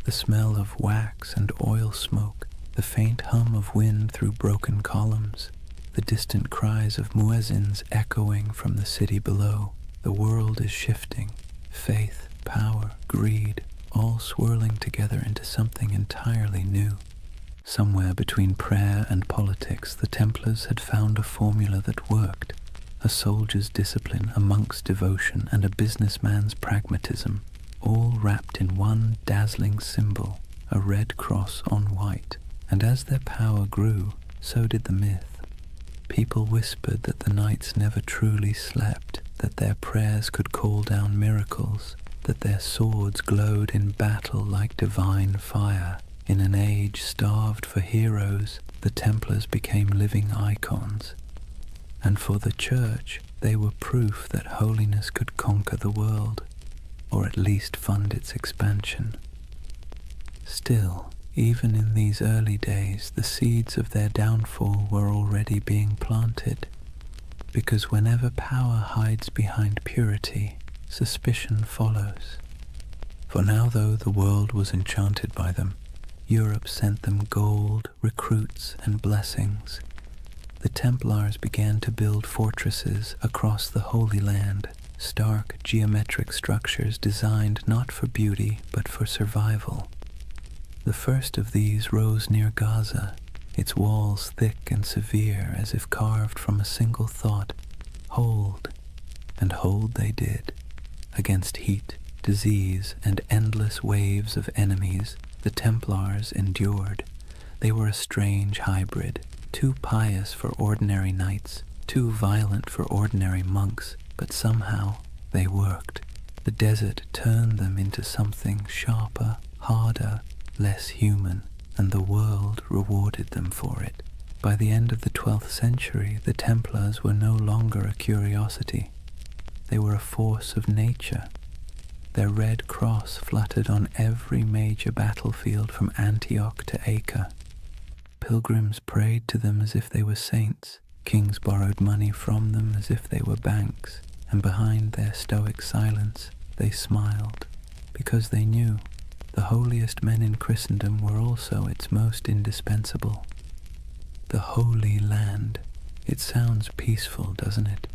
The smell of wax and oil smoke, the faint hum of wind through broken columns, the distant cries of muezzins echoing from the city below. The world is shifting. Faith, power, greed, all swirling together into something entirely new. Somewhere between prayer and politics, the Templars had found a formula that worked. A soldier's discipline, a monk's devotion, and a businessman's pragmatism, all wrapped in one dazzling symbol, a red cross on white. And as their power grew, so did the myth. People whispered that the knights never truly slept, that their prayers could call down miracles, that their swords glowed in battle like divine fire. In an age starved for heroes, the Templars became living icons. And for the Church, they were proof that holiness could conquer the world, or at least fund its expansion. Still, even in these early days, the seeds of their downfall were already being planted, because whenever power hides behind purity, suspicion follows. For now, though the world was enchanted by them, Europe sent them gold, recruits, and blessings. The Templars began to build fortresses across the Holy Land, stark geometric structures designed not for beauty but for survival. The first of these rose near Gaza, its walls thick and severe as if carved from a single thought, hold. And hold they did. Against heat, disease, and endless waves of enemies, the Templars endured. They were a strange hybrid, too pious for ordinary knights, too violent for ordinary monks, but somehow they worked. The desert turned them into something sharper, harder, less human, and the world rewarded them for it. By the end of the 12th century, the Templars were no longer a curiosity. They were a force of nature. Their red cross fluttered on every major battlefield from Antioch to Acre. Pilgrims prayed to them as if they were saints. Kings borrowed money from them as if they were banks, and behind their stoic silence they smiled, because they knew the holiest men in Christendom were also its most indispensable. The Holy Land. It sounds peaceful, doesn't it?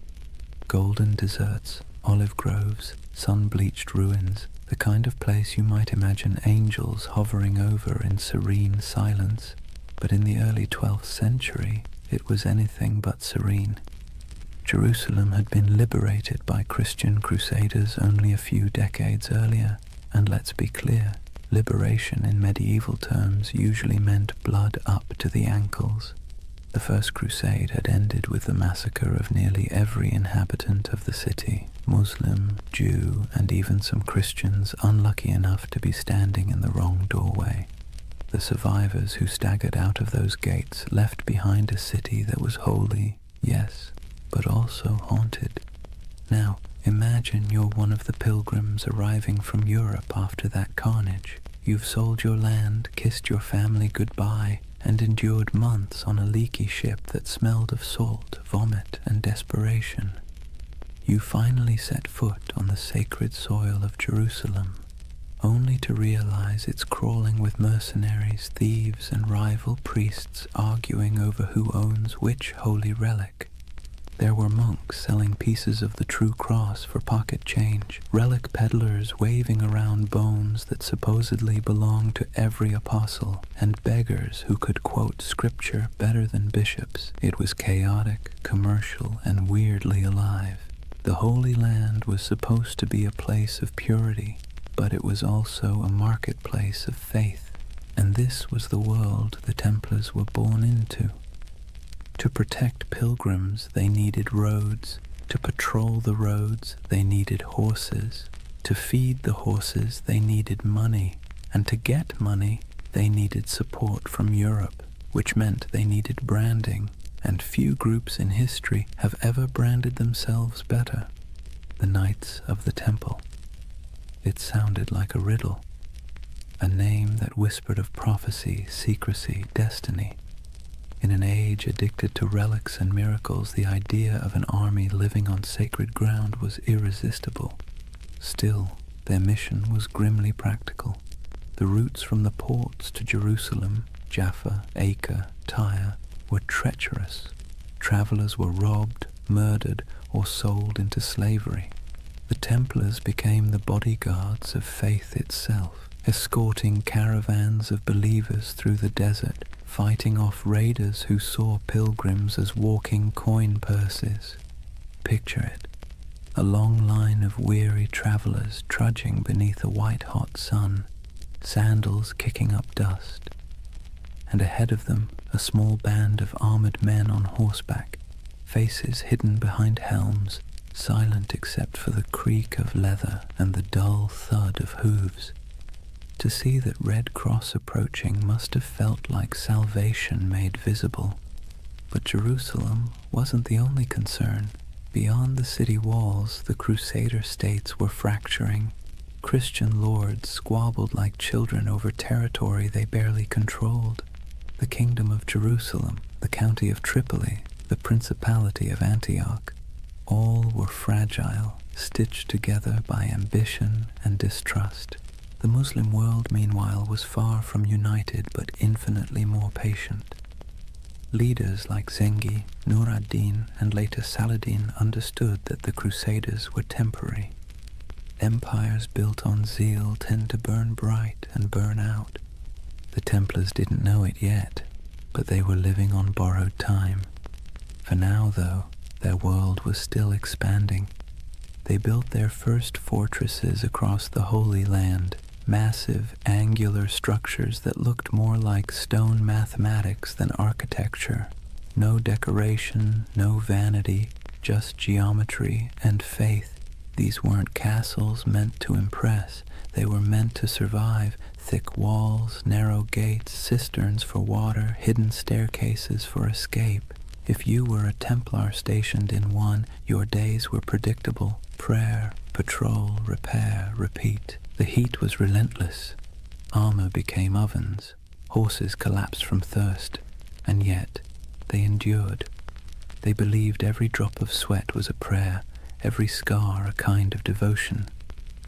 Golden deserts, olive groves, sun-bleached ruins, the kind of place you might imagine angels hovering over in serene silence. But in the early 12th century, it was anything but serene. Jerusalem had been liberated by Christian crusaders only a few decades earlier, and let's be clear, liberation in medieval terms usually meant blood up to the ankles. The First Crusade had ended with the massacre of nearly every inhabitant of the city, Muslim, Jew, and even some Christians unlucky enough to be standing in the wrong doorway. The survivors who staggered out of those gates left behind a city that was holy, yes, but also haunted. Now, imagine you're one of the pilgrims arriving from Europe after that carnage. You've sold your land, kissed your family goodbye, and endured months on a leaky ship that smelled of salt, vomit, and desperation. You finally set foot on the sacred soil of Jerusalem, only to realize it's crawling with mercenaries, thieves, and rival priests arguing over who owns which holy relic. There were monks selling pieces of the true cross for pocket change, relic peddlers waving around bones that supposedly belonged to every apostle, and beggars who could quote scripture better than bishops. It was chaotic, commercial, and weirdly alive. The Holy Land was supposed to be a place of purity, but it was also a marketplace of faith, and this was the world the Templars were born into. To protect pilgrims, they needed roads. To patrol the roads, they needed horses. To feed the horses, they needed money. And to get money, they needed support from Europe, which meant they needed branding. And few groups in history have ever branded themselves better. The Knights of the Temple. It sounded like a riddle, a name that whispered of prophecy, secrecy, destiny. In an age addicted to relics and miracles, the idea of an army living on sacred ground was irresistible. Still, their mission was grimly practical. The routes from the ports to Jerusalem, Jaffa, Acre, Tyre, were treacherous. Travelers were robbed, murdered, or sold into slavery. The Templars became the bodyguards of faith itself, escorting caravans of believers through the desert, fighting off raiders who saw pilgrims as walking coin purses. Picture it, a long line of weary travelers trudging beneath a white-hot sun, sandals kicking up dust, and ahead of them a small band of armored men on horseback, faces hidden behind helms, silent except for the creak of leather and the dull thud of hooves. To see that Red Cross approaching must have felt like salvation made visible. But Jerusalem wasn't the only concern. Beyond the city walls, the Crusader states were fracturing. Christian lords squabbled like children over territory they barely controlled. The Kingdom of Jerusalem, the County of Tripoli, the Principality of Antioch, all were fragile, stitched together by ambition and distrust. The Muslim world, meanwhile, was far from united but infinitely more patient. Leaders like Zengi, Nur ad-Din, and later Saladin understood that the Crusaders were temporary. Empires built on zeal tend to burn bright and burn out. The Templars didn't know it yet, but they were living on borrowed time. For now, though, their world was still expanding. They built their first fortresses across the Holy Land, massive, angular structures that looked more like stone mathematics than architecture. No decoration, no vanity, just geometry and faith. These weren't castles meant to impress. They were meant to survive. Thick walls, narrow gates, cisterns for water, hidden staircases for escape. If you were a Templar stationed in one, your days were predictable. Prayer, patrol, repair, repeat. The heat was relentless. Armor became ovens. Horses collapsed from thirst. And yet, they endured. They believed every drop of sweat was a prayer, every scar a kind of devotion.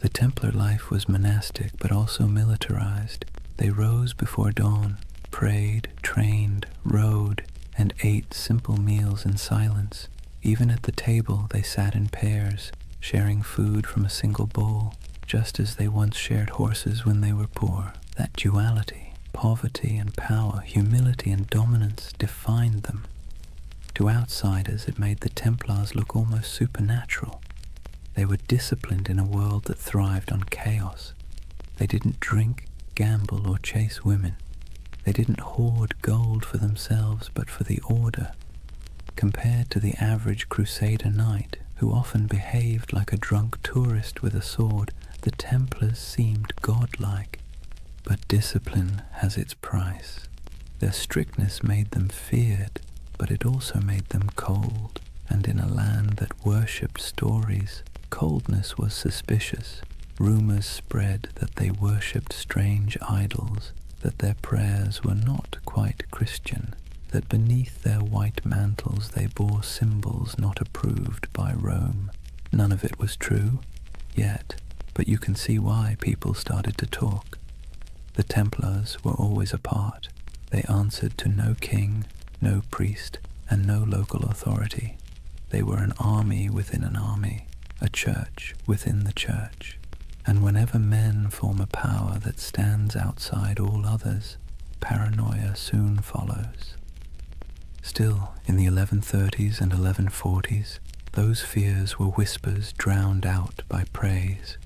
The Templar life was monastic but also militarized. They rose before dawn, prayed, trained, rode, and ate simple meals in silence. Even at the table they sat in pairs, sharing food from a single bowl, just as they once shared horses when they were poor. That duality, poverty and power, humility and dominance, defined them. To outsiders it made the Templars look almost supernatural. They were disciplined in a world that thrived on chaos. They didn't drink, gamble, or chase women. They didn't hoard gold for themselves, but for the order. Compared to the average Crusader knight, who often behaved like a drunk tourist with a sword, the Templars seemed godlike. But discipline has its price. Their strictness made them feared, but it also made them cold. And in a land that worshipped stories, coldness was suspicious. Rumors spread that they worshipped strange idols, that their prayers were not quite Christian, that beneath their white mantles they bore symbols not approved by Rome. None of it was true, yet, but you can see why people started to talk. The Templars were always apart. They answered to no king, no priest, and no local authority. They were an army within an army, a church within the church. And whenever men form a power that stands outside all others, paranoia soon follows. Still, in the 1130s and 1140s, those fears were whispers drowned out by praise.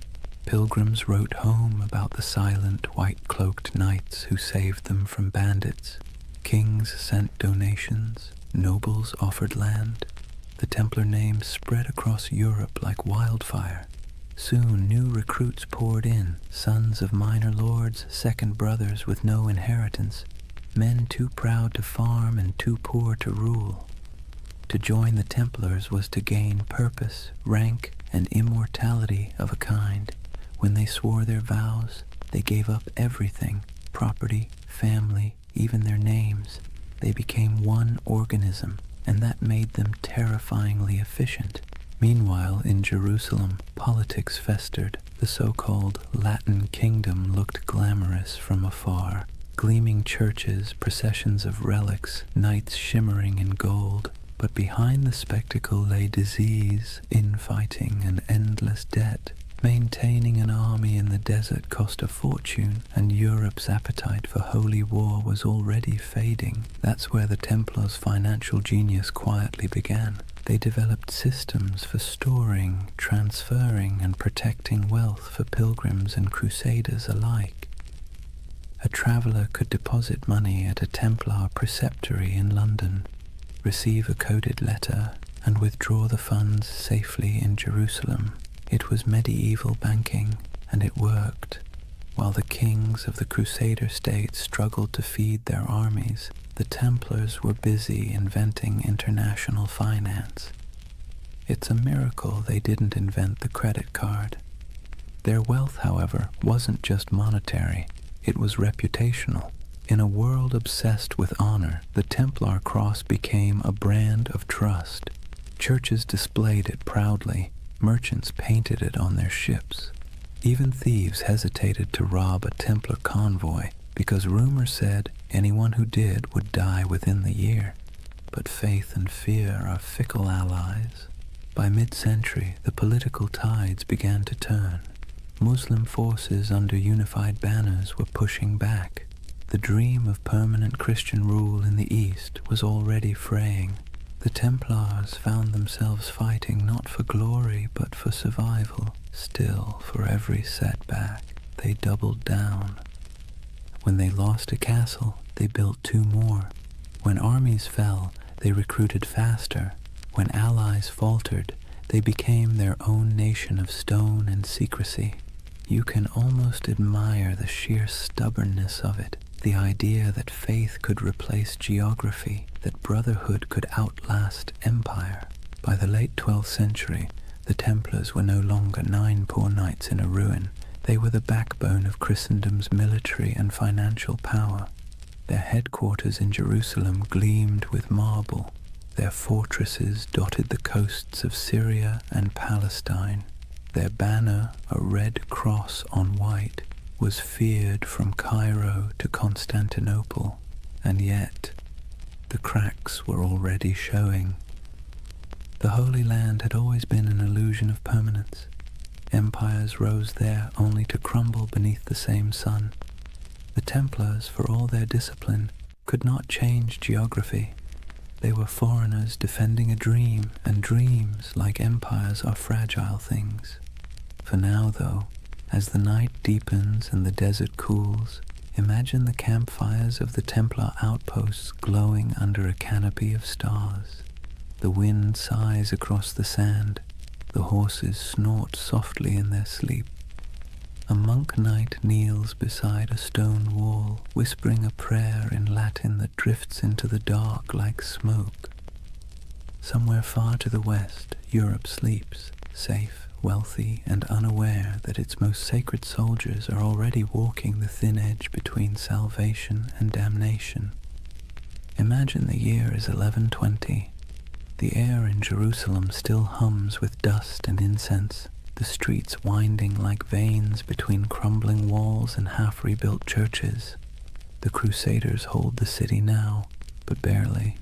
Pilgrims wrote home about the silent, white-cloaked knights who saved them from bandits. Kings sent donations, nobles offered land. The Templar name spread across Europe like wildfire. Soon new recruits poured in, sons of minor lords, second brothers with no inheritance, men too proud to farm and too poor to rule. To join the Templars was to gain purpose, rank, and immortality of a kind. When they swore their vows, they gave up everything, property, family, even their names. They became one organism, and that made them terrifyingly efficient. Meanwhile, in Jerusalem, politics festered. The so-called Latin kingdom looked glamorous from afar. Gleaming churches, processions of relics, knights shimmering in gold. But behind the spectacle lay disease, infighting, and endless debt. Maintaining an army in the desert cost a fortune, and Europe's appetite for holy war was already fading. That's where the Templars' financial genius quietly began. They developed systems for storing, transferring, and protecting wealth for pilgrims and crusaders alike. A traveler could deposit money at a Templar preceptory in London, receive a coded letter, and withdraw the funds safely in Jerusalem. It was medieval banking, and it worked. While the kings of the Crusader states struggled to feed their armies, the Templars were busy inventing international finance. It's a miracle they didn't invent the credit card. Their wealth, however, wasn't just monetary, it was reputational. In a world obsessed with honor, the Templar cross became a brand of trust. Churches displayed it proudly. Merchants painted it on their ships. Even thieves hesitated to rob a Templar convoy because rumor said anyone who did would die within the year. But faith and fear are fickle allies. By mid-century, the political tides began to turn. Muslim forces under unified banners were pushing back. The dream of permanent Christian rule in the East was already fraying. The Templars found themselves fighting not for glory but for survival. Still, for every setback, they doubled down. When they lost a castle, they built two more. When armies fell, they recruited faster. When allies faltered, they became their own nation of stone and secrecy. You can almost admire the sheer stubbornness of it. The idea that faith could replace geography, that brotherhood could outlast empire. By the late 12th century, The Templars were no longer 9 poor knights in a ruin. They were the backbone of Christendom's military and financial power. Their headquarters in Jerusalem gleamed with marble. Their fortresses dotted the coasts of Syria and Palestine. Their banner, a red cross on white, was feared from Cairo to Constantinople, and yet the cracks were already showing. The Holy Land had always been an illusion of permanence. Empires rose there only to crumble beneath the same sun. The Templars, for all their discipline, could not change geography. They were foreigners defending a dream, and dreams, like empires, are fragile things. For now, though, as the night deepens and the desert cools, imagine the campfires of the Templar outposts glowing under a canopy of stars. The wind sighs across the sand. The horses snort softly in their sleep. A monk knight kneels beside a stone wall, whispering a prayer in Latin that drifts into the dark like smoke. Somewhere far to the west, Europe sleeps, safe, wealthy, and unaware that its most sacred soldiers are already walking the thin edge between salvation and damnation. Imagine the year is 1120. The air in Jerusalem still hums with dust and incense, the streets winding like veins between crumbling walls and half-rebuilt churches. The Crusaders hold the city now, but barely.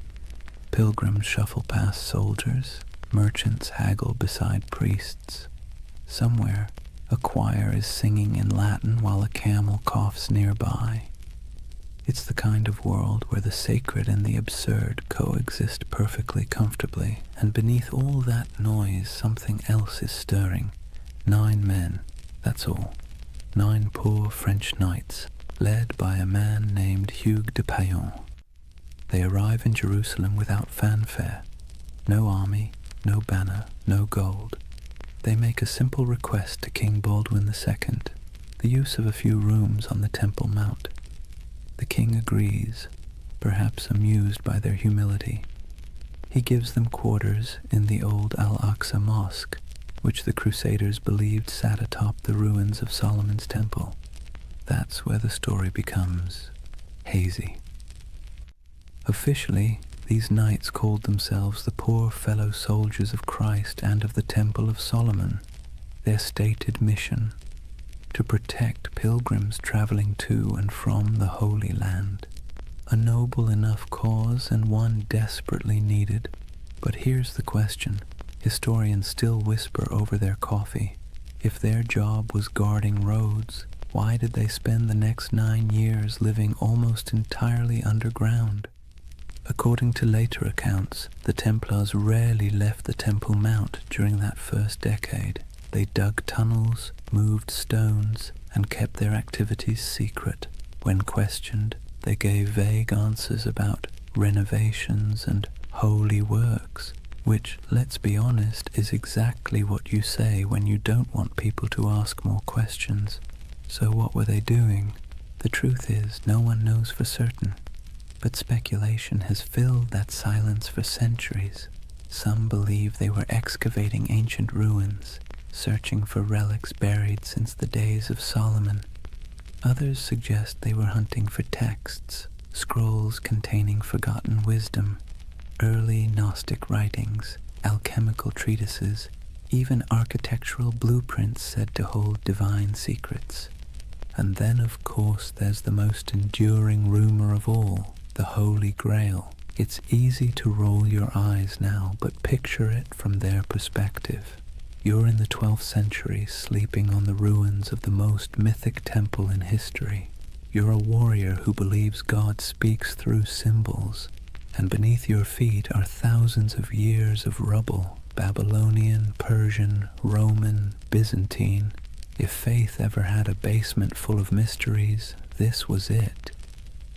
Pilgrims shuffle past soldiers, merchants haggle beside priests. Somewhere, a choir is singing in Latin while a camel coughs nearby. It's the kind of world where the sacred and the absurd coexist perfectly comfortably, and beneath all that noise something else is stirring. 9 men, that's all. 9 poor French knights, led by a man named Hugues de Payan. They arrive in Jerusalem without fanfare. No army, no banner, no gold. They make a simple request to King Baldwin II, the use of a few rooms on the Temple Mount. The king agrees, perhaps amused by their humility. He gives them quarters in the old Al-Aqsa Mosque, which the Crusaders believed sat atop the ruins of Solomon's Temple. That's where the story becomes hazy. Officially, these knights called themselves the poor fellow soldiers of Christ and of the Temple of Solomon. Their stated mission: to protect pilgrims traveling to and from the Holy Land. A noble enough cause and one desperately needed. But here's the question. Historians still whisper over their coffee. If their job was guarding roads, why did they spend the next 9 years living almost entirely underground? According to later accounts, the Templars rarely left the Temple Mount during that first decade. They dug tunnels, moved stones, and kept their activities secret. When questioned, they gave vague answers about renovations and holy works, which, let's be honest, is exactly what you say when you don't want people to ask more questions. So what were they doing? The truth is, no one knows for certain. But speculation has filled that silence for centuries. Some believe they were excavating ancient ruins, searching for relics buried since the days of Solomon. Others suggest they were hunting for texts, scrolls containing forgotten wisdom, early Gnostic writings, alchemical treatises, even architectural blueprints said to hold divine secrets. And then, of course, there's the most enduring rumor of all, the Holy Grail. It's easy to roll your eyes now, but picture it from their perspective. You're in the 12th century, sleeping on the ruins of the most mythic temple in history. You're a warrior who believes God speaks through symbols, and beneath your feet are thousands of years of rubble, Babylonian, Persian, Roman, Byzantine. If faith ever had a basement full of mysteries, this was it.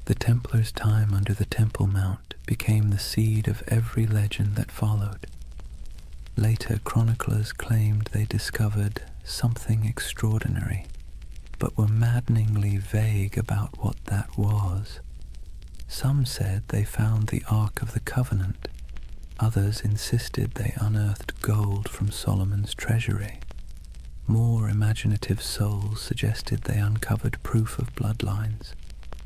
The Templars' time under the Temple Mount became the seed of every legend that followed. Later chroniclers claimed they discovered something extraordinary, but were maddeningly vague about what that was. Some said they found the Ark of the Covenant, Others insisted they unearthed gold from Solomon's treasury. More imaginative souls suggested they uncovered proof of bloodlines,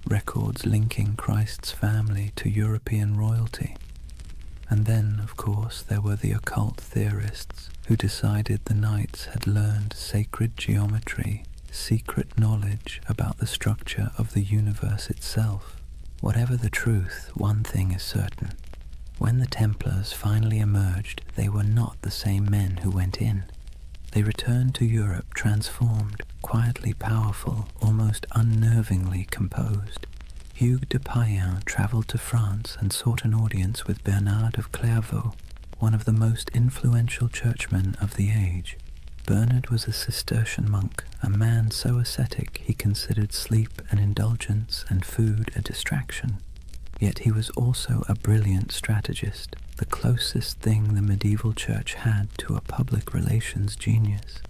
records linking Christ's family to European royalty. And then, of course, there were the occult theorists who decided the knights had learned sacred geometry, secret knowledge about the structure of the universe itself. Whatever the truth, one thing is certain. When the Templars finally emerged, they were not the same men who went in. They returned to Europe transformed, quietly powerful, almost unnervingly composed. Hugues de Payen travelled to France and sought an audience with Bernard of Clairvaux, one of the most influential churchmen of the age. Bernard was a Cistercian monk, a man so ascetic he considered sleep an indulgence and food a distraction. Yet he was also a brilliant strategist, the closest thing the medieval church had to a public relations genius.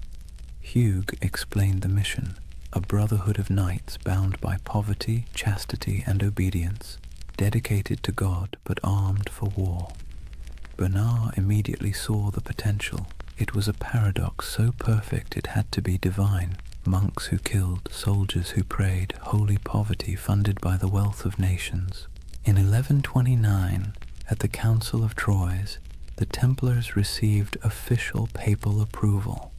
Hugues explained the mission, a brotherhood of knights bound by poverty, chastity, and obedience, dedicated to God but armed for war. Bernard immediately saw the potential. It was a paradox so perfect it had to be divine. Monks who killed, soldiers who prayed, holy poverty funded by the wealth of nations. In 1129, at the Council of Troyes, the Templars received official papal approval.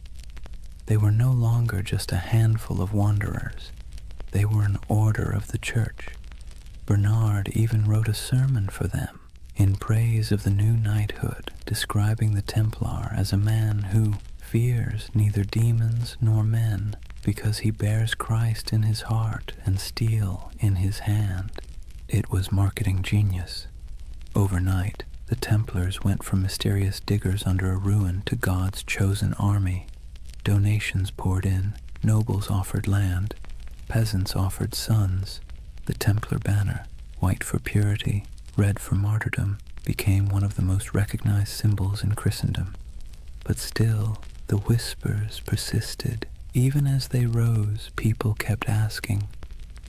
They were no longer just a handful of wanderers. They were an order of the Church. Bernard even wrote a sermon for them, in praise of the new knighthood, describing the Templar as a man who fears neither demons nor men, because he bears Christ in his heart and steel in his hand. It was marketing genius. Overnight, the Templars went from mysterious diggers under a ruin to God's chosen army. Donations poured in, nobles offered land, peasants offered sons. The Templar banner, white for purity, red for martyrdom, became one of the most recognized symbols in Christendom. But still, the whispers persisted. Even as they rose, people kept asking,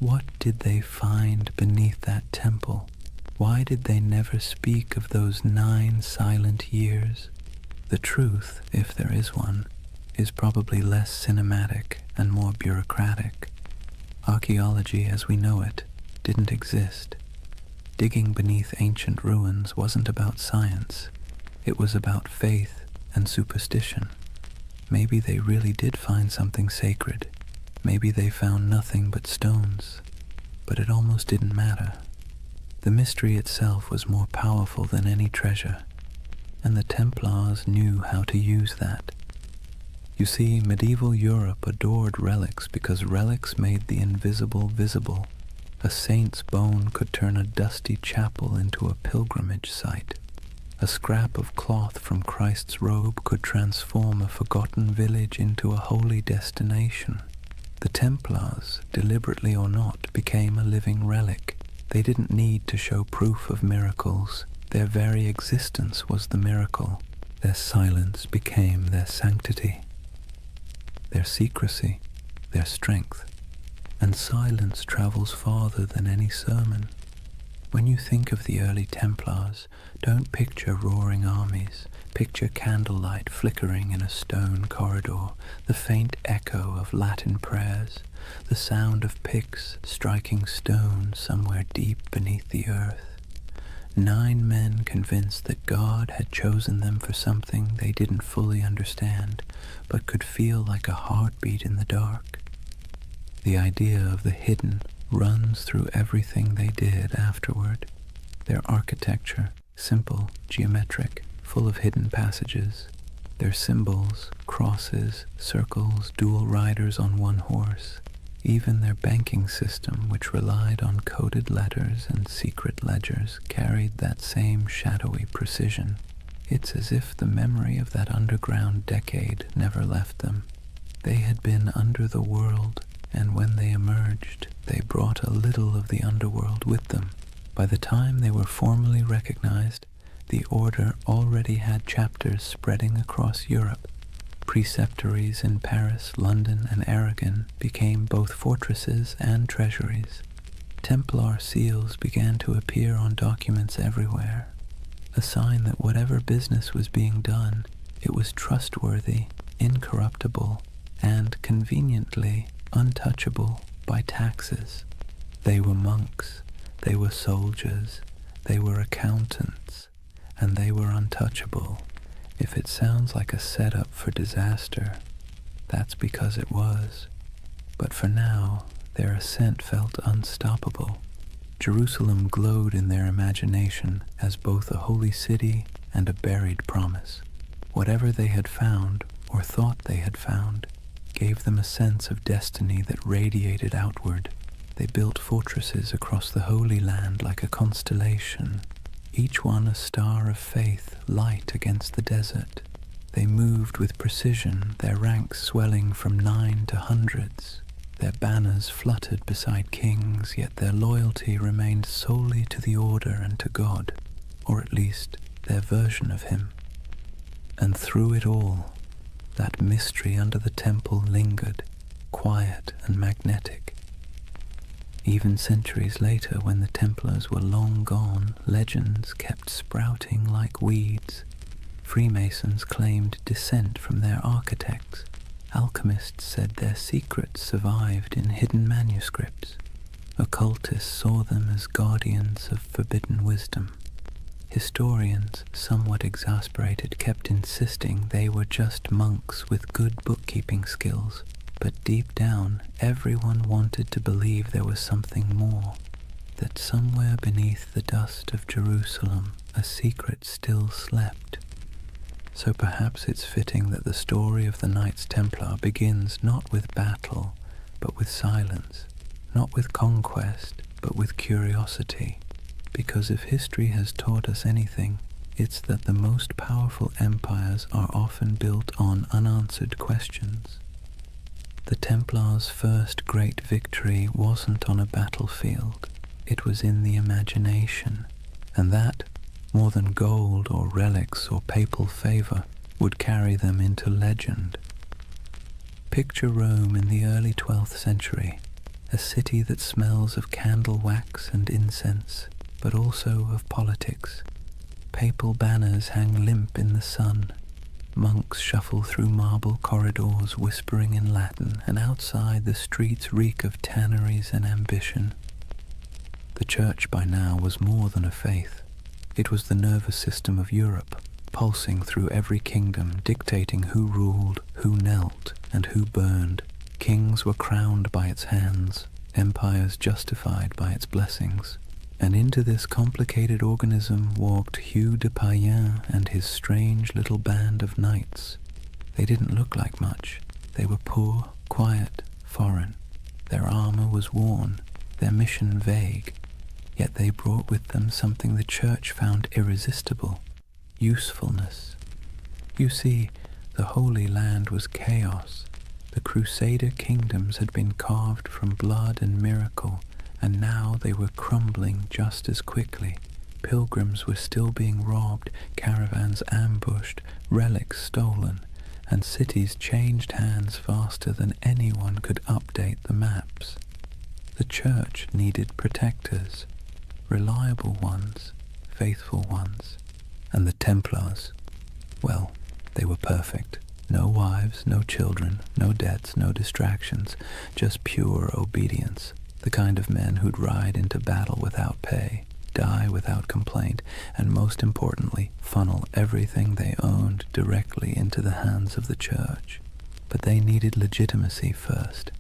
what did they find beneath that temple? Why did they never speak of those 9 silent years? The truth, if there is one, is probably less cinematic and more bureaucratic. Archaeology as we know it didn't exist. Digging beneath ancient ruins wasn't about science. It was about faith and superstition. Maybe they really did find something sacred. Maybe they found nothing but stones. But it almost didn't matter. The mystery itself was more powerful than any treasure, and the Templars knew how to use that. You see, medieval Europe adored relics because relics made the invisible visible. A saint's bone could turn a dusty chapel into a pilgrimage site. A scrap of cloth from Christ's robe could transform a forgotten village into a holy destination. The Templars, deliberately or not, became a living relic. They didn't need to show proof of miracles. Their very existence was the miracle. Their silence became their sanctity, their secrecy, their strength. And silence travels farther than any sermon. When you think of the early Templars, don't picture roaring armies. Picture candlelight flickering in a stone corridor, the faint echo of Latin prayers, the sound of picks striking stone somewhere deep beneath the earth. 9 men convinced that God had chosen them for something they didn't fully understand, but could feel like a heartbeat in the dark. The idea of the hidden runs through everything they did afterward. Their architecture, simple, geometric, full of hidden passages. Their symbols, crosses, circles, dual riders on one horse. Even their banking system, which relied on coded letters and secret ledgers, carried that same shadowy precision. It's as if the memory of that underground decade never left them. They had been under the world, and when they emerged, they brought a little of the underworld with them. By the time they were formally recognized, the order already had chapters spreading across Europe. Preceptories in Paris, London, and Aragon became both fortresses and treasuries. Templar seals began to appear on documents everywhere. a sign that whatever business was being done, it was trustworthy, incorruptible, and conveniently untouchable by taxes. They were monks, they were soldiers, they were accountants, and they were untouchable. If it sounds like a setup for disaster, that's because it was. But for now, their ascent felt unstoppable. Jerusalem glowed in their imagination as both a holy city and a buried promise. Whatever they had found, or thought they had found, gave them a sense of destiny that radiated outward. They built fortresses across the Holy Land like a constellation, each one a star of faith, light against the desert. They moved with precision, their ranks swelling from 9 to hundreds. Their banners fluttered beside kings, yet their loyalty remained solely to the order and to God, or at least their version of him. And through it all, that mystery under the temple lingered, quiet and magnetic. Even centuries later, when the Templars were long gone, legends kept sprouting like weeds. Freemasons claimed descent from their architects. Alchemists said their secrets survived in hidden manuscripts. Occultists saw them as guardians of forbidden wisdom. Historians, somewhat exasperated, kept insisting they were just monks with good bookkeeping skills. But deep down, everyone wanted to believe there was something more, that somewhere beneath the dust of Jerusalem, a secret still slept. So perhaps it's fitting that the story of the Knights Templar begins not with battle, but with silence, not with conquest, but with curiosity. Because if history has taught us anything, it's that the most powerful empires are often built on unanswered questions. The Templars' first great victory wasn't on a battlefield, it was in the imagination, and that, more than gold or relics or papal favor, would carry them into legend. Picture Rome in the early 12th century, a city that smells of candle wax and incense, but also of politics. Papal banners hang limp in the sun. Monks shuffle through marble corridors whispering in Latin, and outside the streets reek of tanneries and ambition. The church by now was more than a faith. It was the nervous system of Europe, pulsing through every kingdom, dictating who ruled, who knelt, and who burned. Kings were crowned by its hands, empires justified by its blessings. And into this complicated organism walked Hugh de Payens and his strange little band of knights. They didn't look like much. They were poor, quiet, foreign. Their armor was worn, their mission vague. Yet they brought with them something the church found irresistible: usefulness. You see, the Holy Land was chaos. The Crusader kingdoms had been carved from blood and miracle, and now they were crumbling just as quickly. Pilgrims were still being robbed, caravans ambushed, relics stolen, and cities changed hands faster than anyone could update the maps. The church needed protectors, reliable ones, faithful ones. And the Templars, well, they were perfect. No wives, no children, no debts, no distractions, just pure obedience. The kind of men who'd ride into battle without pay, die without complaint, and most importantly, funnel everything they owned directly into the hands of the church. But they needed legitimacy first.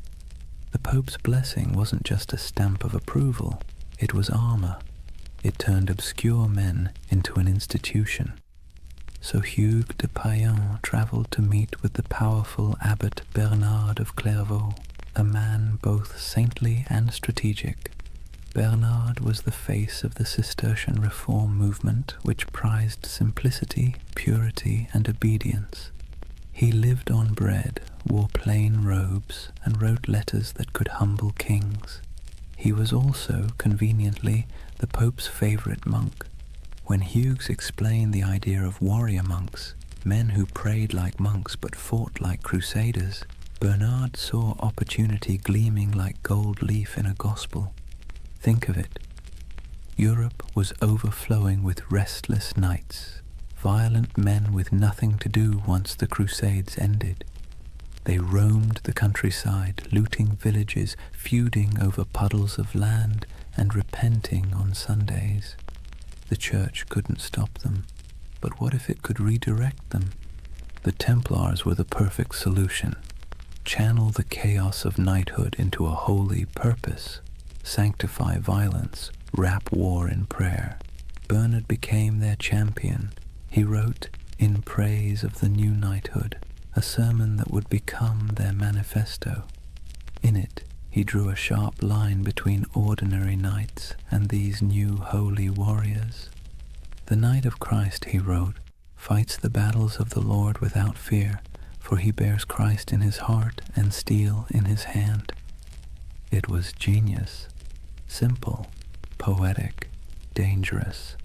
The Pope's blessing wasn't just a stamp of approval, it was armor. It turned obscure men into an institution. So Hugh de Payens traveled to meet with the powerful Abbot Bernard of Clairvaux, a man both saintly and strategic. Bernard was the face of the Cistercian reform movement, which prized simplicity, purity, and obedience. He lived on bread, wore plain robes, and wrote letters that could humble kings. He was also, conveniently, the Pope's favorite monk. When Hughes explained the idea of warrior monks, men who prayed like monks but fought like crusaders, Bernard saw opportunity gleaming like gold leaf in a gospel. Think of it. Europe was overflowing with restless knights, violent men with nothing to do once the Crusades ended. They roamed the countryside, looting villages, feuding over puddles of land, and repenting on Sundays. The church couldn't stop them, but what if it could redirect them? The Templars were the perfect solution. Channel the chaos of knighthood into a holy purpose. Sanctify violence, wrap war in prayer. Bernard became their champion. He wrote, in praise of the new knighthood, a sermon that would become their manifesto. In it, he drew a sharp line between ordinary knights and these new holy warriors. The Knight of Christ, he wrote, fights the battles of the Lord without fear, for he bears Christ in his heart and steel in his hand. It was genius, simple, poetic, dangerous.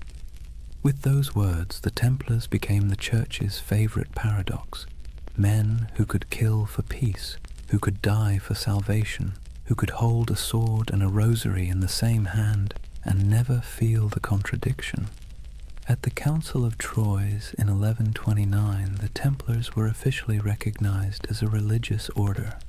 With those words, the Templars became the Church's favorite paradox. Men who could kill for peace, who could die for salvation, who could hold a sword and a rosary in the same hand and never feel the contradiction. At the Council of Troyes in 1129, the Templars were officially recognized as a religious order.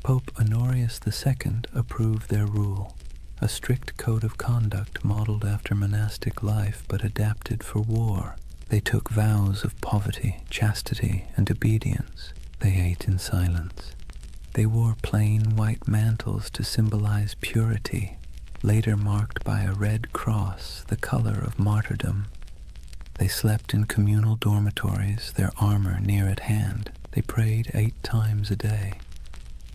Pope Honorius II approved their rule, a strict code of conduct modeled after monastic life but adapted for war. They took vows of poverty, chastity, and obedience. They ate in silence. They wore plain white mantles to symbolize purity, later marked by a red cross, the color of martyrdom. They slept in communal dormitories, their armor near at hand. They prayed 8 times a day.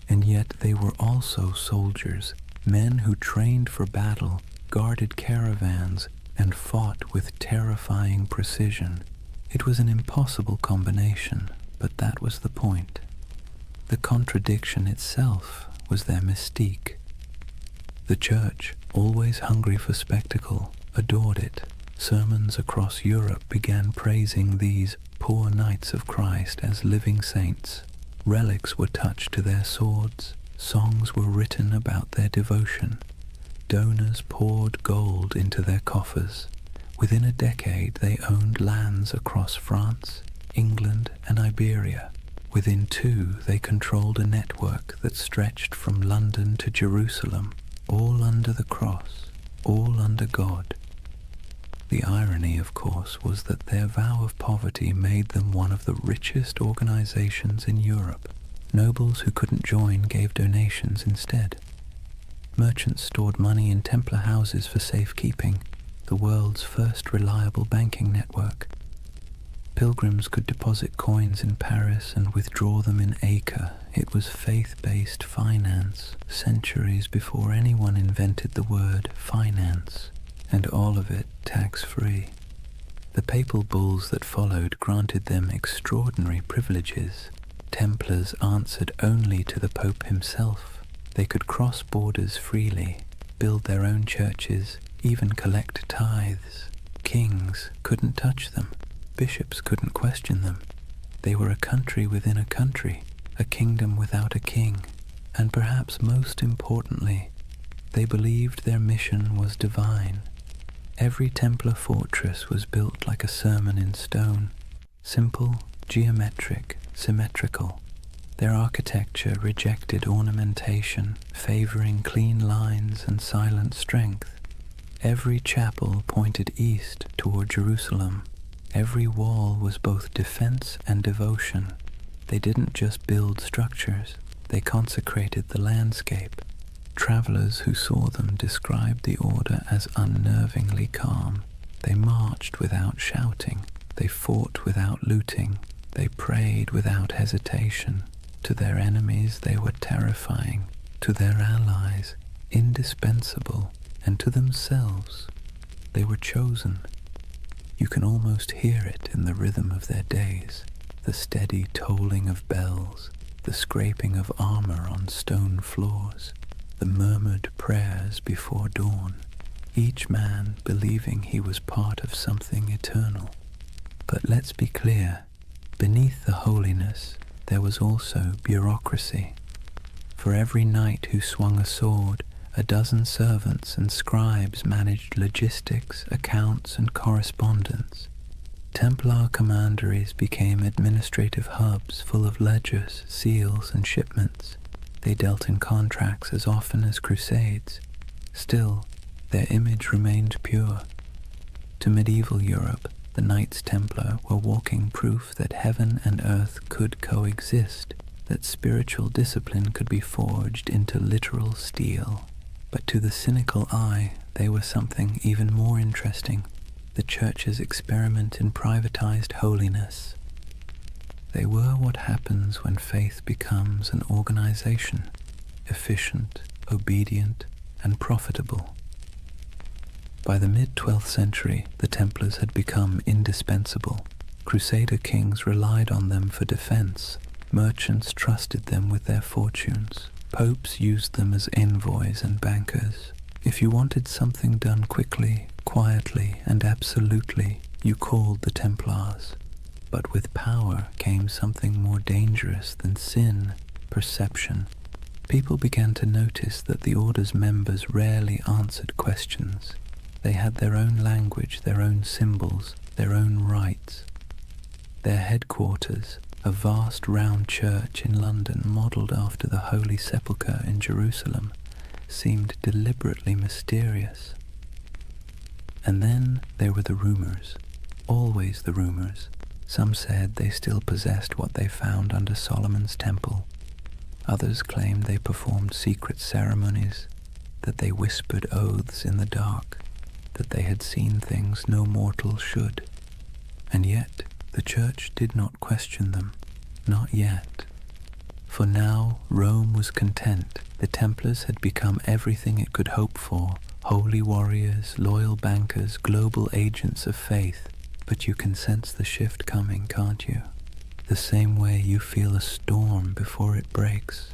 And yet they were also soldiers, men who trained for battle, guarded caravans, and fought with terrifying precision. It was an impossible combination, but that was the point. The contradiction itself was their mystique. The Church, always hungry for spectacle, adored it. Sermons across Europe began praising these poor knights of Christ as living saints. Relics were touched to their swords. Songs were written about their devotion. Donors poured gold into their coffers. Within a decade, they owned lands across France, England, and Iberia. Within 2, they controlled a network that stretched from London to Jerusalem, all under the cross, all under God. The irony, of course, was that their vow of poverty made them one of the richest organizations in Europe. Nobles who couldn't join gave donations instead. Merchants stored money in Templar houses for safekeeping, the world's first reliable banking network. Pilgrims could deposit coins in Paris and withdraw them in Acre. It was faith-based finance, centuries before anyone invented the word finance, and all of it tax-free. The papal bulls that followed granted them extraordinary privileges. Templars answered only to the Pope himself. They could cross borders freely, build their own churches, even collect tithes. Kings couldn't touch them. Bishops couldn't question them. They were a country within a country, a kingdom without a king. And perhaps most importantly, they believed their mission was divine. Every Templar fortress was built like a sermon in stone, simple, geometric, symmetrical. Their architecture rejected ornamentation, favoring clean lines and silent strength. Every chapel pointed east toward Jerusalem. Every wall was both defense and devotion. They didn't just build structures, they consecrated the landscape. Travelers who saw them described the order as unnervingly calm. They marched without shouting. They fought without looting. They prayed without hesitation. To their enemies they were terrifying. To their allies, indispensable. And to themselves, they were chosen. You can almost hear it in the rhythm of their days, the steady tolling of bells, the scraping of armor on stone floors, the murmured prayers before dawn, each man believing he was part of something eternal. But let's be clear, beneath the holiness there was also bureaucracy. For every knight who swung a sword, A dozen servants and scribes managed logistics, accounts, and correspondence. Templar commanderies became administrative hubs full of ledgers, seals, and shipments. They dealt in contracts as often as crusades. Still, their image remained pure. To medieval Europe, the Knights Templar were walking proof that heaven and earth could coexist, that spiritual discipline could be forged into literal steel. But to the cynical eye, they were something even more interesting, the Church's experiment in privatized holiness. They were what happens when faith becomes an organization, efficient, obedient, and profitable. By the mid-12th century, the Templars had become indispensable. Crusader kings relied on them for defense. Merchants trusted them with their fortunes. Popes used them as envoys and bankers. If you wanted something done quickly, quietly, and absolutely, you called the Templars. But with power came something more dangerous than sin, perception. People began to notice that the order's members rarely answered questions. They had their own language, their own symbols, their own rites. Their headquarters, a vast round church in London modelled after the Holy Sepulchre in Jerusalem, seemed deliberately mysterious. And then there were the rumours, always the rumours. Some said they still possessed what they found under Solomon's temple. Others claimed they performed secret ceremonies, that they whispered oaths in the dark, that they had seen things no mortal should. And yet the Church did not question them, not yet. For now Rome was content. The Templars had become everything it could hope for, holy warriors, loyal bankers, global agents of faith. But you can sense the shift coming, can't you? The same way you feel a storm before it breaks.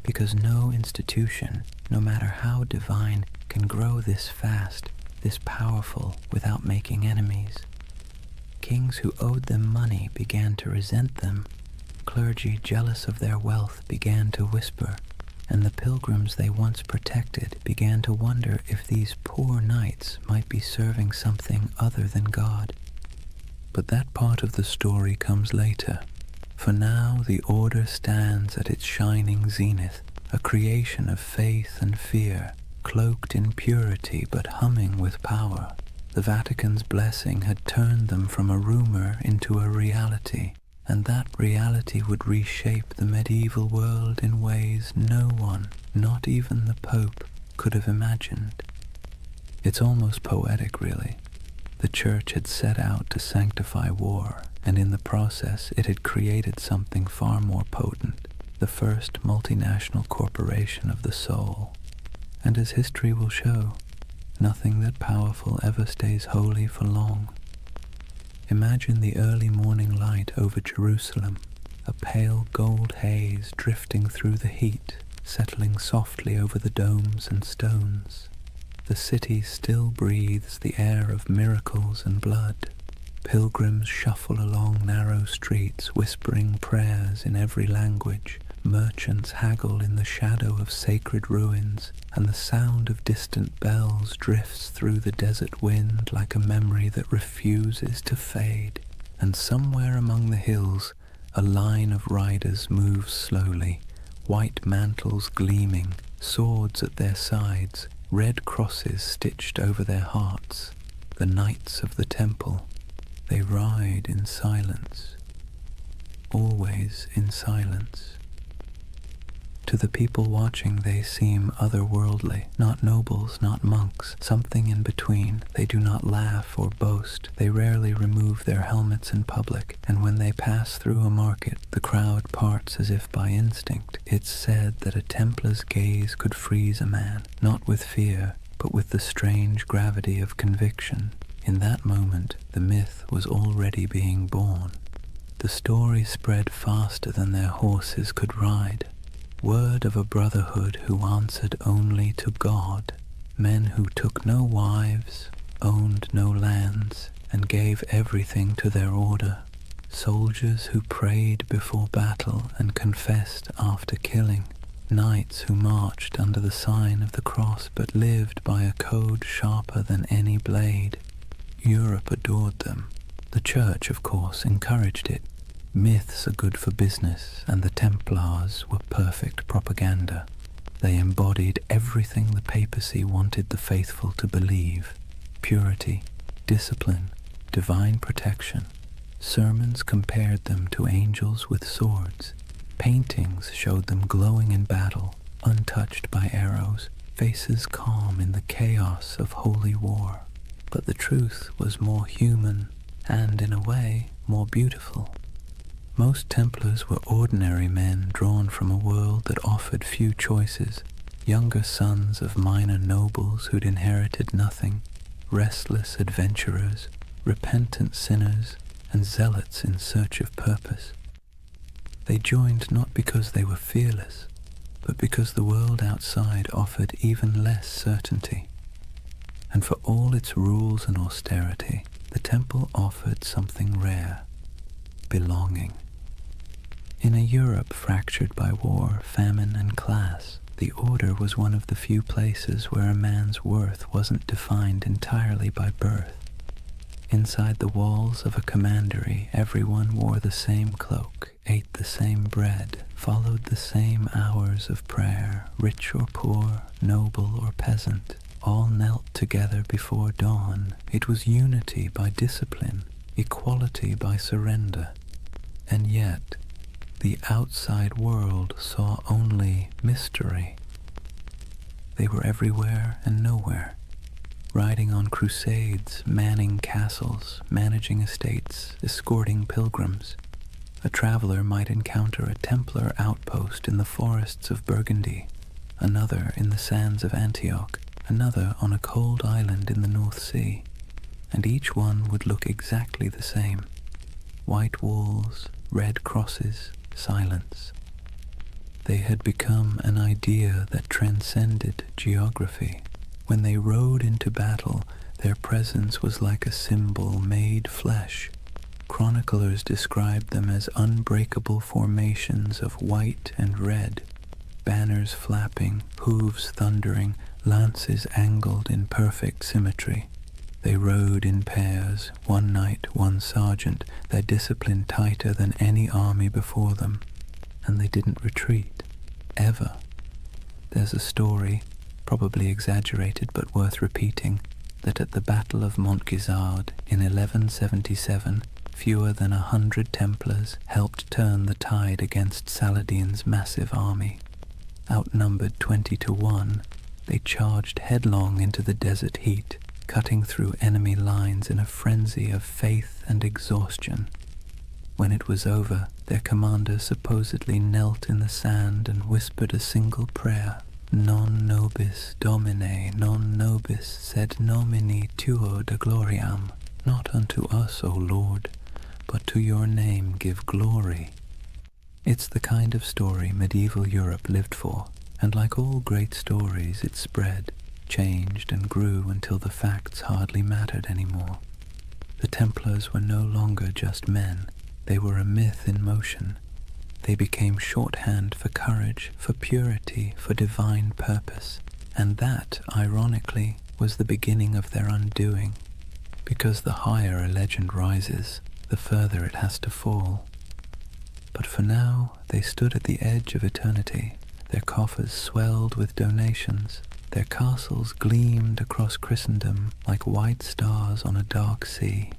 Because no institution, no matter how divine, can grow this fast, this powerful, without making enemies. Kings who owed them money began to resent them. Clergy jealous of their wealth began to whisper, and the pilgrims they once protected began to wonder if these poor knights might be serving something other than God. But that part of the story comes later. For now the order stands at its shining zenith, a creation of faith and fear, cloaked in purity but humming with power. The Vatican's blessing had turned them from a rumor into a reality, and that reality would reshape the medieval world in ways no one, not even the Pope, could have imagined. It's almost poetic, really. The Church had set out to sanctify war, and in the process it had created something far more potent, the first multinational corporation of the soul. And as history will show, nothing that powerful ever stays holy for long. Imagine the early morning light over Jerusalem, a pale gold haze drifting through the heat, settling softly over the domes and stones. The city still breathes the air of miracles and blood. Pilgrims shuffle along narrow streets, whispering prayers in every language. Merchants haggle in the shadow of sacred ruins, and the sound of distant bells drifts through the desert wind like a memory that refuses to fade. And somewhere among the hills, a line of riders moves slowly, white mantles gleaming, swords at their sides, red crosses stitched over their hearts. The Knights of the Temple. They ride in silence, always in silence. To the people watching they seem otherworldly, not nobles, not monks, something in between. They do not laugh or boast. They rarely remove their helmets in public, and when they pass through a market, the crowd parts as if by instinct. It's said that a Templar's gaze could freeze a man, not with fear, but with the strange gravity of conviction. In that moment, the myth was already being born. The story spread faster than their horses could ride. Word of a brotherhood who answered only to God, men who took no wives, owned no lands, and gave everything to their order, soldiers who prayed before battle and confessed after killing, Knights who marched under the sign of the cross but lived by a code sharper than any blade. Europe adored them. The Church, of course, encouraged it. Myths are good for business, and the Templars were perfect propaganda. They embodied everything the papacy wanted the faithful to believe: purity, discipline, divine protection. Sermons compared them to angels with swords. Paintings showed them glowing in battle, untouched by arrows, faces calm in the chaos of holy war. But the truth was more human and, in a way, more beautiful. Most Templars were ordinary men drawn from a world that offered few choices, younger sons of minor nobles who'd inherited nothing, restless adventurers, repentant sinners, and zealots in search of purpose. They joined not because they were fearless, but because the world outside offered even less certainty. And for all its rules and austerity, the temple offered something rare: belonging. In a Europe fractured by war, famine, and class, the Order was one of the few places where a man's worth wasn't defined entirely by birth. Inside the walls of a commandery, everyone wore the same cloak, ate the same bread, followed the same hours of prayer. Rich or poor, noble or peasant, all knelt together before dawn. It was unity by discipline, equality by surrender. And yet, the outside world saw only mystery. They were everywhere and nowhere, riding on crusades, manning castles, managing estates, escorting pilgrims. A traveler might encounter a Templar outpost in the forests of Burgundy, another in the sands of Antioch, another on a cold island in the North Sea, and each one would look exactly the same: white walls, red crosses, silence. They had become an idea that transcended geography. When they rode into battle, their presence was like a symbol made flesh. Chroniclers described them as unbreakable formations of white and red, banners flapping, hooves thundering, lances angled in perfect symmetry. They rode in pairs, one knight, one sergeant, their discipline tighter than any army before them, and they didn't retreat, ever. There's a story, probably exaggerated but worth repeating, that at the Battle of Montgisard in 1177, fewer than 100 Templars helped turn the tide against Saladin's massive army. Outnumbered 20-1, they charged headlong into the desert heat, cutting through enemy lines in a frenzy of faith and exhaustion. When it was over, their commander supposedly knelt in the sand and whispered a single prayer: Non nobis Domine, non nobis sed nomini tuo de gloriam. Not unto us, O Lord, but to your name give glory. It's the kind of story medieval Europe lived for, and like all great stories, it spread, changed and grew until the facts hardly mattered anymore. The Templars were no longer just men. They were a myth in motion. They became shorthand for courage, for purity, for divine purpose. And that, ironically, was the beginning of their undoing. Because the higher a legend rises, the further it has to fall. But for now, they stood at the edge of eternity. Their coffers swelled with donations. Their castles gleamed across Christendom like white stars on a dark sea.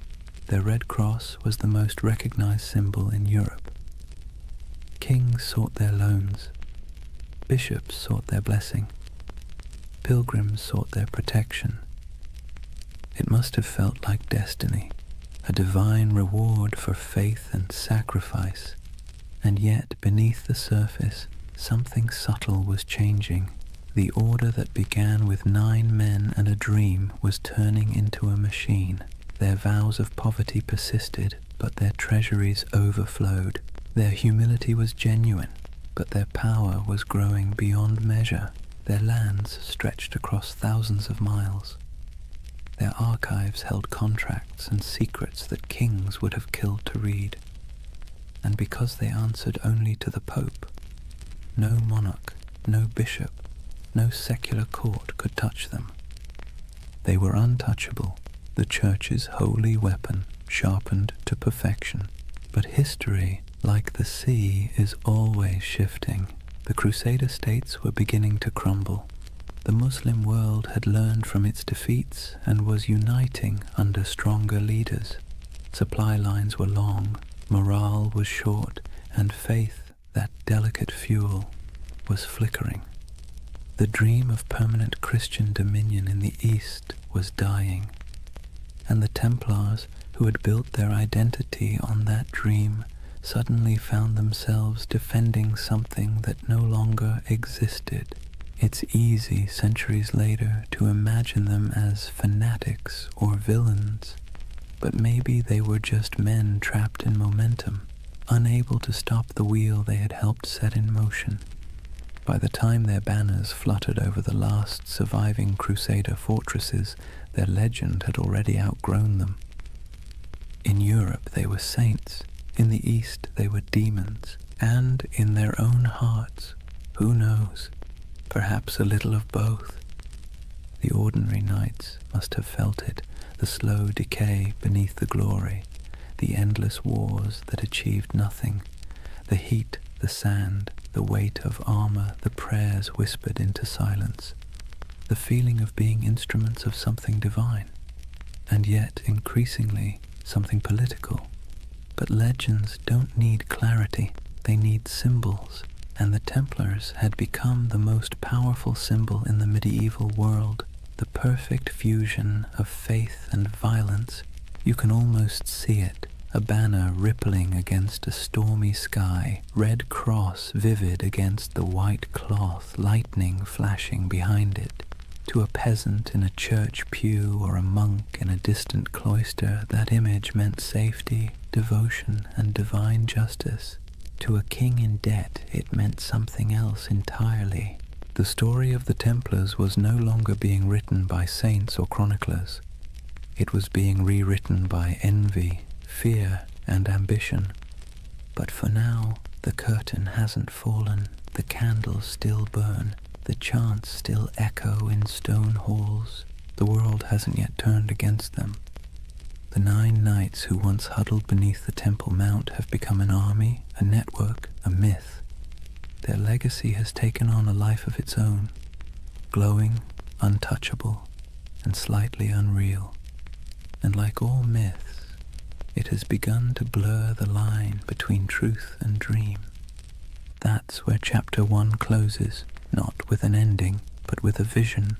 Their red cross was the most recognized symbol in Europe. Kings sought their loans. Bishops sought their blessing. Pilgrims sought their protection. It must have felt like destiny, a divine reward for faith and sacrifice. And yet, beneath the surface, something subtle was changing. The order that began with 9 men and a dream was turning into a machine. Their vows of poverty persisted, but their treasuries overflowed. Their humility was genuine, but their power was growing beyond measure. Their lands stretched across thousands of miles. Their archives held contracts and secrets that kings would have killed to read. And because they answered only to the Pope, no monarch, no bishop, no secular court could touch them. They were untouchable, the Church's holy weapon, sharpened to perfection. But history, like the sea, is always shifting. The Crusader states were beginning to crumble. The Muslim world had learned from its defeats and was uniting under stronger leaders. Supply lines were long, morale was short, and faith, that delicate fuel, was flickering. The dream of permanent Christian dominion in the East was dying, and the Templars, who had built their identity on that dream, suddenly found themselves defending something that no longer existed. It's easy, centuries later, to imagine them as fanatics or villains, but maybe they were just men trapped in momentum, unable to stop the wheel they had helped set in motion. By the time their banners fluttered over the last surviving Crusader fortresses, their legend had already outgrown them. In Europe they were saints, in the East they were demons, and in their own hearts, who knows, perhaps a little of both. The ordinary knights must have felt it, the slow decay beneath the glory, the endless wars that achieved nothing, the heat, the sand, the weight of armor, the prayers whispered into silence, the feeling of being instruments of something divine, and yet increasingly something political. But legends don't need clarity, they need symbols, and the Templars had become the most powerful symbol in the medieval world, the perfect fusion of faith and violence. You can almost see it, a banner rippling against a stormy sky, red cross vivid against the white cloth, lightning flashing behind it. To a peasant in a church pew or a monk in a distant cloister, that image meant safety, devotion, and divine justice. To a king in debt, it meant something else entirely. The story of the Templars was no longer being written by saints or chroniclers. It was being rewritten by envy, fear, and ambition. But for now, the curtain hasn't fallen, the candles still burn, the chants still echo in stone halls. The world hasn't yet turned against them. The 9 knights who once huddled beneath the Temple Mount have become an army, a network, a myth. Their legacy has taken on a life of its own, glowing, untouchable, and slightly unreal. And like all myths, it has begun to blur the line between truth and dream. That's where Chapter 1 closes, not with an ending, but with a vision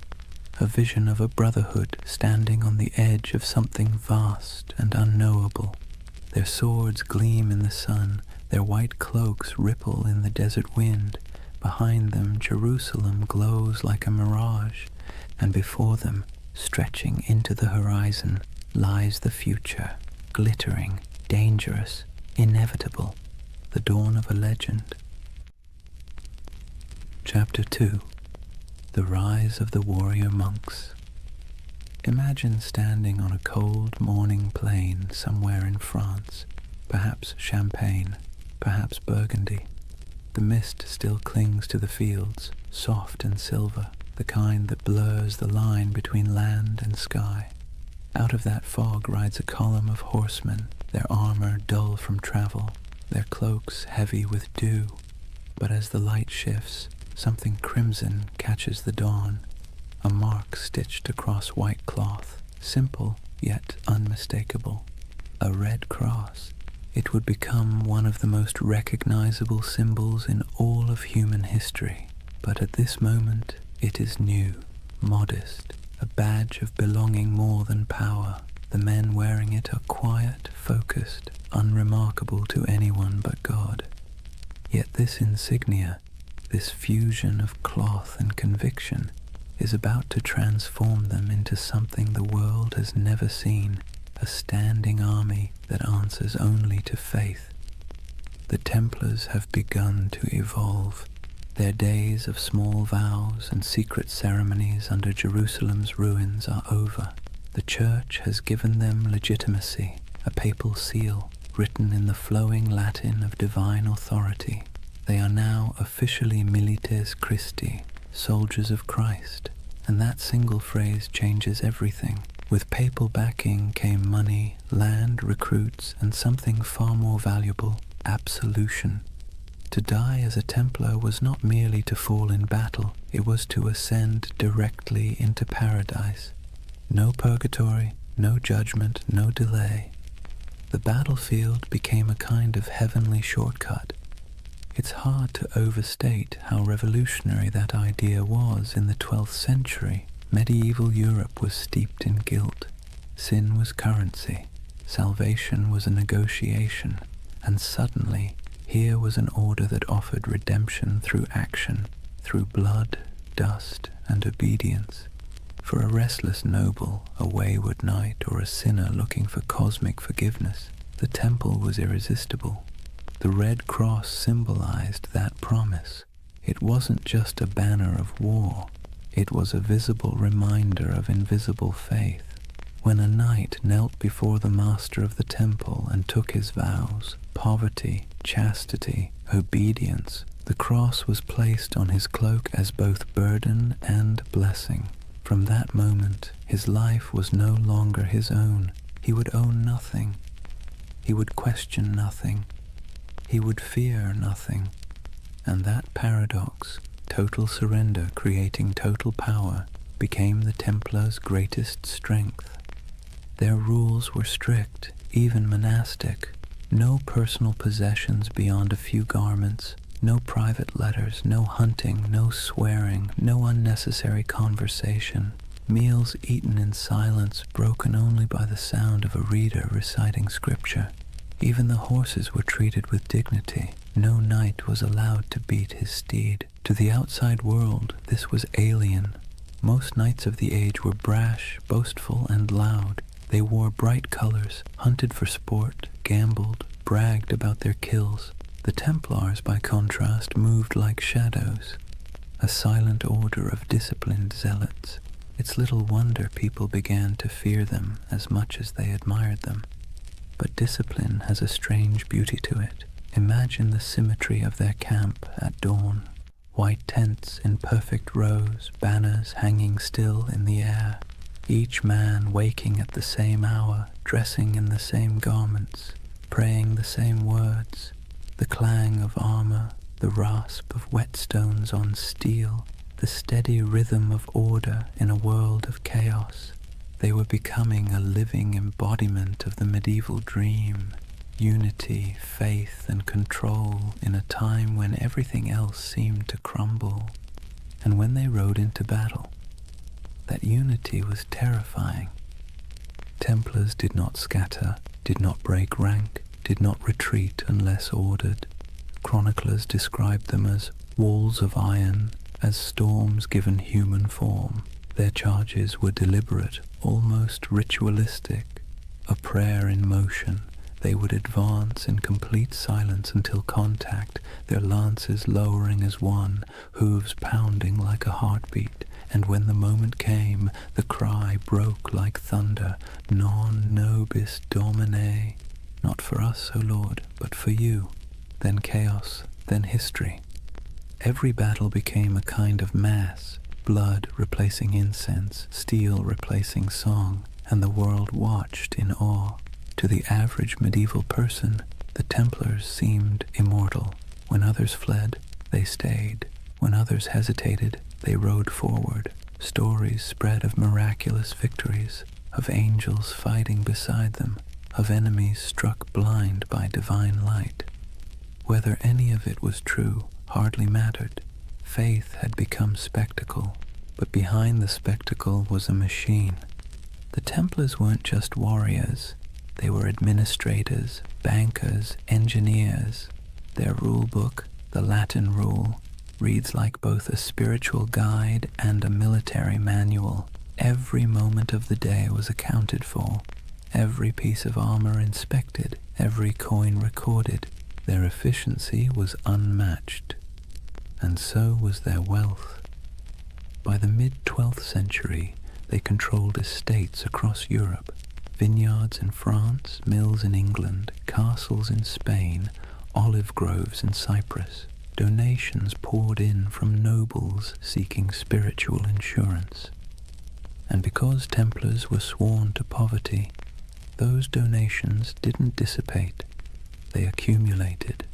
of a brotherhood standing on the edge of something vast and unknowable. Their swords gleam in the sun, their white cloaks ripple in the desert wind. Behind them, Jerusalem glows like a mirage, and before them, stretching into the horizon, lies the future, glittering, dangerous, inevitable, the dawn of a legend. Chapter 2. The Rise of the Warrior Monks. Imagine standing on a cold morning plain somewhere in France, perhaps Champagne, perhaps Burgundy. The mist still clings to the fields, soft and silver, the kind that blurs the line between land and sky. Out of that fog rides a column of horsemen, their armor dull from travel, their cloaks heavy with dew. But as the light shifts, something crimson catches the dawn, a mark stitched across white cloth, simple yet unmistakable, a red cross. It would become one of the most recognizable symbols in all of human history, but at this moment it is new, modest, a badge of belonging more than power. The men wearing it are quiet, focused, unremarkable to anyone but God. Yet this insignia, this fusion of cloth and conviction, is about to transform them into something the world has never seen, a standing army that answers only to faith. The Templars have begun to evolve. Their days of small vows and secret ceremonies under Jerusalem's ruins are over. The Church has given them legitimacy, a papal seal written in the flowing Latin of divine authority. They are now officially milites Christi, soldiers of Christ, and that single phrase changes everything. With papal backing came money, land, recruits, and something far more valuable, absolution. To die as a Templar was not merely to fall in battle, it was to ascend directly into paradise. No purgatory, no judgment, no delay. The battlefield became a kind of heavenly shortcut. It's hard to overstate how revolutionary that idea was in the 12th century. Medieval Europe was steeped in guilt. Sin was currency. Salvation was a negotiation. And suddenly, here was an order that offered redemption through action, through blood, dust, and obedience. For a restless noble, a wayward knight, or a sinner looking for cosmic forgiveness, the temple was irresistible. The Red Cross symbolized that promise. It wasn't just a banner of war. It was a visible reminder of invisible faith. When a knight knelt before the master of the temple and took his vows, poverty, chastity, obedience, the cross was placed on his cloak as both burden and blessing. From that moment, his life was no longer his own. He would own nothing. He would question nothing. He would fear nothing. And that paradox, total surrender creating total power, became the Templars' greatest strength. Their rules were strict, even monastic. No personal possessions beyond a few garments, no private letters, no hunting, no swearing, no unnecessary conversation. Meals eaten in silence, broken only by the sound of a reader reciting scripture. Even the horses were treated with dignity. No knight was allowed to beat his steed. To the outside world, this was alien. Most knights of the age were brash, boastful, and loud. They wore bright colors, hunted for sport, gambled, bragged about their kills. The Templars, by contrast, moved like shadows, a silent order of disciplined zealots. It's little wonder people began to fear them as much as they admired them. But discipline has a strange beauty to it. Imagine the symmetry of their camp at dawn. White tents in perfect rows, banners hanging still in the air. Each man waking at the same hour, dressing in the same garments, praying the same words. The clang of armor, the rasp of whetstones on steel, the steady rhythm of order in a world of chaos. They were becoming a living embodiment of the medieval dream, unity, faith, and control in a time when everything else seemed to crumble. And when they rode into battle, that unity was terrifying. Templars did not scatter, did not break rank, did not retreat unless ordered. Chroniclers described them as walls of iron, as storms given human form. Their charges were deliberate, almost ritualistic, a prayer in motion. They would advance in complete silence until contact, their lances lowering as one, hooves pounding like a heartbeat. And when the moment came, the cry broke like thunder, Non nobis Domine. Not for us, O Lord, but for you. Then chaos, then history. Every battle became a kind of mass, blood replacing incense, steel replacing song, and the world watched in awe. To the average medieval person, the Templars seemed immortal. When others fled, they stayed. When others hesitated, they rode forward. Stories spread of miraculous victories, of angels fighting beside them, of enemies struck blind by divine light. Whether any of it was true hardly mattered. Faith had become spectacle, but behind the spectacle was a machine. The Templars weren't just warriors. They were administrators, bankers, engineers. Their rule book, the Latin rule, reads like both a spiritual guide and a military manual. Every moment of the day was accounted for, every piece of armor inspected, every coin recorded. Their efficiency was unmatched, and so was their wealth. By the mid-12th century, they controlled estates across Europe, vineyards in France, mills in England, castles in Spain, olive groves in Cyprus. donations poured in from nobles seeking spiritual insurance. And because Templars were sworn to poverty, those donations didn't dissipate, they accumulated.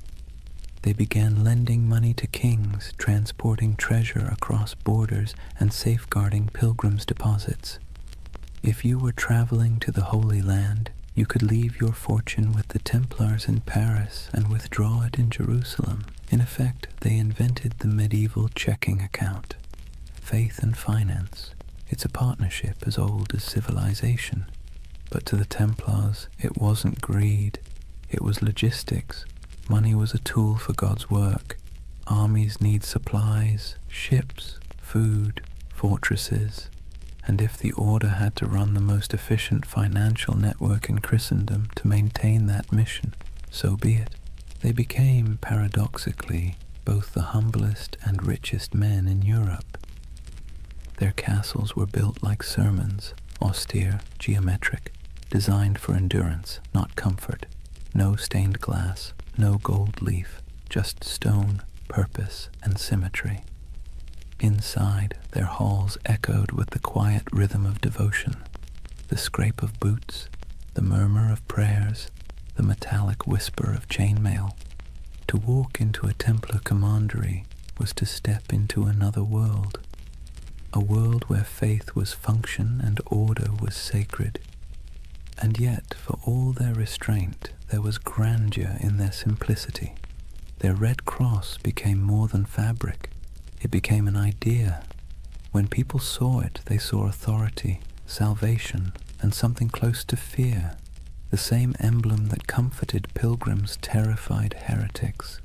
They began lending money to kings, transporting treasure across borders, and safeguarding pilgrims' deposits. If you were traveling to the Holy Land, you could leave your fortune with the Templars in Paris and withdraw it in Jerusalem. In effect, they invented the medieval checking account. Faith and finance. It's a partnership as old as civilization. But to the Templars, it wasn't greed, it was logistics. Money was a tool for God's work. Armies need supplies, ships, food, fortresses. And if the order had to run the most efficient financial network in Christendom to maintain that mission, so be it. They became, paradoxically, both the humblest and richest men in Europe. Their castles were built like sermons, austere, geometric, designed for endurance, not comfort. No stained glass, no gold leaf, just stone, purpose, and symmetry. Inside, their halls echoed with the quiet rhythm of devotion, the scrape of boots, the murmur of prayers, the metallic whisper of chainmail. To walk into a Templar commandery was to step into another world, a world where faith was function and order was sacred. And yet, for all their restraint, there was grandeur in their simplicity. Their red cross became more than fabric. It became an idea. When people saw it, they saw authority, salvation, and something close to fear. The same emblem that comforted pilgrims terrified heretics.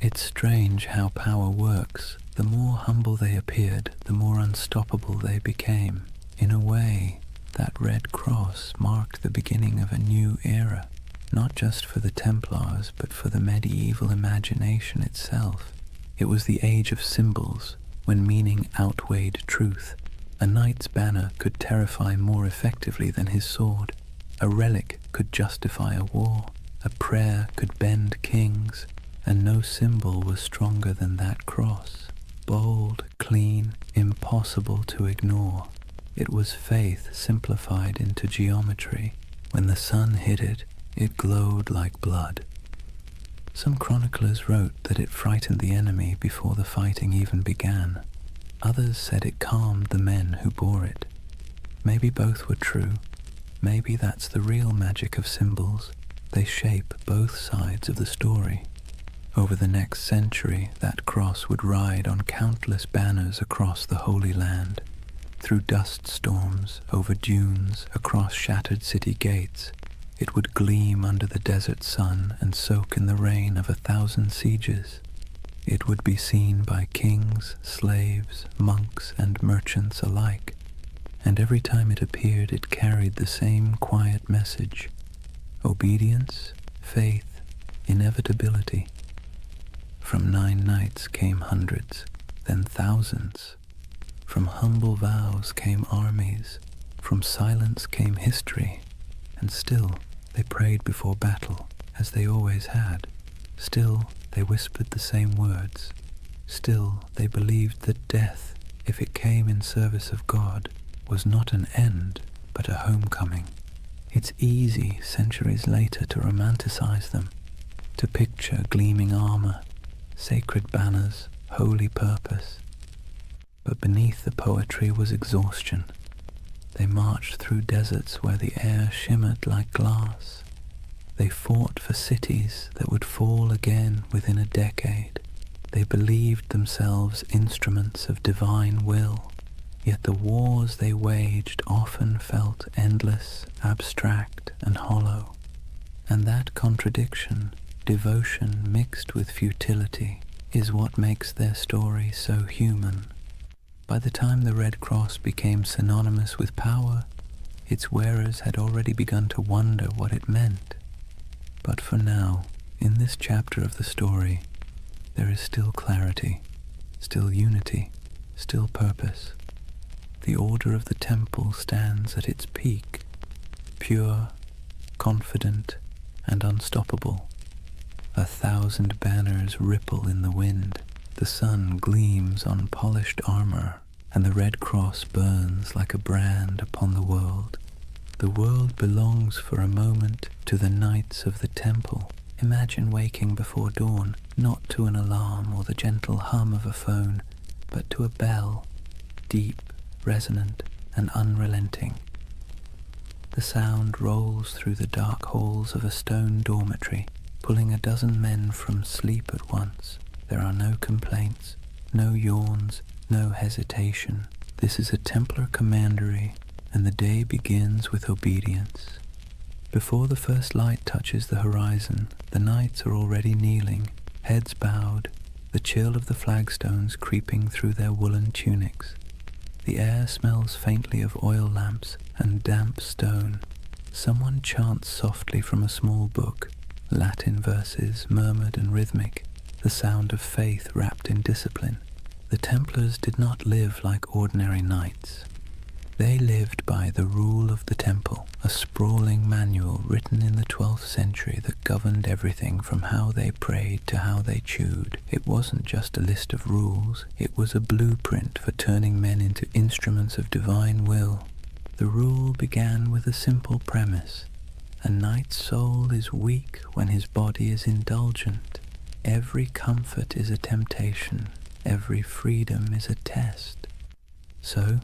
It's strange how power works. The more humble they appeared, the more unstoppable they became. In a way, that red cross marked the beginning of a new era, not just for the Templars, but for the medieval imagination itself. It was the age of symbols, when meaning outweighed truth. A knight's banner could terrify more effectively than his sword. A relic could justify a war. A prayer could bend kings, and no symbol was stronger than that cross. Bold, clean, impossible to ignore. It was faith simplified into geometry. When the sun hit it, it glowed like blood. Some chroniclers wrote that it frightened the enemy before the fighting even began. Others said it calmed the men who bore it. Maybe both were true. Maybe that's the real magic of symbols. They shape both sides of the story. Over the next century, that cross would ride on countless banners across the Holy Land. Through dust storms, over dunes, across shattered city gates, it would gleam under the desert sun and soak in the rain of 1,000 sieges. It would be seen by kings, slaves, monks, and merchants alike, and every time it appeared it carried the same quiet message: obedience, faith, inevitability. From 9 nights came hundreds, then thousands. From humble vows came armies, from silence came history, and still they prayed before battle, as they always had. Still they whispered the same words. Still they believed that death, if it came in service of God, was not an end, but a homecoming. It's easy, centuries later, to romanticize them, to picture gleaming armor, sacred banners, holy purpose. But beneath the poetry was exhaustion. They marched through deserts where the air shimmered like glass. They fought for cities that would fall again within a decade. They believed themselves instruments of divine will, yet the wars they waged often felt endless, abstract, and hollow. And that contradiction, devotion mixed with futility, is what makes their story so human. By the time the Red Cross became synonymous with power, its wearers had already begun to wonder what it meant. But for now, in this chapter of the story, there is still clarity, still unity, still purpose. The order of the temple stands at its peak, pure, confident, and unstoppable. 1,000 banners ripple in the wind, the sun gleams on polished armor, and the red cross burns like a brand upon the world. The world belongs for a moment to the knights of the temple. Imagine waking before dawn, not to an alarm or the gentle hum of a phone, but to a bell, deep, resonant, and unrelenting. The sound rolls through the dark halls of a stone dormitory, pulling a dozen men from sleep at once. There are no complaints, no yawns, no hesitation. This is a Templar commandery, and the day begins with obedience. Before the first light touches the horizon, the knights are already kneeling, heads bowed, the chill of the flagstones creeping through their woolen tunics. The air smells faintly of oil lamps and damp stone. Someone chants softly from a small book, Latin verses murmured and rhythmic, the sound of faith wrapped in discipline. The Templars did not live like ordinary knights. They lived by the rule of the temple, a sprawling manual written in the 12th century that governed everything from how they prayed to how they chewed. It wasn't just a list of rules, it was a blueprint for turning men into instruments of divine will. The rule began with a simple premise. A knight's soul is weak when his body is indulgent. Every comfort is a temptation, every freedom is a test. So,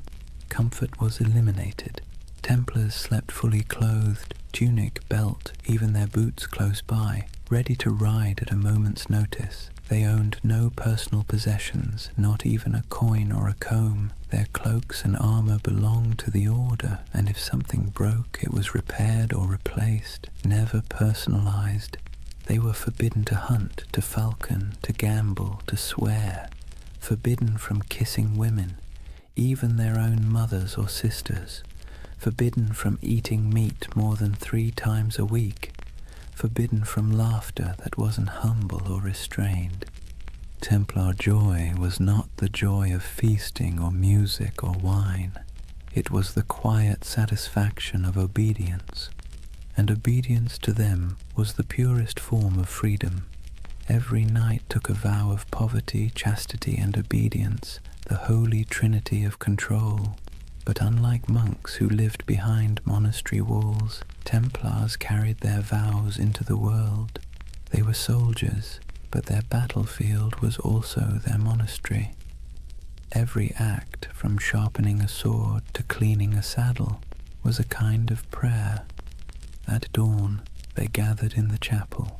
comfort was eliminated. Templars slept fully clothed, tunic, belt, even their boots close by, ready to ride at a moment's notice. They owned no personal possessions, not even a coin or a comb. Their cloaks and armor belonged to the order, and if something broke, it was repaired or replaced, never personalized. They were forbidden to hunt, to falcon, to gamble, to swear, forbidden from kissing women, even their own mothers or sisters, forbidden from eating meat more than 3 times a week, forbidden from laughter that wasn't humble or restrained. Templar joy was not the joy of feasting or music or wine. It was the quiet satisfaction of obedience, and obedience to them was the purest form of freedom. Every knight took a vow of poverty, chastity, and obedience, the holy trinity of control. But unlike monks who lived behind monastery walls, Templars carried their vows into the world. They were soldiers, but their battlefield was also their monastery. Every act, from sharpening a sword to cleaning a saddle, was a kind of prayer. At dawn, they gathered in the chapel.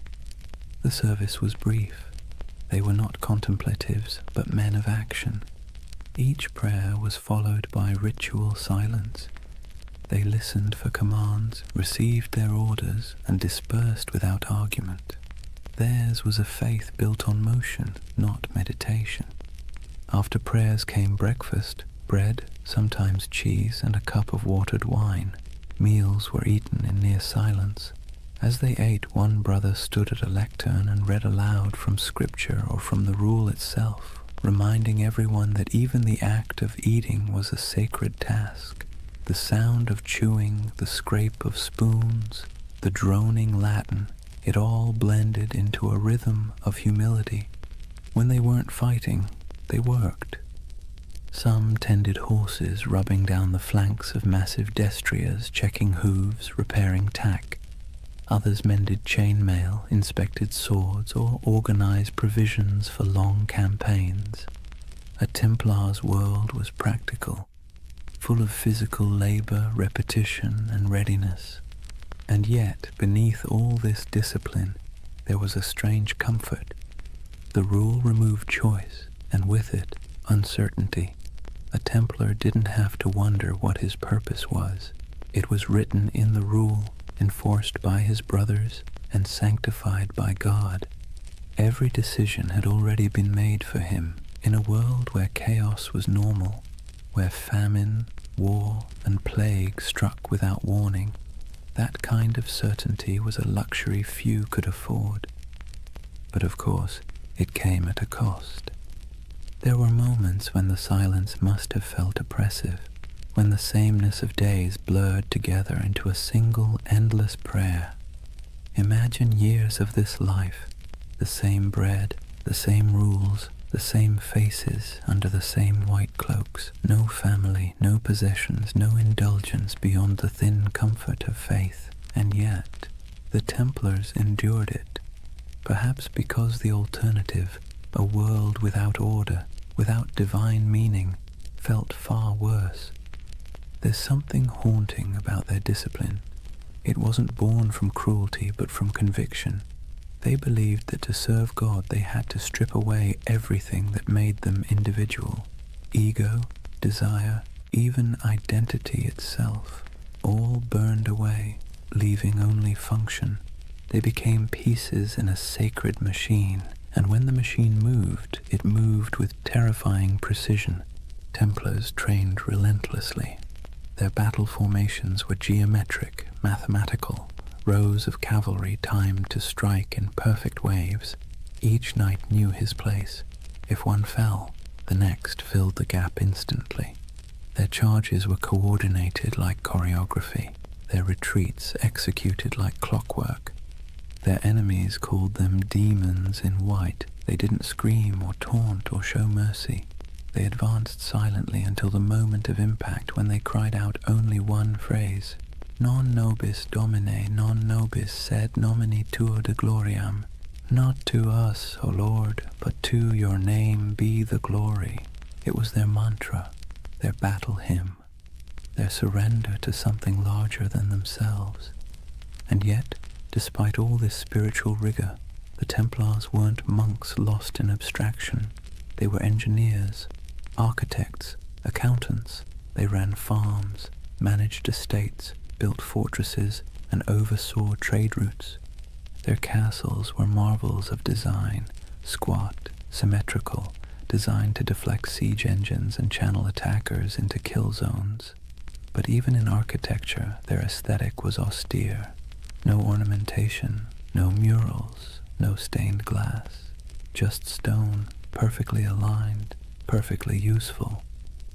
The service was brief. They were not contemplatives, but men of action. Each prayer was followed by ritual silence. They listened for commands, received their orders, and dispersed without argument. Theirs was a faith built on motion, not meditation. After prayers came breakfast, bread, sometimes cheese, and a cup of watered wine. Meals were eaten in near silence. As they ate, one brother stood at a lectern and read aloud from scripture or from the rule itself, reminding everyone that even the act of eating was a sacred task. The sound of chewing, the scrape of spoons, the droning Latin, it all blended into a rhythm of humility. When they weren't fighting, they worked. Some tended horses, rubbing down the flanks of massive destriers, checking hooves, repairing tack. Others mended chainmail, inspected swords, or organized provisions for long campaigns. A Templar's world was practical, full of physical labor, repetition, and readiness. And yet, beneath all this discipline, there was a strange comfort. The rule removed choice, and with it, uncertainty. A Templar didn't have to wonder what his purpose was. It was written in the rule, enforced by his brothers, and sanctified by God. Every decision had already been made for him. In a world where chaos was normal, where famine, war, and plague struck without warning, that kind of certainty was a luxury few could afford. But of course, it came at a cost. There were moments when the silence must have felt oppressive, when the sameness of days blurred together into a single endless prayer. Imagine years of this life, The same bread, the same rules, the same faces under the same white cloaks. No family, no possessions, no indulgence beyond the thin comfort of faith. And yet, the Templars endured it, perhaps because the alternative, a world without order, without divine meaning, felt far worse. There's something haunting about their discipline. It wasn't born from cruelty, but from conviction. They believed that to serve God they had to strip away everything that made them individual. Ego, desire, even identity itself, all burned away, leaving only function. They became pieces in a sacred machine, and when the machine moved, it moved with terrifying precision. Templars trained relentlessly. Their battle formations were geometric, mathematical, rows of cavalry timed to strike in perfect waves. Each knight knew his place. If one fell, the next filled the gap instantly. Their charges were coordinated like choreography, their retreats executed like clockwork. Their enemies called them demons in white. They didn't scream or taunt or show mercy. They advanced silently until the moment of impact, when they cried out only one phrase: Non nobis Domine, non nobis sed nominitur de gloriam. Not to us, O Lord, but to your name be the glory. It was their mantra, their battle hymn, their surrender to something larger than themselves. And yet, despite all this spiritual rigor, the Templars weren't monks lost in abstraction. They were engineers, architects, accountants. They ran farms, managed estates, built fortresses, and oversaw trade routes. Their castles were marvels of design, squat, symmetrical, designed to deflect siege engines and channel attackers into kill zones. But even in architecture, their aesthetic was austere. No ornamentation, no murals, no stained glass, just stone, perfectly aligned, perfectly useful.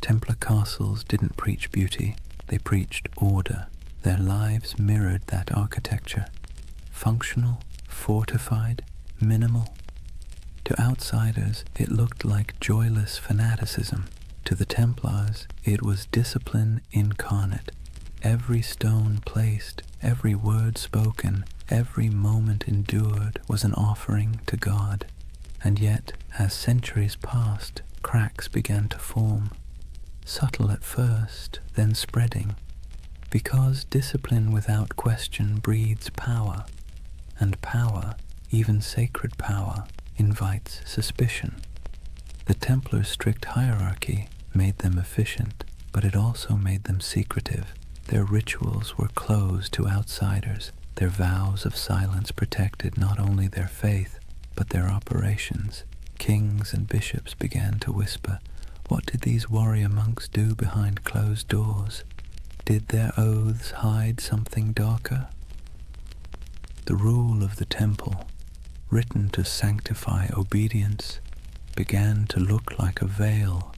Templar castles didn't preach beauty, they preached order. Their lives mirrored that architecture. Functional, fortified, minimal. To outsiders, it looked like joyless fanaticism. To the Templars, it was discipline incarnate. Every stone placed, every word spoken, every moment endured was an offering to God. And yet, as centuries passed, cracks began to form. Subtle at first, then spreading. Because discipline without question breeds power, and power, even sacred power, invites suspicion. The Templars' strict hierarchy made them efficient, but it also made them secretive. Their rituals were closed to outsiders. Their vows of silence protected not only their faith, but their operations. Kings and bishops began to whisper, what did these warrior monks do behind closed doors? Did their oaths hide something darker? The rule of the temple, written to sanctify obedience, began to look like a veil.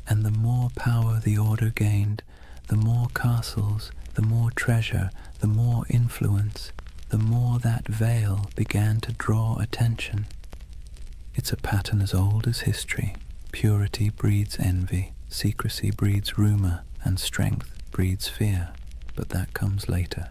And the more power the order gained, the more castles, the more treasure, the more influence, the more that veil began to draw attention. It's a pattern as old as history. Purity breeds envy, secrecy breeds rumor, and strength breeds fear. But that comes later.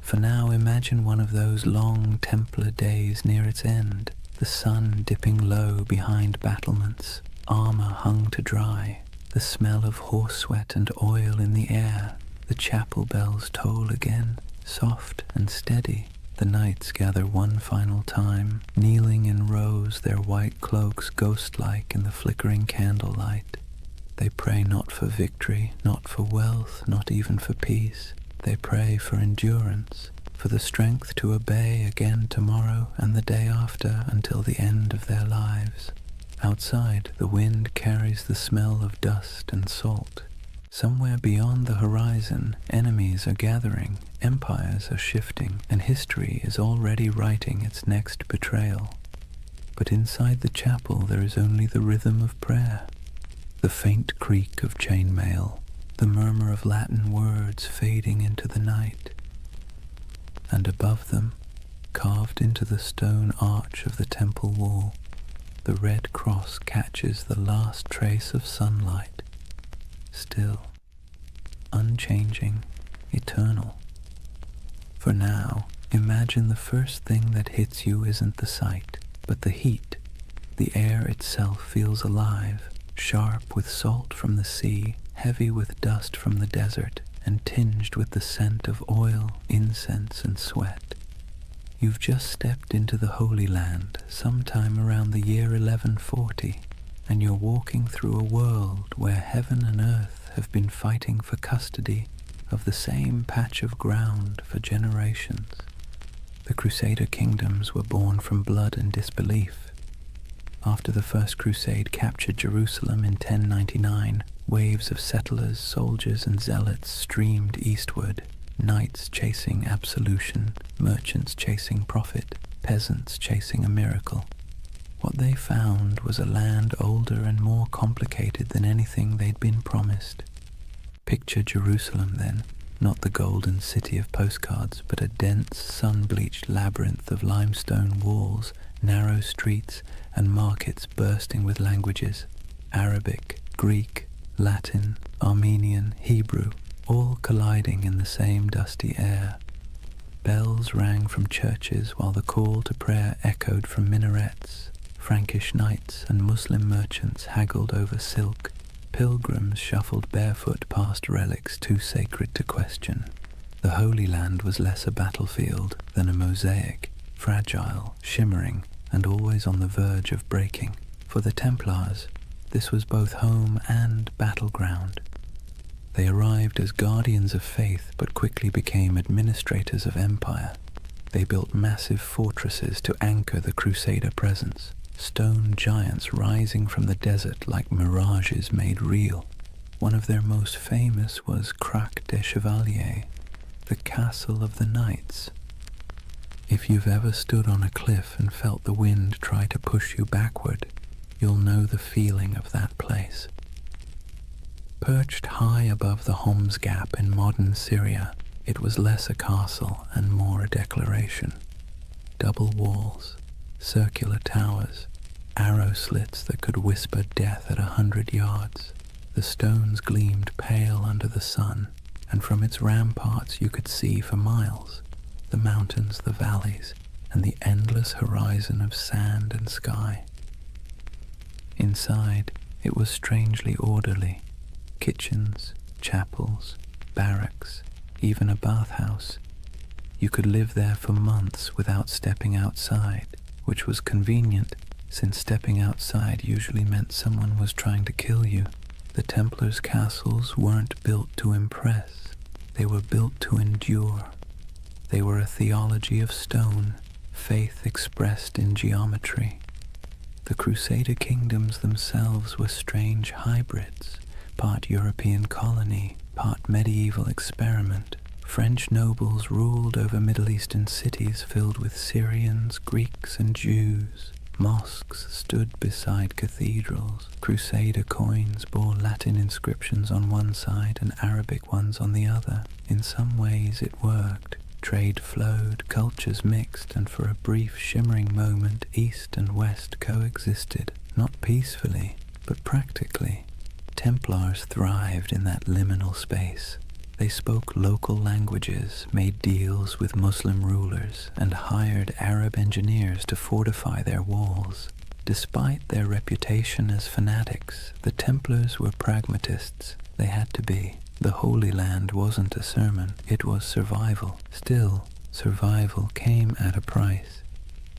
For now, imagine one of those long Templar days near its end, the sun dipping low behind battlements, armor hung to dry, the smell of horse sweat and oil in the air. The chapel bells toll again, soft and steady. The knights gather one final time, kneeling in rows, their white cloaks ghost-like in the flickering candlelight. They pray not for victory, not for wealth, not even for peace. They pray for endurance, for the strength to obey again tomorrow and the day after until the end of their lives. Outside, the wind carries the smell of dust and salt. Somewhere beyond the horizon, enemies are gathering, empires are shifting, and history is already writing its next betrayal. But inside the chapel there is only the rhythm of prayer, the faint creak of chainmail, the murmur of Latin words fading into the night. And above them, carved into the stone arch of the temple wall, the red cross catches the last trace of sunlight, still, unchanging, eternal. For now, imagine the first thing that hits you isn't the sight, but the heat. The air itself feels alive, sharp with salt from the sea, heavy with dust from the desert, and tinged with the scent of oil, incense, and sweat. You've just stepped into the Holy Land sometime around the year 1140, and you're walking through a world where heaven and earth have been fighting for custody of the same patch of ground for generations. The Crusader kingdoms were born from blood and disbelief. After the First Crusade captured Jerusalem in 1099, waves of settlers, soldiers, and zealots streamed eastward, knights chasing absolution, merchants chasing profit, peasants chasing a miracle. What they found was a land older and more complicated than anything they'd been promised. Picture Jerusalem then, not the golden city of postcards, but a dense, sun-bleached labyrinth of limestone walls, narrow streets, and markets bursting with languages: Arabic, Greek, Latin, Armenian, Hebrew, all colliding in the same dusty air. Bells rang from churches while the call to prayer echoed from minarets. Frankish knights and Muslim merchants haggled over silk. Pilgrims shuffled barefoot past relics too sacred to question. The Holy Land was less a battlefield than a mosaic, fragile, shimmering, and always on the verge of breaking. For the Templars, this was both home and battleground. They arrived as guardians of faith but quickly became administrators of empire. They built massive fortresses to anchor the Crusader presence, stone giants rising from the desert like mirages made real. One of their most famous was Crac des Chevaliers, the castle of the knights. If you've ever stood on a cliff and felt the wind try to push you backward, you'll know the feeling of that place. Perched high above the Homs Gap in modern Syria, it was less a castle and more a declaration. Double walls, circular towers, arrow slits that could whisper death at 100 yards. The stones gleamed pale under the sun, and from its ramparts you could see for miles the mountains, the valleys, and the endless horizon of sand and sky. Inside, it was strangely orderly. Kitchens, chapels, barracks, even a bathhouse. You could live there for months without stepping outside, which was convenient, since stepping outside usually meant someone was trying to kill you. The Templars' castles weren't built to impress, they were built to endure. They were a theology of stone, faith expressed in geometry. The Crusader kingdoms themselves were strange hybrids, part European colony, part medieval experiment. French nobles ruled over Middle Eastern cities filled with Syrians, Greeks, and Jews. Mosques stood beside cathedrals. Crusader coins bore Latin inscriptions on one side and Arabic ones on the other. In some ways it worked. Trade flowed, cultures mixed, and for a brief shimmering moment East and West coexisted, not peacefully, but practically. Templars thrived in that liminal space. They spoke local languages, made deals with Muslim rulers, and hired Arab engineers to fortify their walls. Despite their reputation as fanatics, the Templars were pragmatists. They had to be. The Holy Land wasn't a sermon, it was survival. Still, survival came at a price.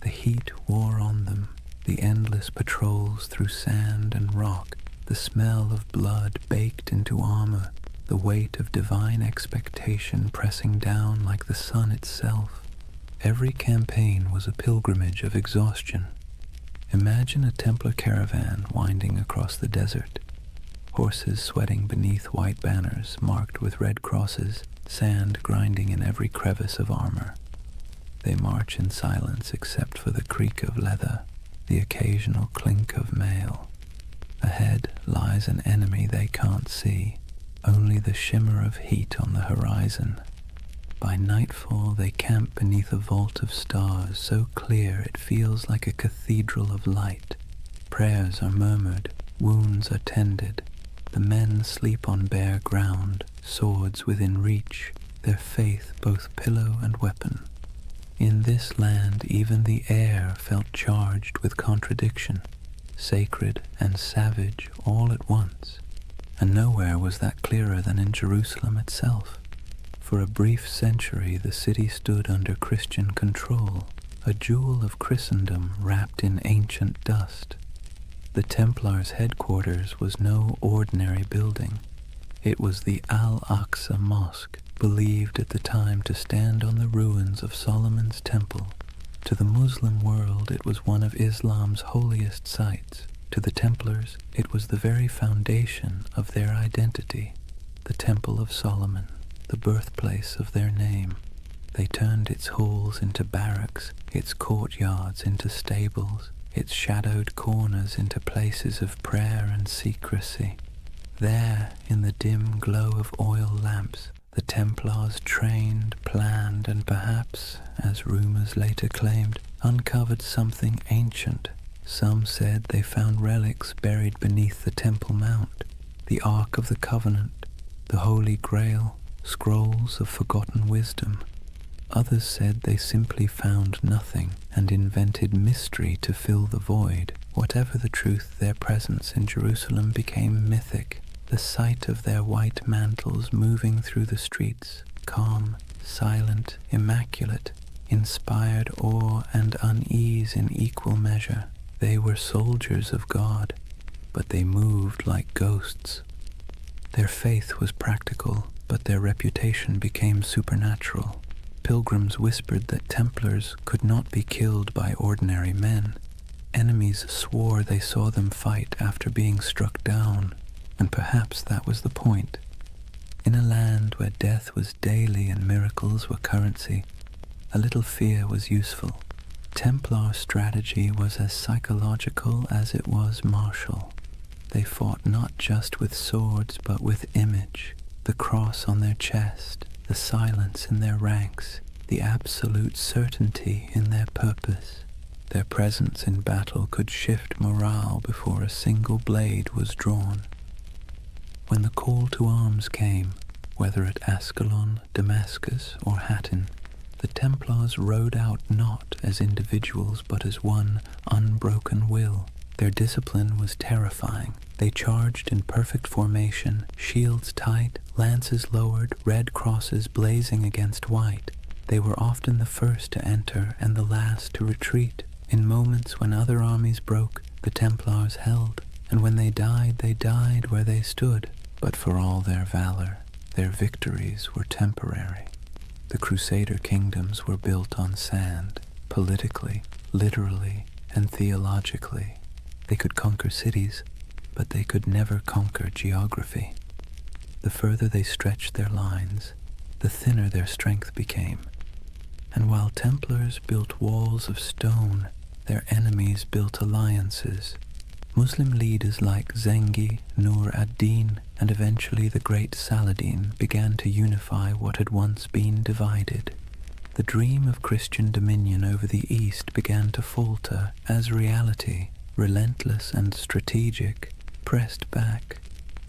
The heat wore on them, the endless patrols through sand and rock, the smell of blood baked into armor, the weight of divine expectation pressing down like the sun itself. Every campaign was a pilgrimage of exhaustion. Imagine a Templar caravan winding across the desert. Horses sweating beneath white banners marked with red crosses, sand grinding in every crevice of armor. They march in silence except for the creak of leather, the occasional clink of mail. Ahead lies an enemy they can't see, only the shimmer of heat on the horizon. By nightfall they camp beneath a vault of stars so clear it feels like a cathedral of light. Prayers are murmured, wounds are tended. The men sleep on bare ground, swords within reach, their faith both pillow and weapon. In this land even the air felt charged with contradiction, sacred and savage all at once, and nowhere was that clearer than in Jerusalem itself. For a brief century the city stood under Christian control, a jewel of Christendom wrapped in ancient dust. The Templars' headquarters was no ordinary building. It was the Al-Aqsa Mosque, believed at the time to stand on the ruins of Solomon's Temple. To the Muslim world it was one of Islam's holiest sites. To the Templars it was the very foundation of their identity, the Temple of Solomon, the birthplace of their name. They turned its halls into barracks, its courtyards into stables, its shadowed corners into places of prayer and secrecy. There, in the dim glow of oil lamps, the Templars trained, planned, and perhaps, as rumors later claimed, uncovered something ancient. Some said they found relics buried beneath the Temple Mount, the Ark of the Covenant, the Holy Grail, scrolls of forgotten wisdom. Others said they simply found nothing and invented mystery to fill the void. Whatever the truth, their presence in Jerusalem became mythic. The sight of their white mantles moving through the streets, calm, silent, immaculate, inspired awe and unease in equal measure. They were soldiers of God, but they moved like ghosts. Their faith was practical, but their reputation became supernatural. Pilgrims whispered that Templars could not be killed by ordinary men. Enemies swore they saw them fight after being struck down, and perhaps that was the point. In a land where death was daily and miracles were currency, a little fear was useful. Templar strategy was as psychological as it was martial. They fought not just with swords but with image, the cross on their chest, the silence in their ranks, the absolute certainty in their purpose. Their presence in battle could shift morale before a single blade was drawn. When the call to arms came, whether at Ascalon, Damascus, or Hattin, the Templars rode out not as individuals but as one unbroken will. Their discipline was terrifying. They charged in perfect formation, shields tight, lances lowered, red crosses blazing against white. They were often the first to enter and the last to retreat. In moments when other armies broke, the Templars held, and when they died where they stood. But for all their valor, their victories were temporary. The Crusader kingdoms were built on sand, politically, literally, and theologically. They could conquer cities, but they could never conquer geography. The further they stretched their lines, the thinner their strength became. And while Templars built walls of stone, their enemies built alliances. Muslim leaders like Zengi, Nur ad-Din, and eventually the great Saladin began to unify what had once been divided. The dream of Christian dominion over the East began to falter as reality, relentless and strategic, pressed back.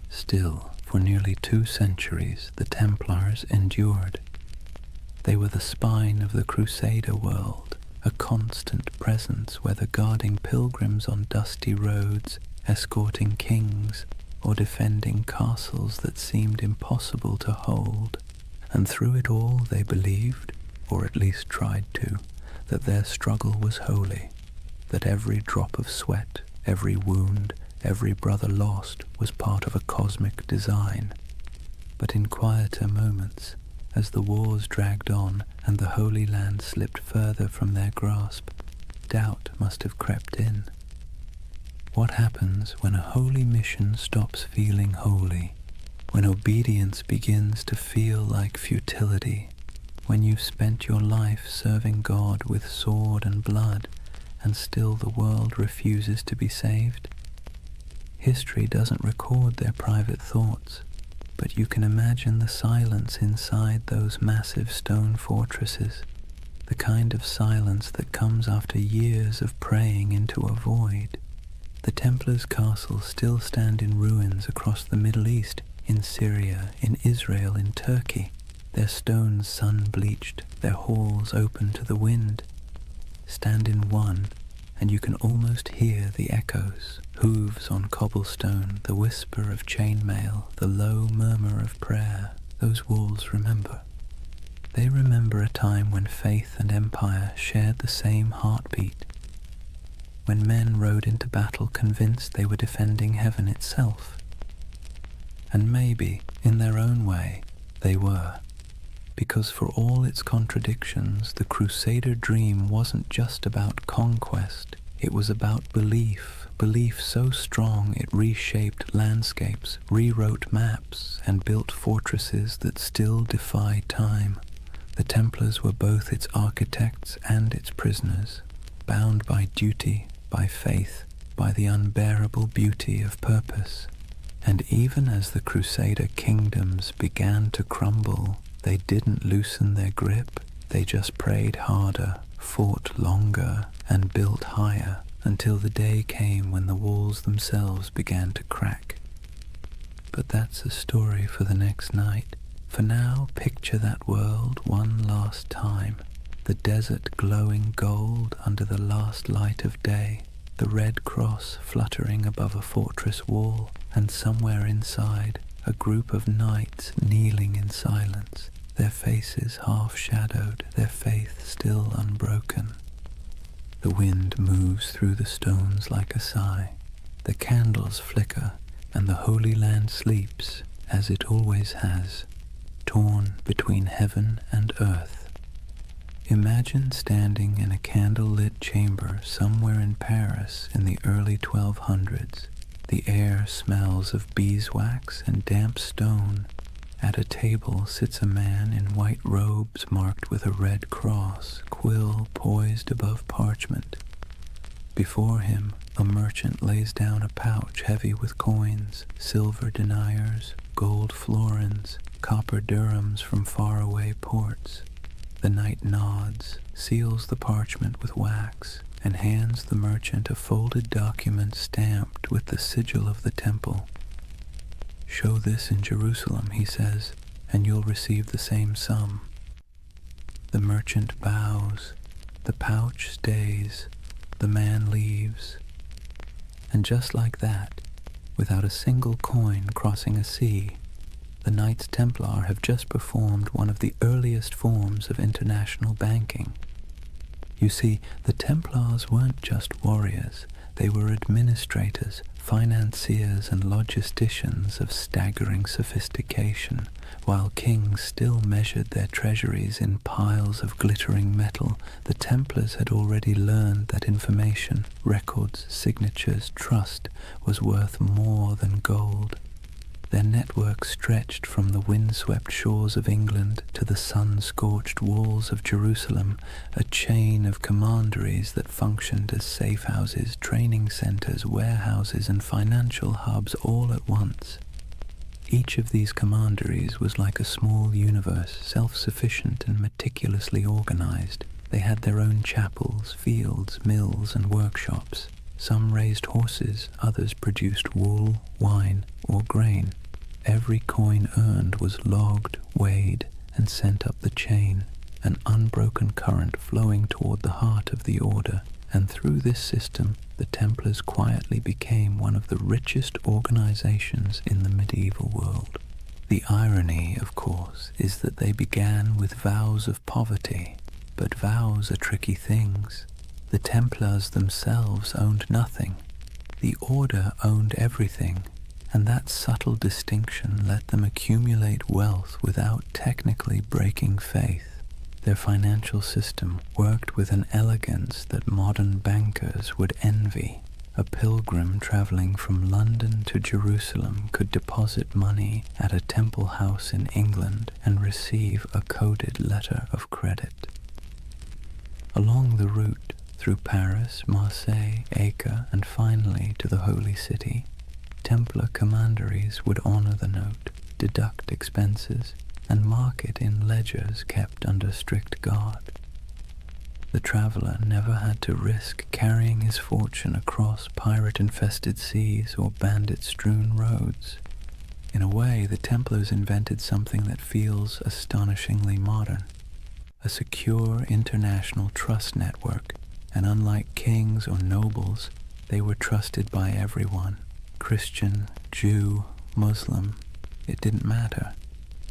Still, for nearly 2 centuries, the Templars endured. They were the spine of the Crusader world, a constant presence whether guarding pilgrims on dusty roads, escorting kings, or defending castles that seemed impossible to hold. And through it all they believed, or at least tried to, that their struggle was holy, that every drop of sweat, every wound, every brother lost was part of a cosmic design. But in quieter moments, as the wars dragged on and the Holy Land slipped further from their grasp, doubt must have crept in. What happens when a holy mission stops feeling holy? When obedience begins to feel like futility? When you've spent your life serving God with sword and blood, and still the world refuses to be saved? History doesn't record their private thoughts. But you can imagine the silence inside those massive stone fortresses, the kind of silence that comes after years of praying into a void. The Templars' castles still stand in ruins across the Middle East, in Syria, in Israel, in Turkey, their stones sun-bleached, their halls open to the wind. Stand in one, and you can almost hear the echoes, hooves on cobblestone, the whisper of chainmail, the low murmur of prayer. Those walls remember. They remember a time when faith and empire shared the same heartbeat, when men rode into battle convinced they were defending heaven itself. And maybe, in their own way, they were. Because for all its contradictions, the Crusader dream wasn't just about conquest, it was about belief, belief so strong it reshaped landscapes, rewrote maps, and built fortresses that still defy time. The Templars were both its architects and its prisoners, bound by duty, by faith, by the unbearable beauty of purpose. And even as the Crusader kingdoms began to crumble, they didn't loosen their grip, they just prayed harder, fought longer, and built higher, until the day came when the walls themselves began to crack. But that's a story for the next night. For now, picture that world one last time, the desert glowing gold under the last light of day, the red cross fluttering above a fortress wall, and somewhere inside, a group of knights kneeling in silence, their faces half-shadowed, their faith still unbroken. The wind moves through the stones like a sigh. The candles flicker, and the Holy Land sleeps, as it always has, torn between heaven and earth. Imagine standing in a candle-lit chamber somewhere in Paris in the early 1200s. The air smells of beeswax and damp stone. At a table sits a man in white robes marked with a red cross, quill poised above parchment. Before him, a merchant lays down a pouch heavy with coins, silver deniers, gold florins, copper dirhams from faraway ports. The knight nods, seals the parchment with wax, and hands the merchant a folded document stamped with the sigil of the temple. "Show this in Jerusalem," he says, "and you'll receive the same sum." The merchant bows, the pouch stays, the man leaves. And just like that, without a single coin crossing a sea, the Knights Templar have just performed one of the earliest forms of international banking. You see, the Templars weren't just warriors, they were administrators, financiers and logisticians of staggering sophistication. While kings still measured their treasuries in piles of glittering metal, the Templars had already learned that information, records, signatures, trust was worth more than gold. Their network stretched from the windswept shores of England to the sun-scorched walls of Jerusalem, a chain of commanderies that functioned as safe-houses, training centers, warehouses, and financial hubs all at once. Each of these commanderies was like a small universe, self-sufficient and meticulously organized. They had their own chapels, fields, mills, and workshops. Some raised horses, others produced wool, wine, or grain. Every coin earned was logged, weighed, and sent up the chain, an unbroken current flowing toward the heart of the order. And through this system, the Templars quietly became one of the richest organizations in the medieval world. The irony, of course, is that they began with vows of poverty, but vows are tricky things. The Templars themselves owned nothing. The order owned everything, and that subtle distinction let them accumulate wealth without technically breaking faith. Their financial system worked with an elegance that modern bankers would envy. A pilgrim traveling from London to Jerusalem could deposit money at a temple house in England and receive a coded letter of credit. Along the route, through Paris, Marseille, Acre, and finally to the Holy City, Templar commanderies would honor the note. deduct expenses, and mark it in ledgers kept under strict guard. The traveler never had to risk carrying his fortune across pirate-infested seas or bandit-strewn roads. In a way, the Templars invented something that feels astonishingly modern, a secure international trust network, and unlike kings or nobles, they were trusted by everyone. Christian, Jew, Muslim, it didn't matter.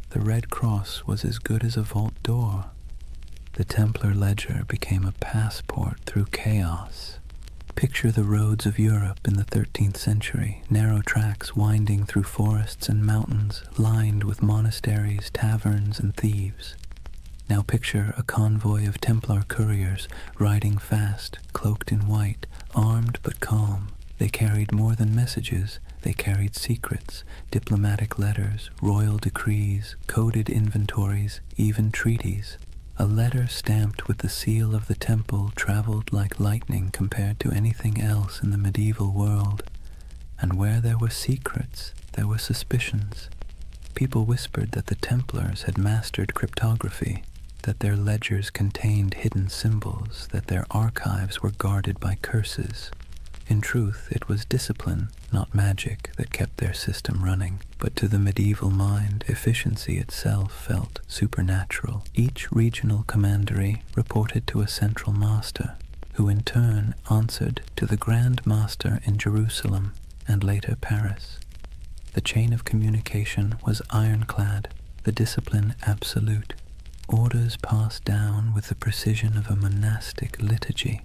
The Red Cross was as good as a vault door. The Templar ledger became a passport through chaos. Picture the roads of Europe in the 13th century, narrow tracks winding through forests and mountains, lined with monasteries, taverns, and thieves. Now picture a convoy of Templar couriers riding fast, cloaked in white, armed but calm. They carried more than messages. They carried secrets, diplomatic letters, royal decrees, coded inventories, even treaties. A letter stamped with the seal of the temple traveled like lightning compared to anything else in the medieval world. And where there were secrets, there were suspicions. People whispered that the Templars had mastered cryptography, that their ledgers contained hidden symbols, that their archives were guarded by curses. In truth, it was discipline, not magic, that kept their system running, but to the medieval mind, efficiency itself felt supernatural. Each regional commandery reported to a central master, who in turn answered to the Grand Master in Jerusalem and later Paris. The chain of communication was ironclad, the discipline absolute. Orders passed down with the precision of a monastic liturgy.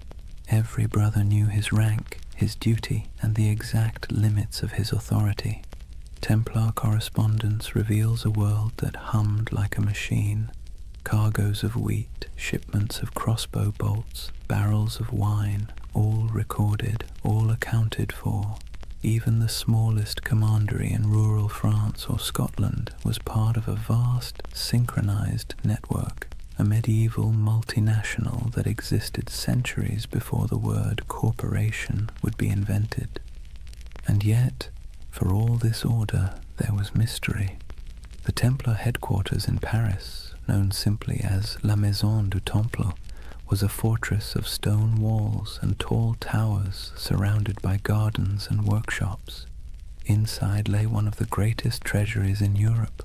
Every brother knew his rank, his duty, and the exact limits of his authority. Templar correspondence reveals a world that hummed like a machine. Cargoes of wheat, shipments of crossbow bolts, barrels of wine, all recorded, all accounted for. Even the smallest commandery in rural France or Scotland was part of a vast, synchronized network, a medieval multinational that existed centuries before the word corporation would be invented. And yet, for all this order, there was mystery. The Templar headquarters in Paris, known simply as La Maison du Temple, was a fortress of stone walls and tall towers surrounded by gardens and workshops. Inside lay one of the greatest treasuries in Europe,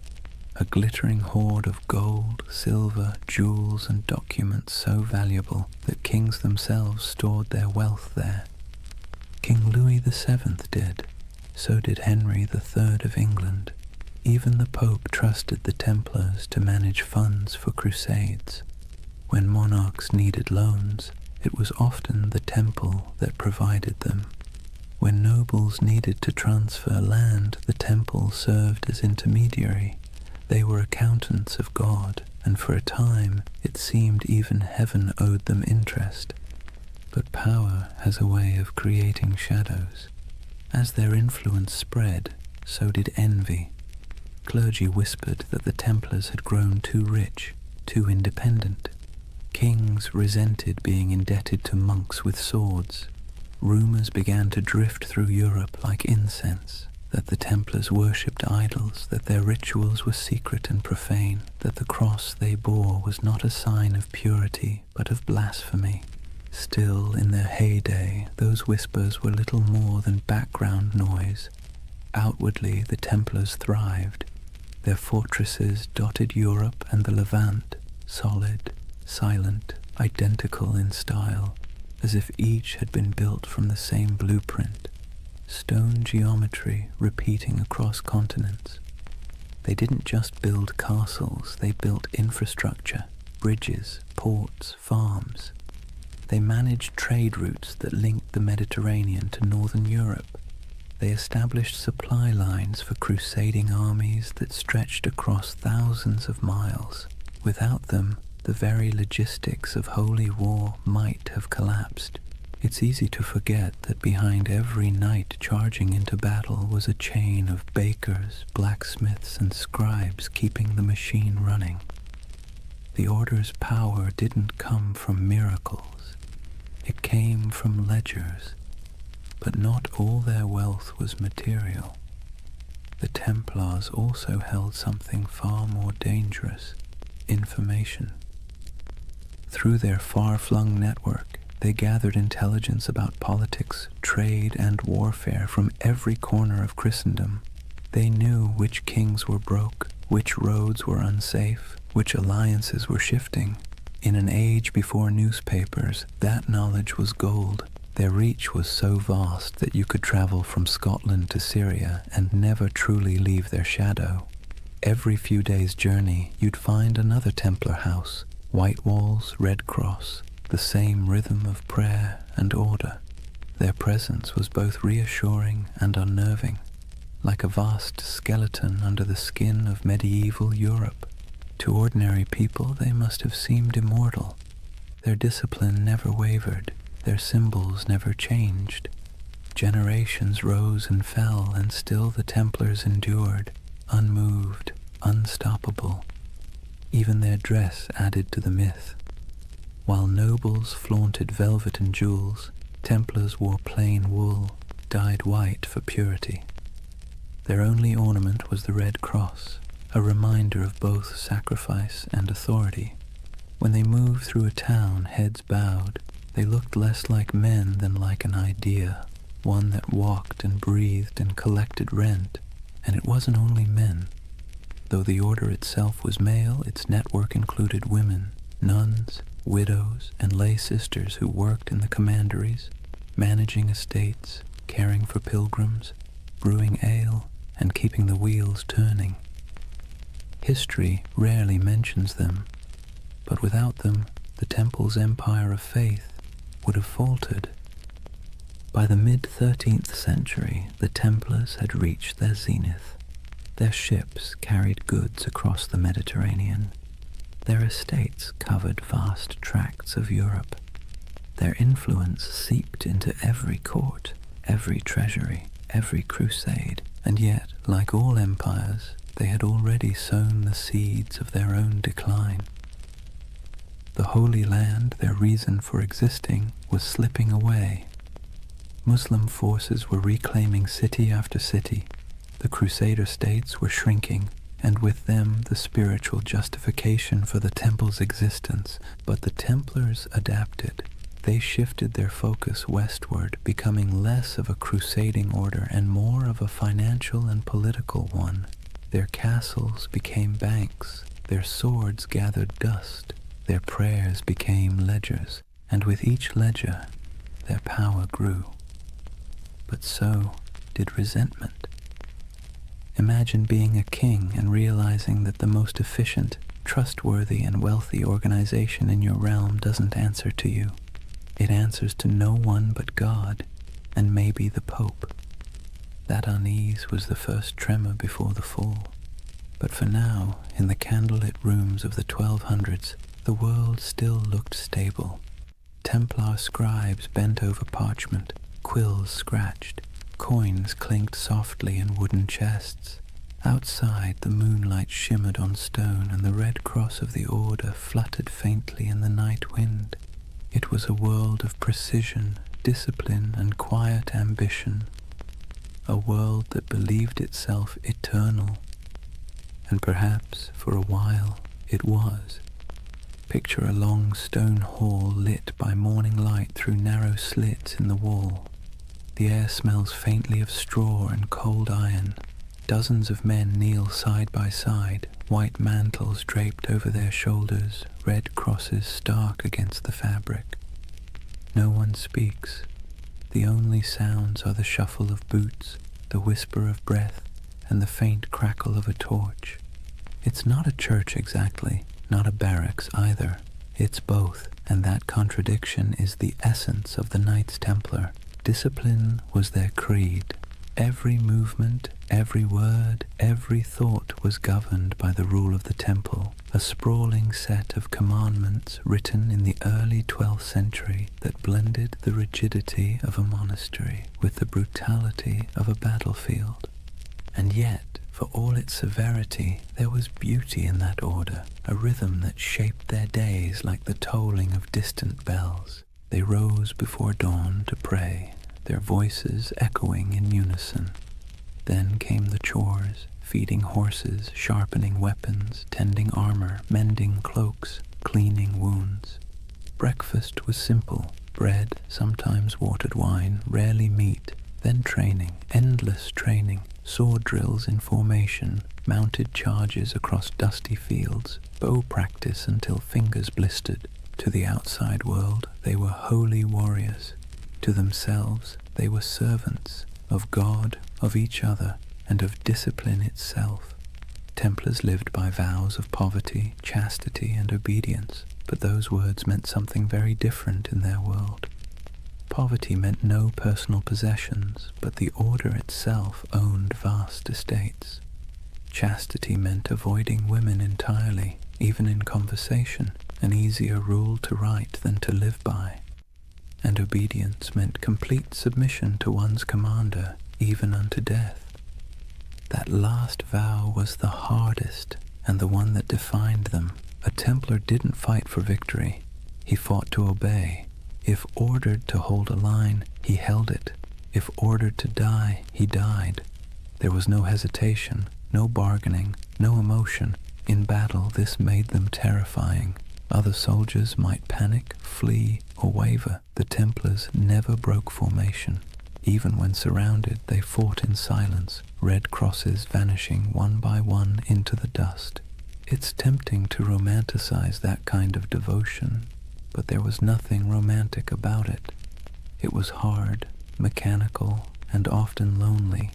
a glittering hoard of gold, silver, jewels, and documents so valuable that kings themselves stored their wealth there. King Louis VII did. So did Henry III of England. Even the Pope trusted the Templars to manage funds for crusades. When monarchs needed loans, it was often the temple that provided them. When nobles needed to transfer land, the temple served as intermediary. They were accountants of God, and for a time it seemed even heaven owed them interest. But power has a way of creating shadows. As their influence spread, so did envy. Clergy whispered that the Templars had grown too rich, too independent. Kings resented being indebted to monks with swords. Rumors began to drift through Europe like incense, that the Templars worshipped idols, that their rituals were secret and profane, that the cross they bore was not a sign of purity, but of blasphemy. Still, in their heyday, those whispers were little more than background noise. Outwardly, the Templars thrived. Their fortresses dotted Europe and the Levant, solid, silent, identical in style, as if each had been built from the same blueprint. Stone geometry repeating across continents. They didn't just build castles, they built infrastructure, bridges, ports, farms. They managed trade routes that linked the Mediterranean to northern Europe. They established supply lines for crusading armies that stretched across thousands of miles. Without them, the very logistics of holy war might have collapsed. It's easy to forget that behind every knight charging into battle was a chain of bakers, blacksmiths, and scribes keeping the machine running. The Order's power didn't come from miracles. It came from ledgers. But not all their wealth was material. the Templars also held something far more dangerous: information. Through their far-flung network, they gathered intelligence about politics, trade, and warfare from every corner of Christendom. They knew which kings were broke, which roads were unsafe, which alliances were shifting. In an age before newspapers, that knowledge was gold. Their reach was so vast that you could travel from Scotland to Syria and never truly leave their shadow. Every few days' journey, you'd find another Templar house, white walls, red cross, the same rhythm of prayer and order. Their presence was both reassuring and unnerving, like a vast skeleton under the skin of medieval Europe. To ordinary people, they must have seemed immortal. Their discipline never wavered, their symbols never changed. Generations rose and fell, and still the Templars endured, unmoved, unstoppable. Even their dress added to the myth. While nobles flaunted velvet and jewels, Templars wore plain wool, dyed white for purity. Their only ornament was the red cross, a reminder of both sacrifice and authority. When they moved through a town, heads bowed, they looked less like men than like an idea, one that walked and breathed and collected rent. And it wasn't only men. Though the order itself was male, its network included women, nuns, widows, and lay sisters who worked in the commanderies, managing estates, caring for pilgrims, brewing ale, and keeping the wheels turning. History rarely mentions them, but without them, the Temple's empire of faith would have faltered. By the mid-13th century, the Templars had reached their zenith. Their ships carried goods across the Mediterranean. Their estates covered vast tracts of Europe. Their influence seeped into every court, every treasury, every crusade, and yet, like all empires, they had already sown the seeds of their own decline. The Holy Land, their reason for existing, was slipping away. Muslim forces were reclaiming city after city. The Crusader states were shrinking, and with them the spiritual justification for the Temple's existence. But the Templars adapted. They shifted their focus westward, becoming less of a crusading order and more of a financial and political one. Their castles became banks, their swords gathered dust, their prayers became ledgers, and with each ledger their power grew. But so did resentment. Imagine being a king and realizing that the most efficient, trustworthy, and wealthy organization in your realm doesn't answer to you. It answers to no one but God, and maybe the Pope. That unease was the first tremor before the fall. But for now, in the candlelit rooms of the 1200s, the world still looked stable. Templar scribes bent over parchment, quills scratched, coins clinked softly in wooden chests. Outside, the moonlight shimmered on stone, and the red cross of the order fluttered faintly in the night wind. It was a world of precision, discipline, and quiet ambition. A world that believed itself eternal. And perhaps, for a while, it was. Picture a long stone hall lit by morning light through narrow slits in the wall. The air smells faintly of straw and cold iron. Dozens of men kneel side by side, white mantles draped over their shoulders, red crosses stark against the fabric. No one speaks. The only sounds are the shuffle of boots, the whisper of breath, and the faint crackle of a torch. It's not a church exactly, not a barracks either. It's both, and that contradiction is the essence of the Knights Templar. Discipline was their creed. Every movement, every word, every thought was governed by the rule of the temple, a sprawling set of commandments written in the early 12th century that blended the rigidity of a monastery with the brutality of a battlefield. And yet, for all its severity, there was beauty in that order, a rhythm that shaped their days like the tolling of distant bells. They rose before dawn to pray, their voices echoing in unison. Then came the chores, feeding horses, sharpening weapons, tending armor, mending cloaks, cleaning wounds. Breakfast was simple: bread, sometimes watered wine, rarely meat. Then training, endless training, sword drills in formation, mounted charges across dusty fields, bow practice until fingers blistered. To the outside world, they were holy warriors. To themselves, they were servants of God, of each other, and of discipline itself. Templars lived by vows of poverty, chastity, and obedience, but those words meant something very different in their world. Poverty meant no personal possessions, but the order itself owned vast estates. Chastity meant avoiding women entirely, even in conversation, an easier rule to write than to live by. And obedience meant complete submission to one's commander, even unto death. That last vow was the hardest, and the one that defined them. A Templar didn't fight for victory. He fought to obey. If ordered to hold a line, he held it. If ordered to die, he died. There was no hesitation, no bargaining, no emotion. In battle, this made them terrifying. Other soldiers might panic, flee, or waver. The Templars never broke formation. Even when surrounded, they fought in silence, red crosses vanishing one by one into the dust. It's tempting to romanticize that kind of devotion, but there was nothing romantic about it. It was hard, mechanical, and often lonely.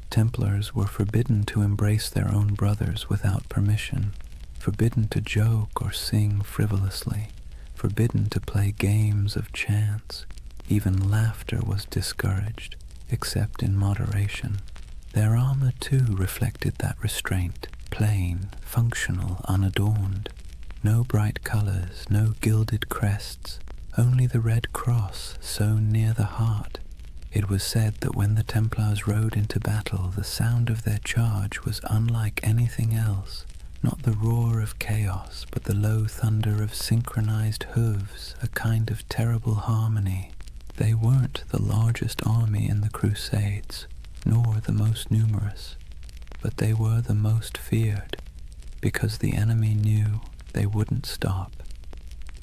Templars were forbidden to embrace their own brothers without permission, forbidden to joke or sing frivolously, forbidden to play games of chance. Even laughter was discouraged, except in moderation. Their armor, too, reflected that restraint, plain, functional, unadorned. No bright colors, no gilded crests, only the red cross sewn near the heart. It was said that when the Templars rode into battle, the sound of their charge was unlike anything else. Not the roar of chaos, but the low thunder of synchronized hooves, a kind of terrible harmony. They weren't the largest army in the Crusades, nor the most numerous, but they were the most feared, because the enemy knew they wouldn't stop.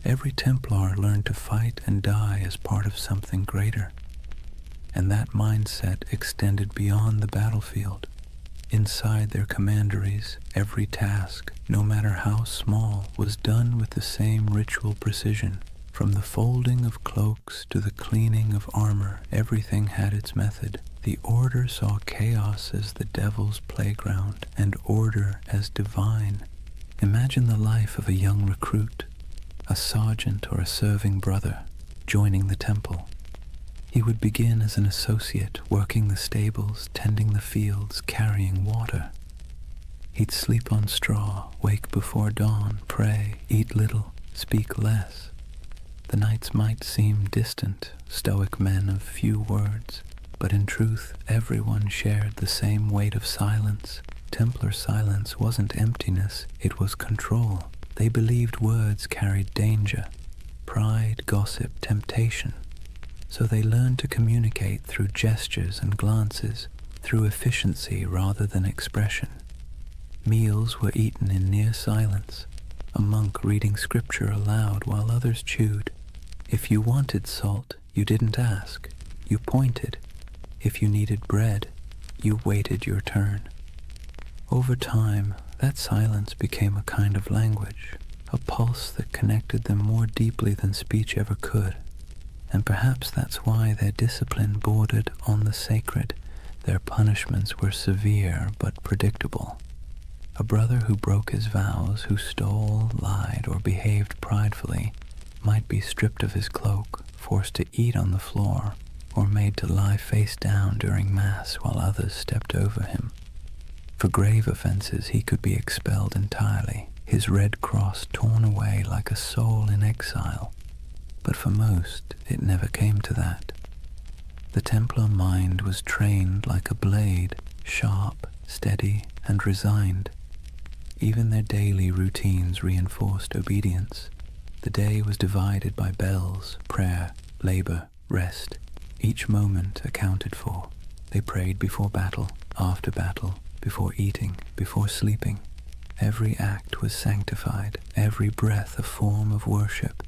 Every Templar learned to fight and die as part of something greater, and that mindset extended beyond the battlefield. Inside their commanderies, every task, no matter how small, was done with the same ritual precision. From the folding of cloaks to the cleaning of armor, everything had its method. The order saw chaos as the devil's playground, and order as divine. Imagine the life of a young recruit, a sergeant or a serving brother, joining the temple. He would begin as an associate, working the stables, tending the fields, carrying water. He'd sleep on straw, wake before dawn, pray, eat little, speak less. The nights might seem distant, stoic men of few words, but in truth everyone shared the same weight of silence. Templar silence wasn't emptiness, it was control. They believed words carried danger, pride, gossip, temptation. So they learned to communicate through gestures and glances, through efficiency rather than expression. Meals were eaten in near silence, a monk reading scripture aloud while others chewed. If you wanted salt, you didn't ask, you pointed. If you needed bread, you waited your turn. Over time, that silence became a kind of language, a pulse that connected them more deeply than speech ever could. And perhaps that's why their discipline bordered on the sacred. Their punishments were severe but predictable. A brother who broke his vows, who stole, lied, or behaved pridefully, might be stripped of his cloak, forced to eat on the floor, or made to lie face down during Mass while others stepped over him. For grave offenses he could be expelled entirely, his red cross torn away like a soul in exile. But for most, it never came to that. The Templar mind was trained like a blade, sharp, steady, and resigned. Even their daily routines reinforced obedience. The day was divided by bells, prayer, labor, rest. Each moment accounted for. They prayed before battle, after battle, before eating, before sleeping. Every act was sanctified, every breath a form of worship.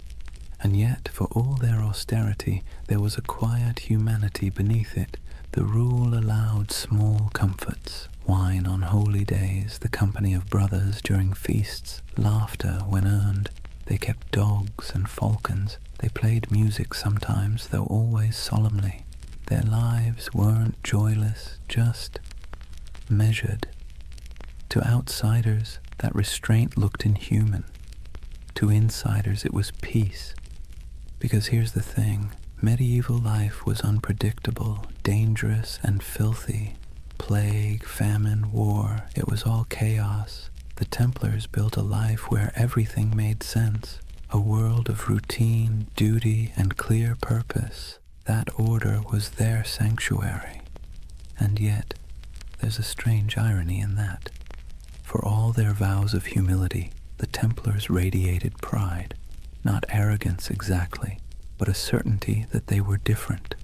And yet, for all their austerity, there was a quiet humanity beneath it. The rule allowed small comforts, wine on holy days, the company of brothers during feasts, laughter when earned. They kept dogs and falcons. They played music sometimes, though always solemnly. Their lives weren't joyless, just measured. To outsiders, that restraint looked inhuman. To insiders, it was peace. Because here's the thing, medieval life was unpredictable, dangerous, and filthy. Plague, famine, war, it was all chaos. The Templars built a life where everything made sense, a world of routine, duty, and clear purpose. That order was their sanctuary. And yet, there's a strange irony in that. For all their vows of humility, the Templars radiated pride. Not arrogance exactly, but a certainty that they were different,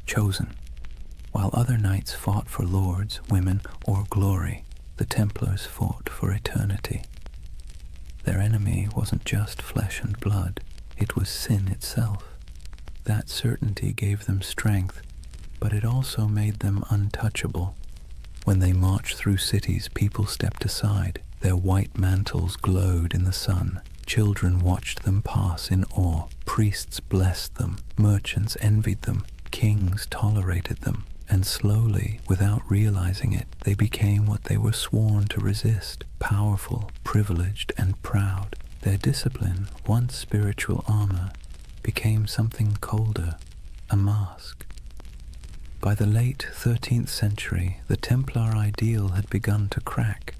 chosen. While other knights fought for lords, women, or glory, the Templars fought for eternity. Their enemy wasn't just flesh and blood, it was sin itself. That certainty gave them strength, but it also made them untouchable. When they marched through cities, people stepped aside. Their white mantles glowed in the sun. Children watched them pass in awe. Priests blessed them. Merchants envied them. Kings tolerated them. And slowly, without realizing it, they became what they were sworn to resist: powerful, privileged, and proud. Their discipline, once spiritual armor, became something colder, a mask. By the late 13th century, the Templar ideal had begun to crack.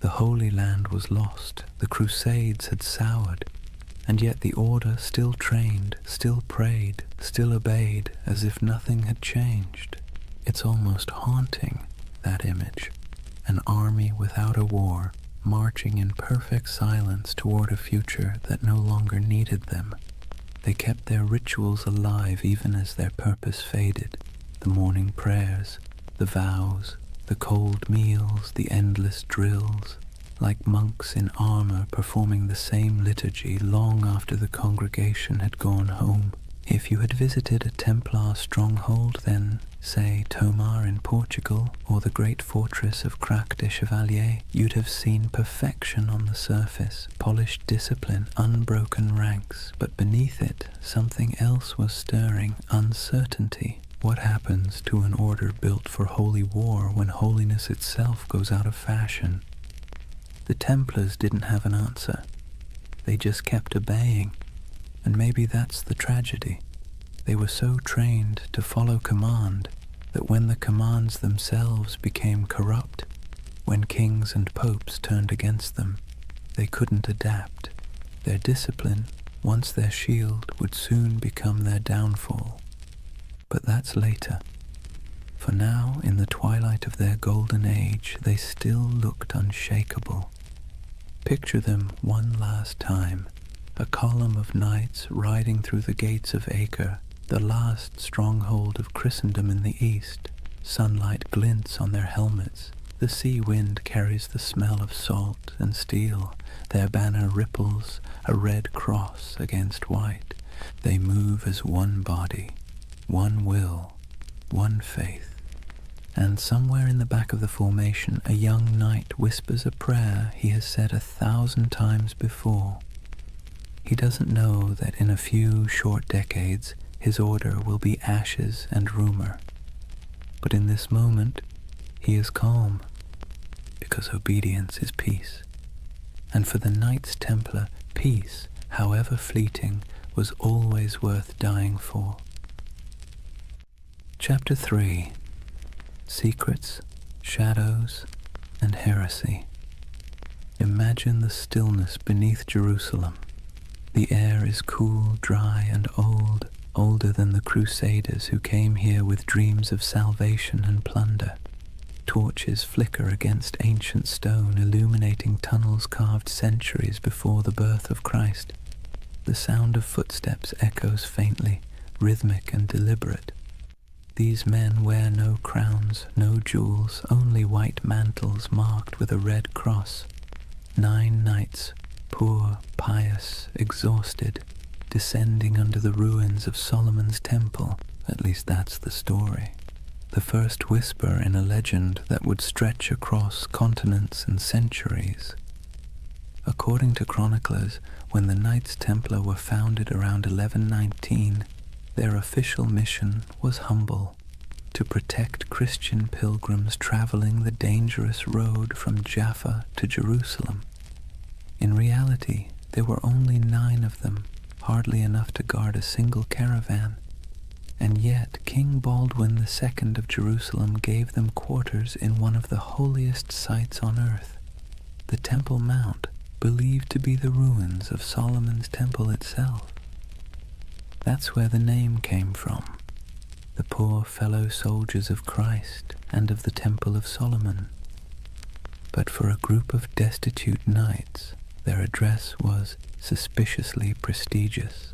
The Holy Land was lost, the Crusades had soured, and yet the Order still trained, still prayed, still obeyed, as if nothing had changed. It's almost haunting, that image. An army without a war, marching in perfect silence toward a future that no longer needed them. They kept their rituals alive even as their purpose faded. The morning prayers, the vows, the cold meals, the endless drills, like monks in armor performing the same liturgy long after the congregation had gone home. If you had visited a Templar stronghold, then, say, Tomar in Portugal, or the great fortress of Crac de Chevalier, you'd have seen perfection on the surface, polished discipline, unbroken ranks, but beneath it, something else was stirring: uncertainty. What happens to an order built for holy war when holiness itself goes out of fashion? The Templars didn't have an answer. They just kept obeying. And maybe that's the tragedy. They were so trained to follow command that when the commands themselves became corrupt, when kings and popes turned against them, they couldn't adapt. Their discipline, once their shield, would soon become their downfall. But that's later. For now, in the twilight of their golden age, they still looked unshakable. Picture them one last time, a column of knights riding through the gates of Acre, the last stronghold of Christendom in the east. Sunlight glints on their helmets. The sea wind carries the smell of salt and steel. Their banner ripples, a red cross against white. They move as one body, one will, one faith. And somewhere in the back of the formation, a young knight whispers a prayer he has said 1,000 times before. He doesn't know that in a few short decades, his order will be ashes and rumor. But in this moment, he is calm, because obedience is peace. And for the Knights Templar, peace, however fleeting, was always worth dying for. Chapter 3: Secrets, Shadows, and Heresy. Imagine the stillness beneath Jerusalem. The air is cool, dry, and old, older than the Crusaders who came here with dreams of salvation and plunder. Torches flicker against ancient stone, illuminating tunnels carved centuries before the birth of Christ. The sound of footsteps echoes faintly, rhythmic and deliberate. These men wear no crowns, no jewels, only white mantles marked with a red cross. 9 knights, poor, pious, exhausted, descending under the ruins of Solomon's temple. At least that's the story. The first whisper in a legend that would stretch across continents and centuries. According to chroniclers, when the Knights Templar were founded around 1119, their official mission was humble: to protect Christian pilgrims traveling the dangerous road from Jaffa to Jerusalem. In reality, there were only 9 of them, hardly enough to guard a single caravan. And yet King Baldwin II of Jerusalem gave them quarters in one of the holiest sites on earth, the Temple Mount, believed to be the ruins of Solomon's temple itself. That's where the name came from, the poor fellow soldiers of Christ and of the Temple of Solomon. But for a group of destitute knights, their address was suspiciously prestigious.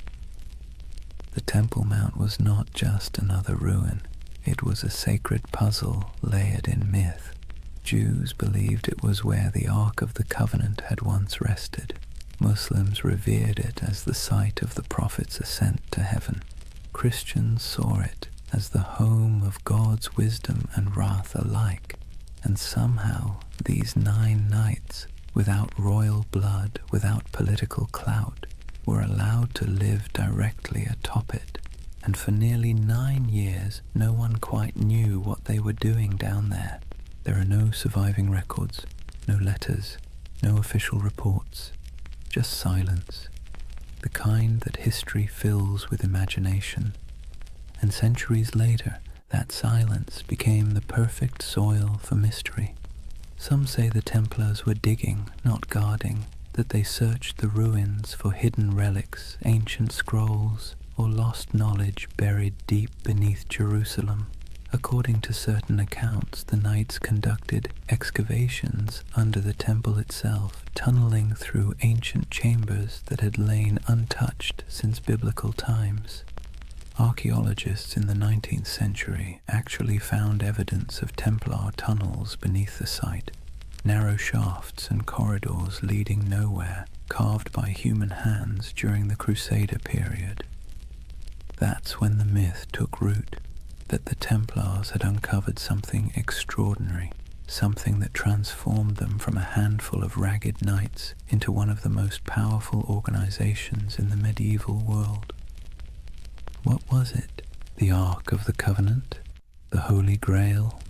The Temple Mount was not just another ruin, it was a sacred puzzle layered in myth. Jews believed it was where the Ark of the Covenant had once rested. Muslims revered it as the site of the Prophet's ascent to heaven. Christians saw it as the home of God's wisdom and wrath alike. And somehow these 9 knights, without royal blood, without political clout, were allowed to live directly atop it. And for nearly 9 years, no one quite knew what they were doing down there. There are no surviving records, no letters, no official reports, just silence, the kind that history fills with imagination. And centuries later, that silence became the perfect soil for mystery. Some say the Templars were digging, not guarding, that they searched the ruins for hidden relics, ancient scrolls, or lost knowledge buried deep beneath Jerusalem. According to certain accounts, the knights conducted excavations under the temple itself, tunneling through ancient chambers that had lain untouched since biblical times. Archaeologists in the 19th century actually found evidence of Templar tunnels beneath the site, narrow shafts and corridors leading nowhere, carved by human hands during the Crusader period. That's when the myth took root, that the Templars had uncovered something extraordinary, something that transformed them from a handful of ragged knights into one of the most powerful organizations in the medieval world. What was it? The Ark of the Covenant? The Holy Grail?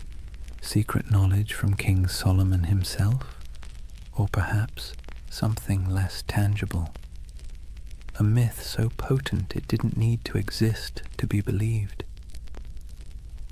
Secret knowledge from King Solomon himself? Or perhaps something less tangible? A myth so potent it didn't need to exist to be believed.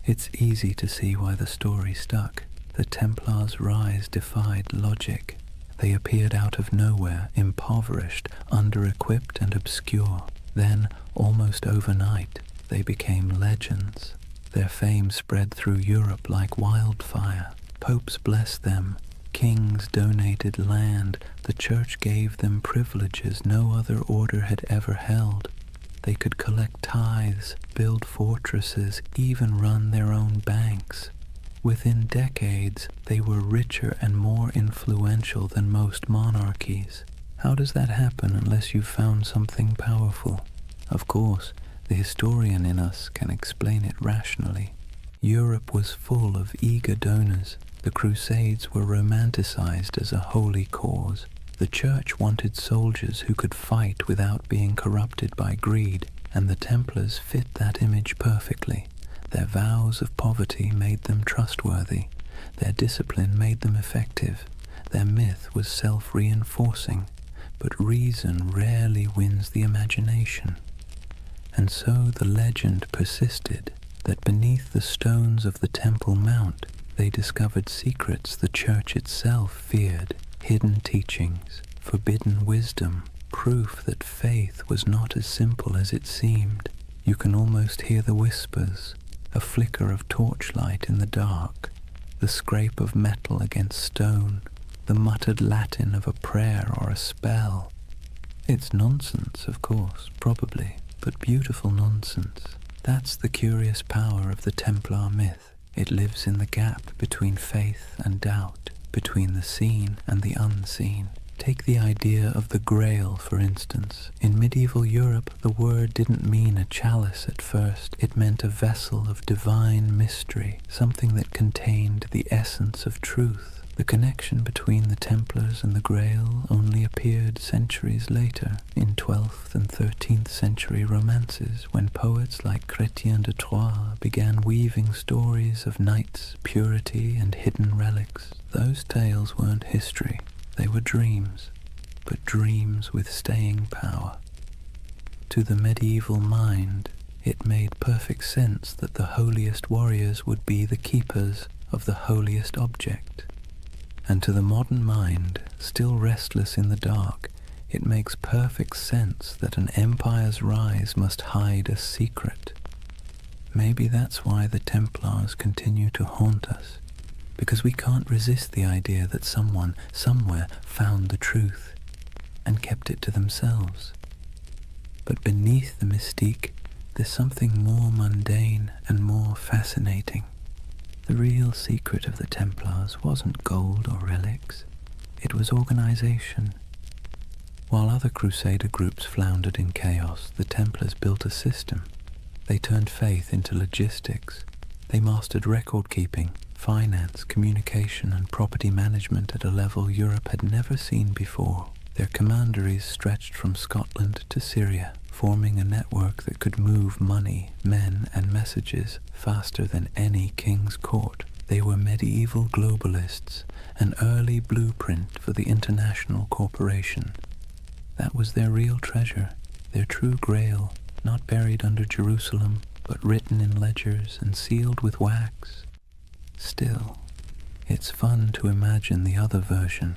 It's easy to see why the story stuck. The Templars' rise defied logic. They appeared out of nowhere, impoverished, under-equipped and obscure. Then, almost overnight, they became legends. Their fame spread through Europe like wildfire. Popes blessed them. Kings donated land. The church gave them privileges no other order had ever held. They could collect tithes, build fortresses, even run their own banks. Within decades, they were richer and more influential than most monarchies. How does that happen unless you've found something powerful? Of course, the historian in us can explain it rationally. Europe was full of eager donors. The Crusades were romanticized as a holy cause. The church wanted soldiers who could fight without being corrupted by greed, and the Templars fit that image perfectly. Their vows of poverty made them trustworthy. Their discipline made them effective. Their myth was self-reinforcing, but reason rarely wins the imagination. And so the legend persisted that beneath the stones of the Temple Mount, they discovered secrets the church itself feared. Hidden teachings, forbidden wisdom, proof that faith was not as simple as it seemed. You can almost hear the whispers, a flicker of torchlight in the dark, the scrape of metal against stone, the muttered Latin of a prayer or a spell. It's nonsense, of course, probably, but beautiful nonsense. That's the curious power of the Templar myth. It lives in the gap between faith and doubt, between the seen and the unseen. Take the idea of the Grail, for instance. In medieval Europe, the word didn't mean a chalice at first. It meant a vessel of divine mystery, something that contained the essence of truth. The connection between the Templars and the Grail only appeared centuries later, in 12th and 13th century romances, when poets like Chrétien de Troyes began weaving stories of knights, purity, and hidden relics. Those tales weren't history. They were dreams, but dreams with staying power. To the medieval mind, it made perfect sense that the holiest warriors would be the keepers of the holiest object. And to the modern mind, still restless in the dark, it makes perfect sense that an empire's rise must hide a secret. Maybe that's why the Templars continue to haunt us, because we can't resist the idea that someone, somewhere, found the truth and kept it to themselves. But beneath the mystique, there's something more mundane and more fascinating. The real secret of the Templars wasn't gold or relics. It was organization. While other crusader groups floundered in chaos, the Templars built a system. They turned faith into logistics. They mastered record-keeping, finance, communication, and property management at a level Europe had never seen before. Their commanderies stretched from Scotland to Syria, forming a network that could move money, men, and messages faster than any king's court. They were medieval globalists, an early blueprint for the international corporation. That was their real treasure, their true grail, not buried under Jerusalem, but written in ledgers and sealed with wax. Still, it's fun to imagine the other version,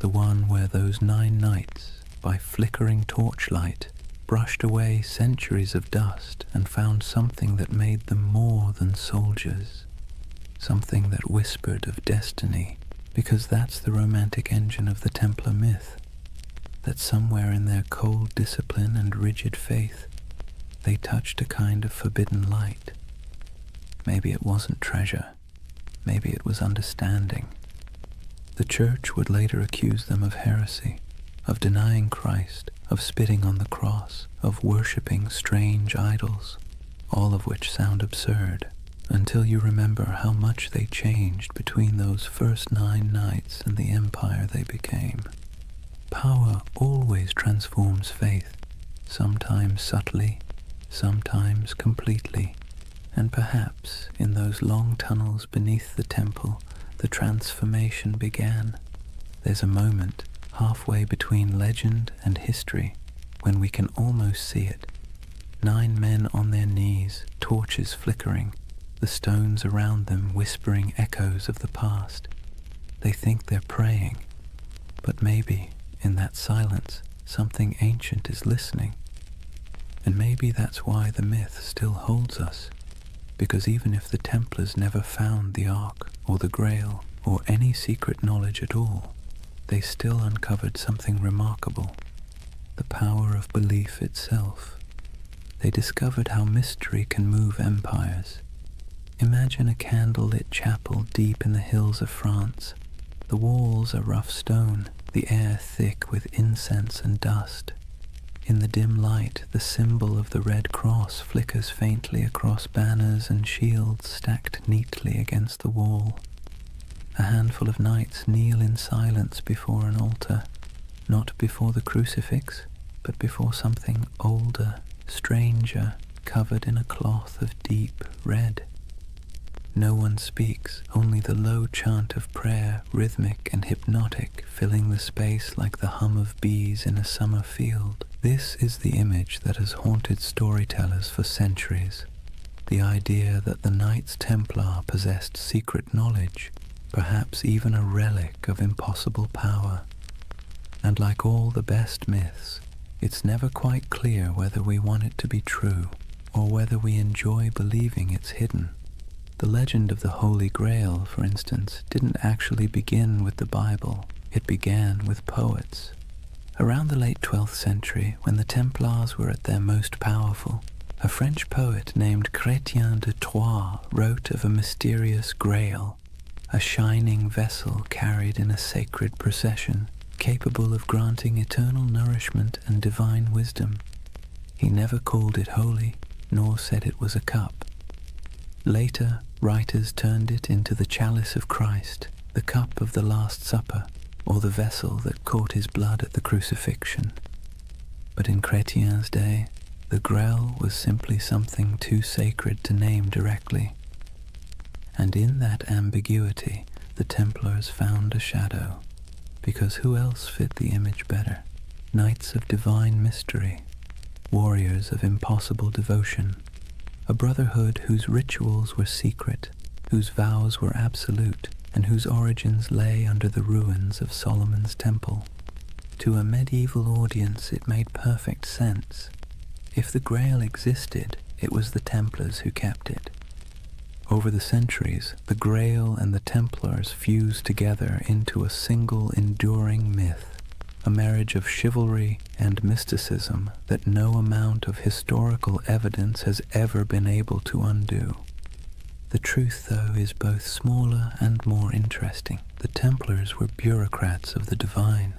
the one where those 9 knights, by flickering torchlight, brushed away centuries of dust and found something that made them more than soldiers, something that whispered of destiny, because that's the romantic engine of the Templar myth, that somewhere in their cold discipline and rigid faith, they touched a kind of forbidden light. Maybe it wasn't treasure. Maybe it was understanding. The church would later accuse them of heresy, of denying Christ, of spitting on the cross, of worshipping strange idols, all of which sound absurd, until you remember how much they changed between those first 9 nights and the empire they became. Power always transforms faith, sometimes subtly, sometimes completely. And perhaps in those long tunnels beneath the temple, the transformation began. There's a moment halfway between legend and history when we can almost see it. 9 men on their knees, torches flickering, the stones around them whispering echoes of the past. They think they're praying, but maybe in that silence something ancient is listening. And maybe that's why the myth still holds us. Because even if the Templars never found the Ark or the Grail or any secret knowledge at all, they still uncovered something remarkable, the power of belief itself. They discovered how mystery can move empires. Imagine a candle-lit chapel deep in the hills of France. The walls are rough stone, the air thick with incense and dust. In the dim light, the symbol of the Red Cross flickers faintly across banners and shields stacked neatly against the wall. A handful of knights kneel in silence before an altar, not before the crucifix, but before something older, stranger, covered in a cloth of deep red. No one speaks, only the low chant of prayer, rhythmic and hypnotic, filling the space like the hum of bees in a summer field. This is the image that has haunted storytellers for centuries. The idea that the Knights Templar possessed secret knowledge, perhaps even a relic of impossible power. And like all the best myths, it's never quite clear whether we want it to be true or whether we enjoy believing it's hidden. The legend of the Holy Grail, for instance, didn't actually begin with the Bible. It began with poets. Around the late 12th century, when the Templars were at their most powerful, A French poet named Chrétien de Troyes wrote of a mysterious grail, a shining vessel carried in a sacred procession, capable of granting eternal nourishment and divine wisdom. He never called it holy, nor said it was a cup. Later, writers turned it into the chalice of Christ, the cup of the Last Supper, or the vessel that caught his blood at the crucifixion. But in Chrétien's day, the Grail was simply something too sacred to name directly. And in that ambiguity, the Templars found a shadow, because who else fit the image better? Knights of divine mystery, warriors of impossible devotion, a brotherhood whose rituals were secret, whose vows were absolute, and whose origins lay under the ruins of Solomon's temple. To a medieval audience it made perfect sense. If the Grail existed, it was the Templars who kept it. Over the centuries, the Grail and the Templars fused together into a single enduring myth, a marriage of chivalry and mysticism that no amount of historical evidence has ever been able to undo. The truth, though, is both smaller and more interesting. The Templars were bureaucrats of the divine.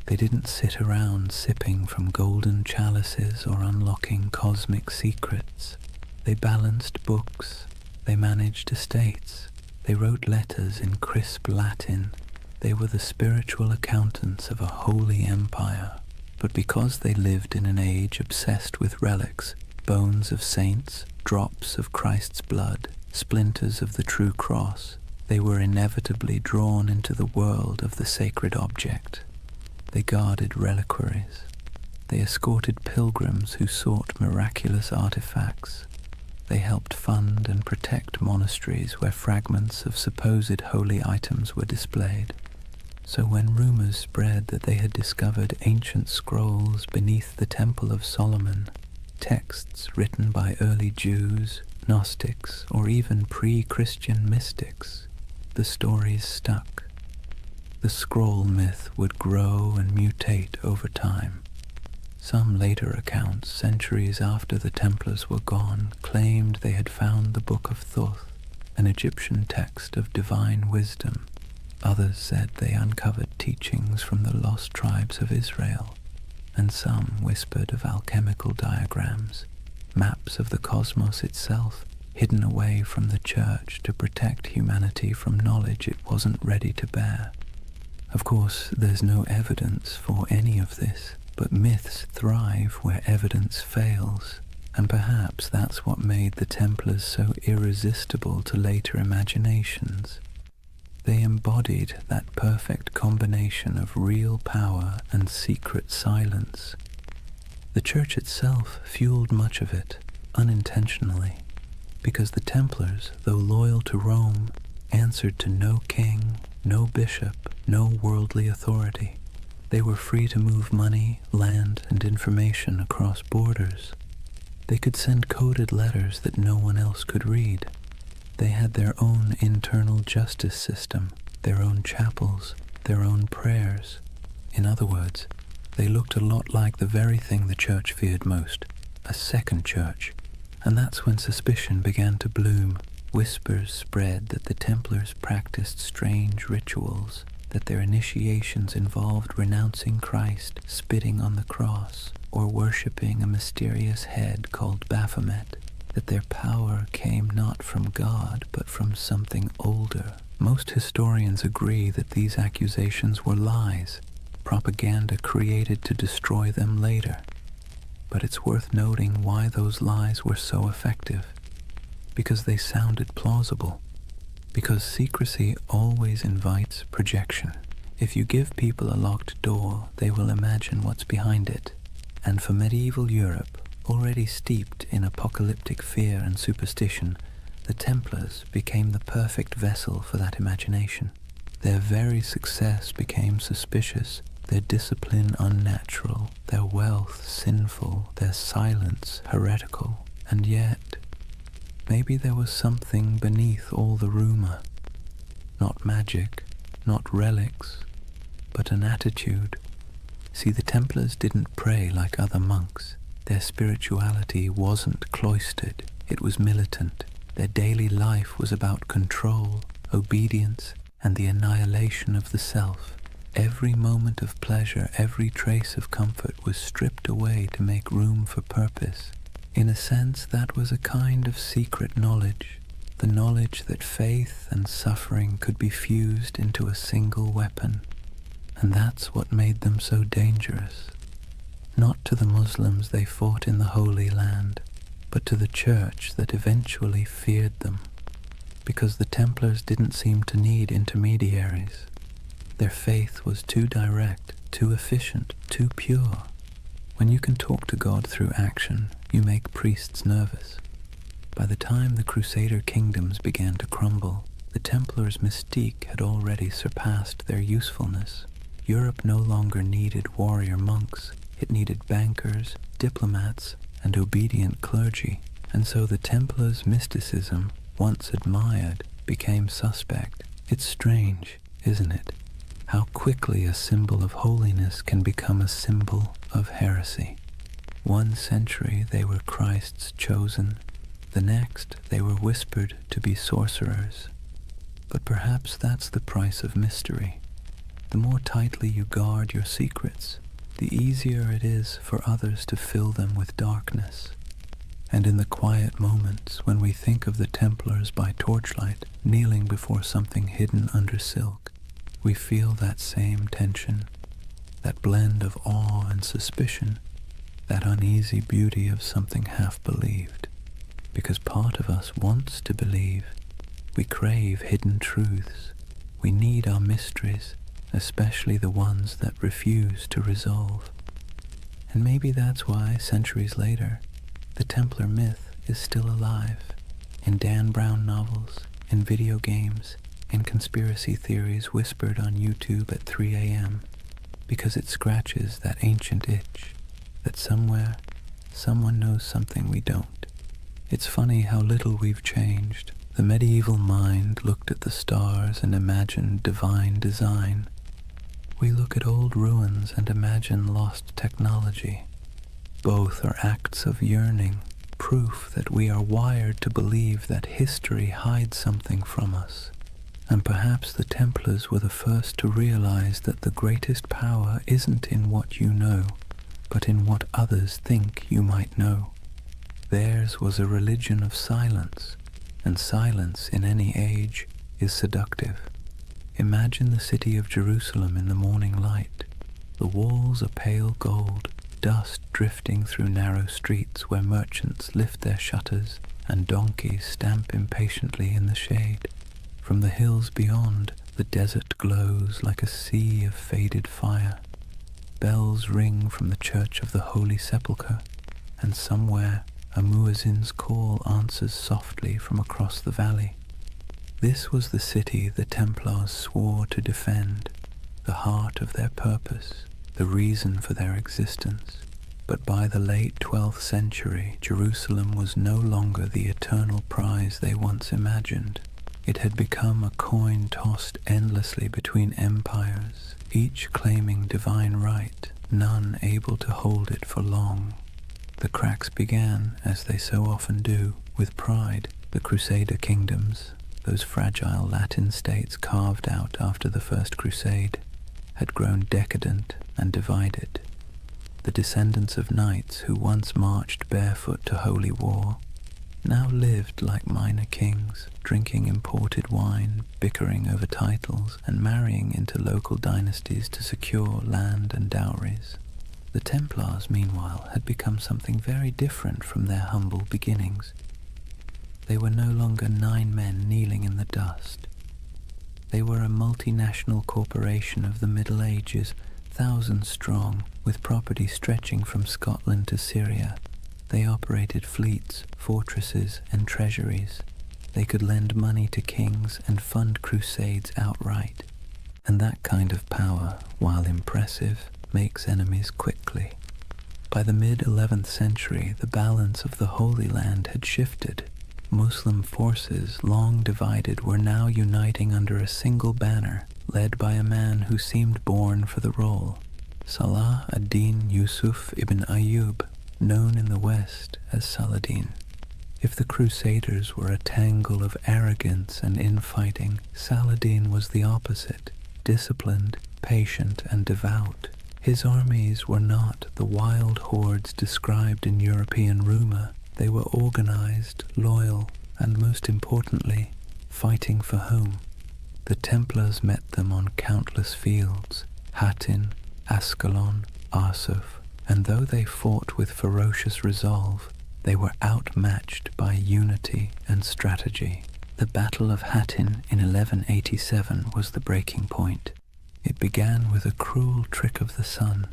They didn't sit around sipping from golden chalices or unlocking cosmic secrets. They balanced books. They managed estates. They wrote letters in crisp Latin. They were the spiritual accountants of a holy empire. But because they lived in an age obsessed with relics, bones of saints, drops of Christ's blood, splinters of the true cross, they were inevitably drawn into the world of the sacred object. They guarded reliquaries. They escorted pilgrims who sought miraculous artifacts. They helped fund and protect monasteries where fragments of supposed holy items were displayed. So when rumors spread that they had discovered ancient scrolls beneath the Temple of Solomon, texts written by early Jews, Gnostics, or even pre-Christian mystics, the stories stuck. The scroll myth would grow and mutate over time. Some later accounts, centuries after the Templars were gone, claimed they had found the Book of Thoth, an Egyptian text of divine wisdom. Others said they uncovered teachings from the lost tribes of Israel, and some whispered of alchemical diagrams, maps of the cosmos itself, hidden away from the church to protect humanity from knowledge it wasn't ready to bear. Of course, there's no evidence for any of this, but myths thrive where evidence fails, and perhaps that's what made the Templars so irresistible to later imaginations. They embodied that perfect combination of real power and secret silence. The Church itself fueled much of it, unintentionally, because the Templars, though loyal to Rome, answered to no king, no bishop, no worldly authority. They were free to move money, land, and information across borders. They could send coded letters that no one else could read. They had their own internal justice system, their own chapels, their own prayers. In other words, they looked a lot like the very thing the Church feared most, a second church. And that's when suspicion began to bloom. Whispers spread that the Templars practiced strange rituals, that their initiations involved renouncing Christ, spitting on the cross, or worshipping a mysterious head called Baphomet, that their power came not from God but from something older. Most historians agree that these accusations were lies, propaganda created to destroy them later. But it's worth noting why those lies were so effective. Because they sounded plausible. Because secrecy always invites projection. If you give people a locked door, they will imagine what's behind it. And for medieval Europe, already steeped in apocalyptic fear and superstition, the Templars became the perfect vessel for that imagination. Their very success became suspicious, their discipline unnatural, their wealth sinful, their silence heretical. And yet, maybe there was something beneath all the rumor. Not magic, not relics, but an attitude. See, the Templars didn't pray like other monks. Their spirituality wasn't cloistered, it was militant. Their daily life was about control, obedience, and the annihilation of the self. Every moment of pleasure, every trace of comfort was stripped away to make room for purpose. In a sense, that was a kind of secret knowledge, the knowledge that faith and suffering could be fused into a single weapon. And that's what made them so dangerous. Not to the Muslims they fought in the Holy Land, but to the church that eventually feared them, because the Templars didn't seem to need intermediaries. Their faith was too direct, too efficient, too pure. When you can talk to God through action, you make priests nervous. By the time the Crusader kingdoms began to crumble, the Templars' mystique had already surpassed their usefulness. Europe no longer needed warrior monks, it needed bankers, diplomats, and obedient clergy, and so the Templars' mysticism, once admired, became suspect. It's strange, isn't it? How quickly a symbol of holiness can become a symbol of heresy. One century they were Christ's chosen, the next they were whispered to be sorcerers. But perhaps that's the price of mystery. The more tightly you guard your secrets, the easier it is for others to fill them with darkness. And in the quiet moments when we think of the Templars by torchlight, kneeling before something hidden under silk, we feel that same tension, that blend of awe and suspicion, that uneasy beauty of something half-believed. Because part of us wants to believe. We crave hidden truths. We need our mysteries, especially the ones that refuse to resolve. And maybe that's why, centuries later, the Templar myth is still alive, in Dan Brown novels, in video games, in conspiracy theories whispered on YouTube at 3 a.m., because it scratches that ancient itch, that somewhere, someone knows something we don't. It's funny how little we've changed. The medieval mind looked at the stars and imagined divine design. We look at old ruins and imagine lost technology. Both are acts of yearning, proof that we are wired to believe that history hides something from us. And perhaps the Templars were the first to realize that the greatest power isn't in what you know, but in what others think you might know. Theirs was a religion of silence, and silence in any age is seductive. Imagine the city of Jerusalem in the morning light. The walls are pale gold, dust drifting through narrow streets where merchants lift their shutters and donkeys stamp impatiently in the shade. From the hills beyond, the desert glows like a sea of faded fire. Bells ring from the Church of the Holy Sepulchre, and somewhere a muezzin's call answers softly from across the valley. This was the city the Templars swore to defend, the heart of their purpose, the reason for their existence. But by the late 12th century, Jerusalem was no longer the eternal prize they once imagined. It had become a coin tossed endlessly between empires, each claiming divine right, none able to hold it for long. The cracks began, as they so often do, with pride. The Crusader kingdoms, those fragile Latin states carved out after the First Crusade, had grown decadent and divided. The descendants of knights who once marched barefoot to holy war now lived like minor kings, drinking imported wine, bickering over titles, and marrying into local dynasties to secure land and dowries. The Templars, meanwhile, had become something very different from their humble beginnings. They were no longer 9 men kneeling in the dust. They were a multinational corporation of the Middle Ages, thousands strong, with property stretching from Scotland to Syria. They operated fleets, fortresses, and treasuries. They could lend money to kings and fund crusades outright. And that kind of power, while impressive, makes enemies quickly. By the mid-11th century, the balance of the Holy Land had shifted. Muslim forces, long divided, were now uniting under a single banner, led by a man who seemed born for the role, Salah ad-Din Yusuf ibn Ayyub. known in the West as Saladin. If the Crusaders were a tangle of arrogance and infighting, Saladin was the opposite, disciplined, patient, and devout. His armies were not the wild hordes described in European rumor. They were organized, loyal, and most importantly, fighting for home. The Templars met them on countless fields, Hattin, Ascalon, Arsuf, and though they fought with ferocious resolve, they were outmatched by unity and strategy. The Battle of Hattin in 1187 was the breaking point. It began with a cruel trick of the sun.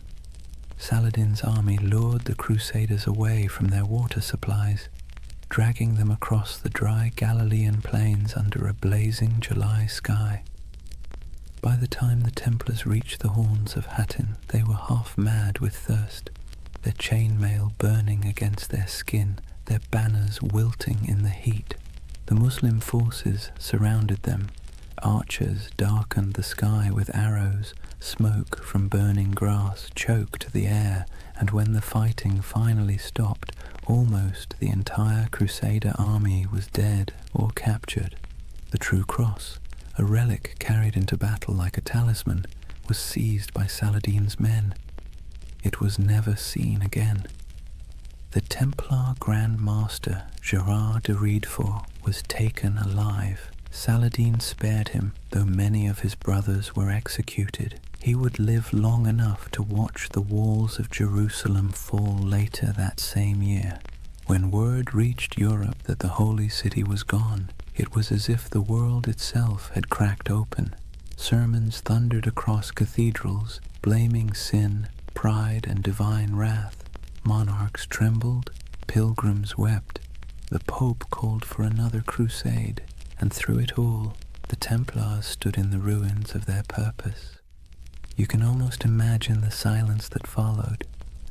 Saladin's army lured the Crusaders away from their water supplies, dragging them across the dry Galilean plains under a blazing July sky. By the time the Templars reached the horns of Hattin, they were half mad with thirst, their chainmail burning against their skin, their banners wilting in the heat. The Muslim forces surrounded them. Archers darkened the sky with arrows. Smoke from burning grass choked the air, and when the fighting finally stopped, almost the entire Crusader army was dead or captured. The True Cross, a relic carried into battle like a talisman, was seized by Saladin's men. It was never seen again. The Templar Grand Master Gerard de Riedfort was taken alive. Saladin spared him, though many of his brothers were executed. He would live long enough to watch the walls of Jerusalem fall later that same year. When word reached Europe that the Holy City was gone, it was as if the world itself had cracked open. Sermons thundered across cathedrals, blaming sin, pride, and divine wrath. Monarchs trembled, pilgrims wept. The Pope called for another crusade, and through it all, the Templars stood in the ruins of their purpose. You can almost imagine the silence that followed.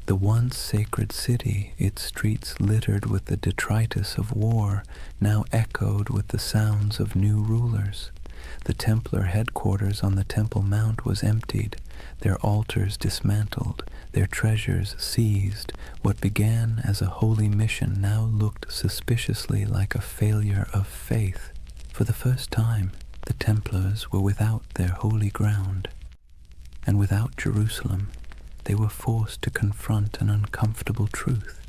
The once sacred city, its streets littered with the detritus of war, now echoed with the sounds of new rulers. The Templar headquarters on the Temple Mount was emptied, their altars dismantled, their treasures seized. What began as a holy mission now looked suspiciously like a failure of faith. For the first time, the Templars were without their holy ground, and without Jerusalem. They were forced to confront an uncomfortable truth.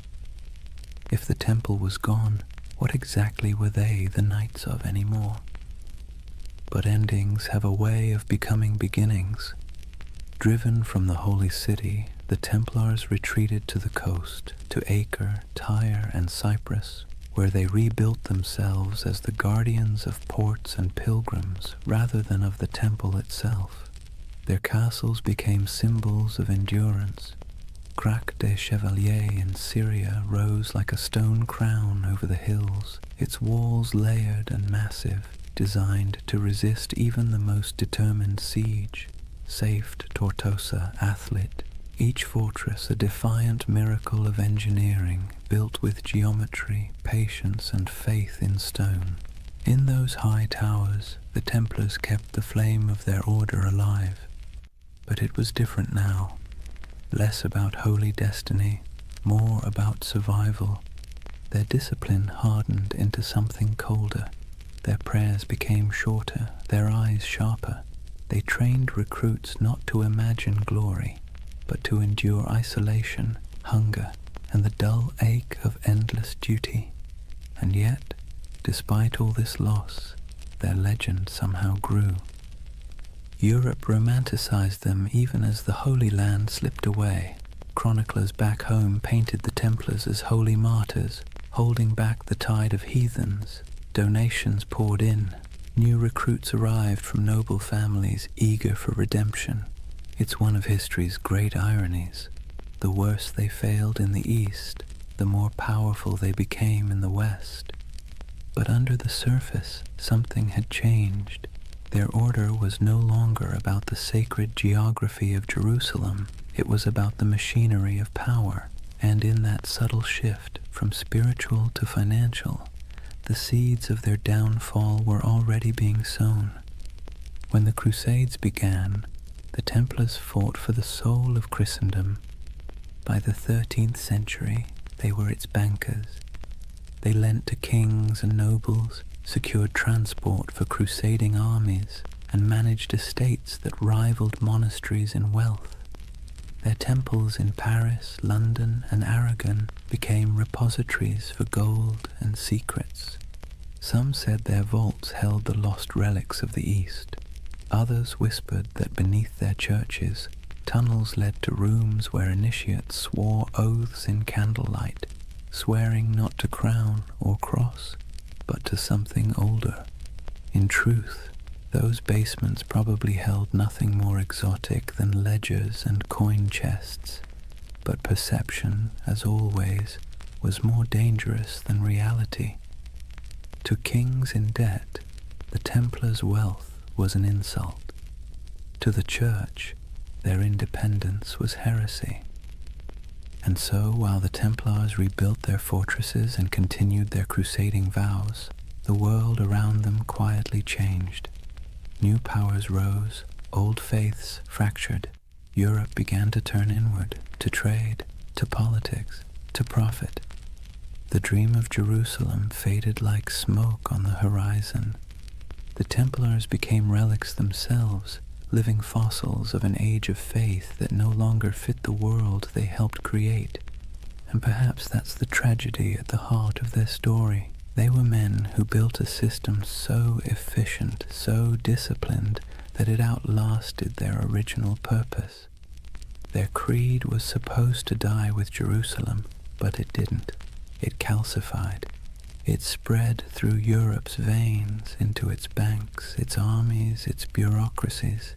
If the temple was gone, what exactly were they the knights of anymore? But endings have a way of becoming beginnings. Driven from the holy city, the Templars retreated to the coast, to Acre, Tyre, and Cyprus, where they rebuilt themselves as the guardians of ports and pilgrims rather than of the temple itself. Their castles became symbols of endurance. Crac des Chevaliers in Syria rose like a stone crown over the hills, its walls layered and massive, designed to resist even the most determined siege. Safed Tortosa, Athlit, each fortress a defiant miracle of engineering, built with geometry, patience, and faith in stone. In those high towers, the Templars kept the flame of their order alive. But it was different now. Less about holy destiny, more about survival. Their discipline hardened into something colder. Their prayers became shorter, their eyes sharper. They trained recruits not to imagine glory, but to endure isolation, hunger, and the dull ache of endless duty. And yet, despite all this loss, their legend somehow grew. Europe romanticized them even as the Holy Land slipped away. Chroniclers back home painted the Templars as holy martyrs, holding back the tide of heathens. Donations poured in. New recruits arrived from noble families eager for redemption. It's one of history's great ironies. The worse they failed in the East, the more powerful they became in the West. But under the surface, something had changed. Their order was no longer about the sacred geography of Jerusalem. It was about the machinery of power. And in that subtle shift from spiritual to financial, the seeds of their downfall were already being sown. When the Crusades began, the Templars fought for the soul of Christendom. By the 13th century, they were its bankers. They lent to kings and nobles, secured transport for crusading armies, and managed estates that rivaled monasteries in wealth. Their temples in Paris, London, and Aragon became repositories for gold and secrets. Some said their vaults held the lost relics of the East. Others whispered that beneath their churches, tunnels led to rooms where initiates swore oaths in candlelight, swearing not to crown or cross, but to something older. In truth, those basements probably held nothing more exotic than ledgers and coin chests, but perception, as always, was more dangerous than reality. To kings in debt, the Templars' wealth was an insult. To the Church, their independence was heresy. And so, while the Templars rebuilt their fortresses and continued their crusading vows, the world around them quietly changed. New powers rose, old faiths fractured. Europe began to turn inward, to trade, to politics, to profit. The dream of Jerusalem faded like smoke on the horizon. The Templars became relics themselves, living fossils of an age of faith that no longer fit the world they helped create. And perhaps that's the tragedy at the heart of their story. They were men who built a system so efficient, so disciplined, that it outlasted their original purpose. Their creed was supposed to die with Jerusalem, but it didn't. It calcified. It spread through Europe's veins, into its banks, its armies, its bureaucracies.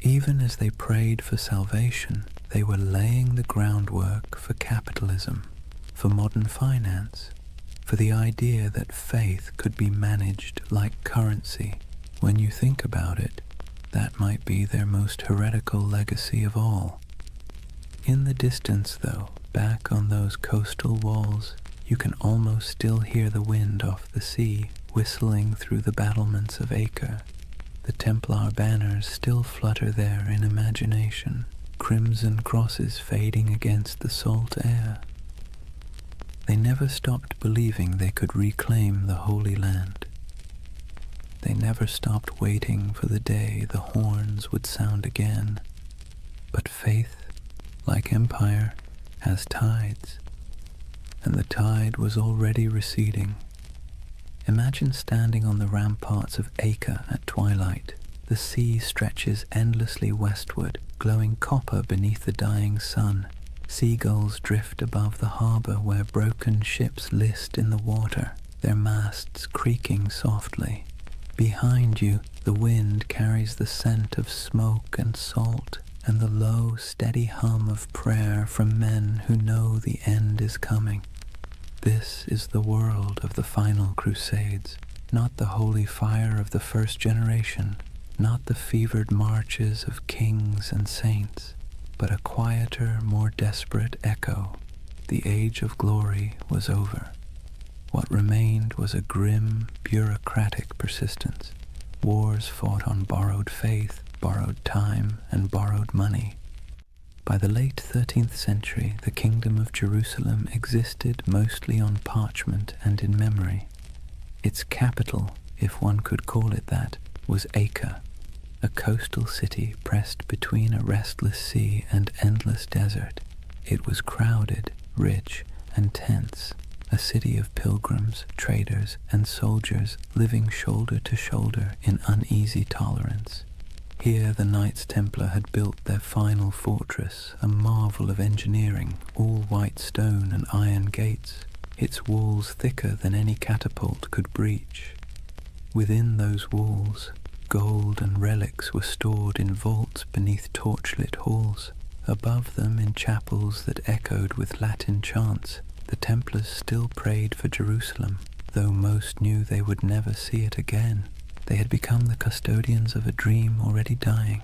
Even as they prayed for salvation, they were laying the groundwork for capitalism, for modern finance, for the idea that faith could be managed like currency. When you think about it, that might be their most heretical legacy of all. In the distance, though, back on those coastal walls, you can almost still hear the wind off the sea whistling through the battlements of Acre. The Templar banners still flutter there in imagination, crimson crosses fading against the salt air. They never stopped believing they could reclaim the Holy Land. They never stopped waiting for the day the horns would sound again. But faith, like empire, has tides, and the tide was already receding. Imagine standing on the ramparts of Acre at twilight. The sea stretches endlessly westward, glowing copper beneath the dying sun. Seagulls drift above the harbor where broken ships list in the water, their masts creaking softly. Behind you, the wind carries the scent of smoke and salt, and the low, steady hum of prayer from men who know the end is coming. This is the world of the final crusades, not the holy fire of the first generation, not the fevered marches of kings and saints, but a quieter, more desperate echo. The age of glory was over. What remained was a grim, bureaucratic persistence. Wars fought on borrowed faith, borrowed time, and borrowed money. By the late 13th century, the Kingdom of Jerusalem existed mostly on parchment and in memory. Its capital, if one could call it that, was Acre, a coastal city pressed between a restless sea and endless desert. It was crowded, rich, and tense, a city of pilgrims, traders, and soldiers living shoulder to shoulder in uneasy tolerance. Here the Knights Templar had built their final fortress, a marvel of engineering, all white stone and iron gates, its walls thicker than any catapult could breach. Within those walls, gold and relics were stored in vaults beneath torchlit halls. Above them, in chapels that echoed with Latin chants, the Templars still prayed for Jerusalem, though most knew they would never see it again. They had become the custodians of a dream already dying.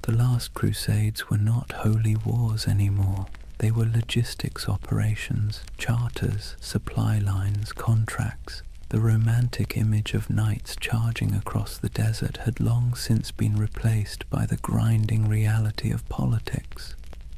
The last crusades were not holy wars anymore. They were logistics operations, charters, supply lines, contracts. The romantic image of knights charging across the desert had long since been replaced by the grinding reality of politics.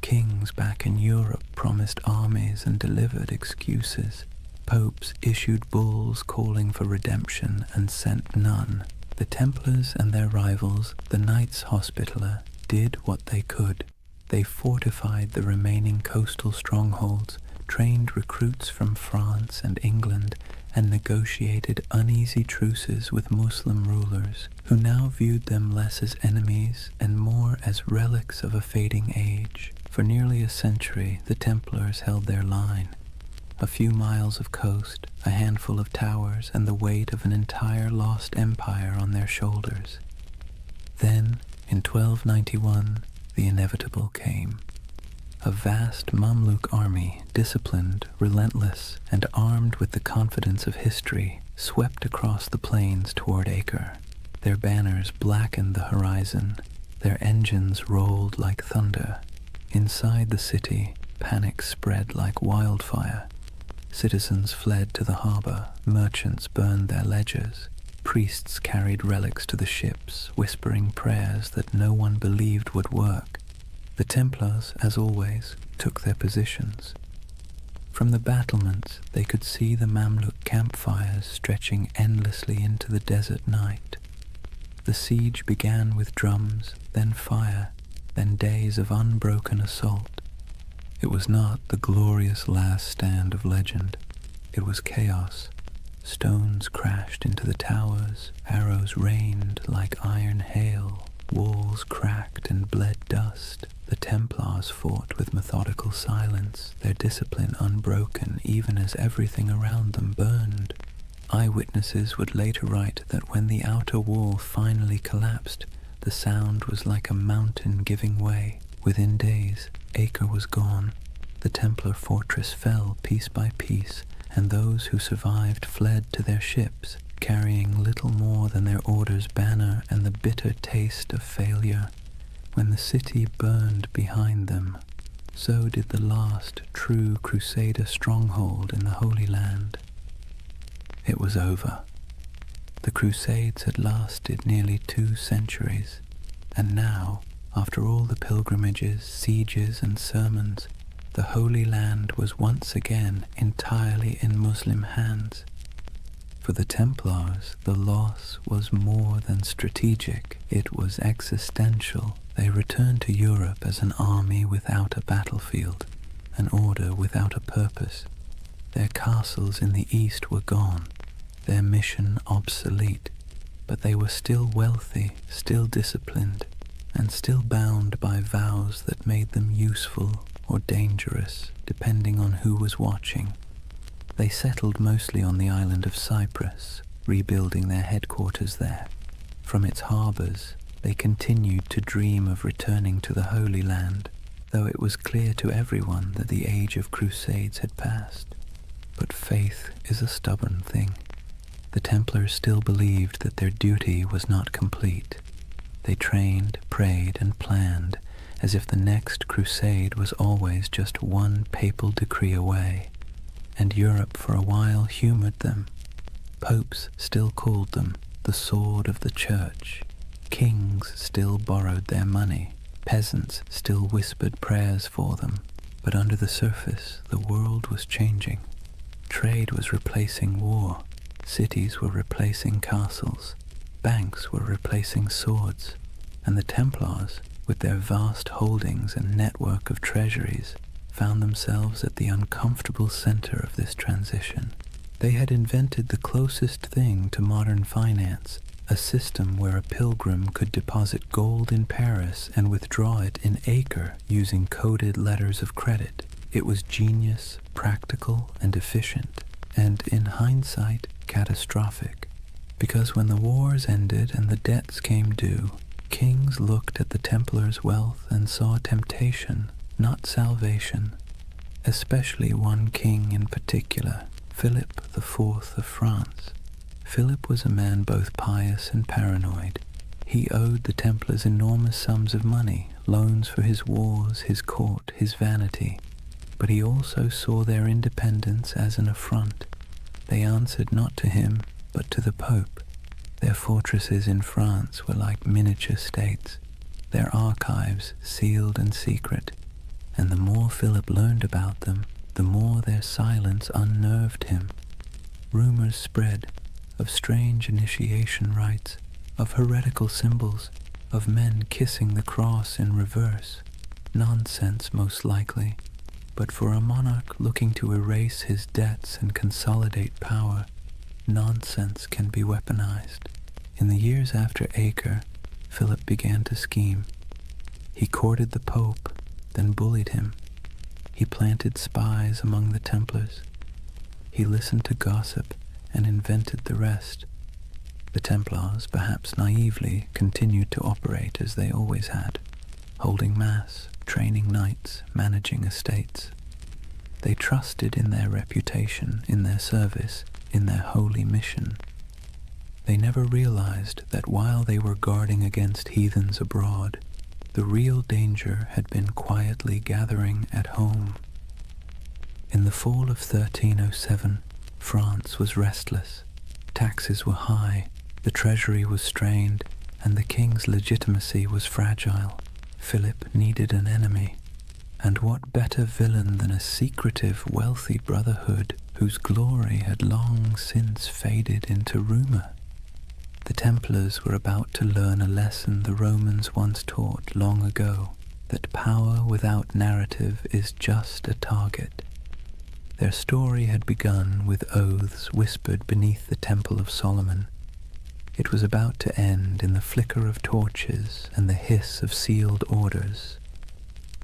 Kings back in Europe promised armies and delivered excuses. Popes issued bulls calling for redemption and sent none. The Templars and their rivals, the Knights Hospitaller, did what they could. They fortified the remaining coastal strongholds, trained recruits from France and England, and negotiated uneasy truces with Muslim rulers, who now viewed them less as enemies and more as relics of a fading age. For nearly a century, the Templars held their line. A few miles of coast, a handful of towers, and the weight of an entire lost empire on their shoulders. Then, in 1291, the inevitable came. A vast Mamluk army, disciplined, relentless, and armed with the confidence of history, swept across the plains toward Acre. Their banners blackened the horizon. Their engines rolled like thunder. Inside the city, panic spread like wildfire. Citizens fled to the harbor, merchants burned their ledgers, priests carried relics to the ships, whispering prayers that no one believed would work. The Templars, as always, took their positions. From the battlements, they could see the Mamluk campfires stretching endlessly into the desert night. The siege began with drums, then fire, then days of unbroken assault. It was not the glorious last stand of legend. It was chaos. Stones crashed into the towers, arrows rained like iron hail, walls cracked and bled dust. The Templars fought with methodical silence, their discipline unbroken even as everything around them burned. Eyewitnesses would later write that when the outer wall finally collapsed, the sound was like a mountain giving way. Within days, Acre was gone. The Templar fortress fell piece by piece, and those who survived fled to their ships, carrying little more than their order's banner and the bitter taste of failure. When the city burned behind them, so did the last true Crusader stronghold in the Holy Land. It was over. The Crusades had lasted nearly 2 centuries, and now, after all the pilgrimages, sieges, and sermons, the Holy Land was once again entirely in Muslim hands. For the Templars, the loss was more than strategic, it was existential. They returned to Europe as an army without a battlefield, an order without a purpose. Their castles in the east were gone, their mission obsolete, but they were still wealthy, still disciplined, and still bound by vows that made them useful or dangerous, depending on who was watching. They settled mostly on the island of Cyprus, rebuilding their headquarters there. From its harbors, they continued to dream of returning to the Holy Land, though it was clear to everyone that the age of crusades had passed. But faith is a stubborn thing. The Templars still believed that their duty was not complete. They trained, prayed, and planned, as if the next crusade was always just one papal decree away. And Europe for a while humored them. Popes still called them the sword of the church. Kings still borrowed their money. Peasants still whispered prayers for them. But under the surface, the world was changing. Trade was replacing war. Cities were replacing castles. Banks were replacing swords. And the Templars, with their vast holdings and network of treasuries, found themselves at the uncomfortable center of this transition. They had invented the closest thing to modern finance, a system where a pilgrim could deposit gold in Paris and withdraw it in Acre using coded letters of credit. It was genius, practical, and efficient, and in hindsight, catastrophic. Because when the wars ended and the debts came due, kings looked at the Templars' wealth and saw temptation, not salvation. Especially one king in particular, Philip IV of France. Philip was a man both pious and paranoid. He owed the Templars enormous sums of money, loans for his wars, his court, his vanity. But he also saw their independence as an affront. They answered not to him, but to the Pope. Their fortresses in France were like miniature states, their archives sealed and secret, and the more Philip learned about them, the more their silence unnerved him. Rumors spread of strange initiation rites, of heretical symbols, of men kissing the cross in reverse. Nonsense, most likely, but for a monarch looking to erase his debts and consolidate power, nonsense can be weaponized. In the years after Acre, Philip began to scheme. He courted the Pope, then bullied him. He planted spies among the Templars. He listened to gossip and invented the rest. The Templars, perhaps naively, continued to operate as they always had, holding mass, training knights, managing estates. They trusted in their reputation, in their service, in their holy mission. They never realized that while they were guarding against heathens abroad, the real danger had been quietly gathering at home. In the fall of 1307, France was restless. Taxes were high, the treasury was strained, and the king's legitimacy was fragile. Philip needed an enemy. And what better villain than a secretive, wealthy brotherhood whose glory had long since faded into rumor? The Templars were about to learn a lesson the Romans once taught long ago, that power without narrative is just a target. Their story had begun with oaths whispered beneath the Temple of Solomon. It was about to end in the flicker of torches and the hiss of sealed orders.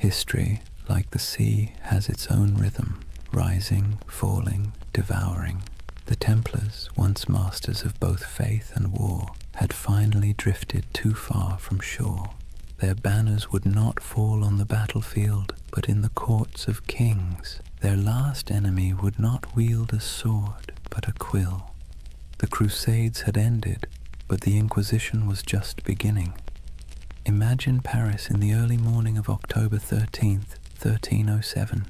History, like the sea, has its own rhythm, rising, falling, devouring. The Templars, once masters of both faith and war, had finally drifted too far from shore. Their banners would not fall on the battlefield, but in the courts of kings. Their last enemy would not wield a sword, but a quill. The Crusades had ended, but the Inquisition was just beginning. Imagine Paris in the early morning of October 13th, 1307.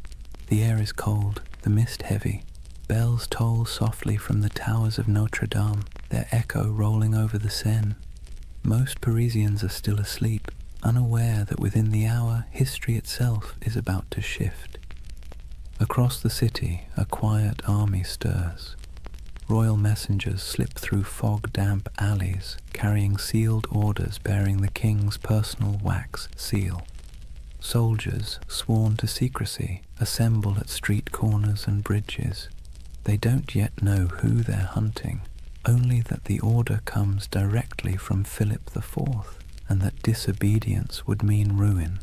The air is cold, the mist heavy. Bells toll softly from the towers of Notre Dame, their echo rolling over the Seine. Most Parisians are still asleep, unaware that within the hour history itself is about to shift. Across the city, a quiet army stirs. Royal messengers slip through fog-damp alleys, carrying sealed orders bearing the king's personal wax seal. Soldiers, sworn to secrecy, assemble at street corners and bridges. They don't yet know who they're hunting, only that the order comes directly from Philip IV, and that disobedience would mean ruin.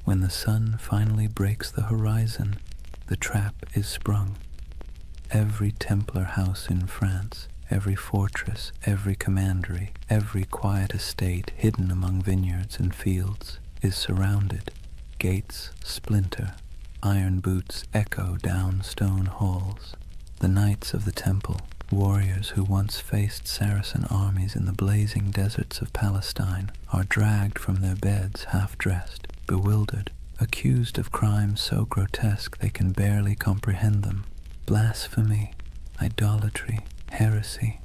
When the sun finally breaks the horizon, the trap is sprung. Every Templar house in France, every fortress, every commandery, every quiet estate hidden among vineyards and fields is surrounded. Gates splinter, iron boots echo down stone halls. The knights of the temple, warriors who once faced Saracen armies in the blazing deserts of Palestine, are dragged from their beds half-dressed, bewildered, accused of crimes so grotesque they can barely comprehend them. Blasphemy, idolatry, heresy.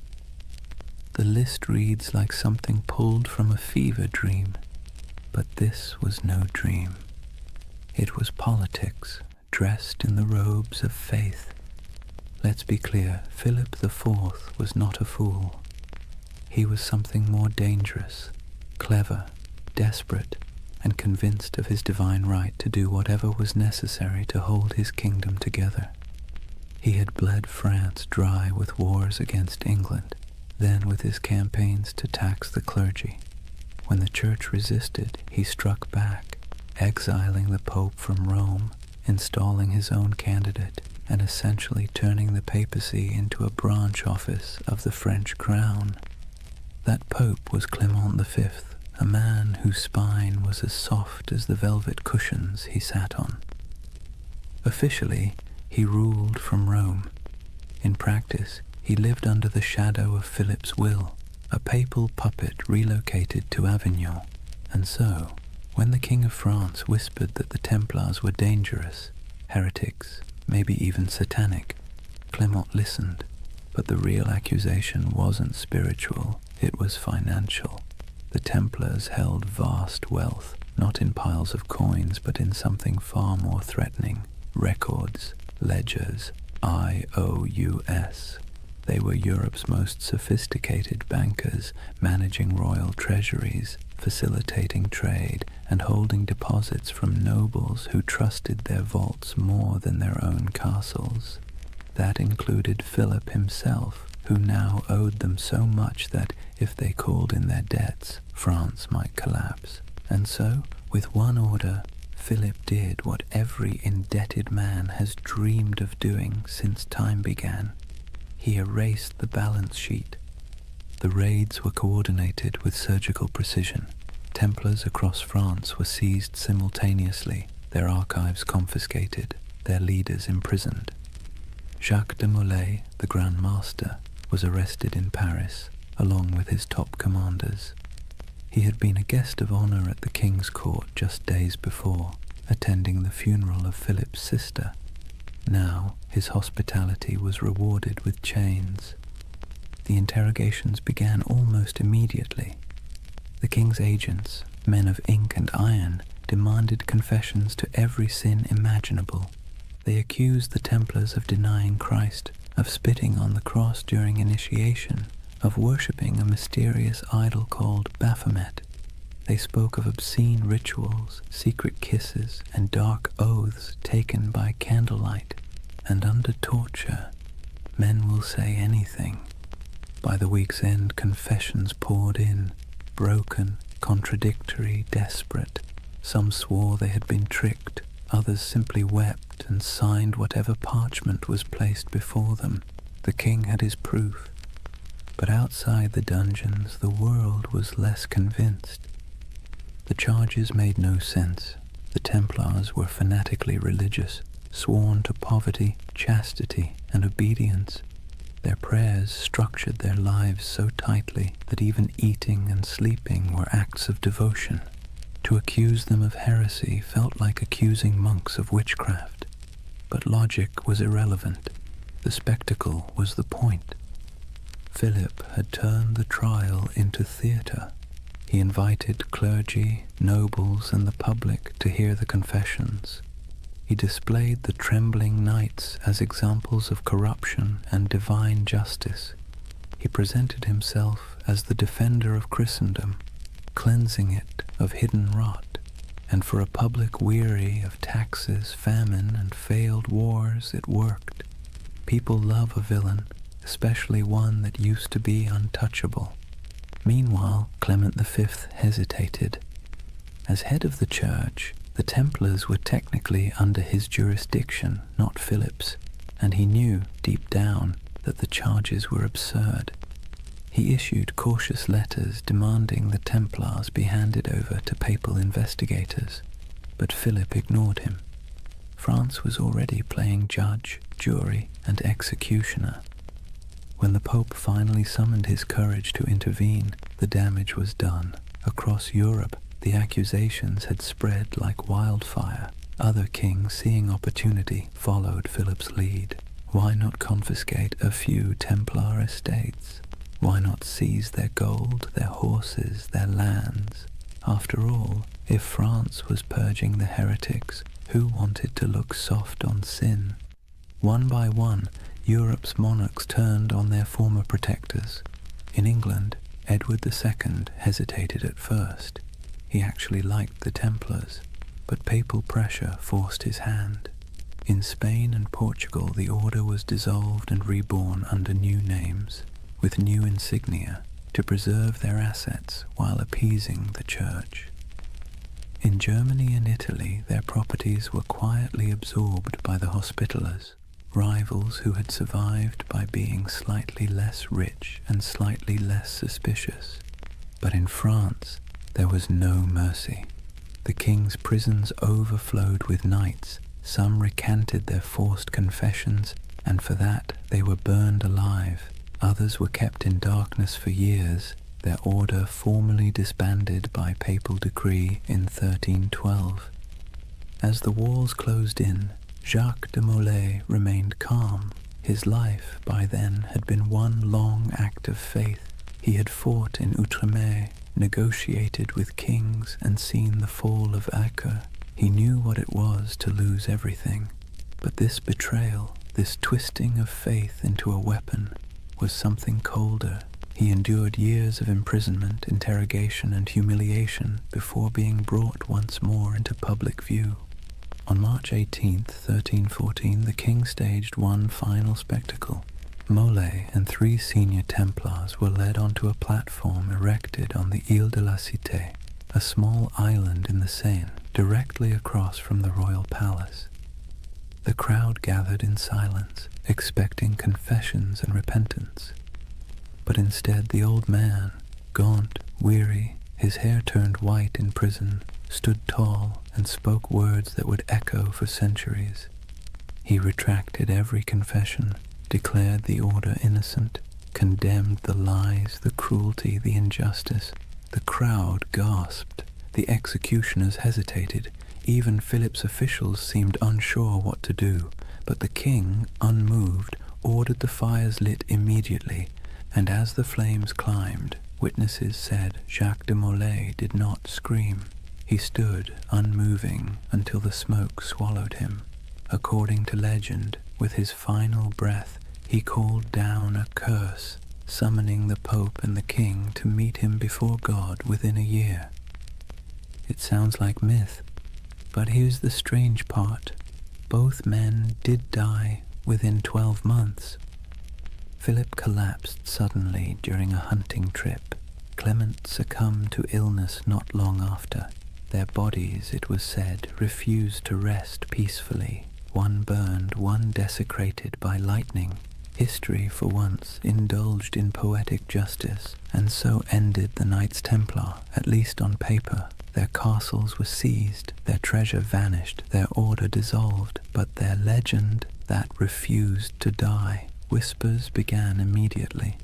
The list reads like something pulled from a fever dream, but this was no dream. It was politics, dressed in the robes of faith. Let's be clear, Philip IV was not a fool. He was something more dangerous, clever, desperate, and convinced of his divine right to do whatever was necessary to hold his kingdom together. He had bled France dry with wars against England, then with his campaigns to tax the clergy. When the church resisted, he struck back, exiling the Pope from Rome, installing his own candidate, and essentially turning the papacy into a branch office of the French crown. That Pope was Clement V, a man whose spine was as soft as the velvet cushions he sat on. Officially, he ruled from Rome. In practice, he lived under the shadow of Philip's will, a papal puppet relocated to Avignon. And so, when the King of France whispered that the Templars were dangerous, heretics, maybe even satanic, Clement listened. But the real accusation wasn't spiritual, it was financial. The Templars held vast wealth, not in piles of coins, but in something far more threatening: records, ledgers, IOUs. They were Europe's most sophisticated bankers, managing royal treasuries, facilitating trade, and holding deposits from nobles who trusted their vaults more than their own castles. That included Philip himself, who now owed them so much that, if they called in their debts, France might collapse. And so, with one order, Philip did what every indebted man has dreamed of doing since time began. He erased the balance sheet. The raids were coordinated with surgical precision. Templars across France were seized simultaneously, their archives confiscated, their leaders imprisoned. Jacques de Molay, the Grand Master, was arrested in Paris, along with his top commanders. He had been a guest of honor at the king's court just days before, attending the funeral of Philip's sister. Now his hospitality was rewarded with chains. The interrogations began almost immediately. The king's agents, men of ink and iron, demanded confessions to every sin imaginable. They accused the Templars of denying Christ, of spitting on the cross during initiation, of worshipping a mysterious idol called Baphomet. They spoke of obscene rituals, secret kisses, and dark oaths taken by candlelight. And under torture, men will say anything. By the week's end, confessions poured in, broken, contradictory, desperate. Some swore they had been tricked, others simply wept and signed whatever parchment was placed before them. The king had his proof. But outside the dungeons, the world was less convinced. The charges made no sense. The Templars were fanatically religious, sworn to poverty, chastity, and obedience. Their prayers structured their lives so tightly that even eating and sleeping were acts of devotion. To accuse them of heresy felt like accusing monks of witchcraft. But logic was irrelevant. The spectacle was the point. Philip had turned the trial into theatre. He invited clergy, nobles, and the public to hear the confessions. He displayed the trembling knights as examples of corruption and divine justice. He presented himself as the defender of Christendom, cleansing it of hidden rot. And for a public weary of taxes, famine, and failed wars, it worked. People love a villain, especially one that used to be untouchable. Meanwhile, Clement V hesitated. As head of the church, the Templars were technically under his jurisdiction, not Philip's, and he knew, deep down, that the charges were absurd. He issued cautious letters demanding the Templars be handed over to papal investigators, but Philip ignored him. France was already playing judge, jury, and executioner. When the Pope finally summoned his courage to intervene, the damage was done. Across Europe, the accusations had spread like wildfire. Other kings, seeing opportunity, followed Philip's lead. Why not confiscate a few Templar estates? Why not seize their gold, their horses, their lands? After all, if France was purging the heretics, who wanted to look soft on sin? One by one, Europe's monarchs turned on their former protectors. In England, Edward II hesitated at first. He actually liked the Templars, but papal pressure forced his hand. In Spain and Portugal, the order was dissolved and reborn under new names, with new insignia, to preserve their assets while appeasing the church. In Germany and Italy, their properties were quietly absorbed by the Hospitallers, rivals who had survived by being slightly less rich and slightly less suspicious. But in France, there was no mercy. The king's prisons overflowed with knights. Some recanted their forced confessions, and for that they were burned alive. Others were kept in darkness for years, their order formally disbanded by papal decree in 1312. As the walls closed in, Jacques de Molay remained calm. His life, by then, had been one long act of faith. He had fought in Outremer, negotiated with kings, and seen the fall of Acre. He knew what it was to lose everything. But this betrayal, this twisting of faith into a weapon, was something colder. He endured years of imprisonment, interrogation, and humiliation before being brought once more into public view. On March 18, 1314, the king staged one final spectacle. Molay and 3 senior Templars were led onto a platform erected on the Ile de la Cité, a small island in the Seine, directly across from the royal palace. The crowd gathered in silence, expecting confessions and repentance. But instead the old man, gaunt, weary, his hair turned white in prison, stood tall and spoke words that would echo for centuries. He retracted every confession, declared the order innocent, condemned the lies, the cruelty, the injustice. The crowd gasped. The executioners hesitated. Even Philip's officials seemed unsure what to do. But the king, unmoved, ordered the fires lit immediately, and as the flames climbed, witnesses said Jacques de Molay did not scream. He stood, unmoving, until the smoke swallowed him. According to legend, with his final breath, he called down a curse, summoning the Pope and the king to meet him before God within a year. It sounds like myth, but here's the strange part. Both men did die within 12 months. Philip collapsed suddenly during a hunting trip. Clement succumbed to illness not long after. Their bodies, it was said, refused to rest peacefully. One burned, one desecrated by lightning. History, for once, indulged in poetic justice, and so ended the Knights Templar, at least on paper. Their castles were seized, their treasure vanished, their order dissolved, but their legend, that refused to die. Whispers began immediately,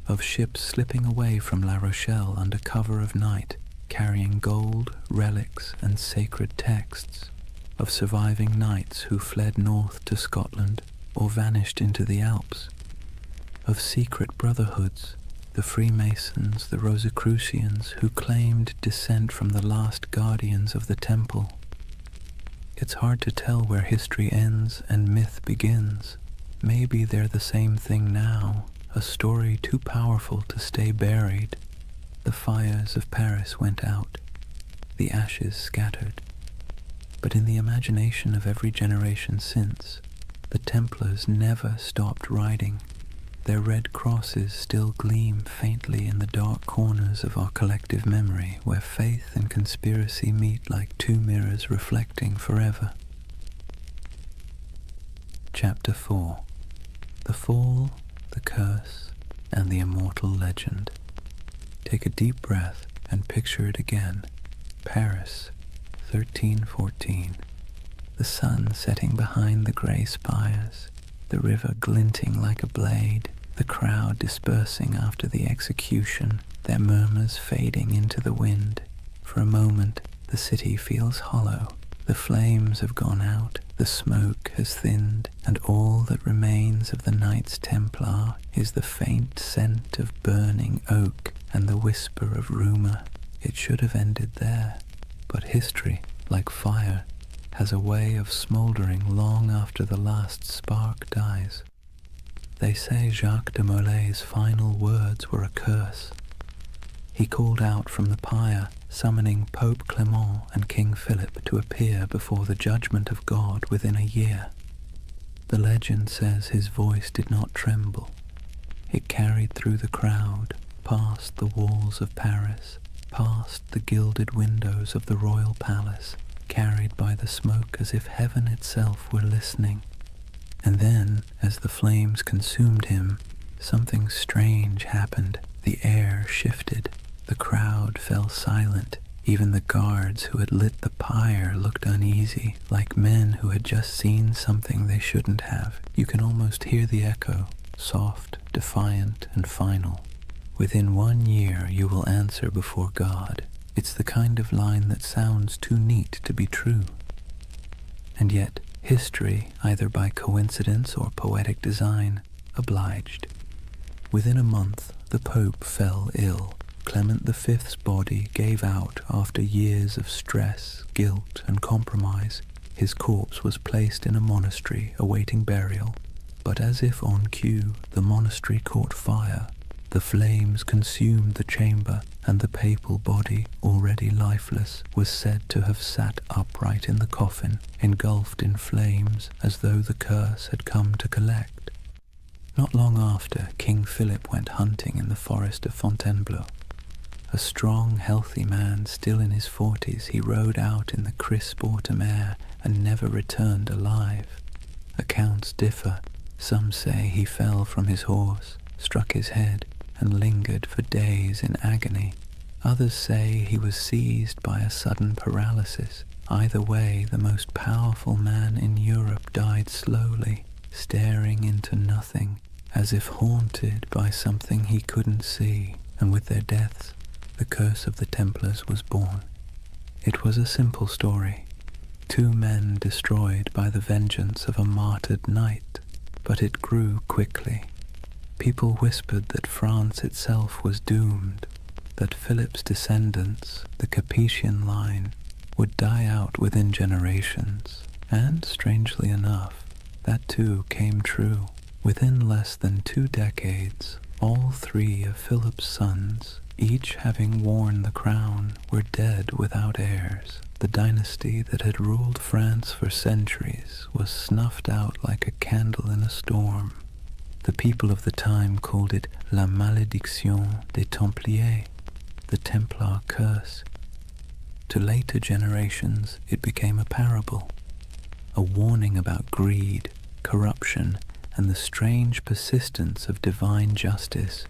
of ships slipping away from La Rochelle under cover of night, carrying gold, relics, and sacred texts, of surviving knights who fled north to Scotland or vanished into the Alps, of secret brotherhoods, the Freemasons, the Rosicrucians, who claimed descent from the last guardians of the temple. It's hard to tell where history ends and myth begins. Maybe they're the same thing now, a story too powerful to stay buried. The fires of Paris went out, the ashes scattered. But in the imagination of every generation since, the Templars never stopped riding. Their red crosses still gleam faintly in the dark corners of our collective memory, where faith and conspiracy meet like 2 mirrors reflecting forever. Chapter 4. The Fall, the Curse, and the Immortal Legend. Take a deep breath and picture it again. Paris, 1314. The sun setting behind the grey spires, the river glinting like a blade, the crowd dispersing after the execution, their murmurs fading into the wind. For a moment, the city feels hollow. The flames have gone out, the smoke has thinned, and all that remains of the Knights Templar is the faint scent of burning oak and the whisper of rumour. It should have ended there, but history, like fire, has a way of smouldering long after the last spark dies. They say Jacques de Molay's final words were a curse. He called out from the pyre, summoning Pope Clement and King Philip to appear before the judgment of God within a year. The legend says his voice did not tremble. It carried through the crowd, past the walls of Paris, past the gilded windows of the royal palace, carried by the smoke as if heaven itself were listening. And then, as the flames consumed him, something strange happened. The air shifted. The crowd fell silent. Even the guards who had lit the pyre looked uneasy, like men who had just seen something they shouldn't have. You can almost hear the echo, soft, defiant, and final. Within 1 year you will answer before God. It's the kind of line that sounds too neat to be true. And yet, history, either by coincidence or poetic design, obliged. Within a month, the Pope fell ill. Clement V's body gave out after years of stress, guilt, and compromise. His corpse was placed in a monastery awaiting burial, but as if on cue, the monastery caught fire. The flames consumed the chamber, and the papal body, already lifeless, was said to have sat upright in the coffin, engulfed in flames, as though the curse had come to collect. Not long after, King Philip went hunting in the forest of Fontainebleau. A strong, healthy man, still in his 40s, he rode out in the crisp autumn air and never returned alive. Accounts differ. Some say he fell from his horse, struck his head, and lingered for days in agony. Others say he was seized by a sudden paralysis. Either way, the most powerful man in Europe died slowly, staring into nothing, as if haunted by something he couldn't see, and with their deaths, the curse of the Templars was born. It was a simple story. 2 men destroyed by the vengeance of a martyred knight, but it grew quickly. People whispered that France itself was doomed, that Philip's descendants, the Capetian line, would die out within generations, and, strangely enough, that too came true. Within less than 2 decades, all 3 of Philip's sons, each having worn the crown, were dead without heirs. The dynasty that had ruled France for centuries was snuffed out like a candle in a storm. The people of the time called it La Malédiction des Templiers, the Templar curse. To later generations, it became a parable, a warning about greed, corruption, and the strange persistence of divine justice.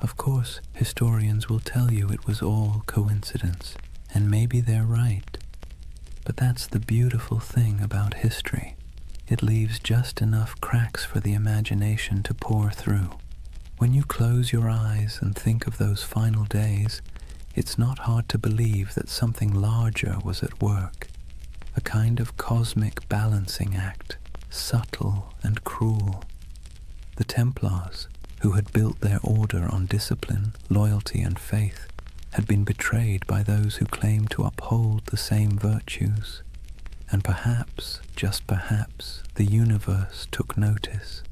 Of course, historians will tell you it was all coincidence, and maybe they're right. But that's the beautiful thing about history. It leaves just enough cracks for the imagination to pour through. When you close your eyes and think of those final days, it's not hard to believe that something larger was at work, a kind of cosmic balancing act, subtle and cruel. The Templars, who had built their order on discipline, loyalty, and faith, had been betrayed by those who claimed to uphold the same virtues. And perhaps, just perhaps, the universe took notice.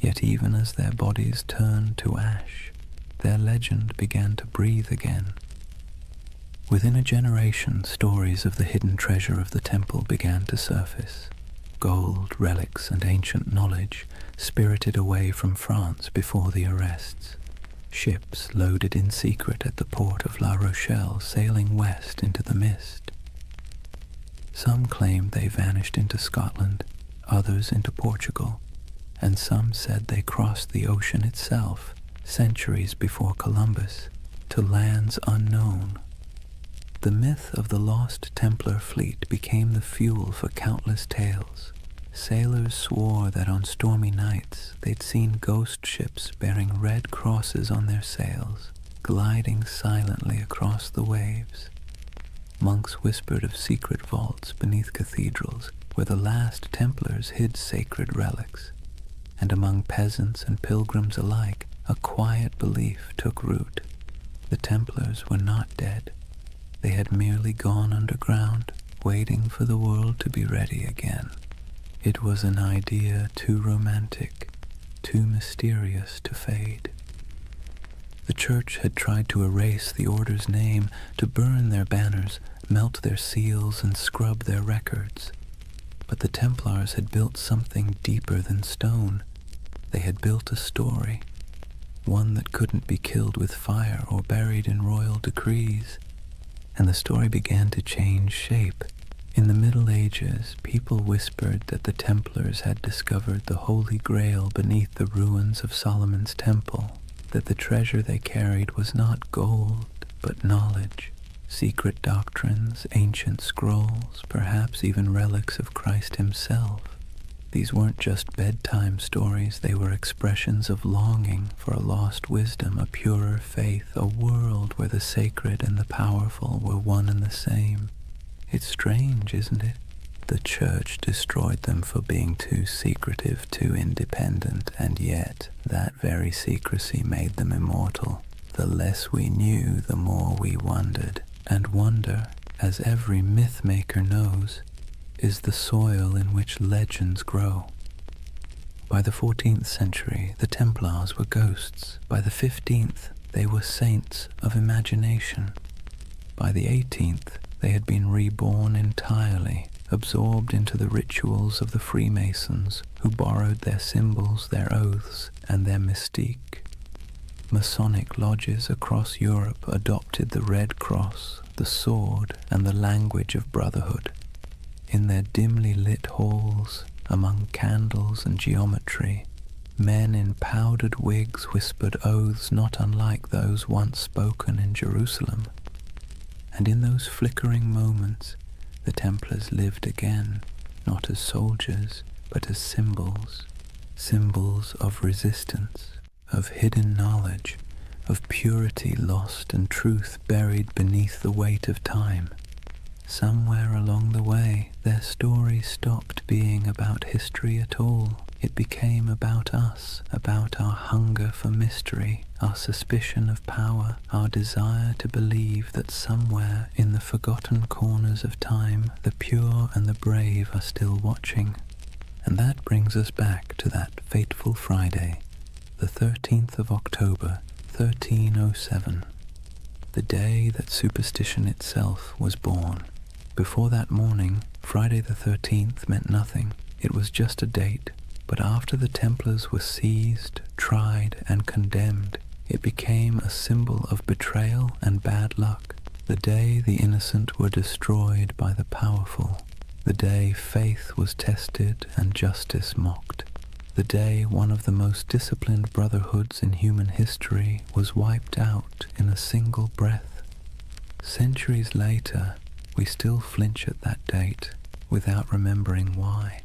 Yet even as their bodies turned to ash, their legend began to breathe again. Within a generation, stories of the hidden treasure of the temple began to surface. Gold, relics, and ancient knowledge spirited away from France before the arrests. Ships loaded in secret at the port of La Rochelle, sailing west into the mist. Some claimed they vanished into Scotland, others into Portugal, and some said they crossed the ocean itself, centuries before Columbus, to lands unknown. The myth of the lost Templar fleet became the fuel for countless tales. Sailors swore that on stormy nights they'd seen ghost ships bearing red crosses on their sails, gliding silently across the waves. Monks whispered of secret vaults beneath cathedrals where the last Templars hid sacred relics. And among peasants and pilgrims alike, a quiet belief took root. The Templars were not dead. They had merely gone underground, waiting for the world to be ready again. It was an idea too romantic, too mysterious to fade. The church had tried to erase the order's name, to burn their banners, melt their seals, and scrub their records. But the Templars had built something deeper than stone. They had built a story, one that couldn't be killed with fire or buried in royal decrees. And the story began to change shape. In the Middle Ages, people whispered that the Templars had discovered the Holy Grail beneath the ruins of Solomon's temple, that the treasure they carried was not gold, but knowledge, secret doctrines, ancient scrolls, perhaps even relics of Christ himself. These weren't just bedtime stories, they were expressions of longing for a lost wisdom, a purer faith, a world where the sacred and the powerful were one and the same. It's strange, isn't it? The church destroyed them for being too secretive, too independent, and yet that very secrecy made them immortal. The less we knew, the more we wondered, and wonder, as every myth-maker knows, is the soil in which legends grow. By the 14th century, the Templars were ghosts. By the 15th, they were saints of imagination. By the 18th, they had been reborn entirely, absorbed into the rituals of the Freemasons, who borrowed their symbols, their oaths, and their mystique. Masonic lodges across Europe adopted the Red Cross, the sword, and the language of brotherhood. In their dimly lit halls, among candles and geometry, men in powdered wigs whispered oaths not unlike those once spoken in Jerusalem. And in those flickering moments, the Templars lived again, not as soldiers, but as symbols, symbols of resistance, of hidden knowledge, of purity lost and truth buried beneath the weight of time. Somewhere along the way, their story stopped being about history at all. It became about us, about our hunger for mystery, our suspicion of power, our desire to believe that somewhere in the forgotten corners of time, the pure and the brave are still watching. And that brings us back to that fateful Friday, the 13th of October, 1307, the day that superstition itself was born. Before that morning, Friday the 13th meant nothing. It was just a date. But after the Templars were seized, tried, and condemned, it became a symbol of betrayal and bad luck. The day the innocent were destroyed by the powerful. The day faith was tested and justice mocked. The day one of the most disciplined brotherhoods in human history was wiped out in a single breath. Centuries later, we still flinch at that date without remembering why.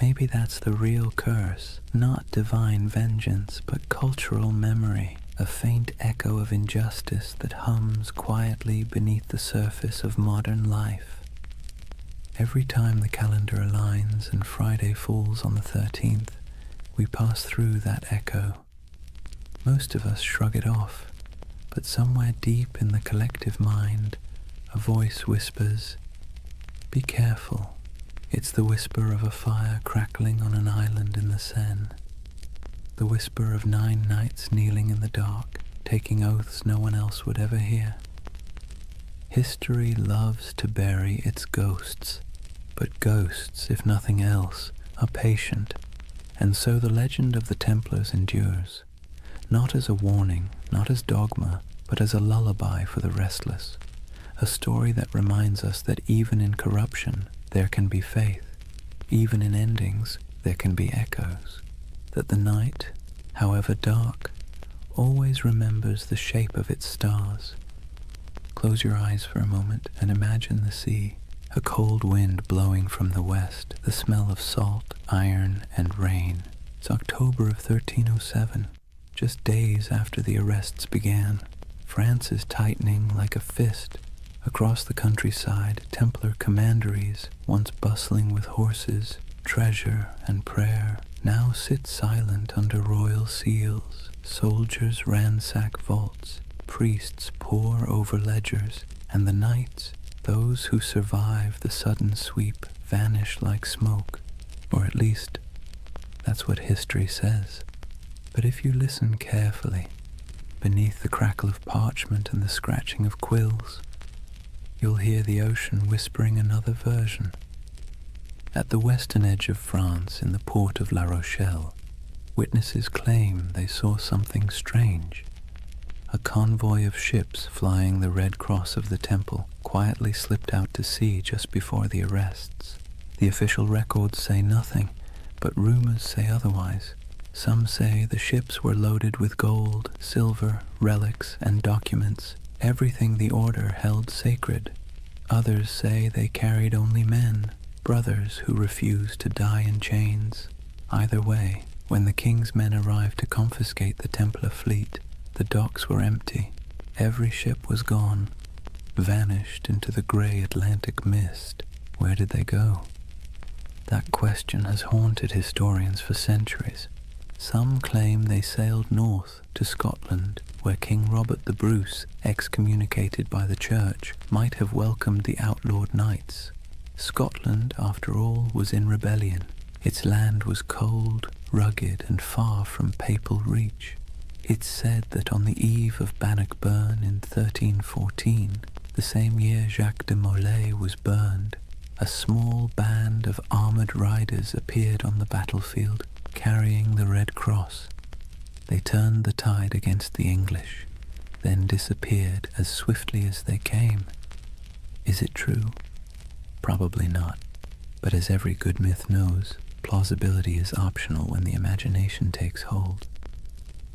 Maybe that's the real curse, not divine vengeance, but cultural memory, a faint echo of injustice that hums quietly beneath the surface of modern life. Every time the calendar aligns and Friday falls on the 13th, we pass through that echo. Most of us shrug it off, but somewhere deep in the collective mind, a voice whispers, "Be careful." It's the whisper of a fire crackling on an island in the Seine. The whisper of 9 knights kneeling in the dark, taking oaths no one else would ever hear. History loves to bury its ghosts, but ghosts, if nothing else, are patient, and so the legend of the Templars endures, not as a warning, not as dogma, but as a lullaby for the restless, a story that reminds us that even in corruption, there can be faith. Even in endings, there can be echoes. That the night, however dark, always remembers the shape of its stars. Close your eyes for a moment and imagine the sea, a cold wind blowing from the west, the smell of salt, iron, and rain. It's October of 1307, just days after the arrests began. France is tightening like a fist. Across the countryside, Templar commanderies, once bustling with horses, treasure, and prayer, now sit silent under royal seals. Soldiers ransack vaults, priests pore over ledgers, and the knights, those who survive the sudden sweep, vanish like smoke. Or at least, that's what history says. But if you listen carefully, beneath the crackle of parchment and the scratching of quills, you'll hear the ocean whispering another version. At the western edge of France, in the port of La Rochelle, witnesses claim they saw something strange. A convoy of ships flying the Red Cross of the Temple quietly slipped out to sea just before the arrests. The official records say nothing, but rumors say otherwise. Some say the ships were loaded with gold, silver, relics, and documents, everything the order held sacred. Others say they carried only men, brothers who refused to die in chains. Either way, when the king's men arrived to confiscate the Templar fleet, the docks were empty. Every ship was gone, vanished into the grey Atlantic mist. Where did they go? That question has haunted historians for centuries. Some claim they sailed north to Scotland, where King Robert the Bruce, excommunicated by the Church, might have welcomed the outlawed knights. Scotland, after all, was in rebellion. Its land was cold, rugged, and far from papal reach. It's said that on the eve of Bannockburn in 1314, the same year Jacques de Molay was burned, a small band of armoured riders appeared on the battlefield, carrying the Red Cross. They turned the tide against the English, then disappeared as swiftly as they came. Is it true? Probably not, but as every good myth knows, plausibility is optional when the imagination takes hold.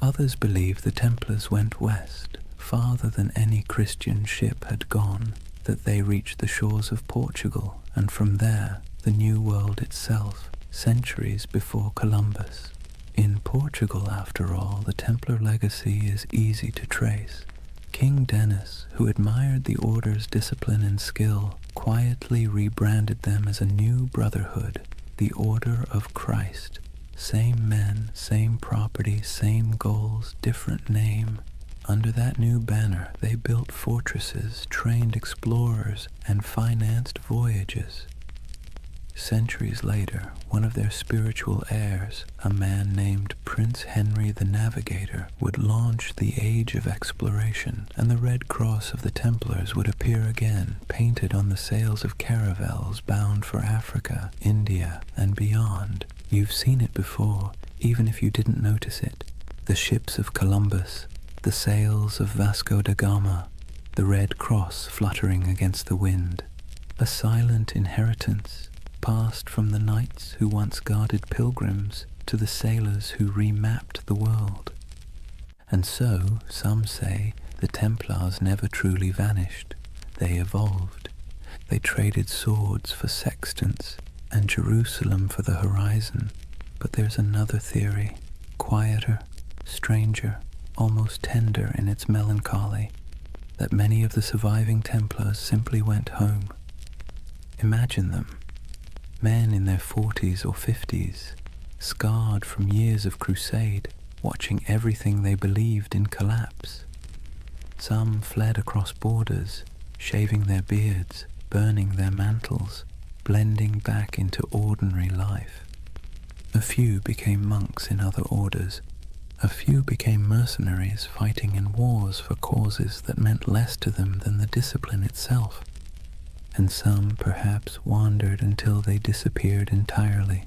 Others believe the Templars went west, farther than any Christian ship had gone, that they reached the shores of Portugal, and from there, the New World itself, centuries before Columbus. In Portugal, after all, the Templar legacy is easy to trace. King Denis, who admired the order's discipline and skill, quietly rebranded them as a new brotherhood, the Order of Christ. Same men, same property, same goals, different name. Under that new banner, they built fortresses, trained explorers, and financed voyages. Centuries later, one of their spiritual heirs, a man named Prince Henry the Navigator, would launch the Age of Exploration, and the Red Cross of the Templars would appear again, painted on the sails of caravels bound for Africa, India, and beyond. You've seen it before, even if you didn't notice it. The ships of Columbus, the sails of Vasco da Gama, the Red Cross fluttering against the wind. A silent inheritance, passed from the knights who once guarded pilgrims to the sailors who remapped the world. And so, some say, the Templars never truly vanished. They evolved. They traded swords for sextants and Jerusalem for the horizon. But there's another theory, quieter, stranger, almost tender in its melancholy, that many of the surviving Templars simply went home. Imagine them. Men in their 40s or 50s, scarred from years of crusade, watching everything they believed in collapse. Some fled across borders, shaving their beards, burning their mantles, blending back into ordinary life. A few became monks in other orders. A few became mercenaries fighting in wars for causes that meant less to them than the discipline itself. And some perhaps wandered until they disappeared entirely.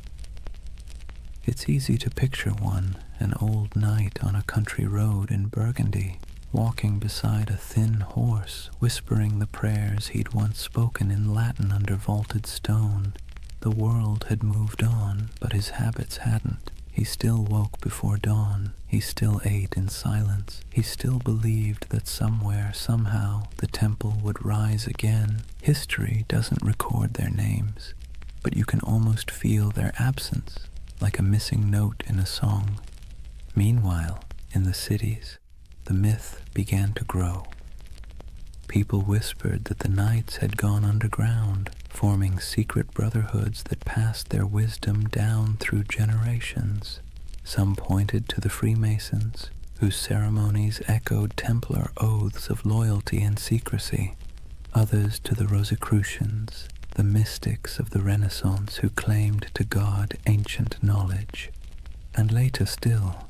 It's easy to picture one, an old knight on a country road in Burgundy, walking beside a thin horse, whispering the prayers he'd once spoken in Latin under vaulted stone. The world had moved on, but his habits hadn't. He still woke before dawn. He still ate in silence. He still believed that somewhere, somehow, the temple would rise again. History doesn't record their names, but you can almost feel their absence, like a missing note in a song. Meanwhile, in the cities, the myth began to grow. People whispered that the knights had gone underground, forming secret brotherhoods that passed their wisdom down through generations. Some pointed to the Freemasons, whose ceremonies echoed Templar oaths of loyalty and secrecy. Others to the Rosicrucians, the mystics of the Renaissance who claimed to guard ancient knowledge. And later still,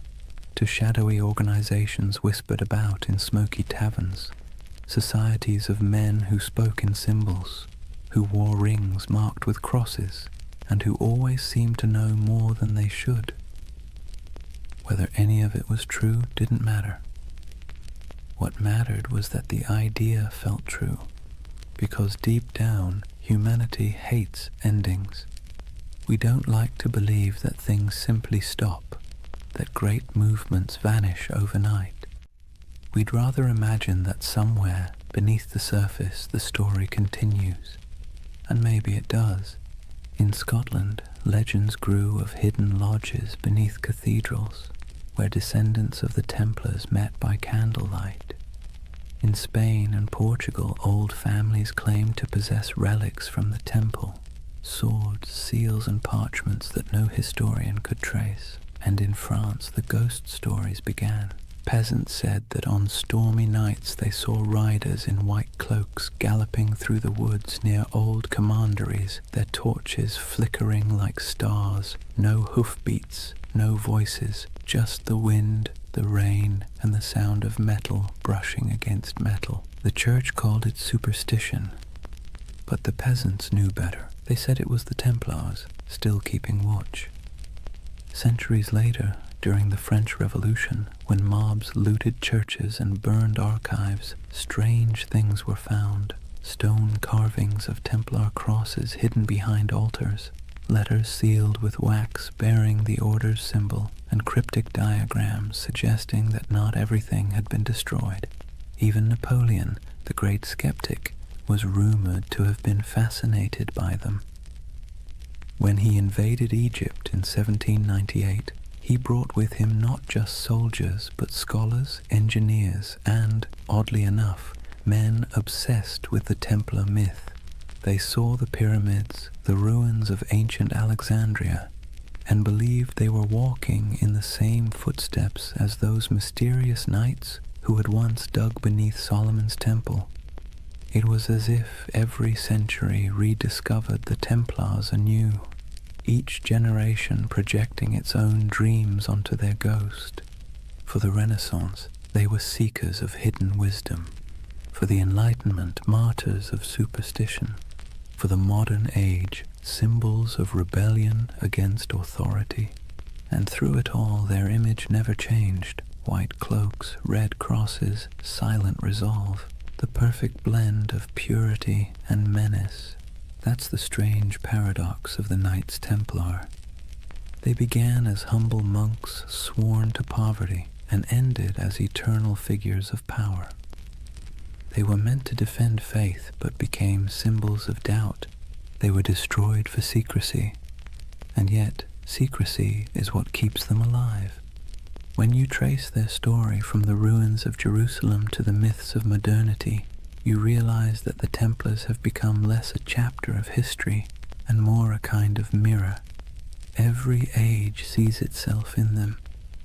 to shadowy organizations whispered about in smoky taverns, societies of men who spoke in symbols, who wore rings marked with crosses, and who always seemed to know more than they should. Whether any of it was true didn't matter. What mattered was that the idea felt true, because deep down, humanity hates endings. We don't like to believe that things simply stop, that great movements vanish overnight. We'd rather imagine that somewhere, beneath the surface, the story continues. And maybe it does. In Scotland, legends grew of hidden lodges beneath cathedrals, where descendants of the Templars met by candlelight. In Spain and Portugal, old families claimed to possess relics from the temple, swords, seals, and parchments that no historian could trace. and in France the ghost stories began. Peasants said that on stormy nights they saw riders in white cloaks galloping through the woods near old commanderies, their torches flickering like stars. No hoofbeats, no voices, just the wind, the rain, and the sound of metal brushing against metal. The church called it superstition, but the peasants knew better. They said it was the Templars, still keeping watch. Centuries later, during the French Revolution, when mobs looted churches and burned archives, strange things were found. Stone carvings of Templar crosses hidden behind altars, letters sealed with wax bearing the order's symbol, and cryptic diagrams suggesting that not everything had been destroyed. Even Napoleon, the great skeptic, was rumored to have been fascinated by them. When he invaded Egypt in 1798, he brought with him not just soldiers, but scholars, engineers, and, oddly enough, men obsessed with the Templar myth. They saw the pyramids, the ruins of ancient Alexandria, and believed they were walking in the same footsteps as those mysterious knights who had once dug beneath Solomon's temple. It was as if every century rediscovered the Templars anew, each generation projecting its own dreams onto their ghost. For the Renaissance, they were seekers of hidden wisdom. For the Enlightenment, martyrs of superstition. For the modern age, symbols of rebellion against authority. And through it all, their image never changed. White cloaks, red crosses, silent resolve. The perfect blend of purity and menace. That's the strange paradox of the Knights Templar. They began as humble monks sworn to poverty and ended as eternal figures of power. They were meant to defend faith but became symbols of doubt. They were destroyed for secrecy, and yet secrecy is what keeps them alive. When you trace their story from the ruins of Jerusalem to the myths of modernity, you realize that the Templars have become less a chapter of history and more a kind of mirror. Every age sees itself in them.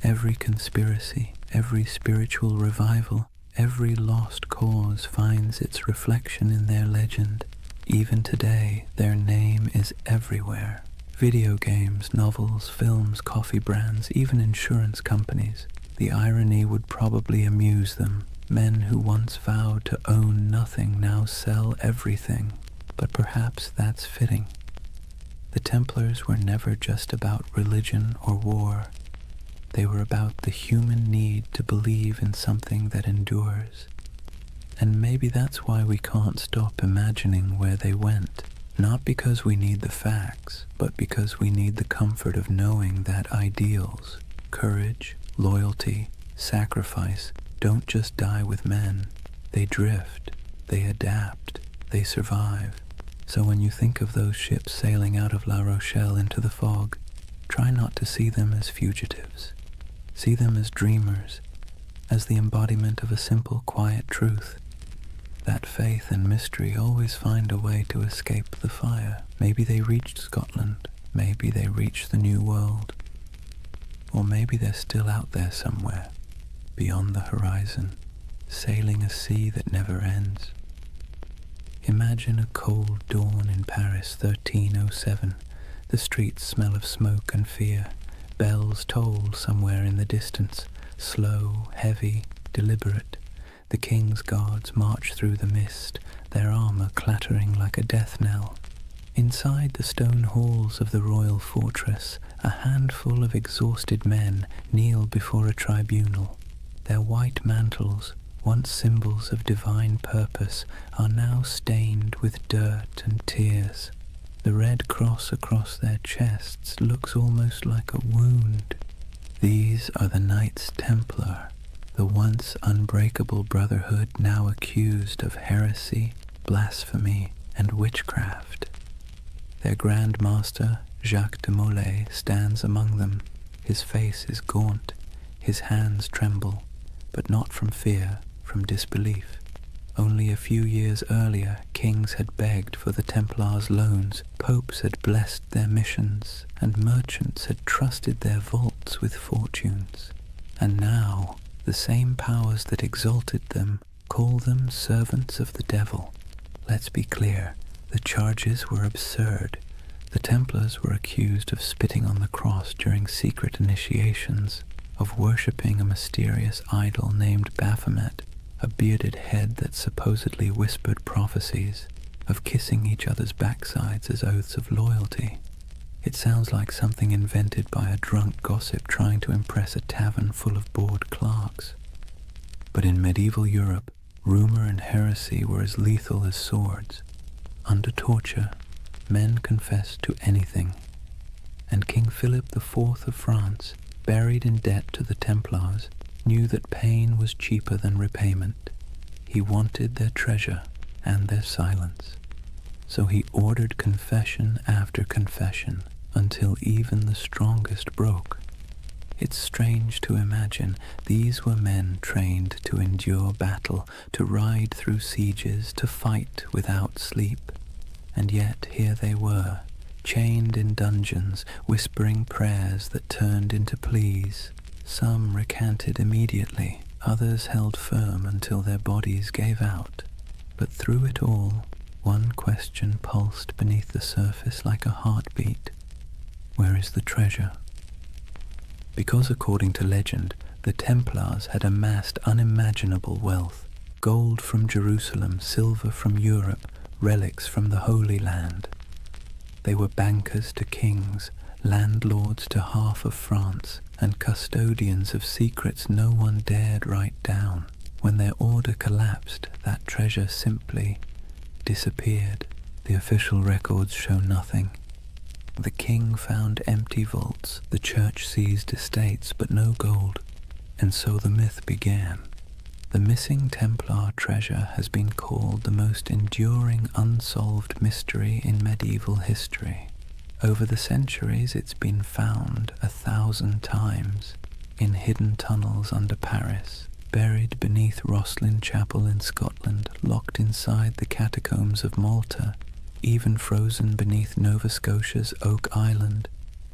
Every conspiracy, every spiritual revival, every lost cause finds its reflection in their legend. Even today, their name is everywhere. Video games, novels, films, coffee brands, even insurance companies. The irony would probably amuse them. Men who once vowed to own nothing now sell everything. But perhaps that's fitting. The Templars were never just about religion or war. They were about the human need to believe in something that endures. And maybe that's why we can't stop imagining where they went. Not because we need the facts, but because we need the comfort of knowing that ideals, courage, loyalty, sacrifice, don't just die with men. They drift, they adapt, they survive. So when you think of those ships sailing out of La Rochelle into the fog, try not to see them as fugitives. See them as dreamers, as the embodiment of a simple, quiet truth. That faith and mystery always find a way to escape the fire. Maybe they reached Scotland, maybe they reached the New World, or maybe they're still out there somewhere, beyond the horizon, sailing a sea that never ends. Imagine a cold dawn in Paris, 1307. The streets smell of smoke and fear. Bells toll somewhere in the distance, slow, heavy, deliberate. The king's guards march through the mist, their armor clattering like a death knell. Inside the stone halls of the royal fortress, a handful of exhausted men kneel before a tribunal. Their white mantles, once symbols of divine purpose, are now stained with dirt and tears. The red cross across their chests looks almost like a wound. These are the Knights Templar, the once unbreakable brotherhood now accused of heresy, blasphemy, and witchcraft. Their Grand Master, Jacques de Molay, stands among them. His face is gaunt, his hands tremble, but not from fear, from disbelief. Only a few years earlier, kings had begged for the Templars' loans, popes had blessed their missions, and merchants had trusted their vaults with fortunes. And now, the same powers that exalted them call them servants of the devil. Let's be clear, the charges were absurd. The Templars were accused of spitting on the cross during secret initiations, of worshipping a mysterious idol named Baphomet, a bearded head that supposedly whispered prophecies, of kissing each other's backsides as oaths of loyalty. It sounds like something invented by a drunk gossip trying to impress a tavern full of bored clerks. But in medieval Europe, rumor and heresy were as lethal as swords. Under torture, men confessed to anything. And King Philip IV of France, buried in debt to the Templars, knew that pain was cheaper than repayment. He wanted their treasure and their silence. So he ordered confession after confession until even the strongest broke. It's strange to imagine these were men trained to endure battle, to ride through sieges, to fight without sleep. And yet here they were, chained in dungeons, whispering prayers that turned into pleas. Some recanted immediately, others held firm until their bodies gave out. But through it all, one question pulsed beneath the surface like a heartbeat. Where is the treasure? Because according to legend, the Templars had amassed unimaginable wealth. Gold from Jerusalem, silver from Europe, relics from the Holy Land. They were bankers to kings, landlords to half of France, and custodians of secrets no one dared write down. When their order collapsed, that treasure simply disappeared. The official records show nothing. The king found empty vaults, the church seized estates, but no gold. And so the myth began. The missing Templar treasure has been called the most enduring unsolved mystery in medieval history. Over the centuries it's been found 1,000 times, in hidden tunnels under Paris, buried beneath Rosslyn Chapel in Scotland, locked inside the catacombs of Malta, even frozen beneath Nova Scotia's Oak Island,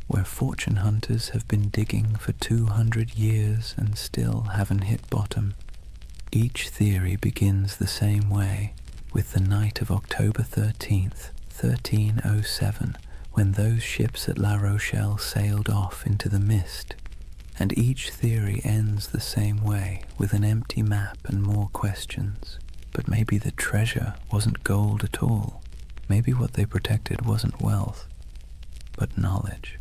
where fortune hunters have been digging for 200 years and still haven't hit bottom. Each theory begins the same way, with the night of October 13th, 1307, when those ships at La Rochelle sailed off into the mist. And each theory ends the same way, with an empty map and more questions. But maybe the treasure wasn't gold at all. Maybe what they protected wasn't wealth, but knowledge.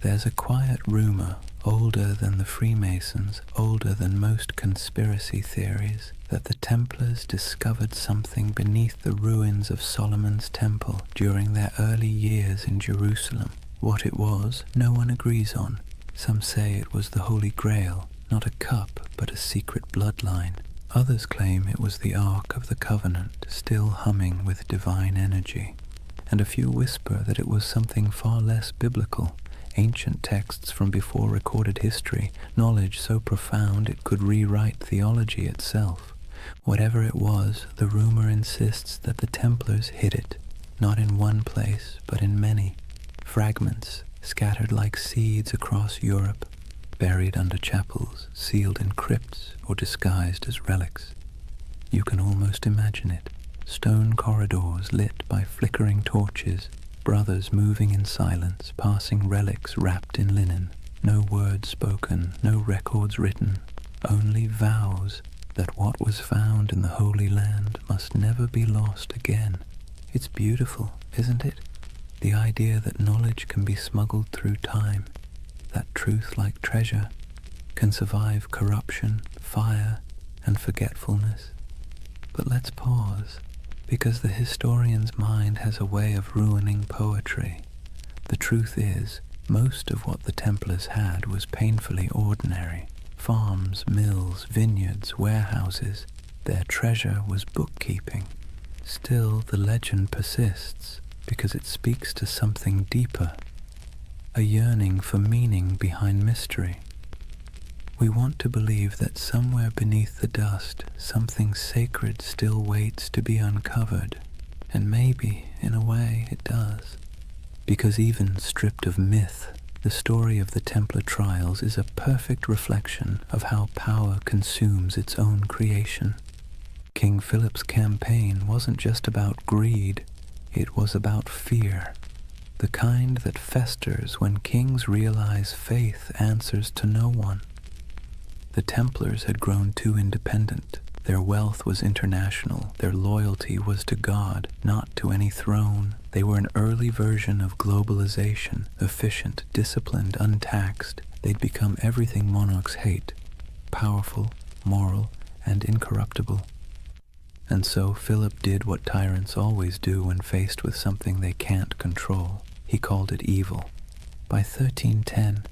There's a quiet rumor, older than the Freemasons, older than most conspiracy theories, that the Templars discovered something beneath the ruins of Solomon's temple during their early years in Jerusalem. What it was, no one agrees on. Some say it was the Holy Grail, not a cup, but a secret bloodline. Others claim it was the Ark of the Covenant, still humming with divine energy. And a few whisper that it was something far less biblical, ancient texts from before recorded history, knowledge so profound it could rewrite theology itself. Whatever it was, the rumor insists that the Templars hid it, not in one place, but in many. Fragments scattered like seeds across Europe, buried under chapels, sealed in crypts, or disguised as relics. You can almost imagine it. Stone corridors lit by flickering torches, brothers moving in silence, passing relics wrapped in linen. No words spoken, no records written, only vows that what was found in the Holy Land must never be lost again. It's beautiful, isn't it? The idea that knowledge can be smuggled through time, that truth, like treasure, can survive corruption, fire, and forgetfulness. But let's pause, because the historian's mind has a way of ruining poetry. The truth is, most of what the Templars had was painfully ordinary. Farms, mills, vineyards, warehouses. Their treasure was bookkeeping. Still, the legend persists, because it speaks to something deeper, a yearning for meaning behind mystery. We want to believe that somewhere beneath the dust, something sacred still waits to be uncovered, and maybe, in a way, it does. Because even stripped of myth, the story of the Templar trials is a perfect reflection of how power consumes its own creation. King Philip's campaign wasn't just about greed, it was about fear, the kind that festers when kings realize faith answers to no one. The Templars had grown too independent. Their wealth was international. Their loyalty was to God, not to any throne. They were an early version of globalization, efficient, disciplined, untaxed. They'd become everything monarchs hate, powerful, moral, and incorruptible. And so Philip did what tyrants always do when faced with something they can't control. He called it evil. By 1310,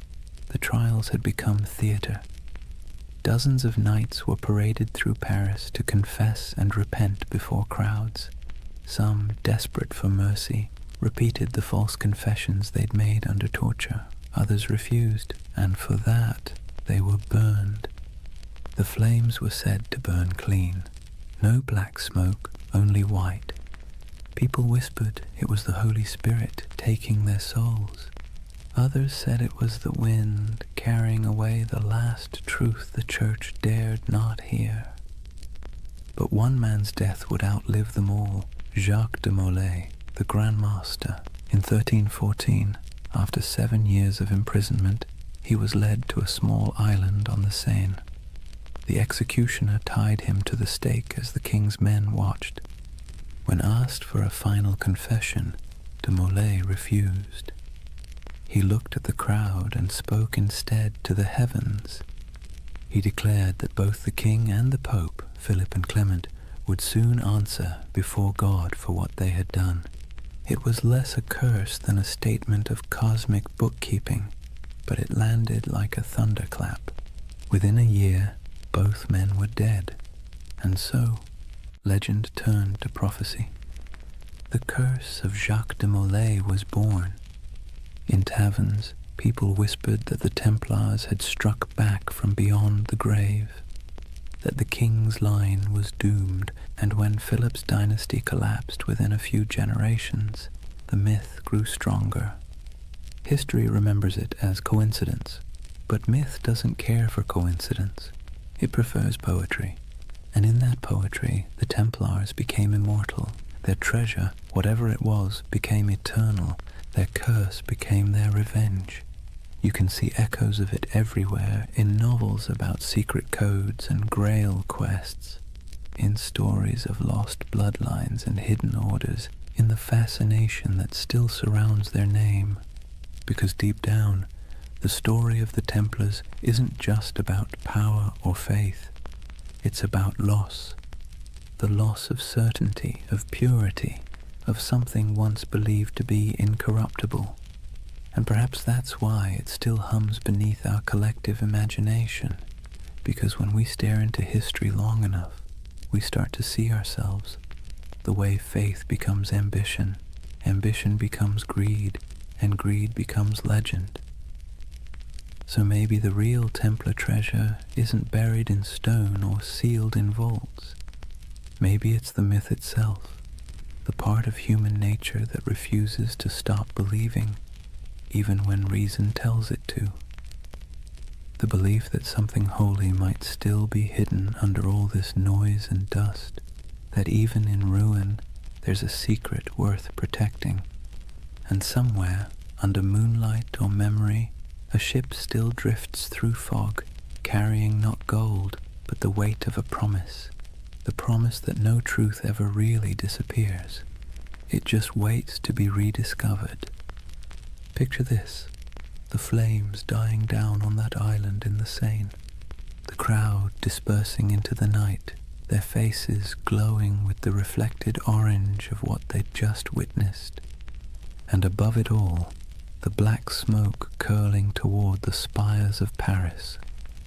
the trials had become theater. Dozens of knights were paraded through Paris to confess and repent before crowds. Some, desperate for mercy, repeated the false confessions they'd made under torture. Others refused, and for that they were burned. The flames were said to burn clean. No black smoke, only white. People whispered it was the Holy Spirit taking their souls. Others said it was the wind carrying away the last truth the church dared not hear. But one man's death would outlive them all. Jacques de Molay, the Grand Master. In 1314, after 7 years of imprisonment, he was led to a small island on the Seine. The executioner tied him to the stake as the king's men watched. When asked for a final confession, de Molay refused. He looked at the crowd and spoke instead to the heavens. He declared that both the king and the pope, Philip and Clement, would soon answer before God for what they had done. It was less a curse than a statement of cosmic bookkeeping, but it landed like a thunderclap. Within a year, both men were dead, and so legend turned to prophecy. The curse of Jacques de Molay was born. In taverns, people whispered that the Templars had struck back from beyond the grave, that the king's line was doomed, and when Philip's dynasty collapsed within a few generations, the myth grew stronger. History remembers it as coincidence, but myth doesn't care for coincidence. It prefers poetry, and in that poetry, the Templars became immortal. Their treasure, whatever it was, became eternal. Their curse became their revenge. You can see echoes of it everywhere, in novels about secret codes and grail quests, in stories of lost bloodlines and hidden orders, in the fascination that still surrounds their name. Because deep down, the story of the Templars isn't just about power or faith. It's about loss. The loss of certainty, of purity, of something once believed to be incorruptible. And perhaps that's why it still hums beneath our collective imagination, because when we stare into history long enough, we start to see ourselves. The way faith becomes ambition, ambition becomes greed, and greed becomes legend. So maybe the real Templar treasure isn't buried in stone or sealed in vaults. Maybe it's the myth itself, the part of human nature that refuses to stop believing, even when reason tells it to. The belief that something holy might still be hidden under all this noise and dust, that even in ruin there's a secret worth protecting, and somewhere, under moonlight or memory, a ship still drifts through fog, carrying not gold, but the weight of a promise, the promise that no truth ever really disappears. It just waits to be rediscovered. Picture this, the flames dying down on that island in the Seine, the crowd dispersing into the night, their faces glowing with the reflected orange of what they'd just witnessed. And above it all, the black smoke curling toward the spires of Paris,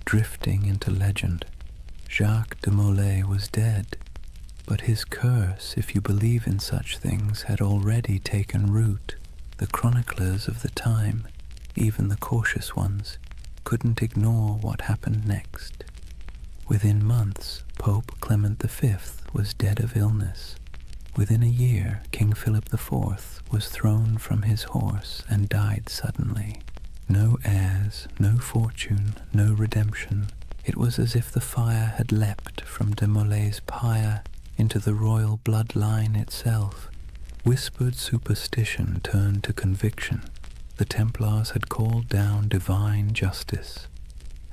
drifting into legend. Jacques de Molay was dead, but his curse, if you believe in such things, had already taken root. The chroniclers of the time, even the cautious ones, couldn't ignore what happened next. Within months, Pope Clement V was dead of illness. Within a year, King Philip IV was thrown from his horse and died suddenly. No heirs, no fortune, no redemption. It was as if the fire had leapt from de Molay's pyre into the royal bloodline itself. Whispered superstition turned to conviction. The Templars had called down divine justice.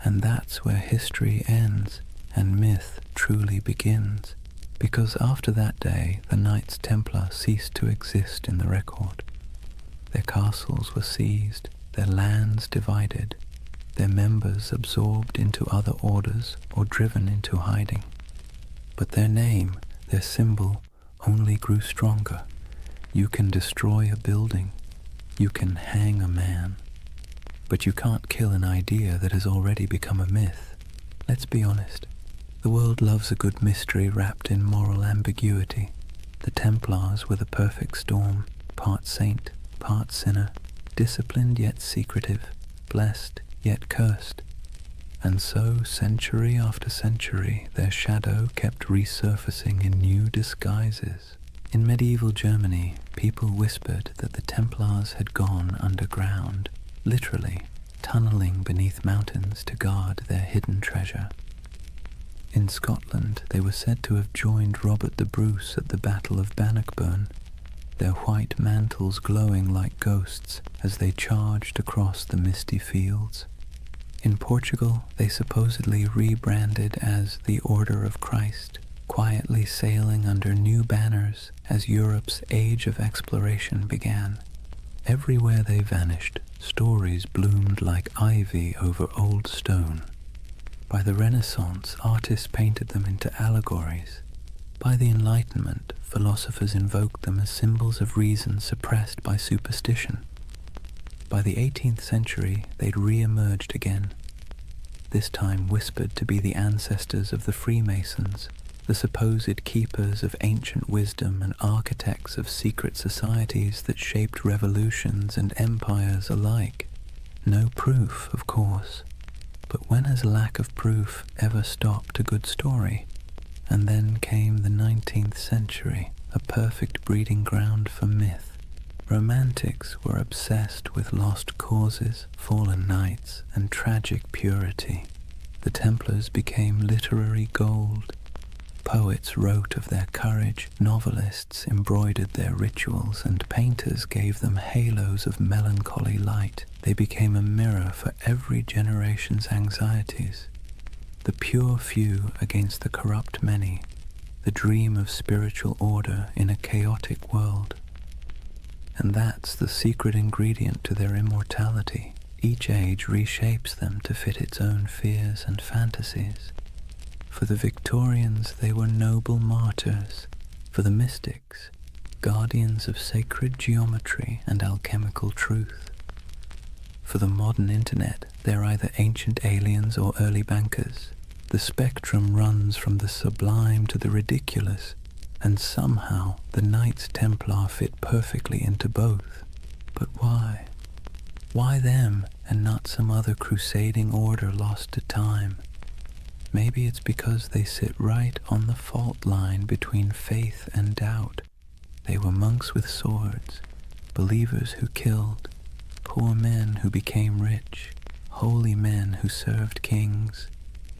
And that's where history ends and myth truly begins, because after that day the Knights Templar ceased to exist in the record. Their castles were seized, their lands divided, their members absorbed into other orders or driven into hiding. But their name, their symbol, only grew stronger. You can destroy a building, you can hang a man, but you can't kill an idea that has already become a myth. Let's be honest. The world loves a good mystery wrapped in moral ambiguity. The Templars were the perfect storm, part saint, part sinner, disciplined yet secretive, blessed yet cursed. And so, century after century, their shadow kept resurfacing in new disguises. In medieval Germany, people whispered that the Templars had gone underground, literally tunneling beneath mountains to guard their hidden treasure. In Scotland, they were said to have joined Robert the Bruce at the Battle of Bannockburn, their white mantles glowing like ghosts as they charged across the misty fields. In Portugal, they supposedly rebranded as the Order of Christ, quietly sailing under new banners as Europe's age of exploration began. Everywhere they vanished, stories bloomed like ivy over old stone. By the Renaissance, artists painted them into allegories. By the Enlightenment, philosophers invoked them as symbols of reason suppressed by superstition. By the 18th century, they'd re-emerged again, this time whispered to be the ancestors of the Freemasons, the supposed keepers of ancient wisdom and architects of secret societies that shaped revolutions and empires alike. No proof, of course, but when has lack of proof ever stopped a good story? And then came the 19th century, a perfect breeding ground for myth. Romantics were obsessed with lost causes, fallen knights, and tragic purity. The Templars became literary gold. Poets wrote of their courage, novelists embroidered their rituals, and painters gave them halos of melancholy light. They became a mirror for every generation's anxieties. The pure few against the corrupt many, the dream of spiritual order in a chaotic world. And that's the secret ingredient to their immortality. Each age reshapes them to fit its own fears and fantasies. For the Victorians, they were noble martyrs. For the mystics, guardians of sacred geometry and alchemical truth. For the modern internet, they're either ancient aliens or early bankers. The spectrum runs from the sublime to the ridiculous, and somehow the Knights Templar fit perfectly into both. But why? Why them and not some other crusading order lost to time? Maybe it's because they sit right on the fault line between faith and doubt. They were monks with swords, believers who killed, poor men who became rich, holy men who served kings.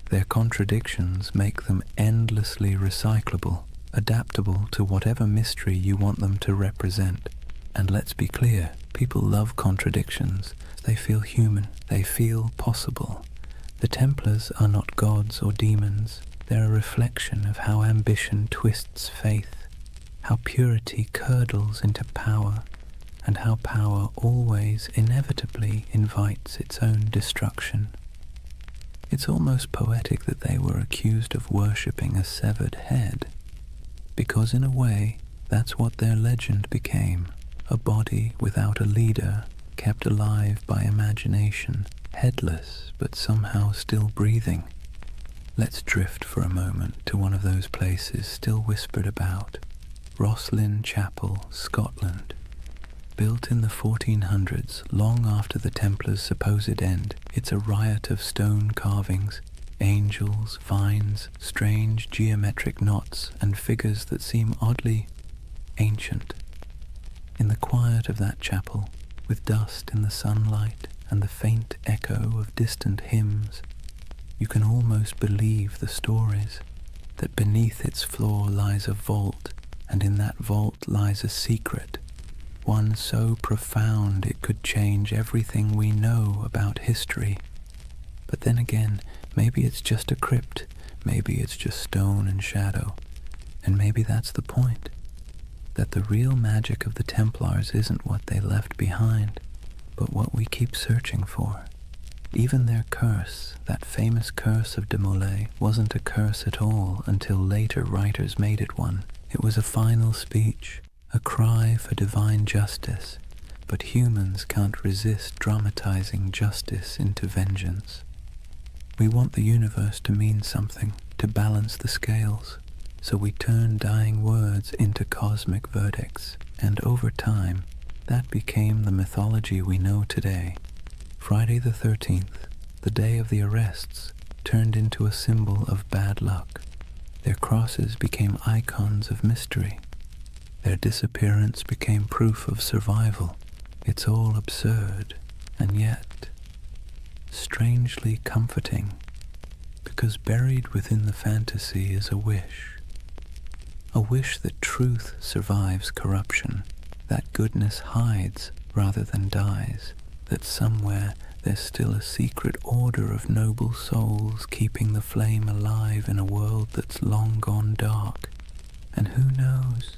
Their contradictions make them endlessly recyclable, adaptable to whatever mystery you want them to represent. And let's be clear, people love contradictions. They feel human, they feel possible. The Templars are not gods or demons. They're a reflection of how ambition twists faith, how purity curdles into power, and how power always inevitably invites its own destruction. It's almost poetic that they were accused of worshipping a severed head, because in a way, that's what their legend became, a body without a leader, kept alive by imagination, headless but somehow still breathing. Let's drift for a moment to one of those places still whispered about, Rosslyn Chapel, Scotland. Built in the 1400s, long after the Templars' supposed end, it's a riot of stone carvings, angels, vines, strange geometric knots, and figures that seem oddly ancient. In the quiet of that chapel, with dust in the sunlight and the faint echo of distant hymns, you can almost believe the stories, that beneath its floor lies a vault, and in that vault lies a secret, one so profound it could change everything we know about history. But then again, maybe it's just a crypt, maybe it's just stone and shadow, and maybe that's the point, that the real magic of the Templars isn't what they left behind, but what we keep searching for. Even their curse, that famous curse of de Molay, wasn't a curse at all until later writers made it one. It was a final speech, a cry for divine justice, but humans can't resist dramatizing justice into vengeance. We want the universe to mean something, to balance the scales, so we turn dying words into cosmic verdicts, and over time, that became the mythology we know today. Friday the 13th, the day of the arrests, turned into a symbol of bad luck. Their crosses became icons of mystery. Their disappearance became proof of survival. It's all absurd, and yet strangely comforting, because buried within the fantasy is a wish that truth survives corruption, that goodness hides rather than dies, that somewhere there's still a secret order of noble souls keeping the flame alive in a world that's long gone dark. And who knows,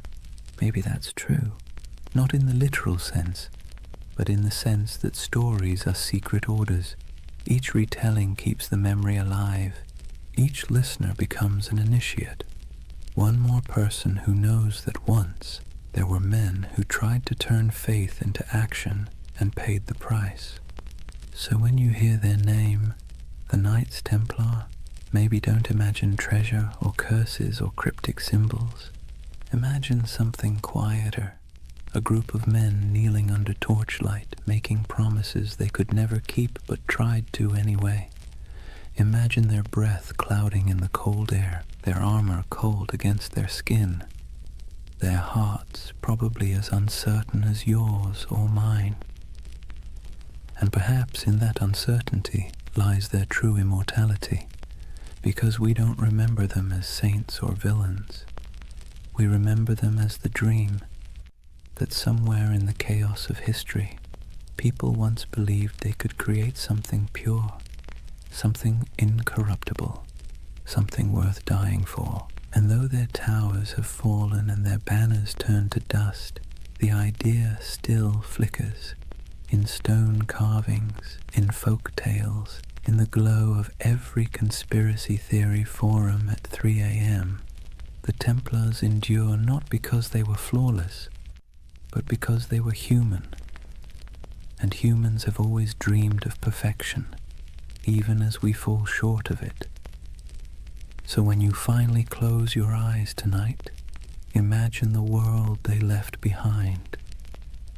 maybe that's true, not in the literal sense, but in the sense that stories are secret orders. Each retelling keeps the memory alive. Each listener becomes an initiate, one more person who knows that once there were men who tried to turn faith into action and paid the price. So when you hear their name, the Knights Templar, maybe don't imagine treasure or curses or cryptic symbols. Imagine something quieter, a group of men kneeling under torchlight, making promises they could never keep but tried to anyway. Imagine their breath clouding in the cold air, their armor cold against their skin, their hearts probably as uncertain as yours or mine. And perhaps in that uncertainty lies their true immortality, because we don't remember them as saints or villains. We remember them as the dream that somewhere in the chaos of history, people once believed they could create something pure, something incorruptible, something worth dying for. And though their towers have fallen and their banners turned to dust, the idea still flickers in stone carvings, in folk tales, in the glow of every conspiracy theory forum at 3 a.m. The Templars endure not because they were flawless, but because they were human. And humans have always dreamed of perfection, even as we fall short of it. So when you finally close your eyes tonight, imagine the world they left behind.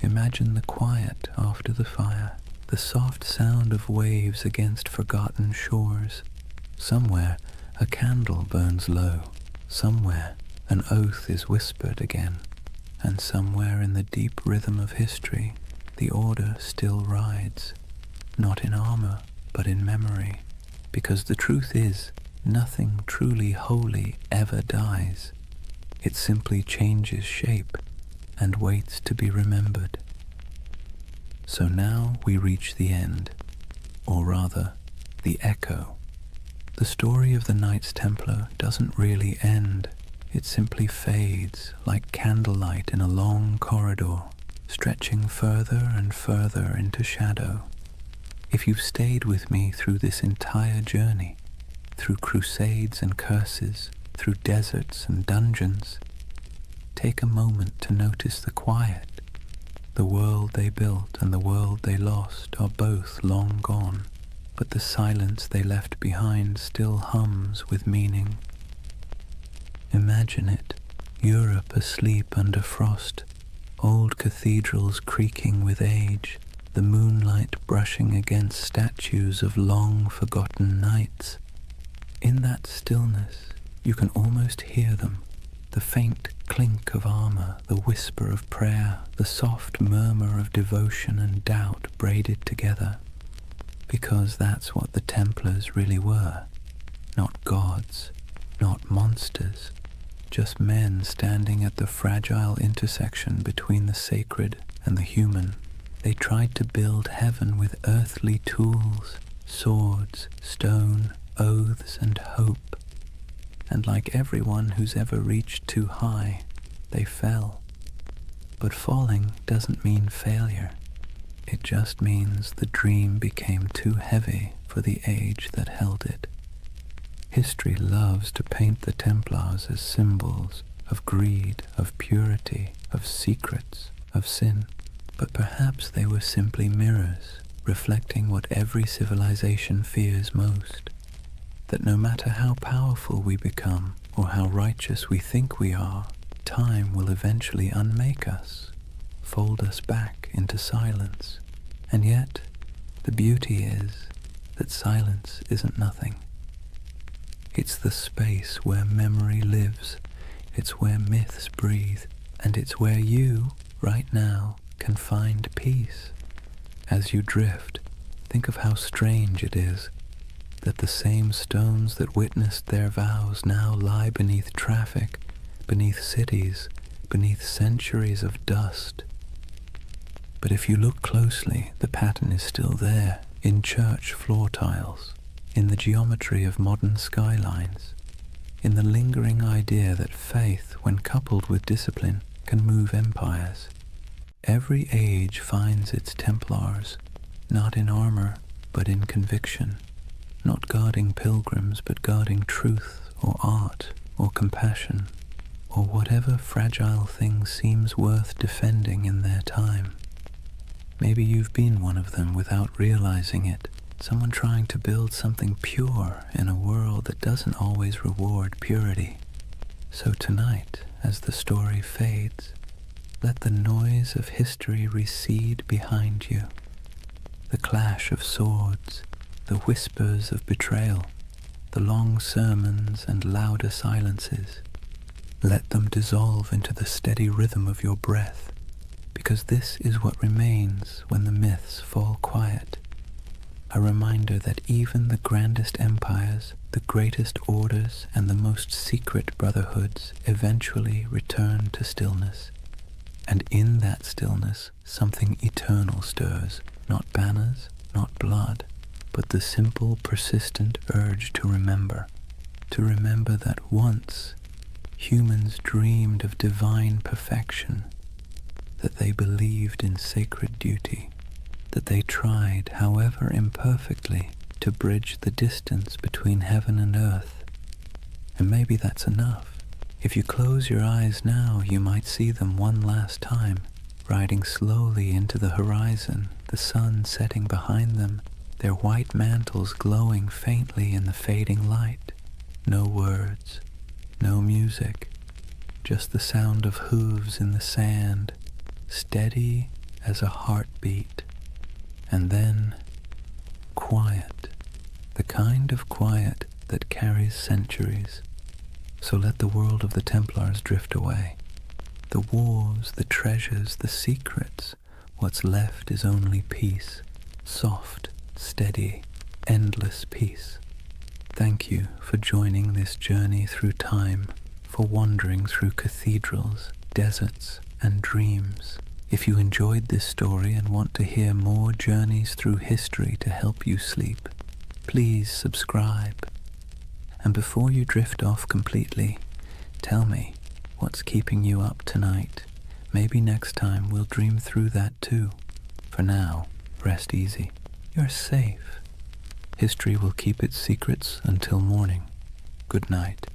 Imagine the quiet after the fire, the soft sound of waves against forgotten shores. Somewhere a candle burns low, somewhere an oath is whispered again, and somewhere in the deep rhythm of history the order still rides, not in armor but in memory, because the truth is, nothing truly holy ever dies. It simply changes shape and waits to be remembered. So now we reach the end, or rather, the echo. The story of the Knights Templar doesn't really end. It simply fades like candlelight in a long corridor, stretching further and further into shadow. If you've stayed with me through this entire journey, through crusades and curses, through deserts and dungeons, take a moment to notice the quiet. The world they built and the world they lost are both long gone, but the silence they left behind still hums with meaning. Imagine it, Europe asleep under frost, old cathedrals creaking with age, the moonlight brushing against statues of long-forgotten knights. In that stillness, you can almost hear them, the faint clink of armor, the whisper of prayer, the soft murmur of devotion and doubt braided together. Because that's what the Templars really were. Not gods, not monsters, just men standing at the fragile intersection between the sacred and the human. They tried to build heaven with earthly tools, swords, stone, oaths, and hope. And like everyone who's ever reached too high, they fell. But falling doesn't mean failure. It just means the dream became too heavy for the age that held it. History loves to paint the Templars as symbols of greed, of purity, of secrets, of sin. But perhaps they were simply mirrors, reflecting what every civilization fears most. That no matter how powerful we become, or how righteous we think we are, time will eventually unmake us, fold us back into silence. And yet, the beauty is that silence isn't nothing. It's the space where memory lives, it's where myths breathe, and it's where you, right now, can find peace. As you drift, think of how strange it is that the same stones that witnessed their vows now lie beneath traffic, beneath cities, beneath centuries of dust. But if you look closely, the pattern is still there, in church floor tiles, in the geometry of modern skylines, in the lingering idea that faith, when coupled with discipline, can move empires. Every age finds its Templars, not in armor, but in conviction, not guarding pilgrims, but guarding truth, or art, or compassion, or whatever fragile thing seems worth defending in their time. Maybe you've been one of them without realizing it, someone trying to build something pure in a world that doesn't always reward purity. So tonight, as the story fades, let the noise of history recede behind you. The clash of swords, the whispers of betrayal, the long sermons and louder silences. Let them dissolve into the steady rhythm of your breath, because this is what remains when the myths fall quiet. A reminder that even the grandest empires, the greatest orders, and the most secret brotherhoods eventually return to stillness. And in that stillness, something eternal stirs, not banners, not blood, but the simple, persistent urge to remember that once humans dreamed of divine perfection, that they believed in sacred duty, that they tried, however imperfectly, to bridge the distance between heaven and earth. And maybe that's enough. If you close your eyes now, you might see them one last time, riding slowly into the horizon, the sun setting behind them, their white mantles glowing faintly in the fading light. No words, no music, just the sound of hooves in the sand, steady as a heartbeat. And then, quiet, the kind of quiet that carries centuries. So let the world of the Templars drift away. The wars, the treasures, the secrets, what's left is only peace, soft, steady, endless peace. Thank you for joining this journey through time, for wandering through cathedrals, deserts, and dreams. If you enjoyed this story and want to hear more journeys through history to help you sleep, please subscribe. And before you drift off completely, tell me what's keeping you up tonight. Maybe next time we'll dream through that too. For now, rest easy. You're safe. History will keep its secrets until morning. Good night.